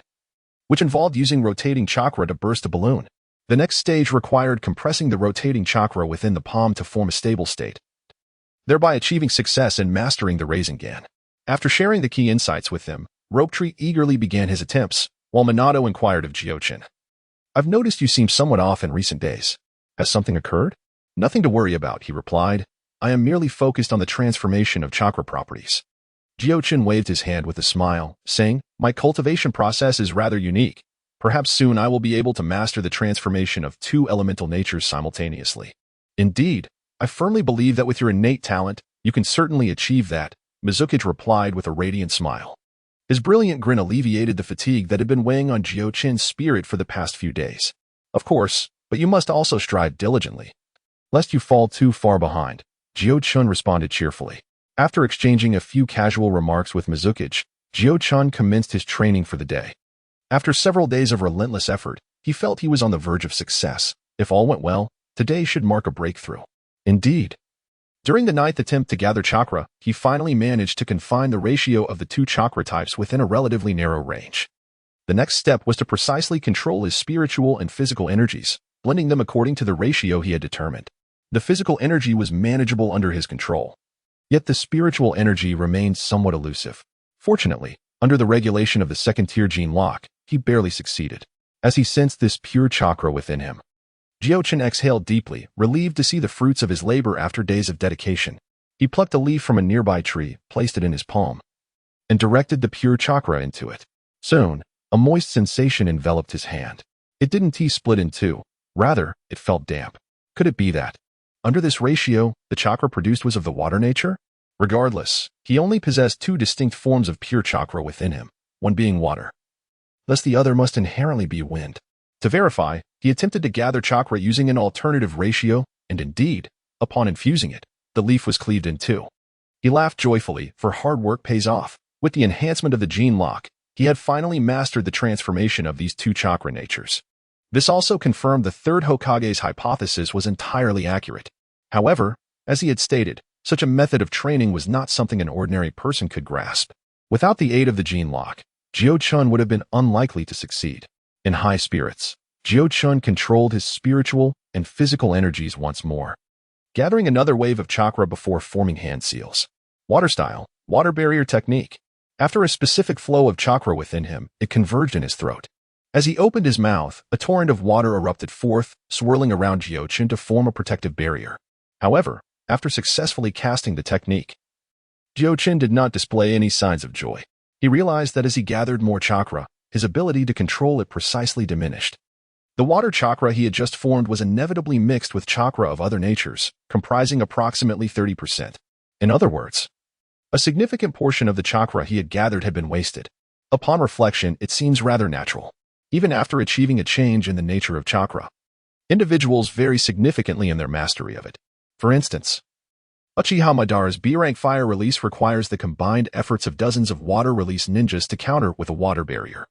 which involved using rotating chakra to burst a balloon. The next stage required compressing the rotating chakra within the palm to form a stable state, thereby achieving success in mastering the Rasengan. After sharing the key insights with them, Rope Tree eagerly began his attempts, while Minato inquired of Jiuchen. I've noticed you seem somewhat off in recent days. Has something occurred? Nothing to worry about, he replied. I am merely focused on the transformation of chakra properties. Jiuchen waved his hand with a smile, saying, my cultivation process is rather unique. Perhaps soon I will be able to master the transformation of 2 elemental natures simultaneously. Indeed, I firmly believe that with your innate talent, you can certainly achieve that, Mizukichi replied with a radiant smile. His brilliant grin alleviated the fatigue that had been weighing on Jiuchen's spirit for the past few days. Of course, but you must also strive diligently, lest you fall too far behind, Jiuchen responded cheerfully. After exchanging a few casual remarks with Mizuki, Jiuchen commenced his training for the day. After several days of relentless effort, he felt he was on the verge of success. If all went well, today should mark a breakthrough. Indeed. During the 9th attempt to gather chakra, he finally managed to confine the ratio of the two chakra types within a relatively narrow range. The next step was to precisely control his spiritual and physical energies, blending them according to the ratio he had determined. The physical energy was manageable under his control. Yet the spiritual energy remained somewhat elusive. Fortunately, under the regulation of the second-tier gene lock, he barely succeeded. As he sensed this pure chakra within him, Jiuchen exhaled deeply, relieved to see the fruits of his labor after days of dedication. He plucked a leaf from a nearby tree, placed it in his palm, and directed the pure chakra into it. Soon, a moist sensation enveloped his hand. It didn't split in two. Rather, it felt damp. Could it be that, under this ratio, the chakra produced was of the water nature? Regardless, he only possessed two distinct forms of pure chakra within him, one being water. Thus the other must inherently be wind. To verify, he attempted to gather chakra using an alternative ratio, and indeed, upon infusing it, the leaf was cleaved in two. He laughed joyfully, for hard work pays off. With the enhancement of the gene lock, he had finally mastered the transformation of these two chakra natures. This also confirmed the third Hokage's hypothesis was entirely accurate. However, as he had stated, such a method of training was not something an ordinary person could grasp. Without the aid of the gene lock, Jiuchen would have been unlikely to succeed. In high spirits, Jiuchen controlled his spiritual and physical energies once more, gathering another wave of chakra before forming hand seals. Water style, water barrier technique. After a specific flow of chakra within him, it converged in his throat. As he opened his mouth, a torrent of water erupted forth, swirling around Jiuchen to form a protective barrier. However, after successfully casting the technique, Jiuchen did not display any signs of joy. He realized that as he gathered more chakra, his ability to control it precisely diminished. The water chakra he had just formed was inevitably mixed with chakra of other natures, comprising approximately 30%. In other words, a significant portion of the chakra he had gathered had been wasted. Upon reflection, it seems rather natural. Even after achieving a change in the nature of chakra, individuals vary significantly in their mastery of it. For instance, Uchiha Madara's B-rank fire release requires the combined efforts of dozens of water release ninjas to counter with a water barrier.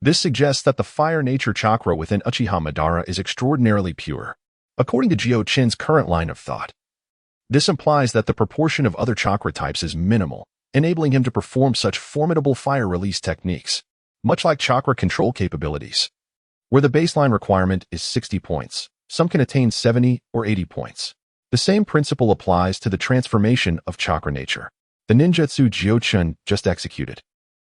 This suggests that the fire nature chakra within Uchiha Madara is extraordinarily pure, according to Jiuchen's current line of thought. This implies that the proportion of other chakra types is minimal, enabling him to perform such formidable fire release techniques, much like chakra control capabilities. Where the baseline requirement is 60 points, some can attain 70 or 80 points. The same principle applies to the transformation of chakra nature. The ninjutsu Jiuchen just executed,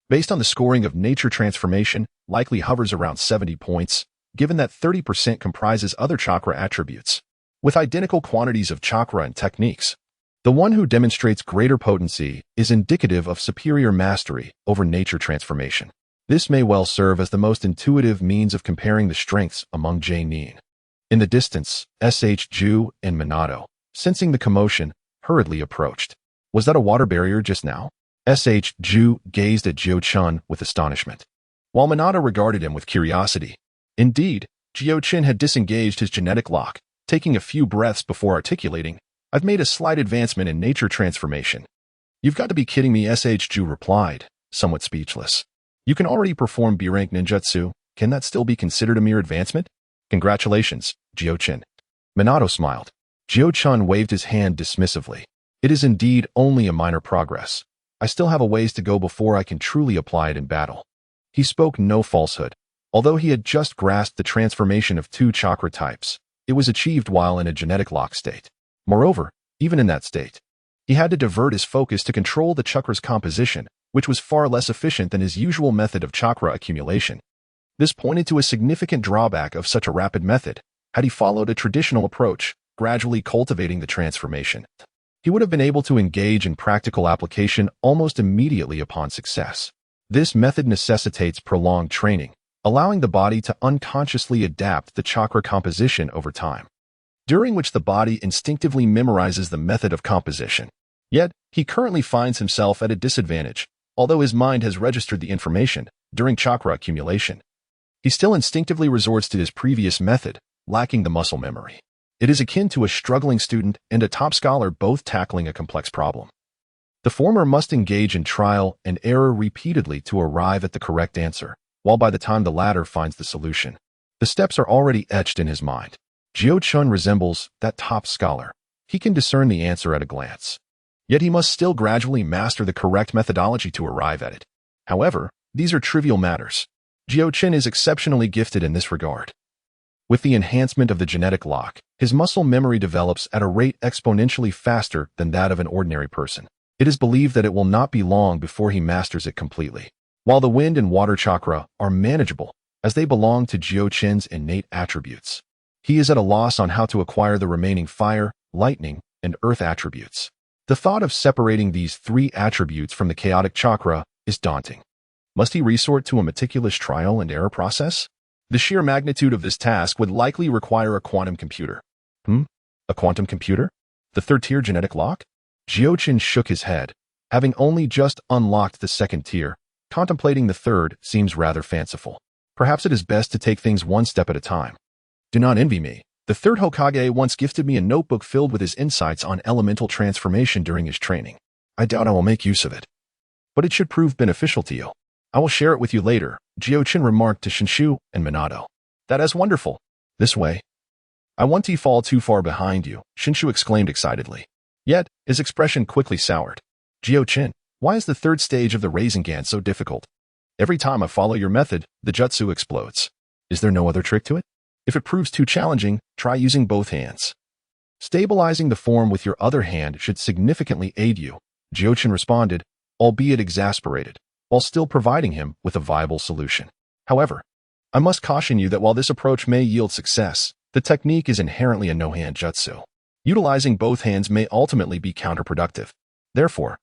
based on the scoring of nature transformation, likely hovers around 70 points, given that 30% comprises other chakra attributes. With identical quantities of chakra and techniques, the one who demonstrates greater potency is indicative of superior mastery over nature transformation. This may well serve as the most intuitive means of comparing the strengths among J-nin. In the distance, Ju and Minato, sensing the commotion, hurriedly approached. Was that a water barrier just now? Ju gazed at Jiuchen with astonishment, while Minato regarded him with curiosity. Indeed, Jiuchen had disengaged his genetic lock, taking a few breaths before articulating, "I've made a slight advancement in nature transformation." "You've got to be kidding me," Ju replied, somewhat speechless. "You can already perform B-rank ninjutsu. Can that still be considered a mere advancement?" "Congratulations, Jiuchen." Minato smiled. Jiuchen waved his hand dismissively. "It is indeed only a minor progress. I still have a ways to go before I can truly apply it in battle." He spoke no falsehood. Although he had just grasped the transformation of two chakra types, it was achieved while in a genetic lock state. Moreover, even in that state, he had to divert his focus to control the chakra's composition, which was far less efficient than his usual method of chakra accumulation. This pointed to a significant drawback of such a rapid method. Had he followed a traditional approach, gradually cultivating the transformation, he would have been able to engage in practical application almost immediately upon success. This method necessitates prolonged training, allowing the body to unconsciously adapt the chakra composition over time, during which the body instinctively memorizes the method of composition. Yet, he currently finds himself at a disadvantage. Although his mind has registered the information during chakra accumulation, he still instinctively resorts to his previous method, lacking the muscle memory. It is akin to a struggling student and a top scholar both tackling a complex problem. The former must engage in trial and error repeatedly to arrive at the correct answer, while by the time the latter finds the solution, the steps are already etched in his mind. Jiuchen resembles that top scholar. He can discern the answer at a glance. Yet he must still gradually master the correct methodology to arrive at it. However, these are trivial matters. Jiuchen is exceptionally gifted in this regard. With the enhancement of the genetic lock, his muscle memory develops at a rate exponentially faster than that of an ordinary person. It is believed that it will not be long before he masters it completely. While the wind and water chakra are manageable, as they belong to Jiuchen's innate attributes, he is at a loss on how to acquire the remaining fire, lightning, and earth attributes. The thought of separating these three attributes from the chaotic chakra is daunting. Must he resort to a meticulous trial and error process? The sheer magnitude of this task would likely require a quantum computer. A quantum computer? The third-tier genetic lock? Jiuchen shook his head. Having only just unlocked the second tier, contemplating the third seems rather fanciful. Perhaps it is best to take things one step at a time. Do not envy me. The third Hokage once gifted me a notebook filled with his insights on elemental transformation during his training. I doubt I will make use of it. But it should prove beneficial to you. I will share it with you later, Jiuchen remarked to Shinshu and Minato. That is wonderful. This way. I won't fall too far behind you, Shinshu exclaimed excitedly. Yet, his expression quickly soured. Jiuchen, why is the third stage of the Rasengan so difficult? Every time I follow your method, the jutsu explodes. Is there no other trick to it? If it proves too challenging, try using both hands. Stabilizing the form with your other hand should significantly aid you, Jiuchen responded, albeit exasperated, while still providing him with a viable solution. However, I must caution you that while this approach may yield success, the technique is inherently a no-hand jutsu. Utilizing both hands may ultimately be counterproductive. Therefore,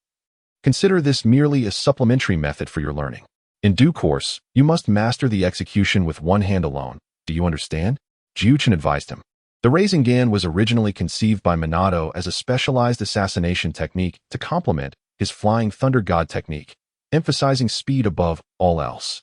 consider this merely a supplementary method for your learning. In due course, you must master the execution with one hand alone. Do you understand? Jiuchen advised him. The Rasengan was originally conceived by Minato as a specialized assassination technique to complement his Flying Thunder God technique, emphasizing speed above all else.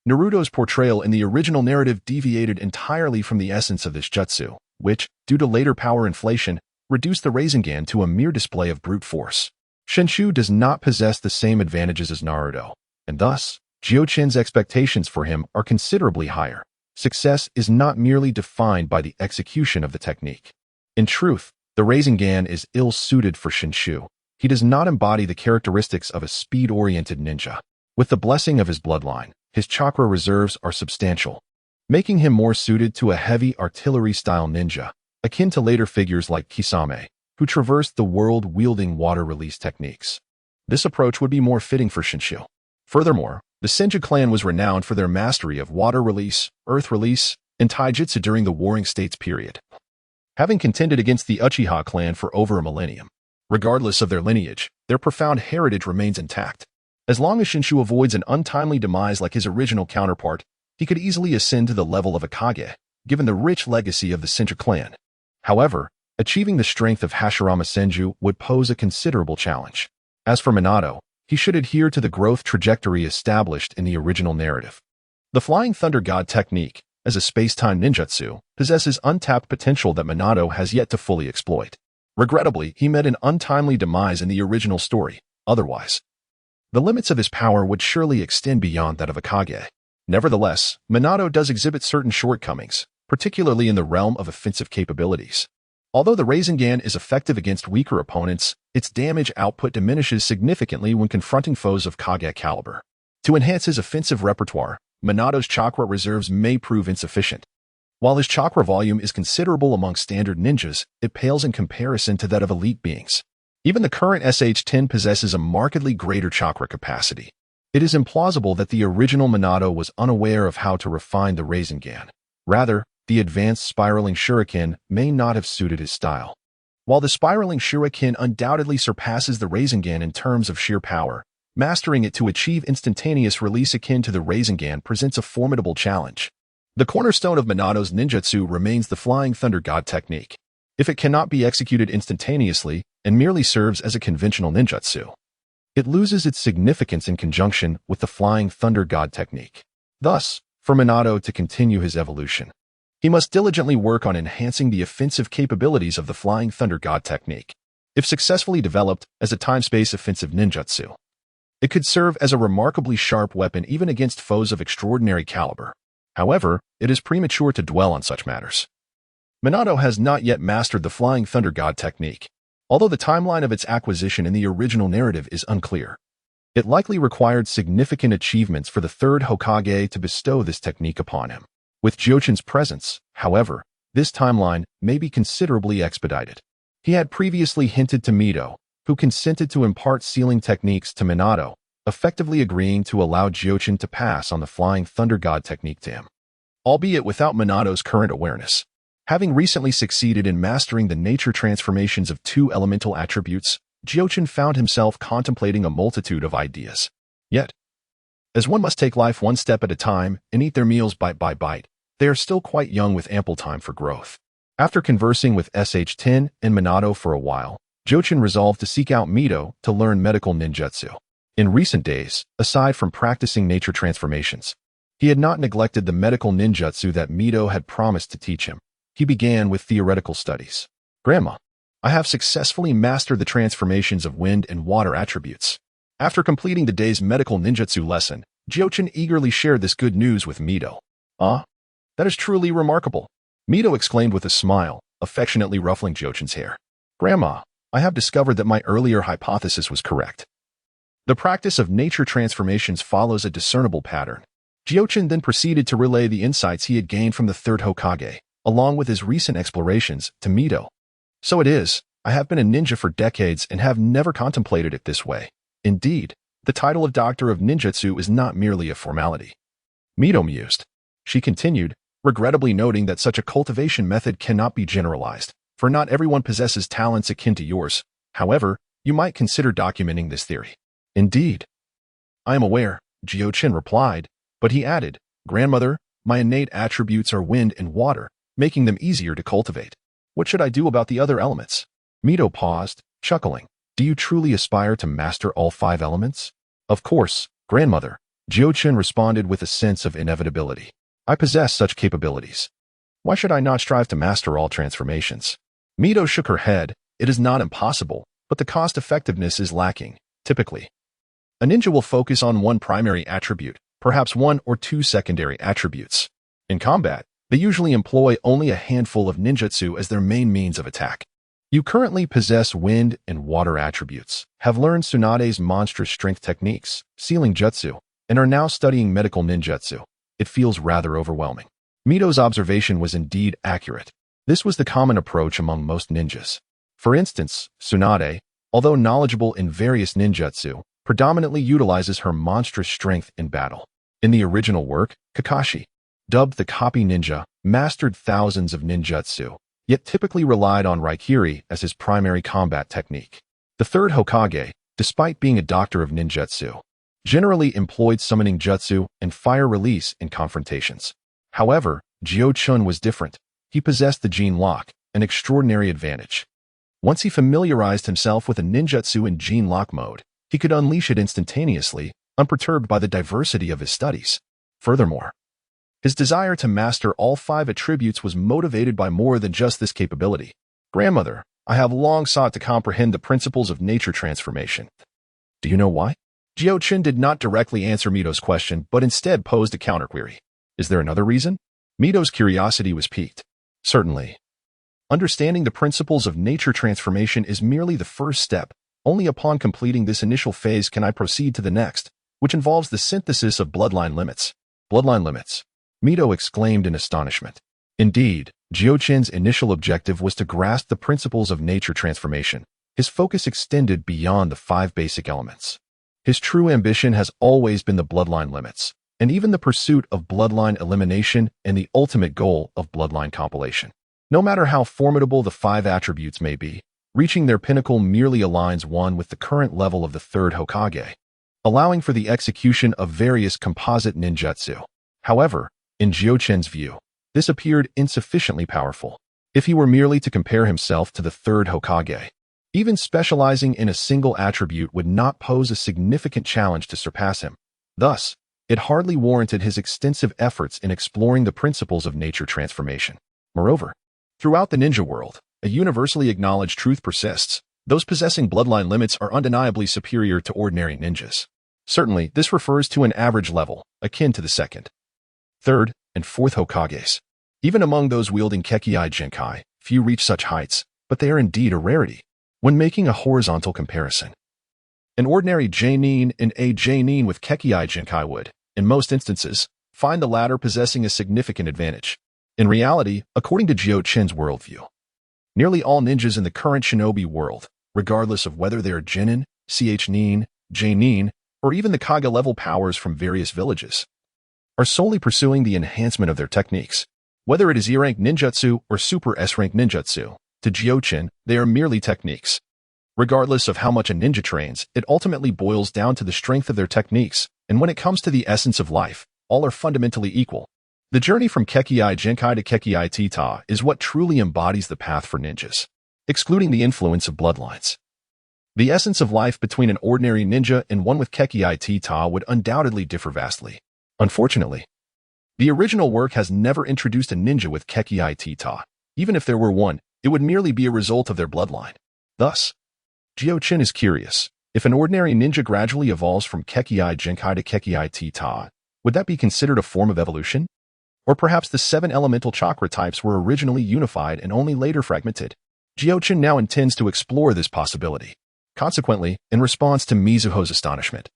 Naruto's portrayal in the original narrative deviated entirely from the essence of this jutsu, which, due to later power inflation, reduced the Rasengan to a mere display of brute force. Shinshu does not possess the same advantages as Naruto, and thus, Jiuchen's expectations for him are considerably higher. Success is not merely defined by the execution of the technique. In truth, the Rasengan is ill-suited for Shinshu. He does not embody the characteristics of a speed-oriented ninja. With the blessing of his bloodline, his chakra reserves are substantial, making him more suited to a heavy artillery-style ninja, akin to later figures like Kisame, who traversed the world wielding water release techniques. This approach would be more fitting for Shinshu. Furthermore, the Senju clan was renowned for their mastery of water release, earth release, and taijutsu during the Warring States period, having contended against the Uchiha clan for over a millennium. Regardless of their lineage, their profound heritage remains intact. As long as Shinshu avoids an untimely demise like his original counterpart, he could easily ascend to the level of a Kage, given the rich legacy of the Senju clan. However, achieving the strength of Hashirama Senju would pose a considerable challenge. As for Minato, he should adhere to the growth trajectory established in the original narrative. The Flying Thunder God technique, as a space-time ninjutsu, possesses untapped potential that Minato has yet to fully exploit. Regrettably, he met an untimely demise in the original story. Otherwise, the limits of his power would surely extend beyond that of a Kage. Nevertheless, Minato does exhibit certain shortcomings, particularly in the realm of offensive capabilities. Although the Rasengan is effective against weaker opponents, its damage output diminishes significantly when confronting foes of Kage caliber. To enhance his offensive repertoire, Minato's chakra reserves may prove insufficient. While his chakra volume is considerable among standard ninjas, it pales in comparison to that of elite beings. Even the current SH-10 possesses a markedly greater chakra capacity. It is implausible that the original Minato was unaware of how to refine the Rasengan. Rather, the advanced spiraling shuriken may not have suited his style. While the spiraling shuriken undoubtedly surpasses the Rasengan in terms of sheer power, mastering it to achieve instantaneous release akin to the Rasengan presents a formidable challenge. The cornerstone of Minato's ninjutsu remains the Flying Thunder God technique. If it cannot be executed instantaneously and merely serves as a conventional ninjutsu, it loses its significance in conjunction with the Flying Thunder God technique. Thus, for Minato to continue his evolution, he must diligently work on enhancing the offensive capabilities of the Flying Thunder God technique. if successfully developed as a time-space offensive ninjutsu. It could serve as a remarkably sharp weapon even against foes of extraordinary caliber. However, it is premature to dwell on such matters. Minato has not yet mastered the Flying Thunder God technique, although the timeline of its acquisition in the original narrative is unclear. It likely required significant achievements for the third Hokage to bestow this technique upon him. With Jiuchen's presence, however, this timeline may be considerably expedited. He had previously hinted to Mito, who consented to impart sealing techniques to Minato, effectively agreeing to allow Jiuchen to pass on the Flying Thunder God technique to him, albeit without Minato's current awareness. Having recently succeeded in mastering the nature transformations of two elemental attributes, Jiuchen found himself contemplating a multitude of ideas. Yet, as one must take life one step at a time and eat their meals bite by bite, they are still quite young with ample time for growth. After conversing with SH-10 and Minato for a while, Jiuchen resolved to seek out Mito to learn medical ninjutsu. In recent days, aside from practicing nature transformations, he had not neglected the medical ninjutsu that Mito had promised to teach him. He began with theoretical studies. "Grandma, I have successfully mastered the transformations of wind and water attributes." After completing the day's medical ninjutsu lesson, Jiuchen eagerly shared this good news with Mito. "Ah, that is truly remarkable," Mito exclaimed with a smile, affectionately ruffling Jiuchen's hair. "Grandma, I have discovered that my earlier hypothesis was correct. The practice of nature transformations follows a discernible pattern." Jiuchen then proceeded to relay the insights he had gained from the third Hokage, along with his recent explorations, to Mito. "So it is, I have been a ninja for decades and have never contemplated it this way. Indeed, the title of Doctor of Ninjutsu is not merely a formality." Mito mused. She continued, regrettably noting that such a cultivation method cannot be generalized, for not everyone possesses talents akin to yours. However, you might consider documenting this theory. "Indeed, I am aware," Jiuchen replied, but he added, "Grandmother, my innate attributes are wind and water, making them easier to cultivate. What should I do about the other elements?" Mito paused, chuckling. "Do you truly aspire to master all 5 elements?" "Of course, grandmother," Jiuchen responded with a sense of inevitability. "I possess such capabilities. Why should I not strive to master all transformations?" Mito shook her head. "It is not impossible, but the cost-effectiveness is lacking. Typically, a ninja will focus on one primary attribute, perhaps 1 or 2 secondary attributes. In combat, they usually employ only a handful of ninjutsu as their main means of attack. You currently possess wind and water attributes, have learned Tsunade's monstrous strength techniques, sealing jutsu, and are now studying medical ninjutsu. It feels rather overwhelming." Mito's observation was indeed accurate. This was the common approach among most ninjas. For instance, Tsunade, although knowledgeable in various ninjutsu, predominantly utilizes her monstrous strength in battle. In the original work, Kakashi, dubbed the Copy Ninja, mastered thousands of ninjutsu, yet typically relied on Raikiri as his primary combat technique. The third Hokage, despite being a doctor of ninjutsu, generally employed summoning jutsu and fire release in confrontations. However, Jiuchen was different. He possessed the Jin Lock, an extraordinary advantage. Once he familiarized himself with a ninjutsu in Jin Lock mode, he could unleash it instantaneously, unperturbed by the diversity of his studies. Furthermore, his desire to master all 5 attributes was motivated by more than just this capability. "Grandmother, I have long sought to comprehend the principles of nature transformation. Do you know why?" Jiuchen did not directly answer Mito's question, but instead posed a counterquery. "Is there another reason?" Mito's curiosity was piqued. "Certainly. Understanding the principles of nature transformation is merely the first step. Only upon completing this initial phase can I proceed to the next, which involves the synthesis of bloodline limits." "Bloodline limits?" Mito exclaimed in astonishment. Indeed, Jiuchen's initial objective was to grasp the principles of nature transformation. His focus extended beyond the 5 basic elements. His true ambition has always been the bloodline limits, and even the pursuit of bloodline elimination and the ultimate goal of bloodline compilation. No matter how formidable the 5 attributes may be, reaching their pinnacle merely aligns one with the current level of the third Hokage, allowing for the execution of various composite ninjutsu. However, in Jiuchen's view, this appeared insufficiently powerful. If he were merely to compare himself to the third Hokage, even specializing in a single attribute would not pose a significant challenge to surpass him. Thus, it hardly warranted his extensive efforts in exploring the principles of nature transformation. Moreover, throughout the ninja world, a universally acknowledged truth persists. Those possessing bloodline limits are undeniably superior to ordinary ninjas. Certainly, this refers to an average level, akin to the second, third, and fourth Hokages. Even among those wielding Kekkei Genkai, few reach such heights, but they are indeed a rarity. When making a horizontal comparison, an ordinary Jonin and a Jonin with Kekkei Genkai would, in most instances, find the latter possessing a significant advantage. In reality, according to Jiuchen's worldview, nearly all ninjas in the current shinobi world, regardless of whether they are Genin, Nin, Jonin, or even the Kage-level powers from various villages, are solely pursuing the enhancement of their techniques. Whether it is E-rank ninjutsu or super S-rank ninjutsu, to Jiuchen, they are merely techniques. Regardless of how much a ninja trains, it ultimately boils down to the strength of their techniques, and when it comes to the essence of life, all are fundamentally equal. The journey from Kekkei Genkai to Kekkei Tita is what truly embodies the path for ninjas, excluding the influence of bloodlines. The essence of life between an ordinary ninja and one with Kekkei Tita would undoubtedly differ vastly. Unfortunately, the original work has never introduced a ninja with Kekkei Tita. Even if there were one, it would merely be a result of their bloodline. Thus, Jiuchen is curious. If an ordinary ninja gradually evolves from Kekkei Genkai to Kekkei Tita, would that be considered a form of evolution? Or perhaps the 7 elemental chakra types were originally unified and only later fragmented? Jiuchen now intends to explore this possibility. Consequently, in response to Mizuho's astonishment,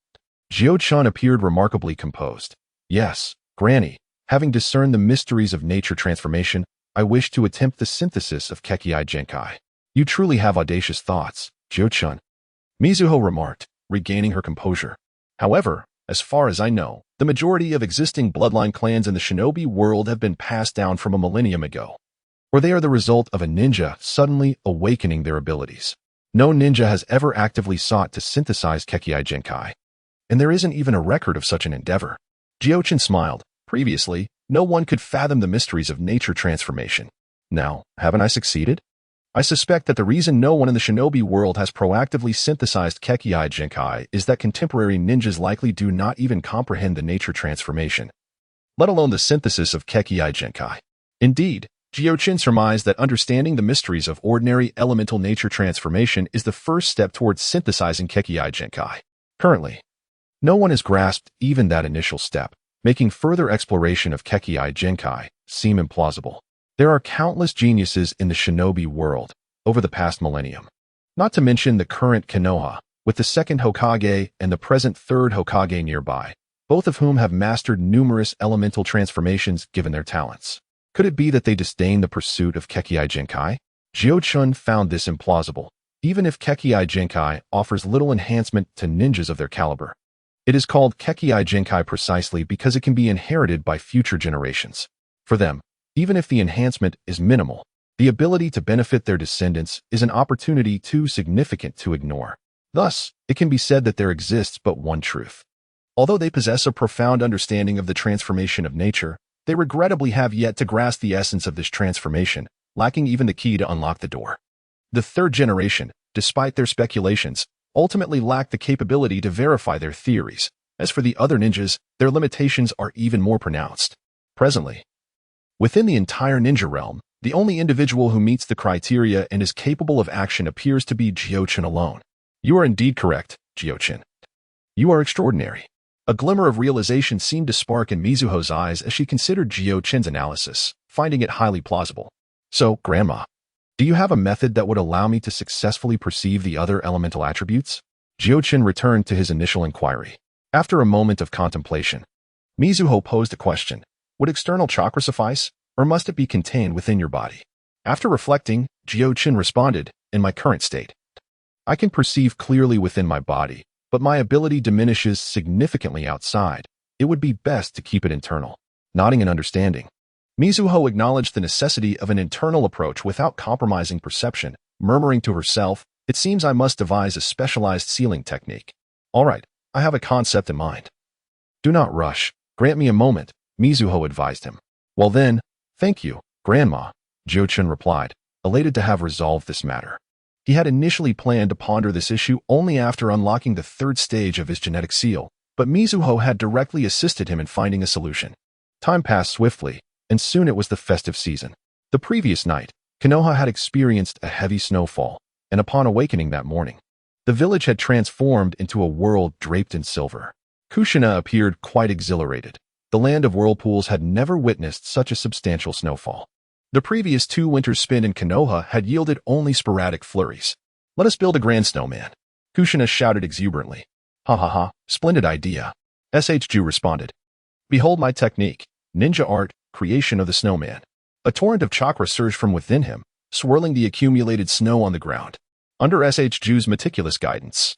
Jiuchen appeared remarkably composed. Yes, Granny, having discerned the mysteries of nature transformation, I wish to attempt the synthesis of Kekkei Genkai. You truly have audacious thoughts, Jiuchen, Mizuho remarked, regaining her composure. However, as far as I know, the majority of existing bloodline clans in the shinobi world have been passed down from a millennium ago, or they are the result of a ninja suddenly awakening their abilities. No ninja has ever actively sought to synthesize Kekkei Genkai, and there isn't even a record of such an endeavor. Jiuchen smiled. Previously, no one could fathom the mysteries of nature transformation. Now, haven't I succeeded? I suspect that the reason no one in the shinobi world has proactively synthesized Kekkei Genkai is that contemporary ninjas likely do not even comprehend the nature transformation, let alone the synthesis of Kekkei Genkai. Indeed, Jiuchen surmised that understanding the mysteries of ordinary elemental nature transformation is the first step towards synthesizing Kekkei Genkai. Currently, no one has grasped even that initial step, making further exploration of Kekkei Genkai seem implausible. There are countless geniuses in the shinobi world over the past millennium, not to mention the current Konoha, with the second Hokage and the present third Hokage nearby, both of whom have mastered numerous elemental transformations given their talents. Could it be that they disdain the pursuit of Kekkei Genkai? Jiuchen found this implausible, even if Kekkei Genkai offers little enhancement to ninjas of their caliber. It is called Kekkei Genkai precisely because it can be inherited by future generations. For them, even if the enhancement is minimal, the ability to benefit their descendants is an opportunity too significant to ignore. Thus, it can be said that there exists but one truth. Although they possess a profound understanding of the transformation of nature, they regrettably have yet to grasp the essence of this transformation, lacking even the key to unlock the door. The third generation, despite their speculations, ultimately lack the capability to verify their theories. As for the other ninjas, their limitations are even more pronounced. Presently, within the entire ninja realm, the only individual who meets the criteria and is capable of action appears to be Jiuchen alone. You are indeed correct, Jiuchen. You are extraordinary. A glimmer of realization seemed to spark in Mizuho's eyes as she considered Jiuchen's analysis, finding it highly plausible. So, Grandma, do you have a method that would allow me to successfully perceive the other elemental attributes? Jiuchen returned to his initial inquiry. After a moment of contemplation, Mizuho posed a question. Would external chakra suffice, or must it be contained within your body? After reflecting, Jiuchen responded, in my current state, I can perceive clearly within my body, but my ability diminishes significantly outside. It would be best to keep it internal. Nodding in understanding, Mizuho acknowledged the necessity of an internal approach without compromising perception, murmuring to herself, it seems I must devise a specialized sealing technique. All right, I have a concept in mind. Do not rush. Grant me a moment, Mizuho advised him. Well then, thank you, Grandma, Jiuchen replied, elated to have resolved this matter. He had initially planned to ponder this issue only after unlocking the third stage of his genetic seal, but Mizuho had directly assisted him in finding a solution. Time passed swiftly, and soon it was the festive season. The previous night, Konoha had experienced a heavy snowfall, and upon awakening that morning, the village had transformed into a world draped in silver. Kushina appeared quite exhilarated. The land of whirlpools had never witnessed such a substantial snowfall. The previous 2 winters spent in Konoha had yielded only sporadic flurries. "Let us build a grand snowman," Kushina shouted exuberantly. "Ha ha ha, splendid idea," Ju responded. "Behold my technique, ninja art, creation of the snowman." A torrent of chakra surged from within him, swirling the accumulated snow on the ground. Under Ju's meticulous guidance,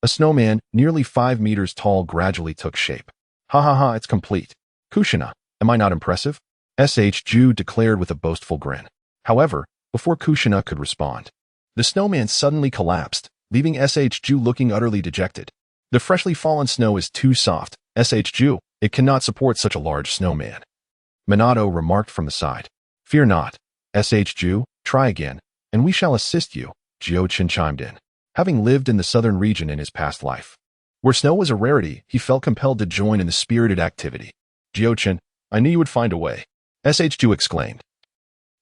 a snowman nearly 5 meters tall gradually took shape. "Ha ha ha, it's complete. Kushina, am I not impressive?" Ju declared with a boastful grin. However, before Kushina could respond, the snowman suddenly collapsed, leaving Ju looking utterly dejected. "The freshly fallen snow is too soft, Ju. It cannot support such a large snowman," Minato remarked from the side. "Fear not, Ju, try again, and we shall assist you," Jiuchen chimed in. Having lived in the southern region in his past life, where snow was a rarity, he felt compelled to join in the spirited activity. "Jiuchen, I knew you would find a way," Ju exclaimed.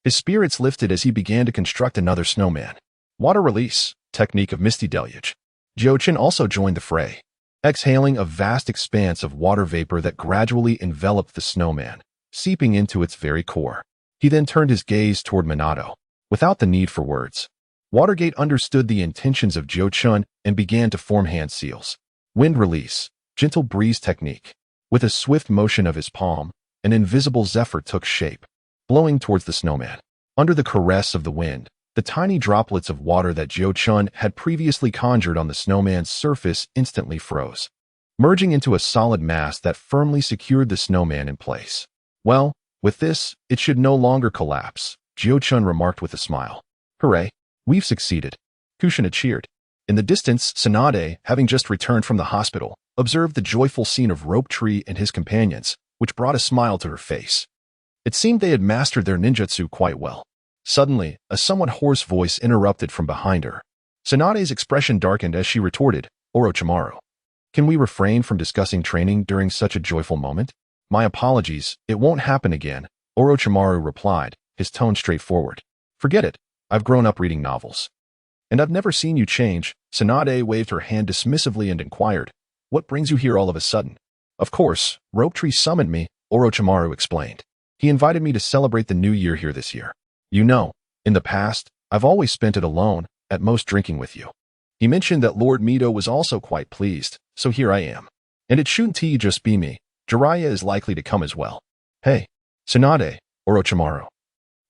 His spirits lifted as he began to construct another snowman. Water release, technique of misty deluge. Jiuchen also joined the fray, exhaling a vast expanse of water vapor that gradually enveloped the snowman, seeping into its very core. He then turned his gaze toward Minato. Without the need for words, Watergate understood the intentions of Jiuchen and began to form hand seals. Wind release, gentle breeze technique. With a swift motion of his palm, an invisible zephyr took shape, blowing towards the snowman. Under the caress of the wind, the tiny droplets of water that Jiuchen had previously conjured on the snowman's surface instantly froze, merging into a solid mass that firmly secured the snowman in place. "Well, with this, it should no longer collapse," Jiuchen remarked with a smile. "Hooray, we've succeeded," Kushina cheered. In the distance, Tsunade, having just returned from the hospital, observed the joyful scene of Rope Tree and his companions, which brought a smile to her face. It seemed they had mastered their ninjutsu quite well. Suddenly, a somewhat hoarse voice interrupted from behind her. Tsunade's expression darkened as she retorted, "Orochimaru, can we refrain from discussing training during such a joyful moment?" "My apologies, it won't happen again," Orochimaru replied, his tone straightforward. "Forget it, I've grown up reading novels." "And I've never seen you change." Tsunade waved her hand dismissively and inquired, "What brings you here all of a sudden?" "Of course, Rope Tree summoned me," Orochimaru explained. "He invited me to celebrate the new year here this year. You know, in the past, I've always spent it alone, at most drinking with you. He mentioned that Lord Mito was also quite pleased, so here I am. And it shouldn't just be me. Jiraiya is likely to come as well." "Hey, Tsunade, Orochimaru,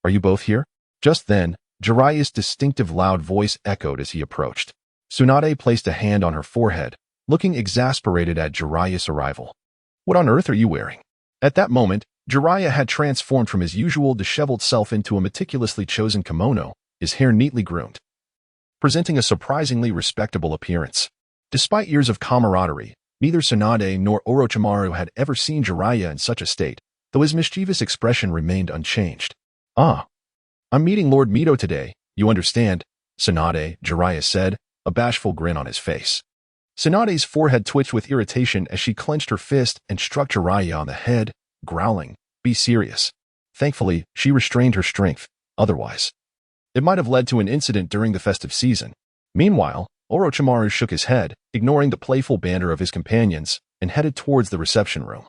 are you both here?" Just then, Jiraiya's distinctive loud voice echoed as he approached. Tsunade placed a hand on her forehead, looking exasperated at Jiraiya's arrival. "What on earth are you wearing?" At that moment, Jiraiya had transformed from his usual disheveled self into a meticulously chosen kimono, his hair neatly groomed, presenting a surprisingly respectable appearance. Despite years of camaraderie, neither Tsunade nor Orochimaru had ever seen Jiraiya in such a state, though his mischievous expression remained unchanged. "Ah, I'm meeting Lord Mito today, you understand," Tsunade, Jiraiya said, a bashful grin on his face. Tsunade's forehead twitched with irritation as she clenched her fist and struck Jiraiya on the head, growling, "Be serious." Thankfully, she restrained her strength. Otherwise, it might have led to an incident during the festive season. Meanwhile, Orochimaru shook his head, ignoring the playful banter of his companions, and headed towards the reception room,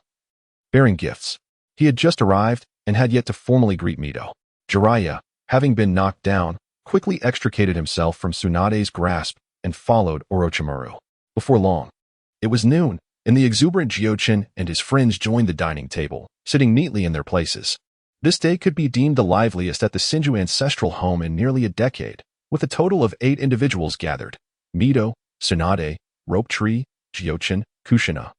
bearing gifts. He had just arrived and had yet to formally greet Mito. Jiraiya, having been knocked down, quickly extricated himself from Tsunade's grasp and followed Orochimaru. Before long, it was noon, and the exuberant Jiuchen and his friends joined the dining table, sitting neatly in their places. This day could be deemed the liveliest at the Senju ancestral home in nearly a decade, with a total of 8 individuals gathered: Mito, Tsunade, Rope Tree, Jiuchen, Kushina,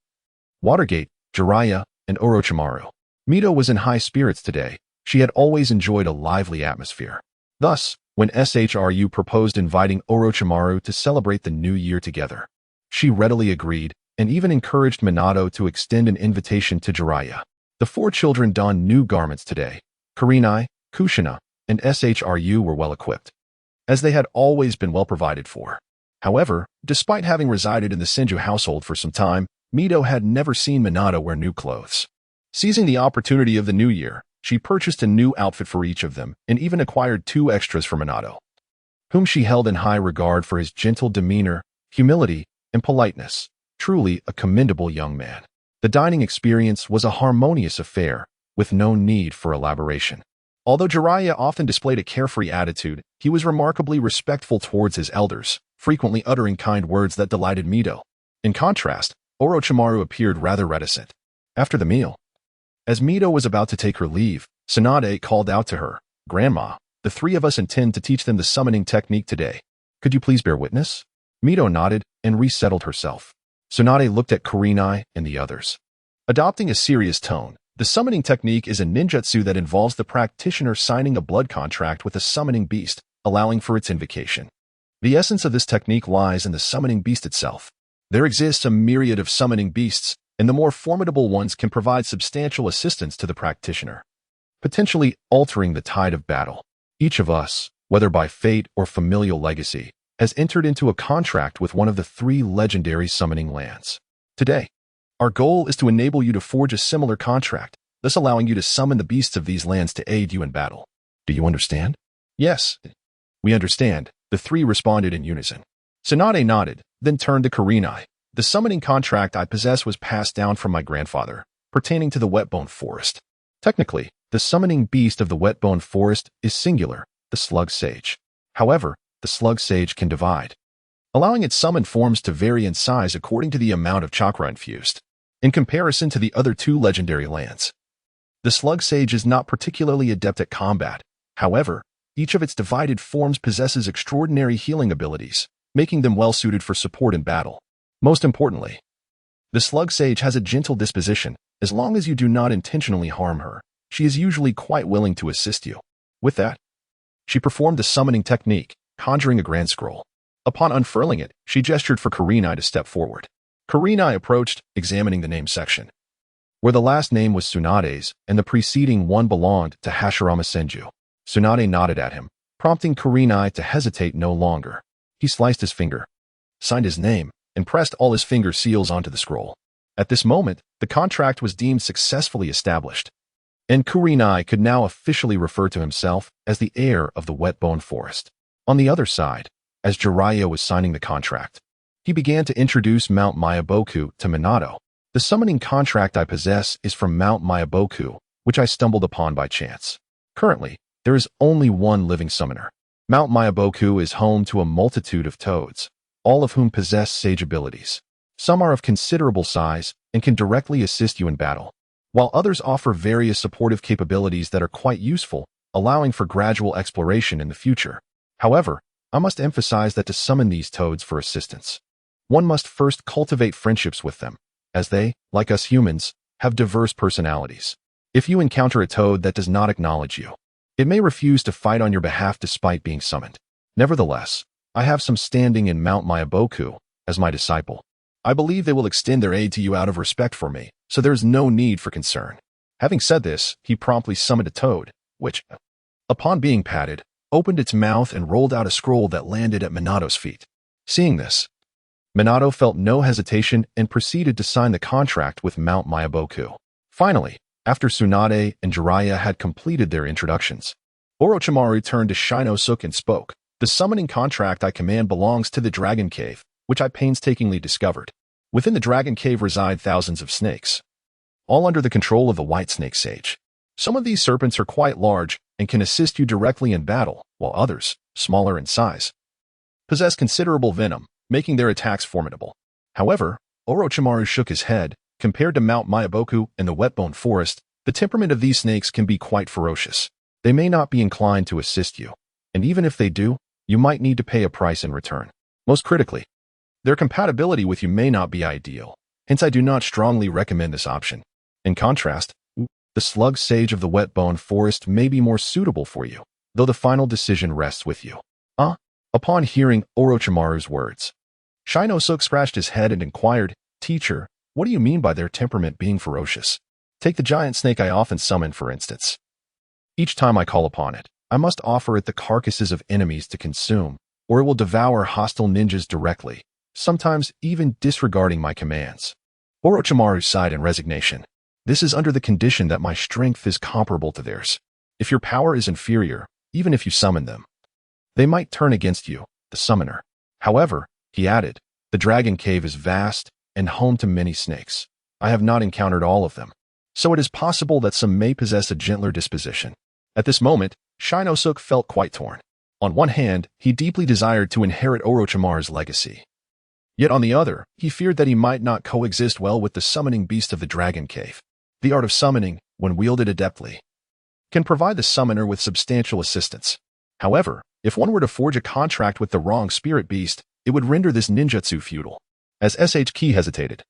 Watergate, Jiraiya, and Orochimaru. Mito was in high spirits today. She had always enjoyed a lively atmosphere. Thus, when SHRU proposed inviting Orochimaru to celebrate the new year together, she readily agreed and even encouraged Minato to extend an invitation to Jiraiya. The 4 children donned new garments today. Kurenai, Kushina, and SHRU were well equipped, as they had always been well provided for. However, despite having resided in the Senju household for some time, Mito had never seen Minato wear new clothes. Seizing the opportunity of the new year, she purchased a new outfit for each of them and even acquired 2 extras for Minato. whom she held in high regard for his gentle demeanor, humility, and politeness. Truly a commendable young man. The dining experience was a harmonious affair, with no need for elaboration. Although Jiraiya often displayed a carefree attitude, he was remarkably respectful towards his elders, frequently uttering kind words that delighted Mito. In contrast, Orochimaru appeared rather reticent. After the meal, as Mito was about to take her leave, Tsunade called out to her, "Grandma, the three of us intend to teach them the summoning technique today. Could you please bear witness?" Mito nodded and resettled herself. Tsunade looked at Kurenai and the others. Adopting a serious tone, the summoning technique is a ninjutsu that involves the practitioner signing a blood contract with a summoning beast, allowing for its invocation. The essence of this technique lies in the summoning beast itself. There exists a myriad of summoning beasts, and the more formidable ones can provide substantial assistance to the practitioner, potentially altering the tide of battle. Each of us, whether by fate or familial legacy, has entered into a contract with one of the three legendary summoning lands. Today, our goal is to enable you to forge a similar contract, thus allowing you to summon the beasts of these lands to aid you in battle. Do you understand? Yes, we understand, the three responded in unison. Tsunade nodded, then turned to Kurenai. The summoning contract I possess was passed down from my grandfather, pertaining to the Wetbone Forest. Technically, the summoning beast of the Wetbone Forest is singular, the Slug Sage. However, the Slug Sage can divide, allowing its summoned forms to vary in size according to the amount of chakra infused. In comparison to the other two legendary lands, the Slug Sage is not particularly adept at combat. However, each of its divided forms possesses extraordinary healing abilities, making them well-suited for support in battle. Most importantly, the Slug Sage has a gentle disposition. As long as you do not intentionally harm her, she is usually quite willing to assist you. With that, she performed the summoning technique, conjuring a grand scroll. Upon unfurling it, she gestured for Kurenai to step forward. Kurenai approached, examining the name section, where the last name was Tsunade's and the preceding one belonged to Hashirama Senju. Tsunade nodded at him, prompting Kurenai to hesitate no longer. He sliced his finger, signed his name, and pressed all his finger seals onto the scroll. At this moment, the contract was deemed successfully established, and Kurenai could now officially refer to himself as the heir of the Wetbone Forest. On the other side, as Jiraiya was signing the contract, he began to introduce Mount Mayaboku to Minato. The summoning contract I possess is from Mount Mayaboku, which I stumbled upon by chance. Currently, there is only one living summoner. Mount Mayaboku is home to a multitude of toads, all of whom possess sage abilities. Some are of considerable size and can directly assist you in battle, while others offer various supportive capabilities that are quite useful, allowing for gradual exploration in the future. However, I must emphasize that to summon these toads for assistance, one must first cultivate friendships with them, as they, like us humans, have diverse personalities. If you encounter a toad that does not acknowledge you, it may refuse to fight on your behalf despite being summoned. Nevertheless, I have some standing in Mount Mayaboku as my disciple. I believe they will extend their aid to you out of respect for me, so there is no need for concern. Having said this, he promptly summoned a toad, which, upon being patted, opened its mouth and rolled out a scroll that landed at Minato's feet. Seeing this, Minato felt no hesitation and proceeded to sign the contract with Mount Mayaboku. Finally, after Tsunade and Jiraiya had completed their introductions, Orochimaru turned to Shinosuke and spoke. The summoning contract I command belongs to the Dragon Cave, which I painstakingly discovered. Within the Dragon Cave reside thousands of snakes, all under the control of the White Snake Sage. Some of these serpents are quite large and can assist you directly in battle, while others, smaller in size, possess considerable venom, making their attacks formidable. However, Orochimaru shook his head. Compared to Mount Mayaboku and the Wetbone Forest, the temperament of these snakes can be quite ferocious. They may not be inclined to assist you, and even if they do, you might need to pay a price in return. Most critically, their compatibility with you may not be ideal, hence I do not strongly recommend this option. In contrast, the Slug Sage of the Wetbone Forest may be more suitable for you, though the final decision rests with you. Upon hearing Orochimaru's words, Shinosuke scratched his head and inquired, "Teacher, what do you mean by their temperament being ferocious? Take the giant snake I often summon, for instance. Each time I call upon it, I must offer it the carcasses of enemies to consume, or it will devour hostile ninjas directly, sometimes even disregarding my commands." Orochimaru sighed in resignation. "This is under the condition that my strength is comparable to theirs. If your power is inferior, even if you summon them, They might turn against you, the summoner. However, he added, the dragon cave is vast and home to many snakes. I have not encountered all of them, so it is possible that some may possess a gentler disposition. At this moment, Shinosuke felt quite torn. On one hand, he deeply desired to inherit Orochimaru's legacy. Yet on the other, he feared that he might not coexist well with the summoning beast of the dragon cave. The art of summoning, when wielded adeptly, can provide the summoner with substantial assistance. However, if one were to forge a contract with the wrong spirit beast, it would render this ninjutsu futile. As SHK hesitated,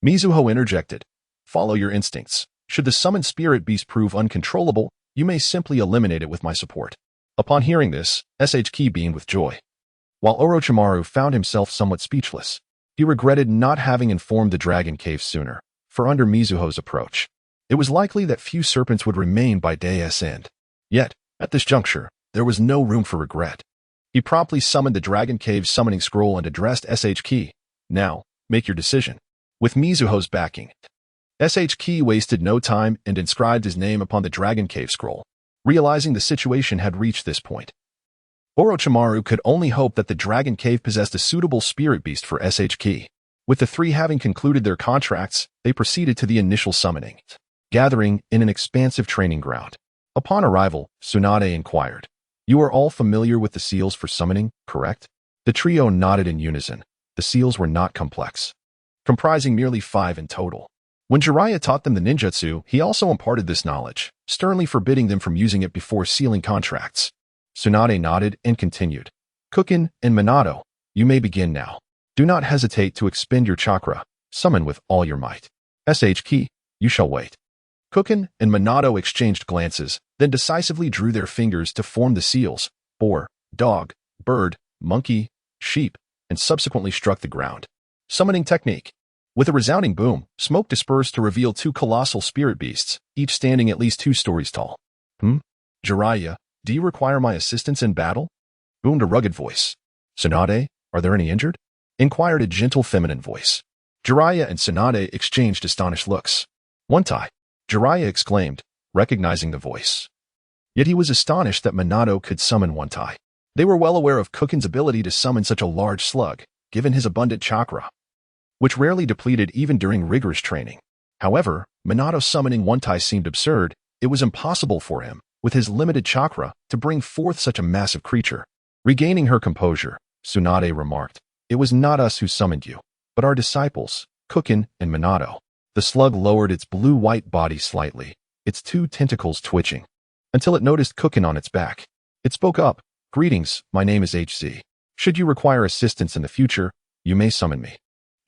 Mizuho interjected, follow your instincts. Should the summoned spirit beast prove uncontrollable, you may simply eliminate it with my support. Upon hearing this, SHK beamed with joy. While Orochimaru found himself somewhat speechless, he regretted not having informed the dragon cave sooner, for under Mizuho's approach, it was likely that few serpents would remain by day's end. Yet, at this juncture, there was no room for regret. He promptly summoned the dragon cave's summoning scroll and addressed SHK. Now, make your decision. With Mizuho's backing, SHK wasted no time and inscribed his name upon the dragon cave scroll, realizing the situation had reached this point. Orochimaru could only hope that the dragon cave possessed a suitable spirit beast for SHK. With the three having concluded their contracts, they proceeded to the initial summoning, gathering in an expansive training ground. Upon arrival, Tsunade inquired, you are all familiar with the seals for summoning, correct? The trio nodded in unison. The seals were not complex, comprising merely 5 in total. When Jiraiya taught them the ninjutsu, he also imparted this knowledge, sternly forbidding them from using it before sealing contracts. Tsunade nodded and continued. Kukin and Minato, you may begin now. Do not hesitate to expend your chakra. Summon with all your might. SHK, you shall wait. Kukin and Minato exchanged glances, then decisively drew their fingers to form the seals, boar, dog, bird, monkey, sheep, and subsequently struck the ground. Summoning technique. With a resounding boom, smoke dispersed to reveal 2 colossal spirit beasts, each standing at least 2 stories tall. Jiraiya, do you require my assistance in battle? Boomed a rugged voice. Tsunade, are there any injured? Inquired a gentle feminine voice. Jiraiya and Tsunade exchanged astonished looks. One tie, Jiraiya exclaimed, recognizing the voice. Yet he was astonished that Minato could summon one tie. They were well aware of Kukin's ability to summon such a large slug, given his abundant chakra, which rarely depleted even during rigorous training. However, Minato summoning one tie seemed absurd. It was impossible for him, with his limited chakra, to bring forth such a massive creature. Regaining her composure, Tsunade remarked, it was not us who summoned you, but our disciples, Kukin and Minato. The slug lowered its blue-white body slightly, its 2 tentacles twitching, until it noticed Kukin on its back. It spoke up, greetings, my name is HZ. Should you require assistance in the future, you may summon me.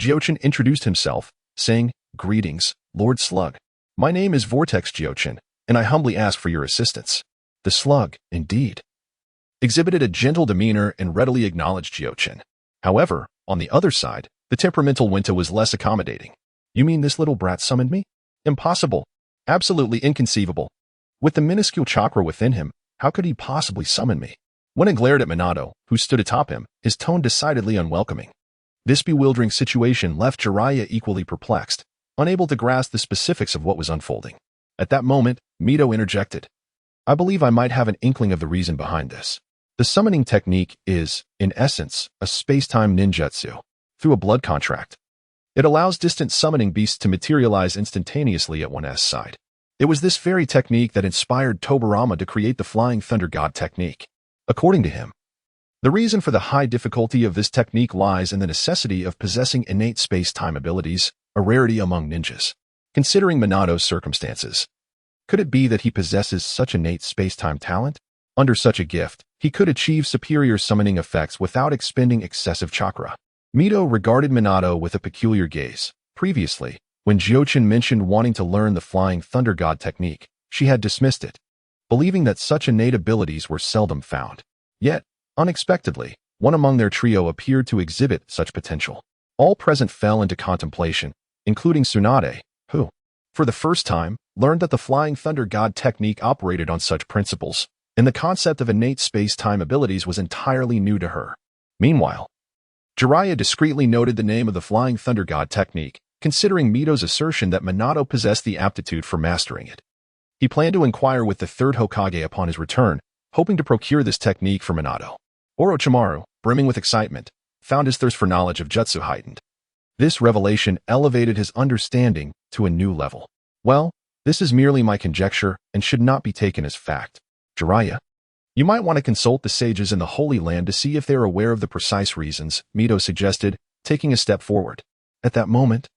Jiuchen introduced himself, saying, greetings, Lord Slug. My name is Vortex Jiuchen, and I humbly ask for your assistance. The slug, indeed, exhibited a gentle demeanor and readily acknowledged Jiuchen. However, on the other side, the temperamental Winta was less accommodating. You mean this little brat summoned me? Impossible. Absolutely inconceivable. With the minuscule chakra within him, how could he possibly summon me? When he glared at Minato, who stood atop him, his tone decidedly unwelcoming. This bewildering situation left Jiraiya equally perplexed, unable to grasp the specifics of what was unfolding. At that moment, Mito interjected. I believe I might have an inkling of the reason behind this. The summoning technique is, in essence, a space-time ninjutsu, through a blood contract. It allows distant summoning beasts to materialize instantaneously at one's side. It was this very technique that inspired Tobirama to create the Flying Thunder God technique. According to him, the reason for the high difficulty of this technique lies in the necessity of possessing innate space-time abilities, a rarity among ninjas. Considering Minato's circumstances, could it be that he possesses such innate space-time talent? Under such a gift, he could achieve superior summoning effects without expending excessive chakra. Mito regarded Minato with a peculiar gaze. Previously, when Jiuchen mentioned wanting to learn the Flying Thunder God technique, she had dismissed it, believing that such innate abilities were seldom found. Yet, unexpectedly, one among their trio appeared to exhibit such potential. All present fell into contemplation, including Tsunade, who, for the first time, learned that the Flying Thunder God technique operated on such principles, and the concept of innate space-time abilities was entirely new to her. Meanwhile, Jiraiya discreetly noted the name of the Flying Thunder God technique, considering Mito's assertion that Minato possessed the aptitude for mastering it. He planned to inquire with the third Hokage upon his return, hoping to procure this technique for Minato. Orochimaru, brimming with excitement, found his thirst for knowledge of jutsu heightened. This revelation elevated his understanding to a new level. Well, this is merely my conjecture and should not be taken as fact. Jiraiya, you might want to consult the sages in the Holy Land to see if they are aware of the precise reasons, Mito suggested, taking a step forward. At that moment,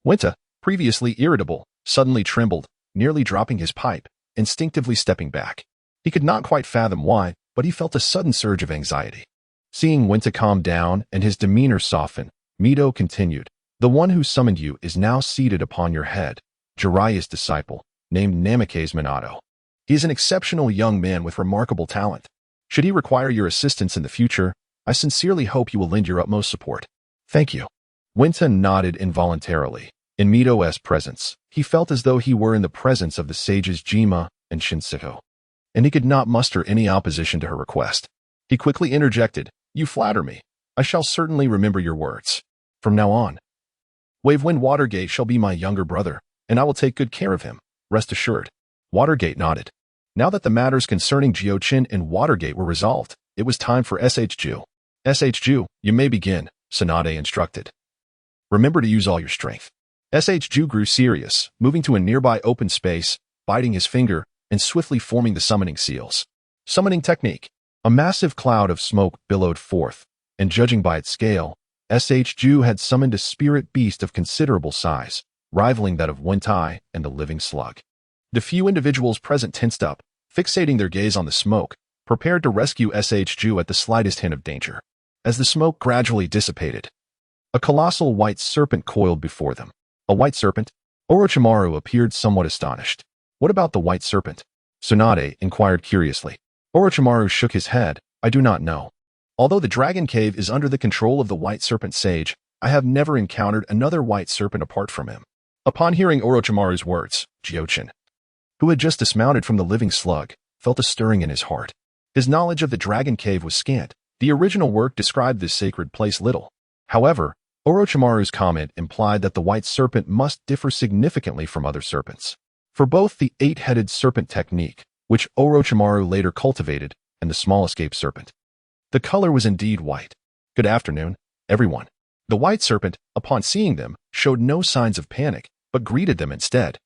Winta, previously irritable, suddenly trembled, nearly dropping his pipe, instinctively stepping back. He could not quite fathom why, but he felt a sudden surge of anxiety. Seeing Winta calm down and his demeanor soften, Mito continued, "The one who summoned you is now seated upon your head, Jiraiya's disciple, named Namikaze Minato. He is an exceptional young man with remarkable talent. Should he require your assistance in the future, I sincerely hope you will lend your utmost support." "Thank you." Winta nodded involuntarily. In Mito's presence, he felt as though he were in the presence of the sages Jima and Shinseto, and he could not muster any opposition to her request. He quickly interjected, "You flatter me. I shall certainly remember your words. From now on, Wavewind Watergate shall be my younger brother, and I will take good care of him, rest assured." Watergate nodded. Now that the matters concerning Jiuchen and Watergate were resolved, it was time for SH Ju. "SH Ju, you may begin," Tsunade instructed. "Remember to use all your strength." SH Ju grew serious, moving to a nearby open space, biting his finger, and swiftly forming the summoning seals. Summoning technique. A massive cloud of smoke billowed forth, and judging by its scale, SH Ju had summoned a spirit beast of considerable size, rivaling that of Wentai and the living slug. The few individuals present tensed up, fixating their gaze on the smoke, prepared to rescue SH Ju at the slightest hint of danger. As the smoke gradually dissipated, a colossal white serpent coiled before them. A white serpent? Orochimaru appeared somewhat astonished. "What about the white serpent?" Tsunade inquired curiously. Orochimaru shook his head. "I do not know. Although the Dragon Cave is under the control of the White Serpent Sage, I have never encountered another white serpent apart from him." Upon hearing Orochimaru's words, Jiuchen, who had just dismounted from the living slug, felt a stirring in his heart. His knowledge of the Dragon Cave was scant. The original work described this sacred place little. However, Orochimaru's comment implied that the white serpent must differ significantly from other serpents. For both the eight-headed serpent technique, which Orochimaru later cultivated, and the small escape serpent, the color was indeed white. "Good afternoon, everyone." The white serpent, upon seeing them, showed no signs of panic, but greeted them instead,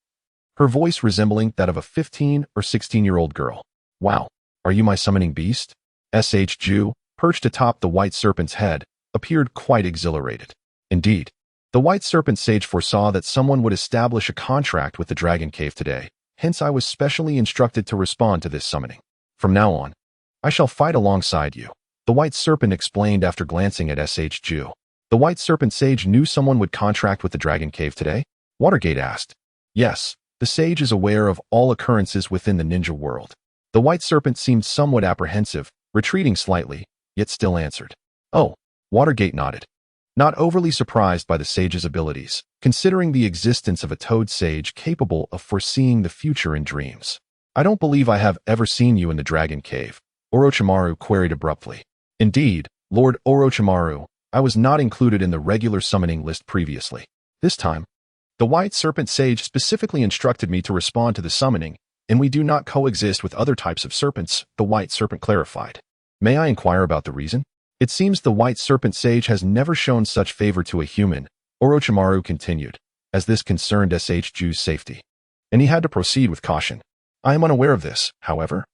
her voice resembling that of a 15 or 16-year-old girl. "Wow, are you my summoning beast?" SH Ju, perched atop the white serpent's head, appeared quite exhilarated. Indeed, the white serpent sage foresaw that someone would establish a contract with the Dragon Cave today, hence I was specially instructed to respond to this summoning. "From now on, I shall fight alongside you," the white serpent explained after glancing at SH Ju. "The white serpent sage knew someone would contract with the Dragon Cave today?" Watergate asked. "Yes, the sage is aware of all occurrences within the ninja world." The white serpent seemed somewhat apprehensive, retreating slightly, yet still answered. "Oh," Watergate nodded, not overly surprised by the sage's abilities, considering the existence of a toad sage capable of foreseeing the future in dreams. "I don't believe I have ever seen you in the Dragon Cave," Orochimaru queried abruptly. "Indeed, Lord Orochimaru, I was not included in the regular summoning list previously. This time, the White Serpent Sage specifically instructed me to respond to the summoning, and we do not coexist with other types of serpents," the White Serpent clarified. "May I inquire about the reason?" "It seems the White Serpent Sage has never shown such favor to a human," Orochimaru continued, as this concerned SH Ju's safety, and he had to proceed with caution. "I am unaware of this, however.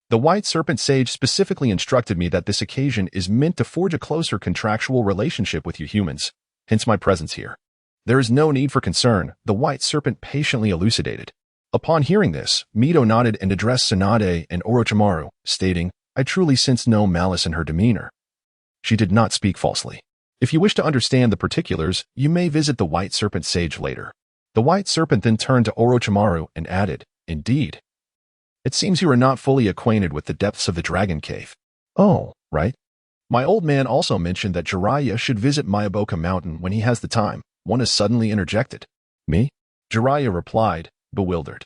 The White Serpent Sage specifically instructed me that this occasion is meant to forge a closer contractual relationship with you humans, hence my presence here." "There is no need for concern," the White Serpent patiently elucidated. Upon hearing this, Mito nodded and addressed Tsunade and Orochimaru, stating, "I truly sense no malice in her demeanor. She did not speak falsely. If you wish to understand the particulars, you may visit the White Serpent Sage later." The White Serpent then turned to Orochimaru and added, "Indeed. It seems you are not fully acquainted with the depths of the Dragon Cave." "Oh, right. My old man also mentioned that Jiraiya should visit Mayaboka Mountain when he has the time," one has suddenly interjected. "Me?" Jiraiya replied, bewildered.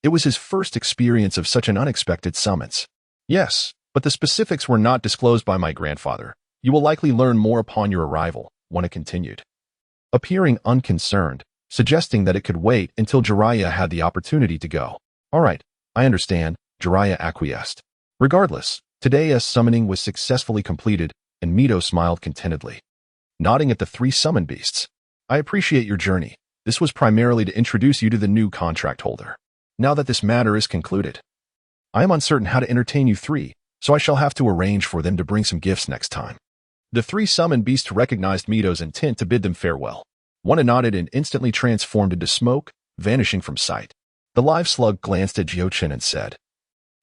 It was his first experience of such an unexpected summons. "Yes, but the specifics were not disclosed by my grandfather. You will likely learn more upon your arrival," one continued, appearing unconcerned, suggesting that it could wait until Jiraiya had the opportunity to go. "All right, I understand," Jiraiya acquiesced. Regardless, Today's summoning was successfully completed, and Mito smiled contentedly, nodding at the 3 summon beasts. I appreciate your journey. This was primarily to introduce you to the new contract holder. Now that this matter is concluded, I am uncertain how to entertain you 3, so I shall have to arrange for them to bring some gifts next time. The 3 summoned beasts recognized Mito's intent to bid them farewell. One nodded and instantly transformed into smoke, vanishing from sight. The live slug glanced at Jiuchen and said,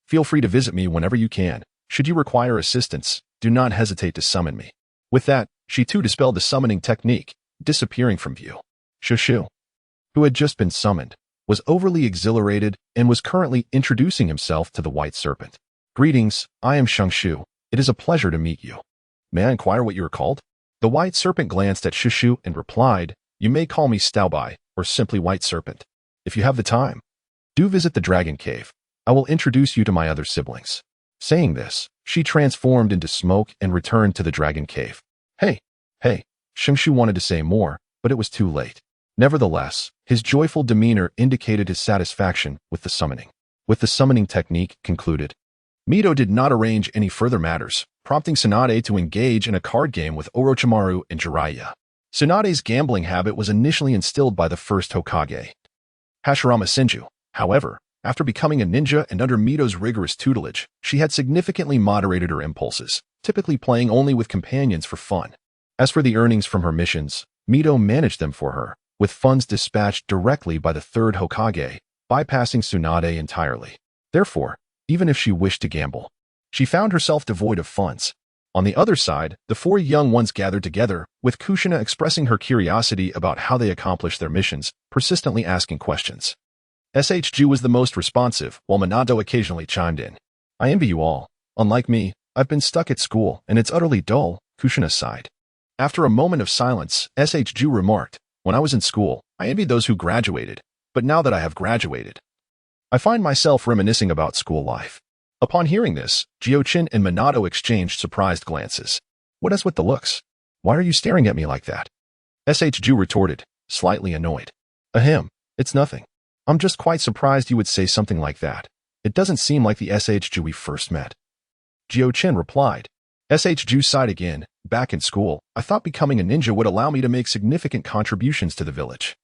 "Feel free to visit me whenever you can. Should you require assistance, do not hesitate to summon me." With that, she too dispelled the summoning technique, disappearing from view. Shushu, who had just been summoned, was overly exhilarated and was currently introducing himself to the white serpent. "Greetings, I am Shu. It is a pleasure to meet you. May I inquire what you are called?" The white serpent glanced at Shushu and replied, "You may call me Staubai, or simply White Serpent. If you have the time, do visit the Dragon Cave. I will introduce you to my other siblings." Saying this, she transformed into smoke and returned to the Dragon Cave. Hey, Shu wanted to say more, but it was too late. Nevertheless, his joyful demeanor indicated his satisfaction with the summoning. With the summoning technique concluded, Mito did not arrange any further matters, prompting Tsunade to engage in a card game with Orochimaru and Jiraiya. Tsunade's gambling habit was initially instilled by the first Hokage, Hashirama Senju. However, after becoming a ninja and under Mito's rigorous tutelage, she had significantly moderated her impulses, typically playing only with companions for fun. As for the earnings from her missions, Mito managed them for her, with funds dispatched directly by the third Hokage, bypassing Tsunade entirely. Therefore, even if she wished to gamble, she found herself devoid of funds. On the other side, the 4 young ones gathered together, with Kushina expressing her curiosity about how they accomplished their missions, persistently asking questions. SHG was the most responsive, while Minato occasionally chimed in. "I envy you all. Unlike me, I've been stuck at school, and it's utterly dull," Kushina sighed. After a moment of silence, SHG remarked, "When I was in school, I envied those who graduated, but now that I have graduated, I find myself reminiscing about school life." Upon hearing this, Jiuchen and Minato exchanged surprised glances. "What is with the looks? Why are you staring at me like that?" SHG retorted, slightly annoyed. "Ahem, it's nothing. I'm just quite surprised you would say something like that. It doesn't seem like the SHG we first met." Jiuchen replied. SHG sighed again. "Back in school, I thought becoming a ninja would allow me to make significant contributions to the village.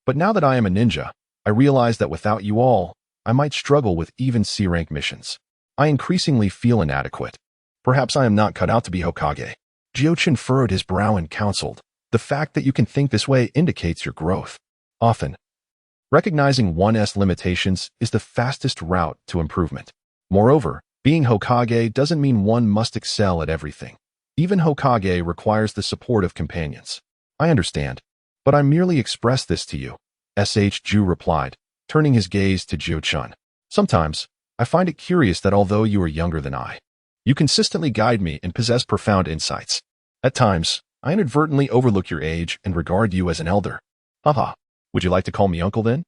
But now that I am a ninja, I realize that without you all, I might struggle with even C-rank missions. I increasingly feel inadequate. Perhaps I am not cut out to be Hokage." Jiuchen furrowed his brow and counseled, "The fact that you can think this way indicates your growth. Often, recognizing one's limitations is the fastest route to improvement. Moreover, being Hokage doesn't mean one must excel at everything. Even Hokage requires the support of companions." "I understand, but I merely expressed this to you," SHG replied, turning his gaze to Jiuchen. "Sometimes, I find it curious that although you are younger than I, you consistently guide me and possess profound insights. At times, I inadvertently overlook your age and regard you as an elder." "Haha, would you like to call me uncle then?"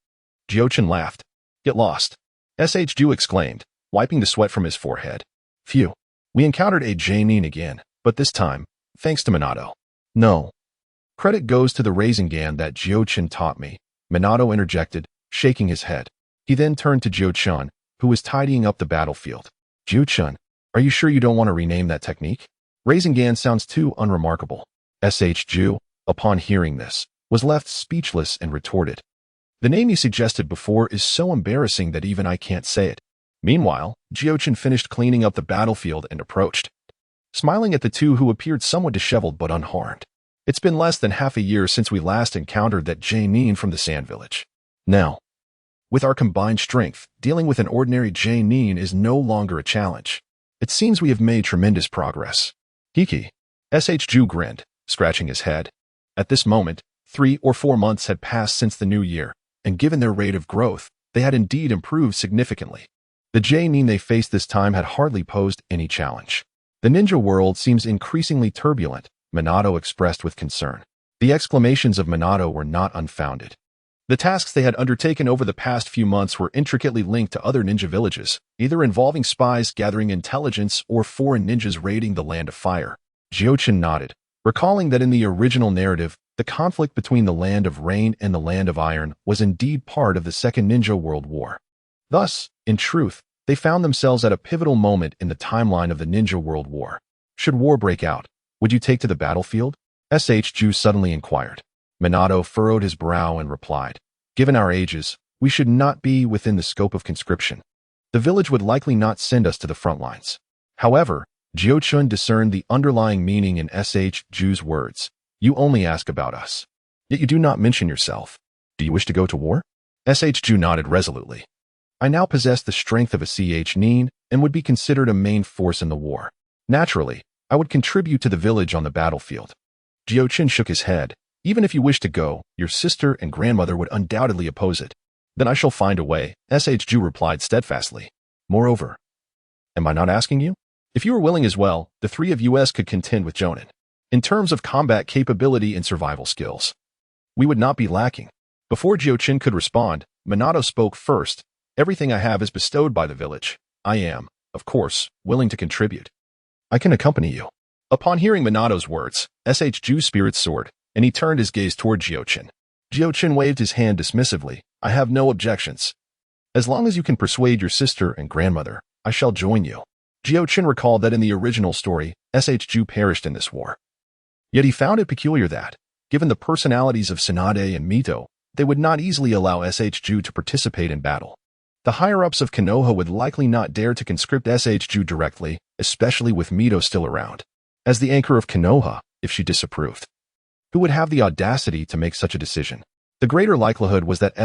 Jiuchen laughed. "Get lost," SHG exclaimed, wiping the sweat from his forehead. "Phew, we encountered a Jainin again, but this time, thanks to Minato." "No. Credit goes to the Rasengan that Jiuchen taught me," Minato interjected, shaking his head. He then turned to Jiuchen, who was tidying up the battlefield. "Jiuchen, are you sure you don't want to rename that technique? Rasengan sounds too unremarkable." SHG, upon hearing this, was left speechless and retorted, "The name you suggested before is so embarrassing that even I can't say it." Meanwhile, Jiuchen finished cleaning up the battlefield and approached, smiling at the two who appeared somewhat disheveled but unharmed. "It's been less than half a year since we last encountered that Jainin from the Sand Village. Now, with our combined strength, dealing with an ordinary Jainin is no longer a challenge. It seems we have made tremendous progress." "Kiki," SHG grinned, scratching his head. At this moment, 3 or 4 months had passed since the new year, and given their rate of growth, they had indeed improved significantly. The Jainin they faced this time had hardly posed any challenge. "The ninja world seems increasingly turbulent," Minato expressed with concern. The exclamations of Minato were not unfounded. The tasks they had undertaken over the past few months were intricately linked to other ninja villages, either involving spies gathering intelligence or foreign ninjas raiding the Land of Fire. Jiuchen nodded, recalling that in the original narrative, the conflict between the Land of Rain and the Land of Iron was indeed part of the Second Ninja World War. Thus, in truth, They found themselves at a pivotal moment in the timeline of the Ninja World War. Should war break out, would you take to the battlefield? Ju suddenly inquired. Minato furrowed his brow and replied, given our ages, we should not be within the scope of conscription. The village would likely not send us to the front lines. However, Jiuchen discerned the underlying meaning in Ju's words. You only ask about us. Yet you do not mention yourself. Do you wish to go to war? Ju nodded resolutely. I now possess the strength of a Nin and would be considered a main force in the war. Naturally, I would contribute to the village on the battlefield. Jiuchen shook his head. Even if you wish to go, your sister and grandmother would undoubtedly oppose it. Then I shall find a way, Ju replied steadfastly. Moreover, am I not asking you? If you are willing as well, the three of us could contend with Jonin. In terms of combat capability and survival skills, we would not be lacking. Before Jiuchen could respond, Minato spoke first. Everything I have is bestowed by the village. I am, of course, willing to contribute. I can accompany you. Upon hearing Minato's words, Ju's spirits soared, and he turned his gaze toward Jiuchen. Jiuchen waved his hand dismissively. I have no objections. As long as you can persuade your sister and grandmother, I shall join you. Jiuchen recalled that in the original story, Ju perished in this war. Yet he found it peculiar that, given the personalities of Tsunade and Mito, they would not easily allow Ju to participate in battle. The higher-ups of Konoha would likely not dare to conscript Ju directly, especially with Mito still around. As the anchor of Konoha, if she disapproved, who would have the audacity to make such a decision? The greater likelihood was that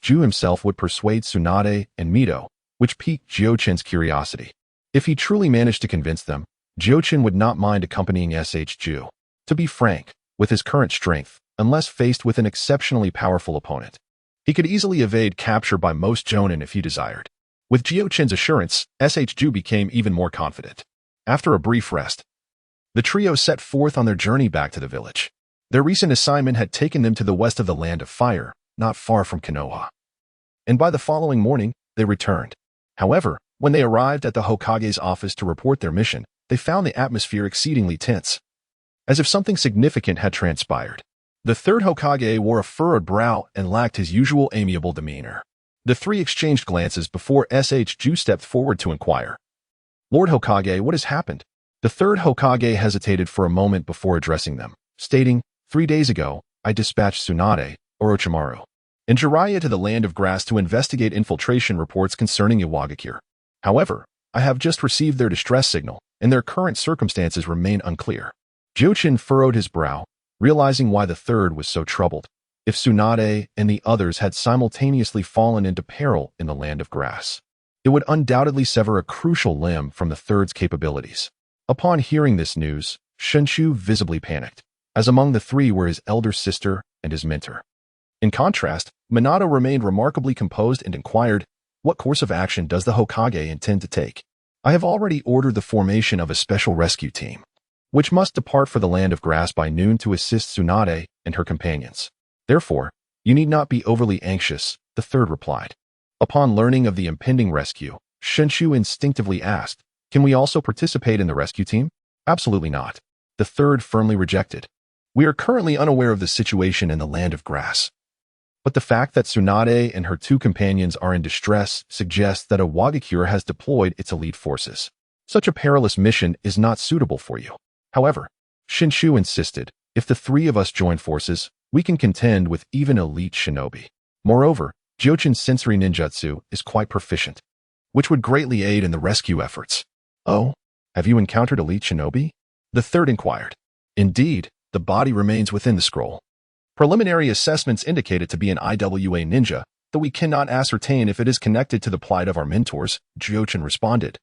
Ju himself would persuade Tsunade and Mito, which piqued Jiuchen's curiosity. If he truly managed to convince them, Jiuchen would not mind accompanying Ju. To be frank, with his current strength, unless faced with an exceptionally powerful opponent, he could easily evade capture by most Jonin if he desired. With Jiuchen's assurance, Ju became even more confident. After a brief rest, the trio set forth on their journey back to the village. Their recent assignment had taken them to the west of the Land of Fire, not far from Konoha. And by the following morning, they returned. However, when they arrived at the Hokage's office to report their mission, they found the atmosphere exceedingly tense, as if something significant had transpired. The third Hokage wore a furrowed brow and lacked his usual amiable demeanor. The three exchanged glances before Ju stepped forward to inquire. Lord Hokage, what has happened? The third Hokage hesitated for a moment before addressing them, stating, 3 days ago, I dispatched Tsunade, Orochimaru, and Jiraiya to the Land of Grass to investigate infiltration reports concerning Iwagakure. However, I have just received their distress signal, and their current circumstances remain unclear. Jiuchen furrowed his brow, realizing why the third was so troubled. If Tsunade and the others had simultaneously fallen into peril in the Land of Grass, it would undoubtedly sever a crucial limb from the third's capabilities. Upon hearing this news, Shu visibly panicked, as among the three were his elder sister and his mentor. In contrast, Minato remained remarkably composed and inquired, what course of action does the Hokage intend to take? I have already ordered the formation of a special rescue team, which must depart for the Land of Grass by noon to assist Tsunade and her companions. Therefore, you need not be overly anxious, the third replied. Upon learning of the impending rescue, Shu instinctively asked, can we also participate in the rescue team? Absolutely not. The third firmly rejected. We are currently unaware of the situation in the Land of Grass. But the fact that Tsunade and her two companions are in distress suggests that Iwagakure has deployed its elite forces. Such a perilous mission is not suitable for you. However, Shu insisted, if the three of us join forces, we can contend with even elite shinobi. Moreover, Jiuchen's sensory ninjutsu is quite proficient, which would greatly aid in the rescue efforts. Oh, have you encountered elite shinobi? The third inquired. Indeed, the body remains within the scroll. Preliminary assessments indicate it to be an IWA ninja, though we cannot ascertain if it is connected to the plight of our mentors, Jiuchen responded,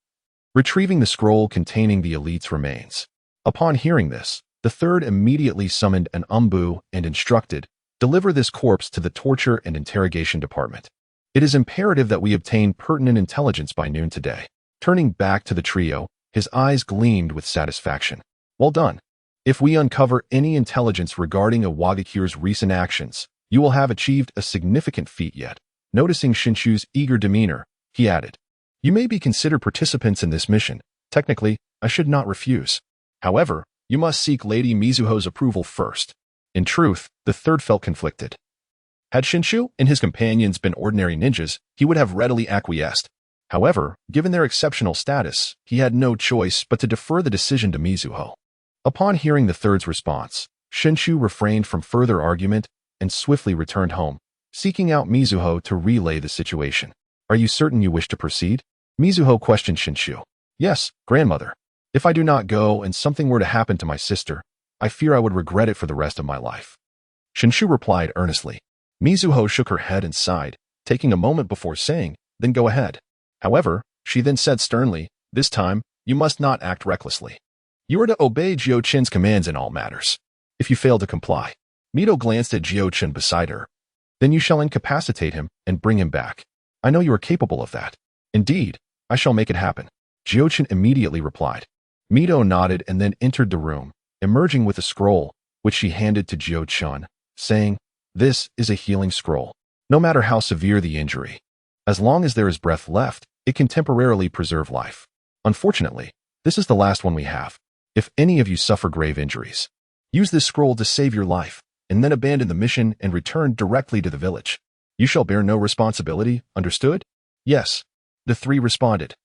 retrieving the scroll containing the elite's remains. Upon hearing this, the third immediately summoned an umbu and instructed, deliver this corpse to the torture and interrogation department. It is imperative that we obtain pertinent intelligence by noon today. Turning back to the trio, his eyes gleamed with satisfaction. Well done. If we uncover any intelligence regarding Iwagakure's recent actions, you will have achieved a significant feat yet. Noticing Shu's eager demeanor, he added, you may be considered participants in this mission. Technically, I should not refuse. However, you must seek Lady Mizuho's approval first. In truth, the third felt conflicted. Had Shu and his companions been ordinary ninjas, he would have readily acquiesced. However, given their exceptional status, he had no choice but to defer the decision to Mizuho. Upon hearing the third's response, Shinshu refrained from further argument and swiftly returned home, seeking out Mizuho to relay the situation. "Are you certain you wish to proceed?" Mizuho questioned Shinshu. "Yes, grandmother. If I do not go and something were to happen to my sister, I fear I would regret it for the rest of my life." Shinshu replied earnestly. Mizuho shook her head and sighed, taking a moment before saying, "Then go ahead." However, she then said sternly, "This time, you must not act recklessly. You are to obey Jiuchen's commands in all matters. If you fail to comply." Mito glanced at Jiuchen beside her. "Then you shall incapacitate him and bring him back. I know you are capable of that." "Indeed, I shall make it happen," Jiuchen immediately replied. Mito nodded and then entered the room, emerging with a scroll, which she handed to Jiuchen, saying, "This is a healing scroll. No matter how severe the injury, as long as there is breath left, it can temporarily preserve life. Unfortunately, this is the last one we have. If any of you suffer grave injuries, use this scroll to save your life, and then abandon the mission and return directly to the village. You shall bear no responsibility, understood?" "Yes," the three responded.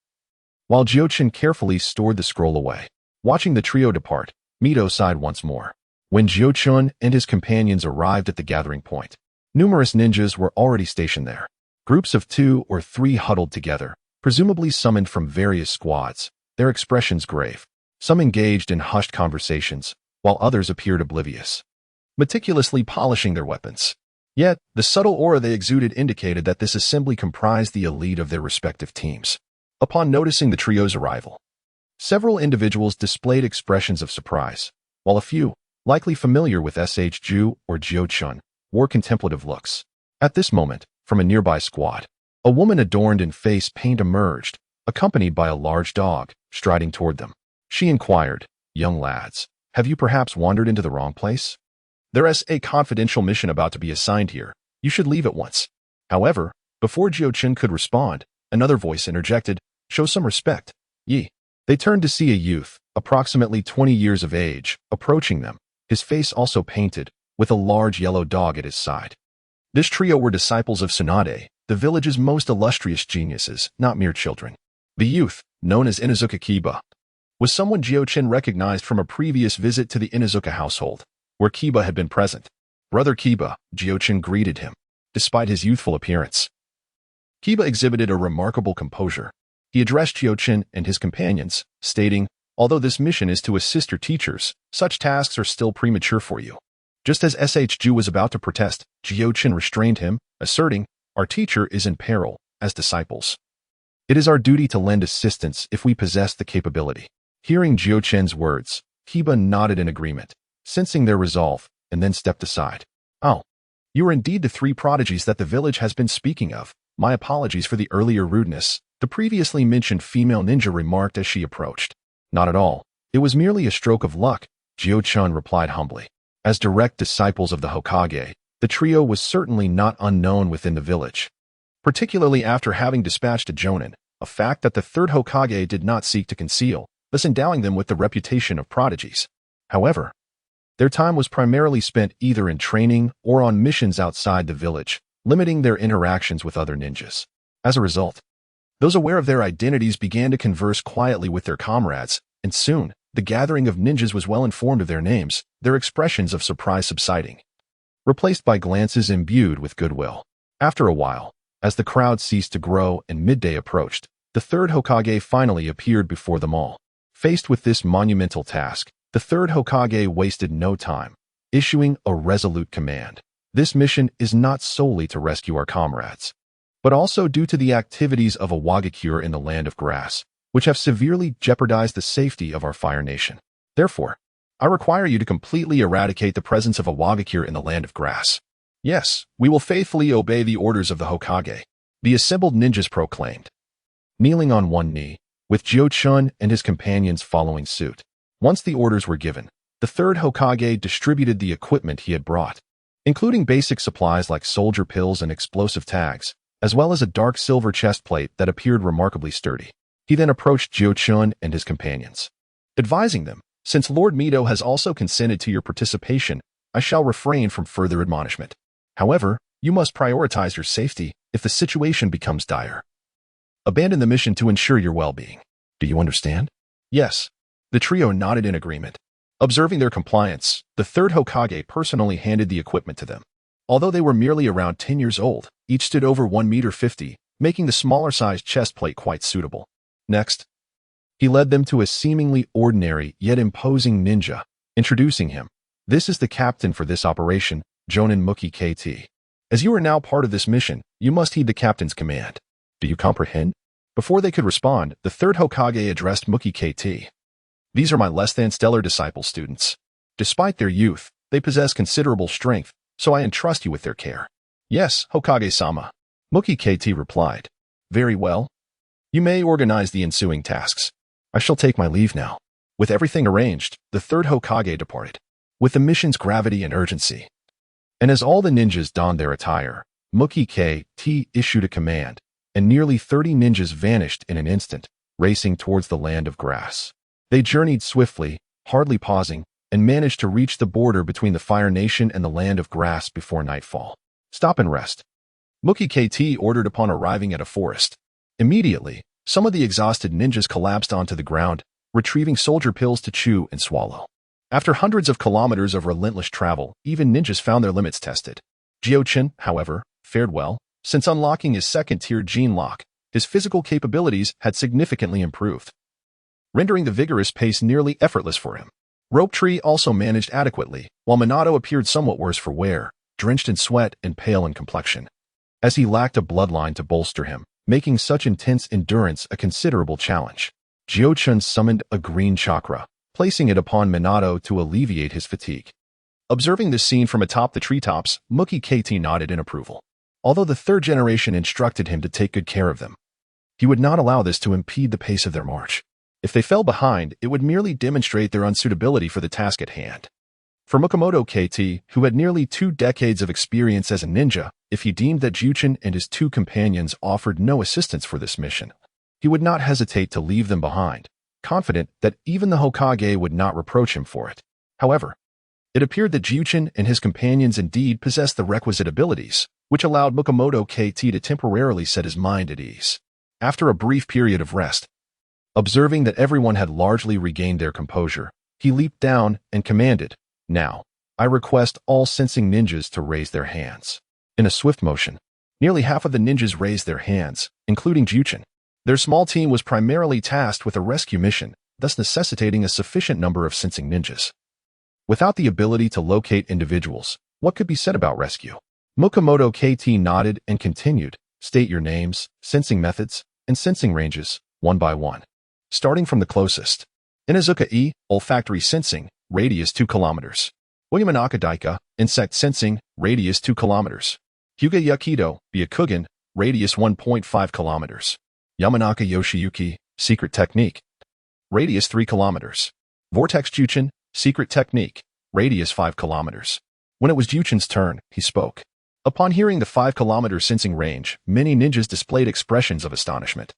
While Jiuchen carefully stored the scroll away, watching the trio depart, Mito sighed once more. When Jiuchen and his companions arrived at the gathering point, numerous ninjas were already stationed there. Groups of 2 or 3 huddled together, presumably summoned from various squads, their expressions grave. Some engaged in hushed conversations, while others appeared oblivious, meticulously polishing their weapons. Yet, the subtle aura they exuded indicated that this assembly comprised the elite of their respective teams. Upon noticing the trio's arrival, several individuals displayed expressions of surprise, while a few, likely familiar with SH or Jiuchen, wore contemplative looks. At this moment, from a nearby squad, a woman adorned in face paint emerged, accompanied by a large dog, striding toward them. She inquired, "Young lads, have you perhaps wandered into the wrong place? There is a confidential mission about to be assigned here. You should leave at once." However, before Jiuchen could respond, another voice interjected, "Show some respect, ye." They turned to see a youth, approximately 20 years of age, approaching them, his face also painted, with a large yellow dog at his side. This trio were disciples of Tsunade, the village's most illustrious geniuses, not mere children. The youth, known as Inuzuka Kiba, was someone Jiuchen recognized from a previous visit to the Inuzuka household, where Kiba had been present. "Brother Kiba," Jiuchen greeted him, despite his youthful appearance. Kiba exhibited a remarkable composure. He addressed Jiuchen and his companions, stating, "Although this mission is to assist your teachers, such tasks are still premature for you." Just as SH was about to protest, Jiuchen restrained him, asserting, "Our teacher is in peril, as disciples. It is our duty to lend assistance if we possess the capability." Hearing Jiuchen's words, Kiba nodded in agreement, sensing their resolve, and then stepped aside. "Oh, you are indeed the 3 prodigies that the village has been speaking of. My apologies for the earlier rudeness," the previously mentioned female ninja remarked as she approached. "Not at all. It was merely a stroke of luck," Jiuchen replied humbly. As direct disciples of the Hokage, the trio was certainly not unknown within the village, particularly after having dispatched a Jonin, a fact that the 3rd Hokage did not seek to conceal, thus endowing them with the reputation of prodigies. However, their time was primarily spent either in training or on missions outside the village, limiting their interactions with other ninjas. As a result, those aware of their identities began to converse quietly with their comrades, and soon, the gathering of ninjas was well informed of their names, their expressions of surprise subsiding, replaced by glances imbued with goodwill. After a while, as the crowd ceased to grow and midday approached, the 3rd Hokage finally appeared before them all. Faced with this monumental task, the 3rd Hokage wasted no time, issuing a resolute command. "This mission is not solely to rescue our comrades, but also due to the activities of a Wagakure in the Land of Grass, which have severely jeopardized the safety of our Fire Nation. Therefore, I require you to completely eradicate the presence of a Wagakure in the Land of Grass." "Yes, we will faithfully obey the orders of the Hokage," the assembled ninjas proclaimed, kneeling on one knee, with Jiuchen and his companions following suit. Once the orders were given, the 3rd Hokage distributed the equipment he had brought, including basic supplies like soldier pills and explosive tags, as well as a dark silver chest plate that appeared remarkably sturdy. He then approached Jiuchen and his companions, advising them, "Since Lord Mito has also consented to your participation, I shall refrain from further admonishment. However, you must prioritize your safety if the situation becomes dire." Abandon the mission to ensure your well-being. Do you understand? Yes. The trio nodded in agreement. Observing their compliance, the third Hokage personally handed the equipment to them. Although they were merely around 10 years old, each stood over 1.50 meters, making the smaller-sized chest plate quite suitable. Next, he led them to a seemingly ordinary yet imposing ninja, introducing him. This is the captain for this operation, Jonin Muki KT. As you are now part of this mission, you must heed the captain's command. Do you comprehend? Before they could respond, the third Hokage addressed Muki KT. These are my less-than-stellar disciple students. Despite their youth, they possess considerable strength, so I entrust you with their care. Yes, Hokage-sama. Muki KT replied. Very well. You may organize the ensuing tasks. I shall take my leave now. With everything arranged, the third Hokage departed. With the mission's gravity and urgency. And as all the ninjas donned their attire, Muki KT issued a command, and nearly 30 ninjas vanished in an instant, racing towards the land of grass. They journeyed swiftly, hardly pausing, and managed to reach the border between the Fire Nation and the land of grass before nightfall. Stop and rest. Muki KT ordered upon arriving at a forest. Immediately, some of the exhausted ninjas collapsed onto the ground, retrieving soldier pills to chew and swallow. After hundreds of kilometers of relentless travel, even ninjas found their limits tested. Jiuchen, however, fared well. Since unlocking his second-tier gene lock, his physical capabilities had significantly improved, rendering the vigorous pace nearly effortless for him. Rope Tree also managed adequately, while Minato appeared somewhat worse for wear, drenched in sweat and pale in complexion, as he lacked a bloodline to bolster him, making such intense endurance a considerable challenge. Jiuchen summoned a green chakra, placing it upon Minato to alleviate his fatigue. Observing this scene from atop the treetops, Muki KT nodded in approval. Although the third generation instructed him to take good care of them, he would not allow this to impede the pace of their march. If they fell behind, it would merely demonstrate their unsuitability for the task at hand. For Mukomoto KT, who had nearly 2 decades of experience as a ninja, if he deemed that Jiuchen and his 2 companions offered no assistance for this mission, he would not hesitate to leave them behind, confident that even the Hokage would not reproach him for it. However, it appeared that Jiuchen and his companions indeed possessed the requisite abilities, which allowed Mukomoto KT to temporarily set his mind at ease. After a brief period of rest, observing that everyone had largely regained their composure, he leaped down and commanded, "Now, I request all sensing ninjas to raise their hands." In a swift motion, nearly half of the ninjas raised their hands, including Jiuchen. Their small team was primarily tasked with a rescue mission, thus necessitating a sufficient number of sensing ninjas. Without the ability to locate individuals, what could be said about rescue? Mukomoto KT nodded and continued, "State your names, sensing methods, and sensing ranges, one by one. Starting from the closest. Inazuka E, olfactory sensing, radius 2 kilometers. Uyamanaka Daika, insect sensing, radius 2 kilometers. Hyuga Yakido, Byakugan, radius 1.5 kilometers. Yamanaka Yoshiyuki, secret technique, radius 3 kilometers. Vortex Jiuchen, secret technique, radius 5 kilometers. When it was Jiuchen's turn, he spoke. Upon hearing the 5-kilometer sensing range, many ninjas displayed expressions of astonishment.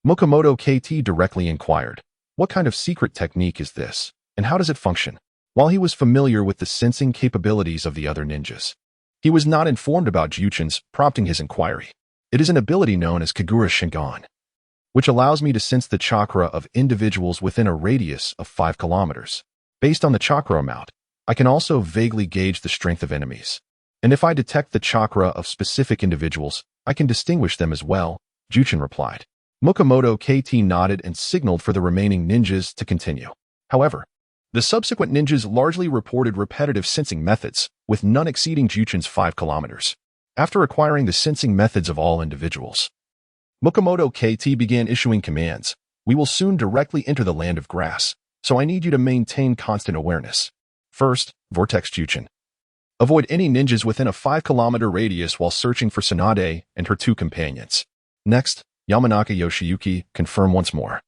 Mukomoto KT directly inquired, "What kind of secret technique is this, and how does it function?" While he was familiar with the sensing capabilities of the other ninjas, he was not informed about Jiuchen's, prompting his inquiry. "It is an ability known as Kagura Shingon, which allows me to sense the chakra of individuals within a radius of 5 kilometers. Based on the chakra amount, I can also vaguely gauge the strength of enemies. And if I detect the chakra of specific individuals, I can distinguish them as well," Jiuchen replied. Mukomoto KT nodded and signaled for the remaining ninjas to continue. However, the subsequent ninjas largely reported repetitive sensing methods, with none exceeding Jiuchen's 5 kilometers. After acquiring the sensing methods of all individuals, Mukomoto KT began issuing commands. "We will soon directly enter the land of grass, so I need you to maintain constant awareness. First, Vortex Jiuchen. Avoid any ninjas within a 5-kilometer radius while searching for Tsunade and her 2 companions. Next, Yamanaka Yoshiyuki, confirm once more.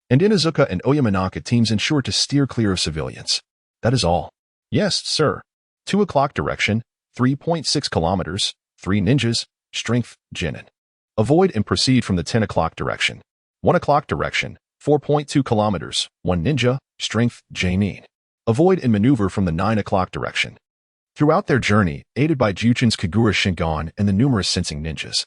And Inazuka and Oyamanaka teams ensure to steer clear of civilians. That is all." "Yes, sir." 2 o'clock direction, 3.6 kilometers, 3 ninjas, strength, Genin. Avoid and proceed from the 10 o'clock direction. 1 o'clock direction, 4.2 kilometers, 1 ninja, strength, Jainin. Avoid and maneuver from the 9 o'clock direction. Throughout their journey, aided by Jiuchen's Kagura Shingon and the numerous sensing ninjas,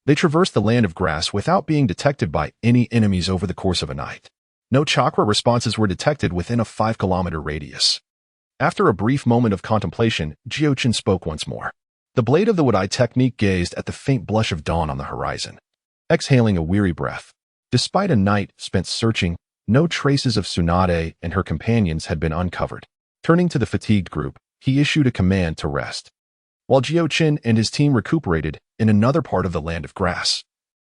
They traversed the land of grass without being detected by any enemies over the course of a night. No chakra responses were detected within a 5-kilometer radius. After a brief moment of contemplation, Jiuchen spoke once more. The blade of the Wadai technique gazed at the faint blush of dawn on the horizon, exhaling a weary breath. Despite a night spent searching, no traces of Tsunade and her companions had been uncovered. Turning to the fatigued group, he issued a command to rest, while Jiuchen and his team recuperated in another part of the land of grass.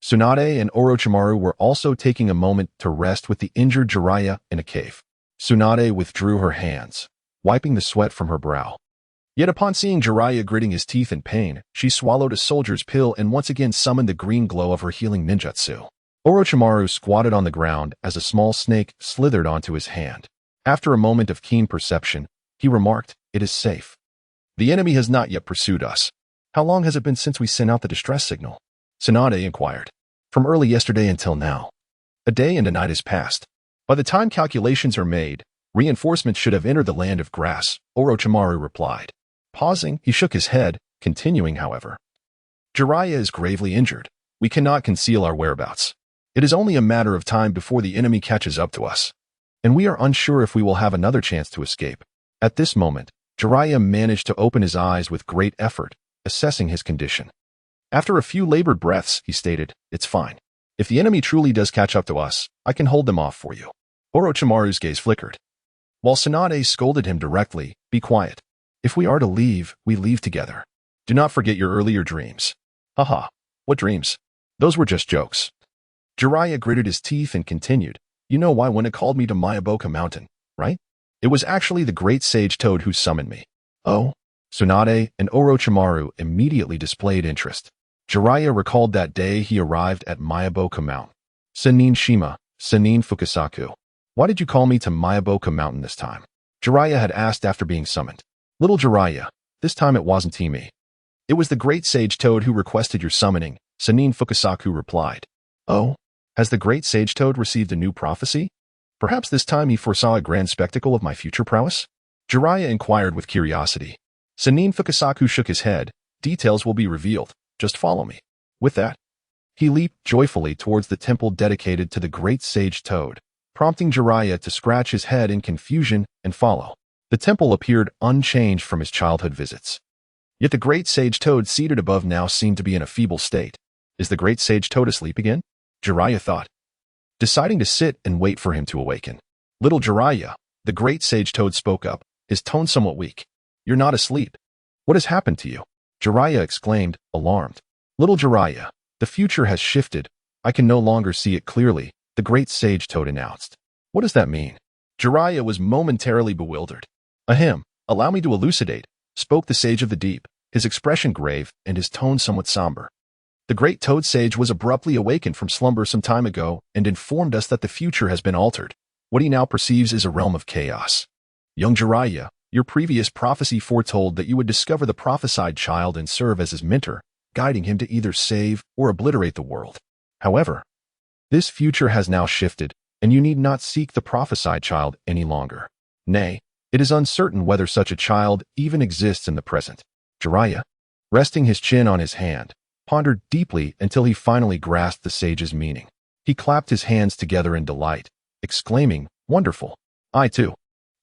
Tsunade and Orochimaru were also taking a moment to rest with the injured Jiraiya in a cave. Tsunade withdrew her hands, wiping the sweat from her brow. Yet upon seeing Jiraiya gritting his teeth in pain, she swallowed a soldier's pill and once again summoned the green glow of her healing ninjutsu. Orochimaru squatted on the ground as a small snake slithered onto his hand. After a moment of keen perception, he remarked, "It is safe. The enemy has not yet pursued us." "How long has it been since we sent out the distress signal?" Tsunade inquired. "From early yesterday until now. A day and a night has passed. By the time calculations are made, reinforcements should have entered the land of grass," Orochimaru replied. Pausing, he shook his head, continuing, "However, Jiraiya is gravely injured. We cannot conceal our whereabouts. It is only a matter of time before the enemy catches up to us, and we are unsure if we will have another chance to escape." At this moment, Jiraiya managed to open his eyes with great effort, assessing his condition. After a few labored breaths, he stated, "It's fine. If the enemy truly does catch up to us, I can hold them off for you." Orochimaru's gaze flickered, while Tsunade scolded him directly, "Be quiet. If we are to leave, we leave together. Do not forget your earlier dreams." "Haha, what dreams? Those were just jokes." Jiraiya gritted his teeth and continued, "You know why when it called me to Mayaboka Mountain, right? It was actually the great sage toad who summoned me." "Oh?" Tsunade and Orochimaru immediately displayed interest. Jiraiya recalled that day he arrived at Mayaboka Mountain. "Sannin Shima, Sannin Fukasaku. Why did you call me to Mayaboka Mountain this time?" Jiraiya had asked after being summoned. "Little Jiraiya, this time it wasn't me. It was the great sage toad who requested your summoning," Sannin Fukasaku replied. "Oh? Has the great sage toad received a new prophecy? Perhaps this time he foresaw a grand spectacle of my future prowess?" Jiraiya inquired with curiosity. Sannin Fukasaku shook his head. "Details will be revealed. Just follow me." With that, he leaped joyfully towards the temple dedicated to the great sage toad, prompting Jiraiya to scratch his head in confusion and follow. The temple appeared unchanged from his childhood visits. Yet the great sage toad seated above now seemed to be in a feeble state. Is the great sage toad asleep again? Jiraiya thought, deciding to sit and wait for him to awaken. "Little Jiraiya," the great sage toad spoke up, his tone somewhat weak. "You're not asleep. What has happened to you?" Jiraiya exclaimed, alarmed. "Little Jiraiya, the future has shifted. I can no longer see it clearly," the great sage toad announced. "What does that mean?" Jiraiya was momentarily bewildered. "Ahem, allow me to elucidate," spoke the sage of the deep, his expression grave and his tone somewhat somber. "The great toad sage was abruptly awakened from slumber some time ago and informed us that the future has been altered. What he now perceives is a realm of chaos. Young Jiraiya, your previous prophecy foretold that you would discover the prophesied child and serve as his mentor, guiding him to either save or obliterate the world. However, this future has now shifted, and you need not seek the prophesied child any longer. Nay, it is uncertain whether such a child even exists in the present." Jiraiya, resting his chin on his hand, pondered deeply until he finally grasped the sage's meaning. He clapped his hands together in delight, exclaiming, "Wonderful! I, too,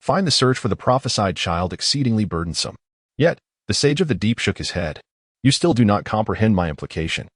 find the search for the prophesied child exceedingly burdensome." Yet, the sage of the deep shook his head. "You still do not comprehend my implication.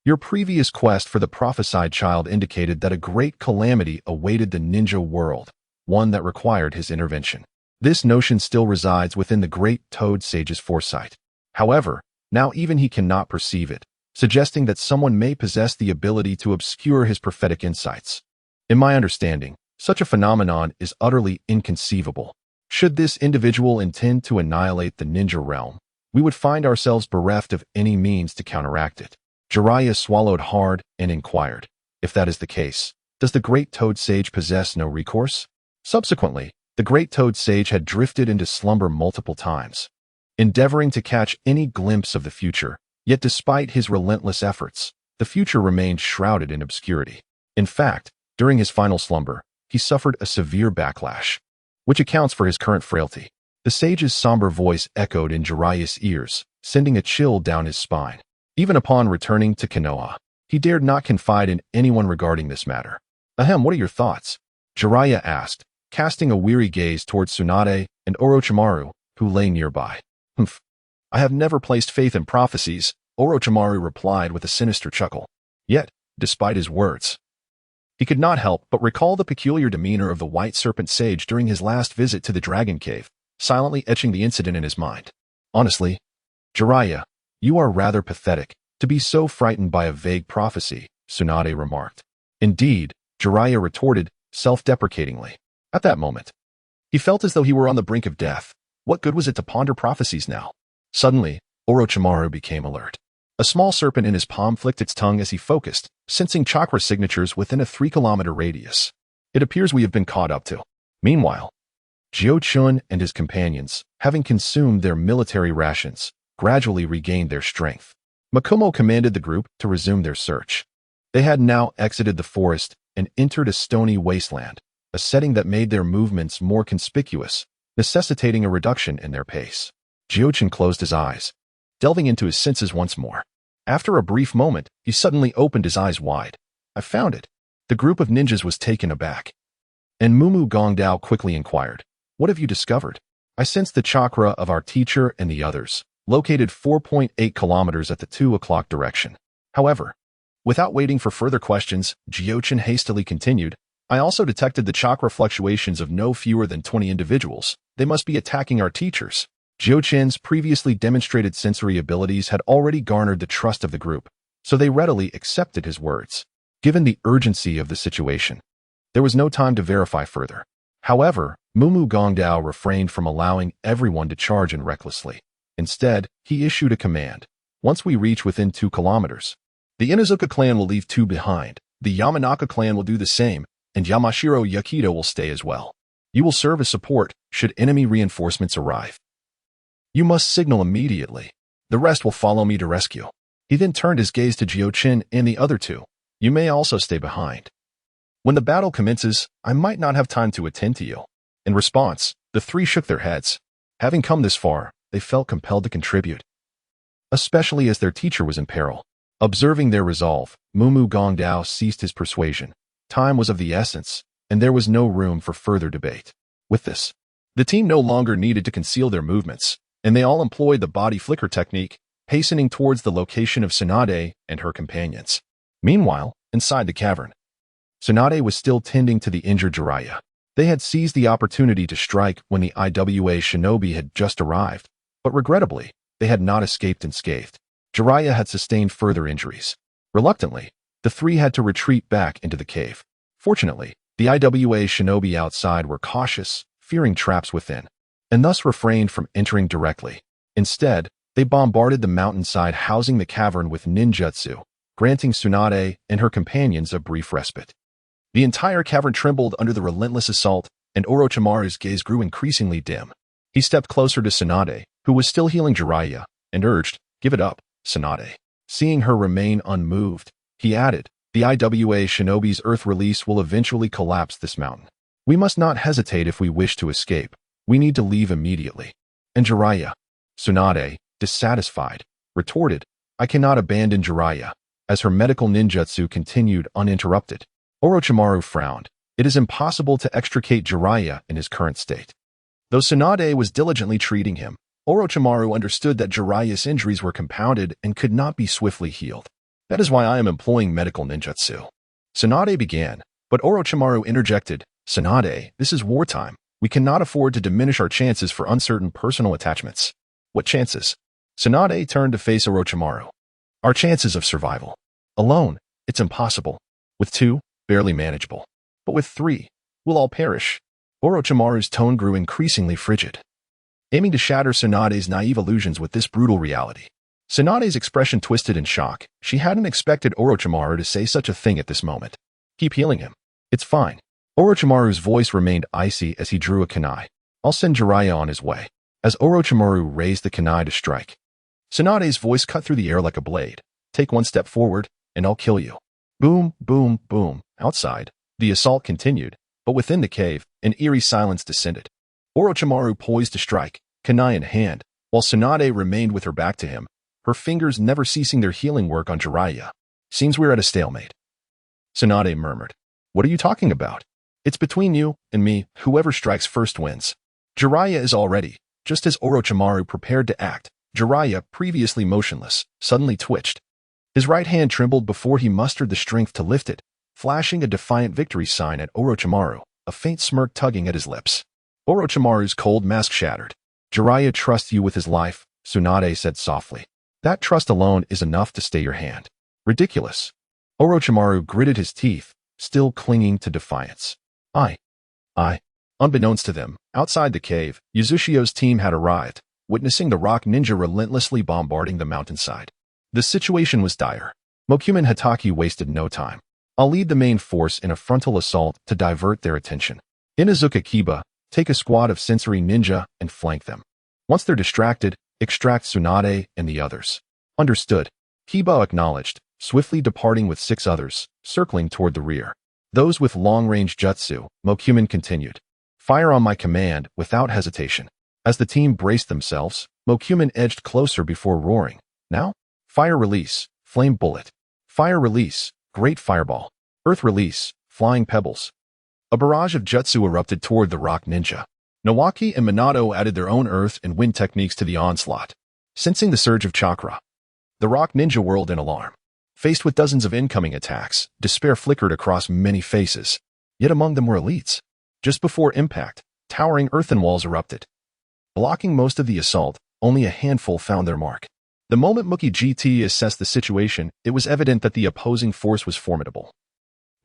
Your previous quest for the prophesied child indicated that a great calamity awaited the ninja world, one that required his intervention. This notion still resides within the great toad sage's foresight. However, now even he cannot perceive it, suggesting that someone may possess the ability to obscure his prophetic insights. In my understanding, such a phenomenon is utterly inconceivable. Should this individual intend to annihilate the ninja realm, we would find ourselves bereft of any means to counteract it." Jiraiya swallowed hard and inquired, "If that is the case, does the great toad sage possess no recourse?" Subsequently, the great toad sage had drifted into slumber multiple times, endeavoring to catch any glimpse of the future, yet despite his relentless efforts, the future remained shrouded in obscurity. In fact, during his final slumber, he suffered a severe backlash, which accounts for his current frailty. The sage's somber voice echoed in Jiraiya's ears, sending a chill down his spine. Even upon returning to Konoha, he dared not confide in anyone regarding this matter. Ahem, what are your thoughts? Jiraiya asked, casting a weary gaze towards Tsunade and Orochimaru, who lay nearby. Humph. I have never placed faith in prophecies, Orochimaru replied with a sinister chuckle. Yet, despite his words, he could not help but recall the peculiar demeanor of the White Serpent Sage during his last visit to the Dragon Cave, silently etching the incident in his mind. Honestly, Jiraiya, you are rather pathetic to be so frightened by a vague prophecy, Tsunade remarked. Indeed, Jiraiya retorted, self-deprecatingly. At that moment, he felt as though he were on the brink of death. What good was it to ponder prophecies now? Suddenly, Orochimaru became alert. A small serpent in his palm flicked its tongue as he focused, sensing chakra signatures within a 3-kilometer radius. It appears we have been caught up to. Meanwhile, Jiuchen and his companions, having consumed their military rations, gradually regained their strength. Makomo commanded the group to resume their search. They had now exited the forest and entered a stony wasteland, a setting that made their movements more conspicuous, necessitating a reduction in their pace. Jiuchen closed his eyes, delving into his senses once more. After a brief moment, he suddenly opened his eyes wide. I found it. The group of ninjas was taken aback. And Mumu Gongdao quickly inquired, what have you discovered? I sensed the chakra of our teacher and the others, located 4.8 kilometers at the 2 o'clock direction. However, without waiting for further questions, Jiuchen hastily continued, I also detected the chakra fluctuations of no fewer than 20 individuals. They must be attacking our teachers. Jiuchen's previously demonstrated sensory abilities had already garnered the trust of the group, so they readily accepted his words. Given the urgency of the situation, there was no time to verify further. However, Mumu Gongdao refrained from allowing everyone to charge in recklessly. Instead, he issued a command. Once we reach within 2 kilometers, the Inuzuka clan will leave 2 behind, the Yamanaka clan will do the same, and Yamashiro Yakido will stay as well. You will serve as support should enemy reinforcements arrive. You must signal immediately. The rest will follow me to rescue. He then turned his gaze to Jiuchen and the other 2. You may also stay behind. When the battle commences, I might not have time to attend to you. In response, the 3 shook their heads. Having come this far, they felt compelled to contribute, especially as their teacher was in peril. Observing their resolve, Mumu Gongdao ceased his persuasion. Time was of the essence, and there was no room for further debate. With this, the team no longer needed to conceal their movements, and they all employed the body flicker technique, hastening towards the location of Tsunade and her companions. Meanwhile, inside the cavern, Tsunade was still tending to the injured Jiraiya. They had seized the opportunity to strike when the IWA shinobi had just arrived, but regrettably, they had not escaped unscathed. Jiraiya had sustained further injuries. Reluctantly, the 3 had to retreat back into the cave. Fortunately, the IWA shinobi outside were cautious, fearing traps within, and thus refrained from entering directly. Instead, they bombarded the mountainside housing the cavern with ninjutsu, granting Tsunade and her companions a brief respite. The entire cavern trembled under the relentless assault, and Orochimaru's gaze grew increasingly dim. He stepped closer to Tsunade, who was still healing Jiraiya, and urged, give it up, Tsunade. Seeing her remain unmoved, he added, the IWA shinobi's earth release will eventually collapse this mountain. We must not hesitate if we wish to escape. We need to leave immediately. And Jiraiya, Tsunade, dissatisfied, retorted, I cannot abandon Jiraiya, as her medical ninjutsu continued uninterrupted. Orochimaru frowned. It is impossible to extricate Jiraiya in his current state. Though Tsunade was diligently treating him, Orochimaru understood that Jiraiya's injuries were compounded and could not be swiftly healed. That is why I am employing medical ninjutsu. Tsunade began, but Orochimaru interjected, Tsunade, this is wartime. We cannot afford to diminish our chances for uncertain personal attachments. What chances? Tsunade turned to face Orochimaru. Our chances of survival. Alone, it's impossible. With 2, barely manageable. But with 3, we'll all perish. Orochimaru's tone grew increasingly frigid, aiming to shatter Tsunade's naive illusions with this brutal reality. Tsunade's expression twisted in shock. She hadn't expected Orochimaru to say such a thing at this moment. Keep healing him. It's fine. Orochimaru's voice remained icy as he drew a kunai. I'll send Jiraiya on his way. As Orochimaru raised the kunai to strike, Tsunade's voice cut through the air like a blade. Take 1 step forward, and I'll kill you. Boom, boom, boom. Outside, the assault continued, but within the cave, an eerie silence descended. Orochimaru poised to strike, kunai in hand, while Tsunade remained with her back to him, her fingers never ceasing their healing work on Jiraiya. Seems we're at a stalemate. Tsunade murmured. What are you talking about? It's between you and me, whoever strikes first wins. Jiraiya is all ready. Just as Orochimaru prepared to act, Jiraiya, previously motionless, suddenly twitched. His right hand trembled before he mustered the strength to lift it, flashing a defiant victory sign at Orochimaru, a faint smirk tugging at his lips. Orochimaru's cold mask shattered. Jiraiya trusts you with his life, Tsunade said softly. That trust alone is enough to stay your hand. Ridiculous. Orochimaru gritted his teeth, still clinging to defiance. I. Unbeknownst to them, outside the cave, Yuzushiyo's team had arrived, witnessing the rock ninja relentlessly bombarding the mountainside. The situation was dire. Mokumen Hatake wasted no time. I'll lead the main force in a frontal assault to divert their attention. Inazuka Kiba, take a squad of sensory ninja and flank them. Once they're distracted, extract Tsunade and the others. Understood. Kiba acknowledged, swiftly departing with 6 others, circling toward the rear. Those with long-range jutsu, Mokumen continued. Fire on my command without hesitation. As the team braced themselves, Mokumen edged closer before roaring. Now? Fire release, flame bullet. Fire release, great fireball. Earth release, flying pebbles. A barrage of jutsu erupted toward the rock ninja. Nawaki and Minato added their own earth and wind techniques to the onslaught. Sensing the surge of chakra, the rock ninja whirled in alarm. Faced with dozens of incoming attacks, despair flickered across many faces. Yet among them were elites. Just before impact, towering earthen walls erupted. Blocking most of the assault, only a handful found their mark. The moment Mookie GT assessed the situation, it was evident that the opposing force was formidable.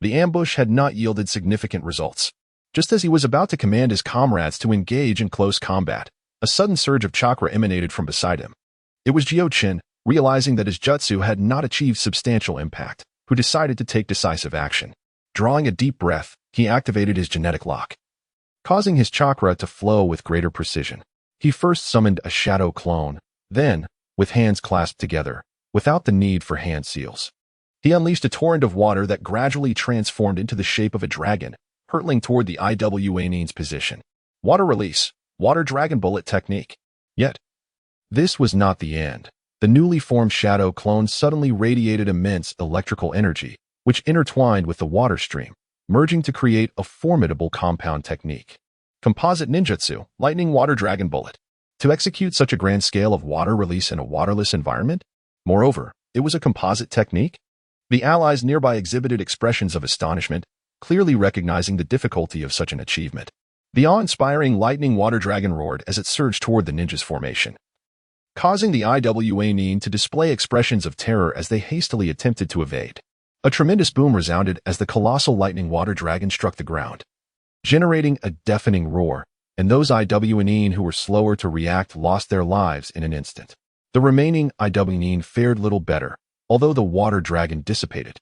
The ambush had not yielded significant results. Just as he was about to command his comrades to engage in close combat, a sudden surge of chakra emanated from beside him. It was Jiuchen, realizing that his jutsu had not achieved substantial impact, who decided to take decisive action. Drawing a deep breath, he activated his genetic lock, causing his chakra to flow with greater precision. He first summoned a shadow clone, then, with hands clasped together, without the need for hand seals, he unleashed a torrent of water that gradually transformed into the shape of a dragon, hurtling toward the Iwanin's position. Water release, water dragon bullet technique. Yet, this was not the end. The newly formed shadow clone suddenly radiated immense electrical energy, which intertwined with the water stream, merging to create a formidable compound technique. Composite ninjutsu, lightning water dragon bullet. To execute such a grand scale of water release in a waterless environment? Moreover, it was a composite technique? The allies nearby exhibited expressions of astonishment, clearly recognizing the difficulty of such an achievement. The awe-inspiring lightning water dragon roared as it surged toward the ninja's formation, causing the Iwanin to display expressions of terror as they hastily attempted to evade. A tremendous boom resounded as the colossal lightning water dragon struck the ground, generating a deafening roar, and those Iwanin who were slower to react lost their lives in an instant. The remaining Iwanin fared little better, although the water dragon dissipated.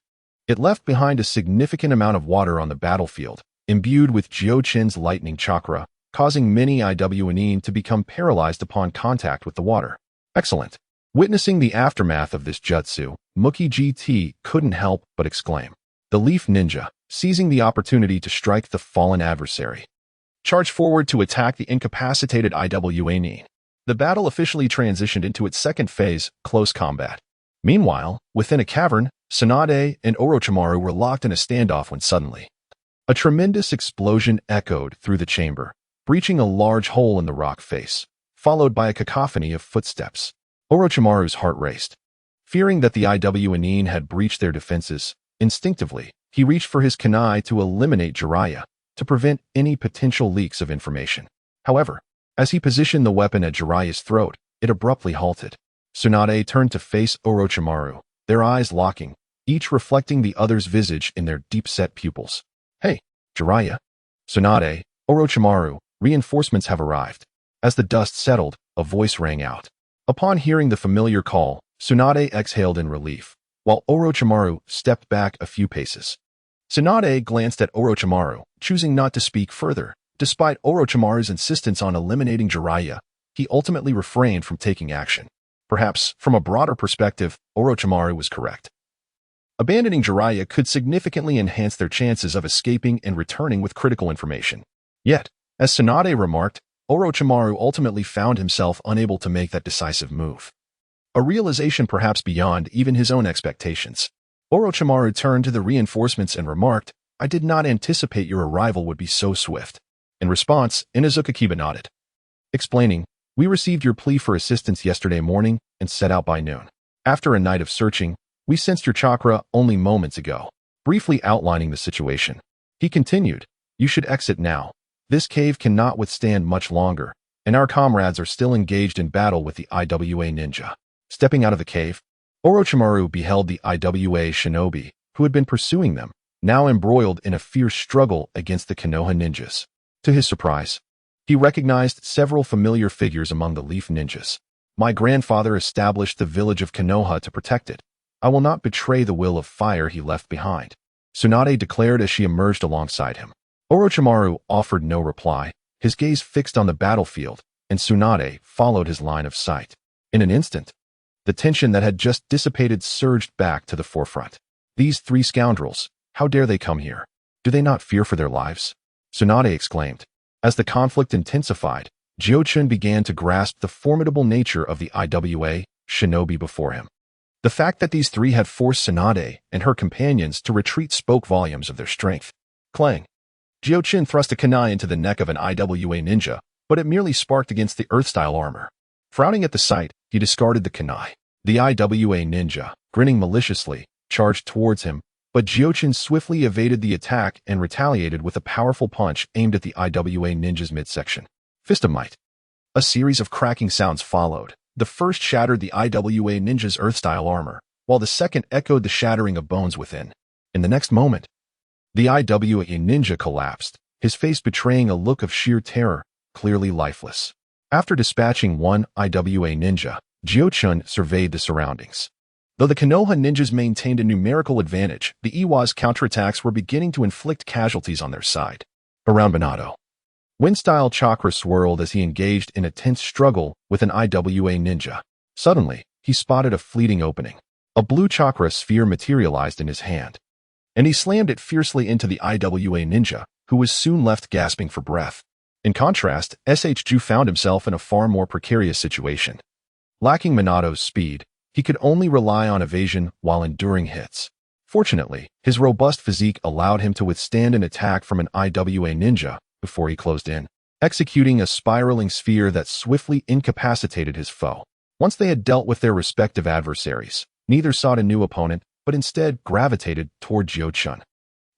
It left behind a significant amount of water on the battlefield, imbued with Jiuchen's lightning chakra, causing many Iwanin to become paralyzed upon contact with the water. Excellent. Witnessing the aftermath of this jutsu, Mookie GT couldn't help but exclaim. The Leaf Ninja, seizing the opportunity to strike the fallen adversary, charged forward to attack the incapacitated Iwanin. The battle officially transitioned into its second phase, close combat. Meanwhile, within a cavern, Tsunade and Orochimaru were locked in a standoff when suddenly a tremendous explosion echoed through the chamber, breaching a large hole in the rock face, followed by a cacophony of footsteps. Orochimaru's heart raced. Fearing that the Iwanin had breached their defenses, instinctively, he reached for his kunai to eliminate Jiraiya, to prevent any potential leaks of information. However, as he positioned the weapon at Jiraiya's throat, it abruptly halted. Tsunade turned to face Orochimaru, their eyes locking, each reflecting the other's visage in their deep-set pupils. Hey, Jiraiya. Tsunade, Orochimaru, reinforcements have arrived. As the dust settled, a voice rang out. Upon hearing the familiar call, Tsunade exhaled in relief, while Orochimaru stepped back a few paces. Tsunade glanced at Orochimaru, choosing not to speak further. Despite Orochimaru's insistence on eliminating Jiraiya, he ultimately refrained from taking action. Perhaps, from a broader perspective, Orochimaru was correct. Abandoning Jiraiya could significantly enhance their chances of escaping and returning with critical information. Yet, as Tsunade remarked, Orochimaru ultimately found himself unable to make that decisive move. a realization perhaps beyond even his own expectations. Orochimaru turned to the reinforcements and remarked, "I did not anticipate your arrival would be so swift." In response, Inuzuka Kiba nodded, explaining, "We received your plea for assistance yesterday morning and set out by noon. After a night of searching, we sensed your chakra only moments ago." Briefly outlining the situation, he continued, "You should exit now. This cave cannot withstand much longer, and our comrades are still engaged in battle with the IWA ninja." Stepping out of the cave, Orochimaru beheld the IWA shinobi, who had been pursuing them, now embroiled in a fierce struggle against the Konoha ninjas. To his surprise, he recognized several familiar figures among the Leaf ninjas. "My grandfather established the village of Konoha to protect it. I will not betray the will of fire he left behind," Tsunade declared as she emerged alongside him. Orochimaru offered no reply, his gaze fixed on the battlefield, and Tsunade followed his line of sight. In an instant, the tension that had just dissipated surged back to the forefront. "These three scoundrels, how dare they come here? Do they not fear for their lives?" Tsunade exclaimed. As the conflict intensified, Jiuchen began to grasp the formidable nature of the IWA shinobi before him. The fact that these three had forced Tsunade and her companions to retreat spoke volumes of their strength. Clang! Jiuchen thrust a kunai into the neck of an IWA ninja, but it merely sparked against the earth-style armor. Frowning at the sight, he discarded the kunai. The IWA ninja, grinning maliciously, charged towards him, but Jiuchen swiftly evaded the attack and retaliated with a powerful punch aimed at the IWA ninja's midsection. Fist of might. A series of cracking sounds followed. The first shattered the IWA ninja's earth-style armor, while the second echoed the shattering of bones within. In the next moment, the IWA ninja collapsed, his face betraying a look of sheer terror, clearly lifeless. After dispatching one IWA ninja, Jiuchen surveyed the surroundings. Though the Konoha ninjas maintained a numerical advantage, the Iwa's counterattacks were beginning to inflict casualties on their side. Around Minato, wind-style chakra swirled as he engaged in a tense struggle with an IWA ninja. Suddenly, he spotted a fleeting opening. A blue chakra sphere materialized in his hand, and he slammed it fiercely into the IWA ninja, who was soon left gasping for breath. In contrast, SHU found himself in a far more precarious situation. Lacking Minato's speed, he could only rely on evasion while enduring hits. Fortunately, his robust physique allowed him to withstand an attack from an IWA ninja before he closed in, executing a spiraling sphere that swiftly incapacitated his foe. Once they had dealt with their respective adversaries, neither sought a new opponent, but instead gravitated toward Jiuchen.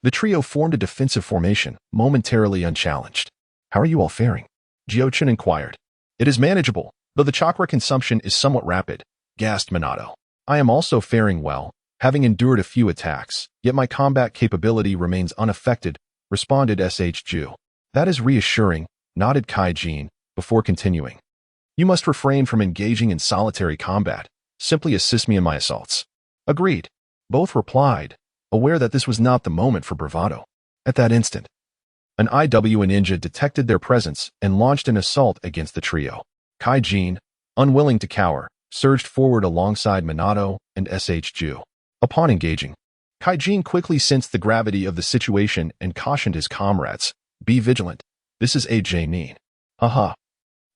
The trio formed a defensive formation, momentarily unchallenged. "How are you all faring?" Jiuchen inquired. "It is manageable, though the chakra consumption is somewhat rapid," gasped Minato. "I am also faring well, having endured a few attacks, yet my combat capability remains unaffected," responded SHU. "That is reassuring," nodded Kaijin, before continuing. "You must refrain from engaging in solitary combat. Simply assist me in my assaults." "Agreed," both replied, aware that this was not the moment for bravado. At that instant, an IWA ninja detected their presence and launched an assault against the trio. Kaijin, unwilling to cower, surged forward alongside Minato and SHU. Upon engaging, Kaijin quickly sensed the gravity of the situation and cautioned his comrades, "Be vigilant. This is a Nin. Haha.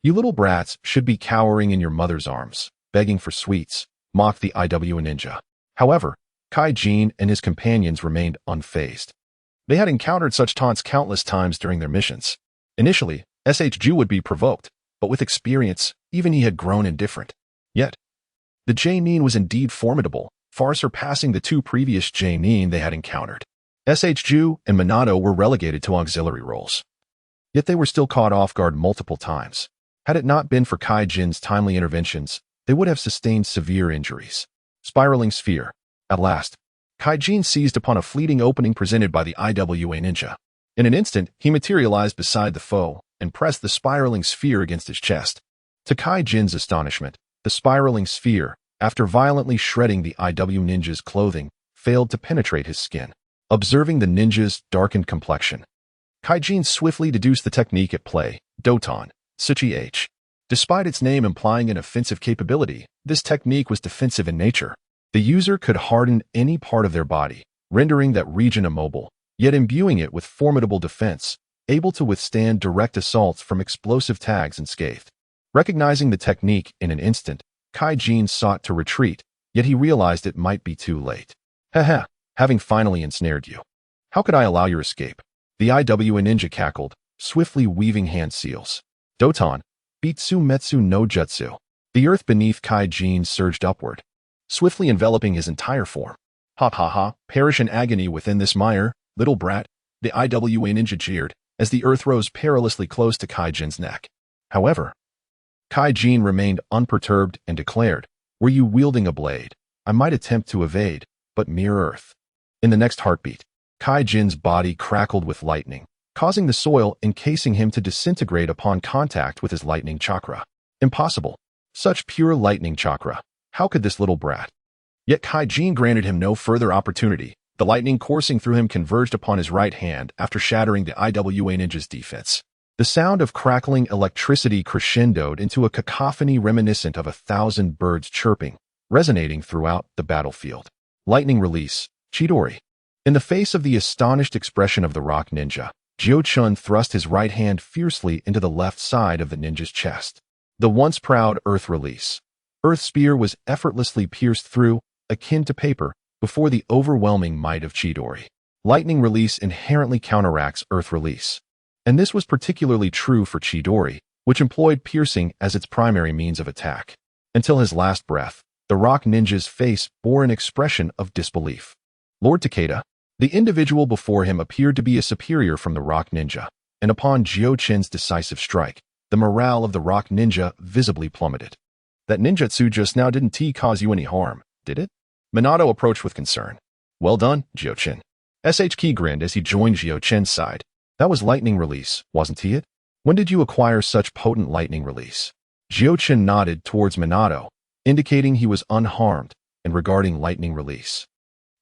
You little brats should be cowering in your mother's arms, begging for sweets," mocked the IWA ninja. However, Kaijin and his companions remained unfazed. They had encountered such taunts countless times during their missions. Initially, SHU would be provoked, but with experience, even he had grown indifferent. Yet, the Nin was indeed formidable, far surpassing the two previous Nin they had encountered. SHU and Minato were relegated to auxiliary roles. Yet they were still caught off guard multiple times. Had it not been for Kaijin's timely interventions, they would have sustained severe injuries. Spiraling sphere. At last, Kaijin seized upon a fleeting opening presented by the IWA ninja. In an instant, he materialized beside the foe and pressed the spiraling sphere against his chest. To Kaijin's astonishment, the spiraling sphere, after violently shredding the IW ninja's clothing, failed to penetrate his skin. Observing the ninja's darkened complexion, Kaijin swiftly deduced the technique at play, Doton, Suchi H. Despite its name implying an offensive capability, this technique was defensive in nature. The user could harden any part of their body, rendering that region immobile, yet imbuing it with formidable defense, able to withstand direct assaults from explosive tags unscathed. Recognizing the technique in an instant, Kaijin sought to retreat, yet he realized it might be too late. Haha, having finally ensnared you. How could I allow your escape? The IWA ninja cackled, swiftly weaving hand seals. Doton, Bitsu Metsu no Jutsu. The earth beneath Kaijin surged upward, swiftly enveloping his entire form. Ha ha ha, perish in agony within this mire, little brat, the IWA ninja jeered, as the earth rose perilously close to Kaijin's neck. However, Kaijin remained unperturbed and declared, were you wielding a blade, I might attempt to evade, but mere earth. In the next heartbeat, Kaijin's body crackled with lightning, causing the soil encasing him to disintegrate upon contact with his lightning chakra. Impossible. Such pure lightning chakra. How could this little brat? Yet Kaijin granted him no further opportunity. The lightning coursing through him converged upon his right hand after shattering the IWA ninja's defense. The sound of crackling electricity crescendoed into a cacophony reminiscent of 1,000 birds chirping, resonating throughout the battlefield. Lightning release, Chidori. In the face of the astonished expression of the rock ninja, Jiuchen thrust his right hand fiercely into the left side of the ninja's chest. The once proud earth release. Earth spear was effortlessly pierced through, akin to paper, before the overwhelming might of Chidori. Lightning release inherently counteracts earth release. And this was particularly true for Chidori, which employed piercing as its primary means of attack. Until his last breath, the rock ninja's face bore an expression of disbelief. Lord Takeda, the individual before him appeared to be a superior from the rock ninja, and upon Jiuchen's decisive strike, the morale of the rock ninja visibly plummeted. That ninjutsu just now didn't cause you any harm, did it? Minato approached with concern. Well done, Jiuchen. SHK grinned as he joined Jiuchen's side. That was lightning release, wasn't it? When did you acquire such potent lightning release? Jiuchen nodded towards Minato, indicating he was unharmed, and regarding lightning release.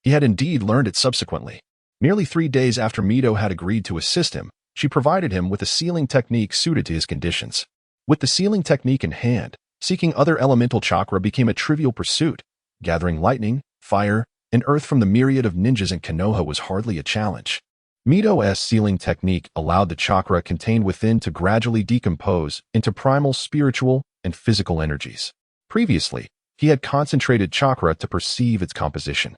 He had indeed learned it subsequently. Merely 3 days after Mito had agreed to assist him, she provided him with a sealing technique suited to his conditions. With the sealing technique in hand, seeking other elemental chakra became a trivial pursuit. Gathering lightning, fire, and earth from the myriad of ninjas in Konoha was hardly a challenge. Mito's sealing technique allowed the chakra contained within to gradually decompose into primal spiritual and physical energies. Previously, he had concentrated chakra to perceive its composition.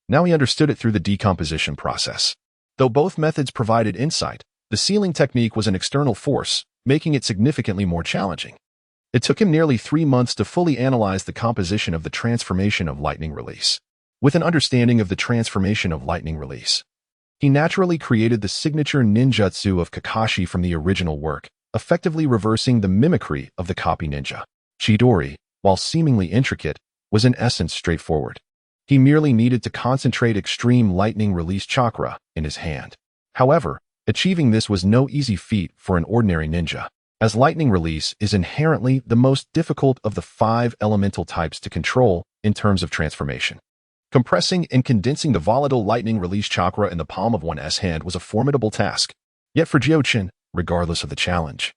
Now he understood it through the decomposition process. Though both methods provided insight, the sealing technique was an external force, making it significantly more challenging. It took him nearly 3 months to fully analyze the composition of the transformation of lightning release. With an understanding of the transformation of lightning release, he naturally created the signature ninjutsu of Kakashi from the original work, effectively reversing the mimicry of the copy ninja. Chidori, while seemingly intricate, was in essence straightforward. He merely needed to concentrate extreme lightning release chakra in his hand. However, achieving this was no easy feat for an ordinary ninja, as lightning release is inherently the most difficult of the 5 elemental types to control in terms of transformation. Compressing and condensing the volatile lightning release chakra in the palm of one's hand was a formidable task. Yet for Jiuchen, regardless of the challenge,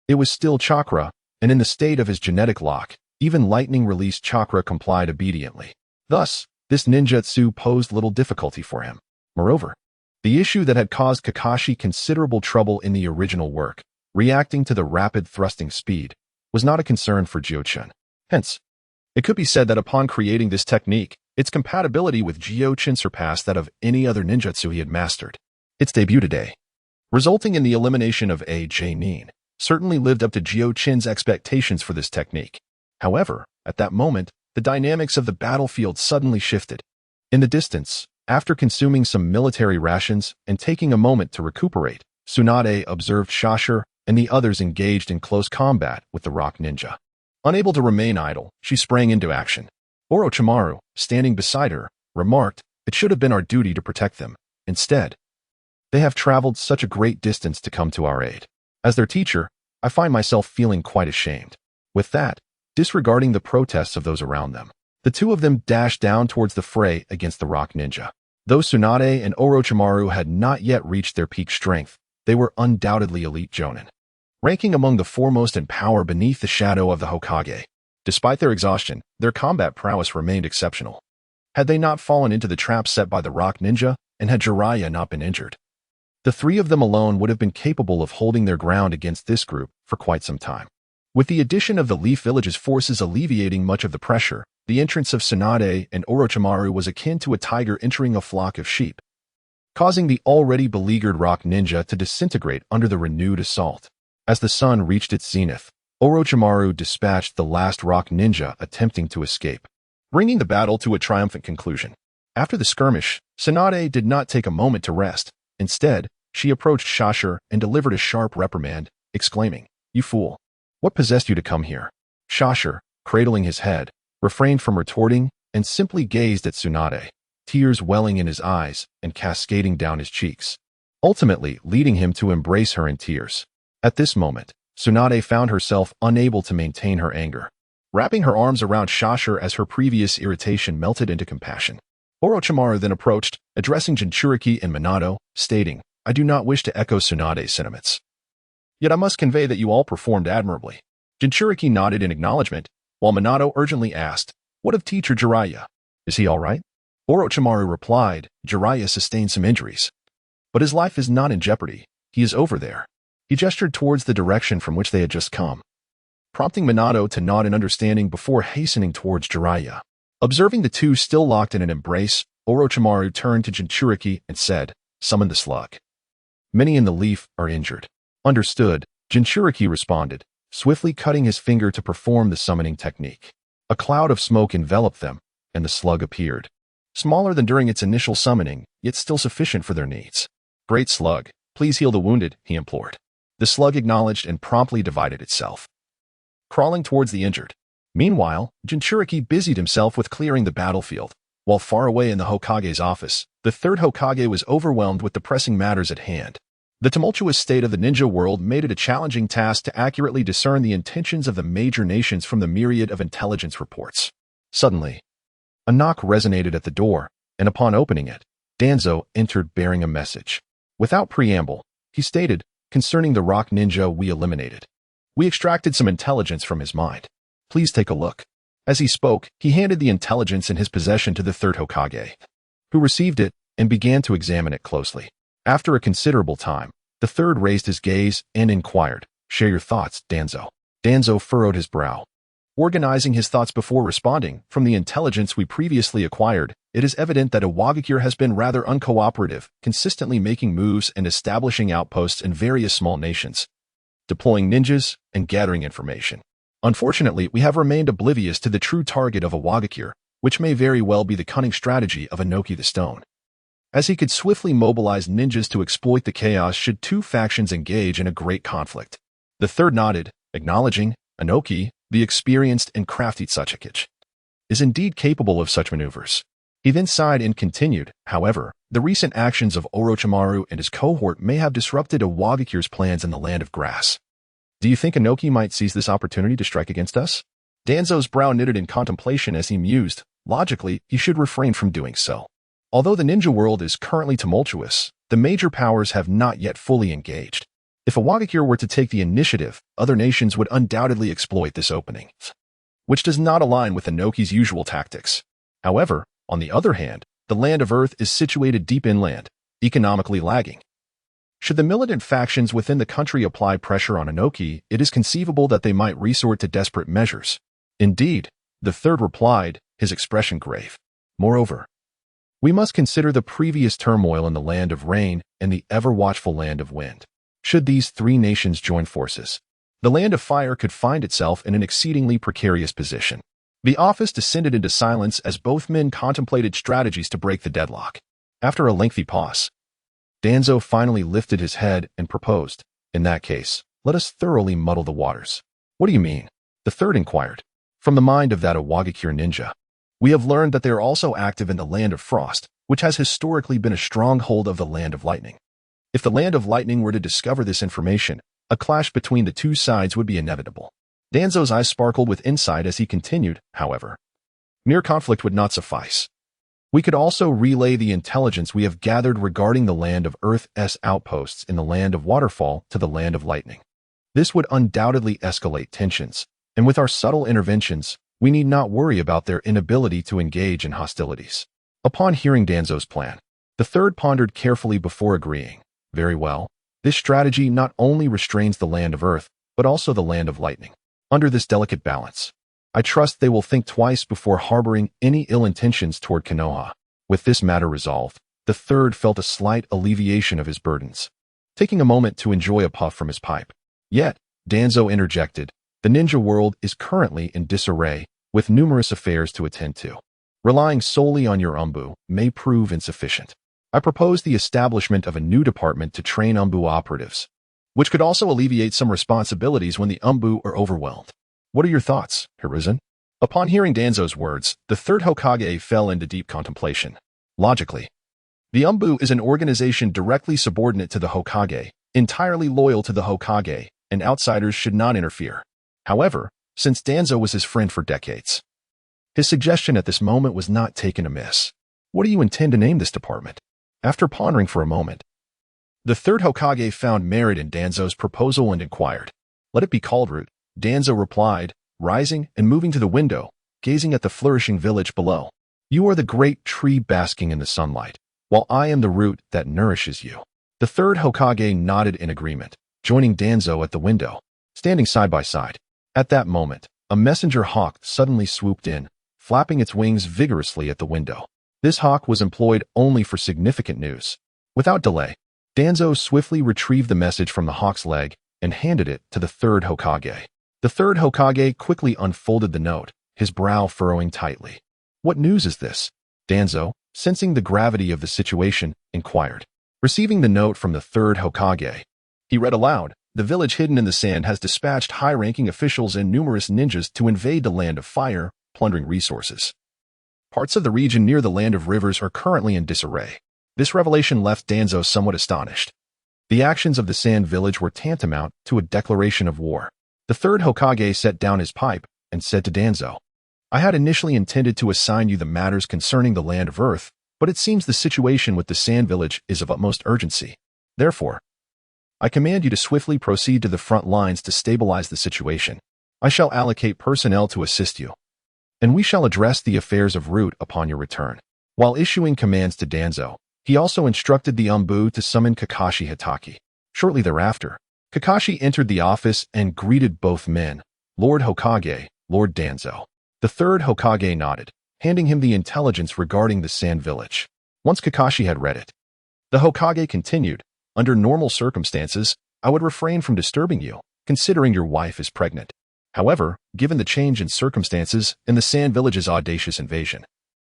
it was still chakra, and in the state of his genetic lock, even lightning release chakra complied obediently. Thus, this ninjutsu posed little difficulty for him. Moreover, the issue that had caused Kakashi considerable trouble in the original work, reacting to the rapid thrusting speed, was not a concern for Jiuchen. Hence, it could be said that upon creating this technique, its compatibility with Jiuchen surpassed that of any other ninjutsu he had mastered. Its debut today, resulting in the elimination of Nin, certainly lived up to Jiuchen's expectations for this technique. However, at that moment, the dynamics of the battlefield suddenly shifted. In the distance, after consuming some military rations and taking a moment to recuperate, Tsunade observed Shasher and the others engaged in close combat with the rock ninja. Unable to remain idle, she sprang into action. Orochimaru, standing beside her, remarked, "It should have been our duty to protect them. Instead, they have traveled such a great distance to come to our aid. As their teacher, I find myself feeling quite ashamed." With that, disregarding the protests of those around them, the two of them dashed down towards the fray against the rock ninja. Though Tsunade and Orochimaru had not yet reached their peak strength, they were undoubtedly elite jonin, ranking among the foremost in power beneath the shadow of the Hokage. Despite their exhaustion, their combat prowess remained exceptional. Had they not fallen into the trap set by the rock ninja, and had Jiraiya not been injured, the 3 of them alone would have been capable of holding their ground against this group for quite some time. With the addition of the Leaf Village's forces alleviating much of the pressure, the entrance of Tsunade and Orochimaru was akin to a tiger entering a flock of sheep, causing the already beleaguered rock ninja to disintegrate under the renewed assault. As the sun reached its zenith, Orochimaru dispatched the last rock ninja attempting to escape, bringing the battle to a triumphant conclusion. After the skirmish, Tsunade did not take a moment to rest. Instead, she approached Shasher and delivered a sharp reprimand, exclaiming, "You fool! What possessed you to come here?" Shasher, cradling his head, refrained from retorting and simply gazed at Tsunade, tears welling in his eyes and cascading down his cheeks, ultimately leading him to embrace her in tears. At this moment, Tsunade found herself unable to maintain her anger, wrapping her arms around Shasher as her previous irritation melted into compassion. Orochimaru then approached, addressing Jinchuriki and Minato, stating, "I do not wish to echo Tsunade's sentiments. Yet I must convey that you all performed admirably." Jinchuriki nodded in acknowledgement, while Minato urgently asked, "What of teacher Jiraiya? Is he all right?" Orochimaru replied, "Jiraiya sustained some injuries, but his life is not in jeopardy. He is over there." He gestured towards the direction from which they had just come, prompting Minato to nod in understanding before hastening towards Jiraiya. Observing the two still locked in an embrace, Orochimaru turned to Jinchuriki and said, "Summon the slug. Many in the leaf are injured." "Understood," Jinchuriki responded, swiftly cutting his finger to perform the summoning technique. A cloud of smoke enveloped them, and the slug appeared. Smaller than during its initial summoning, yet still sufficient for their needs. "Great slug, please heal the wounded," he implored. The slug acknowledged and promptly divided itself, crawling towards the injured. Meanwhile, Jinchuriki busied himself with clearing the battlefield. While far away in the Hokage's office, the third Hokage was overwhelmed with the pressing matters at hand. The tumultuous state of the ninja world made it a challenging task to accurately discern the intentions of the major nations from the myriad of intelligence reports. Suddenly, a knock resonated at the door, and upon opening it, Danzo entered bearing a message. Without preamble, he stated, "Concerning the rock ninja we eliminated, we extracted some intelligence from his mind. Please take a look." As he spoke, he handed the intelligence in his possession to the third Hokage, who received it and began to examine it closely. After a considerable time, the third raised his gaze and inquired, "Share your thoughts, Danzo." Danzo furrowed his brow, organizing his thoughts before responding. "From the intelligence we previously acquired, it is evident that Iwagakure has been rather uncooperative, consistently making moves and establishing outposts in various small nations, deploying ninjas and gathering information. Unfortunately, we have remained oblivious to the true target of Iwagakure, which may very well be the cunning strategy of Inoki the Stone, as he could swiftly mobilize ninjas to exploit the chaos should two factions engage in a great conflict." The third nodded, acknowledging, "Inoki, the experienced and crafty Tsuchikage, is indeed capable of such maneuvers." He then sighed and continued, "However, the recent actions of Orochimaru and his cohort may have disrupted Iwagakure's plans in the Land of Grass. Do you think Inoki might seize this opportunity to strike against us?" Danzo's brow knitted in contemplation as he mused. Logically, he should refrain from doing so. Although the ninja world is currently tumultuous, the major powers have not yet fully engaged. If Iwagakure were to take the initiative, other nations would undoubtedly exploit this opening, which does not align with Inoki's usual tactics. However, on the other hand, the Land of Earth is situated deep inland, economically lagging. Should the militant factions within the country apply pressure on Inoki, it is conceivable that they might resort to desperate measures. Indeed, the third replied, his expression grave. "Moreover, we must consider the previous turmoil in the Land of Rain and the ever-watchful Land of Wind. Should these three nations join forces, the Land of Fire could find itself in an exceedingly precarious position." The office descended into silence as both men contemplated strategies to break the deadlock. After a lengthy pause, Danzo finally lifted his head and proposed, "In that case, let us thoroughly muddle the waters." "What do you mean?" the third inquired. "From the mind of that Iwagakure ninja, we have learned that they are also active in the Land of Frost, which has historically been a stronghold of the Land of Lightning. If the Land of Lightning were to discover this information, a clash between the two sides would be inevitable." Danzo's eyes sparkled with insight as he continued, "However, mere conflict would not suffice. We could also relay the intelligence we have gathered regarding the Land of Earth's outposts in the Land of Waterfall to the Land of Lightning. This would undoubtedly escalate tensions, and with our subtle interventions, we need not worry about their inability to engage in hostilities." Upon hearing Danzo's plan, the third pondered carefully before agreeing. "Very well. This strategy not only restrains the Land of Earth, but also the Land of Lightning. Under this delicate balance, I trust they will think twice before harboring any ill intentions toward Konoha. With this matter resolved, the third felt a slight alleviation of his burdens, taking a moment to enjoy a puff from his pipe. Yet, Danzo interjected, the ninja world is currently in disarray, with numerous affairs to attend to. Relying solely on your umbu may prove insufficient. I propose the establishment of a new department to train umbu operatives, which could also alleviate some responsibilities when the umbu are overwhelmed. What are your thoughts, Hiruzen? Upon hearing Danzo's words, the third Hokage fell into deep contemplation. Logically, the umbu is an organization directly subordinate to the Hokage, entirely loyal to the Hokage, and outsiders should not interfere. However, since Danzo was his friend for decades, his suggestion at this moment was not taken amiss. What do you intend to name this department? After pondering for a moment, the third Hokage found merit in Danzo's proposal and inquired. Let it be called Root. Danzo replied, rising and moving to the window, gazing at the flourishing village below. You are the great tree basking in the sunlight, while I am the root that nourishes you. The third Hokage nodded in agreement, joining Danzo at the window, standing side by side. At that moment, a messenger hawk suddenly swooped in, flapping its wings vigorously at the window. This hawk was employed only for significant news. Without delay, Danzo swiftly retrieved the message from the hawk's leg and handed it to the third Hokage. The third Hokage quickly unfolded the note, his brow furrowing tightly. What news is this? Danzo, sensing the gravity of the situation, inquired. Receiving the note from the third Hokage, he read aloud, the village hidden in the sand has dispatched high-ranking officials and numerous ninjas to invade the Land of Fire, plundering resources. Parts of the region near the Land of Rivers are currently in disarray. This revelation left Danzo somewhat astonished. The actions of the Sand Village were tantamount to a declaration of war. The third Hokage set down his pipe and said to Danzo, I had initially intended to assign you the matters concerning the Land of Earth, but it seems the situation with the Sand Village is of utmost urgency. Therefore, I command you to swiftly proceed to the front lines to stabilize the situation. I shall allocate personnel to assist you, and we shall address the affairs of Root upon your return. While issuing commands to Danzo, he also instructed the umbu to summon Kakashi Hitaki. Shortly thereafter, Kakashi entered the office and greeted both men, Lord Hokage, Lord Danzo. The third Hokage nodded, handing him the intelligence regarding the Sand Village. Once Kakashi had read it, the Hokage continued, under normal circumstances, I would refrain from disturbing you, considering your wife is pregnant. However, given the change in circumstances and the Sand Village's audacious invasion,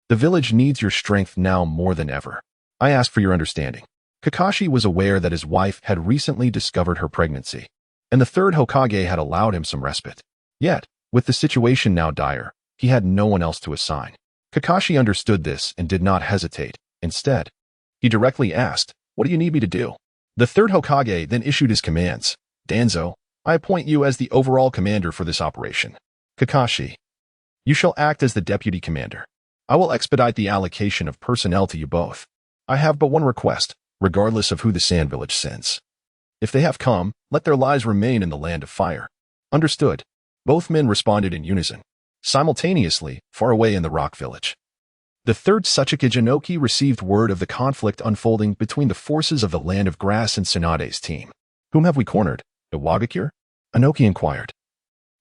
the village needs your strength now more than ever. I ask for your understanding. Kakashi was aware that his wife had recently discovered her pregnancy, and the third Hokage had allowed him some respite. Yet, with the situation now dire, he had no one else to assign. Kakashi understood this and did not hesitate. Instead, he directly asked, what do you need me to do? The third Hokage then issued his commands. Danzo, I appoint you as the overall commander for this operation. Kakashi, you shall act as the deputy commander. I will expedite the allocation of personnel to you both. I have but one request, regardless of who the Sand Village sends. If they have come, let their lives remain in the Land of Fire. Understood. Both men responded in unison. Simultaneously, far away in the Rock Village, the third Tsuchika Jinoki received word of the conflict unfolding between the forces of the Land of Grass and Tsunade's team. Whom have we cornered? Iwagakure? Inoki inquired.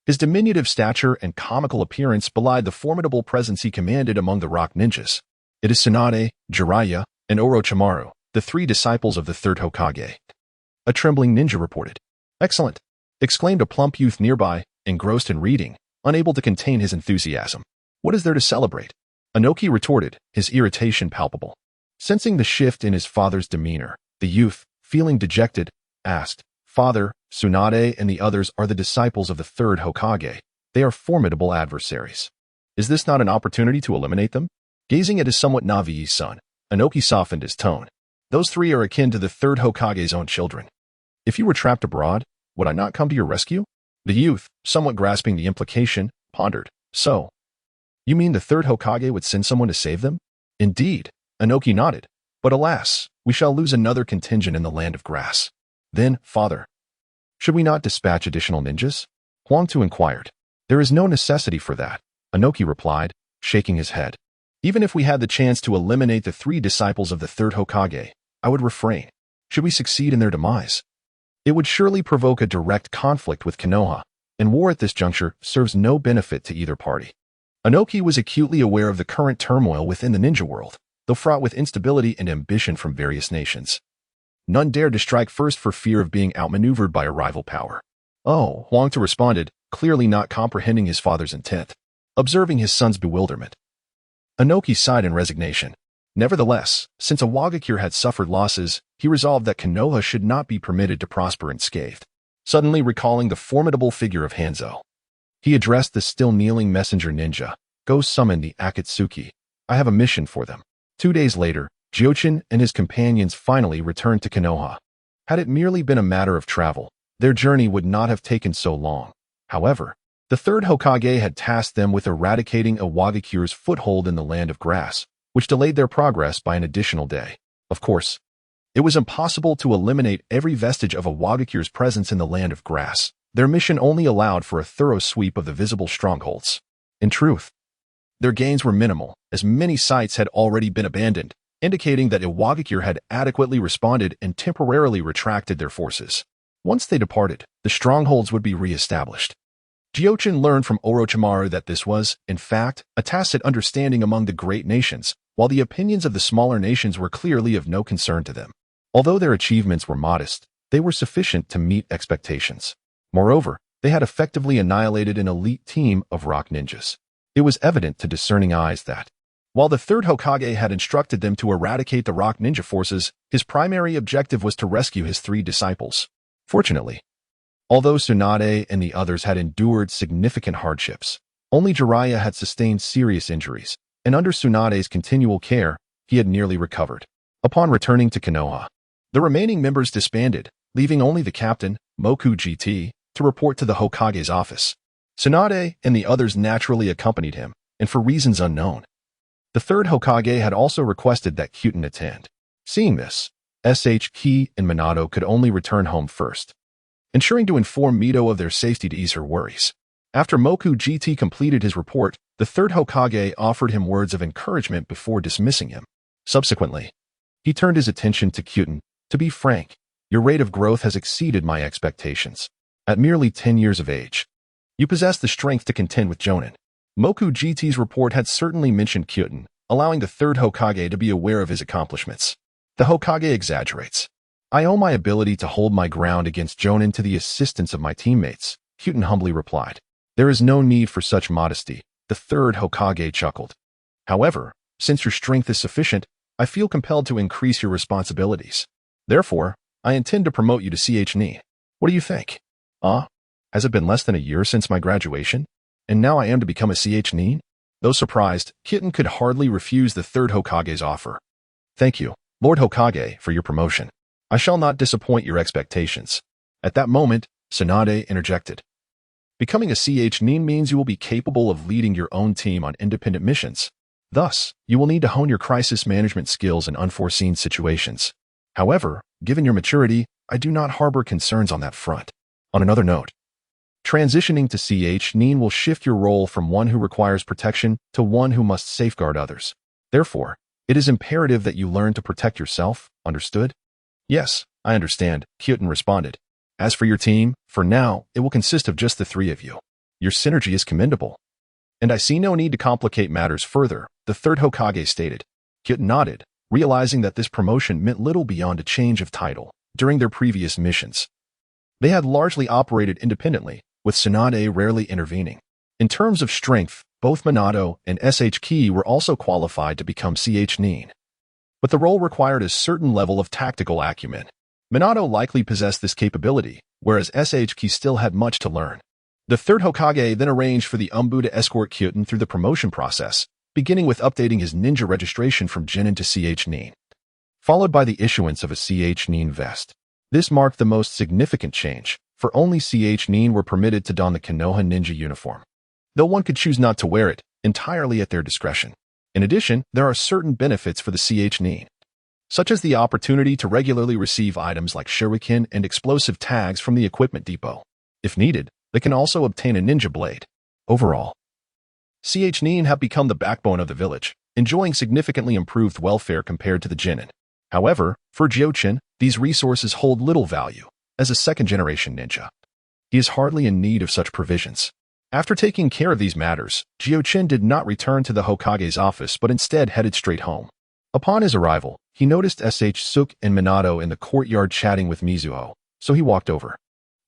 His diminutive stature and comical appearance belied the formidable presence he commanded among the rock ninjas. It is Tsunade, Jiraiya, and Orochimaru, the three disciples of the third Hokage. A trembling ninja reported. Excellent, exclaimed a plump youth nearby, engrossed in reading, unable to contain his enthusiasm. What is there to celebrate? Inoki retorted, his irritation palpable. Sensing the shift in his father's demeanor, the youth, feeling dejected, asked, Father, Tsunade and the others are the disciples of the third Hokage. They are formidable adversaries. Is this not an opportunity to eliminate them? Gazing at his somewhat naive son, Inoki softened his tone. Those three are akin to the third Hokage's own children. If you were trapped abroad, would I not come to your rescue? The youth, somewhat grasping the implication, pondered. So, you mean the third Hokage would send someone to save them? Indeed, Inoki nodded. But alas, we shall lose another contingent in the Land of Grass. Then, father, should we not dispatch additional ninjas? Huangtu inquired. There is no necessity for that, Inoki replied, shaking his head. Even if we had the chance to eliminate the three disciples of the third Hokage, I would refrain. Should we succeed in their demise, it would surely provoke a direct conflict with Konoha, and war at this juncture serves no benefit to either party. Inoki was acutely aware of the current turmoil within the ninja world, though fraught with instability and ambition from various nations. None dared to strike first for fear of being outmaneuvered by a rival power. Oh, Huang Tu responded, clearly not comprehending his father's intent. Observing his son's bewilderment, Inoki sighed in resignation. Nevertheless, since Awagakure had suffered losses, he resolved that Konoha should not be permitted to prosper unscathed. Suddenly recalling the formidable figure of Hanzo, he addressed the still kneeling messenger ninja. Go summon the Akatsuki. I have a mission for them. 2 days later, Jiuchen and his companions finally returned to Konoha. Had it merely been a matter of travel, their journey would not have taken so long. However, the third Hokage had tasked them with eradicating Awagakure's foothold in the Land of Grass, which delayed their progress by an additional day. Of course, it was impossible to eliminate every vestige of Awagakure's presence in the Land of Grass. Their mission only allowed for a thorough sweep of the visible strongholds. In truth, their gains were minimal, as many sites had already been abandoned, indicating that Awagakure had adequately responded and temporarily retracted their forces. Once they departed, the strongholds would be re-established. Jiuchen learned from Orochimaru that this was, in fact, a tacit understanding among the great nations, while the opinions of the smaller nations were clearly of no concern to them. Although their achievements were modest, they were sufficient to meet expectations. Moreover, they had effectively annihilated an elite team of rock ninjas. It was evident to discerning eyes that, while the third Hokage had instructed them to eradicate the rock ninja forces, his primary objective was to rescue his 3 disciples. Fortunately, although Tsunade and the others had endured significant hardships, only Jiraiya had sustained serious injuries, and under Tsunade's continual care, he had nearly recovered. Upon returning to Konoha, the remaining members disbanded, leaving only the captain, Moku GT, to report to the Hokage's office. Tsunade and the others naturally accompanied him, and for reasons unknown. The third Hokage had also requested that Kyuten attend. Seeing this, SHK and Minato could only return home first, ensuring to inform Mito of their safety to ease her worries. After Moku GT completed his report, the third Hokage offered him words of encouragement before dismissing him. Subsequently, he turned his attention to Kyuten. To be frank, your rate of growth has exceeded my expectations. At merely 10 years of age, you possess the strength to contend with Jonin. Moku GT's report had certainly mentioned Kyuten, allowing the third Hokage to be aware of his accomplishments. The Hokage exaggerates. I owe my ability to hold my ground against Jonin to the assistance of my teammates, Kyuten humbly replied. There is no need for such modesty, the third Hokage chuckled. However, since your strength is sufficient, I feel compelled to increase your responsibilities. Therefore, I intend to promote you to CH Nin. What do you think? Has it been less than a year since my graduation? And now I am to become a CH Nin? Though surprised, Kyuten could hardly refuse the third Hokage's offer. Thank you, Lord Hokage, for your promotion. I shall not disappoint your expectations. At that moment, Tsunade interjected. Becoming a CH Nin means you will be capable of leading your own team on independent missions. Thus, you will need to hone your crisis management skills in unforeseen situations. However, given your maturity, I do not harbor concerns on that front. On another note, transitioning to CH Nin will shift your role from one who requires protection to one who must safeguard others. Therefore, it is imperative that you learn to protect yourself, understood? Yes, I understand, Kyuten responded. As for your team, for now, it will consist of just the 3 of you. Your synergy is commendable. And I see no need to complicate matters further, the third Hokage stated. Kyuten nodded, realizing that this promotion meant little beyond a change of title. During their previous missions, they had largely operated independently, with Tsunade rarely intervening. In terms of strength, both Minato and SHK were also qualified to become CH Nin. But the role required a certain level of tactical acumen. Minato likely possessed this capability, whereas SHK still had much to learn. The third Hokage then arranged for the Umbu to escort Kyuten through the promotion process, beginning with updating his ninja registration from Genin to CH Nin, followed by the issuance of a CH Nin vest. This marked the most significant change, for only CH Nin were permitted to don the Konoha ninja uniform, though one could choose not to wear it, entirely at their discretion. In addition, there are certain benefits for the CH Nin, such as the opportunity to regularly receive items like shuriken and explosive tags from the equipment depot. If needed, they can also obtain a ninja blade. Overall, CH Nin have become the backbone of the village, enjoying significantly improved welfare compared to the Genin. However, for Jiuchen, these resources hold little value, as a second-generation ninja. He is hardly in need of such provisions. After taking care of these matters, Jiuchen did not return to the Hokage's office but instead headed straight home. Upon his arrival, he noticed Suk and Minato in the courtyard chatting with Mizuho, so he walked over.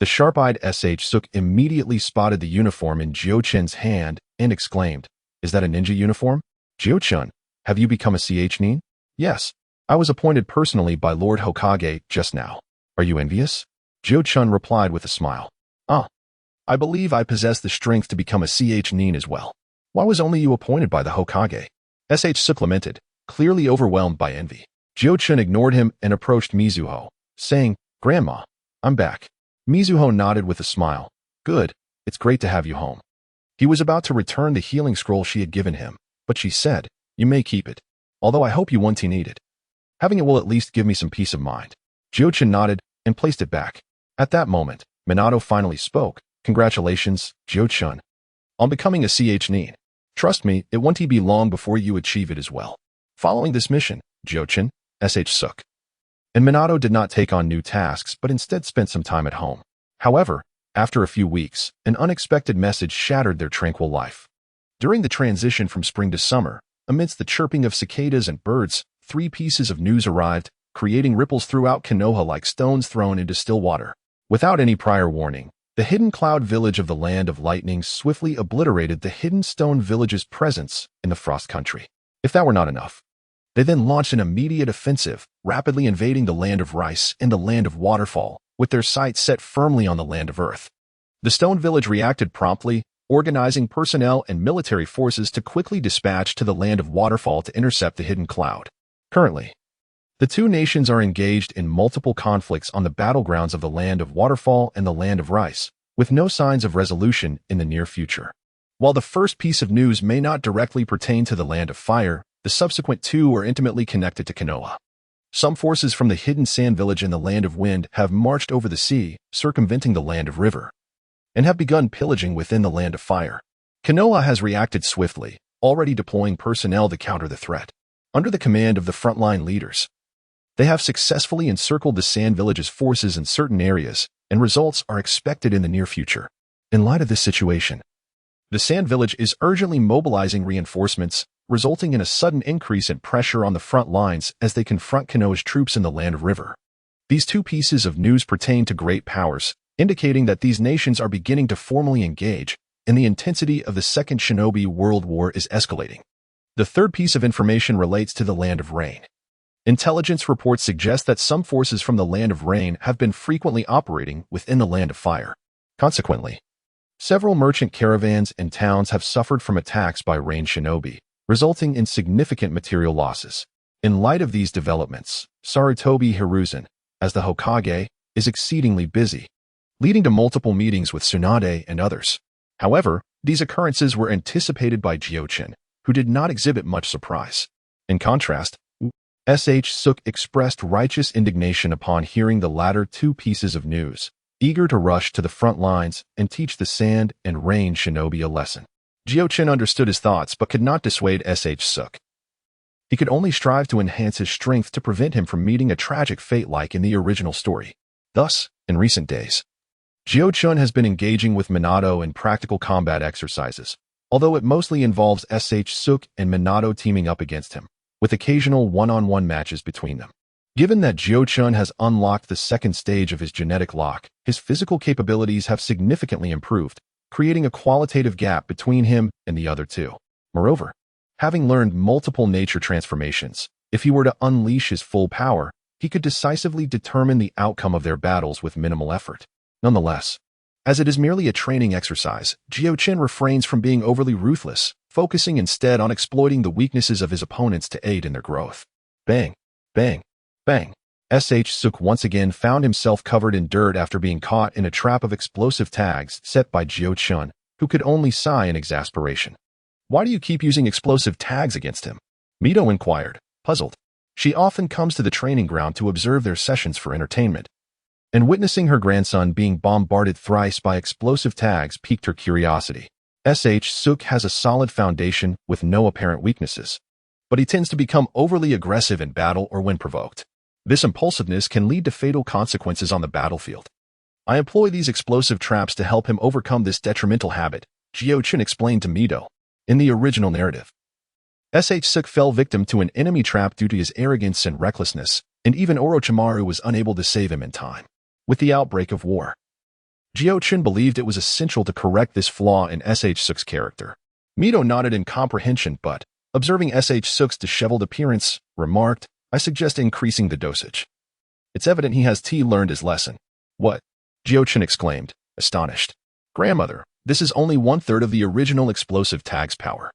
The sharp-eyed Suk immediately spotted the uniform in Jiuchen's hand and exclaimed, "Is that a ninja uniform? Jiuchen, have you become a nin? Yes. I was appointed personally by Lord Hokage just now. Are you envious?" Jiuchen replied with a smile. I believe I possess the strength to become a nin as well. Why was only you appointed by the Hokage? Suk lamented, clearly overwhelmed by envy. Jiuchen ignored him and approached Mizuho, saying, "Grandma, I'm back." Mizuho nodded with a smile. "Good, it's great to have you home." He was about to return the healing scroll she had given him, but she said, "You may keep it, although I hope you won't need it. Having it will at least give me some peace of mind." Jiuchen nodded and placed it back. At that moment, Minato finally spoke. "Congratulations, Jiuchen, on becoming a nin. Trust me, it won't be long before you achieve it as well." Following this mission, Jiuchen, Suk, and Minato did not take on new tasks but instead spent some time at home. However, after a few weeks, an unexpected message shattered their tranquil life. During the transition from spring to summer, amidst the chirping of cicadas and birds, 3 pieces of news arrived, creating ripples throughout Konoha like stones thrown into still water. Without any prior warning, the hidden cloud village of the Land of Lightning swiftly obliterated the hidden stone village's presence in the Frost Country. If that were not enough, they then launched an immediate offensive, rapidly invading the Land of Rice and the Land of Waterfall, with their sights set firmly on the Land of Earth. The stone village reacted promptly, organizing personnel and military forces to quickly dispatch to the Land of Waterfall to intercept the hidden cloud. Currently, the two nations are engaged in multiple conflicts on the battlegrounds of the Land of Waterfall and the Land of Rice, with no signs of resolution in the near future. While the first piece of news may not directly pertain to the Land of Fire, the subsequent 2 are intimately connected to Konoha. Some forces from the hidden sand village in the Land of Wind have marched over the sea, circumventing the Land of River, and have begun pillaging within the Land of Fire. Konoha has reacted swiftly, already deploying personnel to counter the threat. Under the command of the frontline leaders, they have successfully encircled the Sand Village's forces in certain areas, and results are expected in the near future. In light of this situation, the Sand Village is urgently mobilizing reinforcements, resulting in a sudden increase in pressure on the front lines as they confront Konoha's troops in the Land of River. These 2 pieces of news pertain to great powers, indicating that these nations are beginning to formally engage, and the intensity of the Second Shinobi World War is escalating. The third piece of information relates to the Land of Rain. Intelligence reports suggest that some forces from the Land of Rain have been frequently operating within the Land of Fire. Consequently, several merchant caravans and towns have suffered from attacks by Rain Shinobi, resulting in significant material losses. In light of these developments, Sarutobi Hiruzen, as the Hokage, is exceedingly busy, leading to multiple meetings with Tsunade and others. However, these occurrences were anticipated by Jiuchen, who did not exhibit much surprise. In contrast, Suk expressed righteous indignation upon hearing the latter 2 pieces of news, eager to rush to the front lines and teach the Sand and Rain Shinobi a lesson. Jiuchen understood his thoughts but could not dissuade Suk. He could only strive to enhance his strength to prevent him from meeting a tragic fate like in the original story. Thus, in recent days, Jiuchen has been engaging with Minato in practical combat exercises, although it mostly involves Suk and Minato teaming up against him, with occasional one-on-one matches between them. Given that Jiuchen has unlocked the second stage of his genetic lock, his physical capabilities have significantly improved, creating a qualitative gap between him and the other 2. Moreover, having learned multiple nature transformations, if he were to unleash his full power, he could decisively determine the outcome of their battles with minimal effort. Nonetheless, as it is merely a training exercise, Jiuchen refrains from being overly ruthless, focusing instead on exploiting the weaknesses of his opponents to aid in their growth. Bang! Bang! Bang! Suk once again found himself covered in dirt after being caught in a trap of explosive tags set by Jiuchen, who could only sigh in exasperation. "Why do you keep using explosive tags against him?" Mito inquired, puzzled. She often comes to the training ground to observe their sessions for entertainment, and witnessing her grandson being bombarded thrice by explosive tags piqued her curiosity. Suk has a solid foundation with no apparent weaknesses, but he tends to become overly aggressive in battle or when provoked. This impulsiveness can lead to fatal consequences on the battlefield. I employ these explosive traps to help him overcome this detrimental habit, Jiuchen explained to Mito. In the original narrative, Suk fell victim to an enemy trap due to his arrogance and recklessness, and even Orochimaru was unable to save him in time. With the outbreak of war, Jiuchen believed it was essential to correct this flaw in Suk's character. Mito nodded in comprehension, but, observing Suk's disheveled appearance, remarked, I suggest increasing the dosage. It's evident he has learned his lesson. What? Jiuchen exclaimed, astonished. Grandmother, this is only 1/3 of the original explosive tag's power.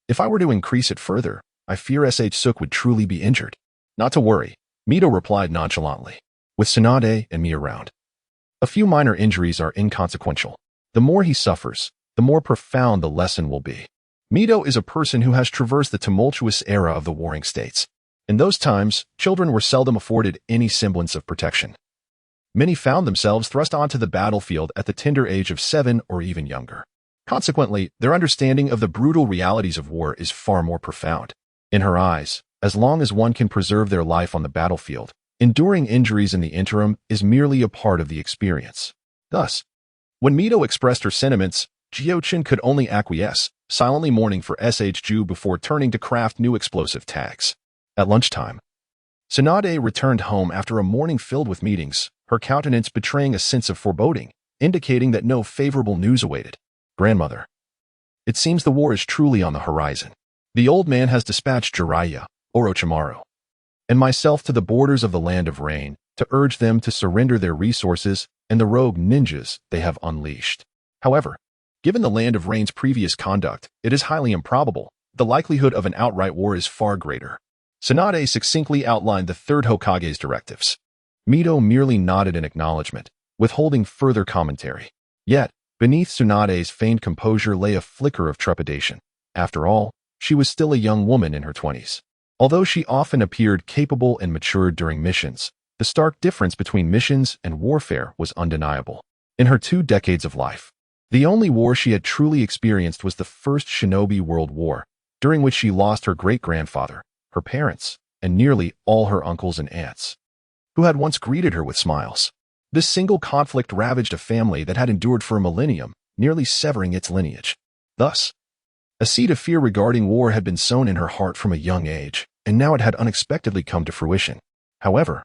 If I were to increase it further, I fear Suk would truly be injured. Not to worry, Mito replied nonchalantly. With Tsunade and me around, a few minor injuries are inconsequential. The more he suffers, the more profound the lesson will be. Mito is a person who has traversed the tumultuous era of the warring states. In those times, children were seldom afforded any semblance of protection. Many found themselves thrust onto the battlefield at the tender age of 7 or even younger. Consequently, their understanding of the brutal realities of war is far more profound. In her eyes, as long as one can preserve their life on the battlefield, enduring injuries in the interim is merely a part of the experience. Thus, when Mito expressed her sentiments, Jiuchen could only acquiesce, silently mourning for Ju before turning to craft new explosive tags. At lunchtime, Tsunade returned home after a morning filled with meetings, her countenance betraying a sense of foreboding, indicating that no favorable news awaited. Grandmother, it seems the war is truly on the horizon. The old man has dispatched Jiraiya, Orochimaru, and myself to the borders of the Land of Rain to urge them to surrender their resources and the rogue ninjas they have unleashed. However, given the Land of Rain's previous conduct, it is highly improbable. The likelihood of an outright war is far greater. Tsunade succinctly outlined the third Hokage's directives. Mito merely nodded in acknowledgement, withholding further commentary. Yet, beneath Tsunade's feigned composure lay a flicker of trepidation. After all, she was still a young woman in her 20s. Although she often appeared capable and matured during missions, the stark difference between missions and warfare was undeniable. In her 2 decades of life, the only war she had truly experienced was the First Shinobi World War, during which she lost her great-grandfather, her parents, and nearly all her uncles and aunts, who had once greeted her with smiles. This single conflict ravaged a family that had endured for a millennium, nearly severing its lineage. Thus, a seed of fear regarding war had been sown in her heart from a young age, and now it had unexpectedly come to fruition. However,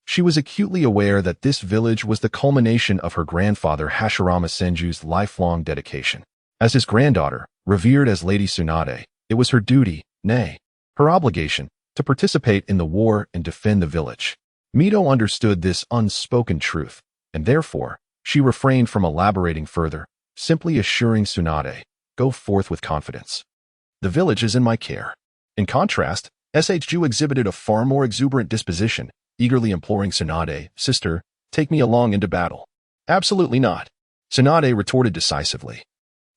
she was acutely aware that this village was the culmination of her grandfather Hashirama Senju's lifelong dedication. As his granddaughter, revered as Lady Tsunade, it was her duty, nay, her obligation, to participate in the war and defend the village. Mito understood this unspoken truth, and therefore, she refrained from elaborating further, simply assuring Tsunade, go forth with confidence. The village is in my care. In contrast, Ju exhibited a far more exuberant disposition, eagerly imploring Tsunade, sister, take me along into battle. Absolutely not. Tsunade retorted decisively,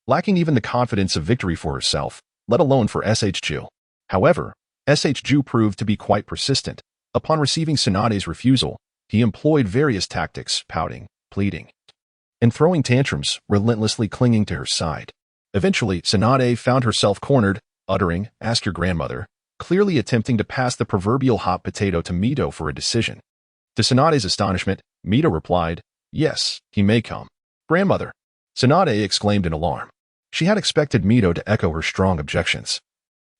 lacking even the confidence of victory for herself, let alone for Ju. However, Ju proved to be quite persistent. Upon receiving Tsunade's refusal, he employed various tactics, pouting, pleading, and throwing tantrums, relentlessly clinging to her side. Eventually, Tsunade found herself cornered, uttering, ask your grandmother, clearly attempting to pass the proverbial hot potato to Mito for a decision. To Tsunade's astonishment, Mito replied, yes, he may come. Grandmother, Tsunade exclaimed in alarm. She had expected Mito to echo her strong objections,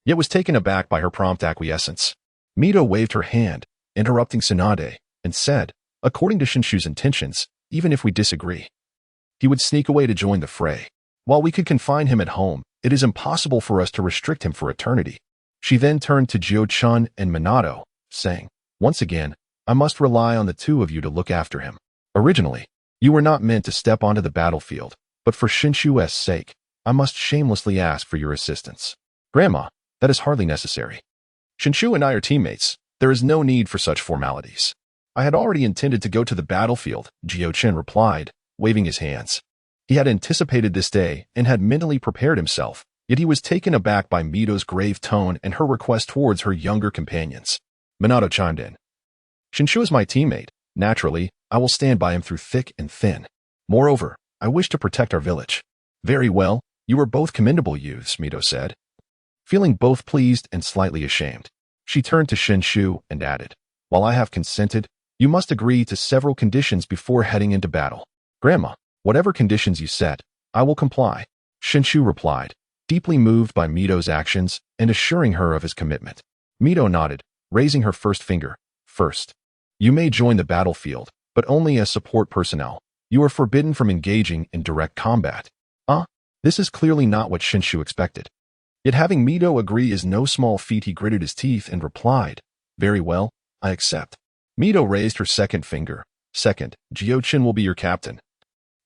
yet was taken aback by her prompt acquiescence. Mito waved her hand, interrupting Tsunade, and said, according to Shinshu's intentions, even if we disagree, he would sneak away to join the fray. While we could confine him at home, it is impossible for us to restrict him for eternity. She then turned to Jiuchen and Minato, saying, once again, I must rely on the two of you to look after him. Originally, you were not meant to step onto the battlefield, but for Shinshu's sake, I must shamelessly ask for your assistance. Grandma, that is hardly necessary. Shinshu and I are teammates. There is no need for such formalities. I had already intended to go to the battlefield, Jiuchen replied, waving his hands. He had anticipated this day and had mentally prepared himself, yet he was taken aback by Mito's grave tone and her request towards her younger companions. Minato chimed in. Shinshu is my teammate. Naturally, I will stand by him through thick and thin. Moreover, I wish to protect our village. Very well, you are both commendable youths, Mito said. Feeling both pleased and slightly ashamed, she turned to Shinshu and added, while I have consented, You must agree to several conditions before heading into battle. Grandma, whatever conditions you set, I will comply, Shinshu replied, deeply moved by Mito's actions and assuring her of his commitment. Mito nodded, raising her first finger. First, you may join the battlefield, but only as support personnel. You are forbidden from engaging in direct combat. This is clearly not what Shinshu expected. Yet having Mito agree is no small feat. He gritted his teeth and replied, very well, I accept. Mito raised her second finger. Second, Jiuchen will be your captain.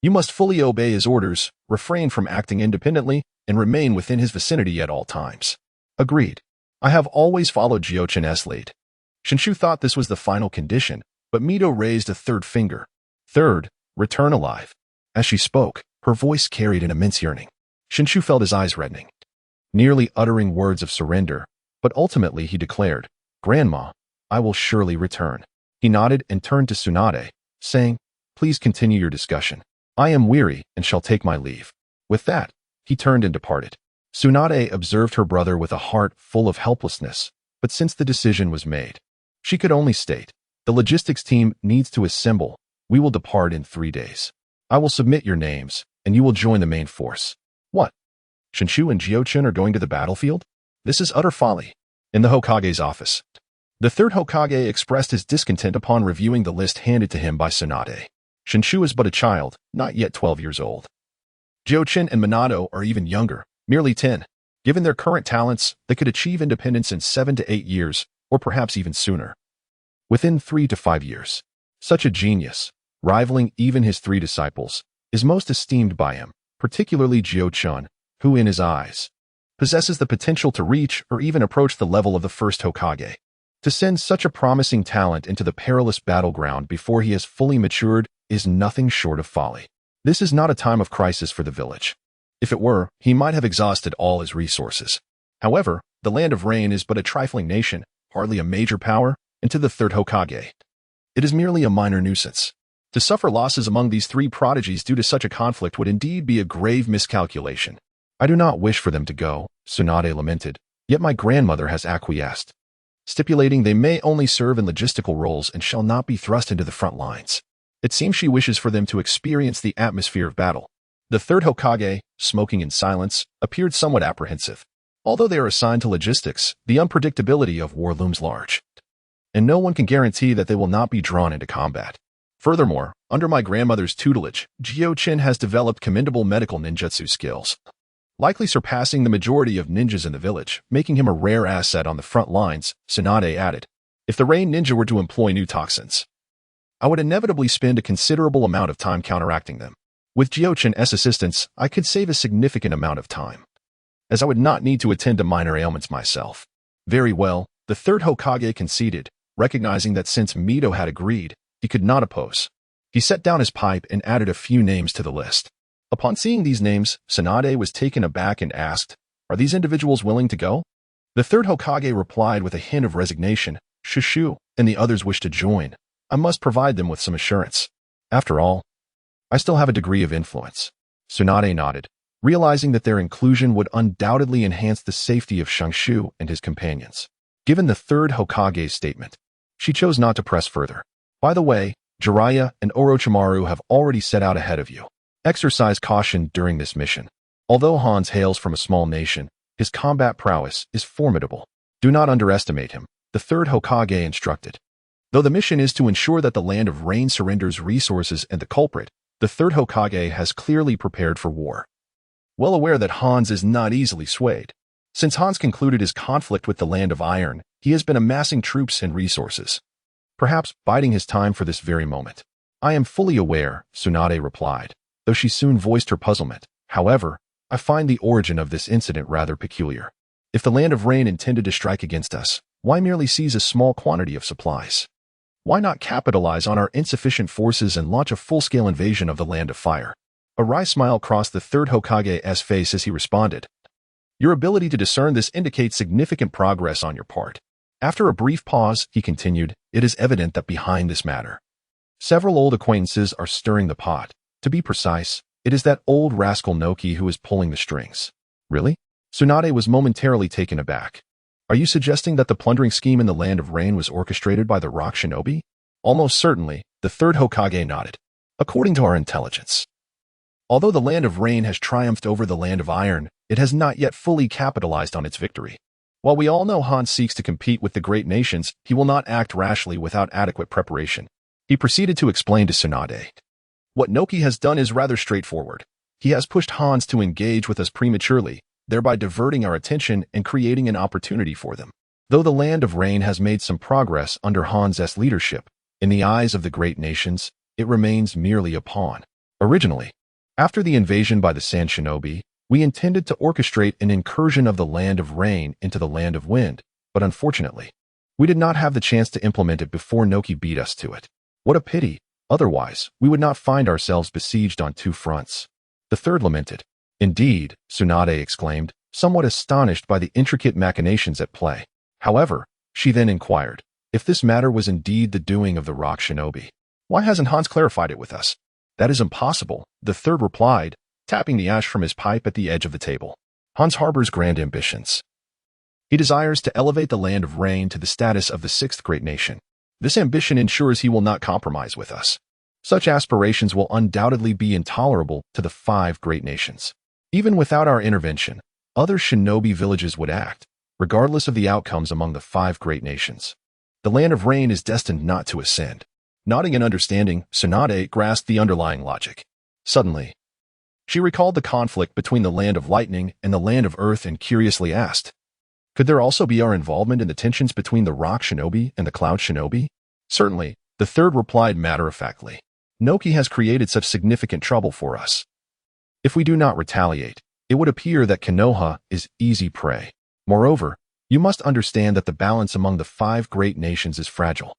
You must fully obey his orders, refrain from acting independently, and remain within his vicinity at all times. Agreed. I have always followed Jiuchen's lead. Shinshu thought this was the final condition, but Mito raised a third finger. Third, return alive. As she spoke, her voice carried an immense yearning. Shinshu felt his eyes reddening, nearly uttering words of surrender, but ultimately he declared, Grandma, I will surely return. He nodded and turned to Tsunade, saying, please continue your discussion. I am weary and shall take my leave. With that, he turned and departed. Tsunade observed her brother with a heart full of helplessness, but since the decision was made, she could only state, the logistics team needs to assemble. We will depart in 3 days. I will submit your names, and you will join the main force. What? Shinshu and Jiuchen are going to the battlefield? This is utter folly. In the Hokage's office, the third Hokage expressed his discontent upon reviewing the list handed to him by Tsunade. Shinshu is but a child, not yet 12 years old. Jiuchen and Minato are even younger, merely 10. Given their current talents, they could achieve independence in 7 to 8 years, or perhaps even sooner. Within 3 to 5 years. Such a genius, rivaling even his 3 disciples, is most esteemed by him, particularly Jiuchen, who in his eyes possesses the potential to reach or even approach the level of the first Hokage. To send such a promising talent into the perilous battleground before he has fully matured is nothing short of folly. This is not a time of crisis for the village. If it were, he might have exhausted all his resources. However, the Land of Rain is but a trifling nation, hardly a major power, and to the third Hokage, it is merely a minor nuisance. To suffer losses among these 3 prodigies due to such a conflict would indeed be a grave miscalculation. I do not wish for them to go, Tsunade lamented, yet my grandmother has acquiesced, stipulating they may only serve in logistical roles and shall not be thrust into the front lines. It seems she wishes for them to experience the atmosphere of battle. The third Hokage, smoking in silence, appeared somewhat apprehensive. Although they are assigned to logistics, the unpredictability of war looms large, and no one can guarantee that they will not be drawn into combat. Furthermore, under my grandmother's tutelage, Jiuchen has developed commendable medical ninjutsu skills, likely surpassing the majority of ninjas in the village, making him a rare asset on the front lines, Tsunade added. If the Rain Ninja were to employ new toxins, I would inevitably spend a considerable amount of time counteracting them. With Jiuchen's assistance, I could save a significant amount of time, as I would not need to attend to minor ailments myself. Very well, the third Hokage conceded, recognizing that since Mito had agreed, he could not oppose. He set down his pipe and added a few names to the list. Upon seeing these names, Tsunade was taken aback and asked, are these individuals willing to go? The third Hokage replied with a hint of resignation, Shushu and the others wish to join. I must provide them with some assurance. After all, I still have a degree of influence. Tsunade nodded, realizing that their inclusion would undoubtedly enhance the safety of Shangshu and his companions. Given the third Hokage's statement, she chose not to press further. By the way, Jiraiya and Orochimaru have already set out ahead of you. Exercise caution during this mission. Although Hans hails from a small nation, his combat prowess is formidable. Do not underestimate him, the third Hokage instructed. Though the mission is to ensure that the Land of Rain surrenders resources and the culprit, the third Hokage has clearly prepared for war. Well aware that Hans is not easily swayed. Since Hans concluded his conflict with the Land of Iron, he has been amassing troops and resources, perhaps biding his time for this very moment. I am fully aware, Tsunade replied, though she soon voiced her puzzlement. However, I find the origin of this incident rather peculiar. If the Land of Rain intended to strike against us, why merely seize a small quantity of supplies? Why not capitalize on our insufficient forces and launch a full-scale invasion of the Land of Fire? A wry smile crossed the third Hokage's face as he responded. Your ability to discern this indicates significant progress on your part. After a brief pause, he continued, it is evident that behind this matter, several old acquaintances are stirring the pot. To be precise, it is that old rascal Noki who is pulling the strings. Really? Tsunade was momentarily taken aback. Are you suggesting that the plundering scheme in the Land of Rain was orchestrated by the Rock Shinobi? Almost certainly, the third Hokage nodded. According to our intelligence. Although the Land of Rain has triumphed over the Land of Iron, it has not yet fully capitalized on its victory. While we all know Han seeks to compete with the great nations, he will not act rashly without adequate preparation. He proceeded to explain to Tsunade. What Noki has done is rather straightforward. He has pushed Hans to engage with us prematurely, thereby diverting our attention and creating an opportunity for them. Though the Land of Rain has made some progress under Hans' leadership, in the eyes of the great nations, it remains merely a pawn. Originally, after the invasion by the Sand Shinobi, we intended to orchestrate an incursion of the Land of Rain into the Land of Wind, but unfortunately, we did not have the chance to implement it before Noki beat us to it. What a pity, otherwise we would not find ourselves besieged on two fronts. The third lamented. Indeed, Tsunade exclaimed, somewhat astonished by the intricate machinations at play. However, she then inquired, if this matter was indeed the doing of the Rock Shinobi, why hasn't Hans clarified it with us? That is impossible, the third replied, tapping the ash from his pipe at the edge of the table. Hans harbors grand ambitions. He desires to elevate the Land of Rain to the status of the sixth great nation. This ambition ensures he will not compromise with us. Such aspirations will undoubtedly be intolerable to the five great nations. Even without our intervention, other shinobi villages would act, regardless of the outcomes among the five great nations. The Land of Rain is destined not to ascend. Nodding in understanding, Tsunade grasped the underlying logic. Suddenly, she recalled the conflict between the Land of Lightning and the Land of Earth and curiously asked, could there also be our involvement in the tensions between the Rock Shinobi and the Cloud Shinobi? Certainly, the third replied matter-of-factly. Noki has created such significant trouble for us. If we do not retaliate, it would appear that Konoha is easy prey. Moreover, you must understand that the balance among the five great nations is fragile.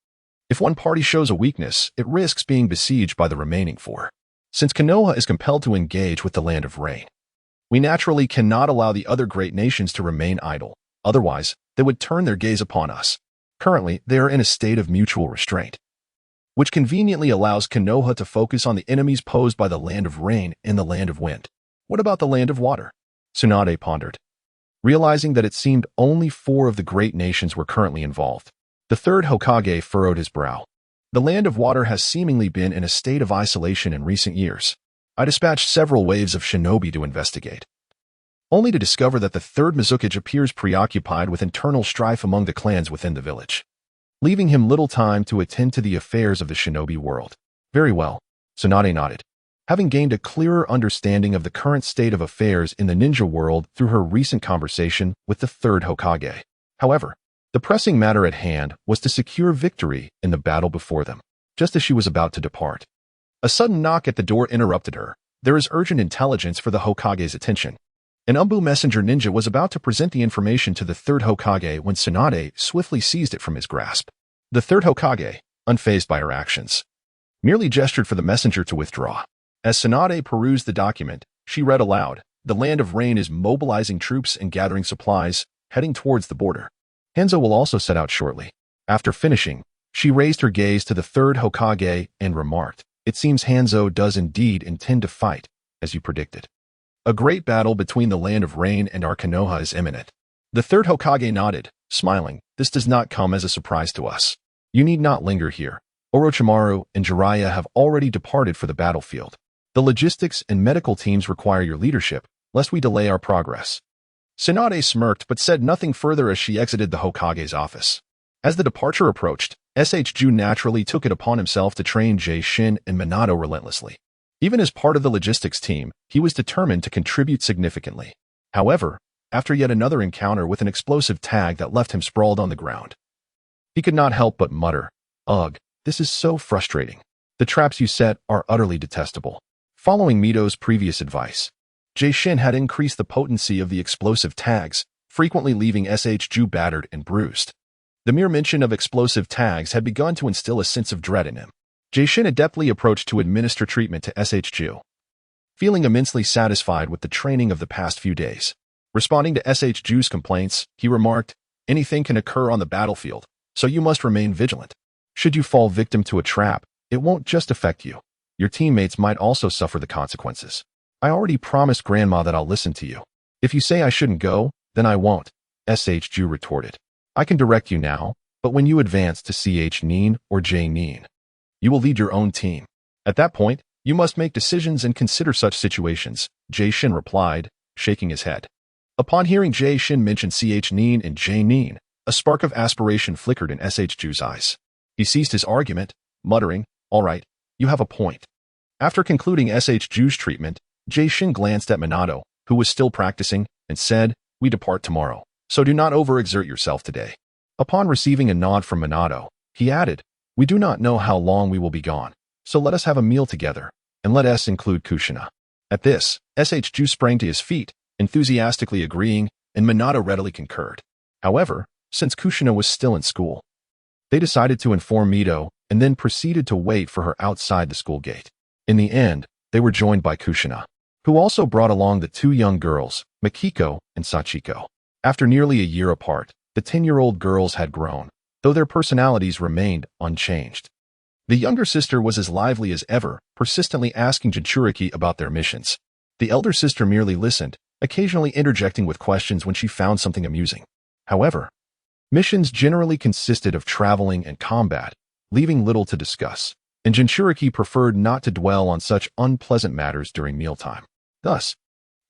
If one party shows a weakness, it risks being besieged by the remaining four. Since Konoha is compelled to engage with the Land of Rain, we naturally cannot allow the other great nations to remain idle. Otherwise, they would turn their gaze upon us. Currently, they are in a state of mutual restraint, which conveniently allows Konoha to focus on the enemies posed by the Land of Rain and the Land of Wind. What about the Land of Water? Tsunade pondered, realizing that it seemed only four of the great nations were currently involved. The third Hokage furrowed his brow. The Land of Water has seemingly been in a state of isolation in recent years. I dispatched several waves of shinobi to investigate, only to discover that the third Mizukage appears preoccupied with internal strife among the clans within the village, leaving him little time to attend to the affairs of the shinobi world. Very well, Tsunade nodded, having gained a clearer understanding of the current state of affairs in the ninja world through her recent conversation with the third Hokage. However, the pressing matter at hand was to secure victory in the battle before them. Just as she was about to depart, a sudden knock at the door interrupted her. There is urgent intelligence for the Hokage's attention. An Umbu messenger ninja was about to present the information to the third Hokage when Tsunade swiftly seized it from his grasp. The third Hokage, unfazed by her actions, merely gestured for the messenger to withdraw. As Tsunade perused the document, she read aloud, the Land of Rain is mobilizing troops and gathering supplies, heading towards the border. Hanzo will also set out shortly. After finishing, she raised her gaze to the third Hokage and remarked, it seems Hanzo does indeed intend to fight, as you predicted. A great battle between the Land of Rain and our Konoha is imminent. The third Hokage nodded, smiling. This does not come as a surprise to us. You need not linger here. Orochimaru and Jiraiya have already departed for the battlefield. The logistics and medical teams require your leadership, lest we delay our progress. Tsunade smirked but said nothing further as she exited the Hokage's office. As the departure approached, Ju naturally took it upon himself to train Shin and Minato relentlessly. Even as part of the logistics team, he was determined to contribute significantly. However, after yet another encounter with an explosive tag that left him sprawled on the ground, he could not help but mutter, ugh, this is so frustrating. The traps you set are utterly detestable. Following Mito's previous advice, Shin had increased the potency of the explosive tags, frequently leaving Ju battered and bruised. The mere mention of explosive tags had begun to instill a sense of dread in him. Shin adeptly approached to administer treatment to Ju, feeling immensely satisfied with the training of the past few days. Responding to Ju's complaints, he remarked, anything can occur on the battlefield, so you must remain vigilant. Should you fall victim to a trap, it won't just affect you. Your teammates might also suffer the consequences. I already promised Grandma that I'll listen to you. If you say I shouldn't go, then I won't, Ju retorted. I can direct you now, but when you advance to Ch Nin or J Nin, You will lead your own team. At that point, you must make decisions and consider such situations, Jiuchen replied, shaking his head. Upon hearing Jiuchen mention Ch Nin and J Nin, a spark of aspiration flickered in Sh Ju's eyes. He ceased his argument, muttering, "All right, you have a point." After concluding Sh Ju's treatment, Jiuchen glanced at Minato, who was still practicing, and said, "We depart tomorrow, so do not overexert yourself today." Upon receiving a nod from Minato, he added, "We do not know how long we will be gone, so let us have a meal together, and let us include Kushina." At this, Sh Ju sprang to his feet, enthusiastically agreeing, and Minato readily concurred. However, since Kushina was still in school, they decided to inform Mito and then proceeded to wait for her outside the school gate. In the end, they were joined by Kushina, who also brought along the two young girls, Mikiko and Sachiko. After nearly a year apart, the 10-year-old girls had grown, though their personalities remained unchanged. The younger sister was as lively as ever, persistently asking Jinchuriki about their missions. The elder sister merely listened, occasionally interjecting with questions when she found something amusing. However, missions generally consisted of traveling and combat, leaving little to discuss, and Jinchuriki preferred not to dwell on such unpleasant matters during mealtime. Thus,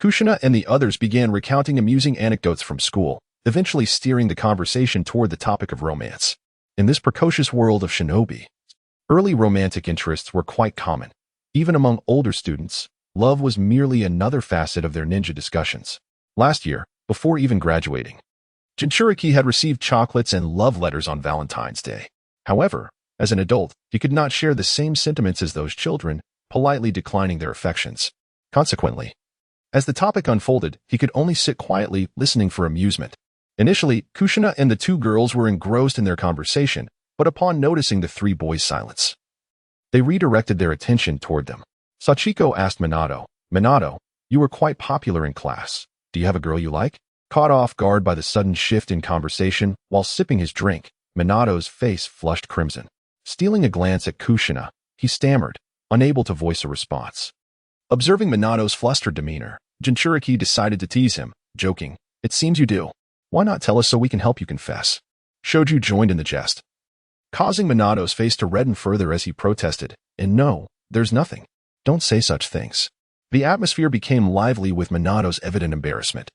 Kushina and the others began recounting amusing anecdotes from school, eventually steering the conversation toward the topic of romance. In this precocious world of shinobi, early romantic interests were quite common. Even among older students, love was merely another facet of their ninja discussions. Last year, before even graduating, Jinchuriki had received chocolates and love letters on Valentine's Day. However, as an adult, he could not share the same sentiments as those children, politely declining their affections. Consequently, as the topic unfolded, he could only sit quietly, listening for amusement. Initially, Kushina and the two girls were engrossed in their conversation, but upon noticing the three boys' silence, they redirected their attention toward them. Sachiko asked Minato, "Minato, you were quite popular in class. Do you have a girl you like?" Caught off guard by the sudden shift in conversation, while sipping his drink, Minato's face flushed crimson. Stealing a glance at Kushina, he stammered, unable to voice a response. Observing Minato's flustered demeanor, Jinchuriki decided to tease him, joking, "It seems you do. Why not tell us so we can help you confess?" Shoju joined in the jest, causing Minato's face to redden further as he protested, "And no, there's nothing. Don't say such things." The atmosphere became lively with Minato's evident embarrassment,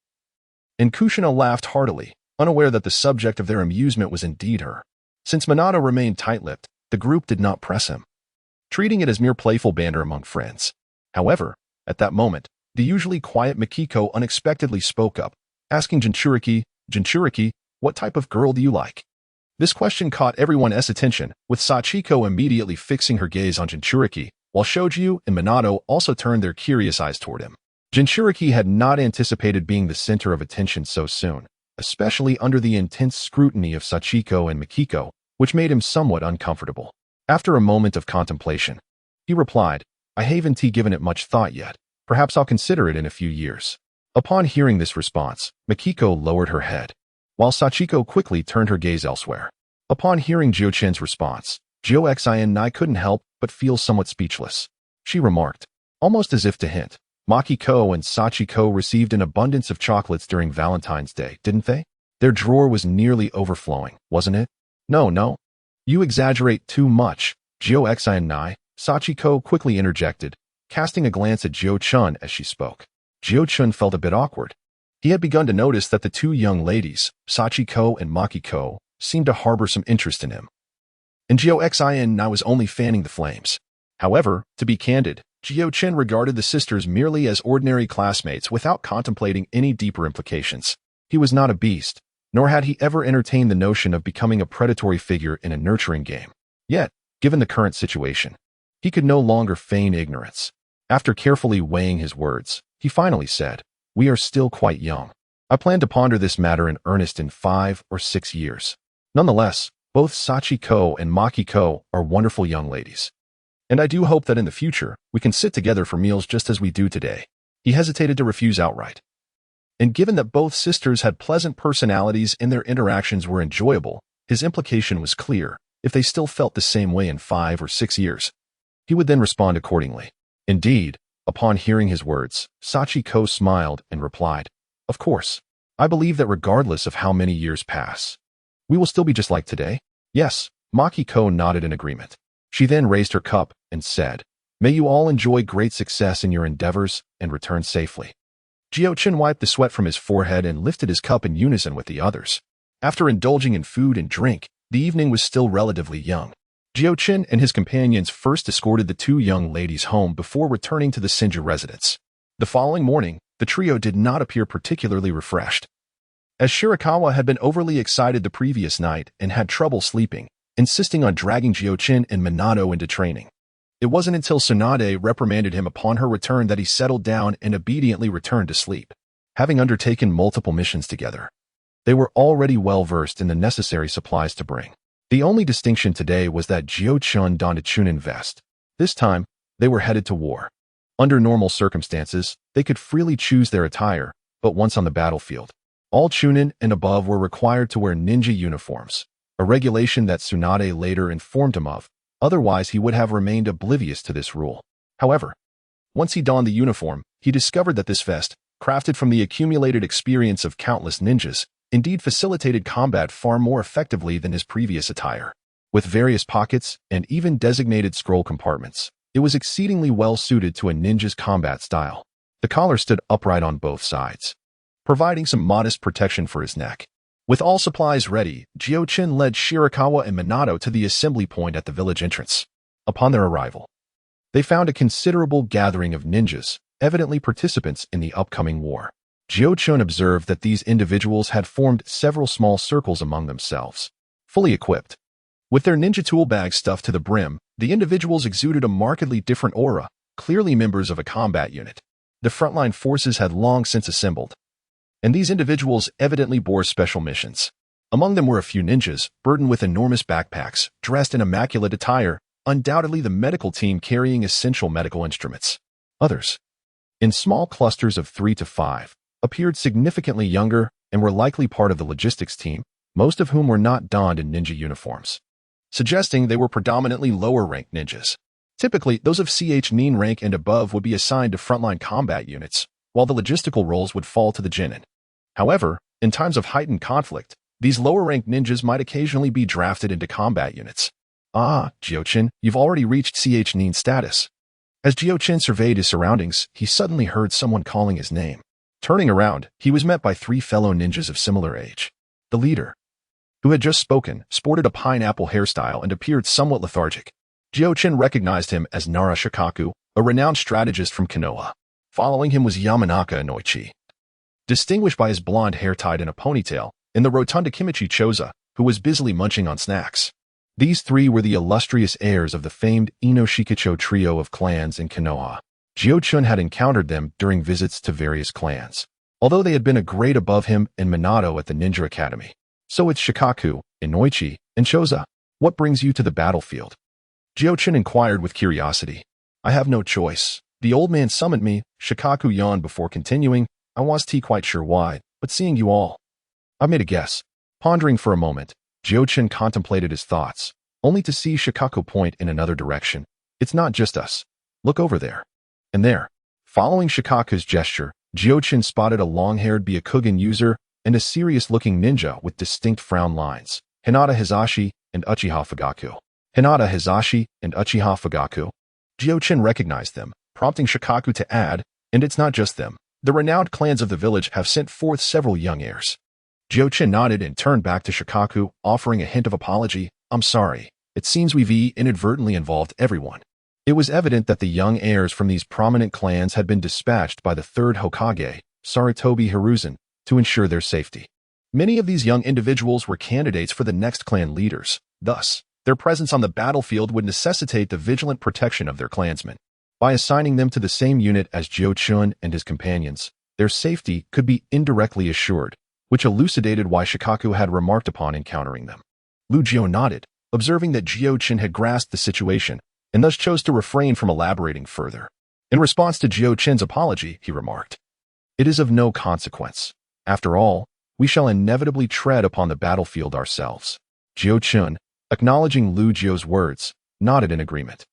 and Kushina laughed heartily, unaware that the subject of their amusement was indeed her. Since Minato remained tight-lipped, the group did not press him, treating it as mere playful banter among friends. However, at that moment, the usually quiet Mikiko unexpectedly spoke up, asking Jinchuriki, "Jinchuriki, what type of girl do you like?" This question caught everyone's attention, with Sachiko immediately fixing her gaze on Jinchuriki, while Shoju and Minato also turned their curious eyes toward him. Jinchuriki had not anticipated being the center of attention so soon, especially under the intense scrutiny of Sachiko and Mikiko, which made him somewhat uncomfortable. After a moment of contemplation, he replied, "I haven't given it much thought yet. Perhaps I'll consider it in a few years." Upon hearing this response, Mikiko lowered her head, while Sachiko quickly turned her gaze elsewhere. Upon hearing Jiuchen's response, Jiuchen couldn't help but feel somewhat speechless. She remarked, almost as if to hint, "Makiko and Sachiko received an abundance of chocolates during Valentine's Day, didn't they? Their drawer was nearly overflowing, wasn't it?" No. You exaggerate too much, Jiuchen. Sachiko quickly interjected, casting a glance at Jiuchen as she spoke. Jiuchen felt a bit awkward. He had begun to notice that the two young ladies, Sachiko and Makiko, seemed to harbor some interest in him. And Jiuchen was only fanning the flames. However, to be candid, Jiuchen regarded the sisters merely as ordinary classmates without contemplating any deeper implications. He was not a beast, nor had he ever entertained the notion of becoming a predatory figure in a nurturing game. Yet, given the current situation, he could no longer feign ignorance. After carefully weighing his words, he finally said, "We are still quite young. I plan to ponder this matter in earnest in 5 or 6 years. Nonetheless, both Sachiko and Makiko are wonderful young ladies, and I do hope that in the future, we can sit together for meals just as we do today." He hesitated to refuse outright. And given that both sisters had pleasant personalities and their interactions were enjoyable, his implication was clear. If they still felt the same way in 5 or 6 years, he would then respond accordingly. Indeed, upon hearing his words, Sachiko smiled and replied, "Of course, I believe that regardless of how many years pass, we will still be just like today." Yes, Makiko nodded in agreement. She then raised her cup and said, "May you all enjoy great success in your endeavors and return safely." Jiuchen wiped the sweat from his forehead and lifted his cup in unison with the others. After indulging in food and drink, the evening was still relatively young. Jiuchen and his companions first escorted the two young ladies home before returning to the Senju residence. The following morning, the trio did not appear particularly refreshed. As Shirakawa had been overly excited the previous night and had trouble sleeping, insisting on dragging Jiuchen and Minato into training. It wasn't until Tsunade reprimanded him upon her return that he settled down and obediently returned to sleep. Having undertaken multiple missions together, they were already well versed in the necessary supplies to bring. The only distinction today was that Jiuchen donned a Chunin vest. This time, they were headed to war. Under normal circumstances, they could freely choose their attire, but once on the battlefield, all Chunin and above were required to wear ninja uniforms, a regulation that Tsunade later informed him of. Otherwise, he would have remained oblivious to this rule. However, once he donned the uniform, he discovered that this vest, crafted from the accumulated experience of countless ninjas, indeed facilitated combat far more effectively than his previous attire. With various pockets and even designated scroll compartments, it was exceedingly well suited to a ninja's combat style. The collar stood upright on both sides, providing some modest protection for his neck. With all supplies ready, Jiuchen led Shirakawa and Minato to the assembly point at the village entrance. Upon their arrival, they found a considerable gathering of ninjas, evidently participants in the upcoming war. Jiuchen observed that these individuals had formed several small circles among themselves, fully equipped. With their ninja tool bags stuffed to the brim, the individuals exuded a markedly different aura, clearly members of a combat unit. The frontline forces had long since assembled, and these individuals evidently bore special missions. Among them were a few ninjas, burdened with enormous backpacks, dressed in immaculate attire, undoubtedly the medical team carrying essential medical instruments. Others, in small clusters of 3 to 5, appeared significantly younger and were likely part of the logistics team, most of whom were not donned in ninja uniforms, suggesting they were predominantly lower-ranked ninjas. Typically, those of Ch-nin rank and above would be assigned to frontline combat units, while the logistical roles would fall to the genin. However, in times of heightened conflict, these lower-ranked ninjas might occasionally be drafted into combat units. "Ah, Jiuchen, you've already reached Ch-nin status." As Jiuchen surveyed his surroundings, he suddenly heard someone calling his name. Turning around, he was met by 3 fellow ninjas of similar age. The leader, who had just spoken, sported a pineapple hairstyle and appeared somewhat lethargic. Jiuchen recognized him as Nara Shikaku, a renowned strategist from Konoha. Following him was Yamanaka Inoichi, distinguished by his blonde hair tied in a ponytail, and the rotunda Kimichi Choza, who was busily munching on snacks. These 3 were the illustrious heirs of the famed Ino-Shikicho trio of clans in Konoha. Jiuchen had encountered them during visits to various clans, although they had been a grade above him and Minato at the Ninja Academy. "So it's Shikaku, Inoichi, and Choza. What brings you to the battlefield?" Jiuchen inquired with curiosity. "I have no choice. The old man summoned me." Shikaku yawned before continuing. "I wasn't quite sure why, but seeing you all, I made a guess." Pondering for a moment, Jiuchen contemplated his thoughts, only to see Shikaku point in another direction. "It's not just us. Look over there. And there." Following Shikaku's gesture, Jiuchen spotted a long-haired Byakugan user and a serious-looking ninja with distinct frown lines, Hinata Hizashi and Uchiha Fugaku. Hinata Hizashi and Uchiha Fugaku. Jiuchen recognized them, prompting Shikaku to add, "And it's not just them. The renowned clans of the village have sent forth several young heirs." Jiuchen nodded and turned back to Shikaku, offering a hint of apology. "I'm sorry. It seems we've inadvertently involved everyone." It was evident that the young heirs from these prominent clans had been dispatched by the third Hokage, Sarutobi Hiruzen, to ensure their safety. Many of these young individuals were candidates for the next clan leaders. Thus, their presence on the battlefield would necessitate the vigilant protection of their clansmen. By assigning them to the same unit as Jiuchen and his companions, their safety could be indirectly assured, which elucidated why Shikaku had remarked upon encountering them. Lu Jiu nodded, observing that Jiuchen had grasped the situation, and thus chose to refrain from elaborating further. In response to Jiuchen's apology, he remarked, "It is of no consequence. After all, we shall inevitably tread upon the battlefield ourselves." Jiuchen, acknowledging Lu Jiu's words, nodded in agreement.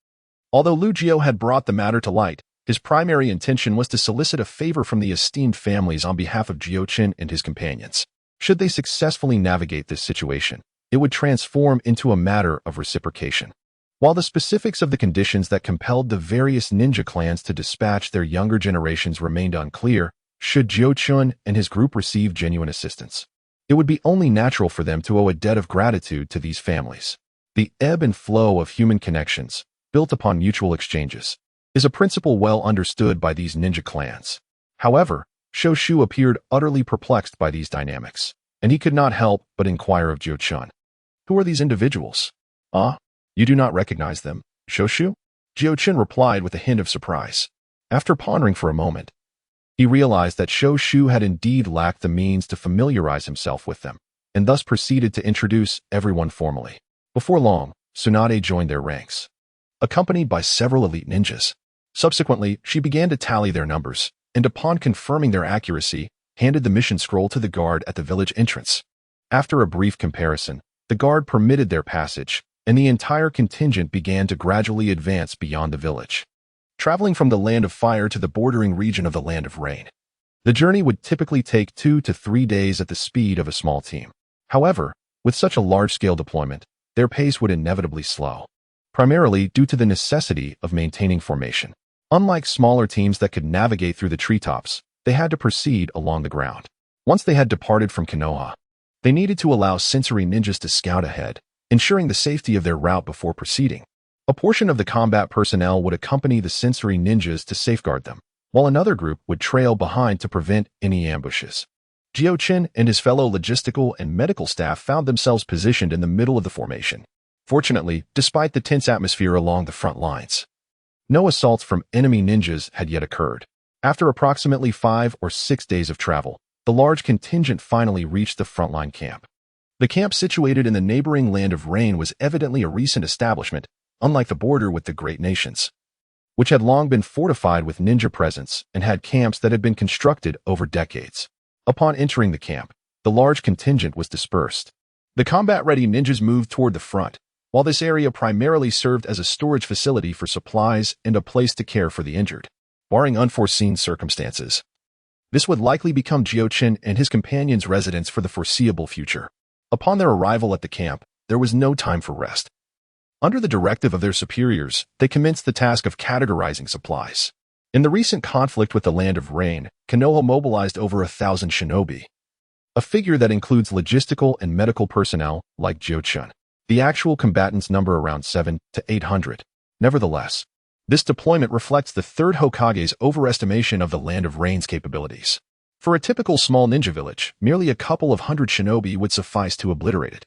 Although Lu Jiu had brought the matter to light, his primary intention was to solicit a favor from the esteemed families on behalf of Jiuchen and his companions. Should they successfully navigate this situation, it would transform into a matter of reciprocation. While the specifics of the conditions that compelled the various ninja clans to dispatch their younger generations remained unclear, should Jiuchen and his group receive genuine assistance, it would be only natural for them to owe a debt of gratitude to these families. The ebb and flow of human connections, built upon mutual exchanges, is a principle well understood by these ninja clans. However, Shoshu appeared utterly perplexed by these dynamics, and he could not help but inquire of Jiuchen. Who are these individuals? Ah, you do not recognize them, Shoshu? Jiuchen replied with a hint of surprise. After pondering for a moment, he realized that Shoshu had indeed lacked the means to familiarize himself with them, and thus proceeded to introduce everyone formally. Before long, Tsunade joined their ranks, accompanied by several elite ninjas. Subsequently, she began to tally their numbers, and upon confirming their accuracy, handed the mission scroll to the guard at the village entrance. After a brief comparison, the guard permitted their passage, and the entire contingent began to gradually advance beyond the village, traveling from the Land of Fire to the bordering region of the Land of Rain. The journey would typically take 2 to 3 days at the speed of a small team. However, with such a large-scale deployment, their pace would inevitably slow, primarily due to the necessity of maintaining formation. Unlike smaller teams that could navigate through the treetops, they had to proceed along the ground. Once they had departed from Konoha, they needed to allow sensory ninjas to scout ahead, ensuring the safety of their route before proceeding. A portion of the combat personnel would accompany the sensory ninjas to safeguard them, while another group would trail behind to prevent any ambushes. Jiuchen and his fellow logistical and medical staff found themselves positioned in the middle of the formation. Fortunately, despite the tense atmosphere along the front lines, no assaults from enemy ninjas had yet occurred. After approximately 5 or 6 days of travel, the large contingent finally reached the frontline camp. The camp situated in the neighboring Land of Rain was evidently a recent establishment, unlike the border with the Great Nations, which had long been fortified with ninja presence and had camps that had been constructed over decades. Upon entering the camp, the large contingent was dispersed. The combat-ready ninjas moved toward the front, while this area primarily served as a storage facility for supplies and a place to care for the injured. Barring unforeseen circumstances, this would likely become Jiuchen and his companions' residence for the foreseeable future. Upon their arrival at the camp, there was no time for rest. Under the directive of their superiors, they commenced the task of categorizing supplies. In the recent conflict with the Land of Rain, Konoha mobilized over 1,000 shinobi, a figure that includes logistical and medical personnel like Jiuchen. The actual combatants number around 700 to 800. Nevertheless, this deployment reflects the third Hokage's overestimation of the Land of Rain's capabilities. For a typical small ninja village, merely a couple of hundred shinobi would suffice to obliterate it.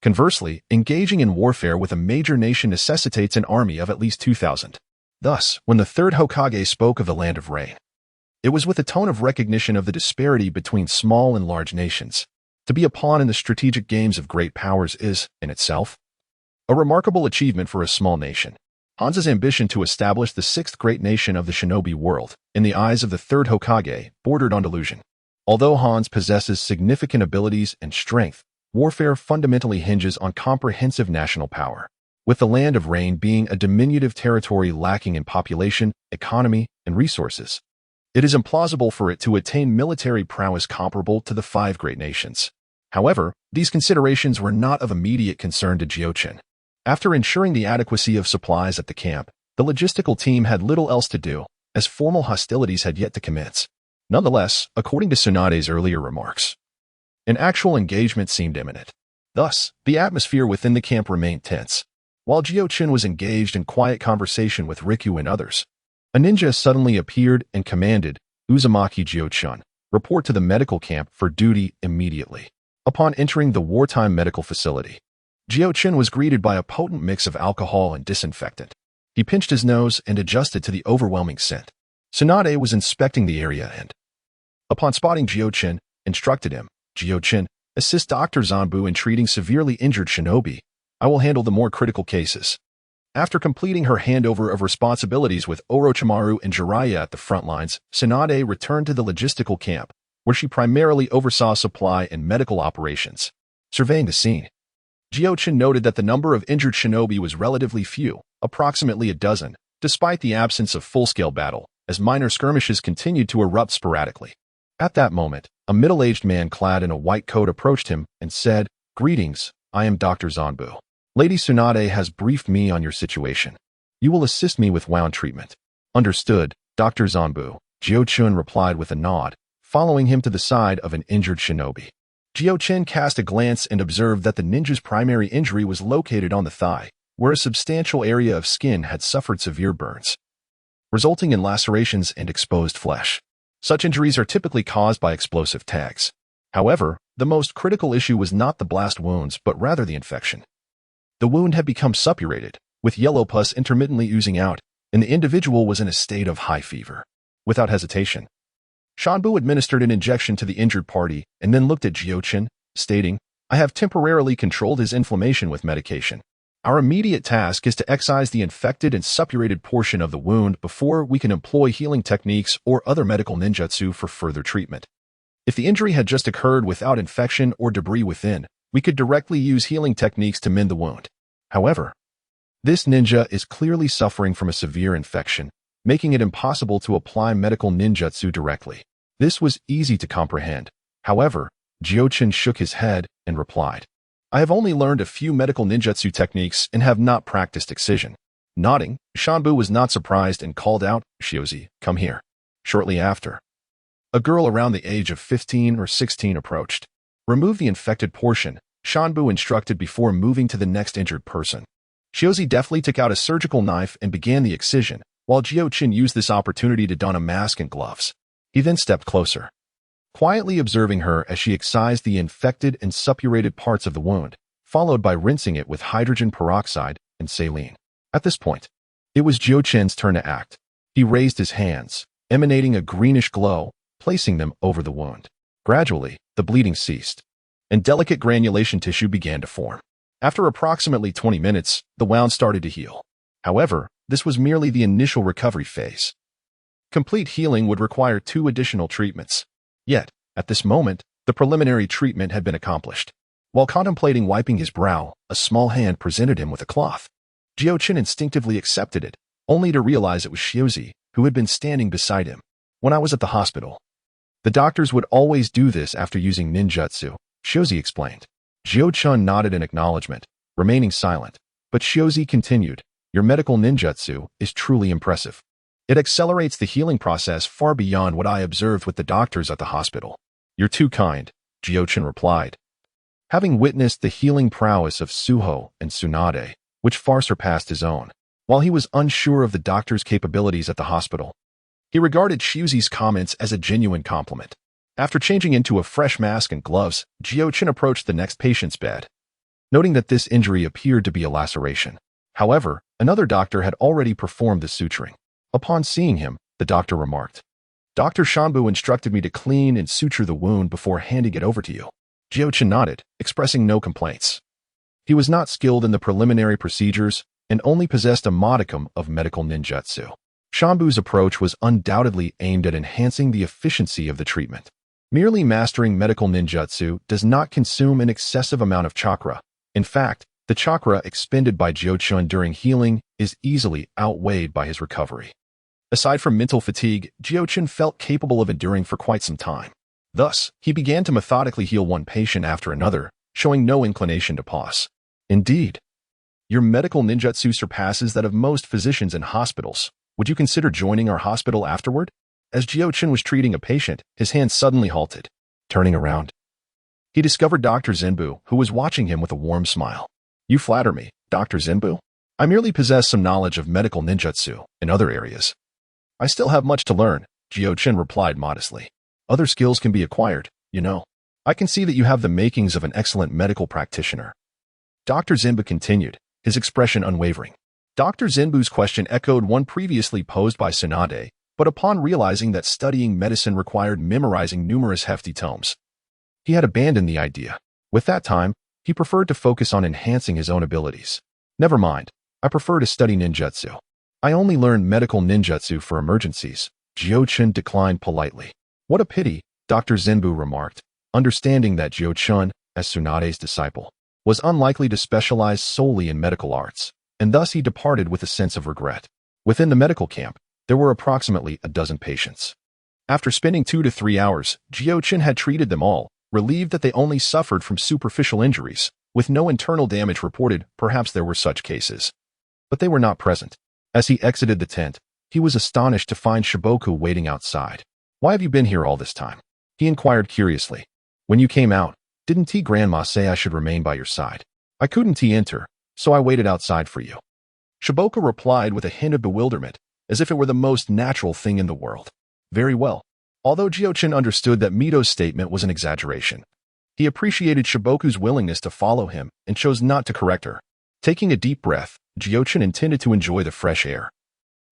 Conversely, engaging in warfare with a major nation necessitates an army of at least 2,000. Thus, when the third Hokage spoke of the Land of Rain, it was with a tone of recognition of the disparity between small and large nations. To be a pawn in the strategic games of great powers is, in itself, a remarkable achievement for a small nation. Han's ambition to establish the sixth great nation of the shinobi world, in the eyes of the third Hokage, bordered on delusion. Although Hans possesses significant abilities and strength, warfare fundamentally hinges on comprehensive national power, with the Land of Rain being a diminutive territory lacking in population, economy, and resources. It is implausible for it to attain military prowess comparable to the 5 great nations. However, these considerations were not of immediate concern to Jiuchen. After ensuring the adequacy of supplies at the camp, the logistical team had little else to do, as formal hostilities had yet to commence. Nonetheless, according to Tsunade's earlier remarks, an actual engagement seemed imminent. Thus, the atmosphere within the camp remained tense. While Jiuchen was engaged in quiet conversation with Riku and others, a ninja suddenly appeared and commanded, Uzumaki Jiuchen, report to the medical camp for duty immediately. Upon entering the wartime medical facility, Jiuchen was greeted by a potent mix of alcohol and disinfectant. He pinched his nose and adjusted to the overwhelming scent. Tsunade was inspecting the area and, upon spotting Jiuchen, instructed him, Jiuchen, assist Dr. Zanbu in treating severely injured shinobi. I will handle the more critical cases. After completing her handover of responsibilities with Orochimaru and Jiraiya at the front lines, Tsunade returned to the logistical camp, where she primarily oversaw supply and medical operations. Surveying the scene, Jiuchen noted that the number of injured shinobi was relatively few, approximately a dozen, despite the absence of full-scale battle, as minor skirmishes continued to erupt sporadically. At that moment, a middle-aged man clad in a white coat approached him and said, "Greetings, I am Dr. Zanbu. Lady Tsunade has briefed me on your situation. You will assist me with wound treatment. Understood, Dr. Zanbu, Jiuchen replied with a nod, following him to the side of an injured shinobi. Jiuchen cast a glance and observed that the ninja's primary injury was located on the thigh, where a substantial area of skin had suffered severe burns, resulting in lacerations and exposed flesh. Such injuries are typically caused by explosive tags. However, the most critical issue was not the blast wounds but rather the infection. The wound had become suppurated, with yellow pus intermittently oozing out, and the individual was in a state of high fever. Without hesitation, Shanbu administered an injection to the injured party and then looked at Jiuchen, stating, I have temporarily controlled his inflammation with medication. Our immediate task is to excise the infected and suppurated portion of the wound before we can employ healing techniques or other medical ninjutsu for further treatment. If the injury had just occurred without infection or debris within, we could directly use healing techniques to mend the wound. However, this ninja is clearly suffering from a severe infection, making it impossible to apply medical ninjutsu directly. This was easy to comprehend. However, Jiuchen shook his head and replied, I have only learned a few medical ninjutsu techniques and have not practiced excision. Nodding, Shanbu was not surprised and called out, Shiozi, come here. Shortly after, a girl around the age of 15 or 16 approached. Remove the infected portion, Shanbu instructed before moving to the next injured person. Shiozi deftly took out a surgical knife and began the excision, while Jiuchen used this opportunity to don a mask and gloves. He then stepped closer, quietly observing her as she excised the infected and suppurated parts of the wound, followed by rinsing it with hydrogen peroxide and saline. At this point, it was Jiuchen's turn to act. He raised his hands, emanating a greenish glow, placing them over the wound. Gradually, the bleeding ceased, and delicate granulation tissue began to form. After approximately 20 minutes, the wound started to heal. However, this was merely the initial recovery phase. Complete healing would require 2 additional treatments. Yet, at this moment, the preliminary treatment had been accomplished. While contemplating wiping his brow, a small hand presented him with a cloth. Jiuchen instinctively accepted it, only to realize it was Shiozi, who had been standing beside him. When I was at the hospital, the doctors would always do this after using ninjutsu, Shiozi explained. Jiuchen nodded in acknowledgement, remaining silent, but Shiozi continued, your medical ninjutsu is truly impressive. It accelerates the healing process far beyond what I observed with the doctors at the hospital. You're too kind, Jiuchen replied, having witnessed the healing prowess of Suho and Tsunade, which far surpassed his own. While he was unsure of the doctor's capabilities at the hospital, he regarded Shiozi's comments as a genuine compliment. After changing into a fresh mask and gloves, Jiuchen approached the next patient's bed, noting that this injury appeared to be a laceration. However, another doctor had already performed the suturing. Upon seeing him, the doctor remarked, Dr. Shanbu instructed me to clean and suture the wound before handing it over to you. Jiuchen nodded, expressing no complaints. He was not skilled in the preliminary procedures and only possessed a modicum of medical ninjutsu. Shanbu's approach was undoubtedly aimed at enhancing the efficiency of the treatment. Merely mastering medical ninjutsu does not consume an excessive amount of chakra. In fact, the chakra expended by Jiuchen during healing is easily outweighed by his recovery. Aside from mental fatigue, Jiuchen felt capable of enduring for quite some time. Thus, he began to methodically heal one patient after another, showing no inclination to pause. Indeed, your medical ninjutsu surpasses that of most physicians in hospitals. Would you consider joining our hospital afterward? As Jiuchen was treating a patient, his hand suddenly halted. Turning around, he discovered Dr. Zenbu, who was watching him with a warm smile. You flatter me, Dr. Zenbu. I merely possess some knowledge of medical ninjutsu in other areas. I still have much to learn, Jiuchen replied modestly. Other skills can be acquired, you know. I can see that you have the makings of an excellent medical practitioner. Dr. Zenbu continued, his expression unwavering. Dr. Zenbu's question echoed one previously posed by Tsunade, but upon realizing that studying medicine required memorizing numerous hefty tomes, he had abandoned the idea. With that time, he preferred to focus on enhancing his own abilities. Never mind, I prefer to study ninjutsu. I only learned medical ninjutsu for emergencies. Jiuchen declined politely. What a pity, Dr. Zenbu remarked, understanding that Jiuchen, as Tsunade's disciple, was unlikely to specialize solely in medical arts, and thus he departed with a sense of regret. Within the medical camp, there were approximately a dozen patients. After spending 2 to 3 hours, Jiuchen had treated them all, relieved that they only suffered from superficial injuries. With no internal damage reported, perhaps there were such cases. But they were not present. As he exited the tent, he was astonished to find Shiboku waiting outside. "Why have you been here all this time?" he inquired curiously. "When you came out, didn't T Grandma say I should remain by your side? I couldn't enter, so I waited outside for you." Shiboku replied with a hint of bewilderment, as if it were the most natural thing in the world. Very well. Although Jiuchen understood that Mito's statement was an exaggeration, he appreciated Shiboku's willingness to follow him and chose not to correct her. Taking a deep breath, Jiuchen intended to enjoy the fresh air.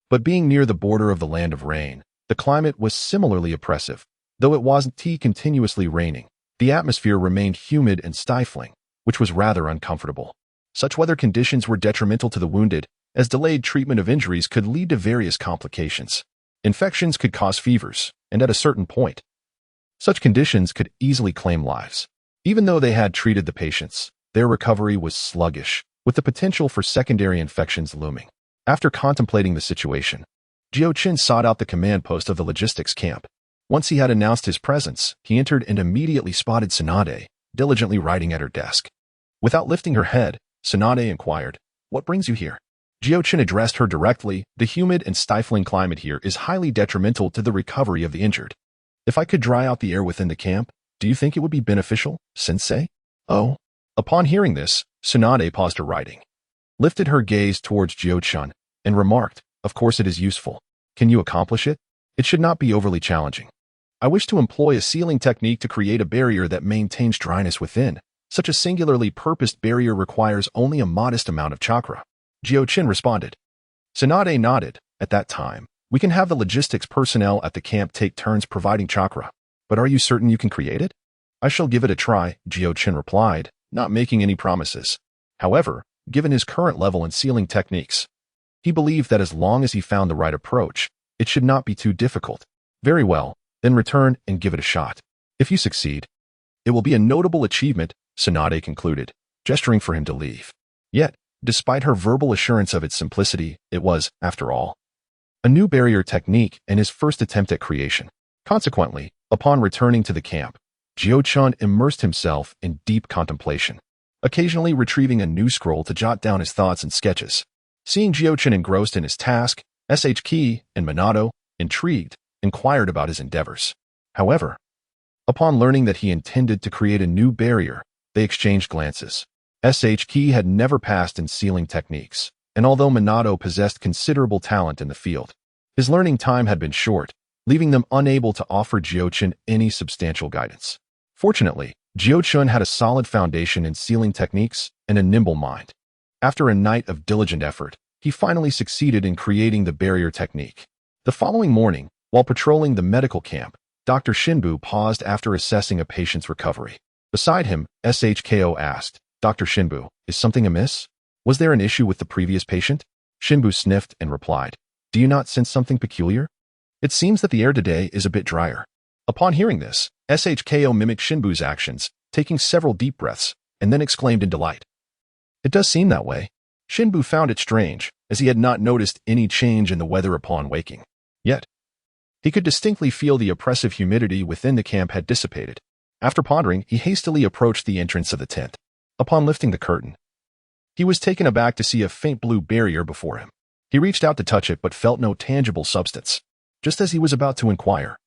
But being near the border of the land of rain, the climate was similarly oppressive. Though it wasn't continuously raining, the atmosphere remained humid and stifling, which was rather uncomfortable. Such weather conditions were detrimental to the wounded, as delayed treatment of injuries could lead to various complications. Infections could cause fevers, and at a certain point, such conditions could easily claim lives. Even though they had treated the patients, their recovery was sluggish, with the potential for secondary infections looming. After contemplating the situation, Jiuchen sought out the command post of the logistics camp. Once he had announced his presence, he entered and immediately spotted Tsunade, diligently writing at her desk. Without lifting her head, Tsunade inquired, "What brings you here?" Jiuchen addressed her directly. "The humid and stifling climate here is highly detrimental to the recovery of the injured. If I could dry out the air within the camp, do you think it would be beneficial, sensei?" "Oh." Upon hearing this, Tsunade paused her writing, lifted her gaze towards Jiuchen, and remarked, "Of course it is useful. Can you accomplish it? It should not be overly challenging. I wish to employ a sealing technique to create a barrier that maintains dryness within. Such a singularly purposed barrier requires only a modest amount of chakra." Jiuchen responded. Tsunade nodded. "At that time, we can have the logistics personnel at the camp take turns providing chakra. But are you certain you can create it?" "I shall give it a try," Jiuchen replied, not making any promises. However, given his current level in sealing techniques, he believed that as long as he found the right approach, it should not be too difficult. "Very well, then return and give it a shot. If you succeed, it will be a notable achievement," Tsunade concluded, gesturing for him to leave. Yet, despite her verbal assurance of its simplicity, it was, after all, a new barrier technique and his first attempt at creation. Consequently, upon returning to the camp, Jiuchen immersed himself in deep contemplation, occasionally retrieving a new scroll to jot down his thoughts and sketches. Seeing Jiuchen engrossed in his task, Kekkei and Minato, intrigued, inquired about his endeavors. However, upon learning that he intended to create a new barrier, they exchanged glances. Kekkei had never passed in sealing techniques, and although Minato possessed considerable talent in the field, his learning time had been short, leaving them unable to offer Jiuchen any substantial guidance. Fortunately, Jiuchen had a solid foundation in sealing techniques and a nimble mind. After a night of diligent effort, he finally succeeded in creating the barrier technique. The following morning, while patrolling the medical camp, Dr. Shinbu paused after assessing a patient's recovery. Beside him, Shko asked, "Dr. Shinbu, is something amiss? Was there an issue with the previous patient?" Shinbu sniffed and replied, "Do you not sense something peculiar? It seems that the air today is a bit drier." Upon hearing this, Shko mimicked Shinbu's actions, taking several deep breaths, and then exclaimed in delight, "It does seem that way." Shinbu found it strange, as he had not noticed any change in the weather upon waking. Yet, he could distinctly feel the oppressive humidity within the camp had dissipated. After pondering, he hastily approached the entrance of the tent. Upon lifting the curtain, he was taken aback to see a faint blue barrier before him. He reached out to touch it but felt no tangible substance. Just as he was about to inquire,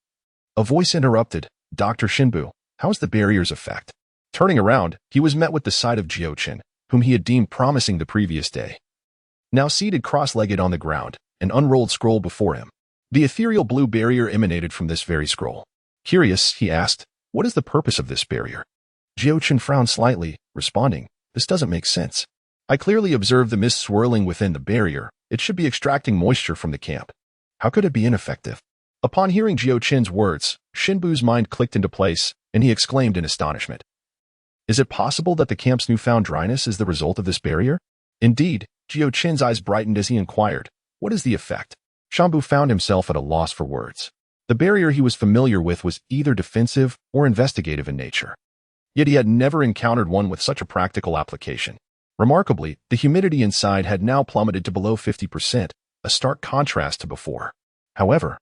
a voice interrupted, "Dr. Shinbu, how's the barrier's effect?" Turning around, he was met with the sight of Jiuchen, whom he had deemed promising the previous day. Now seated cross-legged on the ground, an unrolled scroll before him. The ethereal blue barrier emanated from this very scroll. Curious, he asked, "What is the purpose of this barrier?" Jiuchen frowned slightly, responding, "This doesn't make sense. I clearly observe the mist swirling within the barrier. It should be extracting moisture from the camp. How could it be ineffective?" Upon hearing Jiuchen's words, Shinbu's mind clicked into place, and he exclaimed in astonishment, "Is it possible that the camp's newfound dryness is the result of this barrier?" Indeed, Jiuchen's eyes brightened as he inquired, "What is the effect?" Shinbu found himself at a loss for words. The barrier he was familiar with was either defensive or investigative in nature. Yet he had never encountered one with such a practical application. Remarkably, the humidity inside had now plummeted to below 50%, a stark contrast to before. However,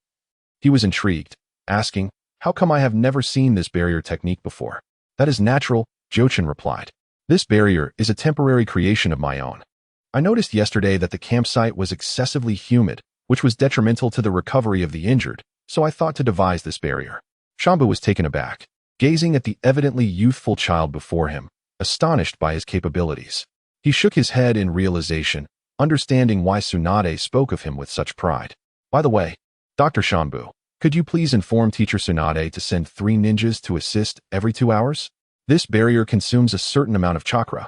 he was intrigued, asking, "How come I have never seen this barrier technique before?" "That is natural," Jiuchen replied. This barrier is a temporary creation of my own. I noticed yesterday that the campsite was excessively humid, which was detrimental to the recovery of the injured, so I thought to devise this barrier. Shambu was taken aback, gazing at the evidently youthful child before him, astonished by his capabilities. He shook his head in realization, understanding why Tsunade spoke of him with such pride. By the way, Dr. Shambu, could you please inform Teacher Tsunade to send 3 ninjas to assist every 2 hours? This barrier consumes a certain amount of chakra,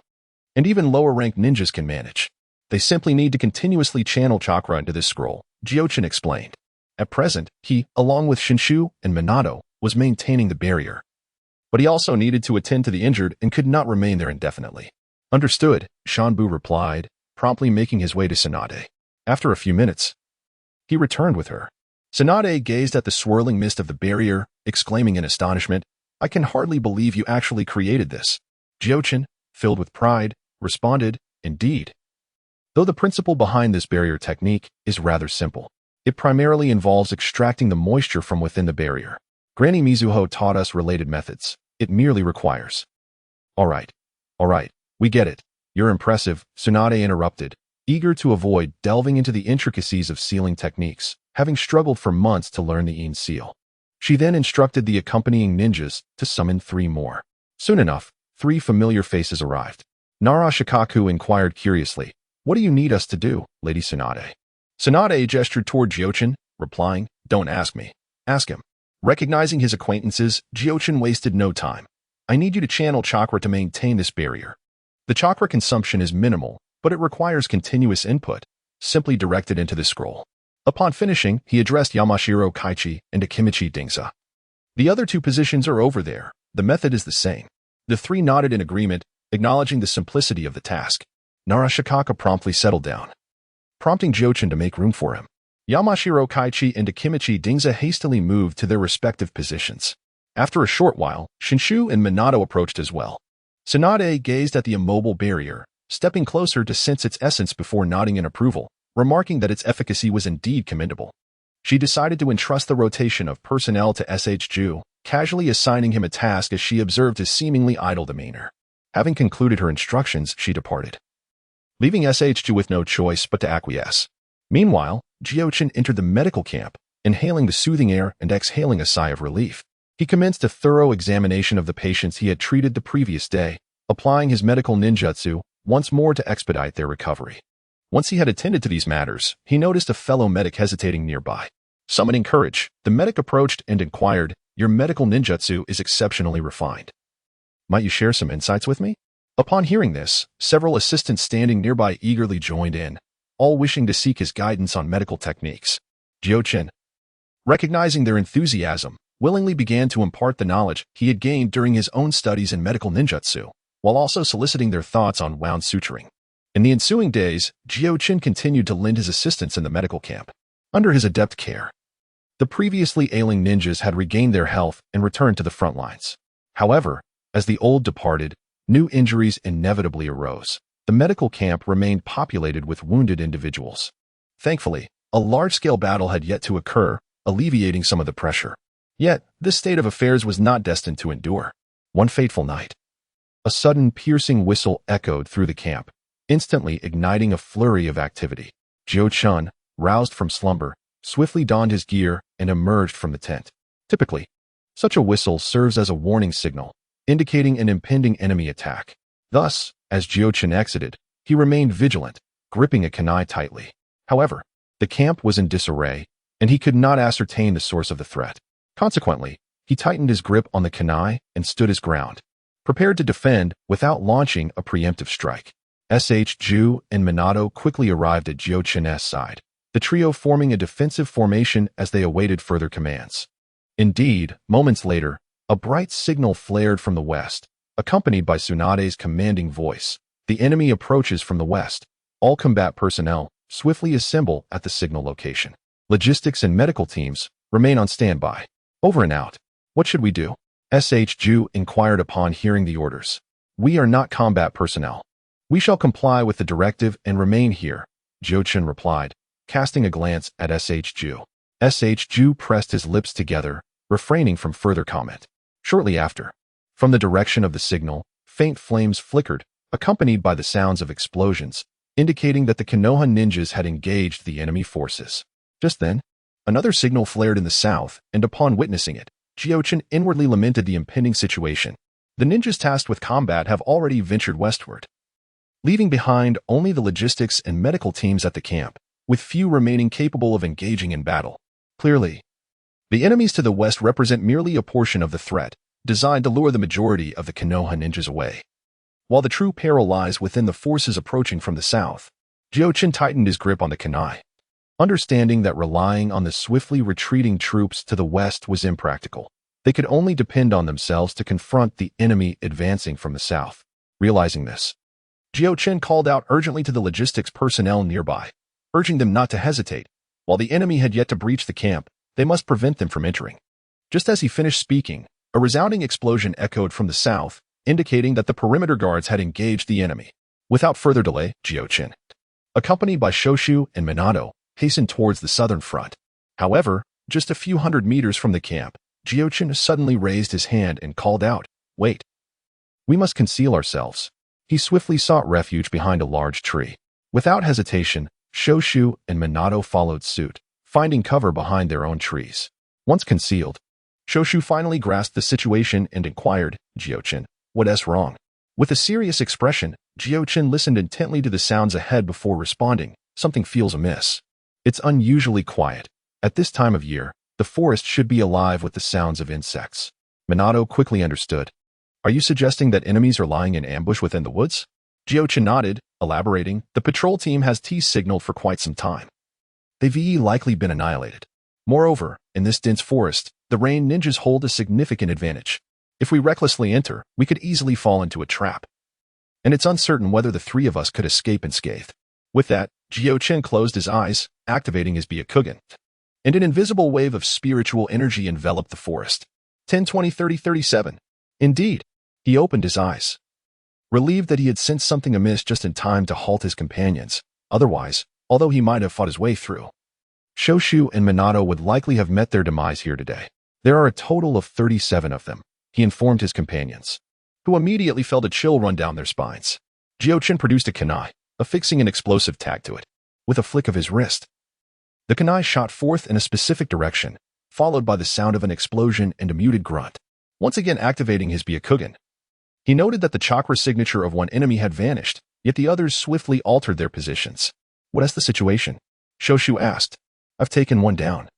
and even lower-ranked ninjas can manage. They simply need to continuously channel chakra into this scroll, Jiuchen explained. At present, he, along with Shinshu and Minato, was maintaining the barrier. But he also needed to attend to the injured and could not remain there indefinitely. Understood, Shanbu replied, promptly making his way to Tsunade. After a few minutes, he returned with her. Tsunade gazed at the swirling mist of the barrier, exclaiming in astonishment, "I can hardly believe you actually created this." Jiuchen, filled with pride, responded, "Indeed." Though the principle behind this barrier technique is rather simple, it primarily involves extracting the moisture from within the barrier. Granny Mizuho taught us related methods. It merely requires. All right, we get it. You're impressive, Tsunade interrupted, eager to avoid delving into the intricacies of sealing techniques, having struggled for months to learn the Yin seal. She then instructed the accompanying ninjas to summon 3 more. Soon enough, 3 familiar faces arrived. Nara Shikaku inquired curiously, "What do you need us to do, Lady Tsunade?" Tsunade gestured toward Jiuchen, replying, "Don't ask me. Ask him." Recognizing his acquaintances, Jiuchen wasted no time. "I need you to channel chakra to maintain this barrier. The chakra consumption is minimal, but it requires continuous input, simply directed into the scroll." Upon finishing, he addressed Yamashiro Kaichi and Akimichi Dingsa. "The other 2 positions are over there. The method is the same." The 3 nodded in agreement, acknowledging the simplicity of the task. Narashikaka promptly settled down, prompting Jiuchen to make room for him. Yamashiro Kaichi and Akimichi Dingsa hastily moved to their respective positions. After a short while, Shinshu and Minato approached as well. Tsunade gazed at the immobile barrier, stepping closer to sense its essence before nodding in approval, remarking that its efficacy was indeed commendable. She decided to entrust the rotation of personnel to SH-Ju, casually assigning him a task as she observed his seemingly idle demeanor. Having concluded her instructions, she departed, leaving SH-Ju with no choice but to acquiesce. Meanwhile, Jiuchen entered the medical camp, inhaling the soothing air and exhaling a sigh of relief. He commenced a thorough examination of the patients he had treated the previous day, applying his medical ninjutsu once more to expedite their recovery. Once he had attended to these matters, he noticed a fellow medic hesitating nearby. Summoning courage, the medic approached and inquired, "Your medical ninjutsu is exceptionally refined. Might you share some insights with me?" Upon hearing this, several assistants standing nearby eagerly joined in, all wishing to seek his guidance on medical techniques. Jiuchen, recognizing their enthusiasm, willingly began to impart the knowledge he had gained during his own studies in medical ninjutsu, while also soliciting their thoughts on wound suturing. In the ensuing days, Jiuchen continued to lend his assistance in the medical camp. Under his adept care, the previously ailing ninjas had regained their health and returned to the front lines. However, as the old departed, new injuries inevitably arose. The medical camp remained populated with wounded individuals. Thankfully, a large-scale battle had yet to occur, alleviating some of the pressure. Yet, this state of affairs was not destined to endure. One fateful night, a sudden piercing whistle echoed through the camp, instantly igniting a flurry of activity. Jiuchen, roused from slumber, swiftly donned his gear and emerged from the tent. Typically, such a whistle serves as a warning signal, indicating an impending enemy attack. Thus, as Jiuchen exited, he remained vigilant, gripping a kunai tightly. However, the camp was in disarray, and he could not ascertain the source of the threat. Consequently, he tightened his grip on the kunai and stood his ground, prepared to defend without launching a preemptive strike. SH-Ju and Minato quickly arrived at Jiuchen's side, the trio forming a defensive formation as they awaited further commands. Indeed, moments later, a bright signal flared from the west, accompanied by Tsunade's commanding voice. "The enemy approaches from the west. All combat personnel swiftly assemble at the signal location. Logistics and medical teams remain on standby. Over and out." "What should we do?" SH-Ju inquired upon hearing the orders. "We are not combat personnel. We shall comply with the directive and remain here," Jiuchen replied, casting a glance at SH-Ju. SH-Ju pressed his lips together, refraining from further comment. Shortly after, from the direction of the signal, faint flames flickered, accompanied by the sounds of explosions, indicating that the Konoha ninjas had engaged the enemy forces. Just then, another signal flared in the south, and upon witnessing it, Jiuchen inwardly lamented the impending situation. The ninjas tasked with combat have already ventured westward, leaving behind only the logistics and medical teams at the camp, with few remaining capable of engaging in battle. Clearly, the enemies to the west represent merely a portion of the threat, designed to lure the majority of the Konoha ninjas away. While the true peril lies within the forces approaching from the south, Jiuchen tightened his grip on the kunai, understanding that relying on the swiftly retreating troops to the west was impractical. They could only depend on themselves to confront the enemy advancing from the south. Realizing this, Jiuchen called out urgently to the logistics personnel nearby, urging them not to hesitate. While the enemy had yet to breach the camp, they must prevent them from entering. Just as he finished speaking, a resounding explosion echoed from the south, indicating that the perimeter guards had engaged the enemy. Without further delay, Jiuchen, accompanied by Shoshu and Minato, hastened towards the southern front. However, just a few hundred meters from the camp, Jiuchen suddenly raised his hand and called out, "Wait! We must conceal ourselves." He swiftly sought refuge behind a large tree. Without hesitation, Shoshu and Minato followed suit, finding cover behind their own trees. Once concealed, Shoshu finally grasped the situation and inquired, "Jiuchen, what's wrong?" With a serious expression, Jiuchen listened intently to the sounds ahead before responding, "Something feels amiss. It's unusually quiet. At this time of year, the forest should be alive with the sounds of insects." Minato quickly understood. "Are you suggesting that enemies are lying in ambush within the woods?" Jiuchen nodded, elaborating, "The patrol team has T-signaled for quite some time. They've likely been annihilated. Moreover, in this dense forest, the rain ninjas hold a significant advantage. If we recklessly enter, we could easily fall into a trap. And it's uncertain whether the three of us could escape unscathed." With that, Jiuchen closed his eyes, activating his Byakugan, and an invisible wave of spiritual energy enveloped the forest. 10, 20, 30, 37. Indeed, he opened his eyes, relieved that he had sensed something amiss just in time to halt his companions. Otherwise, although he might have fought his way through, Shoshu and Minato would likely have met their demise here today. There are a total of 37 of them, he informed his companions, who immediately felt a chill run down their spines. Jiuchen produced a kunai, affixing an explosive tag to it. With a flick of his wrist, the kunai shot forth in a specific direction, followed by the sound of an explosion and a muted grunt. Once again activating his Byakugan, he noted that the chakra signature of one enemy had vanished, yet the others swiftly altered their positions. "What is the situation?" Shoshu asked. "I've taken one down,"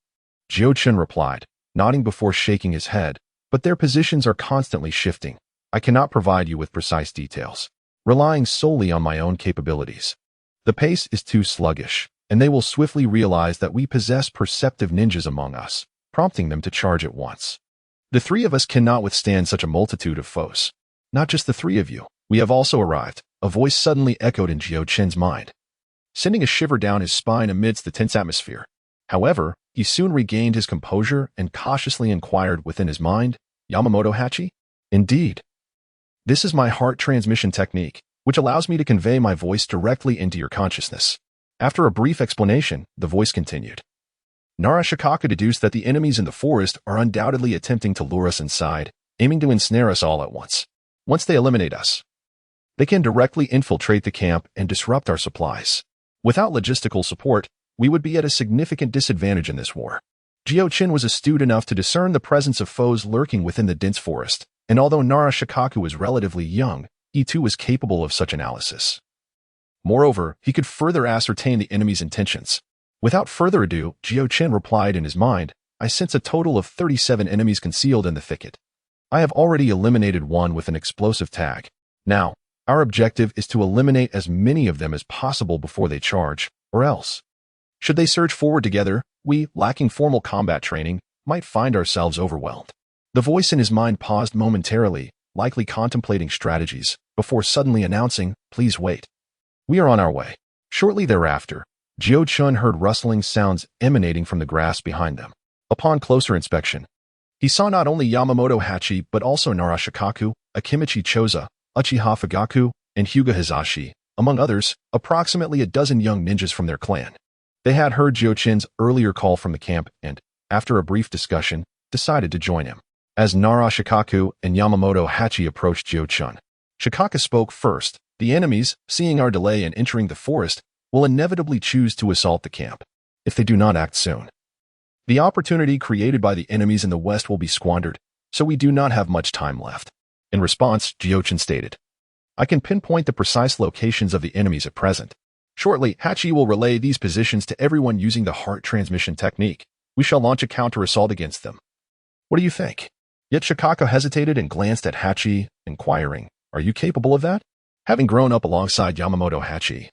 Jiuchen replied, nodding before shaking his head, "but their positions are constantly shifting. I cannot provide you with precise details, relying solely on my own capabilities. The pace is too sluggish, and they will swiftly realize that we possess perceptive ninjas among us, prompting them to charge at once. The three of us cannot withstand such a multitude of foes." "Not just the three of you. We have also arrived," a voice suddenly echoed in Jiuchen's mind, sending a shiver down his spine amidst the tense atmosphere. However, he soon regained his composure and cautiously inquired within his mind, "Yamamoto Hachi?" "Indeed. This is my heart transmission technique, which allows me to convey my voice directly into your consciousness." After a brief explanation, the voice continued. "Narashikaka deduced that the enemies in the forest are undoubtedly attempting to lure us inside, aiming to ensnare us all at once. Once they eliminate us, they can directly infiltrate the camp and disrupt our supplies. Without logistical support, we would be at a significant disadvantage in this war." Jiuchen was astute enough to discern the presence of foes lurking within the dense forest, and although Narashikaku was relatively young, he too was capable of such analysis. Moreover, he could further ascertain the enemy's intentions. Without further ado, Jiuchen replied in his mind, "I sense a total of 37 enemies concealed in the thicket. I have already eliminated one with an explosive tag. Now, our objective is to eliminate as many of them as possible before they charge, or else, should they surge forward together, we, lacking formal combat training, might find ourselves overwhelmed." The voice in his mind paused momentarily, likely contemplating strategies, before suddenly announcing, "Please wait. We are on our way." Shortly thereafter, Jiuchen heard rustling sounds emanating from the grass behind them. Upon closer inspection, he saw not only Yamamoto Hachi but also Narashikaku, Akimichi Choza, Uchiha Fugaku, and Hyuga Hizashi, among others, approximately a dozen young ninjas from their clan. They had heard Jiuchen's earlier call from the camp and, after a brief discussion, decided to join him. As Narashikaku and Yamamoto Hachi approached Jiuchen, Shikaka spoke first, The enemies, seeing our delay in entering the forest, will inevitably choose to assault the camp, if they do not act soon. The opportunity created by the enemies in the west will be squandered, so we do not have much time left. In response, Jiuchen stated, I can pinpoint the precise locations of the enemies at present. Shortly, Hachi will relay these positions to everyone using the heart transmission technique. We shall launch a counter-assault against them. What do you think? Yet Shikako hesitated and glanced at Hachi, inquiring, Are you capable of that? Having grown up alongside Yamamoto Hachi,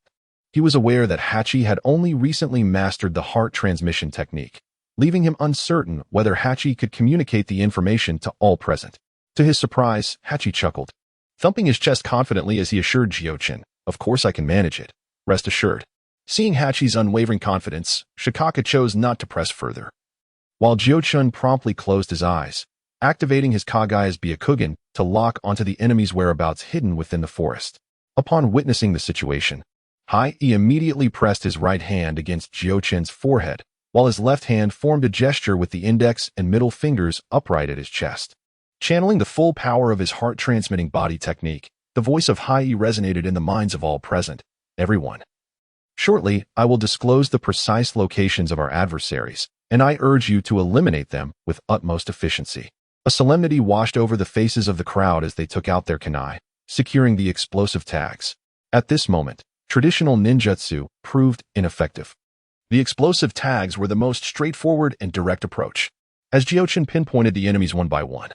he was aware that Hachi had only recently mastered the heart transmission technique, leaving him uncertain whether Hachi could communicate the information to all present. To his surprise, Hachi chuckled, thumping his chest confidently as he assured Jiuchen, Of course I can manage it. Rest assured. Seeing Hachi's unwavering confidence, Shikako chose not to press further. While Jiuchen promptly closed his eyes, activating his Kagai's Byakugan to lock onto the enemy's whereabouts hidden within the forest. Upon witnessing the situation, Hai immediately pressed his right hand against Jiuchen's forehead, while his left hand formed a gesture with the index and middle fingers upright at his chest. Channeling the full power of his heart-transmitting body technique, the voice of Hai resonated in the minds of all present, everyone. Shortly, I will disclose the precise locations of our adversaries, and I urge you to eliminate them with utmost efficiency. A solemnity washed over the faces of the crowd as they took out their kunai, securing the explosive tags. At this moment, traditional ninjutsu proved ineffective. The explosive tags were the most straightforward and direct approach. As Jiuchen pinpointed the enemies one by one,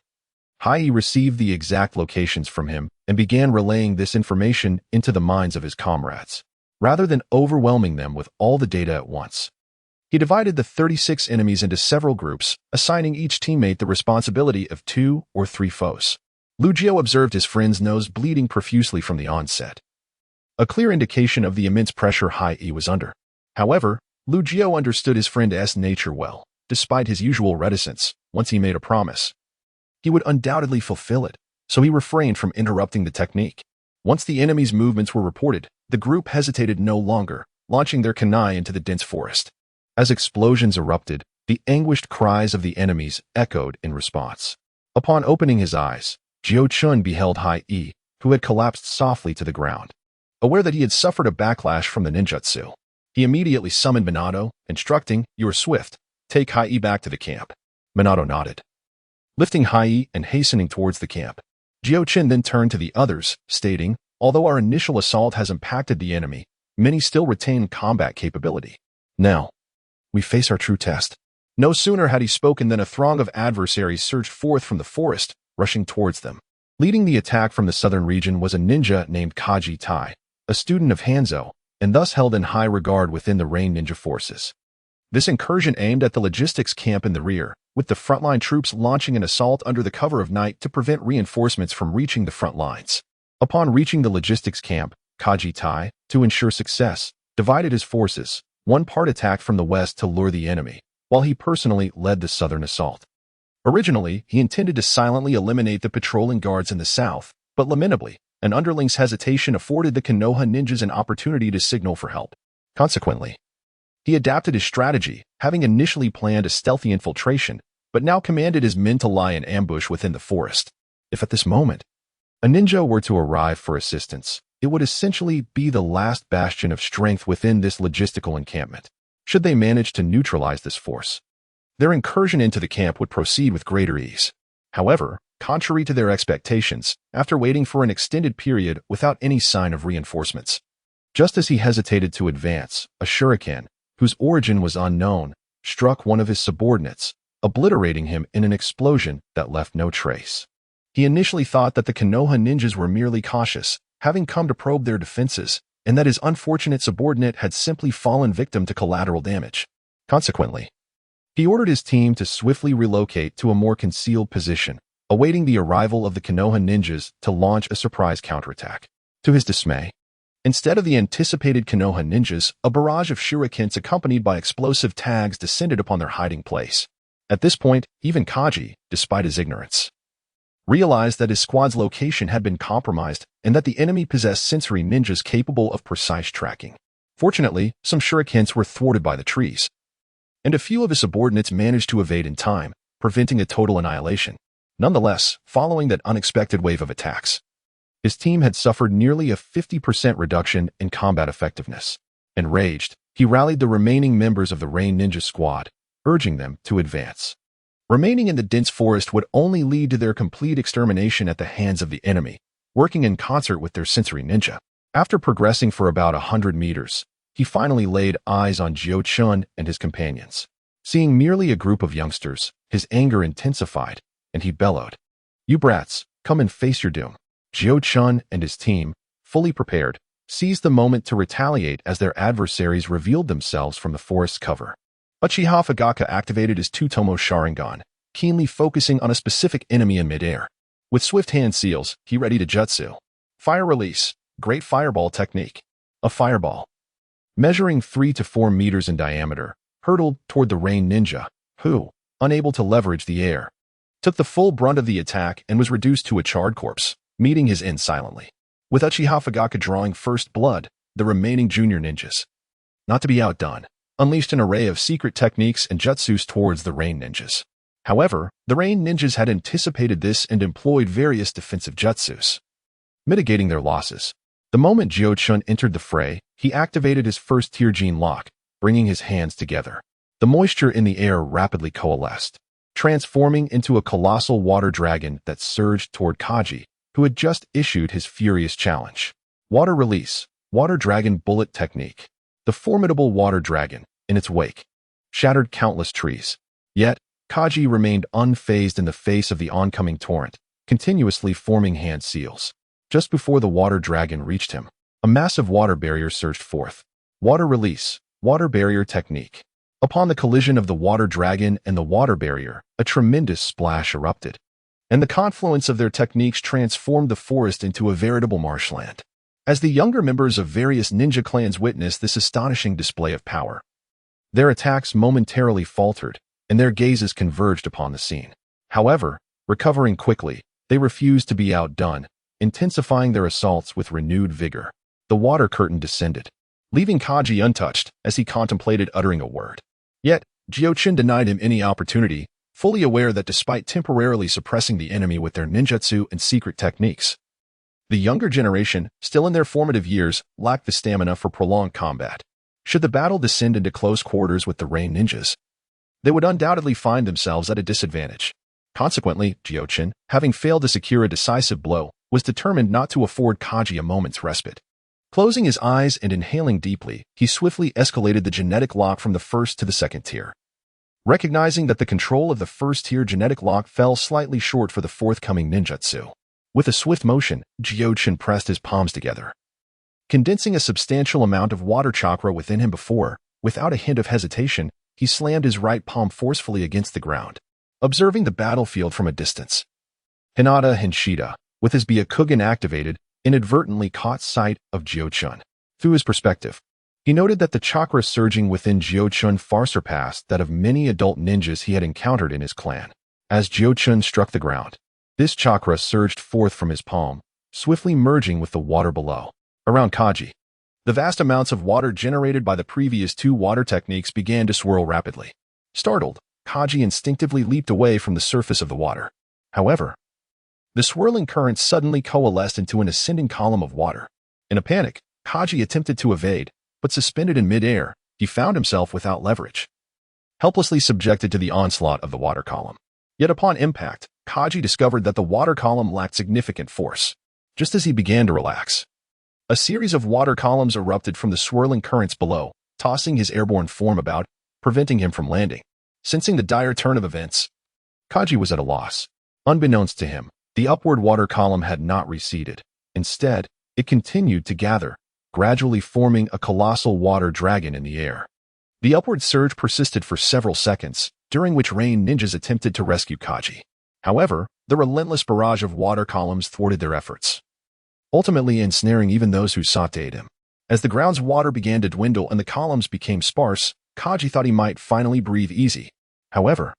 Hai received the exact locations from him and began relaying this information into the minds of his comrades, rather than overwhelming them with all the data at once. He divided the 36 enemies into several groups, assigning each teammate the responsibility of 2 or 3 foes. Lugio observed his friend's nose bleeding profusely from the onset, a clear indication of the immense pressure Hai was under. However, Lugio understood his friend's nature well. Despite his usual reticence, once he made a promise, he would undoubtedly fulfill it, so he refrained from interrupting the technique. Once the enemy's movements were reported, the group hesitated no longer, launching their kunai into the dense forest. As explosions erupted, the anguished cries of the enemies echoed in response. Upon opening his eyes, Jiuchen beheld Hai, who had collapsed softly to the ground. Aware that he had suffered a backlash from the ninjutsu, he immediately summoned Minato, instructing, You are swift. Take Hai back to the camp. Minato nodded, lifting Hai and hastening towards the camp. Jiuchen then turned to the others, stating, Although our initial assault has impacted the enemy, many still retain combat capability. Now, we face our true test. No sooner had he spoken than a throng of adversaries surged forth from the forest, rushing towards them. Leading the attack from the southern region was a ninja named Kaji Tai, a student of Hanzo, and thus held in high regard within the Rain Ninja Forces. This incursion aimed at the logistics camp in the rear, with the frontline troops launching an assault under the cover of night to prevent reinforcements from reaching the front lines. Upon reaching the logistics camp, Kaji Tai, to ensure success, divided his forces. One part attacked from the west to lure the enemy, while he personally led the southern assault. Originally, he intended to silently eliminate the patrolling guards in the south, but lamentably, an underling's hesitation afforded the Konoha ninjas an opportunity to signal for help. Consequently, he adapted his strategy, having initially planned a stealthy infiltration, but now commanded his men to lie in ambush within the forest. If at this moment, a ninja were to arrive for assistance, it would essentially be the last bastion of strength within this logistical encampment. Should they manage to neutralize this force, their incursion into the camp would proceed with greater ease. However, contrary to their expectations, after waiting for an extended period without any sign of reinforcements, just as he hesitated to advance, a shuriken, whose origin was unknown, struck one of his subordinates, obliterating him in an explosion that left no trace. He initially thought that the Konoha ninjas were merely cautious, having come to probe their defenses, and that his unfortunate subordinate had simply fallen victim to collateral damage. Consequently, he ordered his team to swiftly relocate to a more concealed position, awaiting the arrival of the Konoha ninjas to launch a surprise counterattack. To his dismay, instead of the anticipated Konoha ninjas, a barrage of shurikens accompanied by explosive tags descended upon their hiding place. At this point, even Kaji, despite his ignorance, realized that his squad's location had been compromised and that the enemy possessed sensory ninjas capable of precise tracking. Fortunately, some shurikens were thwarted by the trees, and a few of his subordinates managed to evade in time, preventing a total annihilation. Nonetheless, following that unexpected wave of attacks, His team had suffered nearly a 50% reduction in combat effectiveness. Enraged, he rallied the remaining members of the Rain Ninja Squad, urging them to advance. Remaining in the dense forest would only lead to their complete extermination at the hands of the enemy, working in concert with their sensory ninja. After progressing for about 100 meters, he finally laid eyes on Jiuchen and his companions. Seeing merely a group of youngsters, his anger intensified, and he bellowed, "You brats, come and face your doom." Jiuchen and his team, fully prepared, seized the moment to retaliate as their adversaries revealed themselves from the forest's cover. Uchiha Fugaka activated his Tutomo Sharingan, keenly focusing on a specific enemy in midair. With swift hand seals, he readied a jutsu. Fire release, great fireball technique. A fireball, measuring 3 to 4 meters in diameter, hurtled toward the Rain Ninja, who, unable to leverage the air, took the full brunt of the attack and was reduced to a charred corpse, meeting his end silently. With Uchiha Fugaka drawing first blood, the remaining junior ninjas, not to be outdone, unleashed an array of secret techniques and jutsus towards the Rain Ninjas. However, the Rain Ninjas had anticipated this and employed various defensive jutsus, mitigating their losses. The moment Jiuchen entered the fray, he activated his first Tier-Gene lock, bringing his hands together. The moisture in the air rapidly coalesced, transforming into a colossal water dragon that surged toward Kaji, who had just issued his furious challenge. Water release, water dragon bullet technique. The formidable water dragon, in its wake, shattered countless trees. Yet, Kaji remained unfazed in the face of the oncoming torrent, continuously forming hand seals. Just before the water dragon reached him, a massive water barrier surged forth. Water release, water barrier technique. Upon the collision of the water dragon and the water barrier, a tremendous splash erupted, and the confluence of their techniques transformed the forest into a veritable marshland. As the younger members of various ninja clans witnessed this astonishing display of power, their attacks momentarily faltered, and their gazes converged upon the scene. However, recovering quickly, they refused to be outdone, intensifying their assaults with renewed vigor. The water curtain descended, leaving Kaji untouched as he contemplated uttering a word. Yet, Jiuchen denied him any opportunity, fully aware that despite temporarily suppressing the enemy with their ninjutsu and secret techniques, the younger generation, still in their formative years, lacked the stamina for prolonged combat. Should the battle descend into close quarters with the Rain Ninjas, they would undoubtedly find themselves at a disadvantage. Consequently, Jiuchen, having failed to secure a decisive blow, was determined not to afford Kaji a moment's respite. Closing his eyes and inhaling deeply, he swiftly escalated the genetic lock from the first to the second tier. Recognizing that the control of the first tier genetic lock fell slightly short for the forthcoming ninjutsu, with a swift motion, Jiuchen pressed his palms together, condensing a substantial amount of water chakra within him before, without a hint of hesitation, he slammed his right palm forcefully against the ground. Observing the battlefield from a distance, Hinata Henshida, with his Byakugan activated, inadvertently caught sight of Jiuchen. Through his perspective, he noted that the chakra surging within Jiuchen far surpassed that of many adult ninjas he had encountered in his clan. As Jiuchen struck the ground, this chakra surged forth from his palm, swiftly merging with the water below. Around Kaji, the vast amounts of water generated by the previous two water techniques began to swirl rapidly. Startled, Kaji instinctively leaped away from the surface of the water. However, the swirling current suddenly coalesced into an ascending column of water. In a panic, Kaji attempted to evade, but suspended in midair, he found himself without leverage, helplessly subjected to the onslaught of the water column. Yet upon impact, Kaji discovered that the water column lacked significant force. Just as he began to relax, a series of water columns erupted from the swirling currents below, tossing his airborne form about, preventing him from landing. Sensing the dire turn of events, Kaji was at a loss. Unbeknownst to him, the upward water column had not receded. Instead, it continued to gather, gradually forming a colossal water dragon in the air. The upward surge persisted for several seconds, during which Rain Ninjas attempted to rescue Kaji. However, the relentless barrage of water columns thwarted their efforts, ultimately ensnaring even those who sought to aid him. As the ground's water began to dwindle and the columns became sparse, Kaji thought he might finally breathe easy. However,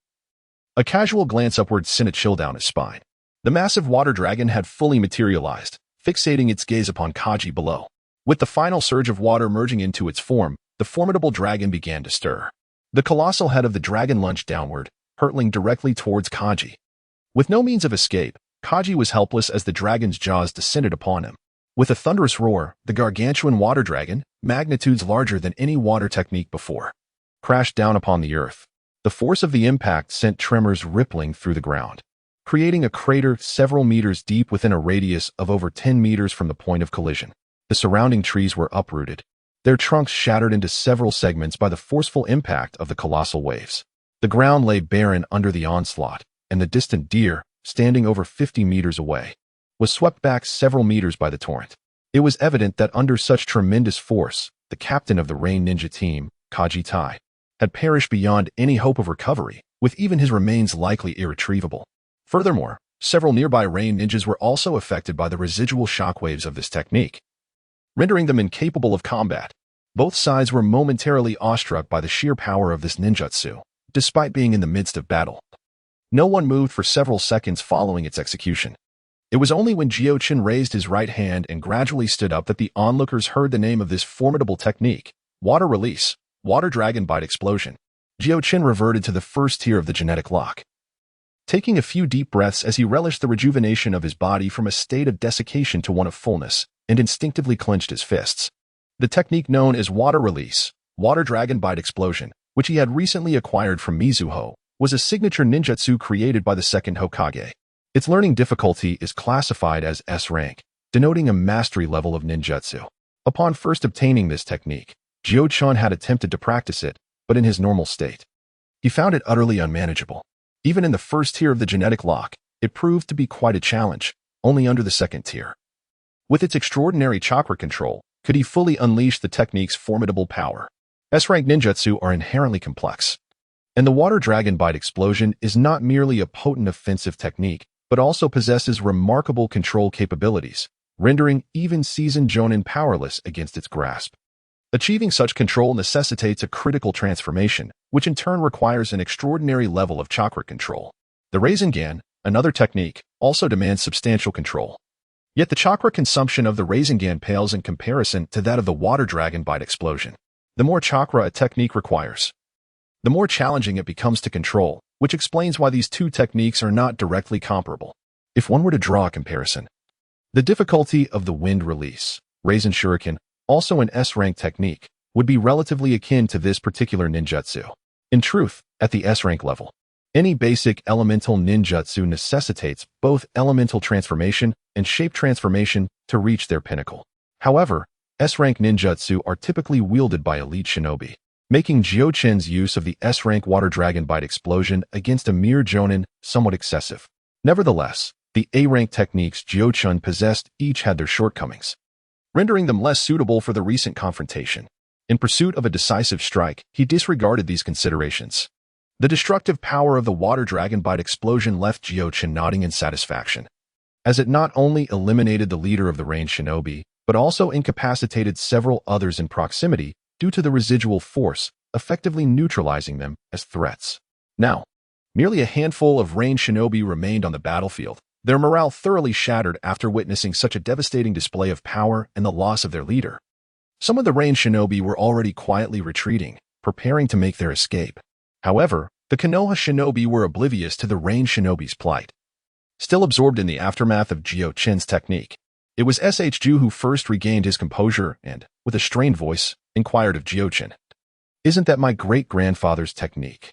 a casual glance upward sent a chill down his spine. The massive water dragon had fully materialized, fixating its gaze upon Kaji below. With the final surge of water merging into its form, the formidable dragon began to stir. The colossal head of the dragon lunged downward, hurtling directly towards Kaji. With no means of escape, Kaji was helpless as the dragon's jaws descended upon him. With a thunderous roar, the gargantuan water dragon, magnitudes larger than any water technique before, crashed down upon the earth. The force of the impact sent tremors rippling through the ground, creating a crater several meters deep within a radius of over 10 meters from the point of collision. The surrounding trees were uprooted, their trunks shattered into several segments by the forceful impact of the colossal waves. The ground lay barren under the onslaught, and the distant deer, standing over 50 meters away, was swept back several meters by the torrent. It was evident that under such tremendous force, the captain of the Rain Ninja team, Kaji Tai, had perished beyond any hope of recovery, with even his remains likely irretrievable. Furthermore, several nearby Rain Ninjas were also affected by the residual shockwaves of this technique, rendering them incapable of combat. Both sides were momentarily awestruck by the sheer power of this ninjutsu, despite being in the midst of battle. No one moved for several seconds following its execution. It was only when Jiuchen raised his right hand and gradually stood up that the onlookers heard the name of this formidable technique: water release, water dragon bite explosion. Jiuchen reverted to the first tier of the genetic lock, taking a few deep breaths as he relished the rejuvenation of his body from a state of desiccation to one of fullness, and instinctively clenched his fists. The technique known as water release, water dragon bite explosion, which he had recently acquired from Mizuho, was a signature ninjutsu created by the second Hokage. Its learning difficulty is classified as S rank, denoting a mastery level of ninjutsu. Upon first obtaining this technique, Jiuchen had attempted to practice it, but in his normal state, he found it utterly unmanageable. Even in the first tier of the genetic lock, it proved to be quite a challenge, only under the second tier. With its extraordinary chakra control, could he fully unleash the technique's formidable power? S-rank ninjutsu are inherently complex, and the water dragon bite explosion is not merely a potent offensive technique, but also possesses remarkable control capabilities, rendering even seasoned jonin powerless against its grasp. Achieving such control necessitates a critical transformation, which in turn requires an extraordinary level of chakra control. The Rasengan, another technique, also demands substantial control. Yet the chakra consumption of the Rasengan pales in comparison to that of the water dragon bite explosion. The more chakra a technique requires, the more challenging it becomes to control, which explains why these two techniques are not directly comparable. If one were to draw a comparison, the difficulty of the wind release, Rasen Shuriken, also an S-rank technique, would be relatively akin to this particular ninjutsu. In truth, at the S-rank level, any basic elemental ninjutsu necessitates both elemental transformation and shape transformation to reach their pinnacle. However, S-rank ninjutsu are typically wielded by elite shinobi, making Jiuchen's use of the S-rank water dragon bite explosion against a mere jonin somewhat excessive. Nevertheless, the A-rank techniques Jiuchen possessed each had their shortcomings, rendering them less suitable for the recent confrontation. In pursuit of a decisive strike, he disregarded these considerations. The destructive power of the water dragon bite explosion left Jiuchen nodding in satisfaction, as it not only eliminated the leader of the Rain Shinobi, but also incapacitated several others in proximity due to the residual force, effectively neutralizing them as threats. Now, merely a handful of Rain Shinobi remained on the battlefield, their morale thoroughly shattered after witnessing such a devastating display of power and the loss of their leader. Some of the Rain Shinobi were already quietly retreating, preparing to make their escape. However, the Konoha Shinobi were oblivious to the Rain Shinobi's plight. Still absorbed in the aftermath of Jiuchen's technique, it was S.H. Ju who first regained his composure and, with a strained voice, inquired of Jiuchen, "Isn't that my great-grandfather's technique?"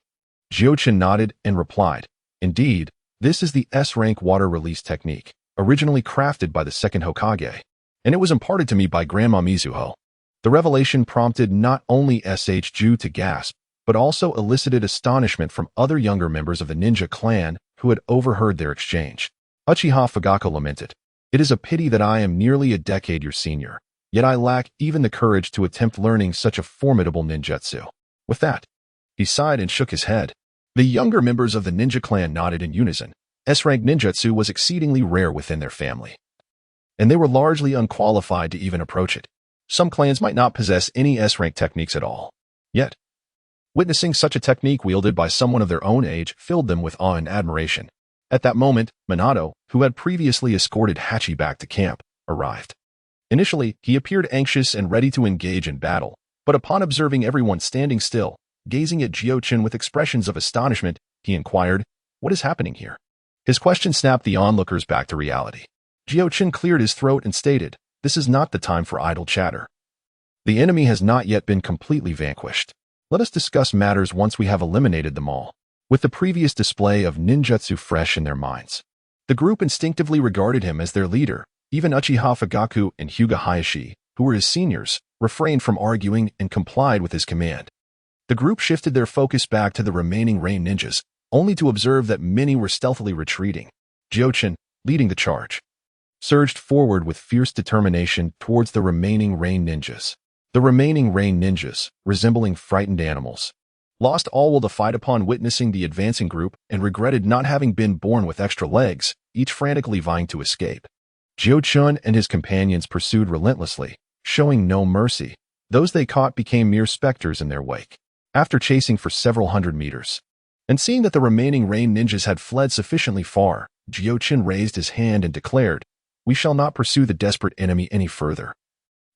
Jiuchen nodded and replied, "Indeed, this is the S-rank water release technique, originally crafted by the second Hokage, and it was imparted to me by Grandma Mizuho." The revelation prompted not only S.H. Ju to gasp, but also elicited astonishment from other younger members of the ninja clan who had overheard their exchange. Uchiha Fugako lamented, "It is a pity that I am nearly a decade your senior, yet I lack even the courage to attempt learning such a formidable ninjutsu." With that, he sighed and shook his head. The younger members of the ninja clan nodded in unison. S-rank ninjutsu was exceedingly rare within their family, and they were largely unqualified to even approach it. Some clans might not possess any S-rank techniques at all. Yet, witnessing such a technique wielded by someone of their own age filled them with awe and admiration. At that moment, Minato, who had previously escorted Hachi back to camp, arrived. Initially, he appeared anxious and ready to engage in battle, but upon observing everyone standing still, gazing at Jiuchen with expressions of astonishment, he inquired, "What is happening here?" His question snapped the onlookers back to reality. Jiuchen cleared his throat and stated, "This is not the time for idle chatter. The enemy has not yet been completely vanquished. Let us discuss matters once we have eliminated them all." With the previous display of ninjutsu fresh in their minds, the group instinctively regarded him as their leader. Even Uchiha Fugaku and Hyuga Hayashi, who were his seniors, refrained from arguing and complied with his command. The group shifted their focus back to the remaining rain ninjas, only to observe that many were stealthily retreating. Jiuchen, leading the charge, surged forward with fierce determination towards the remaining rain ninjas. The remaining rain ninjas, resembling frightened animals, lost all will to fight upon witnessing the advancing group and regretted not having been born with extra legs, each frantically vying to escape. Jiuchen and his companions pursued relentlessly, showing no mercy. Those they caught became mere specters in their wake. After chasing for several hundred meters, and seeing that the remaining rain ninjas had fled sufficiently far, Jiuchen raised his hand and declared, "We shall not pursue the desperate enemy any further.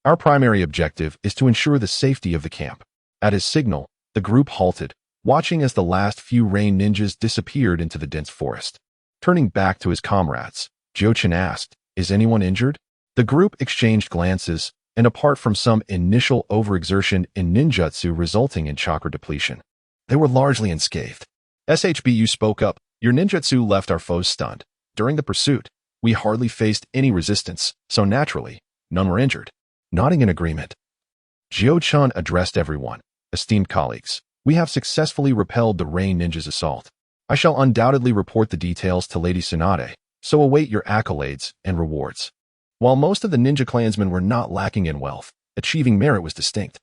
Our primary objective is to ensure the safety of the camp." At his signal, the group halted, watching as the last few rain ninjas disappeared into the dense forest. Turning back to his comrades, Jiuchen asked, "Is anyone injured?" The group exchanged glances, and apart from some initial overexertion in ninjutsu resulting in chakra depletion, they were largely unscathed. SHBU spoke up, "Your ninjutsu left our foes stunned. During the pursuit, we hardly faced any resistance, so naturally, none were injured." Nodding in agreement, Jiuchen addressed everyone. "Esteemed colleagues, we have successfully repelled the rain ninjas' assault. I shall undoubtedly report the details to Lady Tsunade, so await your accolades and rewards." While most of the ninja clansmen were not lacking in wealth, achieving merit was distinct.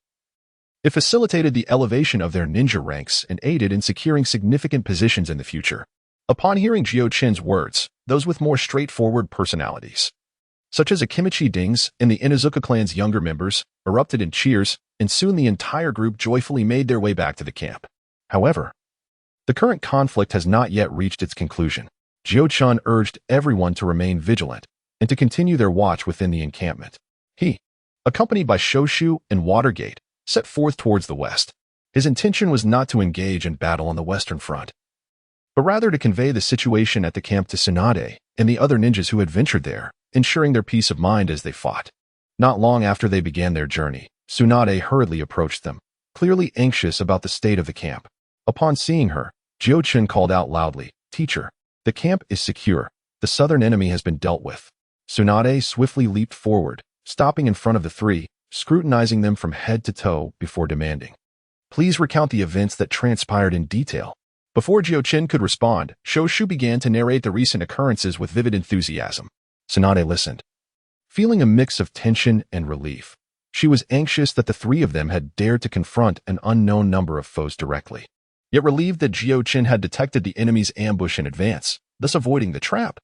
It facilitated the elevation of their ninja ranks and aided in securing significant positions in the future. Upon hearing Jiuchen's words, those with more straightforward personalities, such as Akimichi Dings and the Inuzuka clan's younger members, erupted in cheers, and soon the entire group joyfully made their way back to the camp. However, the current conflict has not yet reached its conclusion. Jiuchen urged everyone to remain vigilant and to continue their watch within the encampment. He, accompanied by Shoshu and Watergate, set forth towards the west. His intention was not to engage in battle on the western front, but rather to convey the situation at the camp to Tsunade and the other ninjas who had ventured there, ensuring their peace of mind as they fought. Not long after they began their journey, Tsunade hurriedly approached them, clearly anxious about the state of the camp. Upon seeing her, Jiuchen called out loudly, "Teacher, the camp is secure. The southern enemy has been dealt with." Tsunade swiftly leaped forward, stopping in front of the three, scrutinizing them from head to toe before demanding, "Please recount the events that transpired in detail." Before Jiuchen could respond, Shoshu began to narrate the recent occurrences with vivid enthusiasm. Tsunade listened, feeling a mix of tension and relief. She was anxious that the three of them had dared to confront an unknown number of foes directly, yet relieved that Jiuchen had detected the enemy's ambush in advance, thus avoiding the trap.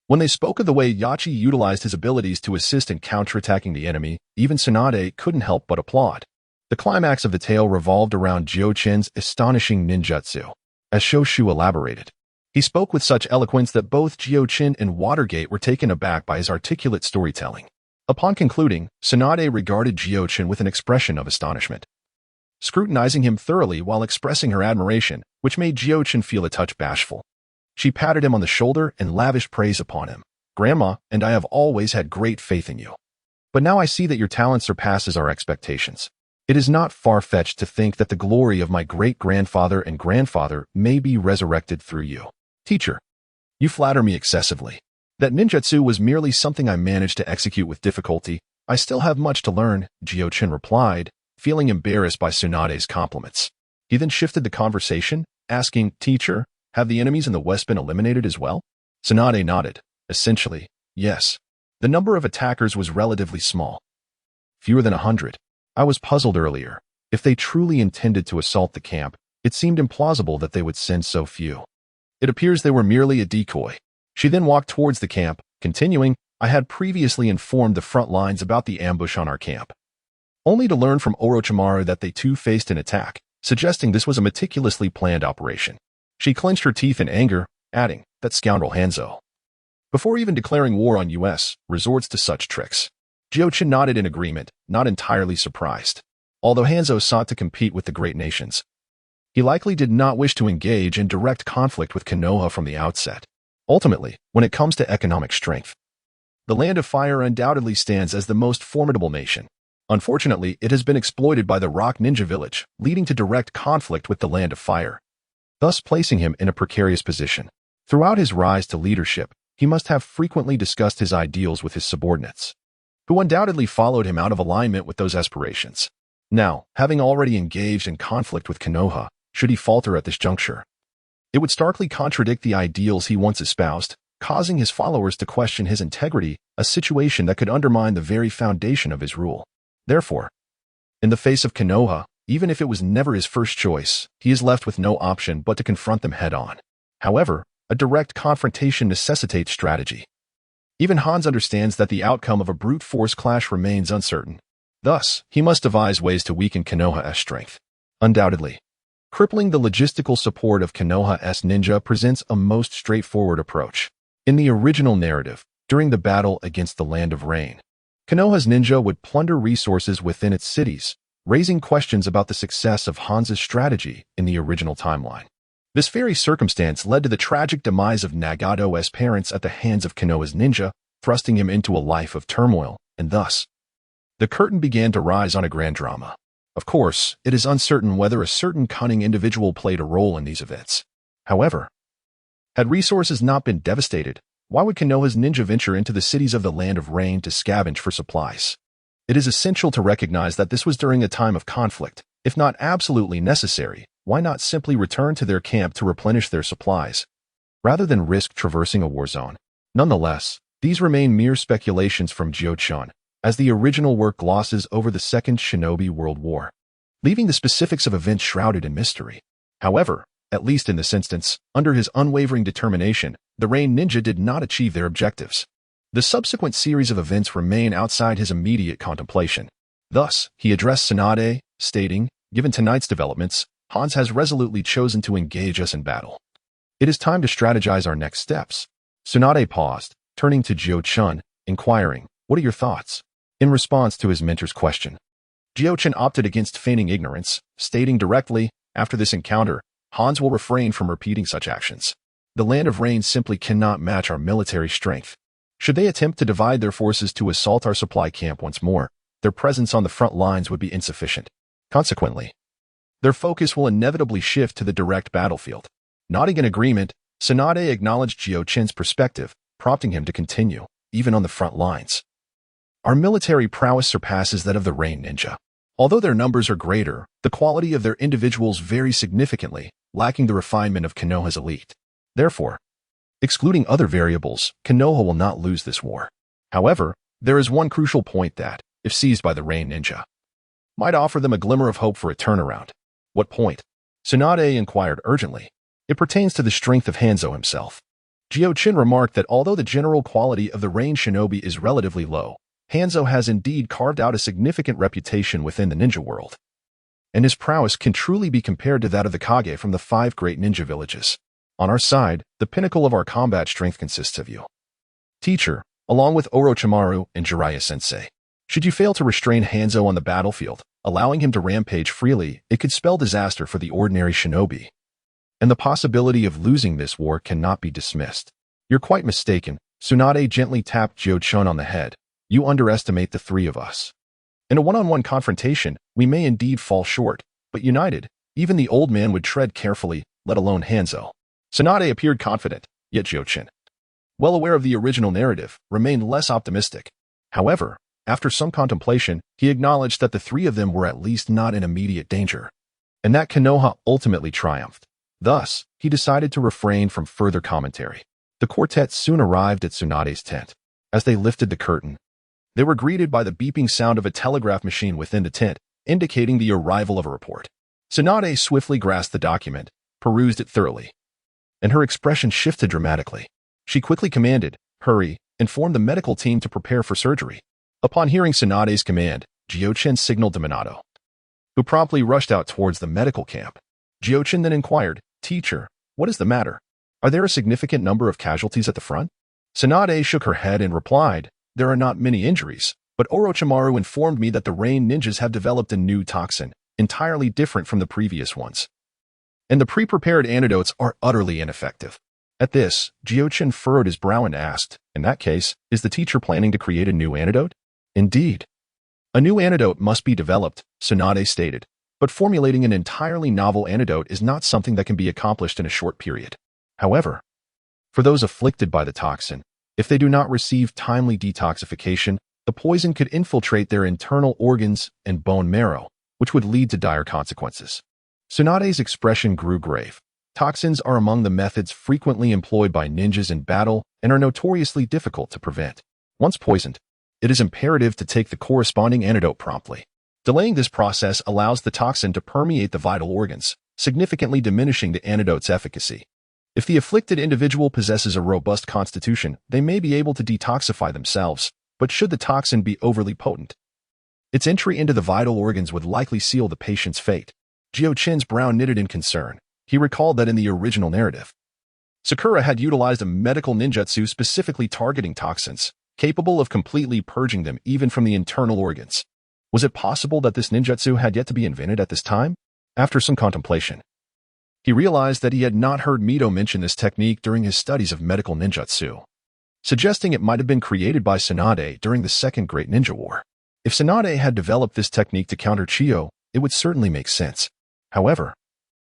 When they spoke of the way Yachi utilized his abilities to assist in counterattacking the enemy, even Tsunade couldn't help but applaud. The climax of the tale revolved around Jiuchen's astonishing ninjutsu. As Shoshu elaborated, he spoke with such eloquence that both Jiuchen and Watergate were taken aback by his articulate storytelling. Upon concluding, Tsunade regarded Jiuchen with an expression of astonishment, scrutinizing him thoroughly while expressing her admiration, which made Jiuchen feel a touch bashful. She patted him on the shoulder and lavished praise upon him. "Grandma and I have always had great faith in you. But now I see that your talent surpasses our expectations. It is not far-fetched to think that the glory of my great-grandfather and grandfather may be resurrected through you. Teacher, you flatter me excessively. That ninjutsu was merely something I managed to execute with difficulty. I still have much to learn," Jiuchen replied, feeling embarrassed by Tsunade's compliments. He then shifted the conversation, asking, "Teacher, have the enemies in the west been eliminated as well?" Tsunade nodded. "Essentially, yes. The number of attackers was relatively small. Fewer than 100. I was puzzled earlier. If they truly intended to assault the camp, it seemed implausible that they would send so few. It appears they were merely a decoy." She then walked towards the camp, continuing, "I had previously informed the front lines about the ambush on our camp, only to learn from Orochimaru that they too faced an attack, suggesting this was a meticulously planned operation." She clenched her teeth in anger, adding, "That scoundrel Hanzo, before even declaring war on US, resorts to such tricks." Jiuchen nodded in agreement, not entirely surprised. Although Hanzo sought to compete with the great nations, he likely did not wish to engage in direct conflict with Konoha from the outset. Ultimately, when it comes to economic strength, the Land of Fire undoubtedly stands as the most formidable nation. Unfortunately, it has been exploited by the Rock Ninja Village, leading to direct conflict with the Land of Fire, thus placing him in a precarious position. Throughout his rise to leadership, he must have frequently discussed his ideals with his subordinates, who undoubtedly followed him out of alignment with those aspirations. Now, having already engaged in conflict with Konoha, should he falter at this juncture, it would starkly contradict the ideals he once espoused, causing his followers to question his integrity, a situation that could undermine the very foundation of his rule. Therefore, in the face of Konoha, even if it was never his first choice, he is left with no option but to confront them head-on. However, a direct confrontation necessitates strategy. Even Hans understands that the outcome of a brute force clash remains uncertain. Thus, he must devise ways to weaken Konoha's strength. Undoubtedly, crippling the logistical support of Konoha's ninja presents a most straightforward approach. In the original narrative, during the battle against the Land of Rain, Konoha's ninja would plunder resources within its cities, raising questions about the success of Hans's strategy in the original timeline. This very circumstance led to the tragic demise of Nagato's parents at the hands of Konoha's ninja, thrusting him into a life of turmoil, and thus, the curtain began to rise on a grand drama. Of course, it is uncertain whether a certain cunning individual played a role in these events. However, had resources not been devastated, why would Konoha's ninja venture into the cities of the Land of Rain to scavenge for supplies? It is essential to recognize that this was during a time of conflict. If not absolutely necessary, why not simply return to their camp to replenish their supplies, rather than risk traversing a war zone? Nonetheless, these remain mere speculations from Jiuchen, as the original work glosses over the Second Shinobi World War, leaving the specifics of events shrouded in mystery. However, at least in this instance, under his unwavering determination, the Rain Ninja did not achieve their objectives. The subsequent series of events remain outside his immediate contemplation. Thus, he addressed Tsunade, stating, "Given tonight's developments, Hans has resolutely chosen to engage us in battle. It is time to strategize our next steps." Tsunade paused, turning to Jiuchen, inquiring, "What are your thoughts?" In response to his mentor's question, Jiuchen opted against feigning ignorance, stating directly, "After this encounter, Hans will refrain from repeating such actions. The Land of Rain simply cannot match our military strength. Should they attempt to divide their forces to assault our supply camp once more, their presence on the front lines would be insufficient. Consequently, their focus will inevitably shift to the direct battlefield." Nodding in agreement, Tsunade acknowledged Jiuchen's perspective, prompting him to continue, "Even on the front lines, our military prowess surpasses that of the Rain Ninja. Although their numbers are greater, the quality of their individuals varies significantly, lacking the refinement of Konoha's elite. Therefore, excluding other variables, Konoha will not lose this war. However, there is one crucial point that, if seized by the Rain Ninja, might offer them a glimmer of hope for a turnaround." "What point?" Tsunade inquired urgently. "It pertains to the strength of Hanzo himself." Jiuchen remarked that although the general quality of the Rain Shinobi is relatively low, Hanzo has indeed carved out a significant reputation within the ninja world, and his prowess can truly be compared to that of the Kage from the 5 great ninja villages. On our side, the pinnacle of our combat strength consists of you, teacher, along with Orochimaru and Jiraiya-sensei. Should you fail to restrain Hanzo on the battlefield, allowing him to rampage freely, it could spell disaster for the ordinary shinobi. And the possibility of losing this war cannot be dismissed." "You're quite mistaken." Tsunade gently tapped Jiuchen on the head. "You underestimate the 3 of us. In a one-on-one confrontation, we may indeed fall short, but united, even the old man would tread carefully, let alone Hanzo." Tsunade appeared confident, yet Jiuchen, well aware of the original narrative, remained less optimistic. However, after some contemplation, he acknowledged that the 3 of them were at least not in immediate danger, and that Konoha ultimately triumphed. Thus, he decided to refrain from further commentary. The quartet soon arrived at Tsunade's tent. As they lifted the curtain, they were greeted by the beeping sound of a telegraph machine within the tent, indicating the arrival of a report. Tsunade swiftly grasped the document, perused it thoroughly, and her expression shifted dramatically. She quickly commanded, "Hurry, inform the medical team to prepare for surgery." Upon hearing Tsunade's command, Jiuchen signaled to Minato, who promptly rushed out towards the medical camp. Jiuchen then inquired, "Teacher, what is the matter? Are there a significant number of casualties at the front?" Tsunade shook her head and replied, "There are not many injuries, but Orochimaru informed me that the Rain Ninjas have developed a new toxin, entirely different from the previous ones, and the pre-prepared antidotes are utterly ineffective. At this, Jiuchen furrowed his brow and asked, "In that case, is the teacher planning to create a new antidote?" "Indeed. A new antidote must be developed," Tsunade stated, "but formulating an entirely novel antidote is not something that can be accomplished in a short period. However, for those afflicted by the toxin, if they do not receive timely detoxification, the poison could infiltrate their internal organs and bone marrow, which would lead to dire consequences." Tsunade's expression grew grave. Toxins are among the methods frequently employed by ninjas in battle and are notoriously difficult to prevent. Once poisoned, it is imperative to take the corresponding antidote promptly. Delaying this process allows the toxin to permeate the vital organs, significantly diminishing the antidote's efficacy. If the afflicted individual possesses a robust constitution, they may be able to detoxify themselves, but should the toxin be overly potent, its entry into the vital organs would likely seal the patient's fate. Jiuchen's brow knitted in concern. He recalled that in the original narrative, Sakura had utilized a medical ninjutsu specifically targeting toxins, capable of completely purging them even from the internal organs. Was it possible that this ninjutsu had yet to be invented at this time? After some contemplation, he realized that he had not heard Mito mention this technique during his studies of medical ninjutsu, suggesting it might have been created by Tsunade during the Second Great Ninja War. If Tsunade had developed this technique to counter Chiyo, it would certainly make sense. However,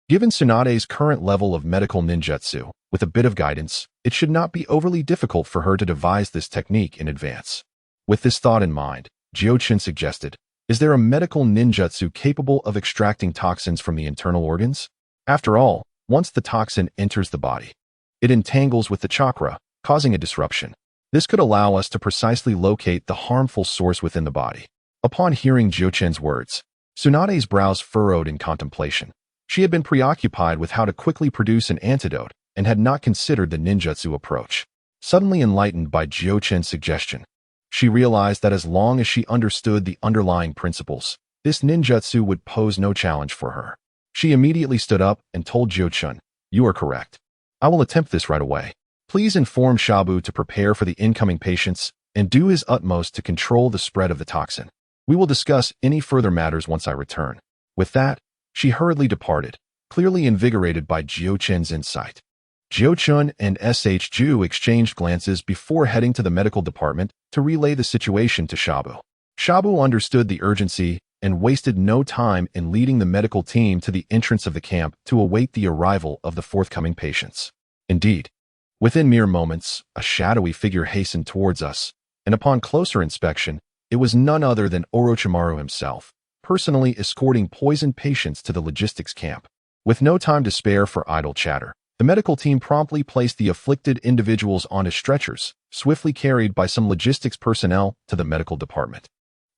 given Tsunade's current level of medical ninjutsu, with a bit of guidance, it should not be overly difficult for her to devise this technique in advance. With this thought in mind, Jiuchen suggested, "Is there a medical ninjutsu capable of extracting toxins from the internal organs? After all, once the toxin enters the body, it entangles with the chakra, causing a disruption. This could allow us to precisely locate the harmful source within the body." Upon hearing Jiuchen's words, Tsunade's brows furrowed in contemplation. She had been preoccupied with how to quickly produce an antidote and had not considered the ninjutsu approach. Suddenly enlightened by Jiuchen's suggestion, she realized that as long as she understood the underlying principles, this ninjutsu would pose no challenge for her. She immediately stood up and told Jiuchen, "You are correct. I will attempt this right away. Please inform Shabu to prepare for the incoming patients and do his utmost to control the spread of the toxin. We will discuss any further matters once I return." With that, she hurriedly departed, clearly invigorated by Jiuchen's insight. Jiuchen and Ju exchanged glances before heading to the medical department to relay the situation to Shabu. Shabu understood the urgency and wasted no time in leading the medical team to the entrance of the camp to await the arrival of the forthcoming patients. Indeed, within mere moments, a shadowy figure hastened towards us, and upon closer inspection, it was none other than Orochimaru himself, personally escorting poisoned patients to the logistics camp. With no time to spare for idle chatter, the medical team promptly placed the afflicted individuals onto stretchers, swiftly carried by some logistics personnel to the medical department.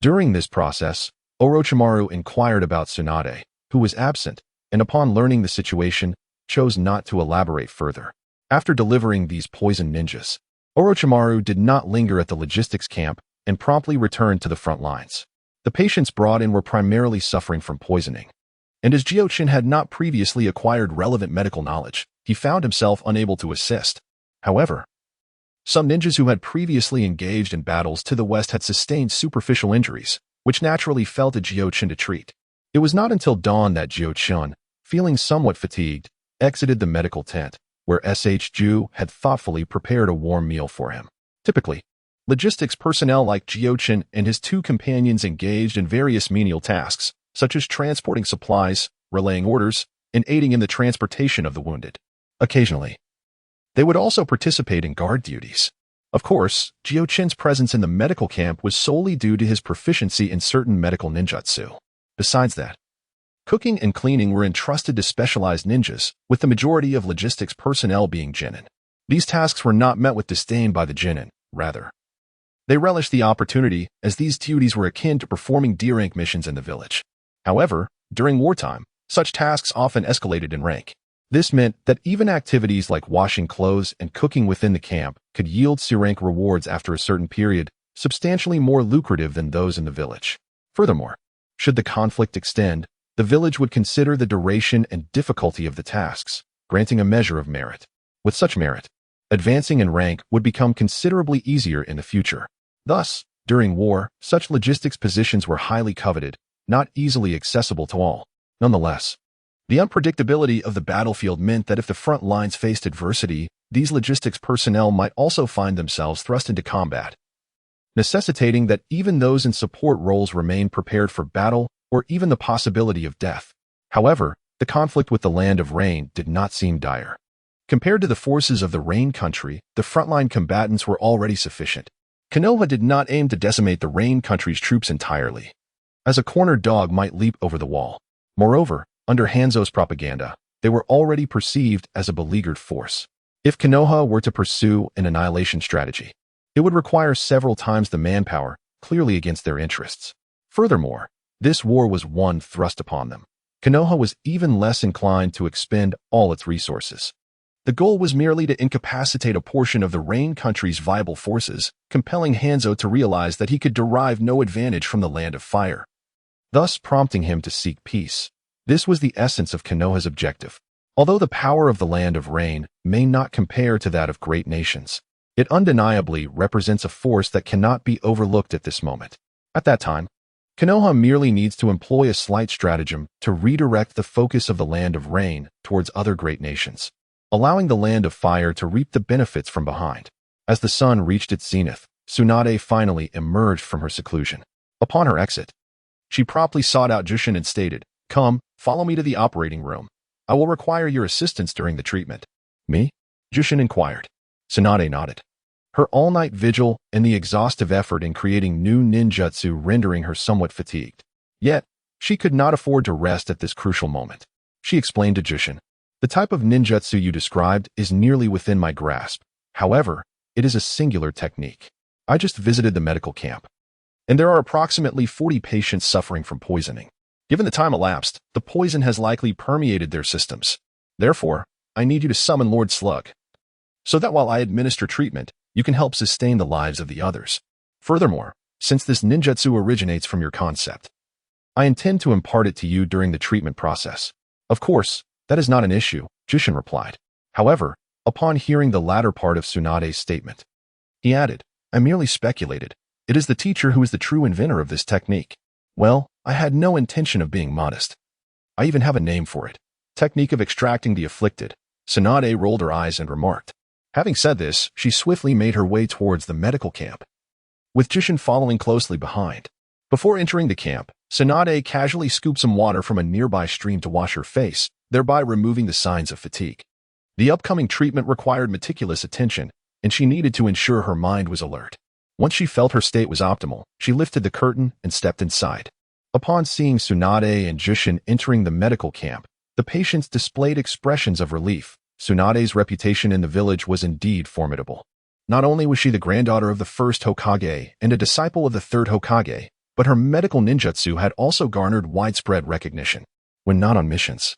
During this process, Orochimaru inquired about Tsunade, who was absent, and upon learning the situation, chose not to elaborate further. After delivering these poisoned ninjas, Orochimaru did not linger at the logistics camp and promptly returned to the front lines. The patients brought in were primarily suffering from poisoning, and as Jiuchen had not previously acquired relevant medical knowledge, he found himself unable to assist. However, some ninjas who had previously engaged in battles to the west had sustained superficial injuries, which naturally fell to Jiuchen to treat. It was not until dawn that Jiuchen, feeling somewhat fatigued, exited the medical tent, where Ju had thoughtfully prepared a warm meal for him. Typically, logistics personnel like Jiuchen and his two companions engaged in various menial tasks, such as transporting supplies, relaying orders, and aiding in the transportation of the wounded. Occasionally, they would also participate in guard duties. Of course, Jiuchen's presence in the medical camp was solely due to his proficiency in certain medical ninjutsu. Besides that, cooking and cleaning were entrusted to specialized ninjas, with the majority of logistics personnel being genin. These tasks were not met with disdain by the genin, rather, they relished the opportunity, as these duties were akin to performing D-rank missions in the village. However, during wartime, such tasks often escalated in rank. This meant that even activities like washing clothes and cooking within the camp could yield C-rank rewards after a certain period, substantially more lucrative than those in the village. Furthermore, should the conflict extend, the village would consider the duration and difficulty of the tasks, granting a measure of merit. With such merit, advancing in rank would become considerably easier in the future. Thus, during war, such logistics positions were highly coveted, not easily accessible to all. Nonetheless, the unpredictability of the battlefield meant that if the front lines faced adversity, these logistics personnel might also find themselves thrust into combat, necessitating that even those in support roles remain prepared for battle or even the possibility of death. However, the conflict with the Land of Rain did not seem dire. Compared to the forces of the Rain Country, the frontline combatants were already sufficient. Konoha did not aim to decimate the Rain Country's troops entirely, as a cornered dog might leap over the wall. Moreover, under Hanzo's propaganda, they were already perceived as a beleaguered force. If Konoha were to pursue an annihilation strategy, it would require several times the manpower, clearly against their interests. Furthermore, this war was one thrust upon them. Konoha was even less inclined to expend all its resources. The goal was merely to incapacitate a portion of the Rain Country's viable forces, compelling Hanzo to realize that he could derive no advantage from the Land of Fire, thus prompting him to seek peace. This was the essence of Konoha's objective. Although the power of the Land of Rain may not compare to that of great nations, it undeniably represents a force that cannot be overlooked at this moment. At that time, Konoha merely needs to employ a slight stratagem to redirect the focus of the Land of Rain towards other great nations, allowing the Land of Fire to reap the benefits from behind. As the sun reached its zenith, Tsunade finally emerged from her seclusion. Upon her exit, she promptly sought out Jiuchen and stated, "Come, follow me to the operating room. I will require your assistance during the treatment." "Me?" Jiuchen inquired. Tsunade nodded. Her all-night vigil and the exhaustive effort in creating new ninjutsu rendering her somewhat fatigued. Yet, she could not afford to rest at this crucial moment. She explained to Jiuchen, "The type of ninjutsu you described is nearly within my grasp. However, it is a singular technique. I just visited the medical camp, and there are approximately 40 patients suffering from poisoning. Given the time elapsed, the poison has likely permeated their systems. Therefore, I need you to summon Lord Slug, so that while I administer treatment, you can help sustain the lives of the others. Furthermore, since this ninjutsu originates from your concept, I intend to impart it to you during the treatment process." "Of course, that is not an issue," Jiuchen replied. However, upon hearing the latter part of Tsunade's statement, he added, "I merely speculated. It is the teacher who is the true inventor of this technique." "Well, I had no intention of being modest. I even have a name for it. Technique of extracting the afflicted." Tsunade rolled her eyes and remarked. Having said this, she swiftly made her way towards the medical camp, with Jiuchen following closely behind. Before entering the camp, Tsunade casually scooped some water from a nearby stream to wash her face, thereby removing the signs of fatigue. The upcoming treatment required meticulous attention, and she needed to ensure her mind was alert. Once she felt her state was optimal, she lifted the curtain and stepped inside. Upon seeing Tsunade and Jiuchen entering the medical camp, the patients displayed expressions of relief. Tsunade's reputation in the village was indeed formidable. Not only was she the granddaughter of the first Hokage and a disciple of the third Hokage, but her medical ninjutsu had also garnered widespread recognition. When not on missions,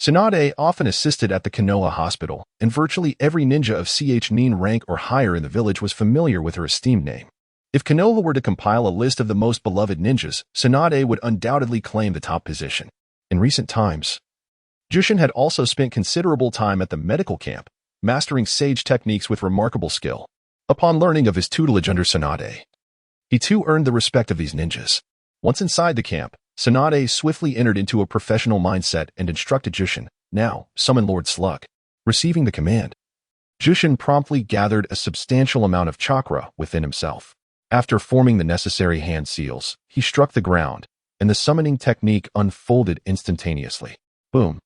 Tsunade often assisted at the Konoha hospital, and virtually every ninja of Nin rank or higher in the village was familiar with her esteemed name. If Konoha were to compile a list of the most beloved ninjas, Tsunade would undoubtedly claim the top position. In recent times, Jiuchen had also spent considerable time at the medical camp, mastering sage techniques with remarkable skill. Upon learning of his tutelage under Tsunade, he too earned the respect of these ninjas. Once inside the camp, Tsunade swiftly entered into a professional mindset and instructed Jiuchen, "Now, summon Lord Slug." Receiving the command, Jiuchen promptly gathered a substantial amount of chakra within himself. After forming the necessary hand seals, he struck the ground, and the summoning technique unfolded instantaneously. Boom!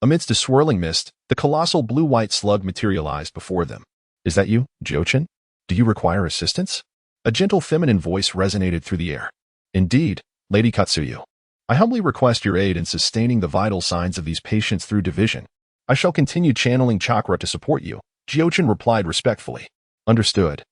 Amidst a swirling mist, the colossal blue-white slug materialized before them. "Is that you, Jiuchen? Do you require assistance?" A gentle feminine voice resonated through the air. "Indeed, Lady Katsuyu. I humbly request your aid in sustaining the vital signs of these patients through division. I shall continue channeling chakra to support you," Jiuchen replied respectfully. "Understood."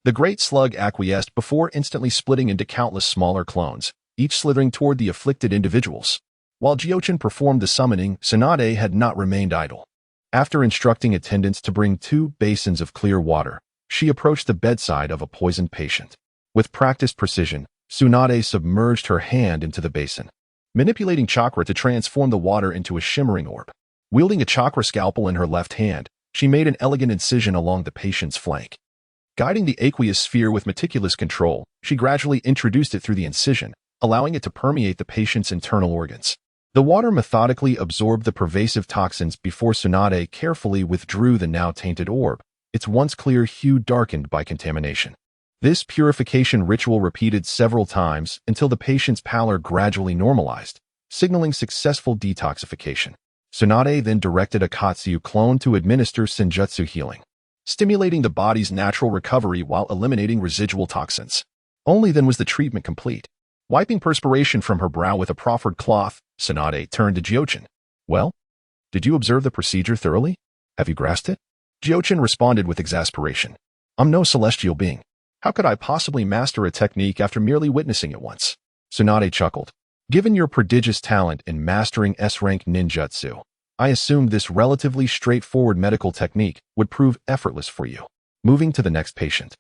The great slug acquiesced before instantly splitting into countless smaller clones, each slithering toward the afflicted individuals. While Jiuchen performed the summoning, Tsunade had not remained idle. After instructing attendants to bring 2 basins of clear water, she approached the bedside of a poisoned patient. With practiced precision, Tsunade submerged her hand into the basin, manipulating chakra to transform the water into a shimmering orb. Wielding a chakra scalpel in her left hand, she made an elegant incision along the patient's flank. Guiding the aqueous sphere with meticulous control, she gradually introduced it through the incision, allowing it to permeate the patient's internal organs. The water methodically absorbed the pervasive toxins before Tsunade carefully withdrew the now tainted orb, its once clear hue darkened by contamination. This purification ritual repeated several times until the patient's pallor gradually normalized, signaling successful detoxification. Tsunade then directed a Katsuyu clone to administer Senjutsu healing, stimulating the body's natural recovery while eliminating residual toxins. Only then was the treatment complete. Wiping perspiration from her brow with a proffered cloth, Tsunade turned to Jiuchen. Well, did you observe the procedure thoroughly? Have you grasped it? Jiuchen responded with exasperation. I'm no celestial being. How could I possibly master a technique after merely witnessing it once? Tsunade chuckled. Given your prodigious talent in mastering S-rank ninjutsu, I assumed this relatively straightforward medical technique would prove effortless for you. Moving to the next patient.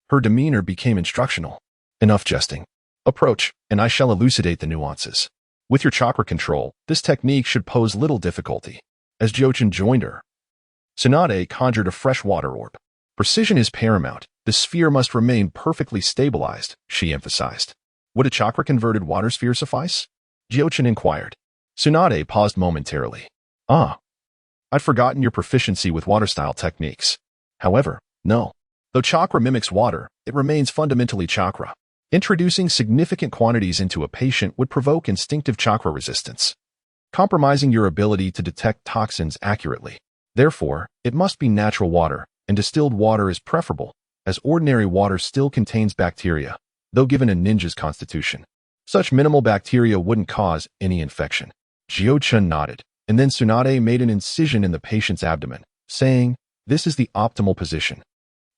Her demeanor became instructional. Enough jesting. Approach, and I shall elucidate the nuances. With your chakra control, this technique should pose little difficulty. As Jiuchen joined her, Tsunade conjured a fresh water orb. Precision is paramount. The sphere must remain perfectly stabilized, she emphasized. Would a chakra-converted water sphere suffice? Jiuchen inquired. Tsunade paused momentarily. I'd forgotten your proficiency with water-style techniques. However, no. Though chakra mimics water, it remains fundamentally chakra. Introducing significant quantities into a patient would provoke instinctive chakra resistance, compromising your ability to detect toxins accurately. Therefore, it must be natural water, and distilled water is preferable, as ordinary water still contains bacteria, though given a ninja's constitution. Such minimal bacteria wouldn't cause any infection. Jiuchen nodded, and then Tsunade made an incision in the patient's abdomen, saying, this is the optimal position,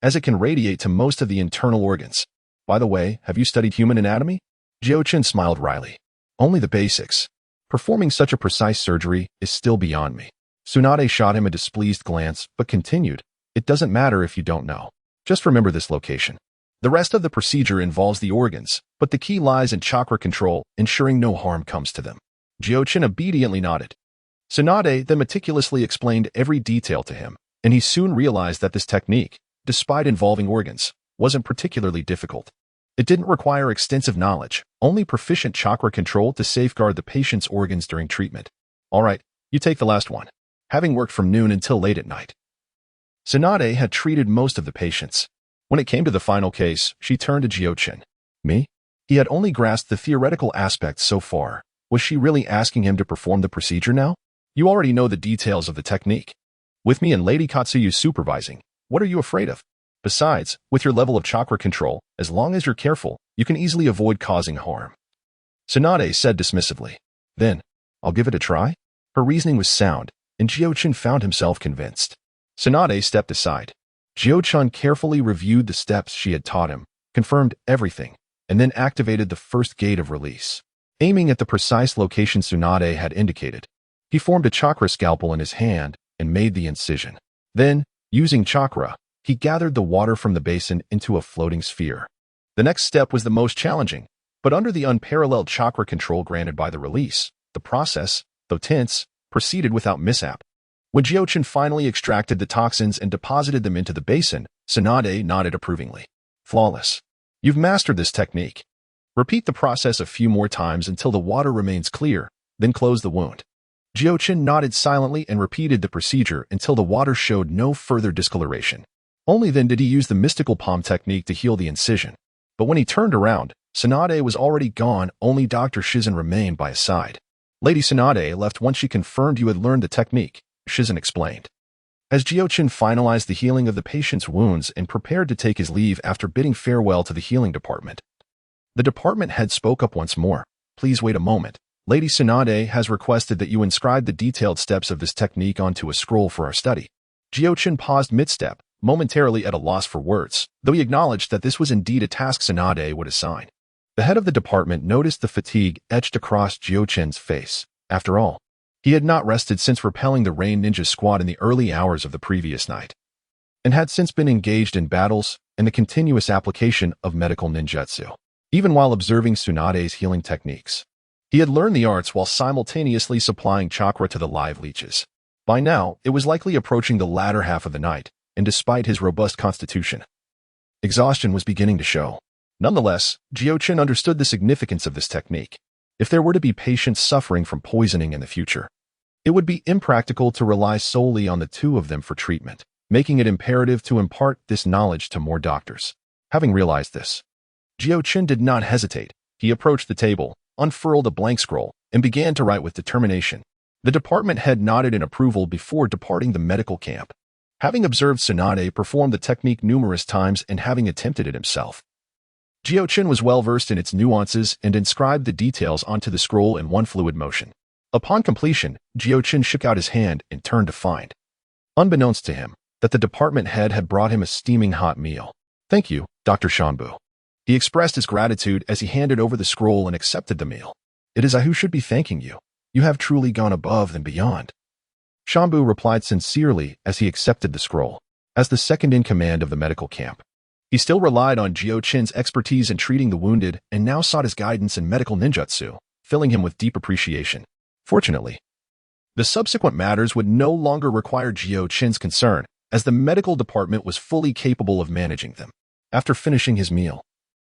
as it can radiate to most of the internal organs. By the way, have you studied human anatomy? Jiuchen smiled wryly. Only the basics. Performing such a precise surgery is still beyond me. Tsunade shot him a displeased glance, but continued, it doesn't matter if you don't know. Just remember this location. The rest of the procedure involves the organs, but the key lies in chakra control, ensuring no harm comes to them. Jiuchen obediently nodded. Tsunade then meticulously explained every detail to him, and he soon realized that this technique, despite involving organs, wasn't particularly difficult. It didn't require extensive knowledge, only proficient chakra control to safeguard the patient's organs during treatment. All right, you take the last one. Having worked from noon until late at night, Tsunade had treated most of the patients. When it came to the final case, she turned to Jiuchen. Me? He had only grasped the theoretical aspects so far. Was she really asking him to perform the procedure now? You already know the details of the technique. With me and Lady Katsuyu supervising, what are you afraid of? Besides, with your level of chakra control, as long as you're careful, you can easily avoid causing harm. Tsunade said dismissively. Then, I'll give it a try? Her reasoning was sound, and Jiuchen found himself convinced. Tsunade stepped aside. Jiuchen carefully reviewed the steps she had taught him, confirmed everything, and then activated the first gate of release. Aiming at the precise location Tsunade had indicated, he formed a chakra scalpel in his hand and made the incision. Then, using chakra, he gathered the water from the basin into a floating sphere. The next step was the most challenging, but under the unparalleled chakra control granted by the release, the process, though tense, proceeded without mishap. When Jiuchen finally extracted the toxins and deposited them into the basin, Tsunade nodded approvingly. Flawless. You've mastered this technique. Repeat the process a few more times until the water remains clear, then close the wound. Jiuchen nodded silently and repeated the procedure until the water showed no further discoloration. Only then did he use the mystical palm technique to heal the incision. But when he turned around, Tsunade was already gone, only Dr. Shizen remained by his side. Lady Tsunade left once she confirmed you had learned the technique, Shizen explained. As Jiuchen finalized the healing of the patient's wounds and prepared to take his leave after bidding farewell to the healing department, the department head spoke up once more. Please wait a moment. Lady Tsunade has requested that you inscribe the detailed steps of this technique onto a scroll for our study. Jiuchen paused mid-step, momentarily at a loss for words, though he acknowledged that this was indeed a task Tsunade would assign. The head of the department noticed the fatigue etched across Jiuchen's face. After all, he had not rested since repelling the Rain Ninja Squad in the early hours of the previous night, and had since been engaged in battles and the continuous application of medical ninjutsu. Even while observing Tsunade's healing techniques, he had learned the arts while simultaneously supplying chakra to the live leeches. By now, it was likely approaching the latter half of the night, and despite his robust constitution, exhaustion was beginning to show. Nonetheless, Jiuchen understood the significance of this technique. if there were to be patients suffering from poisoning in the future. It would be impractical to rely solely on the two of them for treatment, making it imperative to impart this knowledge to more doctors. Having realized this, Jiuchen did not hesitate. He approached the table, unfurled a blank scroll, and began to write with determination. The department head nodded in approval before departing the medical camp. Having observed Tsunade perform the technique numerous times and having attempted it himself, Jiuchen was well versed in its nuances and inscribed the details onto the scroll in one fluid motion. Upon completion, Jiuchen shook out his hand and turned to find, unbeknownst to him, that the department head had brought him a steaming hot meal. "Thank you, Dr. Shanbu." He expressed his gratitude as he handed over the scroll and accepted the meal. "It is I who should be thanking you. You have truly gone above and beyond." Shanbu replied sincerely as he accepted the scroll. As the second in command of the medical camp, he still relied on Jiuchen's expertise in treating the wounded and now sought his guidance in medical ninjutsu, filling him with deep appreciation. Fortunately, the subsequent matters would no longer require Jiuchen's concern, as the medical department was fully capable of managing them. After finishing his meal,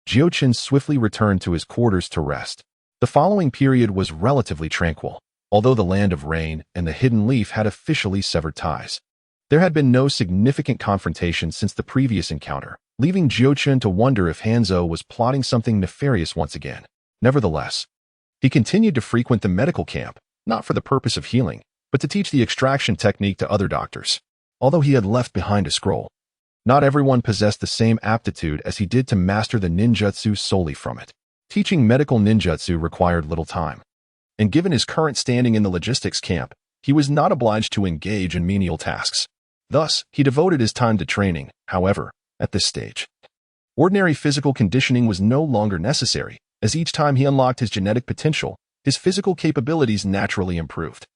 Jiuchen swiftly returned to his quarters to rest. The following period was relatively tranquil, although the land of rain and the hidden leaf had officially severed ties. There had been no significant confrontation since the previous encounter, leaving Jiuchen to wonder if Hanzo was plotting something nefarious once again. Nevertheless, he continued to frequent the medical camp, not for the purpose of healing, but to teach the extraction technique to other doctors. Although he had left behind a scroll, not everyone possessed the same aptitude as he did to master the ninjutsu solely from it. Teaching medical ninjutsu required little time, and given his current standing in the logistics camp, he was not obliged to engage in menial tasks. Thus, he devoted his time to training. However, at this stage, ordinary physical conditioning was no longer necessary, as each time he unlocked his genetic potential, his physical capabilities naturally improved.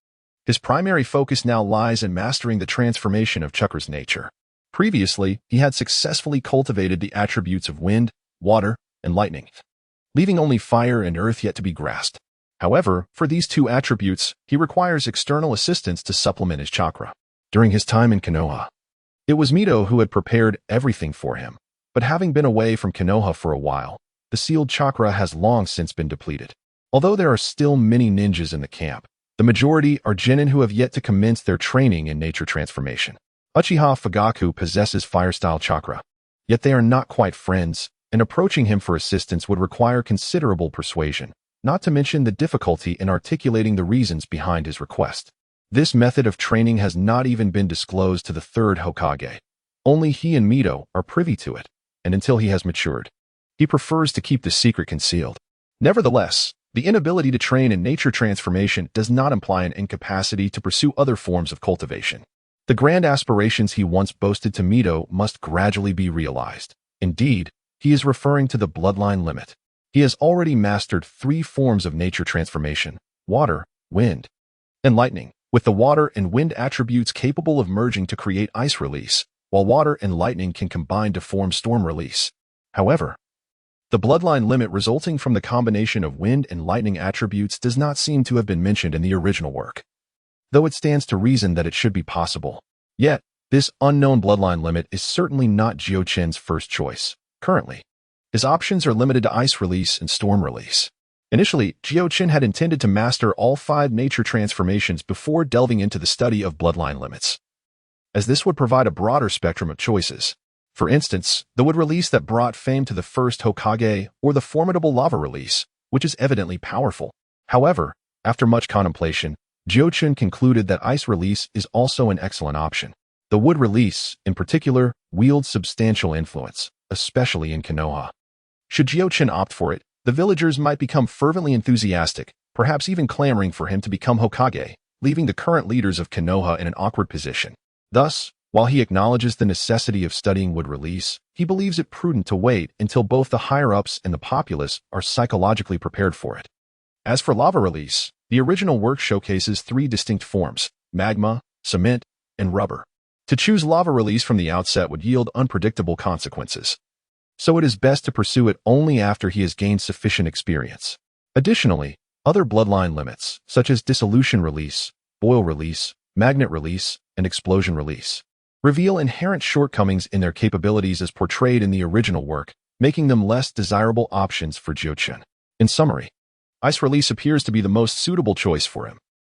His primary focus now lies in mastering the transformation of Chakra's nature. Previously, he had successfully cultivated the attributes of wind, water, and lightning, leaving only fire and earth yet to be grasped. However, for these two attributes, he requires external assistance to supplement his chakra. During his time in Konoha, it was Mito who had prepared everything for him, but having been away from Konoha for a while, the sealed chakra has long since been depleted. Although there are still many ninjas in the camp, the majority are genin who have yet to commence their training in nature transformation. Uchiha Fugaku possesses fire-style chakra, yet they are not quite friends, and approaching him for assistance would require considerable persuasion, not to mention the difficulty in articulating the reasons behind his request. This method of training has not even been disclosed to the third Hokage. Only he and Mito are privy to it, and until he has matured, he prefers to keep the secret concealed. Nevertheless, the inability to train in nature transformation does not imply an incapacity to pursue other forms of cultivation. The grand aspirations he once boasted to Mito must gradually be realized. Indeed, he is referring to the bloodline limit. He has already mastered 3 forms of nature transformation: water, wind, and lightning, with the water and wind attributes capable of merging to create ice release, while water and lightning can combine to form storm release. However, the bloodline limit resulting from the combination of wind and lightning attributes does not seem to have been mentioned in the original work, though it stands to reason that it should be possible. Yet, this unknown bloodline limit is certainly not Jiuchen's first choice. Currently, his options are limited to ice release and storm release. Initially, Jiuchen had intended to master all 5 nature transformations before delving into the study of bloodline limits, as this would provide a broader spectrum of choices. For instance, the wood release that brought fame to the first Hokage, or the formidable lava release, which is evidently powerful. However, after much contemplation, Jiuchen concluded that ice release is also an excellent option. The wood release, in particular, wields substantial influence, especially in Konoha. Should Jiuchen opt for it, the villagers might become fervently enthusiastic, perhaps even clamoring for him to become Hokage, leaving the current leaders of Konoha in an awkward position. Thus, while he acknowledges the necessity of studying wood release, he believes it prudent to wait until both the higher-ups and the populace are psychologically prepared for it. As for lava release, the original work showcases 3 distinct forms: magma, cement, and rubber. To choose lava release from the outset would yield unpredictable consequences, so it is best to pursue it only after he has gained sufficient experience. Additionally, other bloodline limits, such as dissolution release, boil release, magnet release, and explosion release, reveal inherent shortcomings in their capabilities as portrayed in the original work, making them less desirable options for Jiuchen. In summary, Ice Release appears to be the most suitable choice for him.